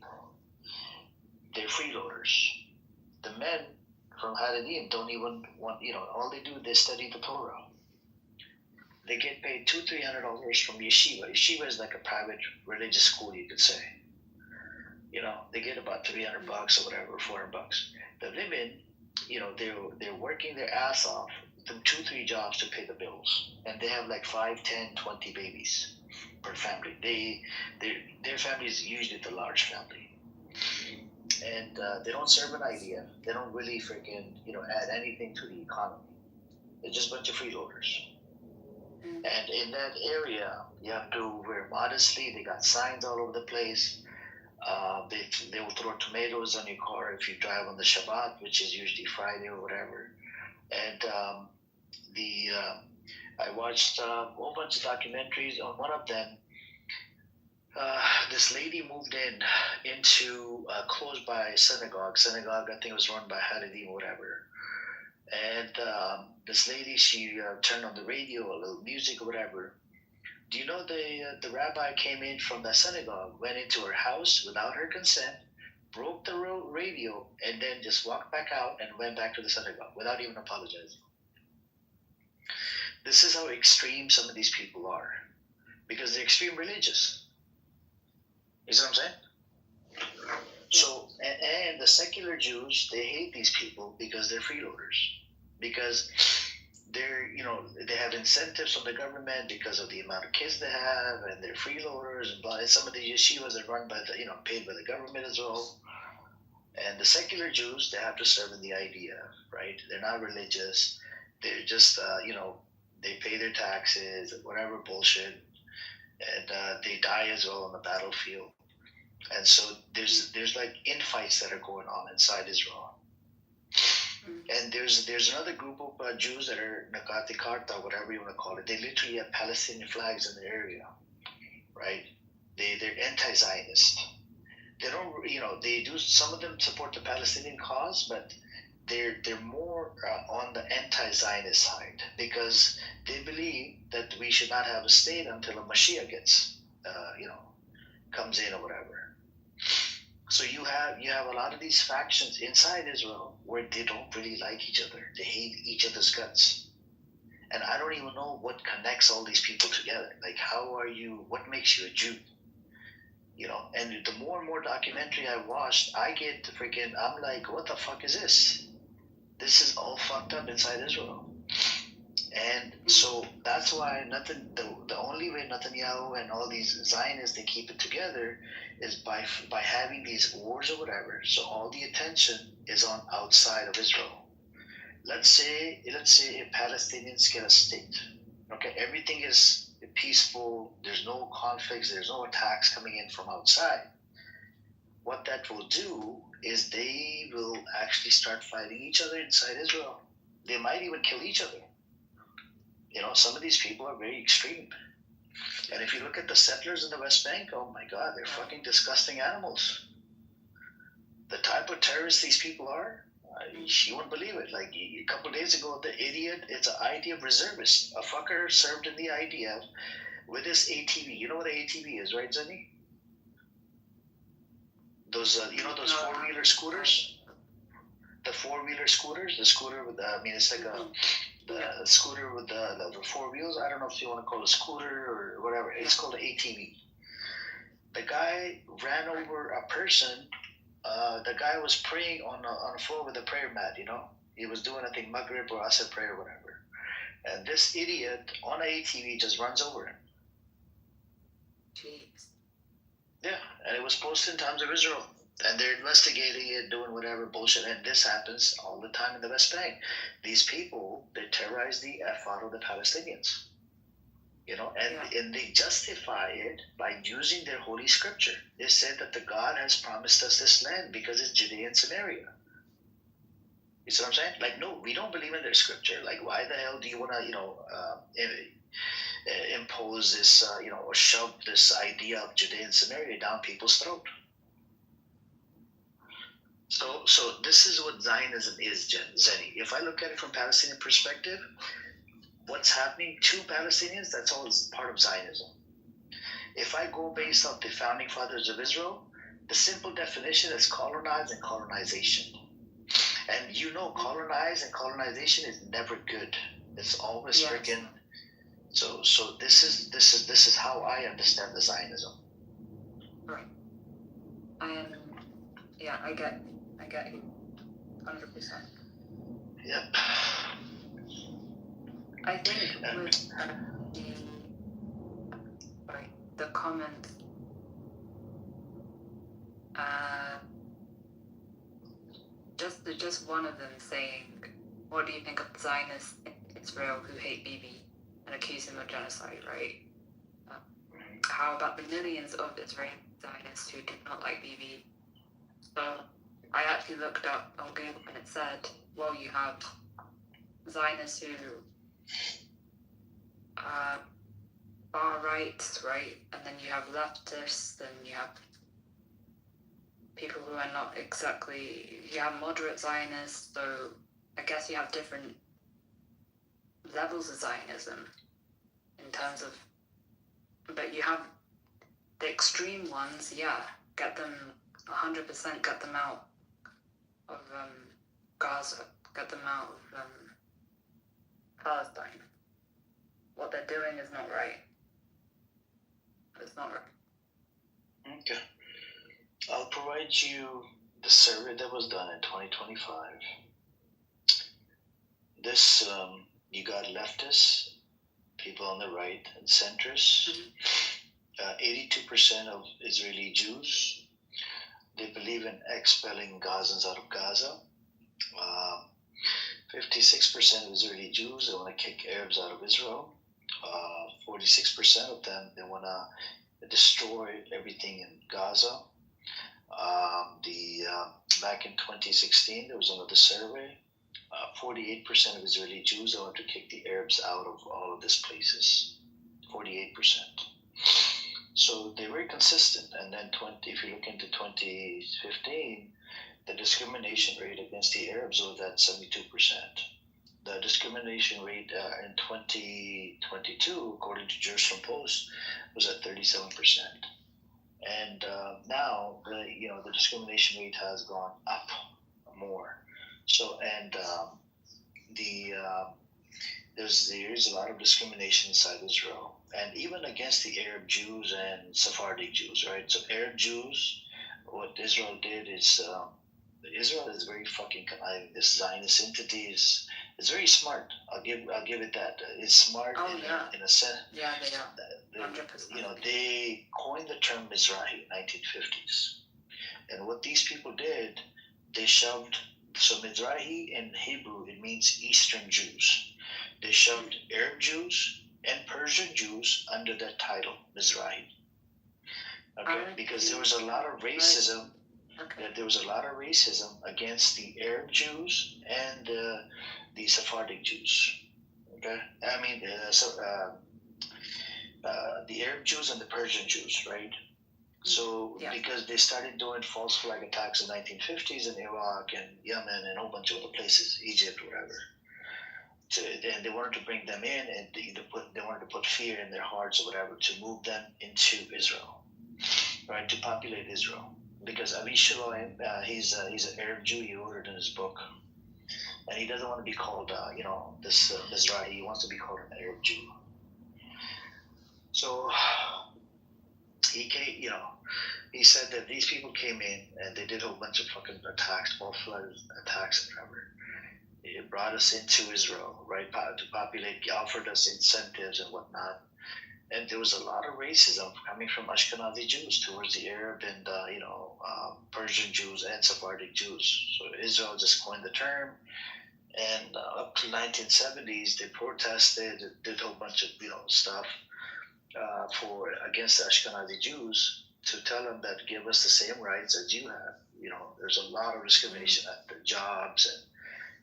They're freeloaders. The men from Haredim don't even want all they do is they study the Torah. They get paid $200-300 from yeshiva. Yeshiva is like a private religious school, you could say. They get about $300 or whatever, $400. The women, they're working their ass off, do 2-3 jobs to pay the bills, and they have 5, 10, 20 babies per family. Their family is usually the large family, and they don't serve an idea. They don't really freaking add anything to the economy. They're just a bunch of freeloaders. And in that area, you have to wear modestly. They got signs all over the place. They will throw tomatoes on your car if you drive on the Shabbat, which is usually Friday or whatever. And I watched a whole bunch of documentaries. On one of them, this lady moved into close by synagogue. Synagogue, I think it was run by Haredim or whatever. And this lady, she turned on the radio, a little music or whatever. Do you know the rabbi came in from the synagogue, went into her house without her consent, broke the radio, and then just walked back out and went back to the synagogue without even apologizing. This is how extreme some of these people are, because they're extreme religious. You see what I'm saying? So, and the secular Jews, they hate these people because they're freeloaders. Because they have incentives from the government because of the amount of kids they have, and they're freeloaders and blah. And some of the yeshivas are run by paid by the government as well. And the secular Jews, they have to serve in the idea, right? They're not religious. They're just they pay their taxes and whatever bullshit, and they die as well on the battlefield. And so there's infights that are going on inside Israel. And there's another group of Jews that are Nakati Karta, whatever you want to call it. They literally have Palestinian flags in the area, right? They're anti-Zionist. They don't, they do. Some of them support the Palestinian cause, but they're more on the anti-Zionist side, because they believe that we should not have a state until a Mashiach gets, comes in or whatever. So you have a lot of these factions inside Israel where they don't really like each other. They hate each other's guts. And I don't even know what connects all these people together. What makes you a Jew? And the more and more documentary I watched, I'm like, what the fuck is this? This is all fucked up inside Israel. And so that's why the only way Netanyahu and all these Zionists, they keep it together is by having these wars or whatever. So all the attention is on outside of Israel. Let's say if Palestinians get a state, okay, everything is peaceful, there's no conflicts, there's no attacks coming in from outside. What that will do is they will actually start fighting each other inside Israel. They might even kill each other. Some of these people are very extreme. And if you look at the settlers in the West Bank, oh my God, they're fucking disgusting animals. The type of terrorists these people are, you wouldn't believe it. Like a couple of days ago, the idiot, it's an IDF reservist. A fucker served in the IDF with his ATV. You know what an ATV is, right, Zenny? Those, those four-wheeler scooters? The four-wheeler scooters? The scooter with it's like the scooter with the four wheels. I don't know if you want to call it a scooter or whatever. It's called an ATV. The guy ran over a person. The guy was praying on a floor with a prayer mat, He was doing, I think, Maghrib or Asr prayer or whatever. And this idiot on an ATV just runs over him. Jeez. Yeah, and it was posted in Times of Israel. And they're investigating it, doing whatever bullshit. And this happens all the time in the West Bank. These people, they terrorize the F out of the Palestinians. And they justify it by using their holy scripture. They said that the God has promised us this land because it's Judea and Samaria. You see what I'm saying? Like, no, we don't believe in their scripture. Like, why the hell do you want to, impose this, or shove this idea of Judea and Samaria down people's throat? So this is what Zionism is, Zenny. If I look at it from Palestinian perspective, what's happening to Palestinians, that's all part of Zionism. If I go based off the founding fathers of Israel, the simple definition is colonize and colonization. And colonize and colonization is never good. It's always freaking. So this is how I understand the Zionism. Right. I get you. 100%. Yep. I think with the comment, just one of them saying, "What do you think of the Zionists in Israel who hate Bibi and accuse him of genocide?" Right? How about the millions of Israeli Zionists who do not like Bibi? So I actually looked up on Google and it said, well, you have Zionists who far right, right? And then you have leftists, and you have people who are not exactly, you have moderate Zionists, so I guess you have different levels of Zionism in terms of, but you have the extreme ones, get them 100%, get them out of Gaza, get them out of Palestine. What they're doing is not right. It's not right. Okay. I'll provide you the survey that was done in 2025. This, you got leftists, people on the right, and centrists. 82% of Israeli Jews, they believe in expelling Gazans out of Gaza. 56% of Israeli Jews, they want to kick Arabs out of Israel. 46% of them, they want to destroy everything in Gaza. Back in 2016, there was another survey. 48% of Israeli Jews, they want to kick the Arabs out of all of these places. 48%. So they're very consistent. And then if you look into 2015, the discrimination rate against the Arabs was at 72%. The discrimination rate in 2022, according to Jerusalem Post, was at 37%. And now the discrimination rate has gone up more. So there is a lot of discrimination inside Israel, and even against the Arab Jews and Sephardic Jews, right? So Arab Jews, what Israel did is Israel is very fucking conniving. This Zionist entity is very smart. I'll give it that. It's smart in a sense. Yeah, they are. 100%. You know, they coined the term Mizrahi in 1950s, and what these people did, they shoved. So Mizrahi in Hebrew it means Eastern Jews. They shoved Arab Jews and Persian Jews under that title, Mizrahi. Okay, because there was a lot of racism. Okay. There was a lot of racism against the Arab Jews and the Sephardic Jews. Okay, I mean the Arab Jews and the Persian Jews, right? So because they started doing false flag attacks in the 1950s in Iraq and Yemen and a whole bunch of other places, Egypt, whatever. So then they wanted to bring them in, and they wanted to put fear in their hearts or whatever to move them into Israel, right? To populate Israel. Because Avi Shalom, he's an Arab Jew. He wrote it in his book, and he doesn't want to be called, this Mizrahi. He wants to be called an Arab Jew. So he came, he said that these people came in and they did a whole bunch of fucking attacks, false flag attacks, and whatever. It brought us into Israel, right, to populate, offered us incentives and whatnot. And there was a lot of racism coming from Ashkenazi Jews towards the Arab and, Persian Jews and Sephardic Jews. So Israel just coined the term. And up to 1970s, they protested, did a whole bunch of, stuff against the Ashkenazi Jews to tell them that give us the same rights as you have. There's a lot of discrimination at the jobs, and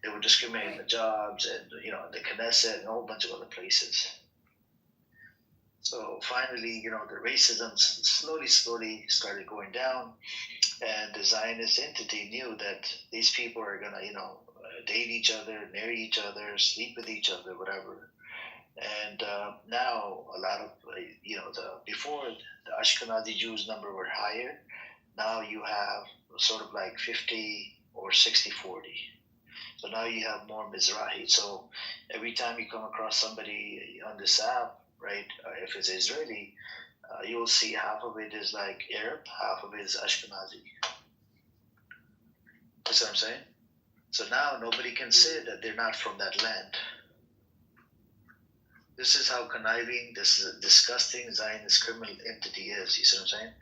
they were discriminating the jobs and, the Knesset and a whole bunch of other places. So finally, the racism slowly started going down, and the Zionist entity knew that these people are gonna, date each other, marry each other, sleep with each other, whatever. And now a lot of, before the Ashkenazi Jews number were higher, now you have sort of like 50 or 60-40. So now you have more Mizrahi. So every time you come across somebody on this app, right, if it's Israeli, you'll see half of it is like Arab, half of it is Ashkenazi. That's what I'm saying? So now nobody can say that they're not from that land. This is how conniving this is a disgusting Zionist criminal entity is. You see what I'm saying?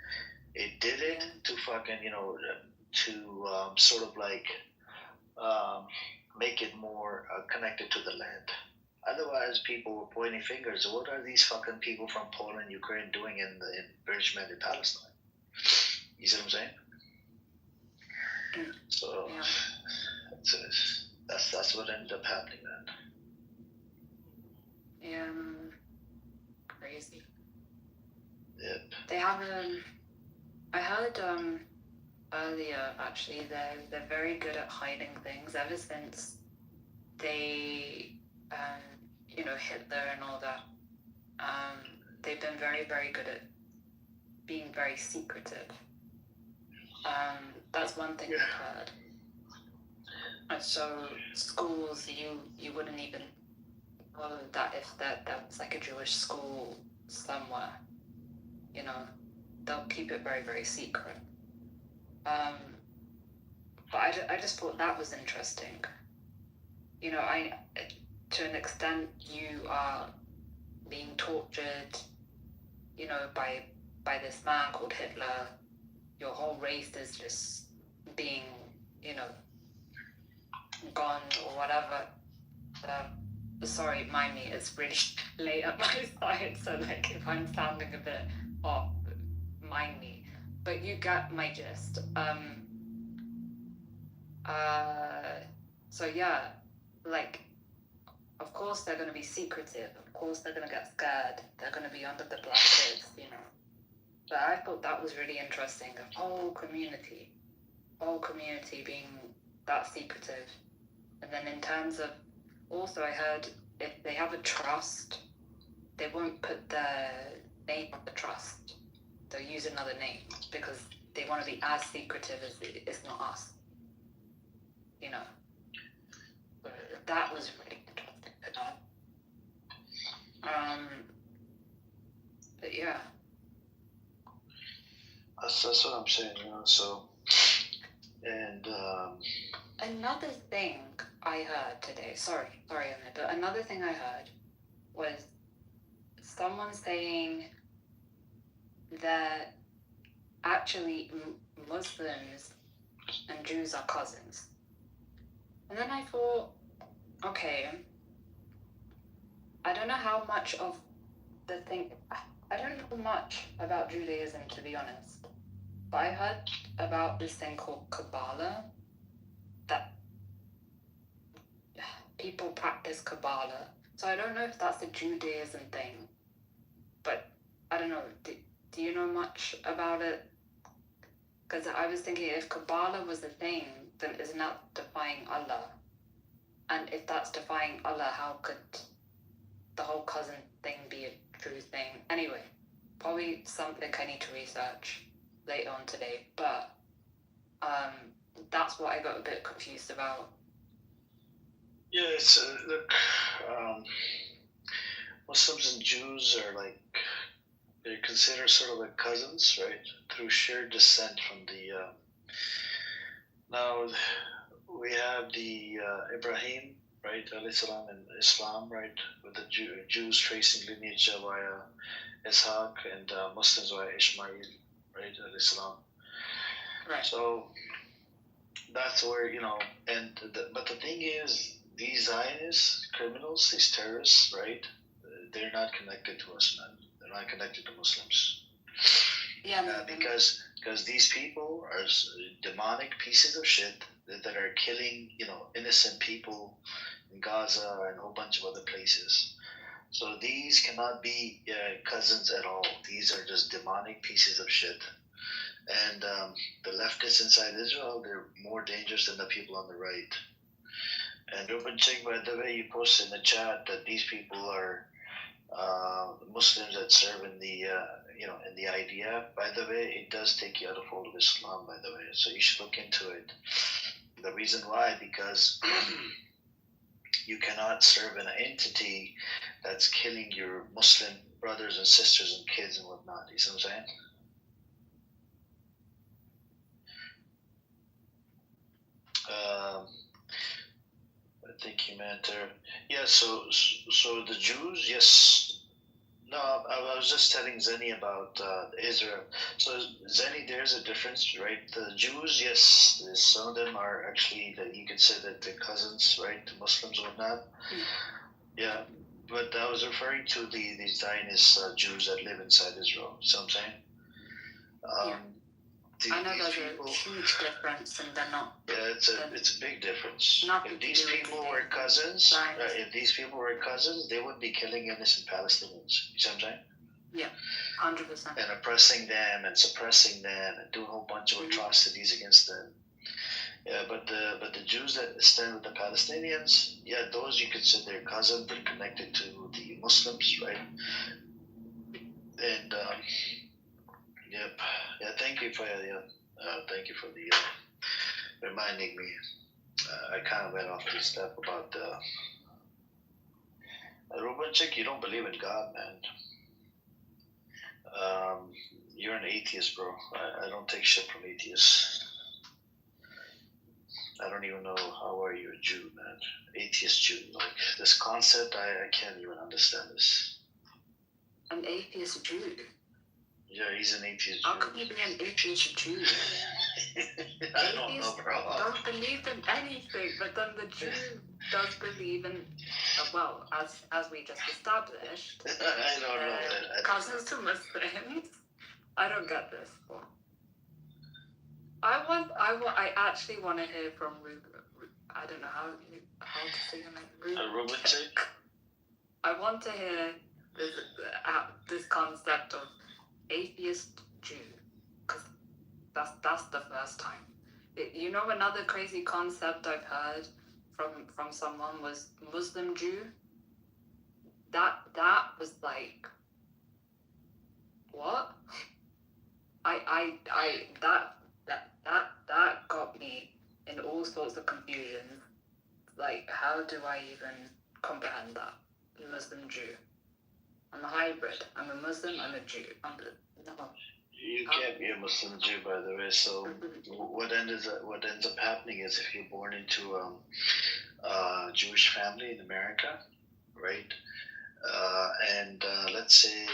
It did it to fucking, to sort of like make it more connected to the land. Otherwise, people were pointing fingers. What are these fucking people from Poland, Ukraine doing in British men in Palestine? You see what I'm saying? So that's what ended up happening then. Yeah, crazy. Yep. They have I heard earlier actually they're very good at hiding things ever since they Hitler and all that. They've been very, very good at being very secretive. That's one thing I've heard. And so schools, you wouldn't even know that if that was like a Jewish school somewhere. They'll keep it very, very secret. But I just thought that was interesting. To an extent, you are being tortured, by this man called Hitler. Your whole race is just being, gone or whatever. Sorry, mind me, it's really late at my side, so like if I'm sounding a bit off, mind me. But you got my gist. So yeah, like, of course they're going to be secretive. Of course they're going to get scared. They're going to be under the blankets, But I thought that was really interesting. A whole community being that secretive. And then in terms of, also I heard if they have a trust, they won't put their name on the trust. They'll use another name because they want to be as secretive as it's not us. That was really interesting. yeah. That's what I'm saying, you know. So, and another thing I heard today. Sorry, Emma, but another thing I heard was someone saying that actually Muslims and Jews are cousins. And then I thought, okay, I don't know how much of the thing, I don't know much about Judaism, to be honest, but I heard about this thing called Kabbalah, that people practice Kabbalah. So I don't know if that's a Judaism thing, but I don't know, do you know much about it? Because I was thinking if Kabbalah was a thing, then isn't that defying Allah? And if that's defying Allah, how could the whole cousin thing be a true thing? Anyway, probably something I need to research later on today. But that's what I got a bit confused about. yeah, it's look, Muslims and Jews are like, they're considered sort of like cousins, right? Through shared descent from the. Now we have the Ibrahim, right, alayhi salam, in Islam, right, with the Jews tracing lineage via Ishaq, and Muslims via Ishmael, right, alayhi salam. Right. So that's where, you know, and but the thing is, these Zionist criminals, these terrorists, right, they're not connected to us, man. They're not connected to Muslims. Yeah. Because these people are demonic pieces of shit that are killing, you know, innocent people in Gaza and a whole bunch of other places. So these cannot be cousins at all. These are just demonic pieces of shit. And the leftists inside Israel, they're more dangerous than the people on the right. And Ruben Chik, by the way, you posted in the chat that these people are Muslims that serve in the in the IDF. By the way, it does take you out of fold of Islam, by the way, so you should look into it. The reason why, because you cannot serve an entity that's killing your Muslim brothers and sisters and kids and whatnot. You see what I'm saying? I think you meant so the Jews, yes. No, I was just telling Zenny about Israel. So Zenny, there's a difference, right? The Jews, yes, some of them are actually, that you could say that they're cousins, right, to Muslims or whatnot. Yeah, but I was referring to the Zionist Jews that live inside Israel. You know what I'm saying? I know there's a huge difference, and they're not. Yeah, it's a big difference. If these people were cousins, they would be killing innocent Palestinians. You see what I'm saying? Yeah, 100%. And oppressing them and suppressing them and doing a whole bunch of atrocities against them. Yeah, but the Jews that stand with the Palestinians, yeah, those you could say they're cousins, they're connected to the Muslims, right? And yep. Yeah, thank you for the reminding me. I kind of went off the step about Ruben Chick, you don't believe in God, man. You're an atheist, bro. I don't take shit from atheists. I don't even know how are you a Jew, man. Atheist Jew. Like, this concept, I can't even understand this. An atheist Jew? Yeah, he's an atheist How Jew. can you be an atheist Jew? I don't know, bro. Don't believe in anything, but then the Jew does believe in, well, as we just established, I don't know, man. cousins to Muslims. I don't get this. I actually want to hear from I don't know how to say your name. Ruben Chick? I want to hear this concept of atheist Jew, because that's the first time. You know, another crazy concept I've heard from someone was Muslim Jew. That was like, what? That got me in all sorts of confusion. Like, how do I even comprehend that? Muslim Jew. I'm a hybrid. I'm a Muslim. I'm a Jew. No. You can't be a Muslim Jew, by the way. So what ends up happening is if you're born into a Jewish family in America, right? And let's say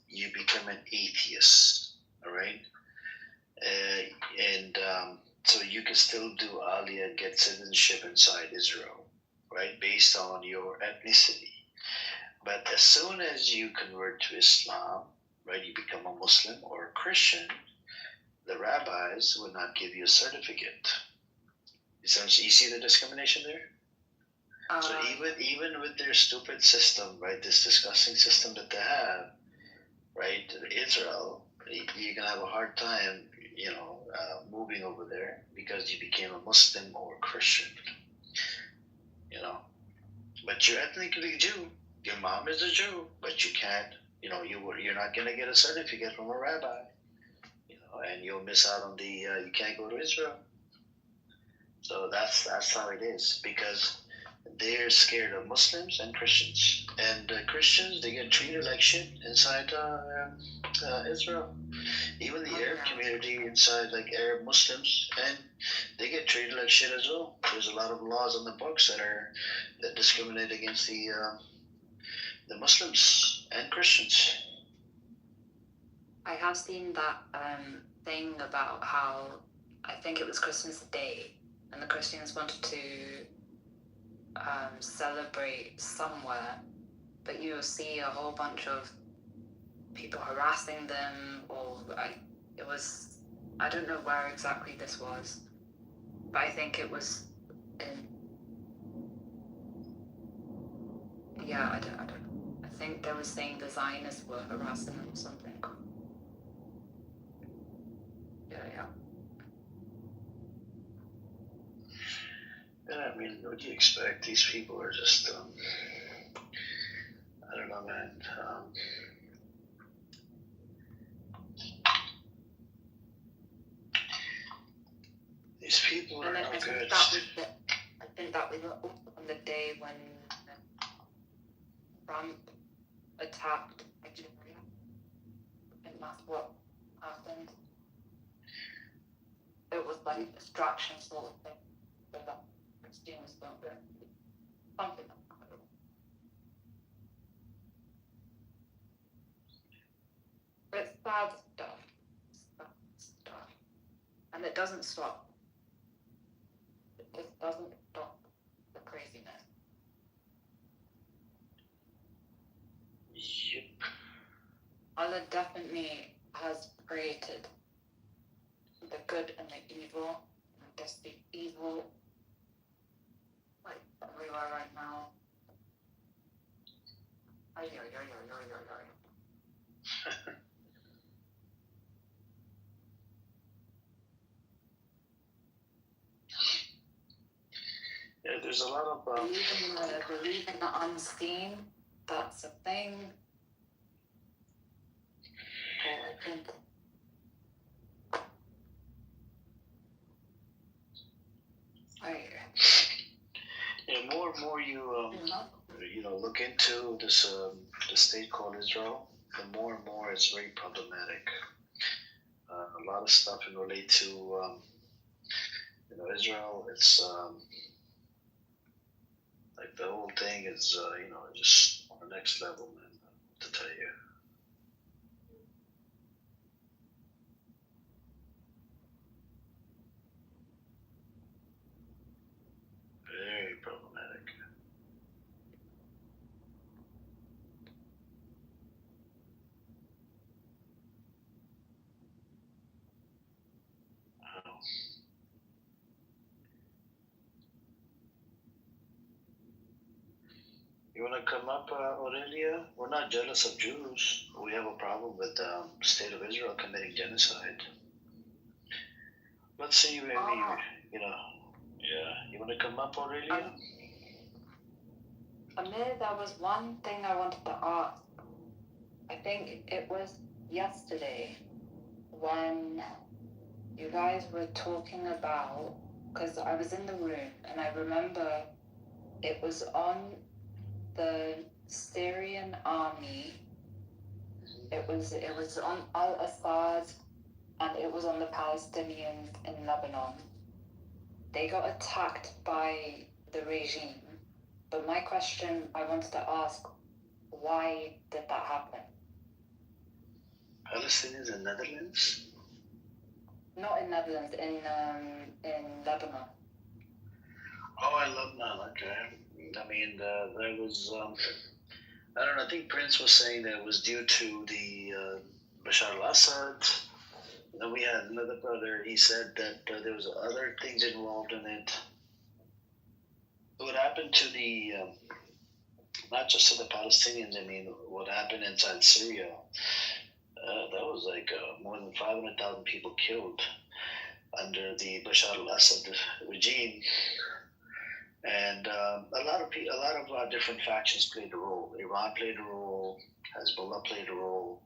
you become an atheist, all right? So you can still do Aliyah and get citizenship inside Israel, right? Based on your ethnicity. But as soon as you convert to Islam, right, you become a Muslim or a Christian, the rabbis will not give you a certificate. You see the discrimination there? So even with their stupid system, right, this disgusting system that they have, right, Israel, you're gonna have a hard time, moving over there because you became a Muslim or a Christian. But you're ethnically Jew. Your mom is a Jew, but you can't. You're not gonna get a certificate from a rabbi. And you'll miss out on the. You can't go to Israel. So that's how it is because they're scared of Muslims and Christians. And Christians, they get treated like shit inside Israel. Even the Arab community inside, like Arab Muslims, and they get treated like shit as well. There's a lot of laws on the books that discriminate against the Muslims and Christians. I have seen that thing about how I think it was Christmas Day, and the Christians wanted to celebrate somewhere, but you'll see a whole bunch of people harassing them, or I don't know where exactly this was, but I think it was in, I don't know. I think they were saying the Zionists were harassing them or something. Yeah, I mean, what do you expect? These people are just, I don't know, man. These people are no good. I think that was on the day when Trump attacked Nigeria. I think that's what happened. It was like a distraction sort of thing. So that Christians don't do something like that. But it's bad stuff. And it doesn't stop. It doesn't stop the craziness. Yep. Allah definitely has created the good and the evil. I guess the evil, like everywhere right now. Yeah, there's a lot of believe in the unseen. That's a thing. I think. Yeah, more and more you look into this the state called Israel, the more and more it's very problematic. A lot of stuff in relate to Israel. It's like the whole thing is just on the next level, man. To tell you. Very problematic. Wow. You want to come up, Aurelia? We're not jealous of Jews. We have a problem with the state of Israel committing genocide. Let's see, maybe, yeah. You want to come up, Aurelia? Amir, there was one thing I wanted to ask. I think it was yesterday when you guys were talking about, because I was in the room and I remember it was on the Syrian army It was on Al-Assad, and it was on the Palestinians in Lebanon. They got attacked by the regime. But my question I wanted to ask, why did that happen? Palestinians in Netherlands? Not in Netherlands, in Lebanon. Oh, in Lebanon, okay. I mean, there was, I don't know, I think Prince was saying that it was due to the Bashar al-Assad. Then we had another brother, he said that there was other things involved in it. What happened to the, not just to the Palestinians, I mean, what happened inside Syria, that was like more than 500,000 people killed under the Bashar al-Assad regime. And a lot of different factions played a role. Iran played a role, Hezbollah played a role,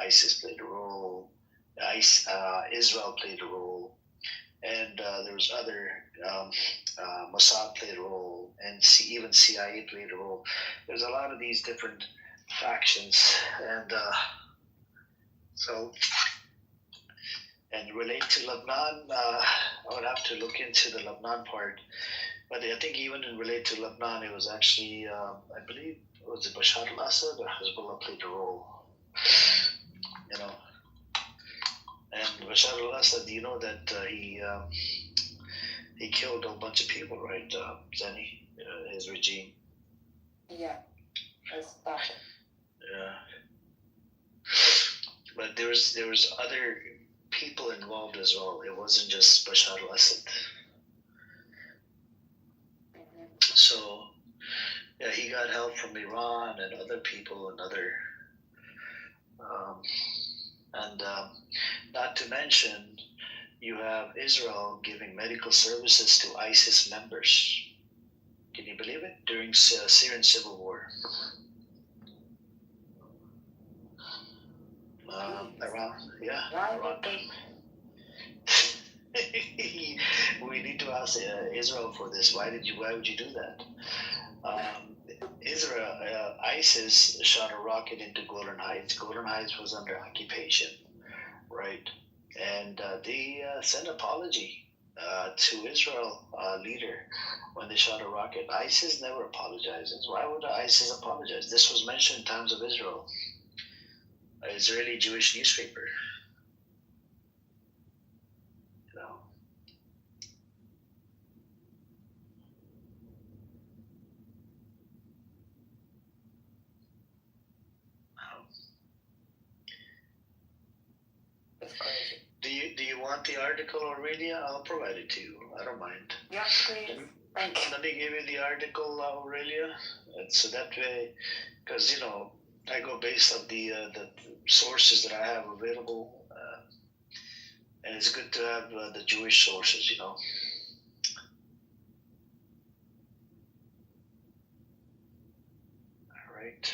ISIS played a role, Israel played a role, and there was other, Mossad played a role, and even CIA played a role. There's a lot of these different factions, and relate to Lebanon, I would have to look into the Lebanon part. But I think even in relate to Lebanon, it was actually, I believe, was it Bashar al-Assad or Hezbollah played a role, you know. And Bashar al-Assad, you know that he killed a bunch of people, right, Zeni, his regime. Yeah, that's bad. Yeah. But there was other people involved as well. It wasn't just Bashar al-Assad. So, yeah, he got help from Iran and other people and other, not to mention, you have Israel giving medical services to ISIS members. Can you believe it? During Syrian civil war. Iran. We need to ask Israel for this. Why would you do that? ISIS shot a rocket into Golan Heights. Golan Heights was under occupation, right? And they sent apology to Israel leader when they shot a rocket. ISIS never apologizes. Why would ISIS apologize? This was mentioned in Times of Israel, an Israeli Jewish newspaper. Do you want the article, Aurelia? I'll provide it to you. I don't mind. Yeah, please. Thank you. Let me give you the article, Aurelia. So that way, because I go based on the sources that I have available, and it's good to have the Jewish sources, All right.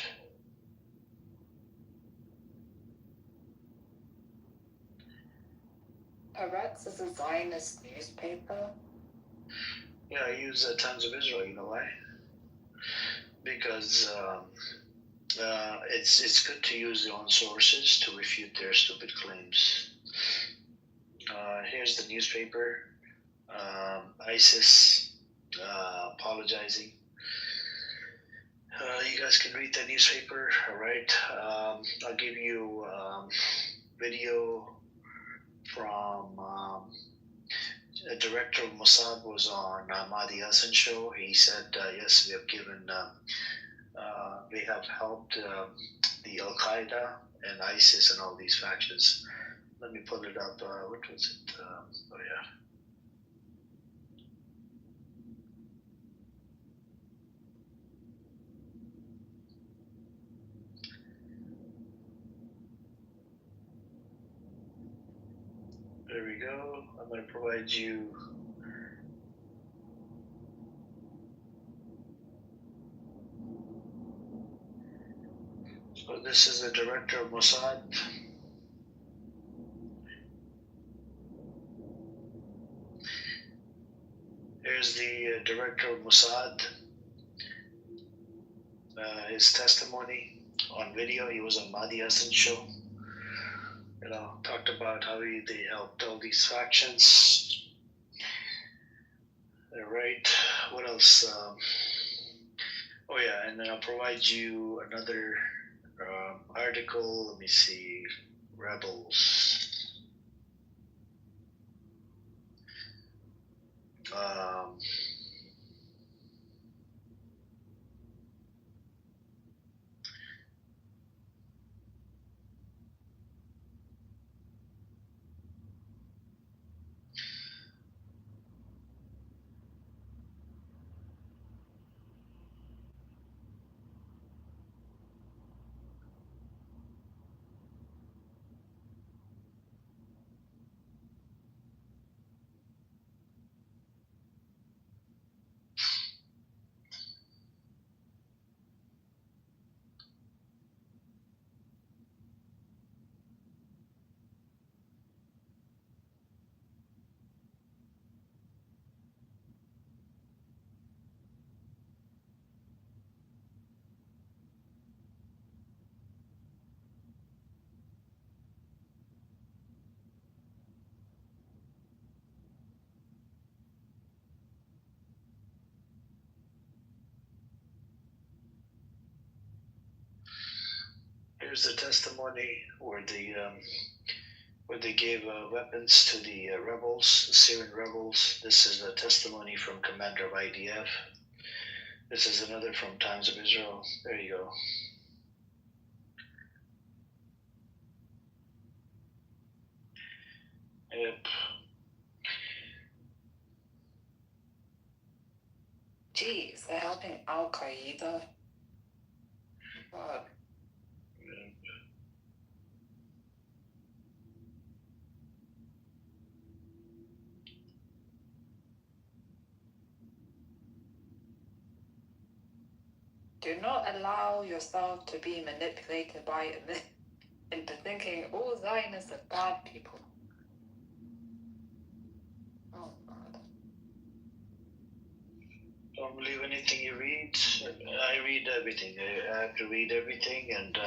Haaretz is a Zionist newspaper. Yeah, I use Times of Israel. You know why? Because it's good to use your own sources to refute their stupid claims. Here's the newspaper. ISIS apologizing. You guys can read the newspaper, all right? I'll give you video from a director of Mossad was on Mahdi Hassan show. He said, yes, we have helped the Al Qaeda and ISIS and all these factions. Let me pull it up. What was it? Oh yeah. There we go. I'm going to provide you. So this is the director of Mossad. Here's the director of Mossad. His testimony on video. He was on Mahdi Hassan show. talked about how they helped all these factions. All right. What else? Oh yeah, and then I'll provide you another article. Let me see. Rebels. Here's the testimony where they gave weapons to the rebels, the Syrian rebels. This is a testimony from commander of IDF. This is another from Times of Israel. There you go. Yep. Jeez, they're helping Al Qaeda. God. Do not allow yourself to be manipulated by it into thinking all Zionists are bad people. Oh, God. Don't believe anything you read. I read everything. I have to read everything, and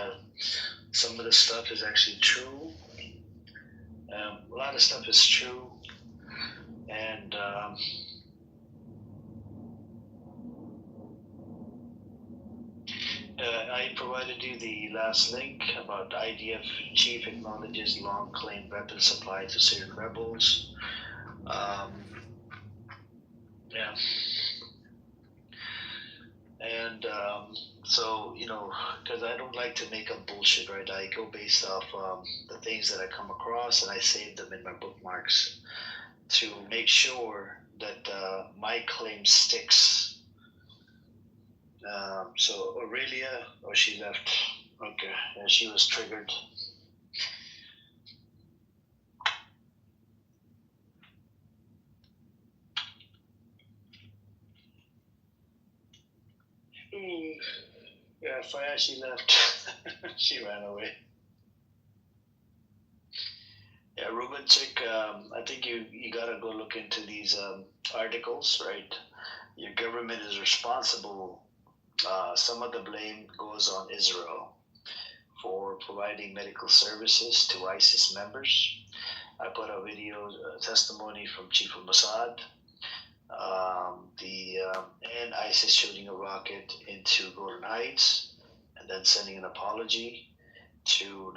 some of the stuff is actually true. A lot of stuff is true, and I provided you the last link about IDF chief acknowledges long claimed weapon supply to Syrian rebels. Yeah. And so, because I don't like to make up bullshit, right? I go based off the things that I come across, and I save them in my bookmarks to make sure that my claim sticks. So Aurelia, she left. Okay, yeah, she was triggered. Yeah, Faya, she left. She ran away. Yeah, Ruben Chick, I think you gotta go look into these articles, right? Your government is responsible. Some of the blame goes on Israel for providing medical services to ISIS members. I put a video testimony from Chief of Mossad, and ISIS shooting a rocket into Golden Heights, and then sending an apology to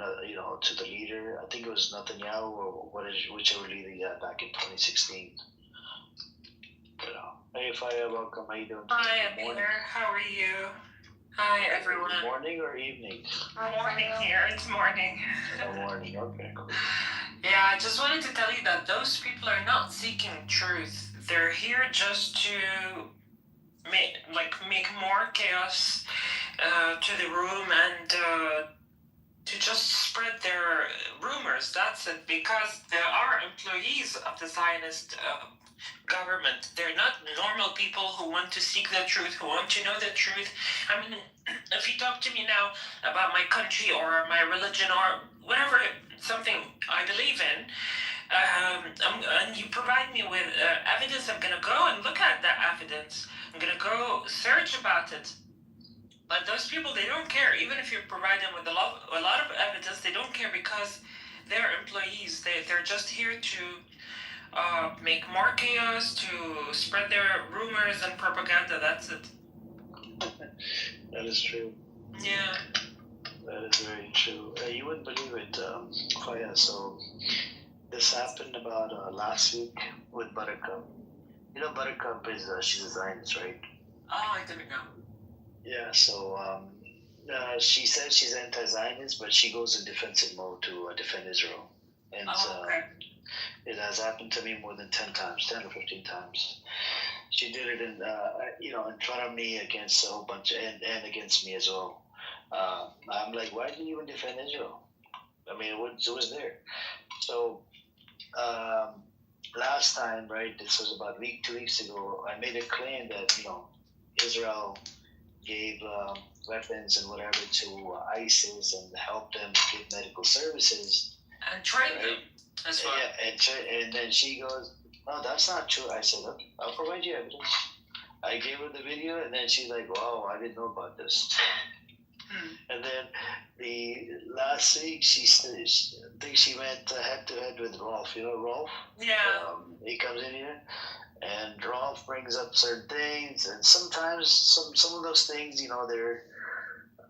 to the leader. I think it was Netanyahu or whichever leader he had back in 2016. Hey, Faya, welcome. How you doing? Hi, Peter. How are you? Hi, everyone. Morning or evening? Morning here. It's morning. Morning. Okay, cool. Yeah, I just wanted to tell you that those people are not seeking truth. They're here just to make more chaos to the room and to just spread their rumors. That's it. Because there are employees of the Zionist government. They're not normal people who want to seek the truth, who want to know the truth. I mean, if you talk to me now about my country or my religion or whatever, something I believe in, and you provide me with evidence, I'm going to go and look at that evidence. I'm going to go search about it. But those people, they don't care. Even if you provide them with a lot of evidence, they don't care because their employees. They're just here to make more chaos, to spread their rumors and propaganda. That's it. That is true. Yeah. That is very true. You wouldn't believe it, Faya. So this happened about last week with Buttercup. You know, Buttercup is she's a Zionist, right? Oh, I didn't know. Yeah. So she says she's anti-Zionist, but she goes in defensive mode to defend Israel, and it has happened to me more than 10 times, 10 or 15 times. She did it in in front of me against a whole bunch and against me as well. I'm like, why did you even defend Israel? I mean, it was there. So last time, right? This was about 2 weeks ago. I made a claim that Israel gave weapons and whatever to ISIS and helped them get medical services and trained them as well. Yeah, and then she goes, "No, that's not true." I said, "Okay, I'll provide you evidence." I gave her the video, and then she's like, "Wow, I didn't know about this." And then the last week, I think she went head to head with Rolf. You know Rolf? Yeah. He comes in here, and Rolf brings up certain things, and sometimes some of those things, they're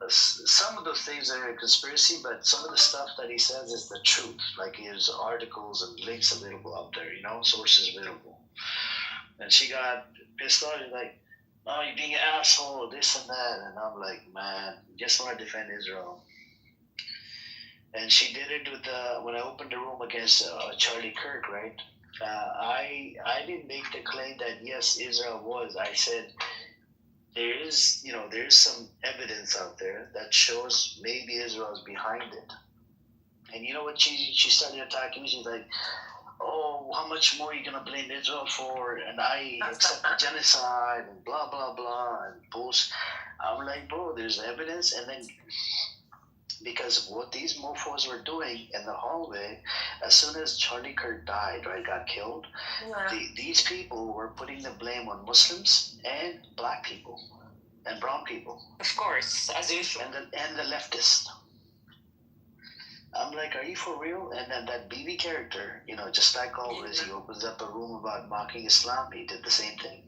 some of those things are a conspiracy, but some of the stuff that he says is the truth. Like his articles and links available out there, sources available. And she got pissed off. She's like, "Oh, you're being an asshole, this and that." And I'm like, man, just want to defend Israel. And she did it with when I opened the room against Charlie Kirk, right? I didn't make the claim that yes, Israel was. I said there is some evidence out there that shows maybe Israel is behind it. And you know what? She started attacking me. She's like, "Oh, how much more are you gonna blame Israel for?" And I accept the genocide and blah blah blah and bullshit. I'm like, bro, there's evidence. And then because what these mofos were doing in the hallway, as soon as Charlie Kirk died, right, got killed, these people were putting the blame on Muslims and black people and brown people. Of course, as usual. And the leftists. I'm like, are you for real? And then that BB character, just like always, he opens up a room about mocking Islam. He did the same thing.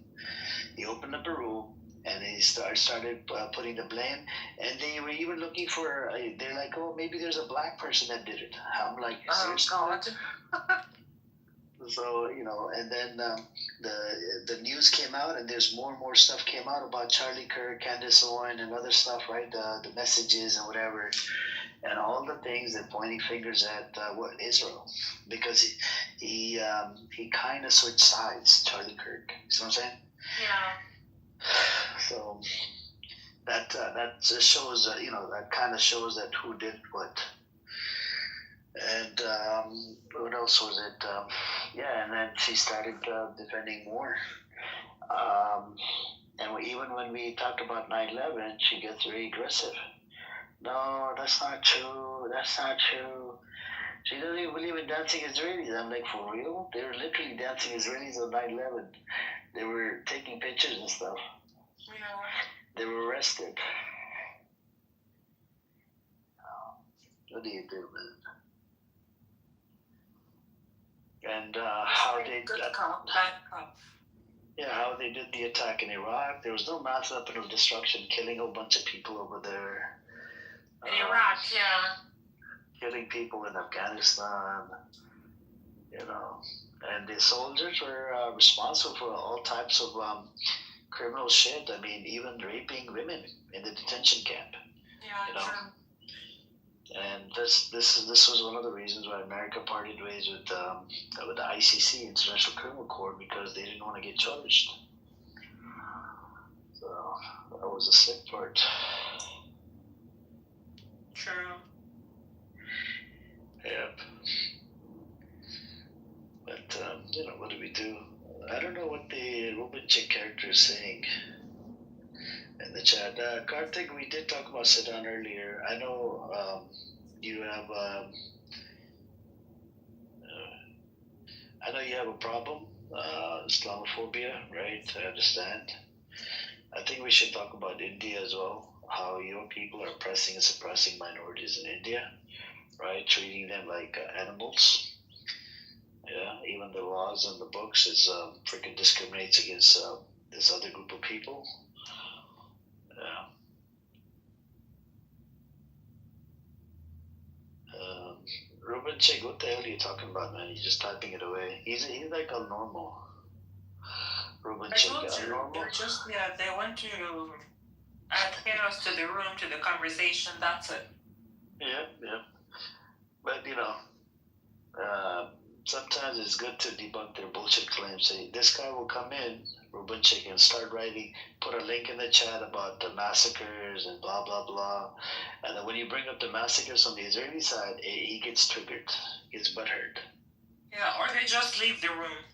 He opened up a room and he started putting the blame. And they were even looking for, they're like, oh, maybe there's a black person that did it. I'm like, seriously? So, and then the news came out, and there's more and more stuff came out about Charlie Kirk, Candace Owen, and other stuff, right? The messages and whatever. And all the things that pointing fingers at Israel, because he kind of switched sides, Charlie Kirk. You see what I'm saying? Yeah. So that just shows that kind of shows that who did what. And what else was it? And then she started defending more. And even when we talked about 9/11, she gets very aggressive. No, that's not true. That's not true. She doesn't even believe in dancing Israelis. I'm like, for real? They were literally dancing Israelis on 9/11. They were taking pictures and stuff. Yeah. They were arrested. What do you do, man? And how they how they did the attack in Iraq. There was no mass weapon of destruction, killing a whole bunch of people over there. In Iraq, yeah. Killing people in Afghanistan, and the soldiers were responsible for all types of criminal shit. I mean, even raping women in the detention camp. Yeah, true. And this was one of the reasons why America parted ways with the ICC, International Criminal Court, because they didn't want to get charged. So that was a sick part. True. Yep. But what do we do? I don't know what the Ruben Chick character is saying in the chat. Karthik, we did talk about Sudan earlier. I know you have a problem, Islamophobia, right? I understand. I think we should talk about India as well. How your people are oppressing and suppressing minorities in India. right? Treating them like animals. Yeah, even the laws and the books is freaking discriminates against this other group of people. Yeah. Ruben Chick, what the hell are you talking about, man? You're just typing it away. He's like a normal. Ruben I Chick, told you, normal. they're just, yeah, they want to add chaos to the room, to the conversation, that's it. Yeah. But, sometimes it's good to debunk their bullshit claims. Say, this guy will come in, Ruben Chick, and start writing, put a link in the chat about the massacres and blah, blah, blah. And then when you bring up the massacres on the Israeli side, he gets triggered, gets butthurt. Yeah, or they just leave the room.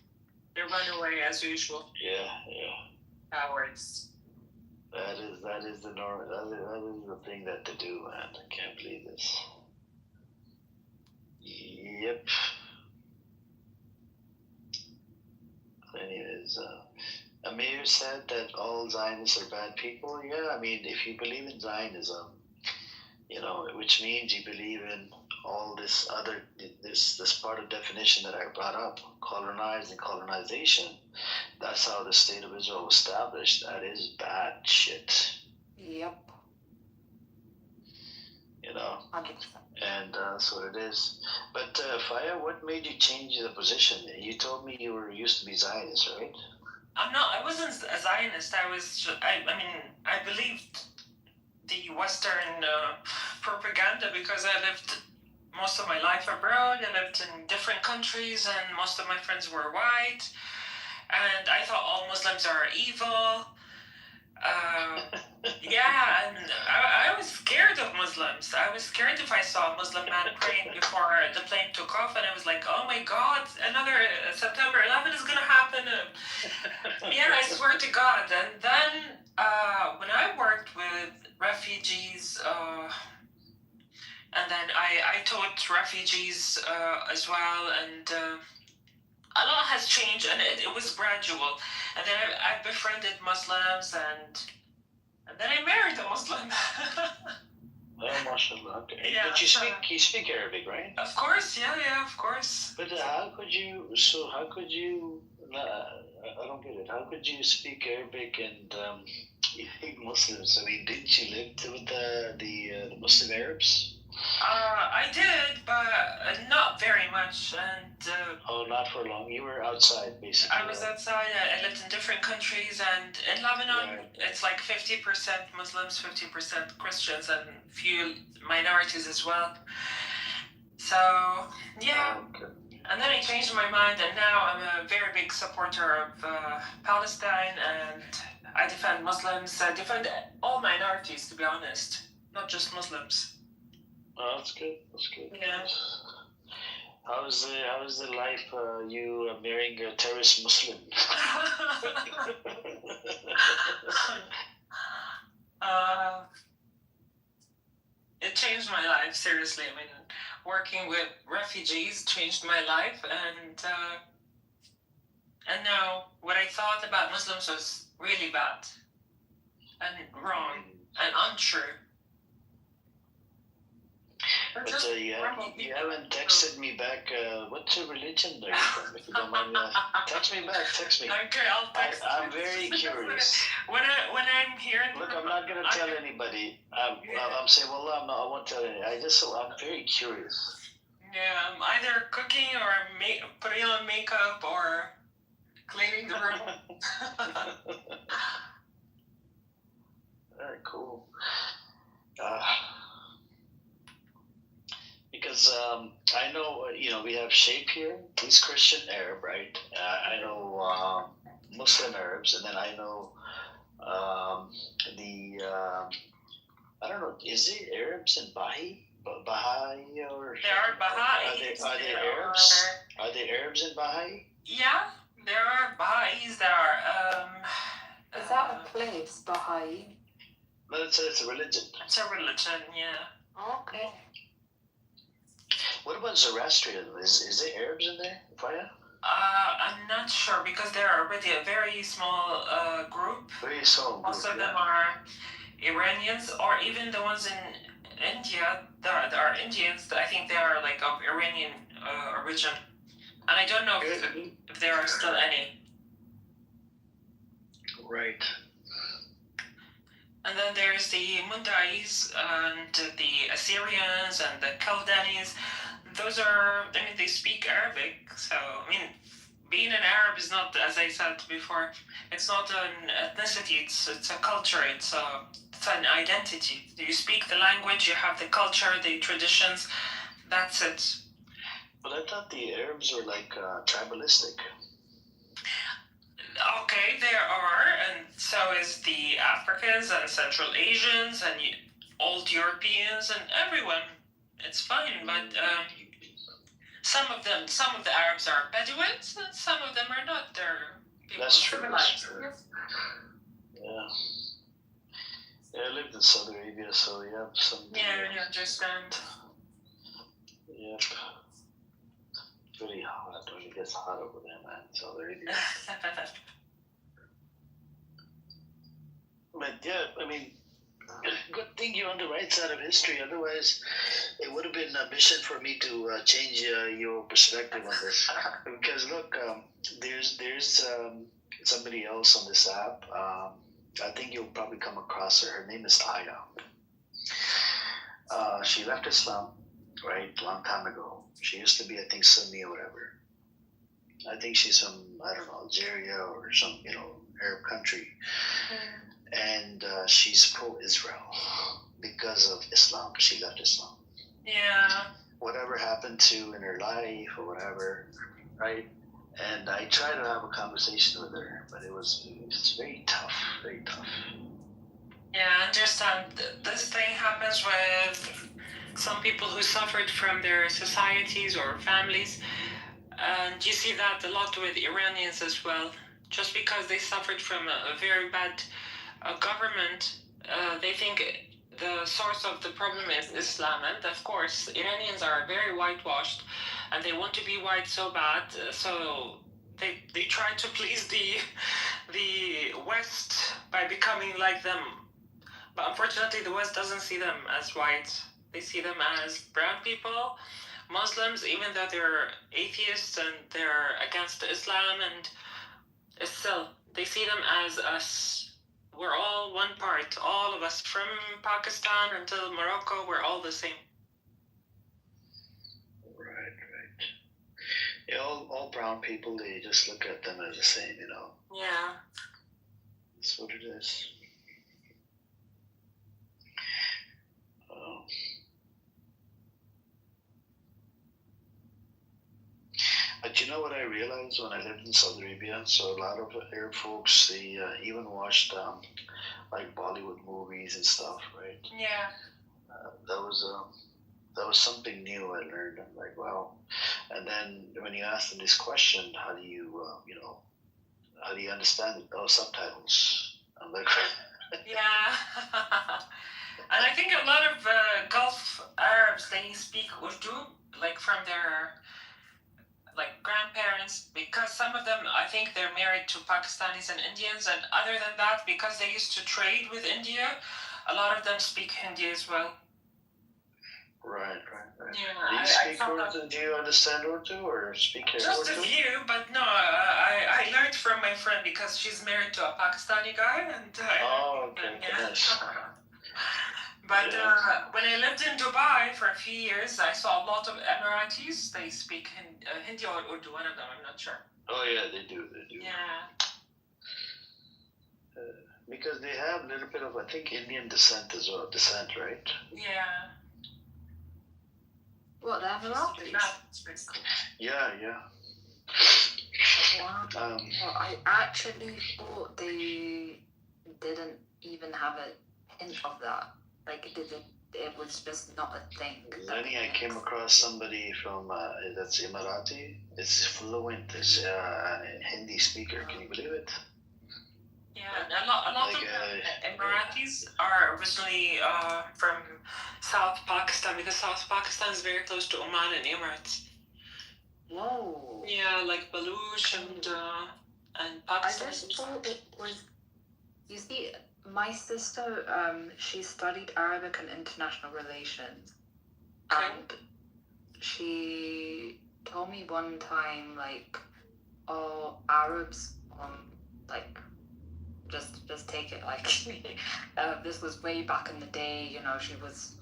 They run away as usual. Yeah. Cowards. That is the norm. That is the thing that to do, man. I can't believe this. Yep. Anyways, Amir said that all Zionists are bad people. Yeah, I mean, if you believe in Zionism, which means you believe in all this other, this part of definition that I brought up, colonized and colonization. That's how the state of Israel was established. That is bad shit. Yep. 100%. And that's what it is. But Faya, what made you change the position? You told me you were used to be Zionist, right? I wasn't a Zionist. I believed the Western propaganda because I lived most of my life abroad. I lived in different countries, and most of my friends were white. And I thought all Muslims are evil. Yeah, and I was scared of Muslims. I was scared if I saw a Muslim man praying before the plane took off, and I was like, oh my God, another September 11 is going to happen. Yeah, I swear to God. And then when I worked with refugees, and then I taught refugees as well, and a lot has changed, and it was gradual. And then I befriended Muslims, and then I married a Muslim. Oh, mashallah. Okay. Yeah, But you speak Arabic, right? Of course, yeah, of course. But how could you, I don't get it. How could you speak Arabic and you hate Muslims? I mean, didn't you live with the Muslim Arabs? I did, but not very much. And not for long. You were outside, basically. I was outside. I lived in different countries, and in Lebanon, it's like 50% Muslims, 50% Christians, and few minorities as well. So yeah. Okay. And then I changed my mind, and now I'm a very big supporter of Palestine, and I defend Muslims. I defend all minorities, to be honest, not just Muslims. Oh, that's good. Yeah. How's the life you marrying a terrorist Muslim? It changed my life, seriously. I mean, working with refugees changed my life, and now what I thought about Muslims was really bad and wrong and untrue. But you haven't texted me back. What's your religion are you from? If you don't mind, text me back. Text me. Okay, I'll text you. I'm very curious. When I'm here in Look, I'm not gonna tell anybody. I'm saying, well, I won't tell anybody. I'm very curious. Yeah, I'm either cooking or putting on makeup or cleaning the room. Very cool. Because I know, we have Shape here. He's Christian Arab, right? I know Muslim Arabs, and then I know I don't know, is it Arabs and Baha'i or? There are Baha'is. Are they Arabs? Are they Arabs and Baha'i? Yeah, there are Baha'is. There are. Is that a place, Baha'i? No, it's a religion. It's a religion, yeah. Okay. What about Zoroastrianism? Is there Arabs in there, Faya? I'm not sure because they're already a very small group. Very small group. Most of them are Iranians, or even the ones in India. there are Indians. I think they are like of Iranian origin, and I don't know if there are still any. Right. And then there's the Mundais and the Assyrians and the Chaldeans. Those are, I mean, they speak Arabic. So, I mean, being an Arab is not, as I said before, it's not an ethnicity, it's a culture, it's an identity. You speak the language, you have the culture, the traditions, that's it. But I thought the Arabs were like tribalistic. Okay, there are, and so is the Africans and Central Asians and old Europeans and everyone. It's fine, but some of the Arabs are Bedouins and some of them are not. They're people civilized. Yeah. Yeah, I lived in Saudi Arabia, so yeah, some. Yeah, you understand. Yep. Pretty hot. When it gets hot over there, man. Saudi Arabia. But yeah, I mean, good thing you're on the right side of history. Otherwise, it would have been a mission for me to change your perspective on this. Because look, there's somebody else on this app. I think you'll probably come across her. Her name is Aya. She left Islam, right, long time ago. She used to be, I think, Sunni or whatever. I think she's from, I don't know, Algeria or some, Arab country. And she's pro-Israel because of Islam. She left Islam. Yeah. Whatever happened to in her life or whatever, right? And I tried to have a conversation with her, but it's very tough, very tough. Yeah, I understand. This thing happens with some people who suffered from their societies or families. And you see that a lot with Iranians as well. Just because they suffered from a very bad government, they think the source of the problem is Islam. And of course, Iranians are very whitewashed and they want to be white so bad. So they try to please the West by becoming like them. But unfortunately, the West doesn't see them as white. They see them as brown people, Muslims, even though they're atheists and they're against Islam, and still, they see them as us. We're all one part. All of us, from Pakistan until Morocco, we're all the same. Right. Yeah, all brown people, they just look at them as the same, Yeah. That's what it is. But you know what I realized when I lived in Saudi Arabia? So a lot of Arab folks, they even watched like Bollywood movies and stuff, right? Yeah. That was something new I learned. I'm like, wow. And then when you ask them this question, how do you understand it? Oh, subtitles. I'm like, yeah. And I think a lot of Gulf Arabs, they speak Urdu, like from their grandparents, because some of them, I think they're married to Pakistanis and Indians, and other than that, because they used to trade with India, a lot of them speak Hindi as well. Right. Yeah, Do you speak Urdu? Do you understand Urdu or speak Urdu? Just a few, but no, I learned from my friend because she's married to a Pakistani guy, and okay. Nice. But when I lived in Dubai for a few years, I saw a lot of Emiratis. They speak Hindi or Urdu, one of them, I'm not sure. Oh yeah, they do. Yeah. Because they have a little bit of, I think, Indian descent as well. Right? Yeah. What, the Emiratis? Yeah. Wow. Well, I actually thought they didn't even have a hint of that. Like, it was just not a thing. Lenny, I came across somebody from that's Emirati. It's fluent. It's a Hindi speaker. Can you believe it? Yeah, a lot of Emiratis are originally from South Pakistan, because South Pakistan is very close to Oman and Emirates. Whoa. Yeah, like Baluch and Pakistan. I just thought it was. You see, my sister, she studied Arabic and international relations, And she told me one time, like, oh, Arabs, like, just take it like, this was way back in the day, you know, she was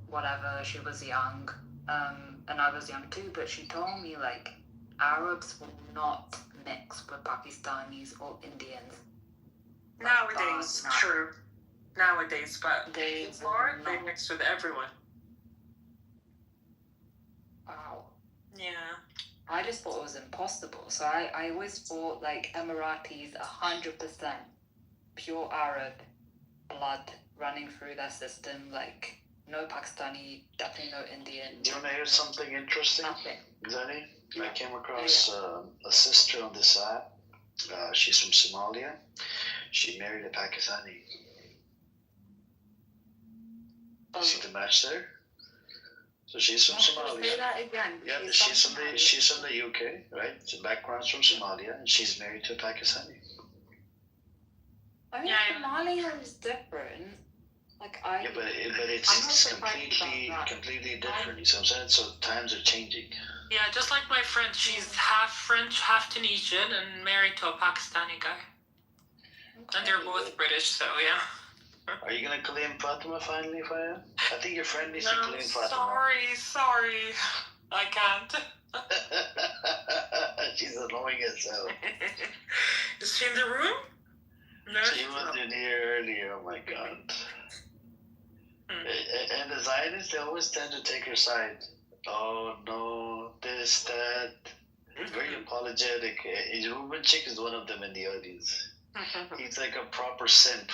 whatever, she was young, and I was young too, but she told me, like, Arabs will not mix with Pakistanis or Indians. Nowadays, true. Nowadays, but They before, they mixed with everyone. Wow. Yeah. I just thought it was impossible. So I always thought, like, Emiratis, 100% pure Arab blood running through their system, like, no Pakistani, definitely no Indian. Do you want to hear something interesting, Nothing. Zani? I came across a sister on this app. She's from Somalia. She married a Pakistani. See the match there? So she's from Somalia. Say that again. Yeah, she's from the UK, right? So background's from Somalia, and she's married to a Pakistani. I mean, Somalia is different. Like, Yeah, but it's completely different. You see what I'm saying? So times are changing. Yeah, just like my friend, she's half French, half Tunisian, and married to a Pakistani guy. Okay. And they're both British, so yeah. Are you gonna claim Fatima finally, Faya? I think your friend needs to claim Fatima. Sorry. I can't. She's annoying as hell. Is she in the room? No. She was in here earlier, oh my god. And the Zionists, they always tend to take her side. Oh no, this, that. Very apologetic. Ruben Chick is one of them in the audience. He's like a proper simp.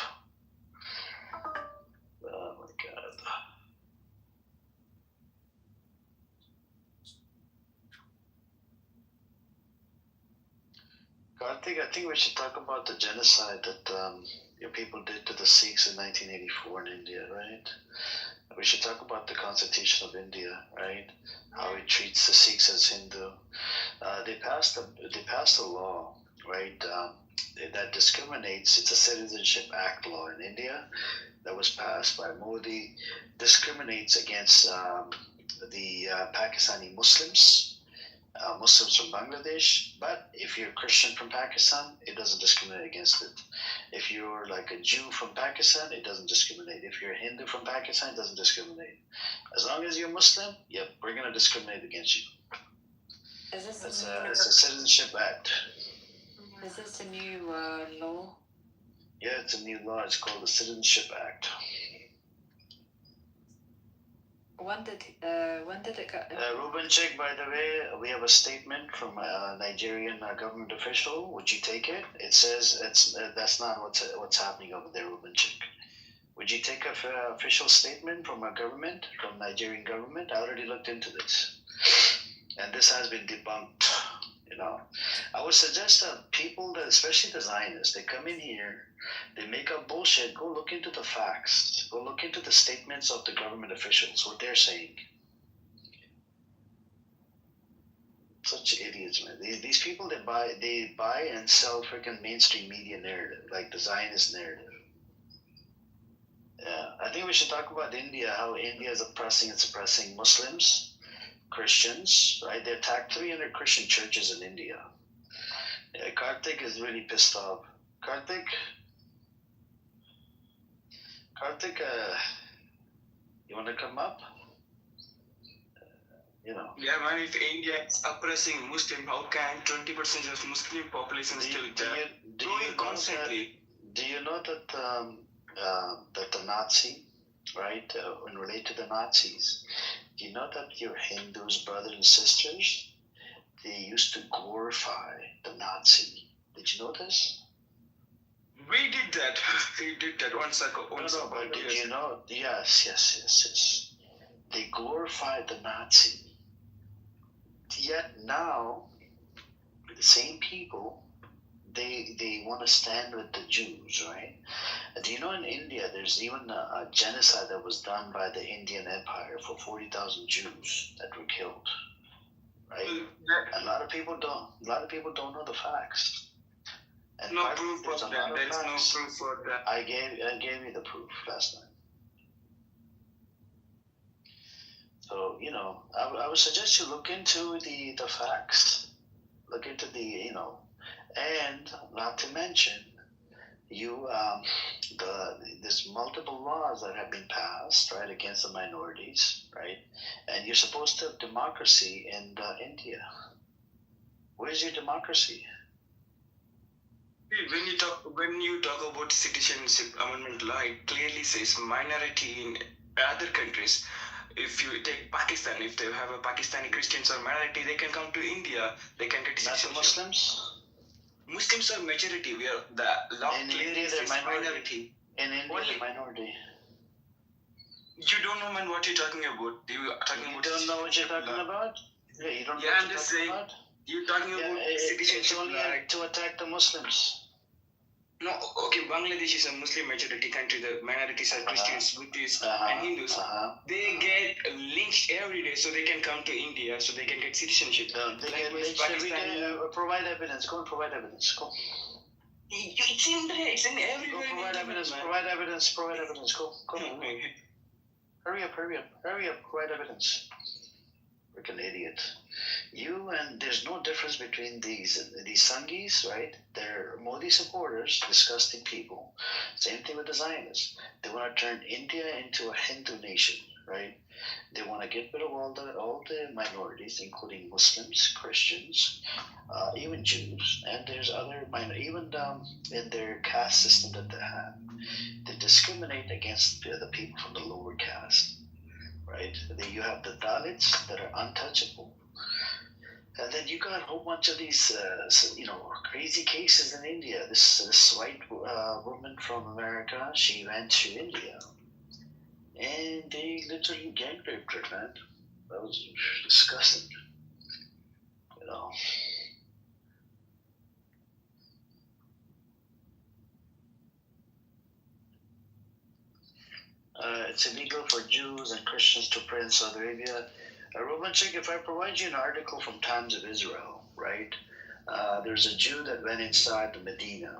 Oh my god. I think we should talk about the genocide that your people did to the Sikhs in 1984 in India, right? We should talk about the Constitution of India, right? How it treats the Sikhs as Hindu. They passed a law, right? That discriminates. It's a Citizenship Act law in India that was passed by Modi. Discriminates against the Pakistani Muslims. Muslims from Bangladesh, but if you're a Christian from Pakistan, it doesn't discriminate against it. If you're like a Jew from Pakistan, it doesn't discriminate. If you're a Hindu from Pakistan, it doesn't discriminate. As long as you're Muslim, yep, we're going to discriminate against you. It's a Citizenship Act. Is this a new law? Yeah, it's a new law. It's called the Citizenship Act. When did it go? Ruben Chick, by the way, we have a statement from a Nigerian government official. Would you take it? It says that's not what's happening over there, Ruben Chick. Would you take an official statement from a government, from Nigerian government? I already looked into this, and this has been debunked. You know, I would suggest that people, especially the Zionists, they come in here, they make up bullshit. Go look into the facts. Go look into the statements of the government officials, what they're saying. Such idiots, man. These people, they buy and sell freaking mainstream media narrative, like the Zionist narrative. Yeah, I think we should talk about India, how India is oppressing and suppressing Muslims, Christians, right? They attacked 300 Christian churches in India. Yeah, Karthik is really pissed off. Karthik, you want to come up? You know. Yeah, man, if India is oppressing Muslim, how can 20% of Muslim population still growing constantly? Do you know that that the Nazi, right, in relate to the Nazis, do you know that your Hindus, brothers and sisters, they used to glorify the Nazi? Did you know this? We did that. We did that once ago. But did you know? Yes. They glorified the Nazi. Yet now, the same people, they want to stand with the Jews, right? Do you know in India, there's even a genocide that was done by the Indian Empire for 40,000 Jews that were killed, right? A lot of people don't know the facts. And no proof of that. There is no proof for that. I gave you the proof last night. So, I would suggest you look into the facts. Look into and not to mention, there's multiple laws that have been passed, right, against the minorities, right? And you're supposed to have democracy in India. Where's your democracy? When you talk about citizenship amendment law, it clearly says minority in other countries. If you take Pakistan, if they have a Pakistani Christians or minority, they can come to India. They can get citizenship. Not the Muslims. Muslims are majority. We are the law In clearly India, says they're minority. In India, they're minority. You don't know, man, what you're talking about. You are talking about. You don't know what you're talking about? Yeah, you don't know Yeah, what I'm you're just talking saying. about? You're talking about citizenship. It's only to attack the Muslims. No, okay, Bangladesh is a Muslim majority country. The minorities are Christians, Buddhists, and Hindus. They get lynched every day, so they can come to India, so they can get citizenship. They get lynched every day. Provide evidence. Go and provide evidence. Go. It's in there. It's in everywhere. Go provide evidence. Provide evidence. Provide evidence. Go. Hurry up. Provide evidence. Freaking idiot. There's no difference between these Sanghis, right? They're Modi supporters, disgusting people. Same thing with the Zionists. They want to turn India into a Hindu nation, right? They want to get rid of all the minorities, including Muslims, Christians, even Jews, and there's other even in their caste system that they have. They discriminate against the people from the lower caste. Right? You have the Dalits that are untouchable. And then you got a whole bunch of these, crazy cases in India. This white woman from America, she went to India. And they literally gang raped her, man. That was disgusting. It's illegal for Jews and Christians to pray in Saudi Arabia. Romanchik, if I provide you an article from Times of Israel, right? There's a Jew that went inside the Medina.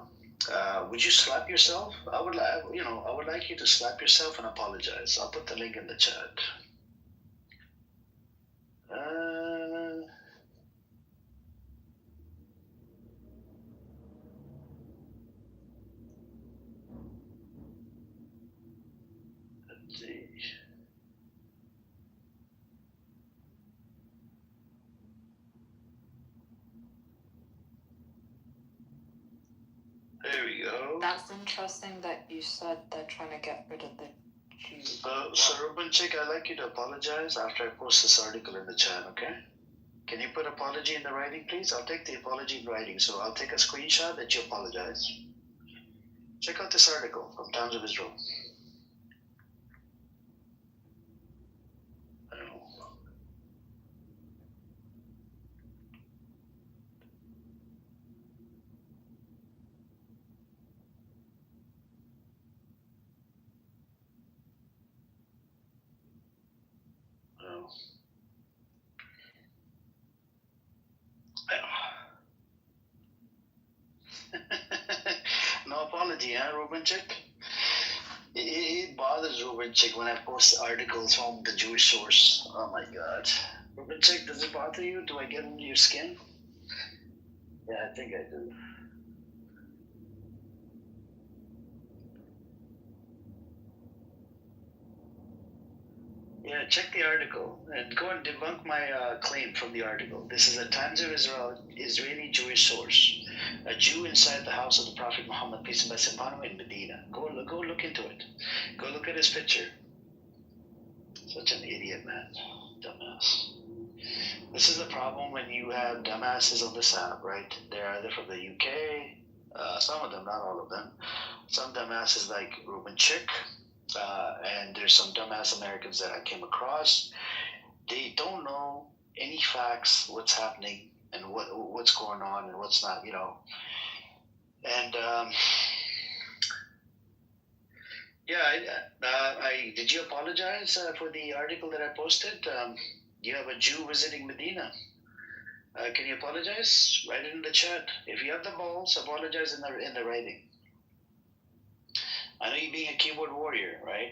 Would you slap yourself? I would like you to slap yourself and apologize. I'll put the link in the chat. Let's see. There we go. That's interesting that you said they're trying to get rid of the Jews. So Rubenchik, I'd like you to apologize after I post this article in the chat, okay? Can you put apology in the writing, please? I'll take the apology in writing. So I'll take a screenshot that you apologize. Check out this article from Times of Israel. No apology, huh, Rubenchik? It bothers Rubenchik when I post articles from the Jewish source. Oh my god. Rubenchik, does it bother you? Do I get under your skin? Yeah, I think I do. Yeah, check the article and go and debunk my claim from the article. This is a Times of Israel Israeli Jewish source. A Jew inside the house of the Prophet Muhammad, peace and blessings upon him, in Medina. Go look into it. Go look at his picture. Such an idiot, man. Dumbass. This is the problem when you have dumbasses on this app, right? They're either from the UK, some of them, not all of them. Some dumbasses like Rubenchik. And there's some dumbass Americans that I came across. They don't know any facts, what's happening, and what's going on and what's not, And did you apologize for the article that I posted? You have a Jew visiting Medina. Can you apologize? Write it in the chat. If you have the balls, apologize in the writing. I know you being a keyboard warrior, right?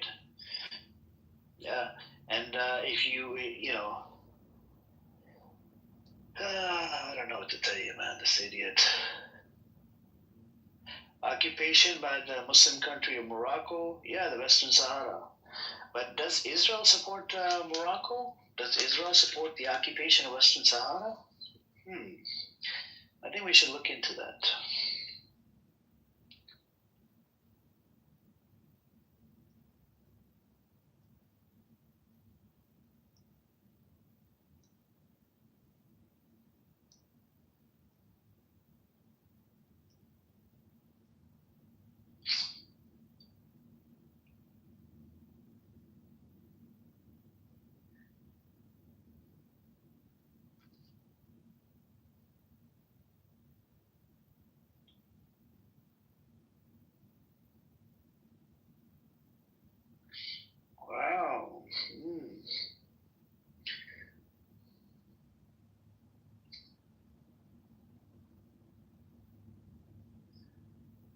Yeah. And if you know, I don't know what to tell you, man. This idiot. Occupation by the Muslim country of Morocco, yeah, the Western Sahara. But does Israel support Morocco? Does Israel support the occupation of Western Sahara? I think we should look into that. Wow.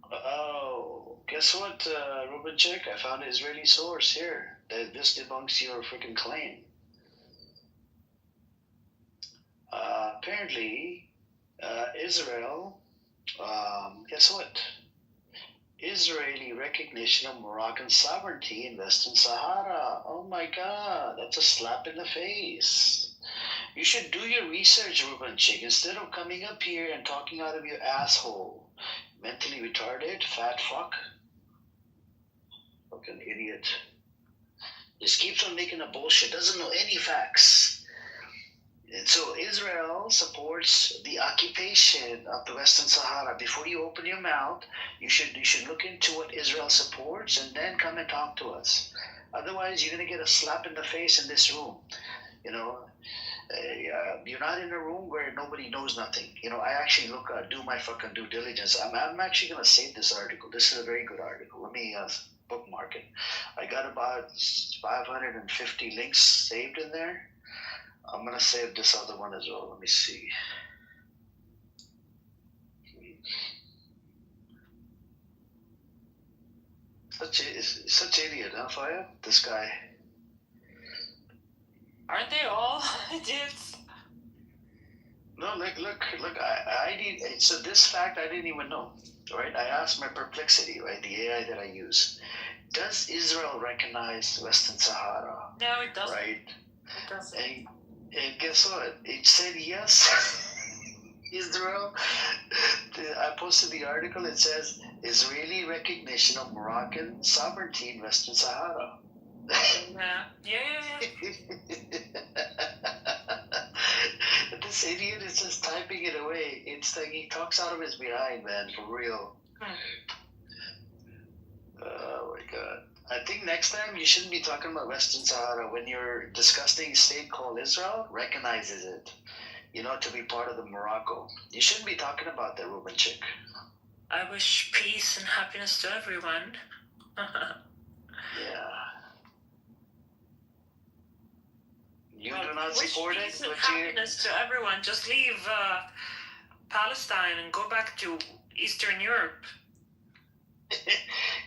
Oh, guess what, Ruben Chick? I found an Israeli source here. This debunks your freaking claim. Apparently, Israel, guess what? Israeli recognition of Moroccan sovereignty in Western Sahara. Oh my God, that's a slap in the face. You should do your research, Ruben Chick, instead of coming up here and talking out of your asshole. Mentally retarded, fat fuck. Fucking idiot. Just keeps on making a bullshit, doesn't know any facts. And so Israel supports the occupation of the Western Sahara. Before you open your mouth, you should look into what Israel supports and then come and talk to us. Otherwise, you're gonna get a slap in the face in this room. You know, you're not in a room where nobody knows nothing. You know, I actually do my fucking due diligence. I'm actually gonna save this article. This is a very good article. Let me bookmark it. I got about 550 links saved in there. I'm gonna save this other one as well. Let me see. Such idiot, huh, Faya? This guy. Aren't they all idiots? No, look. I need. So this fact I didn't even know. Right? I asked my Perplexity, right, the AI that I use. Does Israel recognize Western Sahara? No, it doesn't. Right. It doesn't. And guess what? It said yes. Israel. I posted the article. It says Israeli recognition of Moroccan sovereignty in Western Sahara. Yeah. This idiot is just typing it away. It's like he talks out of his behind, man, for real. Oh my God. I think next time you shouldn't be talking about Western Sahara when your disgusting state called Israel recognizes it, you know, to be part of the Morocco. You shouldn't be talking about that, Ruben Chick. I wish peace and happiness to everyone. Yeah. You do not support it? Wish peace and happiness to everyone. Just leave Palestine and go back to Eastern Europe.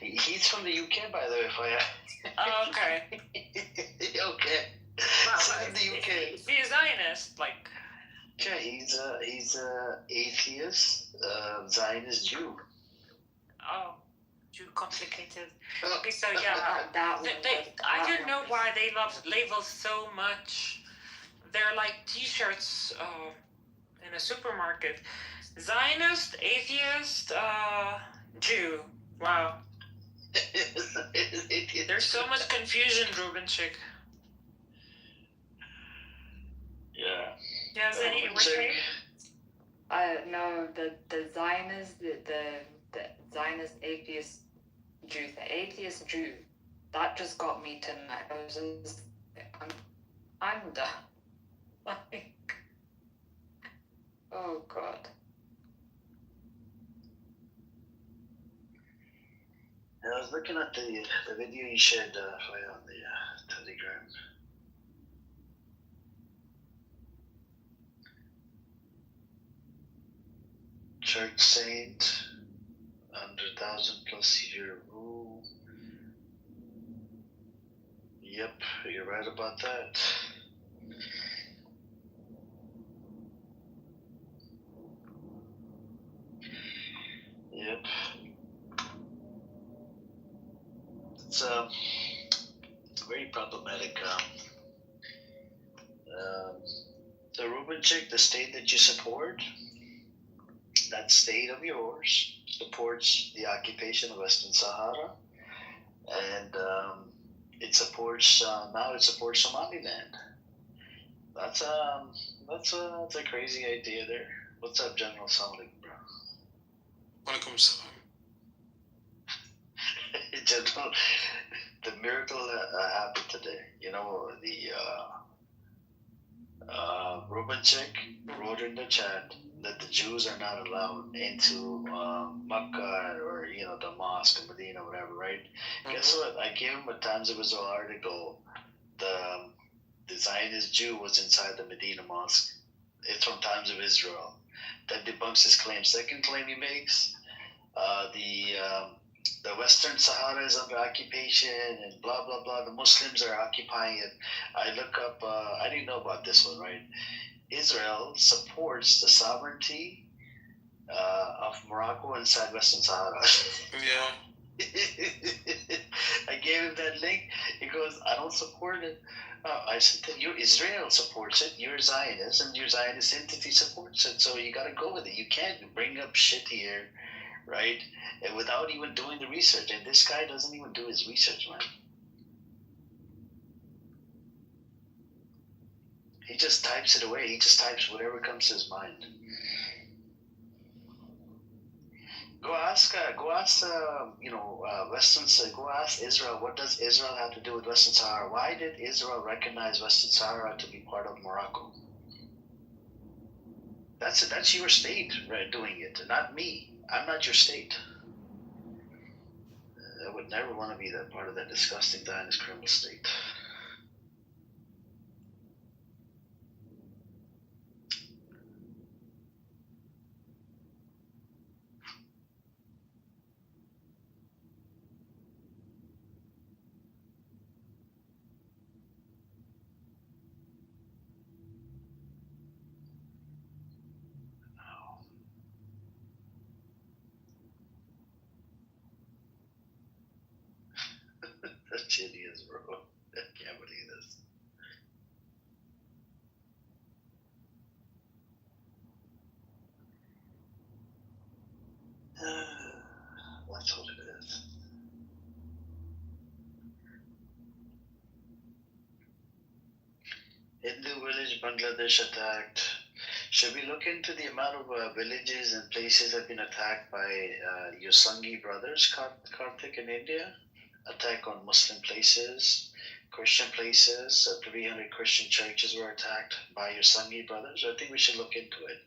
He's from the UK, by the way, Faya. Oh, okay. Okay. Wow, So in the UK. Is he a Zionist? Like. Yeah, he's a atheist, Zionist Jew. Oh, too complicated. Okay, so yeah, I don't know why they love labels so much. They're like T-shirts in a supermarket. Zionist, atheist, Jew. Wow. There's so much confusion, Ruben Chick. Yeah. Yeah, is any no, the Zionist, the Zionist atheist Jew, the atheist Jew, that just got me to I'm done. Like, oh God. I was looking at the video you shared on the Telegram. Church saint, 100,000 plus year rule. Yep, you're right about that. Yep. It's very problematic. The Reuben chick, the state that you support, that state of yours supports the occupation of Western Sahara, and it supports now it supports Somaliland. That's a crazy idea there. What's up, General Salik, bro? Walaikum salam. General, the miracle happened today. You know, the Reuben chick wrote in the chat that the Jews are not allowed into Makkah or the mosque in Medina, whatever, right? Guess what? I gave him a Times of Israel article. The Zionist Jew was inside the Medina mosque. It's from Times of Israel. That debunks his claim. Second claim he makes, the Western Sahara is under occupation and blah blah blah. The Muslims are occupying it. I look up. I didn't know about this one, right? Israel supports the sovereignty of Morocco inside Western Sahara. Yeah. I gave him that link. He goes, I don't support it. I said that Israel supports it. You're Zionist, and your Zionist entity supports it. So you got to go with it. You can't bring up shit here, right? And without even doing the research. And this guy doesn't even do his research, man. He just types it away. He just types whatever comes to his mind. Go ask go ask Israel, what does Israel have to do with Western Sahara? Why did Israel recognize Western Sahara to be part of Morocco? That's your state, right, doing it, not me. I'm not your state. I would never want to be that part of that disgusting Zionist criminal state. That's shitty as bro. I can't believe this. That's what it is. Hindu village, Bangladesh attacked. Should we look into the amount of villages and places that have been attacked by your Sanghi brothers, Karthik, in India? Attack on Muslim places, Christian places. 300 Christian churches were attacked by your Sanghi brothers. I think we should look into it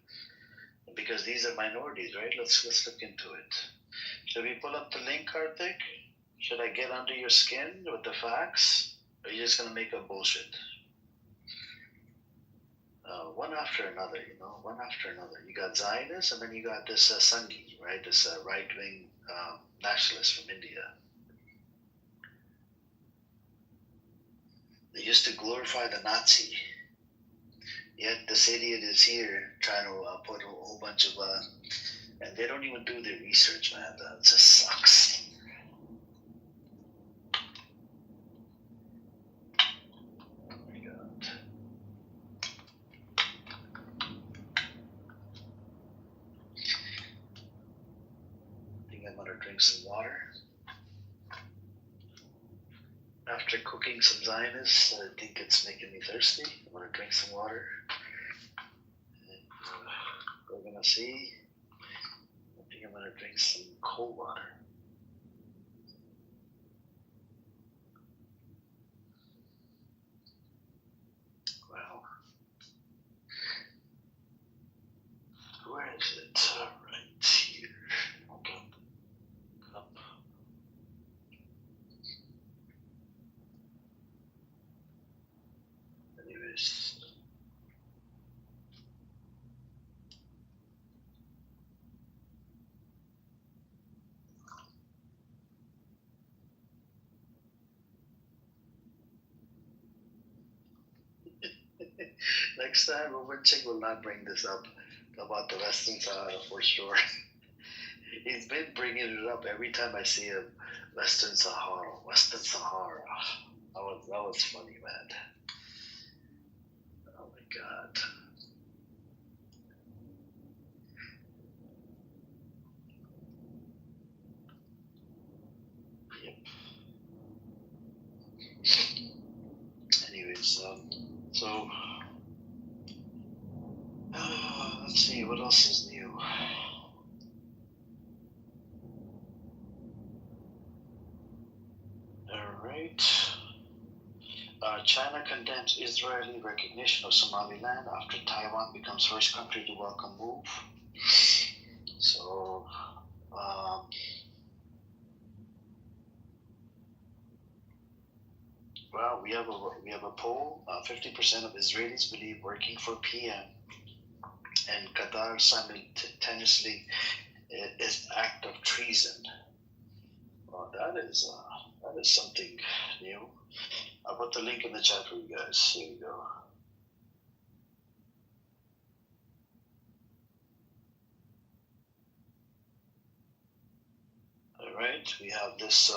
because these are minorities, right? Let's look into it. Should we pull up the link, Karthik? Should I get under your skin with the facts? Or are you just gonna make up bullshit? One after another, one after another. You got Zionists, and then you got this Sanghi, right? This right-wing nationalist from India. They used to glorify the Nazi. Yet this idiot is here trying to put a whole bunch of, and they don't even do their research, man. That just sucks. Oh my God. I think I'm gonna drink some water. After cooking some Zionists, I think it's making me thirsty. I'm gonna drink some water. And, we're gonna see. I think I'm gonna drink some cold water. Wow. Where is it? Right here. Okay. Cup. Anyways. Next time, Chick will not bring this up about the Western Sahara for sure. He's been bringing it up every time I see him. Western Sahara. That was funny, man. Oh my God. Yep. Anyways, so let's see what else is new. All right. China condemns Israeli recognition of Somaliland after Taiwan becomes first country to welcome move. So, well, we have a poll. 50% of Israelis believe working for PM and Qatar simultaneously is act of treason. Well, that is something new. I'll put the link in the chat for you guys. Here you go. All right, we have this.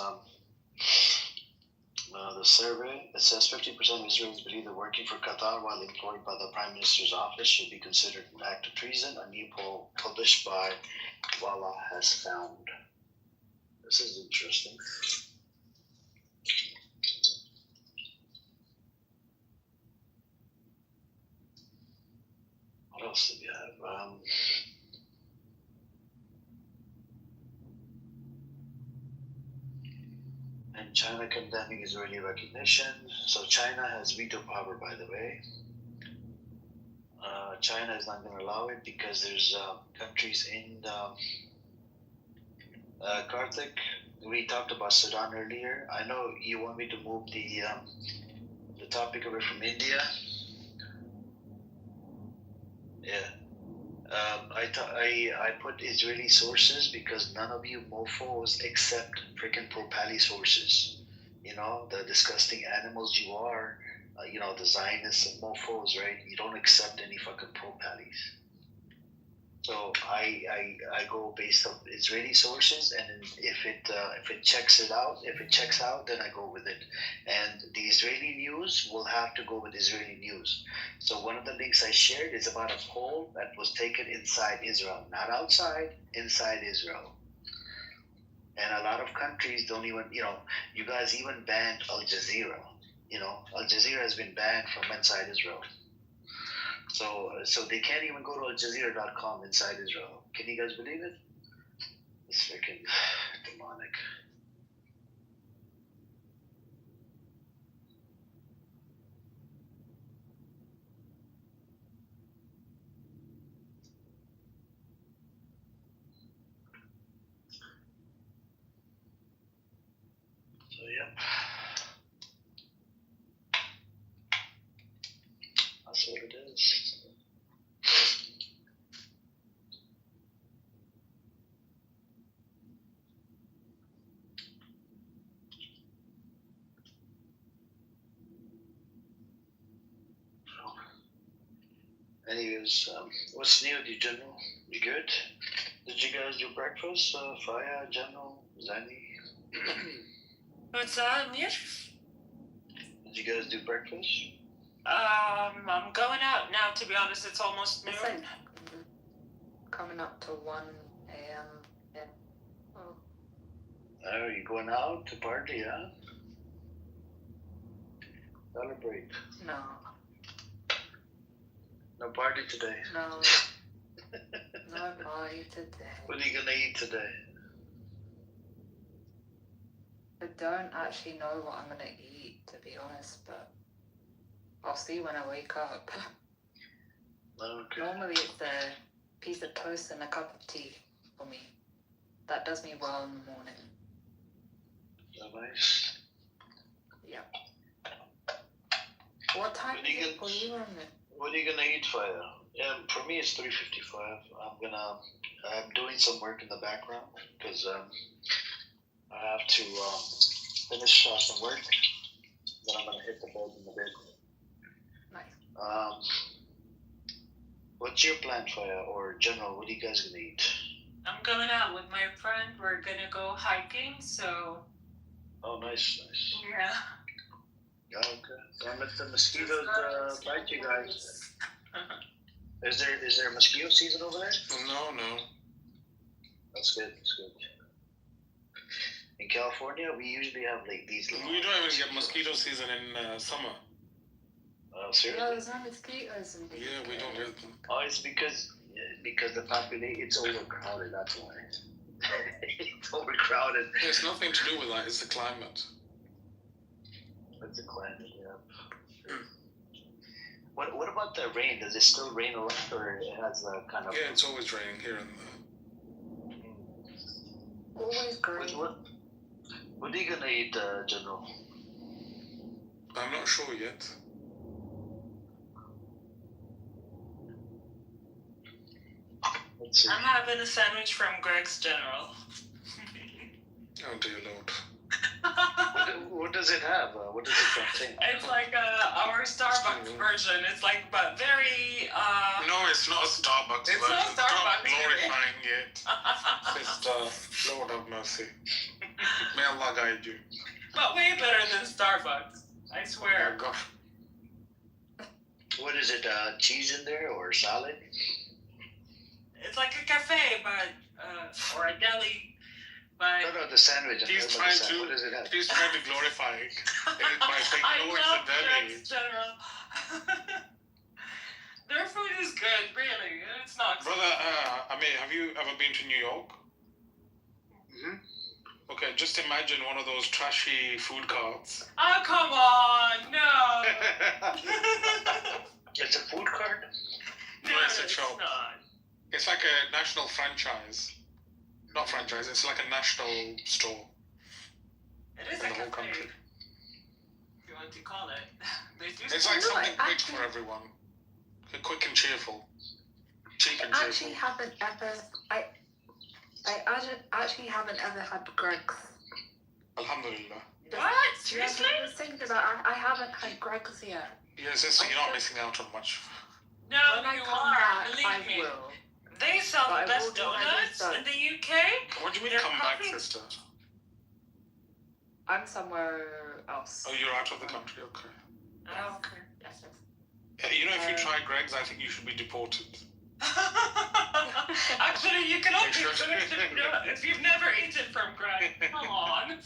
The survey, it says 50% of Israelis believe that working for Qatar while employed by the Prime Minister's office should be considered an act of treason. A new poll published by Walla has found. This is interesting. What else do we have? And China condemning Israeli recognition. So China has veto power, by the way. China is not going to allow it because there's countries in Karthik. We talked about Sudan earlier. I know you want me to move the topic away from India. Yeah. I put Israeli sources because none of you mofos accept freaking pro-Pali sources. You know, the disgusting animals you are, the Zionists and mofos, right? You don't accept any fucking pro-Palis. So I go based on Israeli sources, and if it checks out, then I go with it. And the Israeli news will have to go with Israeli news. So one of the links I shared is about a poll that was taken inside Israel, not outside, inside Israel. And a lot of countries don't even, you guys even banned Al Jazeera. Al Jazeera has been banned from inside Israel. So they can't even go to AlJazeera.com inside Israel. Can you guys believe it? It's freaking demonic. So yep. That's what it is. Anyways, what's new with you, General? You good? Did you guys do breakfast? Faya, General, Zani? What's that, Amir? Did you guys do breakfast? I'm going out now, to be honest. It's almost noon. It's like coming up to 1 a.m. Yeah. Oh. Are you going out to party, huh? Celebrate. No. No party today. No. No party today. What are you gonna eat today? I don't actually know what I'm gonna eat, to be honest, but I'll see when I wake up. Okay. Normally it's a piece of toast and a cup of tea for me. That does me well in the morning. Nice. Yeah. What time is it for you, Roman? What are you gonna eat, Fire? Yeah, for me it's 3:55. I'm doing some work in the background because I have to finish some work. Then I'm gonna hit the bed in a bit. Nice. what's your plan for or general? What are you guys gonna eat? I'm going out with my friend. We're gonna go hiking. So. Oh, nice. Yeah. Oh, okay. Don't let the mosquitoes bite you guys. Is there a mosquito season over there? No. That's good. In California, we usually have like these. We don't even get mosquito season in summer. Oh, seriously? No, there's no mosquitoes in Yeah, we don't get them. Oh, it's because the population, it's overcrowded. That's why. It's overcrowded. It's nothing to do with that. It's the climate. It's the climate, yeah. What about the rain? Does it still rain a lot, or it has a kind of? Yeah, it's always raining here and there. Always great. What are you gonna eat, General? I'm not sure yet. Let's see. I'm having a sandwich from Greg's General. Oh dear Lord. What does it have? What does it contain? It's like our Starbucks version. It's like, but very. No, it's not a Starbucks It's version. not Starbucks. Stop glorifying it. Sister, Lord have mercy. May Allah guide you. But way better than Starbucks. I swear. Oh gosh. What is it? Cheese in there or salad? It's like a cafe, but or a deli. But No, the sandwich. He's What trying does it have? to glorify it by saying, I no, love it's a deli. Greg's General. Their food is good, really. It's not. Brother, have you ever been to New York? Mm-hmm. Okay, just imagine one of those trashy food carts. Oh, come on, no. It's a food cart? No, it's a shop. Not. It's like a national franchise. Not franchise, it's like a national store. It is in a the whole cafe, country. if you want to call it. They do It's like No, something I quick for everyone. Quick and cheerful. Cheap and I actually cheerful. haven't ever. I actually haven't ever had Greg's. Alhamdulillah. What? Yeah, Seriously? I was thinking about. I haven't had Greg's yet. Yeah, sister, you're not missing out on much. No, When I you come are. back, Believe I me. will. They sell But the I will best do my donuts research. in the UK. What do you mean Their come back, coffee- sister? I'm somewhere else. Oh, you're out of the country, okay. Oh, okay. Yes, yes. Yeah, you know, if you try Greg's, I think you should be deported. Actually, you can only Sure. finish it if you've never eaten from Greg. Come on.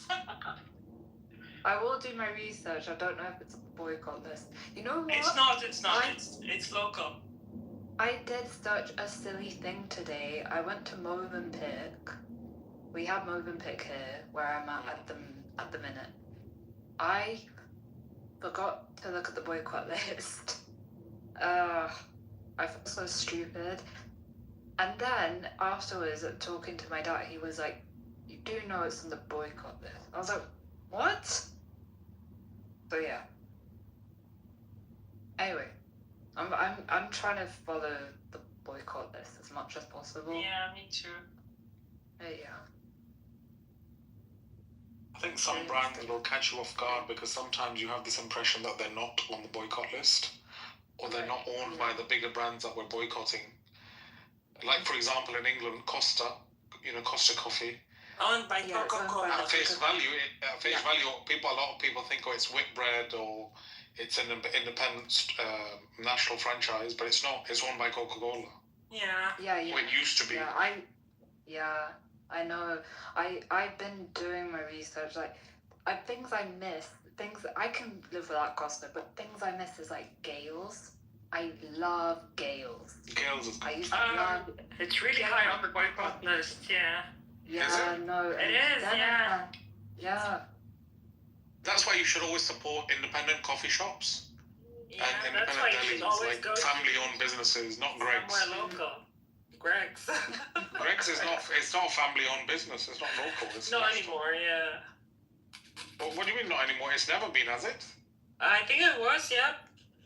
I will do my research. I don't know if it's a boycott list. You know what? It's not. It's not. I- It's local. I did such a silly thing today. I went to Movenpick. We have Movenpick here, where I'm at the minute. I forgot to look at the boycott list. I felt so stupid. And then afterwards, talking to my dad, he was like, "You do know it's on the boycott list." I was like, "What?" So yeah. Anyway, I'm trying to follow the boycott list as much as possible. Yeah, me too. Yeah. I think some brands will catch you off guard because sometimes you have this impression that they're not on the boycott list or they're not owned by the bigger brands that we're boycotting. Like, for example, in England, Costa, Costa Coffee. Owned by Coca-Cola. At face value, a lot of people think, it's Whitbread or it's an independent national franchise, but it's not. It's owned by Coca-Cola. Yeah. Yeah, yeah. Well, it used to be. Yeah, I know. I've been doing my research. Like, things I miss. Things I can live without Costa, but things I miss is like Gales. I love Gales. Gales is I used to love. It's really high on the boycott list. Yeah. Yeah, no. It is. Yeah. Yeah. That's why you should always support independent coffee shops Yeah, and that's why independent you should delis, always like go to family-owned businesses, not Greg's. somewhere local. Greg's. Greg's is not. It's not a family-owned business. It's not local. It's Not national. anymore. Yeah. Well, what do you mean not anymore? It's never been, has it? I think it was. Yeah.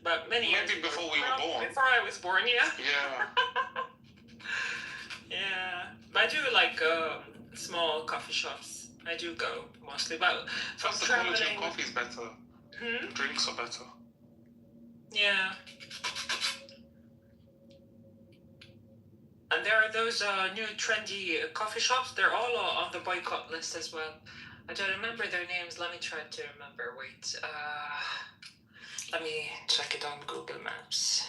But many years Maybe ago. before we were born. Before I was born. Yeah. Yeah. Yeah. But I do like small coffee shops. I do go mostly, but from Plus the quality traveling. of coffee is better. Hmm? Drinks are better. Yeah. there are those new trendy coffee shops. They're all on the boycott list as well. I don't remember their names. Let me try to remember. Wait. Let me check it on Google Maps.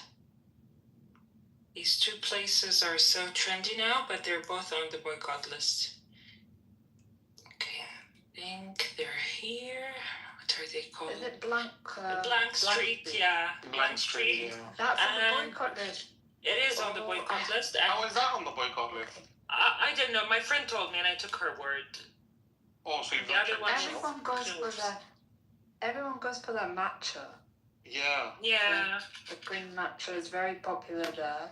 These two places are so trendy now, but they're both on the boycott list. Okay, I think they're here. What are they called? Is it Blank? Blank Street, yeah. Blank Street, yeah. That's on the boycott list. It is on the boycott list. How is that on the boycott list? I didn't know. My friend told me, and I took her word. Oh, so you've The other one. Everyone goes for the. Everyone goes for the matcha. Yeah. Yeah. The green matcha is very popular there.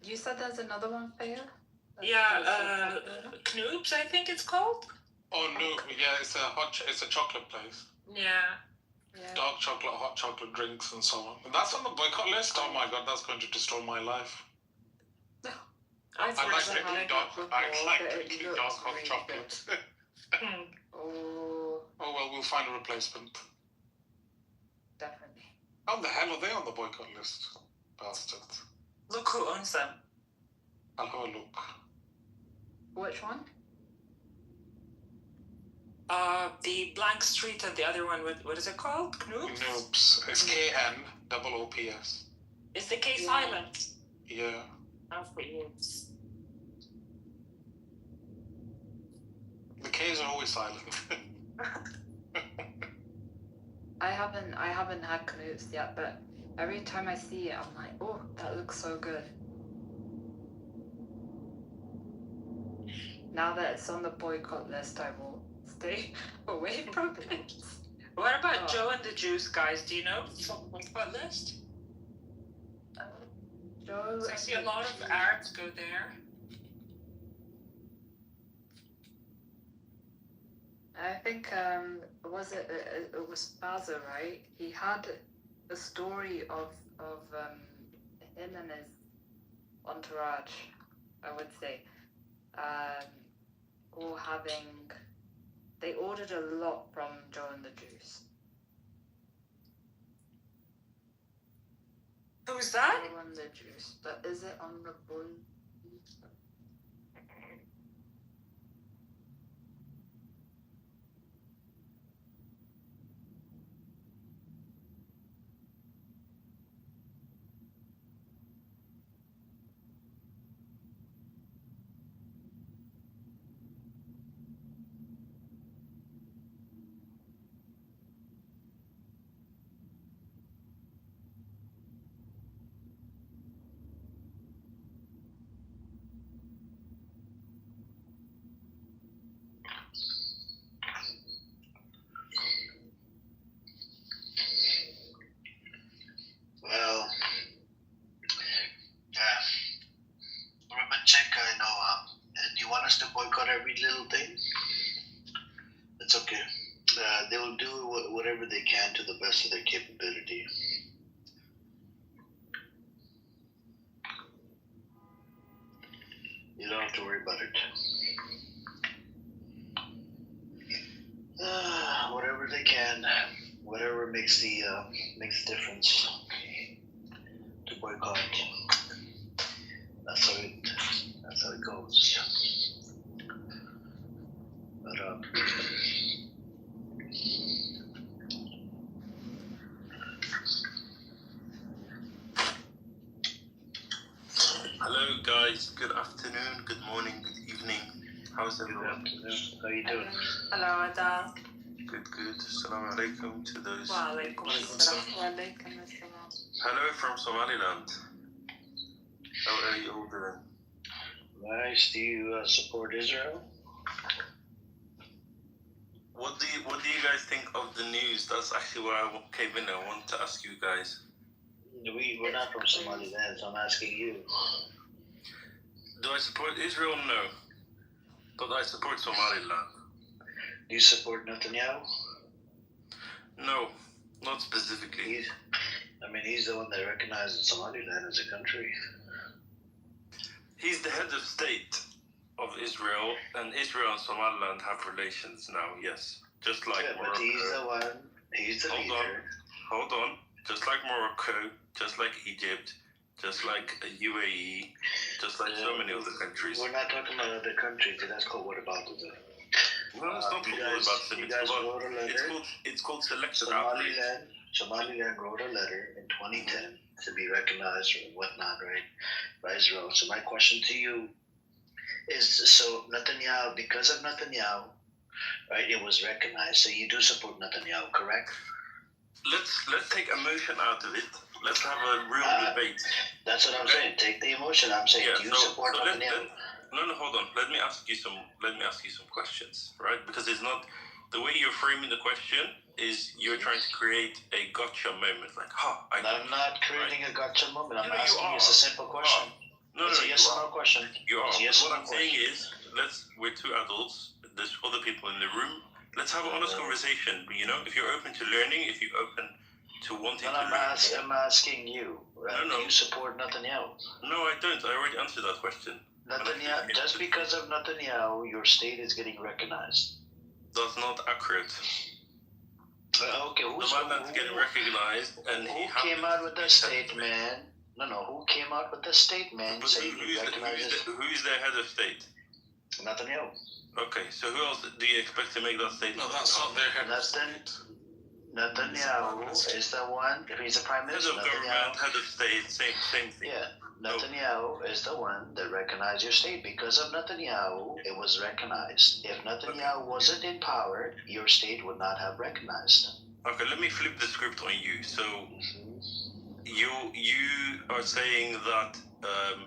You said there's another one for you? Yeah, Knoop's, I think it's called. Oh no, yeah, it's a chocolate place. Yeah. Dark chocolate, hot chocolate drinks, and so on. And that's on the boycott list. Oh my god, that's going to destroy my life. I like drinking dark hot chocolate. Oh well, we'll find a replacement. Definitely. How the hell are they on the boycott list? Bastards. Look who owns them. I'll have a look. Which one? The Blank Street and the other one, what is it called? Knoop's? Knoop's. It's KNOOPS. Is the K silent? Yeah. Oh, for Knoops. The K's are always silent. I haven't had Knoop's yet, but every time I see it, I'm like, oh, that looks so good. Now that it's on the boycott list, I will stay away from it. What about Joe and the Juice, guys? Do you know it's on the boycott list? Joe. I see a lot of Arabs go there. I think it was Baza, right? He had a story of him and his entourage, I would say, all having. They ordered a lot from Joe and the Juice. Who's that? Joe and the Juice, but is it on the boy? Well, check. I know. Do you want us to boycott every little thing? It's okay. They will do whatever they can to the best of their capability. You don't have to worry about it. Whatever they can, whatever makes the difference to boycott. That's how it goes. But hello guys, good afternoon, good morning, good evening. How's everyone? How you doing? Hello, Adal. Good. Assalamu alaikum to those. Wa alaikum assalam. Hello from Somaliland. How are you all doing? Nice. Do you support Israel? What do you guys think of the news? That's actually where I came in. I want to ask you guys. We're not from Somaliland, so I'm asking you. Do I support Israel? No. But I support Somaliland. Do you support Netanyahu? No, not specifically. He's the one that recognizes Somaliland as a country. He's the head of state of Israel, and Israel and Somaliland have relations now, yes. just like Yeah, Morocco. but he's the one. He's the leader. Hold on. Just like Morocco, just like Egypt, just like UAE, just like so many other countries. We're not talking about other countries. That's called whataboutism. No, it's not called whataboutism. You guys wrote a letter. It's called selective outrage. Somaliland wrote a letter in 2010 to be recognized or whatnot, right, by Israel. So my question to you is: so Netanyahu, because of Netanyahu, right, it was recognized. So you do support Netanyahu, correct? Let's take emotion out of it. Let's have a real debate. That's what I'm saying. Take the emotion. I'm saying, do you support Netanyahu? No, hold on. Let me ask you some questions, right? Because it's not the way you're framing the question is you're trying to create a gotcha moment, like, I'm not creating a gotcha moment. I'm asking you. It's a simple question. It's a yes or no question. You are. Yes What I'm saying is, we're two adults. There's other people in the room. Let's have an honest conversation. You know, if you're open to learning, if you're open to wanting to learn. I'm asking you. Do you support Netanyahu? No, I don't. I already answered that question. Netanyahu, just because of Netanyahu, your state is getting recognized. That's not accurate. Okay, the man that's getting recognized, and who came out with the statement? Who came out with the statement saying he recognizes? Who's their head of state? Netanyahu. Okay, so who else do you expect to make that statement? No, that's not their head of state. Netanyahu is the one. He's the prime minister. Head of government, head of state, same thing. Yeah, Netanyahu is the one that recognized your state. Because of Netanyahu, it was recognized. If Netanyahu wasn't in power, your state would not have recognized. Okay, let me flip the script on you. So, you are saying that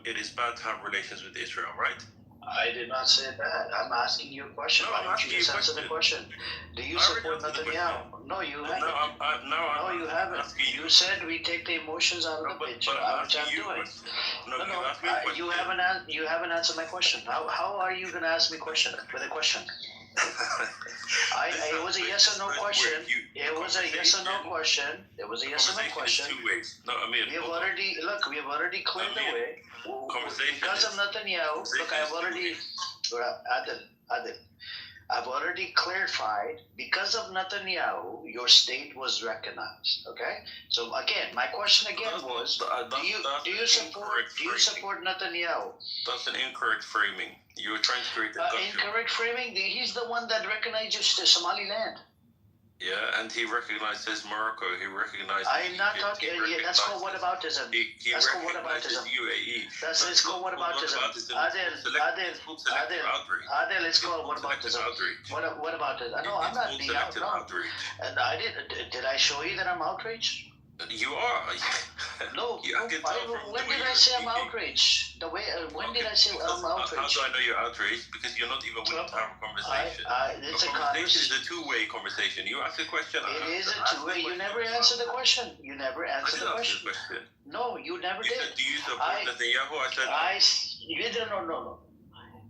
it is bad to have relations with Israel, right? I did not say that. I'm asking you a question. Why don't you just answer the question? Do you support Netanyahu? No, you haven't. No, you haven't. You said we take the emotions out of the picture, which I'm doing. You haven't answered my question. How are you going to ask me a question with a question? It was a yes or no question. It was a yes or no question. It was a yes or no question. Two ways. No, Amir. We have already cleared the way. Because of Netanyahu, look, I've already clarified. Because of Netanyahu, your state was recognized. Okay. So again, my question was: do you support Netanyahu? That's an incorrect framing. You were trying to create incorrect framing. He's the one that recognized Somaliland. Yeah, and he recognizes Morocco. He recognizes. I'm not talking. That's called whataboutism. That's called whataboutism. UAE. It's called whataboutism. Adel, it's called whataboutism. What about it? No, I'm not being outraged. And did I show you that I'm outraged? You are. No. When did I say I'm outraged? When did I say I'm outraged? How do I know you're outraged? Because you're not even willing to have a conversation. It's a conversation is a two-way conversation. You ask a question. It is a two-way. You never answer the question. You never answer the question. No, you never did. Do you support Netanyahu? I said no.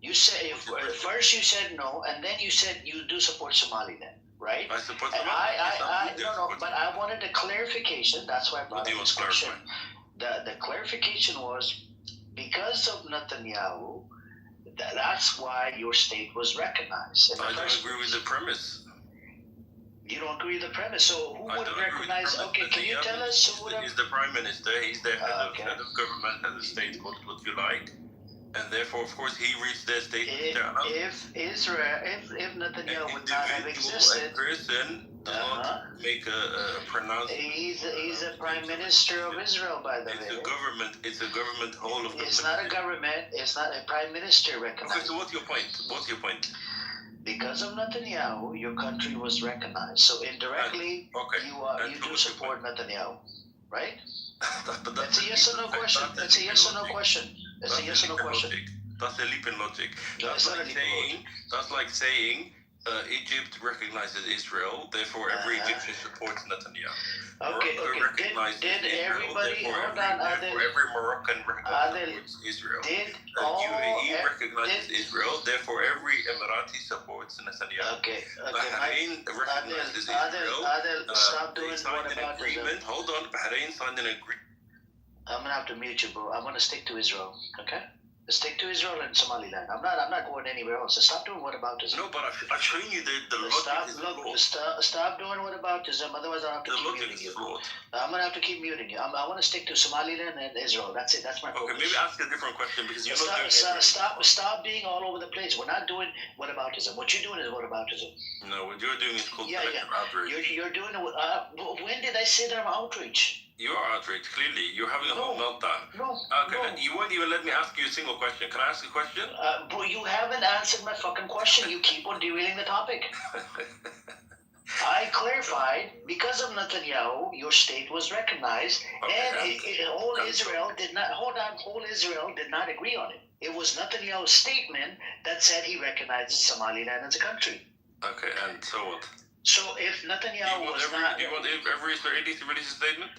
You said first you said no, and then you said you do support Somaliland. Right? I support but I wanted a clarification. That's why I brought up this question. The clarification was because of Netanyahu, that's why your state was recognized. I don't agree with the premise. You don't agree with the premise. So who would have recognized? Okay, can you tell us who would have? He's the prime minister. He's the head of government, head of state, what you like. And therefore, of course, he reached their state. If Netanyahu would not have existed, a person does not make a pronouncement. He's a prime minister of Israel, by the way. It's a government whole of. It's not a government. It's not a prime minister recognized. Okay, so what's your point? Because of Netanyahu, your country was recognized. So indirectly, you do support Netanyahu, right? That's a yes or no question. That's a yes or no question. That's a yes or no question. That's a leap in logic. That's like saying Egypt recognizes Israel, therefore every Egyptian supports Netanyahu. Okay. Did everybody hold on? Every Moroccan supports Israel. UAE recognizes Israel, therefore every Emirati supports Netanyahu. Okay. Bahrain recognizes Israel. Stop doing agreement. Hold on. Bahrain signed an agreement. I'm gonna have to mute you, bro. I'm gonna stick to Israel. Okay. Stick to Israel and Somaliland. I'm not going anywhere else. So stop doing whataboutism. No, but I've shown you the logic is flawed. Stop doing whataboutism. Otherwise, I'll have to keep muting you. I'm gonna have to keep muting you. I want to stick to Somaliland and Israel. That's it. That's my focus. Okay, maybe ask a different question because you're not doing Stop being all over the place. We're not doing whataboutism. What you're doing is whataboutism. No, what you're doing is called collective outrage. You're doing it. When did I say that I'm outraged? You're outraged, clearly. You're having a whole meltdown. No. Okay, you won't even let me ask you a single question. Can I ask a question? Bro, you haven't answered my fucking question. You keep on derailing the topic. I clarified, because of Netanyahu, your state was recognized, and whole Israel did not agree on it. It was Netanyahu's statement that said he recognizes Somaliland as a country. Okay, and so what? So if Netanyahu do you want every Israeli to release a statement?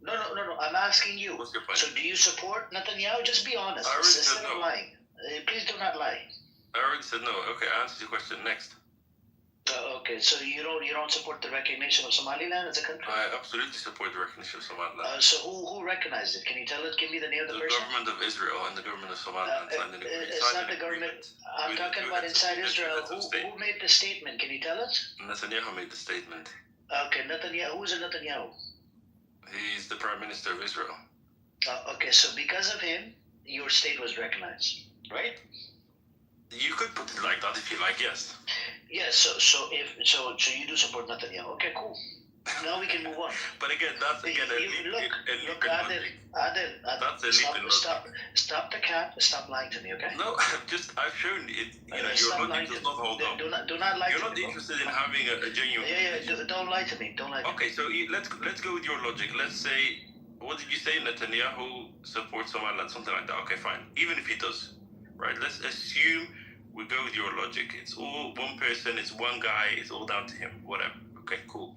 No. I'm asking you. What's your point? So do you support Netanyahu? Just be honest. I already said Instead no. of lying. Please do not lie. I already said no. Okay, I answered your question. Next. Okay, so you don't support the recognition of Somaliland as a country? I absolutely support the recognition of Somaliland. So who recognized it? Can you tell us? Give me the name of the person. The government of Israel and the government of Somaliland signed an agreement. It's not the government. I'm talking about inside Israel. Who made the statement? Can you tell us? Netanyahu made the statement. Okay, Netanyahu. Who's a Netanyahu? He's the prime minister of Israel. Okay, so because of him, your state was recognized, right? You could put it like that if you like, yes. Yes. So you do support Netanyahu. Okay, cool. Now we can move on. But again, that's a leap in logic. Adil, stop the cat. Stop lying to me, okay? No, I've shown it. Your logic does not hold up. Do not lie to me. You're not interested in having a genuine. Don't lie to me. Don't lie to me. Okay, so let's go with your logic. Let's say, what did you say? Netanyahu supports Somaliland, something like that. Okay, fine. Even if he does, right? Let's assume we go with your logic. It's all one person. It's one guy. It's all down to him. Whatever. Okay, cool.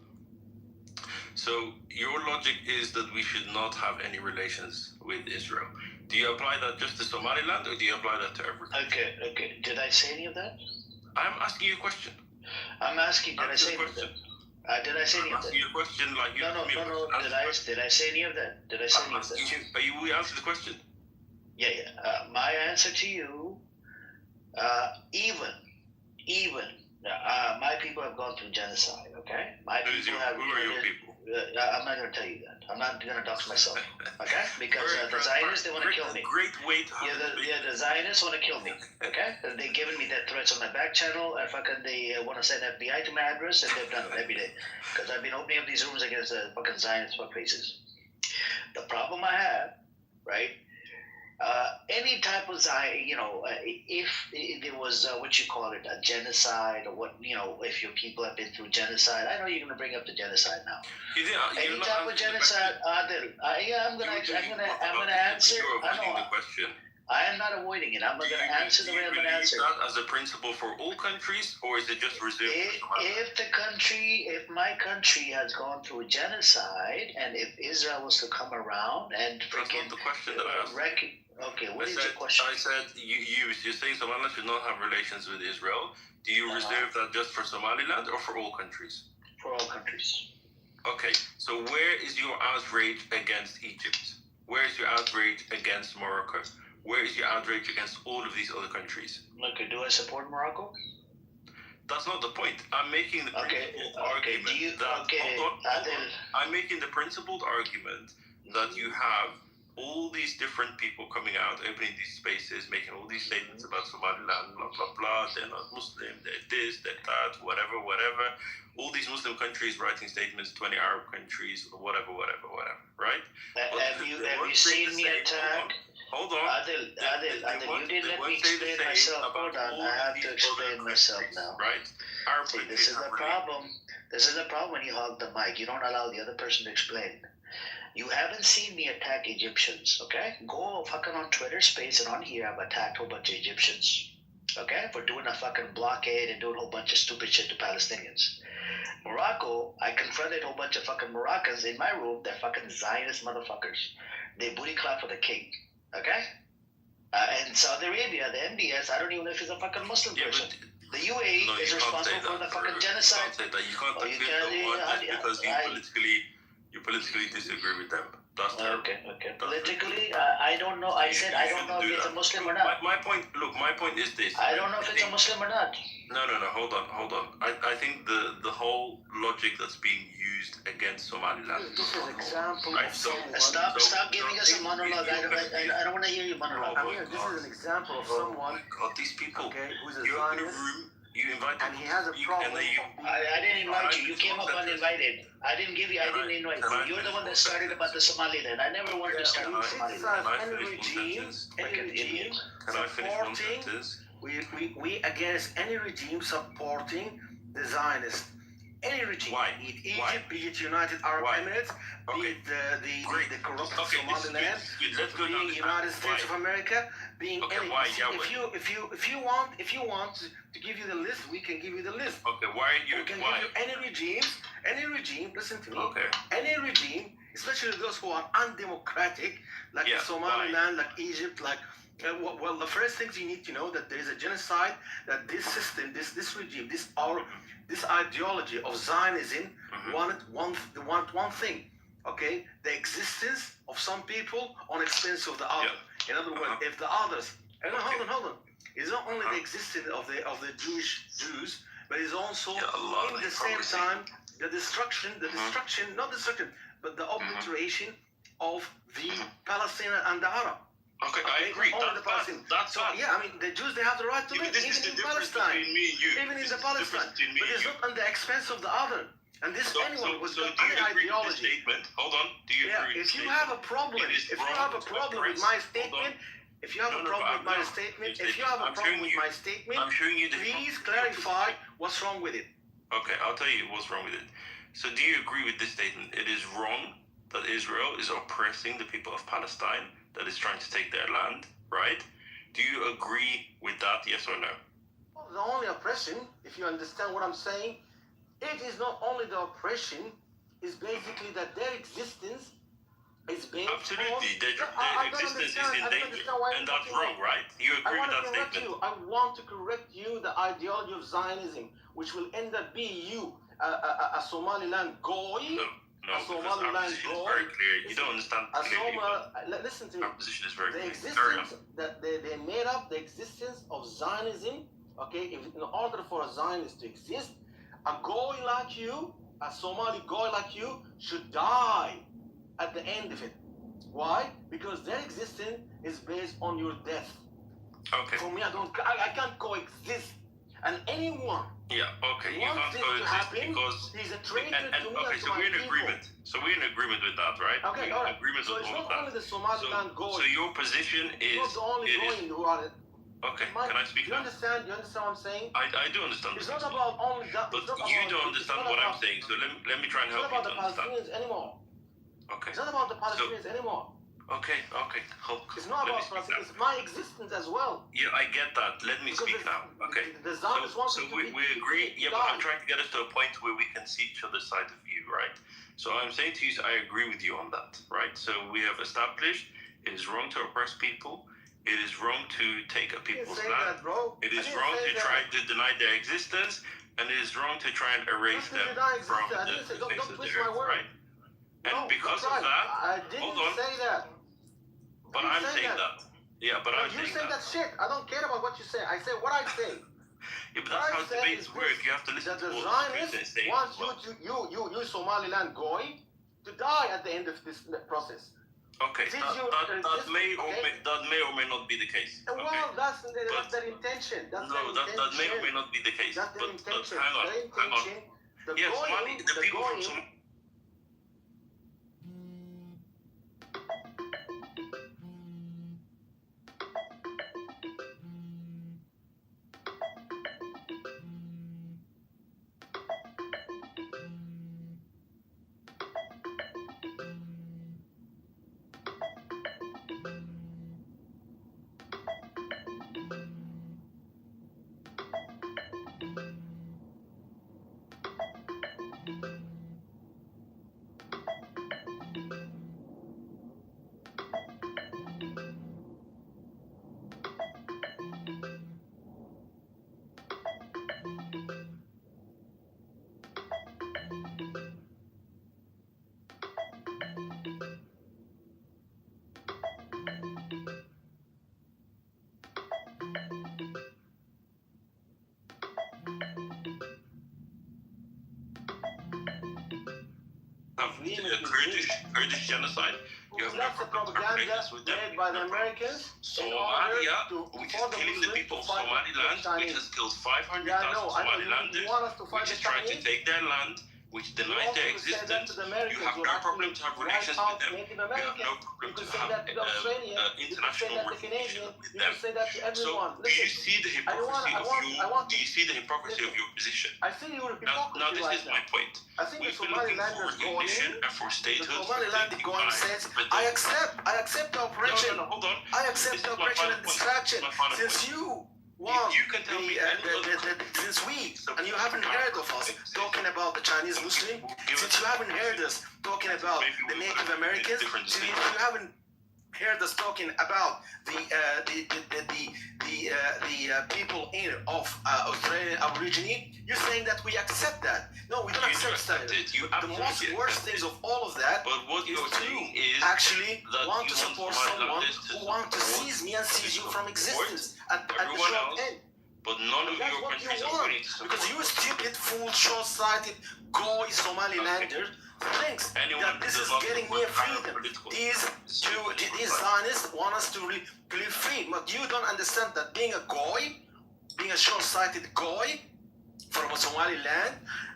So your logic is that we should not have any relations with Israel. Do you apply that just to Somaliland, or do you apply that to everything? Okay. Did I say any of that? I'm asking you a question. I'm asking. Did I say any of that? Did I say any of that? I'm asking you a question like you. No. Did I say any of that? Did I say any of that? But you will answer the question. Yeah. My answer to you, even. My people have gone through genocide. Okay. Who are your people? I'm not going to tell you that. I'm not going to dox myself. Okay? Because the Zionists, they want to kill me. Great way to the Zionists want to kill me. Okay? They've given me death threats on my back channel. They want to send FBI to my address, and they've done it every day. Because I've been opening up these rooms against the fucking Zionist fuckfaces. The problem I have, right? Any type of if there was a genocide, or if your people have been through genocide. I know you're going to bring up the genocide now. Any type of genocide, I'm going to answer. I am not avoiding it. I'm going to answer the way I'm going to answer. Do you believe that as a principle for all countries, or is it just reserved for if my country has gone through a genocide, and if Israel was to come around and freaking... That's not the question that I asked. Okay, what is your question? I said, you're saying Somaliland should not have relations with Israel. Do you reserve that just for Somaliland or for all countries? For all countries. Okay, so where is your outrage against Egypt? Where is your outrage against Morocco? Where is your outrage against all of these other countries? Okay, do I support Morocco? That's not the point. I'm making the principled argument I'm making the principled argument that you have all these different people coming out, opening these spaces, making all these statements about Somaliland, blah, blah, blah, they're not Muslim, they're this, they're that, whatever. All these Muslim countries writing statements, 20 Arab countries, whatever, right? Have you seen me attack? Hold on. Adil, you didn't let me explain myself. Hold on, I have to explain myself now. Right? See, this is the problem. This is the problem when you hog the mic. You don't allow the other person to explain. You haven't seen me attack Egyptians, okay? Go fucking on Twitter Space and on here, I've attacked a whole bunch of Egyptians, okay? For doing a fucking blockade and doing a whole bunch of stupid shit to Palestinians. Morocco, I confronted a whole bunch of fucking Moroccans in my room. They're fucking Zionist motherfuckers. They booty clap for the king, okay? And Saudi Arabia, the MBS, I don't even know if he's a fucking Muslim person. The UAE is responsible for the fucking genocide. You can't say that. You can't accuse the one just because you politically You politically disagree with them. That's terrible. Okay. Politically, I don't know. I said I don't know if it's a Muslim or not. My point is this. I don't know if it's a Muslim or not. No. Hold on. I think the whole logic that's being used against Somaliland. This is an example of someone. Stop giving us a monologue. I don't want to hear you monologue. This is an example of someone. God, these people. Okay, who's a You open a Zionist, room. You invite and he has a problem. I didn't invite you. You came up uninvited. I didn't invite you. You're the one that started about the Somaliland. I never wanted to start with Somaliland. Any regime supporting, we against any regime supporting the Zionists. Any regime, be it Egypt, be it United Arab Emirates, be it the corrupt Somaliland, being United States of America, being any. If you want to give you the list, we can give you the list. Okay, why are you? We can give you any regime. Listen to me. Okay. Any regime, especially those who are undemocratic, like Somaliland, like Egypt, like. Well, the first things you need to know that there is a genocide. That this system, this regime, this ideology of Zionism wanted one thing. Okay, the existence of some people on expense of the other. In other words, if the others, hold on, it's not only the existence of the Jews, but it's also in the same time the destruction, but the obliteration of the Palestinian and the Arab. Okay, I agree. That's yeah, I mean, the Jews, they have the right to live, even in Palestine. Even in the Palestine. But it's not on the expense of the other. And this anyone with any ideology. Hold on. Do you agree if you have a problem, with my statement, I'm showing you please clarify what's wrong with it. Okay, I'll tell you what's wrong with it. So do you agree with this statement? It is wrong that Israel is oppressing the people of Palestine, that is trying to take their land, right? Do you agree with that, yes or no? Well, the only oppression, if you understand what I'm saying, it is not only the oppression, it's basically that their existence is based Absolutely, their existence is in danger, and that's wrong, right? You agree with that statement? I want to correct you, the ideology of Zionism, which will end up being a Somaliland goy. No, because our position is very clear. You don't understand clearly. Listen to me. Our position is very clear. The existence that they made up, the existence of Zionism. Okay, in order for a Zionist to exist, a goy like you, a Somali goy like you, should die at the end of it. Why? Because their existence is based on your death. Okay. For me, I can't coexist. And anyone. Yeah, okay. You can't coexist because he's a traitor to me. Okay, so we're in agreement. So we're in agreement with that, right? Okay, all right. Agreement so with it's all not of only that. the Somaliland going. So your position is. It's not the only going who are. Okay, can I speak now? You understand what I'm saying? I do understand. It's not about only that. But you don't understand what I'm saying, so let me try and help you to understand. It's not about the Palestinians anymore. Okay. It's not about the Palestinians anymore. Okay. It's not about Palestinians. It's my existence as well. Yeah, I get that. Let me speak now. Okay. So we agree. Yeah, but I'm trying to get us to a point where we can see each other's side of view, right? So I'm saying to you, I agree with you on that, right? So we have established it is wrong to oppress people. It is wrong to take a people's land. It is wrong to try to deny their existence, and it is wrong to try and erase them from the face of the earth, right? And because of that, I didn't say that. But I'm saying that. Yeah, but I'm saying that. That shit. I don't care about what you say. I say what I say. Yeah, but that's how debates work. You have to listen to what the Zionists say. Wants you Somaliland going to die at the end of this process. Okay, that may or may not be the case. Well, that's their intention. That may or may not be the case. That's their intention. Hang on. Yes, the people from Somalia. have Kurdish genocide. You have no That's the problem to have propaganda relations with them. made by the Americans in order Somalia, to which for is the killing the Muslims people to of fight Somaliland, the which Chinese. has killed 500,000 Yeah, no, Somalilanders, you want us to fight which the is trying to Chinese? take their land, which denies their existence. You have no problem to have relations with them. You have no problem to have international recognition with them. So, do you see the hypocrisy of do you see the hypocrisy of your position? I think you will be Now, this is my point. I think We've the been looking Somaliland for is going recognition in. and for The statehood. Somaliland is going says, I accept the operation. No, hold on. I accept the operation and distraction. Since you want you can tell me since we and you haven't heard of us talking about the Chinese Muslim, since you haven't heard us talking about the Native Americans, since you haven't heard us talking about the people in of Australian Aborigine, you're saying that we accept that. No, we don't accept that. The most worst things of all of that is to actually want to support someone who wants to seize me and seize you from existence at the short end. But none of your countries are willing to support. Because you stupid, fool, short-sighted, goy Somalilander thinks that this is getting me freedom. These Zionists want us to live free, but you don't understand that being a goy, being a short-sighted goy from a Somaliland,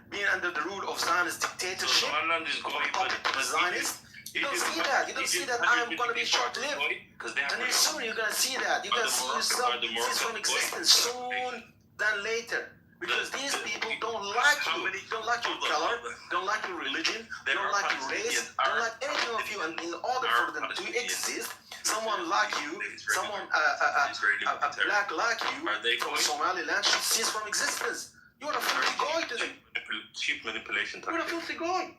being under the rule of Zionist dictatorship, Somaliland is going, but Zionist. You don't see that. You don't see that I'm going to be short-lived. And soon you're going to see that. You're going to see yourself cease from existence soon than later. Because these people don't like you, don't like your color, don't like your religion, don't like your race, don't like anything of you. And in order for them to exist, someone like you, someone a black like you from Somaliland should cease from existence. You're a filthy goy to them. Cheap manipulation You're a filthy goy.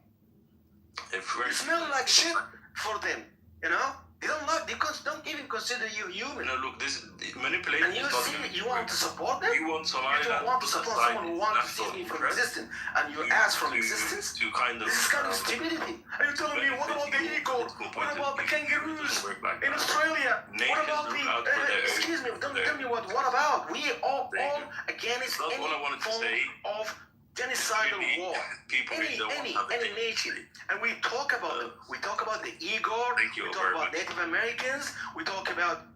You smell like shit for them, you know? They don't even consider you human. No, look, this manipulation and you is not see, you want to support them? You want Somaliland you don't want to support someone who wants to seize me from existence and you ask from existence? To kind of, this is kind of stupidity. Are you telling me, what about the eagle? What about the kangaroos in Australia? What about the, excuse me, don't tell me what about? We are all against any form of genocidal war, any nation, and we talk about them. We talk about the Igor, we talk about Native Americans, we talk about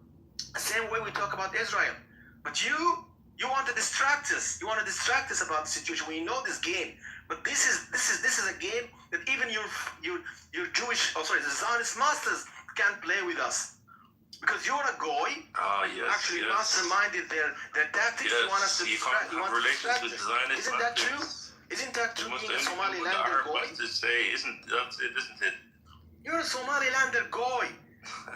the same way we talk about Israel. But you want to distract us. You want to distract us about the situation. We know this game, but this is a game that even your Jewish, the Zionist masters can't play with us. Because you're a goy, actually masterminded their tactics. You want us to distract. You want to distract us. Isn't that true? Isn't that true? Being a Somalilander goy? Isn't it? You're a Somalilander goy.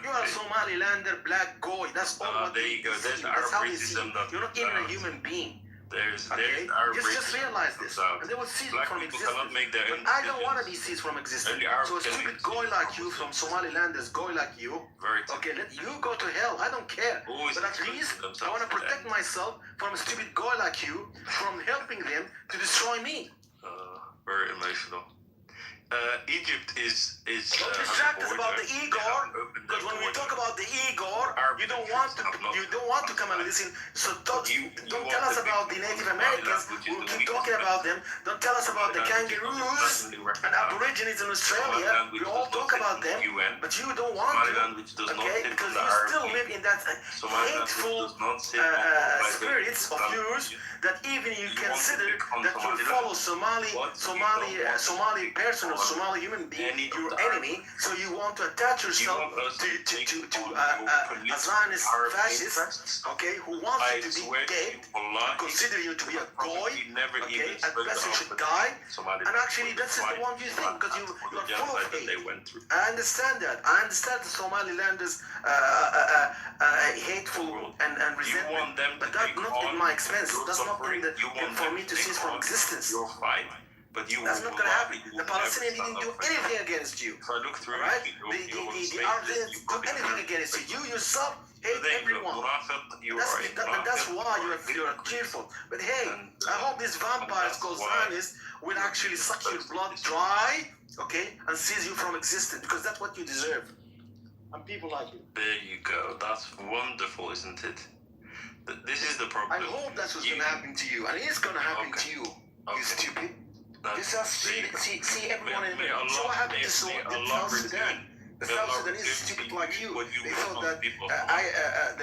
You're a Somalilander black goy. That's all. There you go. There's That's how they see you. You're not even a human being. There's just realize this, and they will cease from existence. But I don't want to be ceased from existence. So a stupid goy like you from Somalilanders, goy like you, okay, let you go to hell. I don't care. But at least I want to protect myself from a stupid goy like you from helping them to destroy me. Very emotional. Egypt is don't distract us about the Igor, because when we talk about the Igor, you don't want to come and listen. So don't tell us about the Native Americans. We'll keep talking about them. Don't tell us about the kangaroos and Aborigines in Australia. We all talk about them, but you don't want to, okay? Because you still live in that hateful spirits of yours that even you consider that you follow Somali person or Somali human being, your enemy, so you want to attach yourself to a Zionist fascist, okay, who wants you to be dead, consider you to be a goy, okay, at best you should die, and actually that's the one you think, because you're full of hate. I understand that. I understand the Somalilanders' hateful and resentment, but that's not in my expense. That's not for me to cease from existence. You're fine. But that's not going to happen. The Palestinians didn't do anything against you. So I look through right? The Arabs didn't do anything against you. You yourself hate everyone. That's why you're cheerful. But hey, I hope these vampires called Zionists will actually suck your blood dry, okay, and seize you from existence, because that's what you deserve. And people like you. There you go. That's wonderful, isn't it? This is the problem. I hope that's what's going to happen to you, and it's going to happen to you. You stupid. This is see everyone in May there. So what happened to may Allah South Sudan? The may South Allah Sudanese is return stupid like you. what you They will thought from that people of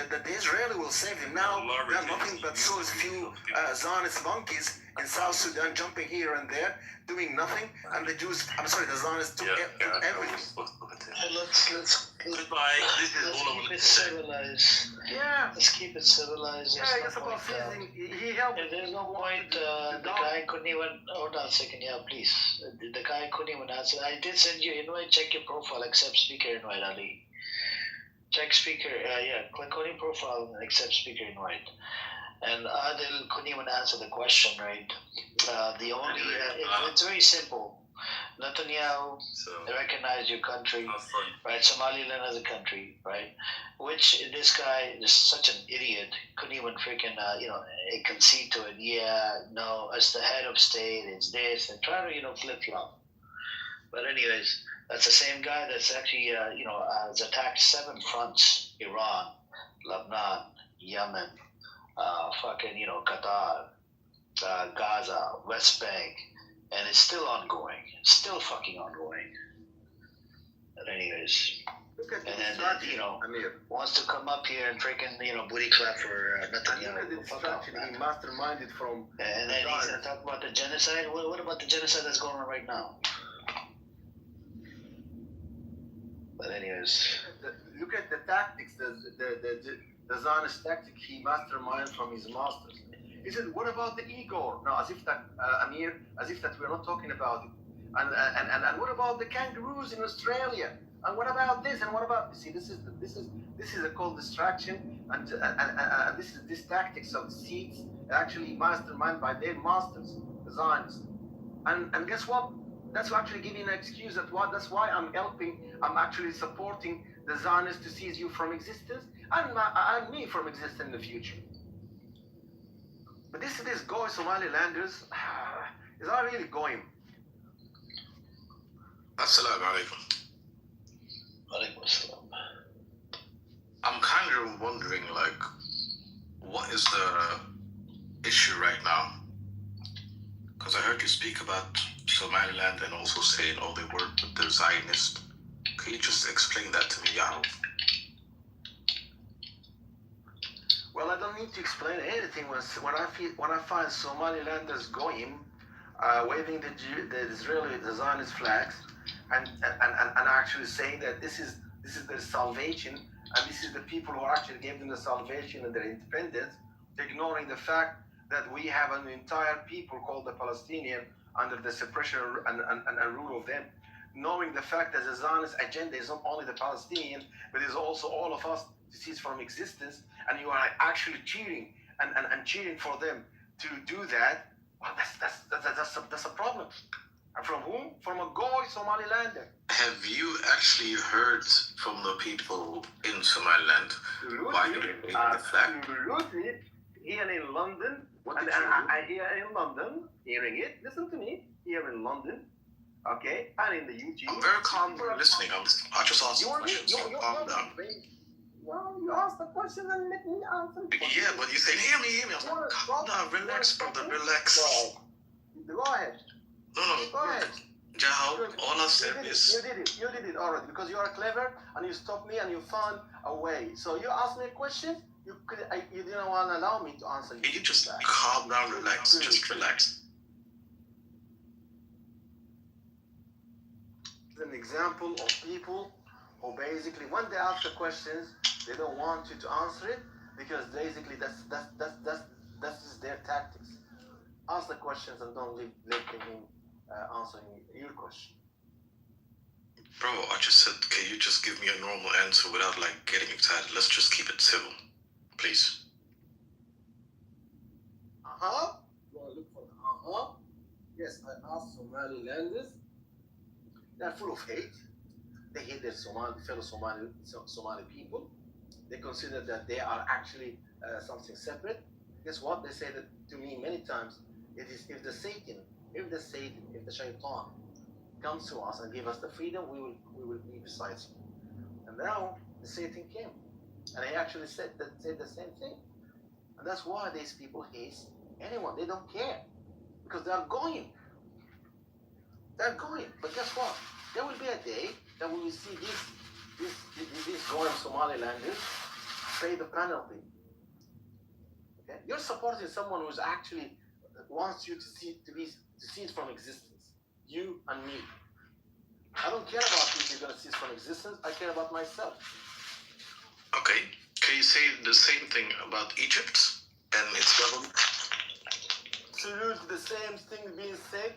that the Israeli will save them. Now Allah there are return nothing but you so few Zionist monkeys in South Sudan jumping here and there, doing nothing, and the Jews. I'm sorry, the Zionists took everything. Let's Goodbye. This is all I keep wanted it to say. civilized. Yeah. Let's keep it civilized. Yeah, There's it's no about point. seizing. He helped. There's no point. The guy couldn't even. Hold on a second. Yeah, please. The guy couldn't even answer. I did send you invite. Check your profile. Accept speaker invite, Ali. Check speaker. Yeah, click on your profile and accept speaker invite. And Adil couldn't even answer the question, right? The only it's very simple. Netanyahu recognized your country, right? Somaliland as a country, right? Which this guy is such an idiot, couldn't even freaking concede to it. Yeah, no, it's the head of state, it's this, and try to flip flop. But anyways, that's the same guy that's actually has attacked 7 fronts: Iran, Lebanon, Yemen, Qatar, Gaza, West Bank, and it's still ongoing. Still fucking ongoing. But anyways, and then wants to come up here and freaking booty clap for Netanyahu. Fuck off, man. He masterminded from. And then he's gonna talk about the genocide. What about the genocide that's going on right now? But anyways, Look at the tactics, the Zionist tactic he masterminded from his masters. He said, "What about the Igor?" No, as if that Amir, as if that we're not talking about it. And what about the kangaroos in Australia? And what about this? And what about this is a called distraction, and this tactics of seeds actually masterminded by their masters, the Zionists. And guess what? That's actually giving an excuse that's why I'm helping. I'm actually supporting the Zionists to seize you from existence and me from existence in the future. But this guy Somalilanders is not really going. Assalamu alaikum. Alaikum assalam. I'm kind of wondering, like, what is the issue right now? Because I heard you speak about Somaliland and also saying, oh, they work with the Zionists. Can you just explain that to me, Yahoo? Well, I don't need to explain anything. When I find Somalilanders going, waving the Zionist flags, and actually saying that this is their salvation, and this is the people who actually gave them the salvation and their independence, ignoring the fact that we have an entire people called the Palestinian under the suppression and rule of them, knowing the fact that the Zionist agenda is not only the Palestinian, but is also all of us to cease from existence, and you are actually cheering and cheering for them to do that. Well, that's a problem. And from whom? From a goy Somalilander. Have you actually heard from the people in Somaliland why they wave the flag? Absolutely. Here in London, I hear in London, hearing it, listen to me, here in London, okay, and in the YouTube. I'm very calm listening. I just asked the question, so calm down. Well, you asked the question and let me answer. Yeah, but you said, hear me. I was like, calm down, relax, brother, relax. Go ahead. No. Go ahead. Jahal, all I said is... You did it already, because you are clever, and you stopped me, and you found a way. So you asked me a question, you didn't want to allow me to answer you. Can you just calm down, relax, just relax. An example of people who basically, when they ask the questions, they don't want you to answer it, because basically that's their tactics. Ask the questions and don't let him answering your question. Bro, I just said, can you just give me a normal answer without like getting excited? Let's just keep it civil, please. Yes, I asked Somalilanders. They're full of hate. They hate their fellow Somali people. They consider that they are actually something separate. Guess what? They say that to me many times. It is if the shaitan comes to us and give us the freedom, we will be beside him. And now the Satan came, and he actually said the same thing. And that's why these people hate anyone. They don't care, because they are going. They're going. But guess what? There will be a day that we will see these going Somalilanders pay the penalty. Okay? You're supporting someone who's actually wants you to see it from existence. You and me. I don't care about who you're gonna cease from existence. I care about myself. Okay. Can you say the same thing about Egypt and its government? Absolutely the same thing being said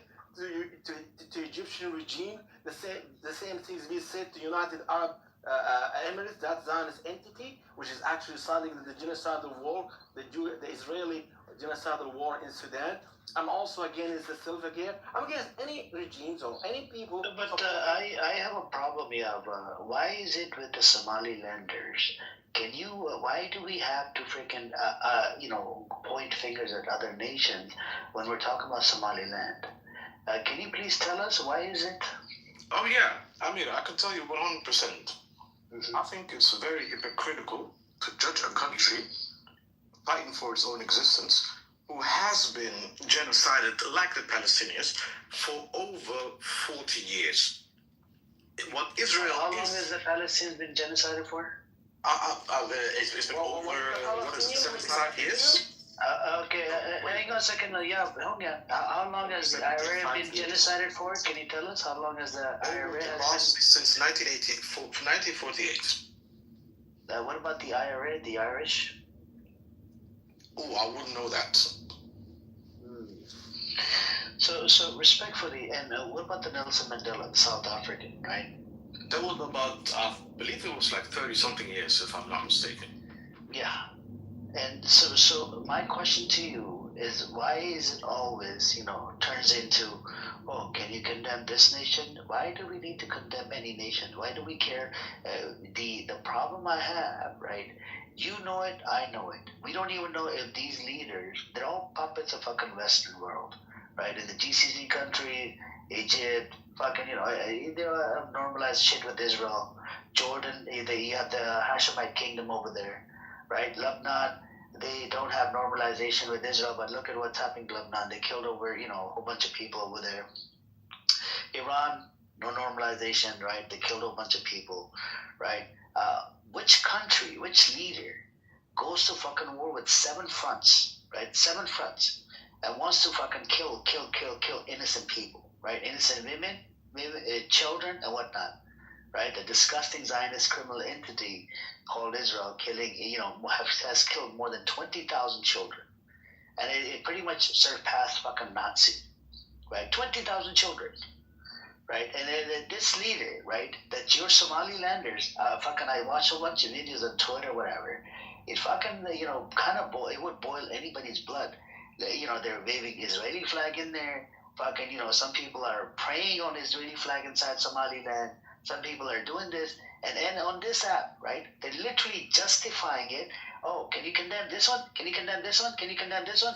to Egyptian regime. The same things being said to United Arab Emirates, that Zionist entity, which is actually starting the genocidal war, the Israeli genocidal war in Sudan. I'm also against the Silva Gear. I'm against any regimes or any people. But I have a problem here. Why is it with the Somalilanders? Can you? Why do we have to freaking point fingers at other nations when we're talking about Somaliland? Can you please tell us why is it? Oh yeah, I mean I can tell you 100%. I think it's very hypocritical to judge a country fighting for its own existence who has been genocided like the Palestinians for over 40 years. What Israel How long has the Palestinians been genocided for? It's been over, what is it, 75 years? Okay, hang on a second. Yeah, how long has the IRA been genocided for? Can you tell us how long has the IRA since 1948. What about the IRA, the Irish? Oh, I wouldn't know that. So respectfully, and what about the Nelson Mandela, the South African, right? That was about, I believe it was like 30-something years, if I'm not mistaken. Yeah. And so my question to you is, why is it always, turns into, oh, can you condemn this nation? Why do we need to condemn any nation? Why do we care? The problem I have, right? You know it, I know it. We don't even know if these leaders, they're all puppets of fucking Western world, right? In the GCC country, Egypt, fucking, they have normalized shit with Israel. Jordan, you have the Hashemite kingdom over there, right? Lebanon, they don't have normalization with Israel, but look at what's happening in Lebanon. They killed over, a whole bunch of people over there. Iran, no normalization, right? They killed a whole bunch of people, right? Which country, which leader goes to fucking war with 7 fronts, right? 7 fronts, and wants to fucking kill innocent people, right? Innocent women, children, and whatnot, right? The disgusting Zionist criminal entity called Israel killing, has killed more than 20,000 children. And it pretty much surpassed fucking Nazi, right? 20,000 children. Right, and this leader, right, that your Somalilanders, I watch a bunch of videos on Twitter, whatever. It fucking, it would boil anybody's blood. They're waving Israeli flag in there. Fucking, some people are praying on Israeli flag inside Somaliland. Some people are doing this, and on this app, right, they're literally justifying it. Oh, can you condemn this one? Can you condemn this one? Can you condemn this one?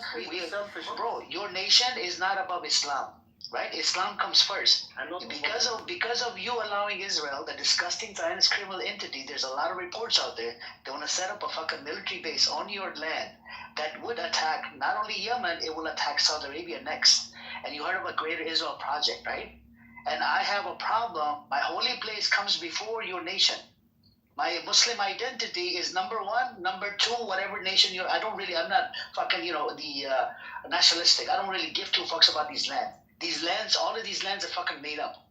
Bro, your nation is not above Islam. Right? Islam comes first. Because of you allowing Israel, the disgusting Zionist criminal entity, there's a lot of reports out there. They want to set up a fucking military base on your land that would attack not only Yemen, it will attack Saudi Arabia next. And you heard of a Greater Israel Project, right? And I have a problem. My holy place comes before your nation. My Muslim identity is number 1, number 2, whatever nation I'm not fucking, the nationalistic. I don't really give 2 fucks about these lands. These lands, all of these lands are fucking made up.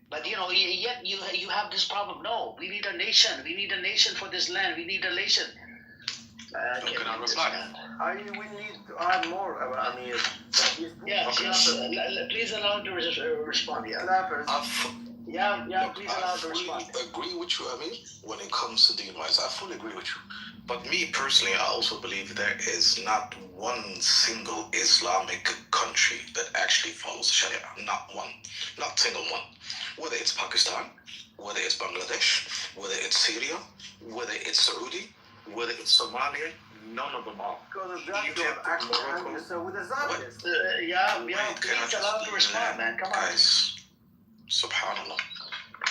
But yet you have this problem. No, we need a nation. We need a nation for this land. We need a nation. Can I reply? We need to add more. Please allow him to respond. Please allow him to respond. I agree with you, when it comes to the rights. I fully agree with you. But me personally, I also believe there is not one single Islamic country that actually follows Sharia. Not one. Not single one. Whether it's Pakistan, whether it's Bangladesh, whether it's Syria, whether it's Saudi, whether it's Somalia, none of them are. Because Egypt, Morocco. So with the Zionists. Please allow him to respond, man. Come on. Guys, subhanallah.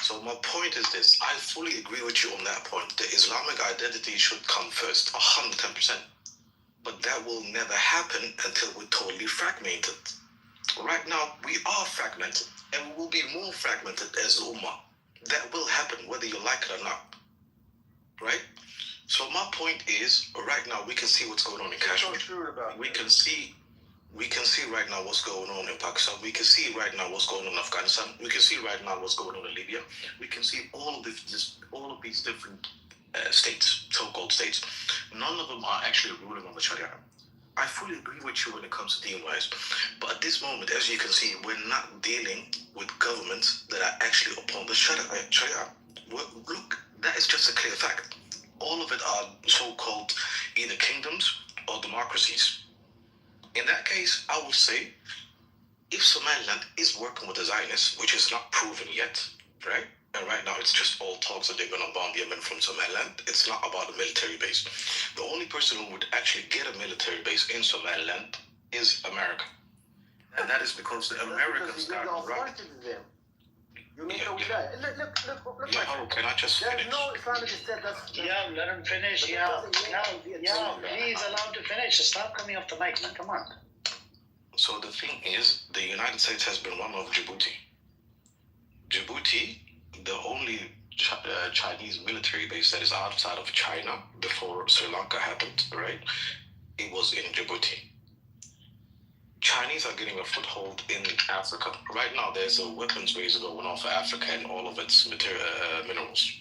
So my point is this. I fully agree with you on that point. The Islamic identity should come first, 110%. But that will never happen until we're totally fragmented. Right now, we are fragmented, and we will be more fragmented as Ummah. That will happen whether you like it or not, right? So my point is, right now we can see what's going on in Kashmir. We can see right now what's going on in Pakistan. We can see right now what's going on in Afghanistan. We can see right now what's going on in Libya. We can see all of these different states, so-called states. None of them are actually ruling on the Sharia. I fully agree with you when it comes to deen-wise, but at this moment, as you can see, we're not dealing with governments that are actually upon the Sharia. Look, that is just a clear fact. All of it are so-called either kingdoms or democracies. In that case, I would say, if Somaliland is working with the Zionists, which is not proven yet, right? And right now it's just all talks that they're going to bomb Yemen from Somaliland. It's not about a military base. The only person who would actually get a military base in Somaliland is America. And that is because the Americans got right. You make a wilaya. Look. Yeah, can I just finish? There's no Islamic state that's... Yeah, let him finish. Yeah, please allow him to finish. Stop coming off the mic, man. Come on. So the thing is, the United States has been one of Djibouti. Djibouti, the only Chinese military base that is outside of China before Sri Lanka happened, right? It was in Djibouti. Chinese are getting a foothold in Africa. Right now, there's a weapons race going on for Africa and all of its minerals.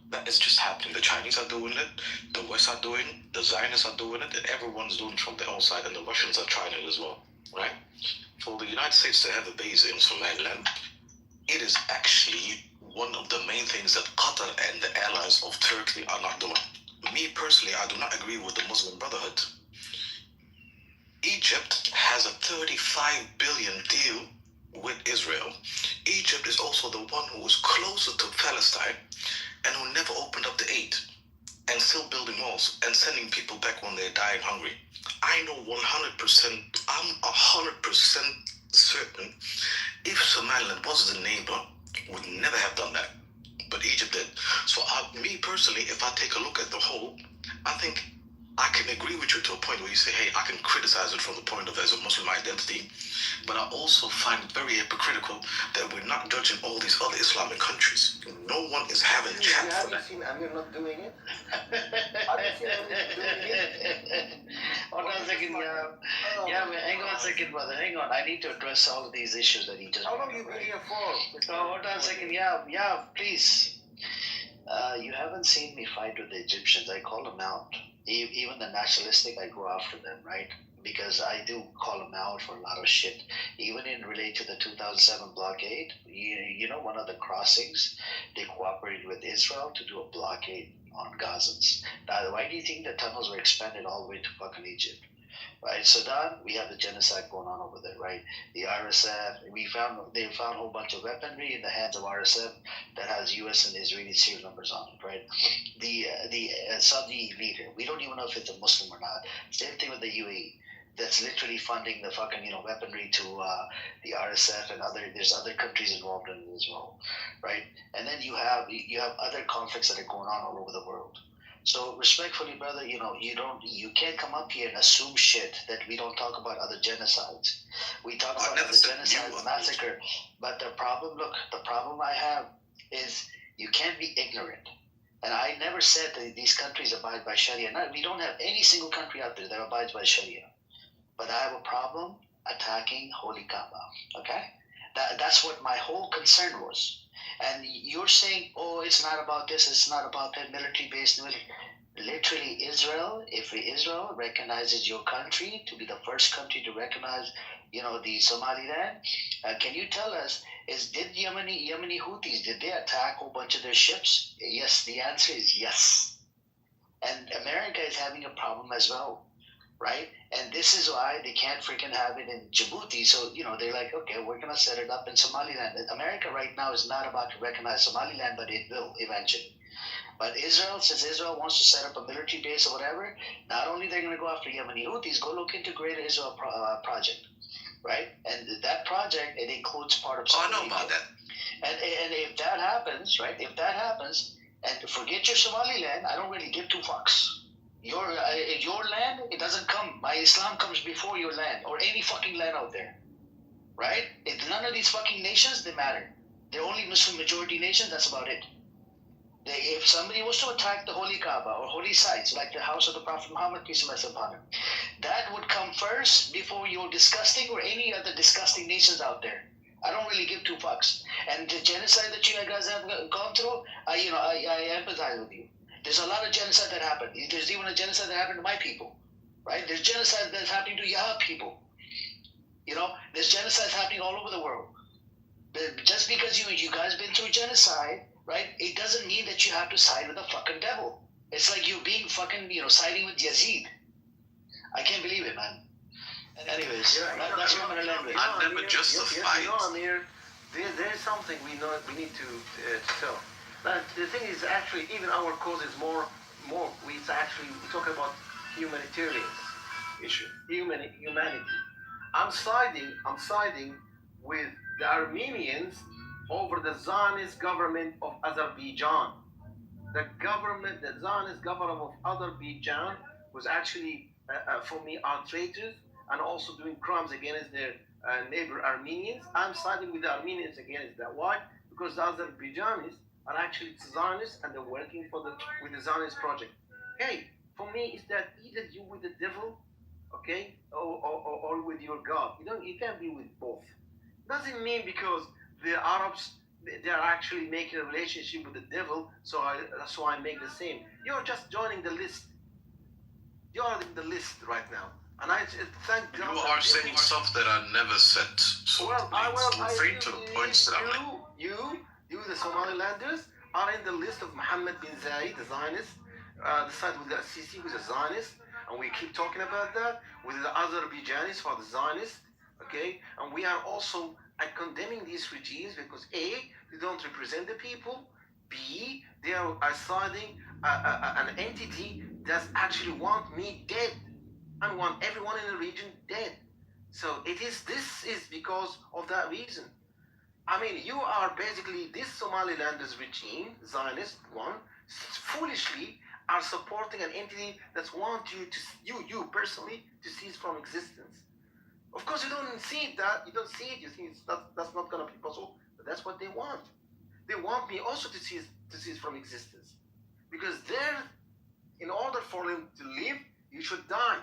That is just happening. The Chinese are doing it, the West are doing it, the Zionists are doing it, and everyone's doing it from their own side, and the Russians are trying it as well, right? For the United States to have a base in Somaliland, it is actually one of the main things that Qatar and the allies of Turkey are not doing. Me personally, I do not agree with the Muslim Brotherhood. Egypt has a $35 billion deal with Israel. Egypt is also the one who is closer to Palestine and who never opened up the aid and still building walls and sending people back when they're dying hungry. I know 100%, I'm 100% certain if Somaliland was the neighbor, would never have done that. But Egypt did. So me personally, if I take a look at the whole, I think I can agree with you to a point where you say, hey, I can criticize it from the point of as a Muslim identity, but I also find it very hypocritical that we're not judging all these other Islamic countries. No one is having chat for that. Have you seen Amir not doing it? Have you seen Amir doing it? Hold on a second, hang on a second, brother. Hang on. I need to address all of these issues that he just How long have you been here for? So, hold on a second. Please. You haven't seen me fight with the Egyptians. I call them out. Even the nationalistic, I go after them, right? Because I do call them out for a lot of shit. Even in relate to the 2007 blockade, you know, one of the crossings, they cooperated with Israel to do a blockade on Gazans. Now, why do you think the tunnels were expanded all the way to fucking Egypt? Right, Sudan, we have the genocide going on over there, right? The RSF, they found a whole bunch of weaponry in the hands of RSF that has U.S. and Israeli serial numbers on it, right? The Saudi leader, we don't even know if it's a Muslim or not. Same thing with the UAE. That's literally funding the fucking weaponry to the RSF and there's other countries involved in it as well, right? And then you have other conflicts that are going on all over the world. So respectfully, brother, you can't come up here and assume shit that we don't talk about other genocides. We talk about other genocide, massacre. But the problem I have is you can't be ignorant. And I never said that these countries abide by Sharia. No, we don't have any single country out there that abides by Sharia. But I have a problem attacking Holy Kaaba. Okay? That's what my whole concern was. And you're saying, oh, it's not about this, it's not about that military-based. Literally, if Israel recognizes your country to be the first country to recognize, the Somaliland, can you tell us, did Yemeni Houthis, did they attack a whole bunch of their ships? Yes, the answer is yes. And America is having a problem as well, right? And this is why they can't freaking have it in Djibouti. So, they're like, okay, we're going to set it up in Somaliland. America right now is not about to recognize Somaliland, but it will eventually. But Israel, since Israel wants to set up a military base or whatever, not only they're going to go after Yemeni Houthis, go look into Greater Israel Project, right? And that project, it includes part of Saudi Arabia. I know about that. And if that happens, right, and forget your Somaliland, I don't really give two fucks. Your land, it doesn't come. My Islam comes before your land or any fucking land out there. right? If none of these fucking nations, they matter. They're only Muslim majority nations, that's about it. If somebody was to attack the Holy Kaaba or holy sites like the house of the Prophet Muhammad, peace and blessings upon him, that would come first before your disgusting or any other disgusting nations out there. I don't really give two fucks. And the genocide that you guys have gone through, I empathize with you. There's a lot of genocide that happened. There's even a genocide that happened to my people, right? There's genocide that's happening to your people. There's genocide happening all over the world. But just because you guys been through genocide, right? It doesn't mean that you have to side with the fucking devil. It's like you being fucking, siding with Yazid. I can't believe it, man. Anyways, that's what I'm gonna learn with. I never justified. Amir, there's something we need to tell. But the thing is, actually, even our cause is more. We talk about humanitarian issue, humanity. I'm siding with the Armenians over the Zionist government of Azerbaijan. The Zionist government of Azerbaijan was actually, for me, are traitors and also doing crimes against their neighbor Armenians. I'm siding with the Armenians against that. Why? Because the Azerbaijanis are actually Zionists and they're working with the Zionist project. Hey, for me, is that either you with the devil, okay, or with your God. You can't be with both. Doesn't mean because the Arabs they're actually making a relationship with the devil, so I make the same. You're just joining the list. You're in the list right now, and I thank God. You are saying stuff that I never said. So referring to the points that I'm making. You, the Somalilanders, are in the list of Mohammed bin Zayed, the Zionist. The side with the Sisi, who's a Zionist, and we keep talking about that. With the Azerbaijanis, who are the Zionists, okay, and we are also condemning these regimes because A, they don't represent the people. B, they are siding an entity that actually want me dead and want everyone in the region dead. So this is because of that reason. I mean, you are basically this Somalilanders regime, Zionist one, foolishly are supporting an entity that wants you personally to cease from existence. Of course, you don't see that. You don't see it. You think that's not going to be possible. But that's what they want. They want me also to cease from existence, because in order for them to live, you should die.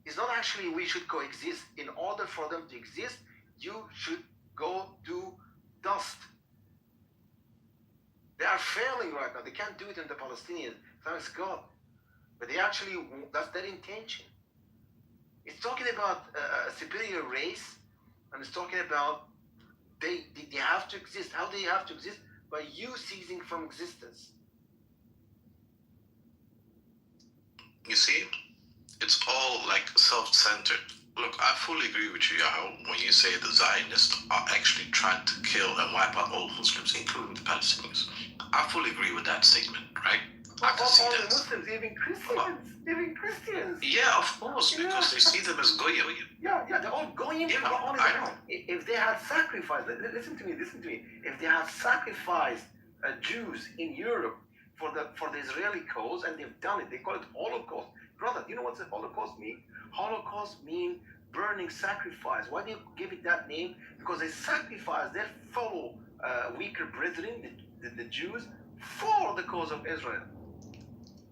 It's not actually we should coexist. In order for them to exist, you should go to dust. They are failing right now. They can't do it in the Palestinians. Thanks God. But that's their intention. It's talking about a superior race, and it's talking about they have to exist. How do they have to exist? By you ceasing from existence. You see, it's all like self-centered. Look, I fully agree with you, Yahoo, when you say the Zionists are actually trying to kill and wipe out all Muslims, including the Palestinians. I fully agree with that statement, right? I can see that. Muslims, even Christians. Yeah, of course, because they see them as goyim. Yeah, they're all goyim. If they had sacrificed, listen to me. If they had sacrificed Jews in Europe for the Israeli cause, and they've done it, they call it Holocaust. Brother, you know what the Holocaust means? Holocaust means burning sacrifice. Why do you give it that name? Because they sacrificed their fellow weaker brethren, the Jews, for the cause of Israel.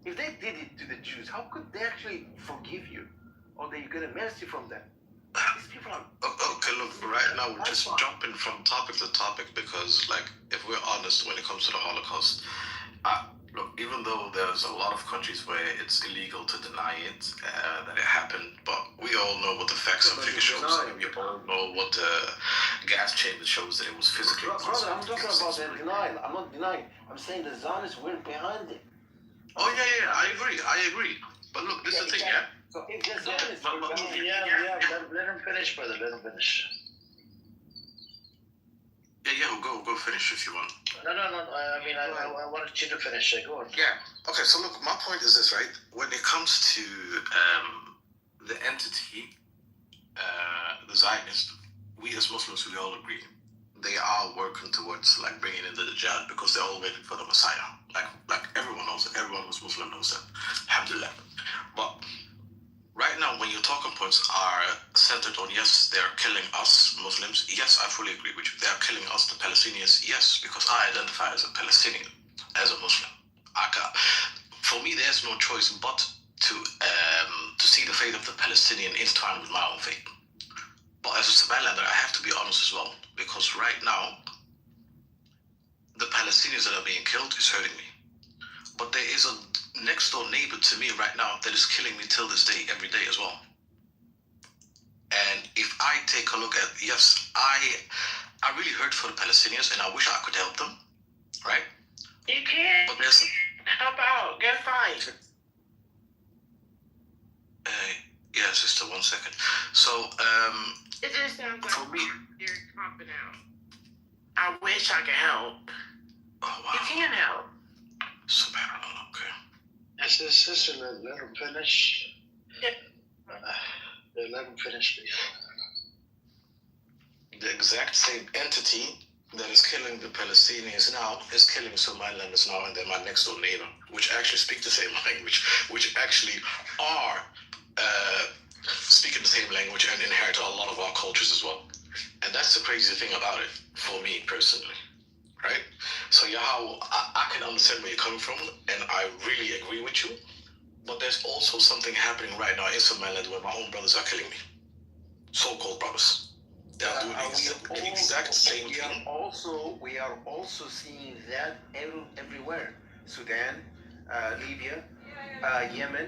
If they did it to the Jews, how could they actually forgive you? Or they get a mercy from them? These people are... Okay, look, right now we're just jumping from topic to topic because, like, if we're honest when it comes to the Holocaust, look, even though there's a lot of countries where it's illegal to deny it, that it happened, but we all know what the facts and figures shows. We all know what the gas chamber shows that it was physically possible. Brother, I'm talking about the denial. I'm not denying. I'm saying the Zionists were behind it. Oh, yeah, I agree. But look, this is the thing, yeah? So if the Zionists were behind it... Let him finish, brother. Let him finish. Yeah, go finish if you want. No. I mean, I wanted you to finish. Go on. Yeah. Okay, so look, my point is this, right? When it comes to the entity, the Zionist, we as Muslims, we all agree. They are working towards like bringing in the Dajjal because they're all waiting for the Messiah. Like everyone knows it. Everyone who's Muslim knows that. Alhamdulillah. But right now, when your talking points are centered on, yes, they're killing us, Muslims, yes, I fully agree with you. They're killing us, the Palestinians, yes, because I identify as a Palestinian, as a Muslim. For me, there's no choice but to see the fate of the Palestinian intertwined with my own fate. But as a Somalilander, I have to be honest as well, because right now, the Palestinians that are being killed is hurting me. But there is a next door neighbor to me right now that is killing me till this day, every day as well. And if I take a look at, yes, I really hurt for the Palestinians and I wish I could help them, right? You can But there's help out, go fight. Yeah, sister, 1 second. So, It just sounds like for me, you're copping out. I wish I could help. Oh, wow. You can help. Subhanallah, okay. Yes, sister, let him finish. Let him finish, please. The exact same entity that is killing the Palestinians now is killing Somalilanders now, and they're my next door neighbor, which actually speak the same language, which actually are speaking the same language and inherit a lot of our cultures as well. And that's the crazy thing about it, for me personally, right? So yeah, I can understand where you're coming from, and I really agree with you, but there's also something happening right now in Somaliland where my own brothers are killing me. So-called brothers. They are doing the exact same thing. We are also seeing that everywhere. Sudan, Libya, Yemen,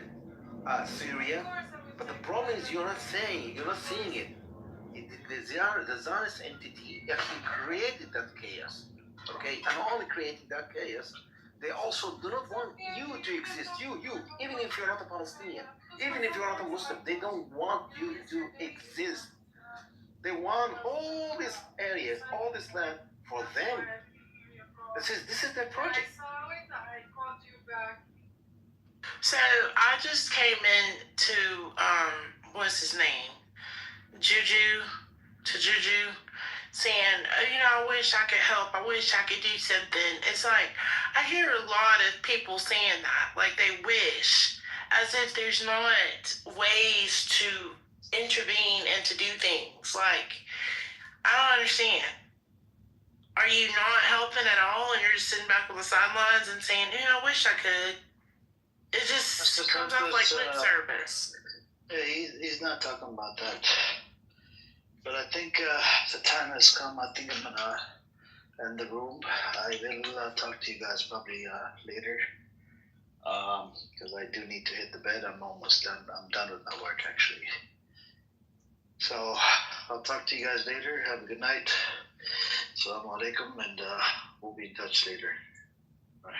Syria. But the problem is you're not seeing it. The Zionist entity actually created that chaos. Okay, and not only creating that chaos, they also do not want you to exist. You, even if you're not a Palestinian, even if you're not a Muslim, they don't want you to exist. They want all these areas, all this land for them. This is their project. So I just came in to what's his name? Juju, saying, I wish I could help. I wish I could do something. It's like, I hear a lot of people saying that, like they wish, as if there's not ways to intervene and to do things. Like, I don't understand. Are you not helping at all and you're just sitting back on the sidelines and saying, I wish I could? It just comes off like lip service. He's not talking about that. But I think the time has come. I think I'm going to end the room. I will talk to you guys probably later. Because I do need to hit the bed. I'm almost done. I'm done with my work, actually. So I'll talk to you guys later. Have a good night. Assalamu alaikum, and we'll be in touch later. Bye.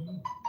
Hello.